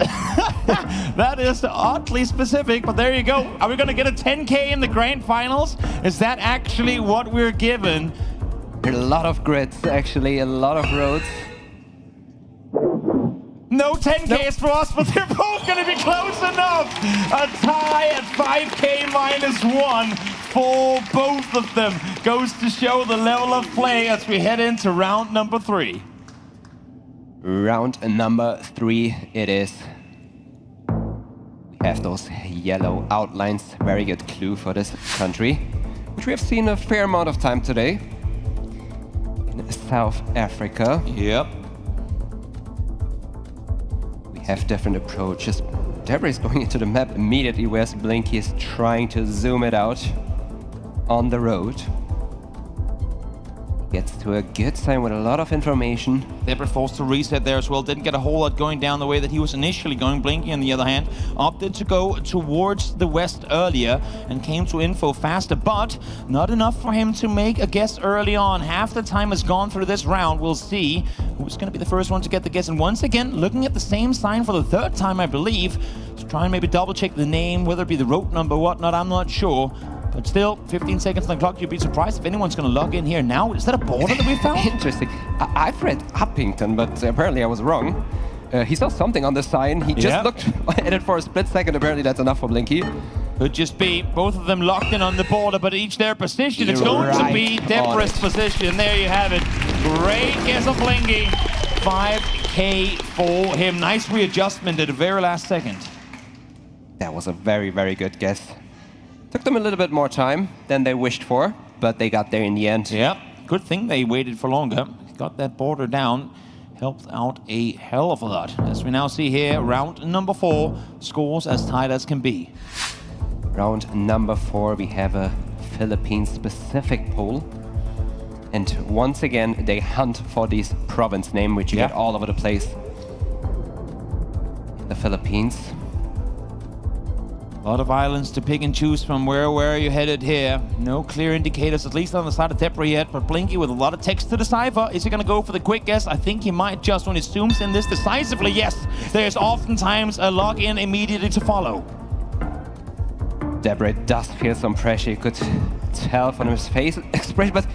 That is oddly specific, but there you go. Are we going to get a 10K in the grand finals? Is that actually what we're given? There are a lot of grids, actually, a lot of roads. No 10Ks for us, but they're both going to be close enough. A tie at 5K -1 for both of them. Goes to show the level of play as we head into round number 3. Round number 3 it is. We have have those yellow outlines. Very good clue for this country, which we have seen a fair amount of time today. In South Africa. Yep. We have different approaches. Debr is going into the map immediately, whereas Blinky is trying to zoom it out on the road. Gets to a good sign with a lot of information. Debr forced to reset there as well. Didn't get a whole lot going down the way that he was initially going. Blinky, on the other hand, opted to go towards the west earlier and came to info faster, but not enough for him to make a guess early on. Half the time has gone through this round. We'll see who's going to be the first one to get the guess. And once again, looking at the same sign for the third time, I believe, to try and maybe double check the name, whether it be the road number or whatnot, I'm not sure. But still, 15 seconds on the clock. You'd be surprised if anyone's going to log in here now. Is that a border that we found? Interesting. I've read Uppington, but apparently I was wrong. He saw something on the sign. He just looked at it for a split second. Apparently that's enough for Blinky. Could just be both of them locked in on the border, but each their position. It's going to be Debr's position. There you have it. Great guess on Blinky. 5K for him. Nice readjustment at the very last second. That was a very, very good guess. Took them a little bit more time than they wished for, but they got there in the end. Yeah, good thing they waited for longer. Got that border down. Helped out a hell of a lot. As we now see here, round number 4, scores as tight as can be. Round number 4, we have a Philippines-specific poll. And once again, they hunt for this province name, which you get all over the place. The Philippines. A lot of islands to pick and choose from. Where are you headed here? No clear indicators, at least on the side of Debr yet, but Blinky with a lot of text to decipher. Is he going to go for the quick guess? I think he might just when he zooms in this decisively. Yes, there's oftentimes a login immediately to follow. Debr does feel some pressure. You could tell from his face expression, but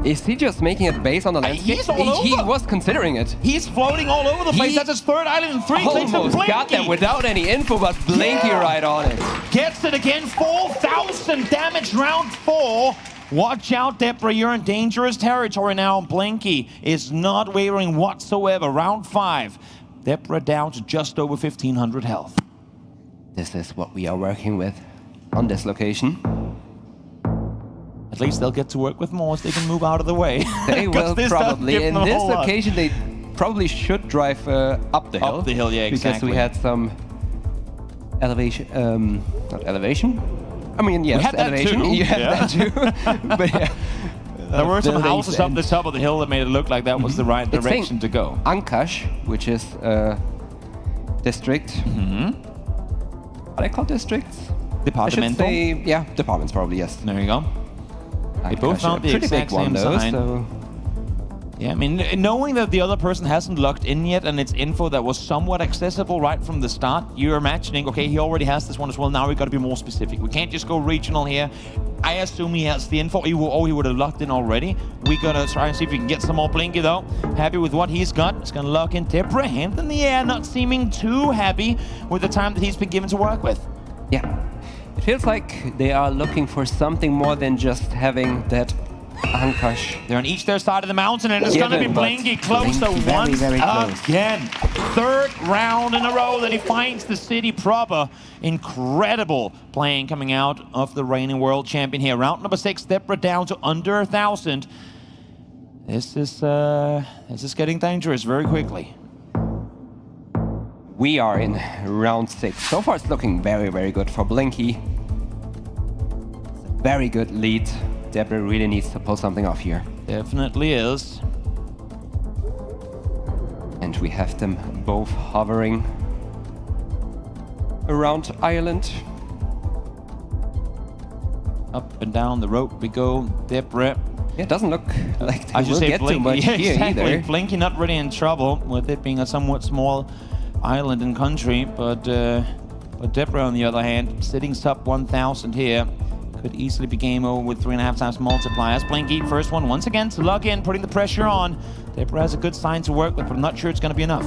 is he just making it based on the landscape? He's all over. He was considering it. He's floating all over the place. That's his third island in 3 clicks. Almost got that without any info, but Blinky right on it. Gets it again. 4,000 damage round 4. Watch out, Debr. You're in dangerous territory now. Blinky is not wavering whatsoever. Round 5. Debr down to just over 1,500 health. This is what we are working with on this location. At least they'll get to work with more so they can move out of the way. They will probably. In this occasion, they probably should drive up the hill. Up the hill, yeah, exactly. Because we had some elevation, not elevation? I mean, yes, we had elevation. That too. You had that too. But yeah. There were some houses up the top of the hill that made it look like that was the right direction to go. Ancash, which is a district. Are they called districts? Departmental? I should say, yeah, departments probably, yes. There you go. They both found the exact same sign. So. Yeah, I mean, knowing that the other person hasn't logged in yet and it's info that was somewhat accessible right from the start, you're imagining, okay, he already has this one as well, now we've got to be more specific. We can't just go regional here. I assume he has the info, he would have logged in already. We gotta try and see if we can get some more Blinky though. Happy with what he's got. He's gonna log in. Debr, hand in the air, not seeming too happy with the time that he's been given to work with. Yeah. It feels like they are looking for something more than just having that Ancash. They're on each their side of the mountain, and it's going to be Blinky closer once again. Third round in a row that he finds the city proper. Incredible playing coming out of the reigning world champion here. Round number 6, Debr down to under 1,000. This is getting dangerous very quickly. We are in round 6. So far it's looking very, very good for Blinky. It's a very good lead. Debr really needs to pull something off here. Definitely is. And we have them both hovering around Ireland. Up and down the road we go. Debr. Yeah, it doesn't look like I they will get too much here either. Blinky not really in trouble with it being a somewhat small island and country, but Debr on the other hand, sitting sub 1,000 here, could easily be game over with 3.5 times multipliers. Blinky, first one once again to log in, putting the pressure on. Debr has a good sign to work with, but I'm not sure it's going to be enough.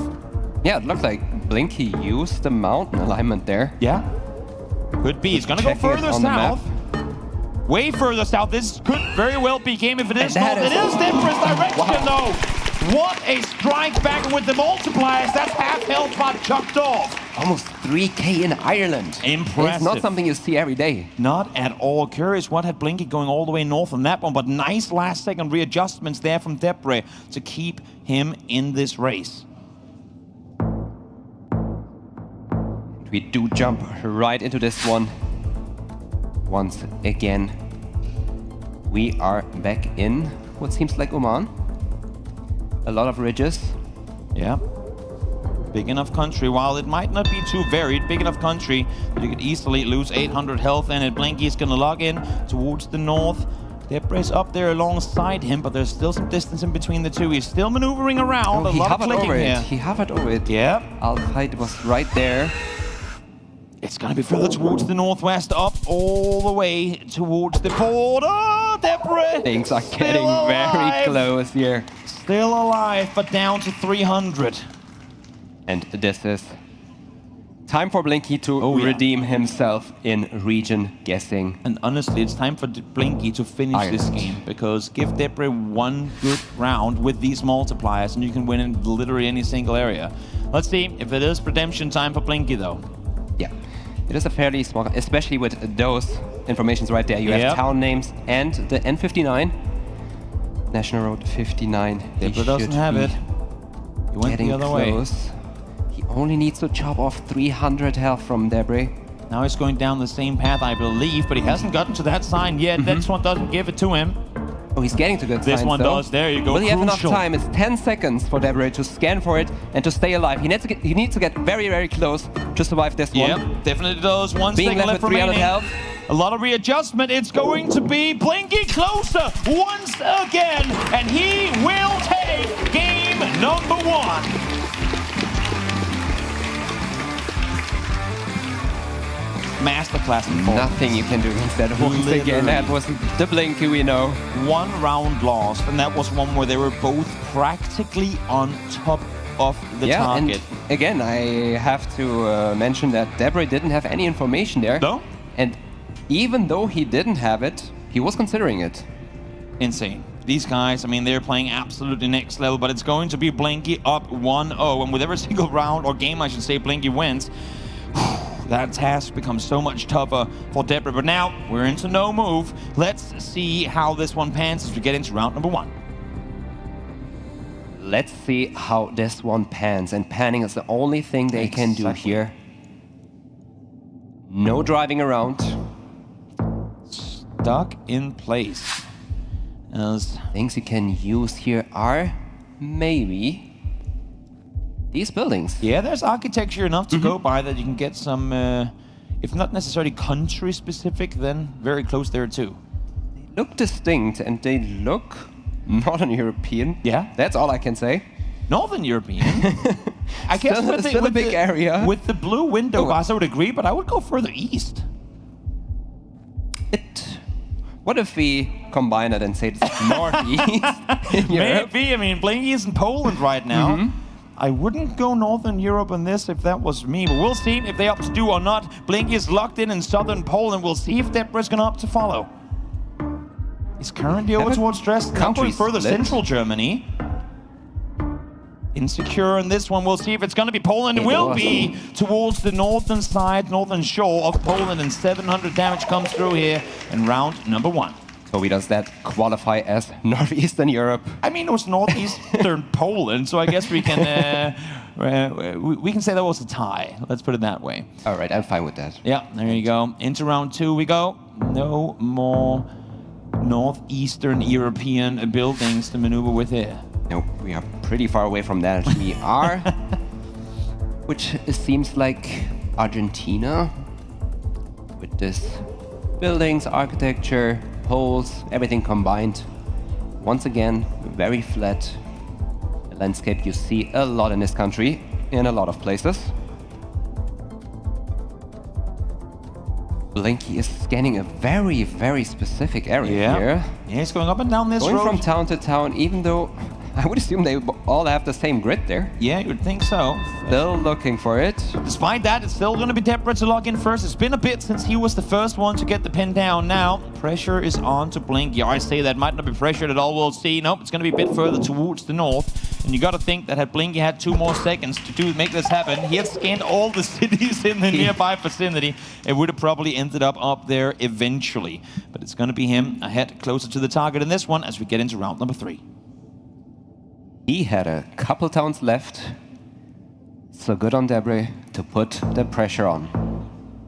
Yeah, it looks like Blinky used the mountain alignment there. Yeah, could be. He's going to go further south. Way further south. This could very well be game. If it is not, it is Debr's direction though. What a strike back with the multipliers. That's half health but chopped off. Almost 3k in Ireland. Impressive. It's not something you see every day. Not at all. Curious what had Blinky going all the way north on that one, but nice last second readjustments there from Debr to keep him in this race. We do jump right into this one. Once again, we are back in what seems like Oman. A lot of ridges. Yeah. Big enough country. While it might not be too varied, big enough country that you could easily lose 800 health, and Blinky is going to log in towards the north. Debr is up there alongside him, but there's still some distance in between the two. He's still maneuvering around. Oh, a lot of clicking here. He hovered over it. Yeah. Al-Qaid was right there. It's going to be further towards the northwest, up all the way towards the border. Debr! Things are getting very close here. Still alive, but down to 300. And this is time for Blinky to redeem himself in region guessing. And honestly, it's time for Blinky to finish this game, because give Debr one good round with these multipliers and you can win in literally any single area. Let's see if it is redemption time for Blinky though. Yeah, it is a fairly small, especially with those informations right there. You have town names and the N59. National Road 59. Debr doesn't have it. He went the other close. way. He only needs to chop off 300 health from Debr. Now he's going down the same path, I believe, but he hasn't gotten to that sign yet. This one doesn't give it to him. Oh, he's getting to good signs, This one though. does. There you go. Will he have enough Crucial. time? It's 10 seconds for Debr to scan for it and to stay alive. He needs to get very, very close to survive this one. Yep, definitely does. One Being second left left with 300 remaining. health. A lot of readjustment. It's going to be Blinky closer once again, and he will take game number 1. Masterclass. Nothing you can do against that once again. That was the Blinky we know. One round lost, and that was one where they were both practically on top of the target. And again, I have to mention that Debr didn't have any information there. No? And even though he didn't have it, he was considering it. Insane. These guys, I mean, they're playing absolutely next level, but it's going to be Blinky up 1-0, and with every single round, or game I should say, Blinky wins, that task becomes so much tougher for Debr. But now, we're into no move. Let's see how this one pans as we get into round number 1. Let's see how this one pans, and panning is the only thing they can do here. No driving around. Stuck in place. As things you can use here are maybe these buildings. Yeah, there's architecture enough to go by that you can get some, if not necessarily country specific, then very close there too. They look distinct and they look Northern European. Yeah. That's all I can say. Northern European? I guess still a big area. With the blue window bars, I would agree, but I would go further east. What if we combine it and say it's northeast in Europe? Maybe. I mean, Blinky is in Poland right now. I wouldn't go Northern Europe on this if that was me, but we'll see if they opt to do or not. Blinky is locked in Southern Poland. We'll see if Debr is going to opt to follow. He's currently over towards Dresden. Now going further central Germany. Insecure in this one. We'll see if it's going to be Poland. It will be towards the northern side, northern shore of Poland, and 700 damage comes through here in round number 1. So does that qualify as Northeastern Europe? I mean, it was northeastern Poland, so I guess we can say that was a tie. Let's put it that way. All right, I'm fine with that. Yeah, there you go. Into round 2 we go. No more northeastern European buildings to maneuver with here. No, we are pretty far away from that. We are, which seems like Argentina, with this buildings, architecture, poles, everything combined. Once again, very flat landscape you see a lot in this country, in a lot of places. Blinky is scanning a very, very specific area here. Yeah, he's going up and down this road. road. Going from town to town, even though I would assume they all have the same grid there. Yeah, you would think so. Still looking for it. Despite that, it's still going to be Debr to log in first. It's been a bit since he was the first one to get the pin down. Now, pressure is on to Blinky. I say that might not be pressured at all. We'll see. Nope, it's going to be a bit further towards the north. And you got to think that had Blinky had 2 more seconds to make this happen, he had scanned all the cities in the nearby vicinity. It would have probably ended up there eventually. But it's going to be him ahead, closer to the target in this one as we get into round number 3. He had a couple towns left. So good on Debr to put the pressure on.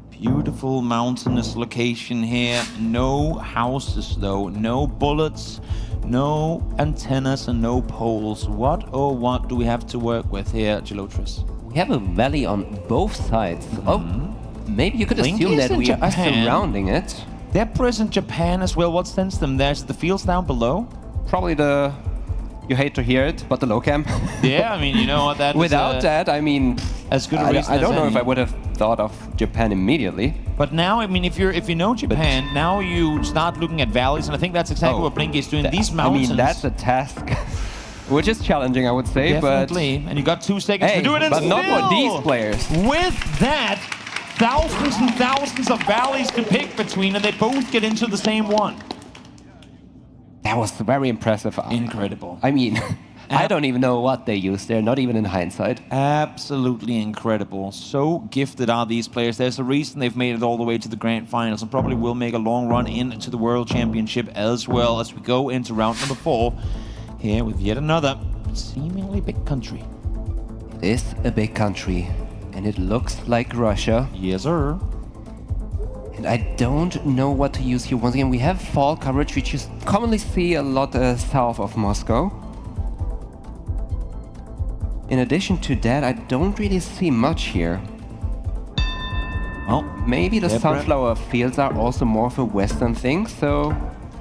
Beautiful mountainous location here. No houses though, no bullets, no antennas and no poles. What do we have to work with here, Gelotris? We have a valley on both sides. Oh, maybe you could assume that we are surrounding it. Debr is in Japan as well. What sends them there? Is it the fields down below? Probably the... You hate to hear it, but the low cam. Yeah, I mean, you know what that Without that, I mean, as good a reason I don't as know any. if I would have thought of Japan immediately. But now, I mean, if you know Japan, now you start looking at valleys, and I think that's exactly what Blinky is doing. These mountains. I mean, that's a task, which is challenging, I would say. Definitely. But and you got 2 seconds to do it, and but not still, for these players. With that, thousands and thousands of valleys to pick between, and they both get into the same one. That was very impressive. Incredible. I mean. I don't even know what they used there, not even in hindsight. Absolutely incredible. So gifted are these players. There's a reason they've made it all the way to the grand finals and probably will make a long run into the World Championship as well as we go into round number 4 here with yet another seemingly big country. It is a big country, and it looks like Russia. Yes, sir. And I don't know what to use here. Once again, we have fall coverage, which you commonly see a lot south of Moscow. In addition to that, I don't really see much here. Well, maybe the sunflower fields are also more of a western thing, so...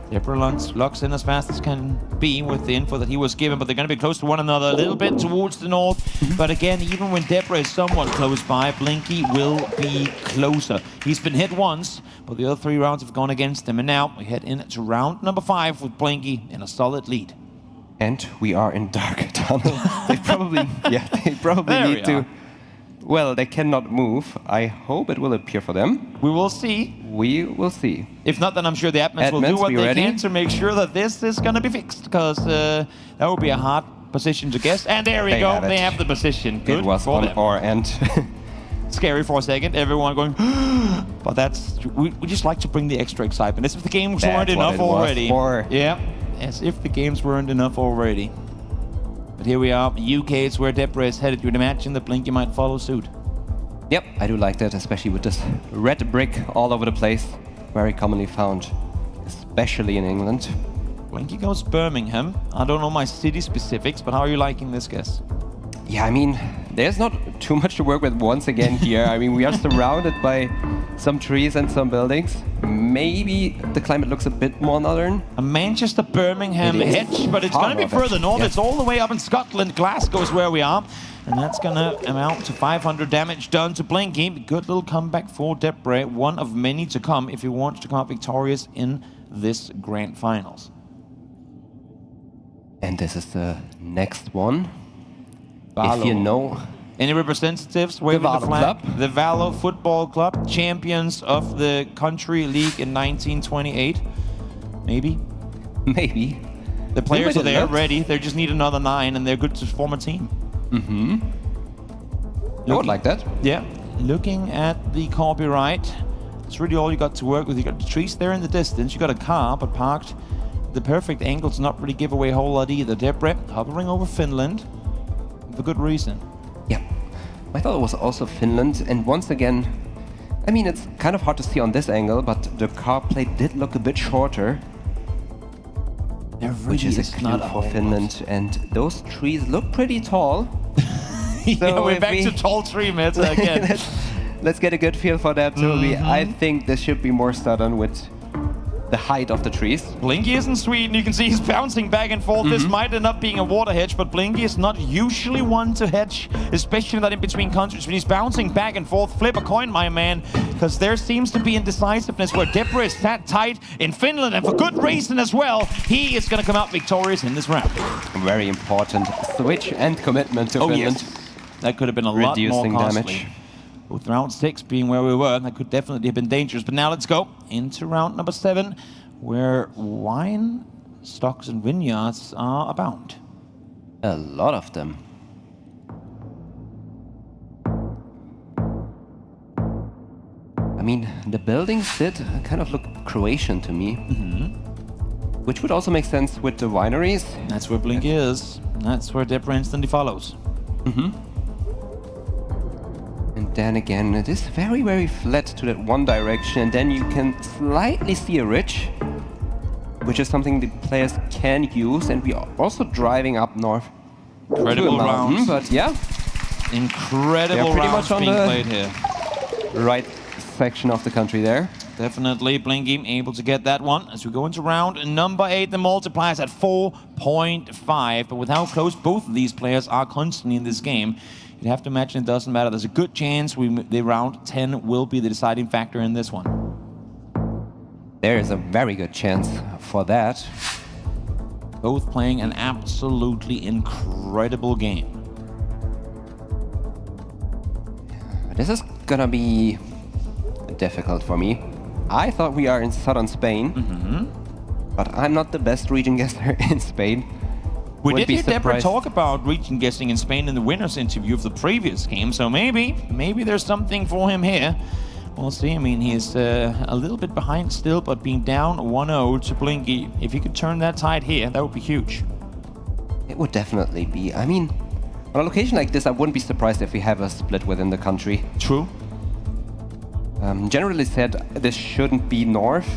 Debr locks in as fast as can be with the info that he was given, but they're going to be close to one another a little bit towards the north. But again, even when Debr is somewhat close by, Blinky will be closer. He's been hit once, but the other 3 rounds have gone against him. And now we head into round number 5 with Blinky in a solid lead. And we are in dark tunnel. They probably need to... Well, they cannot move. I hope it will appear for them. We will see. We will see. If not, then I'm sure the admins will do what they can to make sure that this is going to be fixed, because that would be a hard position to guess. And there we go. They have the position. Good. It was on our end. Scary for a second. Everyone going, but that's... We just like to bring the extra excitement. As if the games weren't enough already. Yeah. As if the games weren't enough already. But here we are, UK is where Debr is headed. You'd imagine that Blinky might follow suit. Yep, I do like that, especially with this red brick all over the place. Very commonly found, especially in England. Blinky goes Birmingham. I don't know my city specifics, but how are you liking this guess? Yeah, I mean, there's not too much to work with once again here. I mean, we are surrounded by some trees and some buildings. Maybe the climate looks a bit more northern. A Manchester-Birmingham hedge, but it's going to be further north. Yeah. It's all the way up in Scotland. Glasgow is where we are. And that's going to amount to 500 damage done to Blinky. Good little comeback for Debr. One of many to come if he wants to come out victorious in this grand finals. And this is the next one. Valo. If you know... Any representatives waving the flag? The Valo Football Club, champions of the country league in 1928. Maybe? Maybe. The players are there ready. They just need another 9 and they're good to form a team. Mm-hmm. I would like that. Yeah. Looking at the copyright, it's really all you got to work with. You got the trees there in the distance. You got a car, but parked the perfect angle to not really give away a whole lot either. Debr hovering over Finland for good reason. Yeah. I thought it was also Finland, and once again, I mean, it's kind of hard to see on this angle, but the car plate did look a bit shorter. Which is a clue for Finland, and those trees look pretty tall. Yeah, we're back to tall tree meta again. Let's get a good feel for that, Toby. I think this should be more stubborn with the height of the trees. Blinky is in Sweden. You can see he's bouncing back and forth. This might end up being a water hedge, but Blinky is not usually one to hedge, especially not in between countries. When he's bouncing back and forth, flip a coin, my man, because there seems to be indecisiveness where Debr is sat tight in Finland, and for good reason as well. He is going to come out victorious in this round. Very important switch and commitment to Finland. Yes. That could have been a lot Reducing more costly. damage. With round 6 being where we were, that could definitely have been dangerous. But now let's go into round number 7, where wine, stocks and vineyards are abound. A lot of them. I mean, the buildings did kind of look Croatian to me. Which would also make sense with the wineries. That's where Blinky is. That's where Debr instantly follows. And then again, it is very, very flat to that one direction, and then you can slightly see a ridge, which is something the players can use, and we are also driving up north. Incredible to a mountain, rounds. but yeah. Incredible pretty rounds much on being the played here. right section of the country there. Definitely Blinky able to get that one. As we go into round number 8, the multipliers at 4.5, but with how close both of these players are constantly in this game, you'd have to imagine it doesn't matter. There's a good chance the round 10 will be the deciding factor in this one. There is a very good chance for that. Both playing an absolutely incredible game. This is gonna be difficult for me. I thought we are in southern Spain, but I'm not the best region guesser in Spain. We did hear Debr talk about region guessing in Spain in the winner's interview of the previous game, so maybe there's something for him here. We'll see. I mean, he's a little bit behind still, but being down 1-0 to Blinky, if he could turn that tide here, that would be huge. It would definitely be. I mean, on a location like this, I wouldn't be surprised if we have a split within the country. True. Generally said, this shouldn't be north,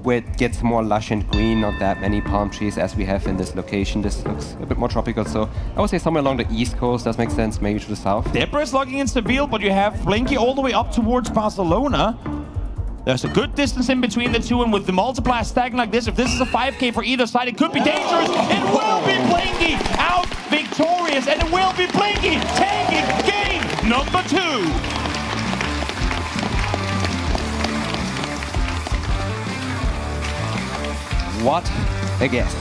where it gets more lush and green, not that many palm trees as we have in this location. This looks a bit more tropical, so I would say somewhere along the east coast does make sense, maybe to the south. Debr is logging in Seville, but you have Blinky all the way up towards Barcelona. There's a good distance in between the two, and with the multiplier stacking like this, if this is a 5K for either side, it could be dangerous. It will be Blinky out victorious, and it will be Blinky taking game number 2. What a guess.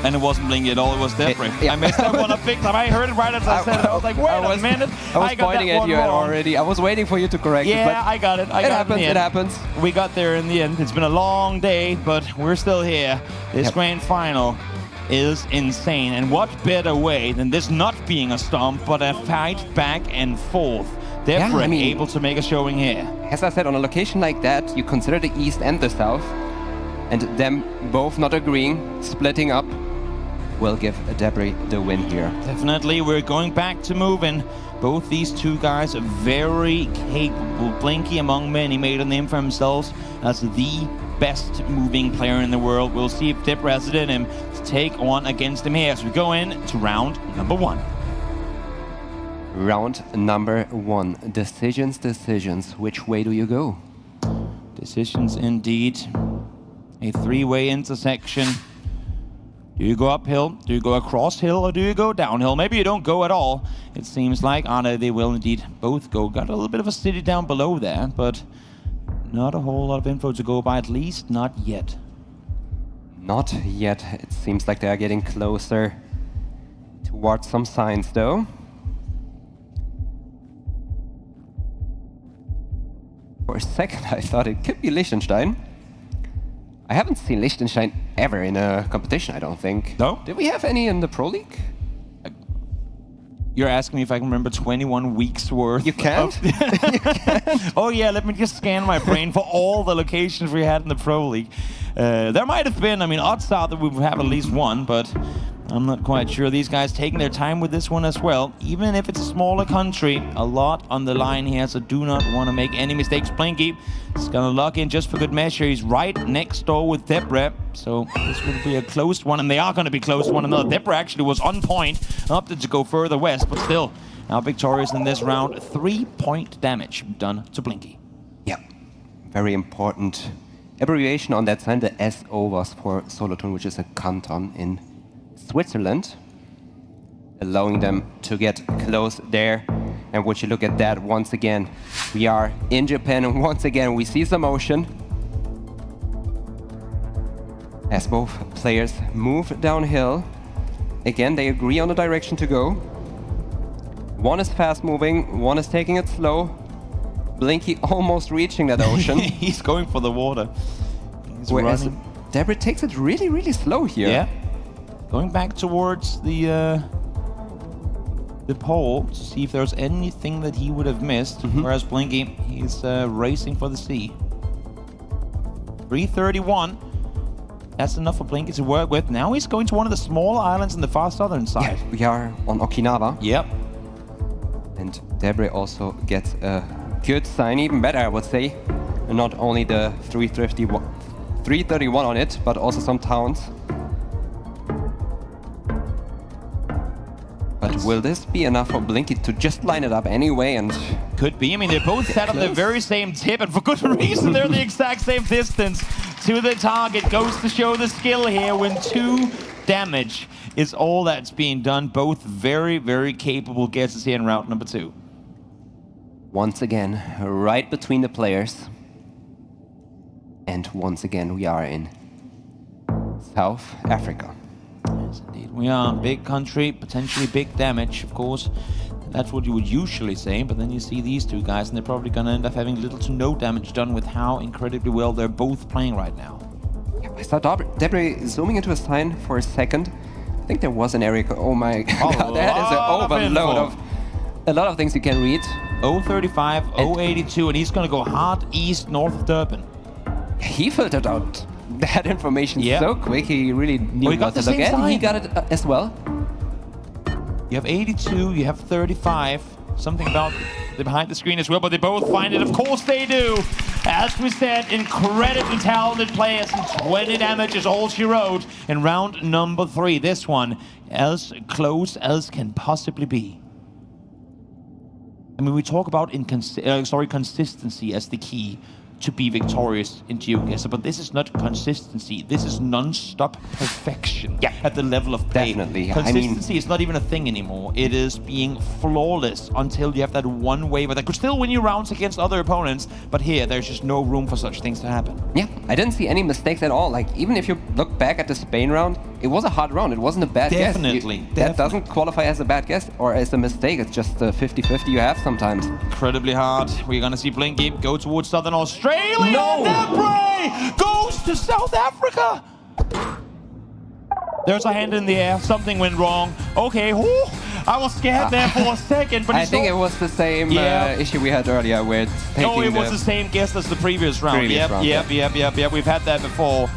And it wasn't Blinky at all, it was Debr. I messed that one up big time. I heard it right as I said it. I was like, wait a minute. I was pointing at you already. I was waiting for you to correct it. Yeah, I got it. It happens. We got there in the end. It's been a long day, but we're still here. This grand final is insane. And what better way than this not being a stomp, but a fight back and forth. Debr able to make a showing here. As I said, on a location like that, you consider the east and the south, and them both not agreeing, splitting up, will give Debr the win here. Definitely, we're going back to moving. Both these two guys are very capable. Blinky, among many, made a name for himself as the best moving player in the world. We'll see if Debr has it in him to take on against him here as we go in to round number 1. Round number 1. Decisions. Which way do you go? Decisions indeed. A 3-way intersection. Do you go uphill? Do you go across hill? Or do you go downhill? Maybe you don't go at all. It seems like they will indeed both go. Got a little bit of a city down below there, but not a whole lot of info to go by, at least not yet. Not yet. It seems like they are getting closer towards some signs, though. For a second, I thought it could be Liechtenstein. I haven't seen Liechtenstein ever in a competition, I don't think. No? Did we have any in the Pro League? You're asking me if I can remember 21 weeks worth. You can't? You can't? Oh yeah, let me just scan my brain for all the locations we had in the Pro League. There might have been, odds are that we would have at least one, but I'm not quite sure. These guys taking their time with this one as well. Even if it's a smaller country, a lot on the line here, so do not want to make any mistakes. Blinky is going to lock in just for good measure. He's right next door with Debr, so this will be a close one, and they are going to be close to one another. Debr actually was on point, opted to go further west, but still now victorious in this round. 3-point damage done to Blinky. Yeah, very important abbreviation on that sign, the SO was for Solothurn, which is a canton in Switzerland, allowing them to get close there. And would you look at that once again? We are in Japan, and once again we see some motion as both players move downhill. Again, they agree on the direction to go. One is fast moving, one is taking it slow. Blinky almost reaching that ocean. He's going for the water. He's Whereas running. Debr takes it really, really slow here. Yeah. Going back towards the pole to see if there's anything that he would have missed. Whereas Blinky, he's racing for the sea. 3:31. That's enough for Blinky to work with. Now he's going to one of the small islands on the far southern side. Yeah, we are on Okinawa. Yep. And Debr also gets a good sign, even better, I would say. And not only the 331 on it, but also some towns. But will this be enough for Blinky to just line it up anyway? And could be. I mean, they're both set on the very same tip, and for good reason. They're the exact same distance to the target. Goes to show the skill here when 2 damage is all that's being done. Both very, very capable guesses here in round number 2. Once again, right between the players. And once again, we are in South Africa. Yes, indeed. We are a big country, potentially big damage, of course. That's what you would usually say, but then you see these two guys, and they're probably going to end up having little to no damage done with how incredibly well they're both playing right now. I saw Debr zooming into a sign for a second. I think there was an area. Oh my god, that is an overload of a lot of things you can read. 035, 082, and he's going to go hard east north of Durban. He filtered out that information so quick. He really knew what to look at. He got it as well. You have 82, you have 35. Something about the behind the screen as well, but they both find it. Of course they do. As we said, incredibly talented players, and 20 damage is all she wrote in round number 3. This one, as close as can possibly be. I mean, we talk about consistency as the key to be victorious in GeoGuessr, but this is not consistency. This is non-stop perfection at the level of play. Definitely. Consistency is not even a thing anymore. It is being flawless until you have that one waiver that could still win you rounds against other opponents, but here, there's just no room for such things to happen. Yeah, I didn't see any mistakes at all. Like, even if you look back at the Spain round, it was a hard round. It wasn't a bad guess. Definitely. That doesn't qualify as a bad guess or as a mistake. It's just the 50-50 you have sometimes. Incredibly hard. We're going to see Blinky go towards Southern Australia. No! Debr goes to South Africa. There's a hand in the air. Something went wrong. Okay, whew, I was scared there for a second. But I think it was the same issue we had earlier with taking No, it was the same guess as the previous round. Yep. We've had that before.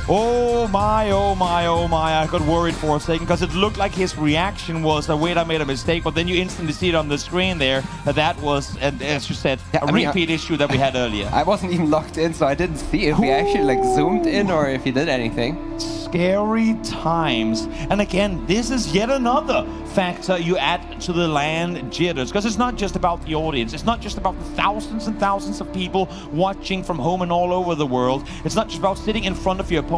Oh my, oh my, oh my. I got worried for a second because it looked like his reaction was, wait, I made a mistake. But then you instantly see it on the screen there. That was, as you said, a repeat issue that we had earlier. I wasn't even locked in, so I didn't see if he actually like zoomed in or if he did anything. Scary times. And again, this is yet another factor you add to the LAN jitters, because it's not just about the audience. It's not just about the thousands and thousands of people watching from home and all over the world. It's not just about sitting in front of your opponent.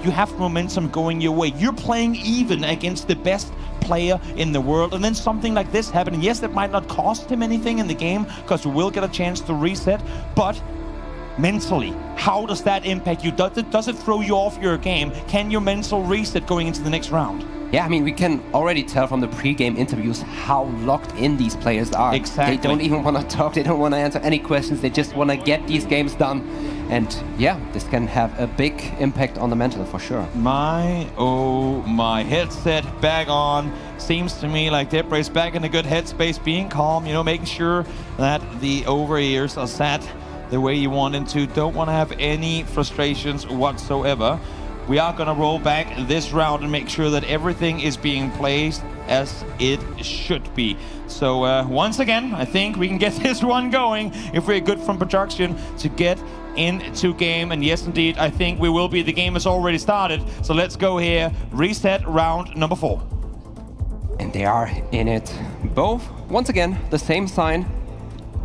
You have momentum going your way. You're playing even against the best player in the world, and then something like this happening. Yes, that might not cost him anything in the game, because you will get a chance to reset, but mentally, how does that impact you? Does it throw you off your game? Can your mental reset going into the next round? Yeah, I mean, we can already tell from the pre-game interviews how locked in these players are. Exactly. They don't even want to talk, they don't want to answer any questions, they just want to get these games done. And yeah, this can have a big impact on the mental for sure. My, oh my, headset back on. Seems to me like Debr is back in a good headspace, being calm, you know, making sure that the over-ears are set the way you want them to. Don't want to have any frustrations whatsoever. We are going to roll back this round and make sure that everything is being placed as it should be. So once again, I think we can get this one going if we're good from production to get into game. And yes, indeed, I think we will be. The game has already started. So let's go here. Reset round number 4. And they are in it. Both, once again, the same sign.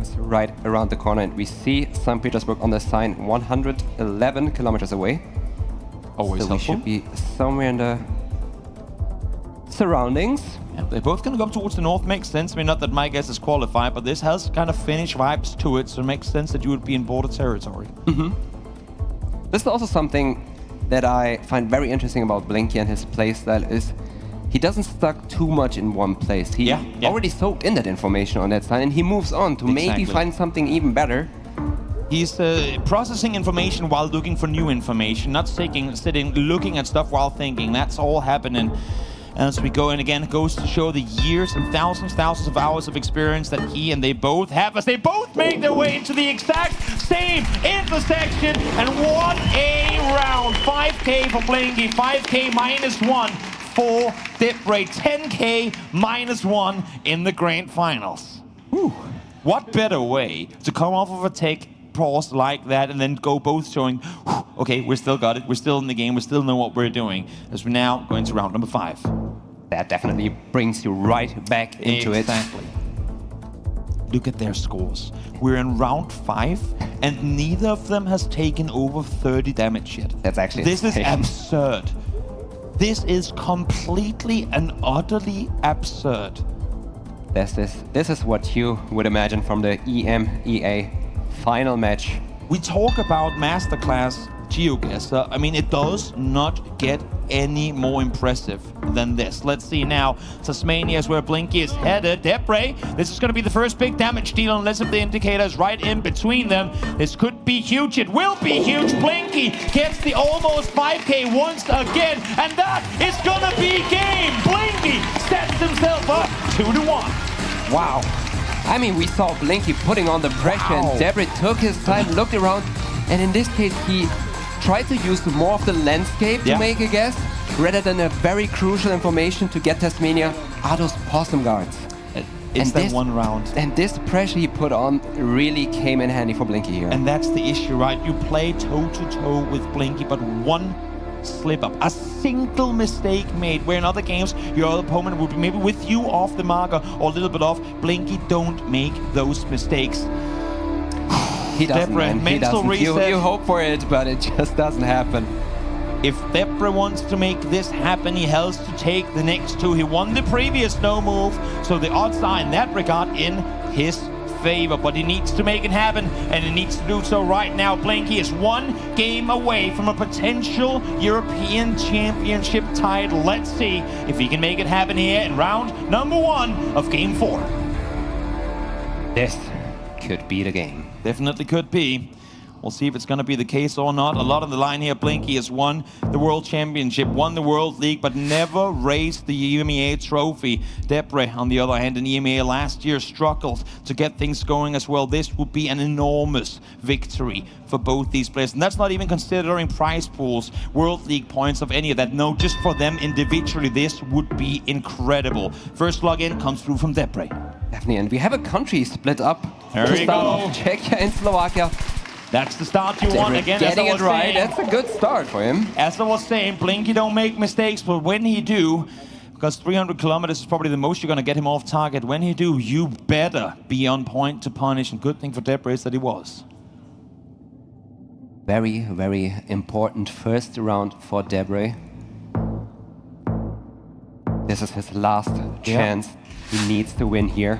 It's right around the corner, and we see St. Petersburg on the sign 111 kilometers away. Always so helpful. We should be somewhere in the surroundings. Yeah, they're both going to go towards the north. Makes sense. I mean, not that my guess is qualified, but this has kind of Finnish vibes to it, so it makes sense that you would be in border territory. This is also something that I find very interesting about Blinky and his playstyle is he doesn't stuck too much in one place. He already soaked in that information on that side, and he moves on to maybe find something even better. He's processing information while looking for new information, not sitting, looking at stuff while thinking. That's all happening as we go. And again, it goes to show the years and thousands of hours of experience that he and they both have as they both make their way into the exact same intersection. And what a round. 5K for Blinky, 5K -1 for Debr, 10K -1 in the grand finals. Whew. What better way to come off of a tech pause like that and then go both showing, okay, we still got it, we're still in the game, we still know what we're doing, as we're now going to round number 5. That definitely brings you right back into it. Exactly. Look at their scores. We're in round 5, and neither of them has taken over 30 damage yet. That's actually This is insane. absurd. This is completely and utterly absurd. This is what you would imagine from the EMEA final match. We talk about masterclass GeoGuessr. I mean, it does not get any more impressive than this. Let's see now. Tasmania is where Blinky is headed. Debr, this is going to be the first big damage deal unless if the indicator is right in between them. This could be huge. It will be huge. Blinky gets the almost 5K once again, and that is going to be game. Blinky sets himself up 2-1. Wow. I mean, we saw Blinky putting on the pressure, and Debr took his time, looked around, and in this case, he tried to use more of the landscape to make a guess, rather than a very crucial information to get Tasmania out of possum guards. It's that one round. And this pressure he put on really came in handy for Blinky here. And that's the issue, right? You play toe-to-toe with Blinky, but one slip up, a single mistake made, where in other games your opponent would be maybe with you off the marker or a little bit off. Blinky don't make those mistakes. He doesn't, Debr, mental reset. You hope for it, but it just doesn't happen. If Debr wants to make this happen, he has to take the next 2. He won the previous no move, so the odds are in that regard in his favor, but he needs to make it happen, and he needs to do so right now. Blinky is 1 game away from a potential European Championship title. Let's see if he can make it happen here in round number 1 of game 4. This could be the game. Definitely could be. We'll see if it's going to be the case or not. A lot on the line here. Blinky has won the World Championship, won the World League, but never raised the EMEA trophy. Debr, on the other hand, in EMEA last year struggled to get things going as well. This would be an enormous victory for both these players. And that's not even considering prize pools, World League points of any of that. No, just for them individually, this would be incredible. First login comes through from Debr. Definitely, and we have a country split up. There you go. Czechia and Slovakia. That's the start you want. Again, getting as I it was right. saying, That's a good start for him. As I was saying, Blinky don't make mistakes, but when he do, because 300 kilometers is probably the most you're going to get him off target, when he do, you better be on point to punish. And good thing for Debr is that he was. Very, very important first round for Debr. This is his last chance. He needs to win here.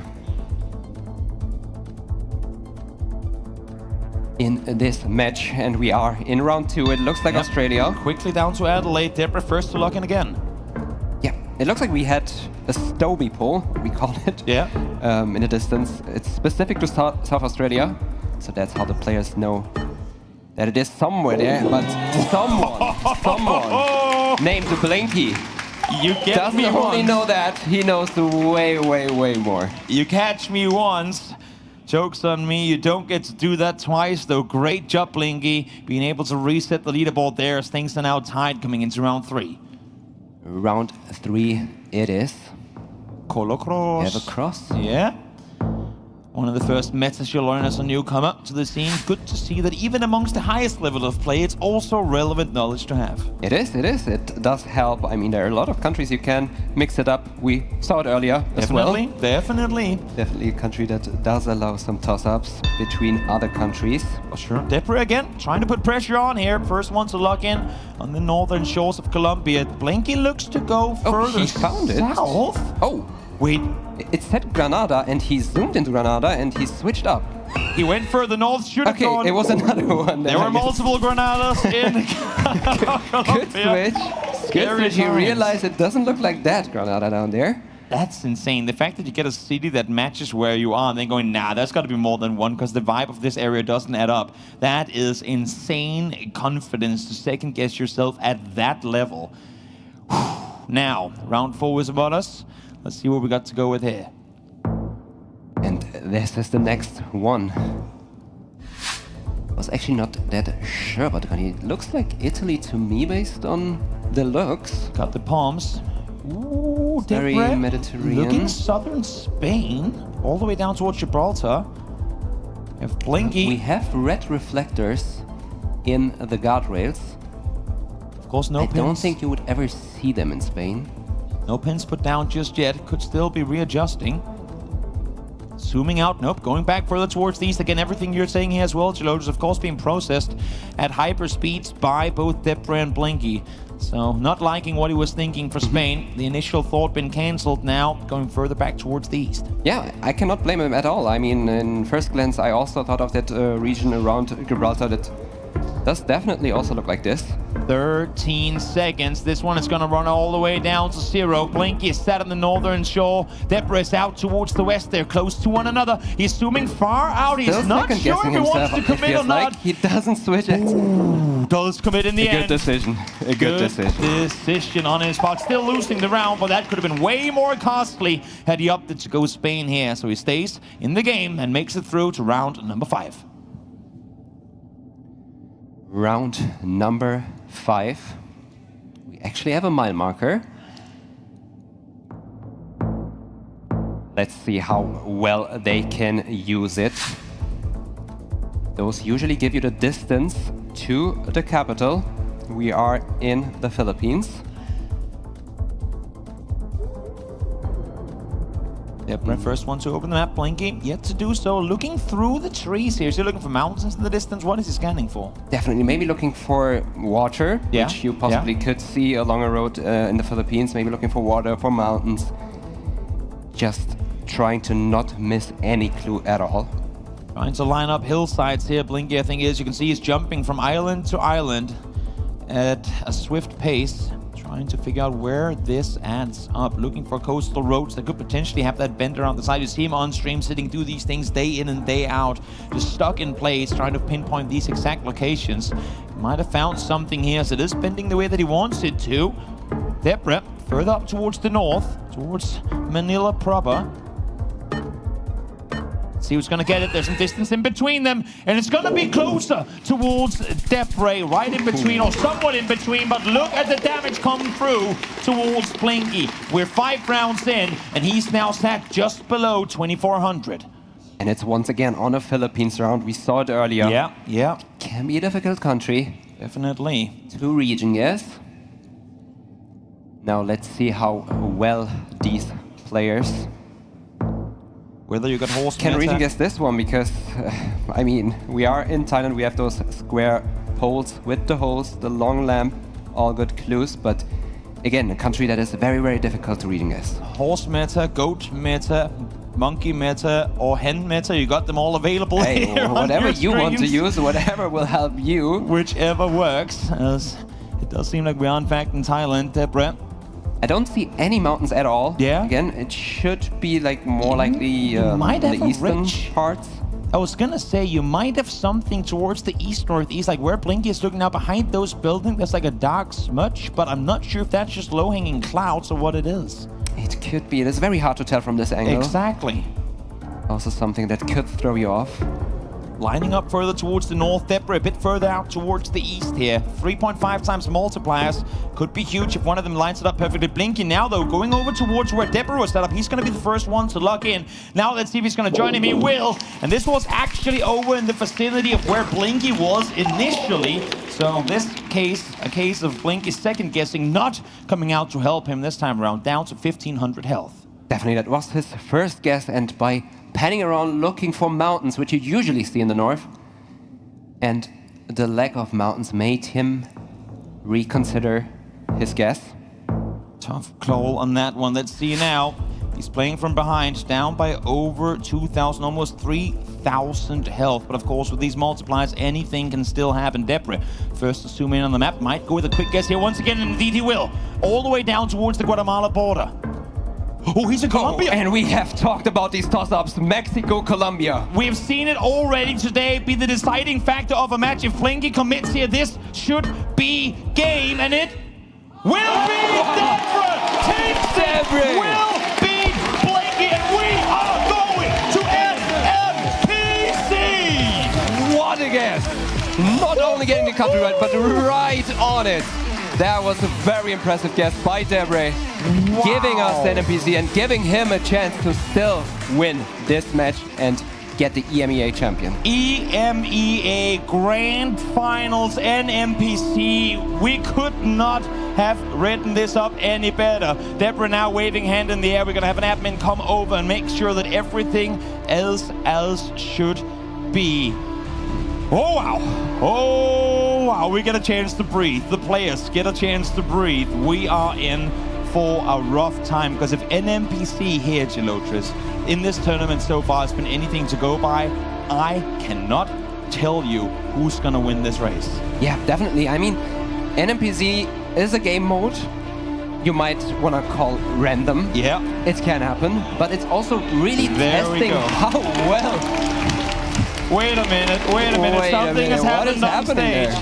In this match, and we are in round 2. It looks like Australia. Quickly down to Adelaide. Debr first to lock in again. Yeah, it looks like we had a Stoby pull, we call it. Yeah. In the distance. It's specific to South Australia, so that's how the players know that it is somewhere there. But someone named Blinky. You get doesn't me only once. know that, he knows way, way, way more. You catch me once. Joke's on me, you don't get to do that twice, though. Great job, Blinky, being able to reset the leaderboard there as things are now tied coming into round 3. Round 3 it is. Color cross. Have a cross. Yeah. One of the first metas you'll learn as a newcomer to the scene. Good to see that even amongst the highest level of play, it's also relevant knowledge to have. It is. It does help. I mean, there are a lot of countries you can mix it up. We saw it earlier as well. Definitely. Definitely a country that does allow some toss-ups between other countries. For sure. Debr again, trying to put pressure on here. First one to lock in on the northern shores of Colombia. Blinky looks to go further he found it. south. Oh. Wait. It said Granada, and he zoomed into Granada, and he switched up. He went further north, should have gone. Okay, it was another one. There were multiple Granadas in Good switch. Good switch. You realize it doesn't look like that Granada down there. That's insane. The fact that you get a city that matches where you are and then going, nah, there's got to be more than one because the vibe of this area doesn't add up. That is insane confidence to second guess yourself at that level. Now, round 4 is about us. Let's see what we got to go with here. And this is the next one. I was actually not that sure about the country. It looks like Italy to me based on the looks. Got the palms. Ooh, very Debr, Mediterranean. Looking southern Spain, all the way down towards Gibraltar. We have Blinky. We have red reflectors in the guardrails. Of course, no pins. I don't think you would ever see them in Spain. No pins put down just yet. Could still be readjusting. Zooming out, nope, going back further towards the east. Again, everything you're saying here as well, Gelotus, of course, being processed at hyper speeds by both Debr and Blinky. So, not liking what he was thinking for Spain. The initial thought been cancelled now, going further back towards the east. Yeah, I cannot blame him at all. I mean, in first glance, I also thought of that region around Gibraltar that does definitely also look like this. 13 seconds. This one is going to run all the way down to 0. Blinky is set on the northern shore. Debr is out towards the west. They're close to one another. He's zooming far out. He's not sure if he wants to commit or not. He doesn't switch it. Ooh, does commit in the end. Good decision. A good decision on his part. Still losing the round, but that could have been way more costly had he opted to go Spain here. So he stays in the game and makes it through to round number 5. Round number 5. We actually have a mile marker. Let's see how well they can use it. Those usually give you the distance to the capital. We are in the Philippines. Debr, first one to open the map. Blinky, yet to do so. Looking through the trees here. Is he looking for mountains in the distance? What is he scanning for? Definitely, maybe looking for water, which you possibly could see along a road in the Philippines. Maybe looking for water, for mountains. Just trying to not miss any clue at all. Trying to line up hillsides here. Blinky, I think, is. You can see he's jumping from island to island at a swift pace. Trying to figure out where this adds up. Looking for coastal roads that could potentially have that bend around the side. You see him on stream sitting through these things day in and day out. Just stuck in place, trying to pinpoint these exact locations. Might have found something here, as it is bending the way that he wants it to. Debr, further up towards the north, towards Manila proper. See who's going to get it. There's some distance in between them, and it's going to be closer towards Debr, right in between, or somewhat in between, but look at the damage coming through towards Blinky. We're 5 rounds in, and he's now sat just below 2,400. And it's once again on a Philippines round. We saw it earlier. Yeah. Can be a difficult country. Definitely. 2 region, yes. Now let's see how well these players whether you got horse can region guess this one, because I mean, we are in Thailand. We have those square holes with the holes, the long lamp, all good clues, but again, a country that is very, very difficult to region guess. Horse meta, goat meta, monkey meta, or hen meta, you got them all available here. Whatever you want to use, whatever will help you. Whichever works, as it does seem like we are in fact in Thailand, Debr. I don't see any mountains at all. Yeah. Again, it should be like more likely the eastern parts. I was gonna say you might have something towards the east northeast, like where Blinky is looking now behind those buildings. There's like a dark smudge, but I'm not sure if that's just low-hanging clouds or what it is. It could be. It is very hard to tell from this angle. Exactly. Also something that could throw you off. lining up further towards the north. Debr a bit further out towards the east here. 3.5 times multipliers could be huge if one of them lines it up perfectly. Blinky now, though, going over towards where Debr was set up. He's going to be the first one to lock in. Now let's see if he's going to join him. He will. And this was actually over in the vicinity of where Blinky was initially. So this case, a case of Blinky second guessing, not coming out to help him this time around, down to 1500 health. Definitely, that was his first guess, and by panning around looking for mountains, which you usually see in the north, and the lack of mountains made him reconsider his guess. Tough call on that one. Let's see now. He's playing from behind, down by over 2,000, almost 3,000 health. But of course, with these multipliers, anything can still happen. Debr, first to zoom in on the map, might go with a quick guess here once again, and indeed he will. All the way down towards the Guatemala border. Oh, he's in Colombia. And we have talked about these toss-ups, Mexico, Colombia. We've seen it already today be the deciding factor of a match. If Blinky commits here, this should be game, and it will be Debr! Takes it! Will be Blinky, and we are going to NMPC! What a guess! Not only getting the country right, but right on it. That was a very impressive guess by Debr, giving us the NMPC and giving him a chance to still win this match and get the EMEA champion. EMEA Grand Finals NMPC. We could not have written this up any better. Debr now waving hand in the air. We're going to have an admin come over and make sure that everything else should be. Oh, wow. Oh, wow. We get a chance to breathe. The players get a chance to breathe. We are in for a rough time, because if NMPC here, Gelotris, in this tournament so far has been anything to go by, I cannot tell you who's going to win this race. Yeah, definitely. I mean, NMPC is a game mode you might want to call random. Yeah. It can happen, but it's also really testing how well. Wait a minute. Something has happened on stage.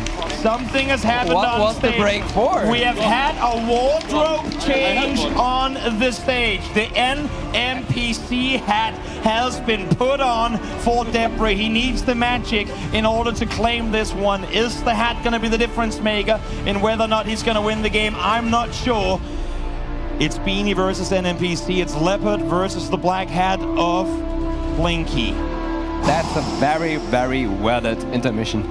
Something has happened on stage. What was the break for? We have had a wardrobe change on the stage. The NMPC hat has been put on for Debr. He needs the magic in order to claim this one. Is the hat going to be the difference maker in whether or not he's going to win the game? I'm not sure. It's Beanie versus NMPC. It's Leopard versus the black hat of Blinky. That's a very, very well-lit intermission.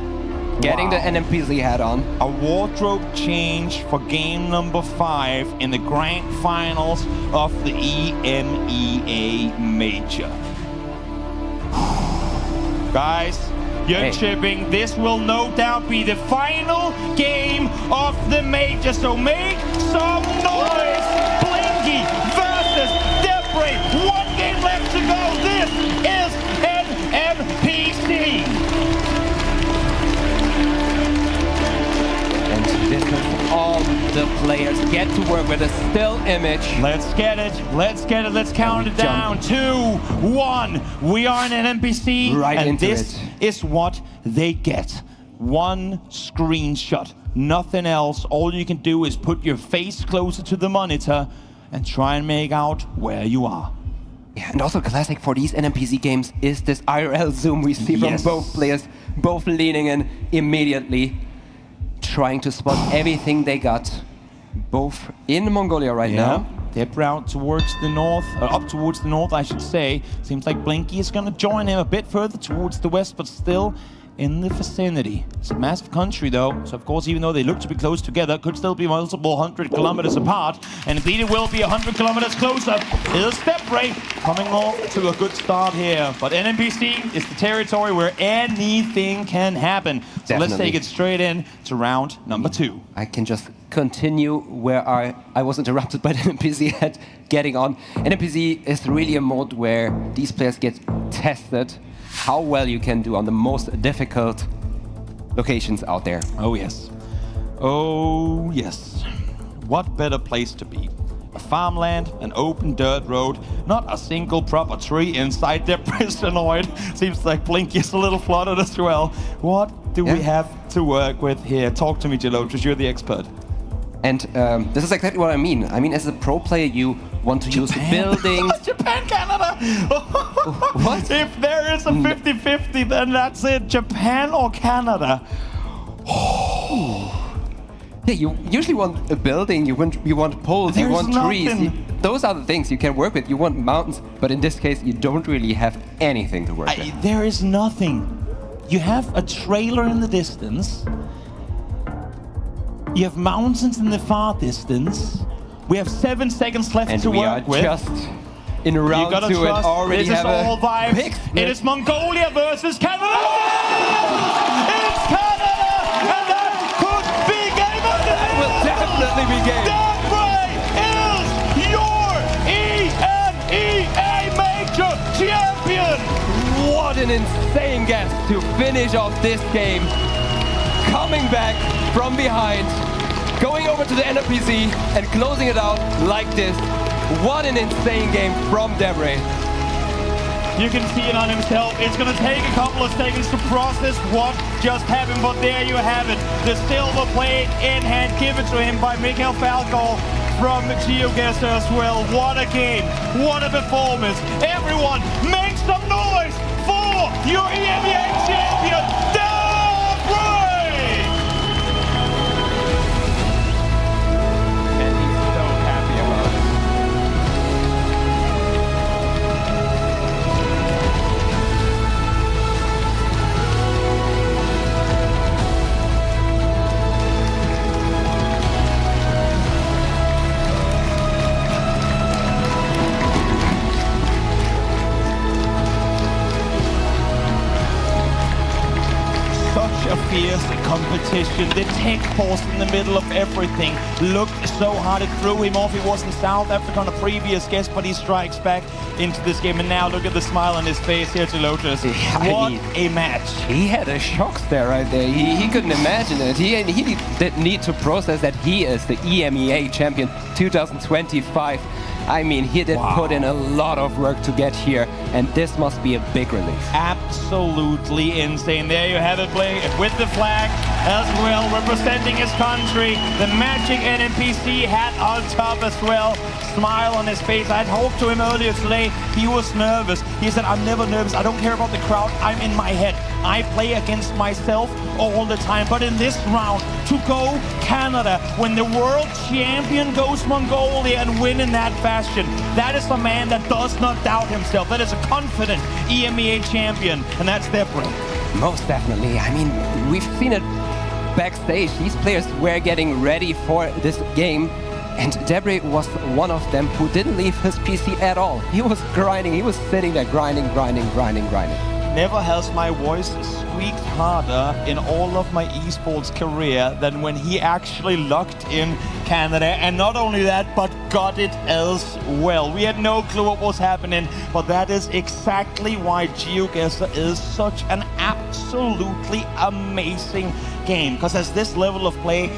Getting the NMPC hat on. A wardrobe change for game number 5 in the grand finals of the EMEA Major. Guys, you're chipping. This will no doubt be the final game of the Major, so make some noise! Blinky versus Debr. One game left to go. This is NMPC. This is all the players get to work with a still image. Let's get it. Let's count it down. 2, 1. We are in an NPC, and this is what they get. One screenshot, nothing else. All you can do is put your face closer to the monitor and try and make out where you are. Yeah, and also classic for these NMPC games is this IRL zoom we see from both players, both leaning in immediately, trying to spot everything they got, both in Mongolia right now. Debr out towards the north, up towards the north, I should say. Seems like Blinky is going to join him a bit further towards the west, but still in the vicinity. It's a massive country, though, so of course, even though they look to be close together, could still be multiple 100 kilometers apart, and indeed it will be 100 kilometers closer. Here's Debr coming off to a good start here, but NMPC is the territory where anything can happen. So let's take it straight in to round number 2. I can just continue where I was interrupted by the NMPC head getting on. NMPC is really a mode where these players get tested how well you can do on the most difficult locations out there. Oh yes. Oh yes. What better place to be? A farmland, an open dirt road, not a single proper tree inside. Debr is annoyed. Seems like Blinky is a little fluttered as well. What do we have to work with here? Talk to me, Gelotris, you're the expert. And this is exactly what I mean. I mean, as a pro player, you want to use buildings. Japan, Canada! What? If there is a 50-50, then that's it. Japan or Canada? Yeah, you usually want a building, you want poles, you want trees. Those are the things you can work with. You want mountains, but in this case, you don't really have anything to work with. There is nothing. You have a trailer in the distance. You have mountains in the far distance. We have 7 seconds left to work with. And we are just in round 2 and already this have is all vibes. pick. It is Mongolia versus Canada! It's Canada! And that could be game of the day! Will definitely be game. Debr is your EMEA Major Champion! What an insane guess to finish off this game. Coming back from behind, going over to the NRPC and closing it out like this. What an insane game from Debr. You can see it on himself. It's going to take a couple of seconds to process what just happened, but there you have it. The silver plate in hand given to him by Mikhail Falco from GeoGuessr as well. What a game. What a performance. Everyone, make some noise for your EMEA champion, Debr! Such a fierce competition. The tech force in the middle of everything looked so hard. It threw him off. He was in South Africa on a previous guest, but he strikes back into this game. And now look at the smile on his face here to Lotus. What a match. He had a shock stare right there. He couldn't imagine it. He didn't need to process that he is the EMEA champion 2025. I mean, he did put in a lot of work to get here, and this must be a big relief. Absolutely insane. There you have it, playing with the flag as well, representing his country. The magic NPC hat on top as well. Smile on his face. I talked to him earlier today. He was nervous. He said, I'm never nervous. I don't care about the crowd. I'm in my head. I play against myself all the time. But in this round, to go Canada, when the world champion goes Mongolia and win in that fashion, that is a man that does not doubt himself. That is a confident EMEA champion, and that's Debr. Most definitely. I mean, we've seen it backstage. These players were getting ready for this game, and Debr was one of them who didn't leave his PC at all. He was grinding. He was sitting there grinding. Never has my voice squeaked harder in all of my esports career than when he actually locked in Canada. And not only that, but got it as well. We had no clue what was happening, but that is exactly why GeoGuessr is such an absolutely amazing game. Because at this level of play,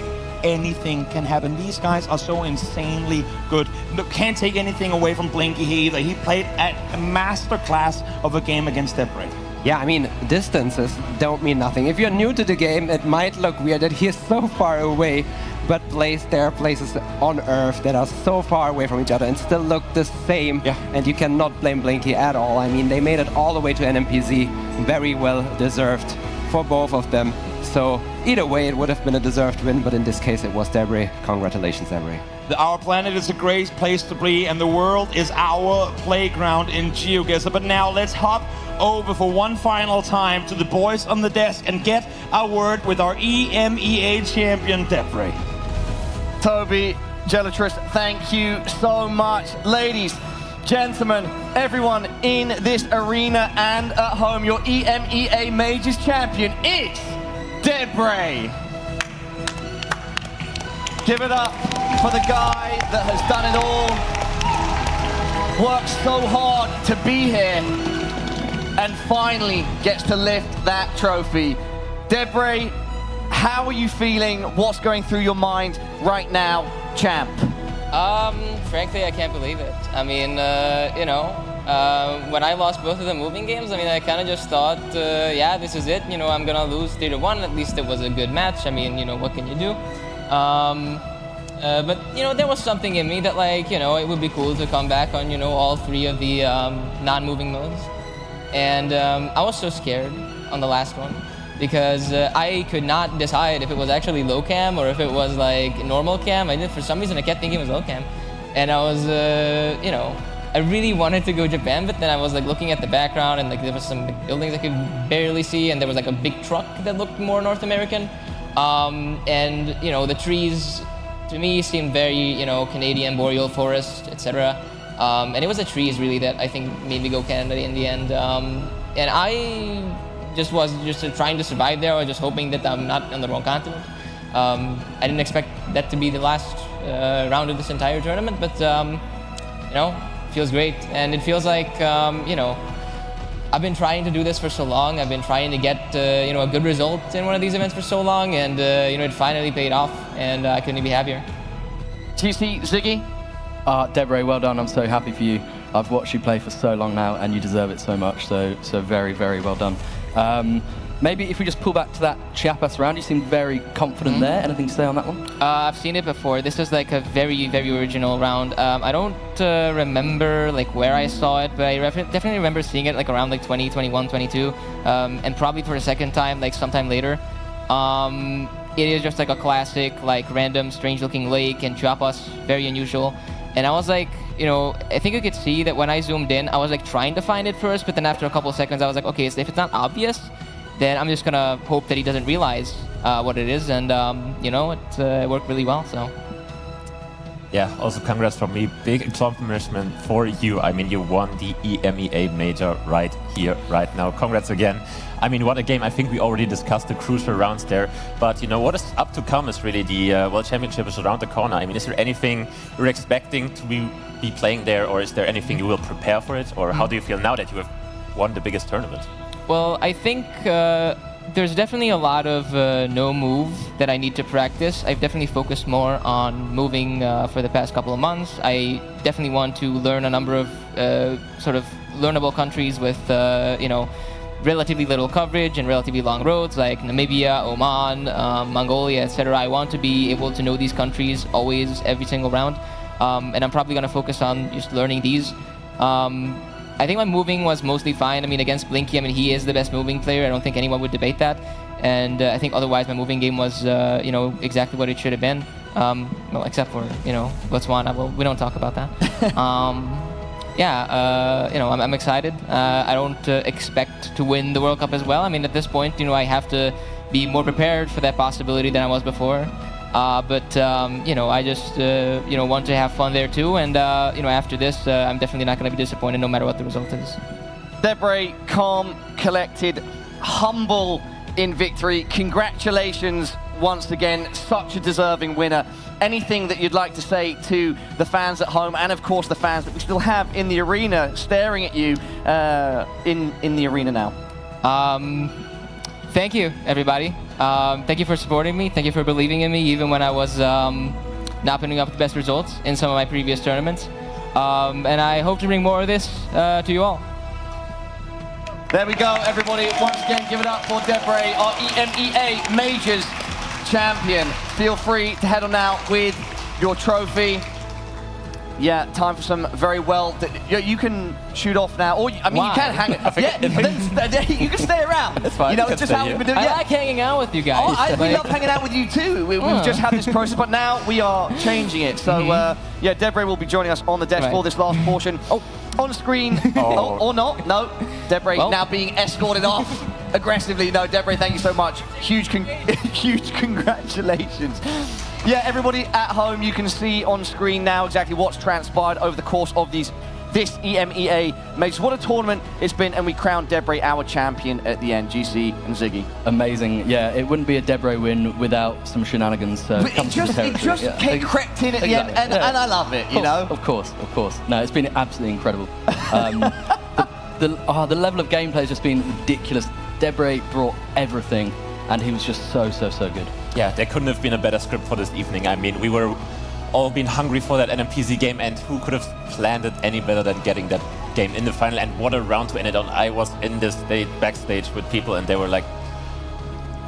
anything can happen. These guys are so insanely good. Can't take anything away from Blinky either. He played at a masterclass of a game against Debr. Yeah, I mean, distances don't mean nothing. If you're new to the game, it might look weird that he is so far away, but there are places on Earth that are so far away from each other and still look the same. Yeah. And you cannot blame Blinky at all. I mean, they made it all the way to NMPZ. Very well deserved for both of them. So either way, it would have been a deserved win, but in this case, it was Debr. Congratulations, Debr. Our planet is a great place to be, and the world is our playground in GeoGuessr. But now let's hop over for one final time to the boys on the desk and get a word with our EMEA champion, Debr. Toby, Gelatrus, thank you so much. Ladies, gentlemen, everyone in this arena and at home, your EMEA Majors champion is Debr. Give it up for the guy that has done it all, worked so hard to be here, and finally gets to lift that trophy. Debr, how are you feeling? What's going through your mind right now, champ? Frankly, I can't believe it. I mean, when I lost both of the moving games, I mean, I kind of just thought, yeah, this is it. You know, I'm gonna lose 3-1. At least it was a good match. I mean, what can you do? But there was something in me that it would be cool to come back on all 3 of the non-moving modes. And I was so scared on the last one because I could not decide if it was actually low cam or if it was normal cam. For some reason I kept thinking it was low cam, and I was I really wanted to go Japan, but then I was looking at the background and there was some buildings I could barely see, and there was a big truck that looked more North American, and the trees to me seemed very Canadian boreal forest, etc. And it was the trees really that I think made me go Canada in the end. And I just was trying to survive there. I was just hoping that I'm not on the wrong continent. I didn't expect that to be the last round of this entire tournament, but feels great. And it feels like I've been trying to do this for so long. I've been trying to get a good result in one of these events for so long, and it finally paid off, and I couldn't be happier. TC, Ziggy? Debr, well done. I'm so happy for you. I've watched you play for so long now, and you deserve it so much. So very, very well done. Maybe if we just pull back to that Chiapas round, you seem very confident there. Anything to say on that one? I've seen it before. This is a very, very original round. I don't remember where I saw it, but I definitely remember seeing it around 20, 21, 22, and probably for the second time sometime later. It is just a classic random strange-looking lake in Chiapas, very unusual. And I was I think you could see that when I zoomed in, I was trying to find it first, but then after a couple of seconds, I was okay, so if it's not obvious, then I'm just gonna hope that he doesn't realize what it is, and it worked really well. So. Yeah, also congrats from me. Big accomplishment for you. I mean, you won the EMEA Major right here, right now. Congrats again. I mean, what a game. I think we already discussed the crucial rounds there. But, what is up to come is really the World Championship is around the corner. I mean, is there anything you're expecting to be playing there, or is there anything you will prepare for it? Or how do you feel now that you have won the biggest tournament? Well, I think there's definitely a lot of no move that I need to practice. I've definitely focused more on moving for the past couple of months. I definitely want to learn a number of sort of learnable countries with, relatively little coverage and relatively long roads like Namibia, Oman, Mongolia, etc. I want to be able to know these countries always, every single round. And I'm probably going to focus on just learning these. I think my moving was mostly fine. I mean, against Blinky, he is the best moving player. I don't think anyone would debate that. And I think otherwise my moving game was, exactly what it should have been. Well, except for, Botswana. Well, we don't talk about that. I'm excited. I don't expect to win the World Cup as well. I mean, at this point, I have to be more prepared for that possibility than I was before. I just, want to have fun there too. And, after this, I'm definitely not going to be disappointed no matter what the result is. Debr, calm, collected, humble in victory. Congratulations once again. Such a deserving winner. Anything that you'd like to say to the fans at home, and of course the fans that we still have in the arena staring at you in the arena now? Thank you, everybody. Thank you for supporting me. Thank you for believing in me, even when I was not putting up the best results in some of my previous tournaments. And I hope to bring more of this to you all. There we go, everybody. Once again, give it up for Debr, our EMEA Majors champion. Feel free to head on out with your trophy. Yeah, time for some very well. You can shoot off now, or you can hang it. You can stay around. That's fine. It's just how we've been doing. I like hanging out with you guys. We love hanging out with you too. We've just had this process, but now we are changing it. So Debr will be joining us on the desk for this last portion. On screen, or not? No, Debr now being escorted off aggressively. No, Debr, thank you so much. Huge congratulations. Yeah, everybody at home, you can see on screen now exactly what's transpired over the course of this EMEA Majors. What a tournament it's been, and we crowned Debr our champion at the end. GC and Ziggy. Amazing. Yeah, it wouldn't be a Debr win without some shenanigans. So it just crept in at the end, and I love it, Of course. No, it's been absolutely incredible. The level of gameplay has just been ridiculous. Debr brought everything, and he was just so good. Yeah, there couldn't have been a better script for this evening. I mean, we were all been hungry for that NMPZ game, and who could have planned it any better than getting that game in the final? And what a round to end it on. I was in this backstage with people, and they were like,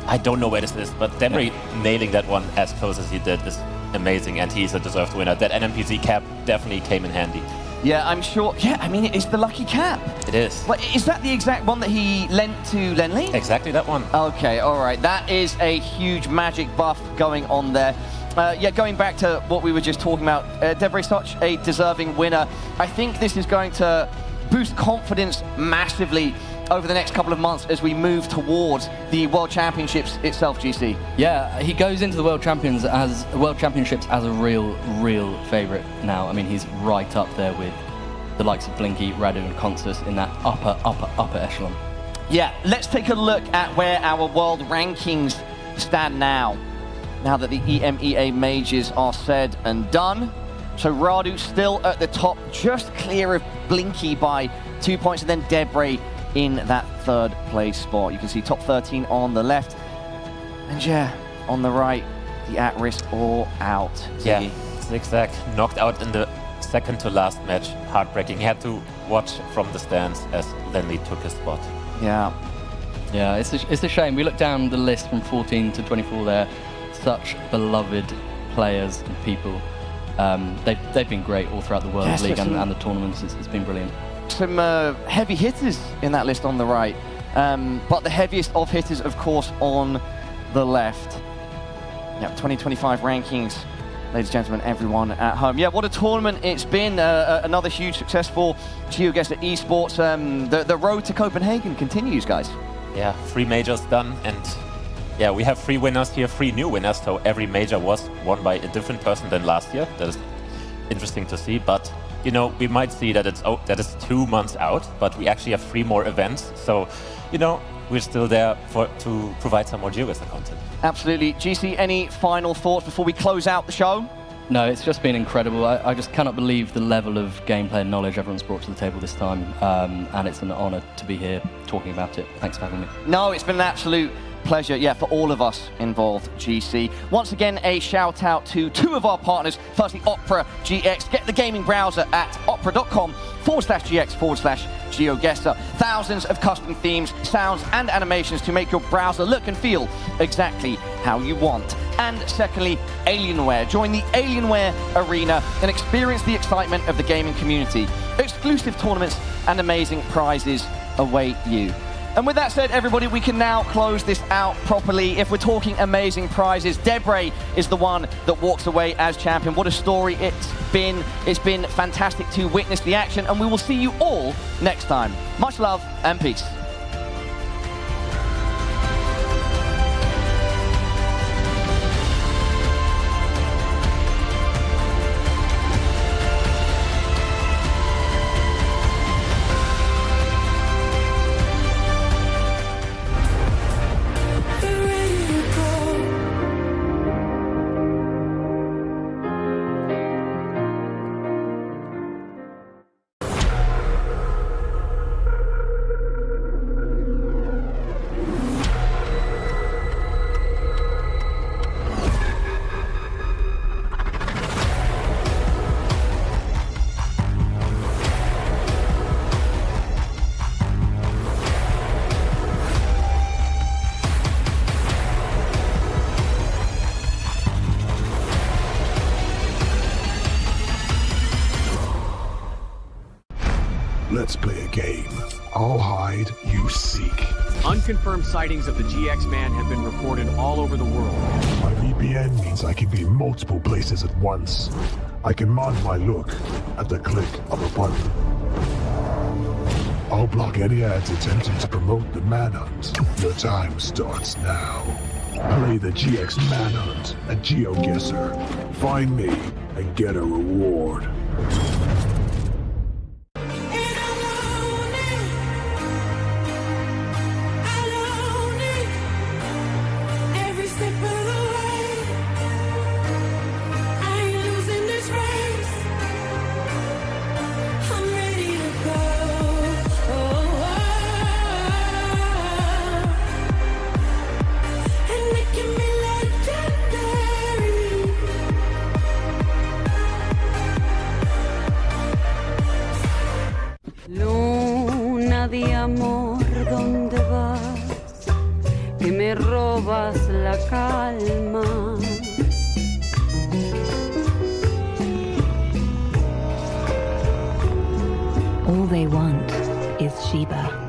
I don't know where this is, but Debr nailing that one as close as he did is amazing, and he's a deserved winner. That NMPZ cap definitely came in handy. Yeah, I'm sure. Yeah, I mean, it's the lucky cap. It is. But is that the exact one that he lent to Lenley? Exactly that one. Okay, all right. That is a huge magic buff going on there. Yeah, going back to what we were just talking about, Debr is such a deserving winner. I think this is going to boost confidence massively over the next couple of months as we move towards the World Championships itself, GC. Yeah, he goes into the World Championships as a real favourite now. I mean, he's right up there with the likes of Blinky, Radu and Consus in that upper echelon. Yeah, let's take a look at where our world rankings stand now that the EMEA Majors are said and done. So Radu still at the top, just clear of Blinky by 2 points, and then Debr in that third place spot. You can see top 13 on the left, and yeah, on the right, the at-risk or out. Yeah, Zigzag knocked out in the second to last match. Heartbreaking. He had to watch from the stands as Lenley took his spot. Yeah. Yeah, it's a shame. We look down the list from 14 to 24 there. Such beloved players and people. They've been great all throughout the World League and the tournaments. It's been brilliant. Some heavy hitters in that list on the right, but the heaviest of hitters, of course, on the left. Yeah, 2025 rankings, ladies and gentlemen, everyone at home. Yeah, what a tournament it's been. Another huge success for GeoGuessr Esports. The road to Copenhagen continues, guys. Yeah, 3 majors done, and yeah, we have 3 winners here, 3 new winners, so every major was won by a different person than last year. That is interesting to see, but you know, we might see that it's 2 months out, but we actually have 3 more events, so you know, we're still there to provide some more GeoGuessr content. Absolutely. GC, any final thoughts before we close out the show? No, it's just been incredible. I just cannot believe the level of gameplay and knowledge everyone's brought to the table this time, and it's an honour to be here talking about it. Thanks for having me. No, it's been an absolute pleasure, yeah, for all of us involved, GC. Once again, a shout out to 2 of our partners. Firstly, Opera GX. Get the gaming browser at opera.com/GX/GeoGuessr. Thousands of custom themes, sounds, and animations to make your browser look and feel exactly how you want. And secondly, Alienware. Join the Alienware arena and experience the excitement of the gaming community. Exclusive tournaments and amazing prizes await you. And with that said, everybody, we can now close this out properly. If we're talking amazing prizes, Debr is the one that walks away as champion. What a story it's been. It's been fantastic to witness the action, and we will see you all next time. Much love and peace. Let's play a game. I'll hide, you seek. Unconfirmed sightings of the GX Man have been reported all over the world. My VPN means I can be in multiple places at once. I can mod my look at the click of a button. I'll block any ads attempting to promote the manhunt. Your time starts now. Play the GX Manhunt at GeoGuessr. Find me and get a reward. Luna de amor, ¿dónde vas? Que me robas la calma. they want is Sheba.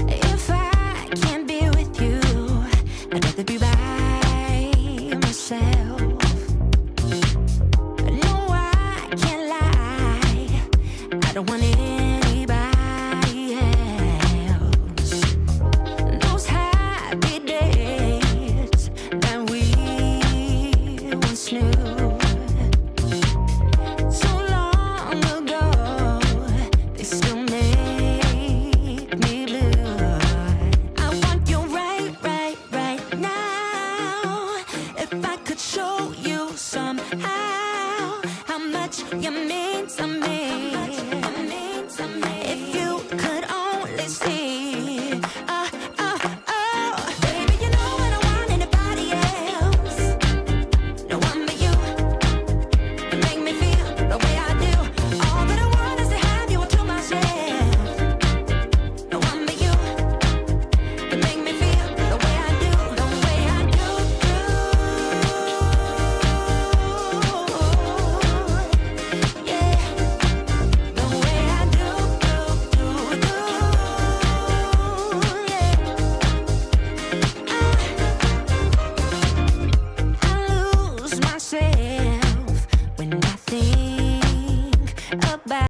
If I can't be with you, I'd rather be by myself. No, I can't lie, I don't want it.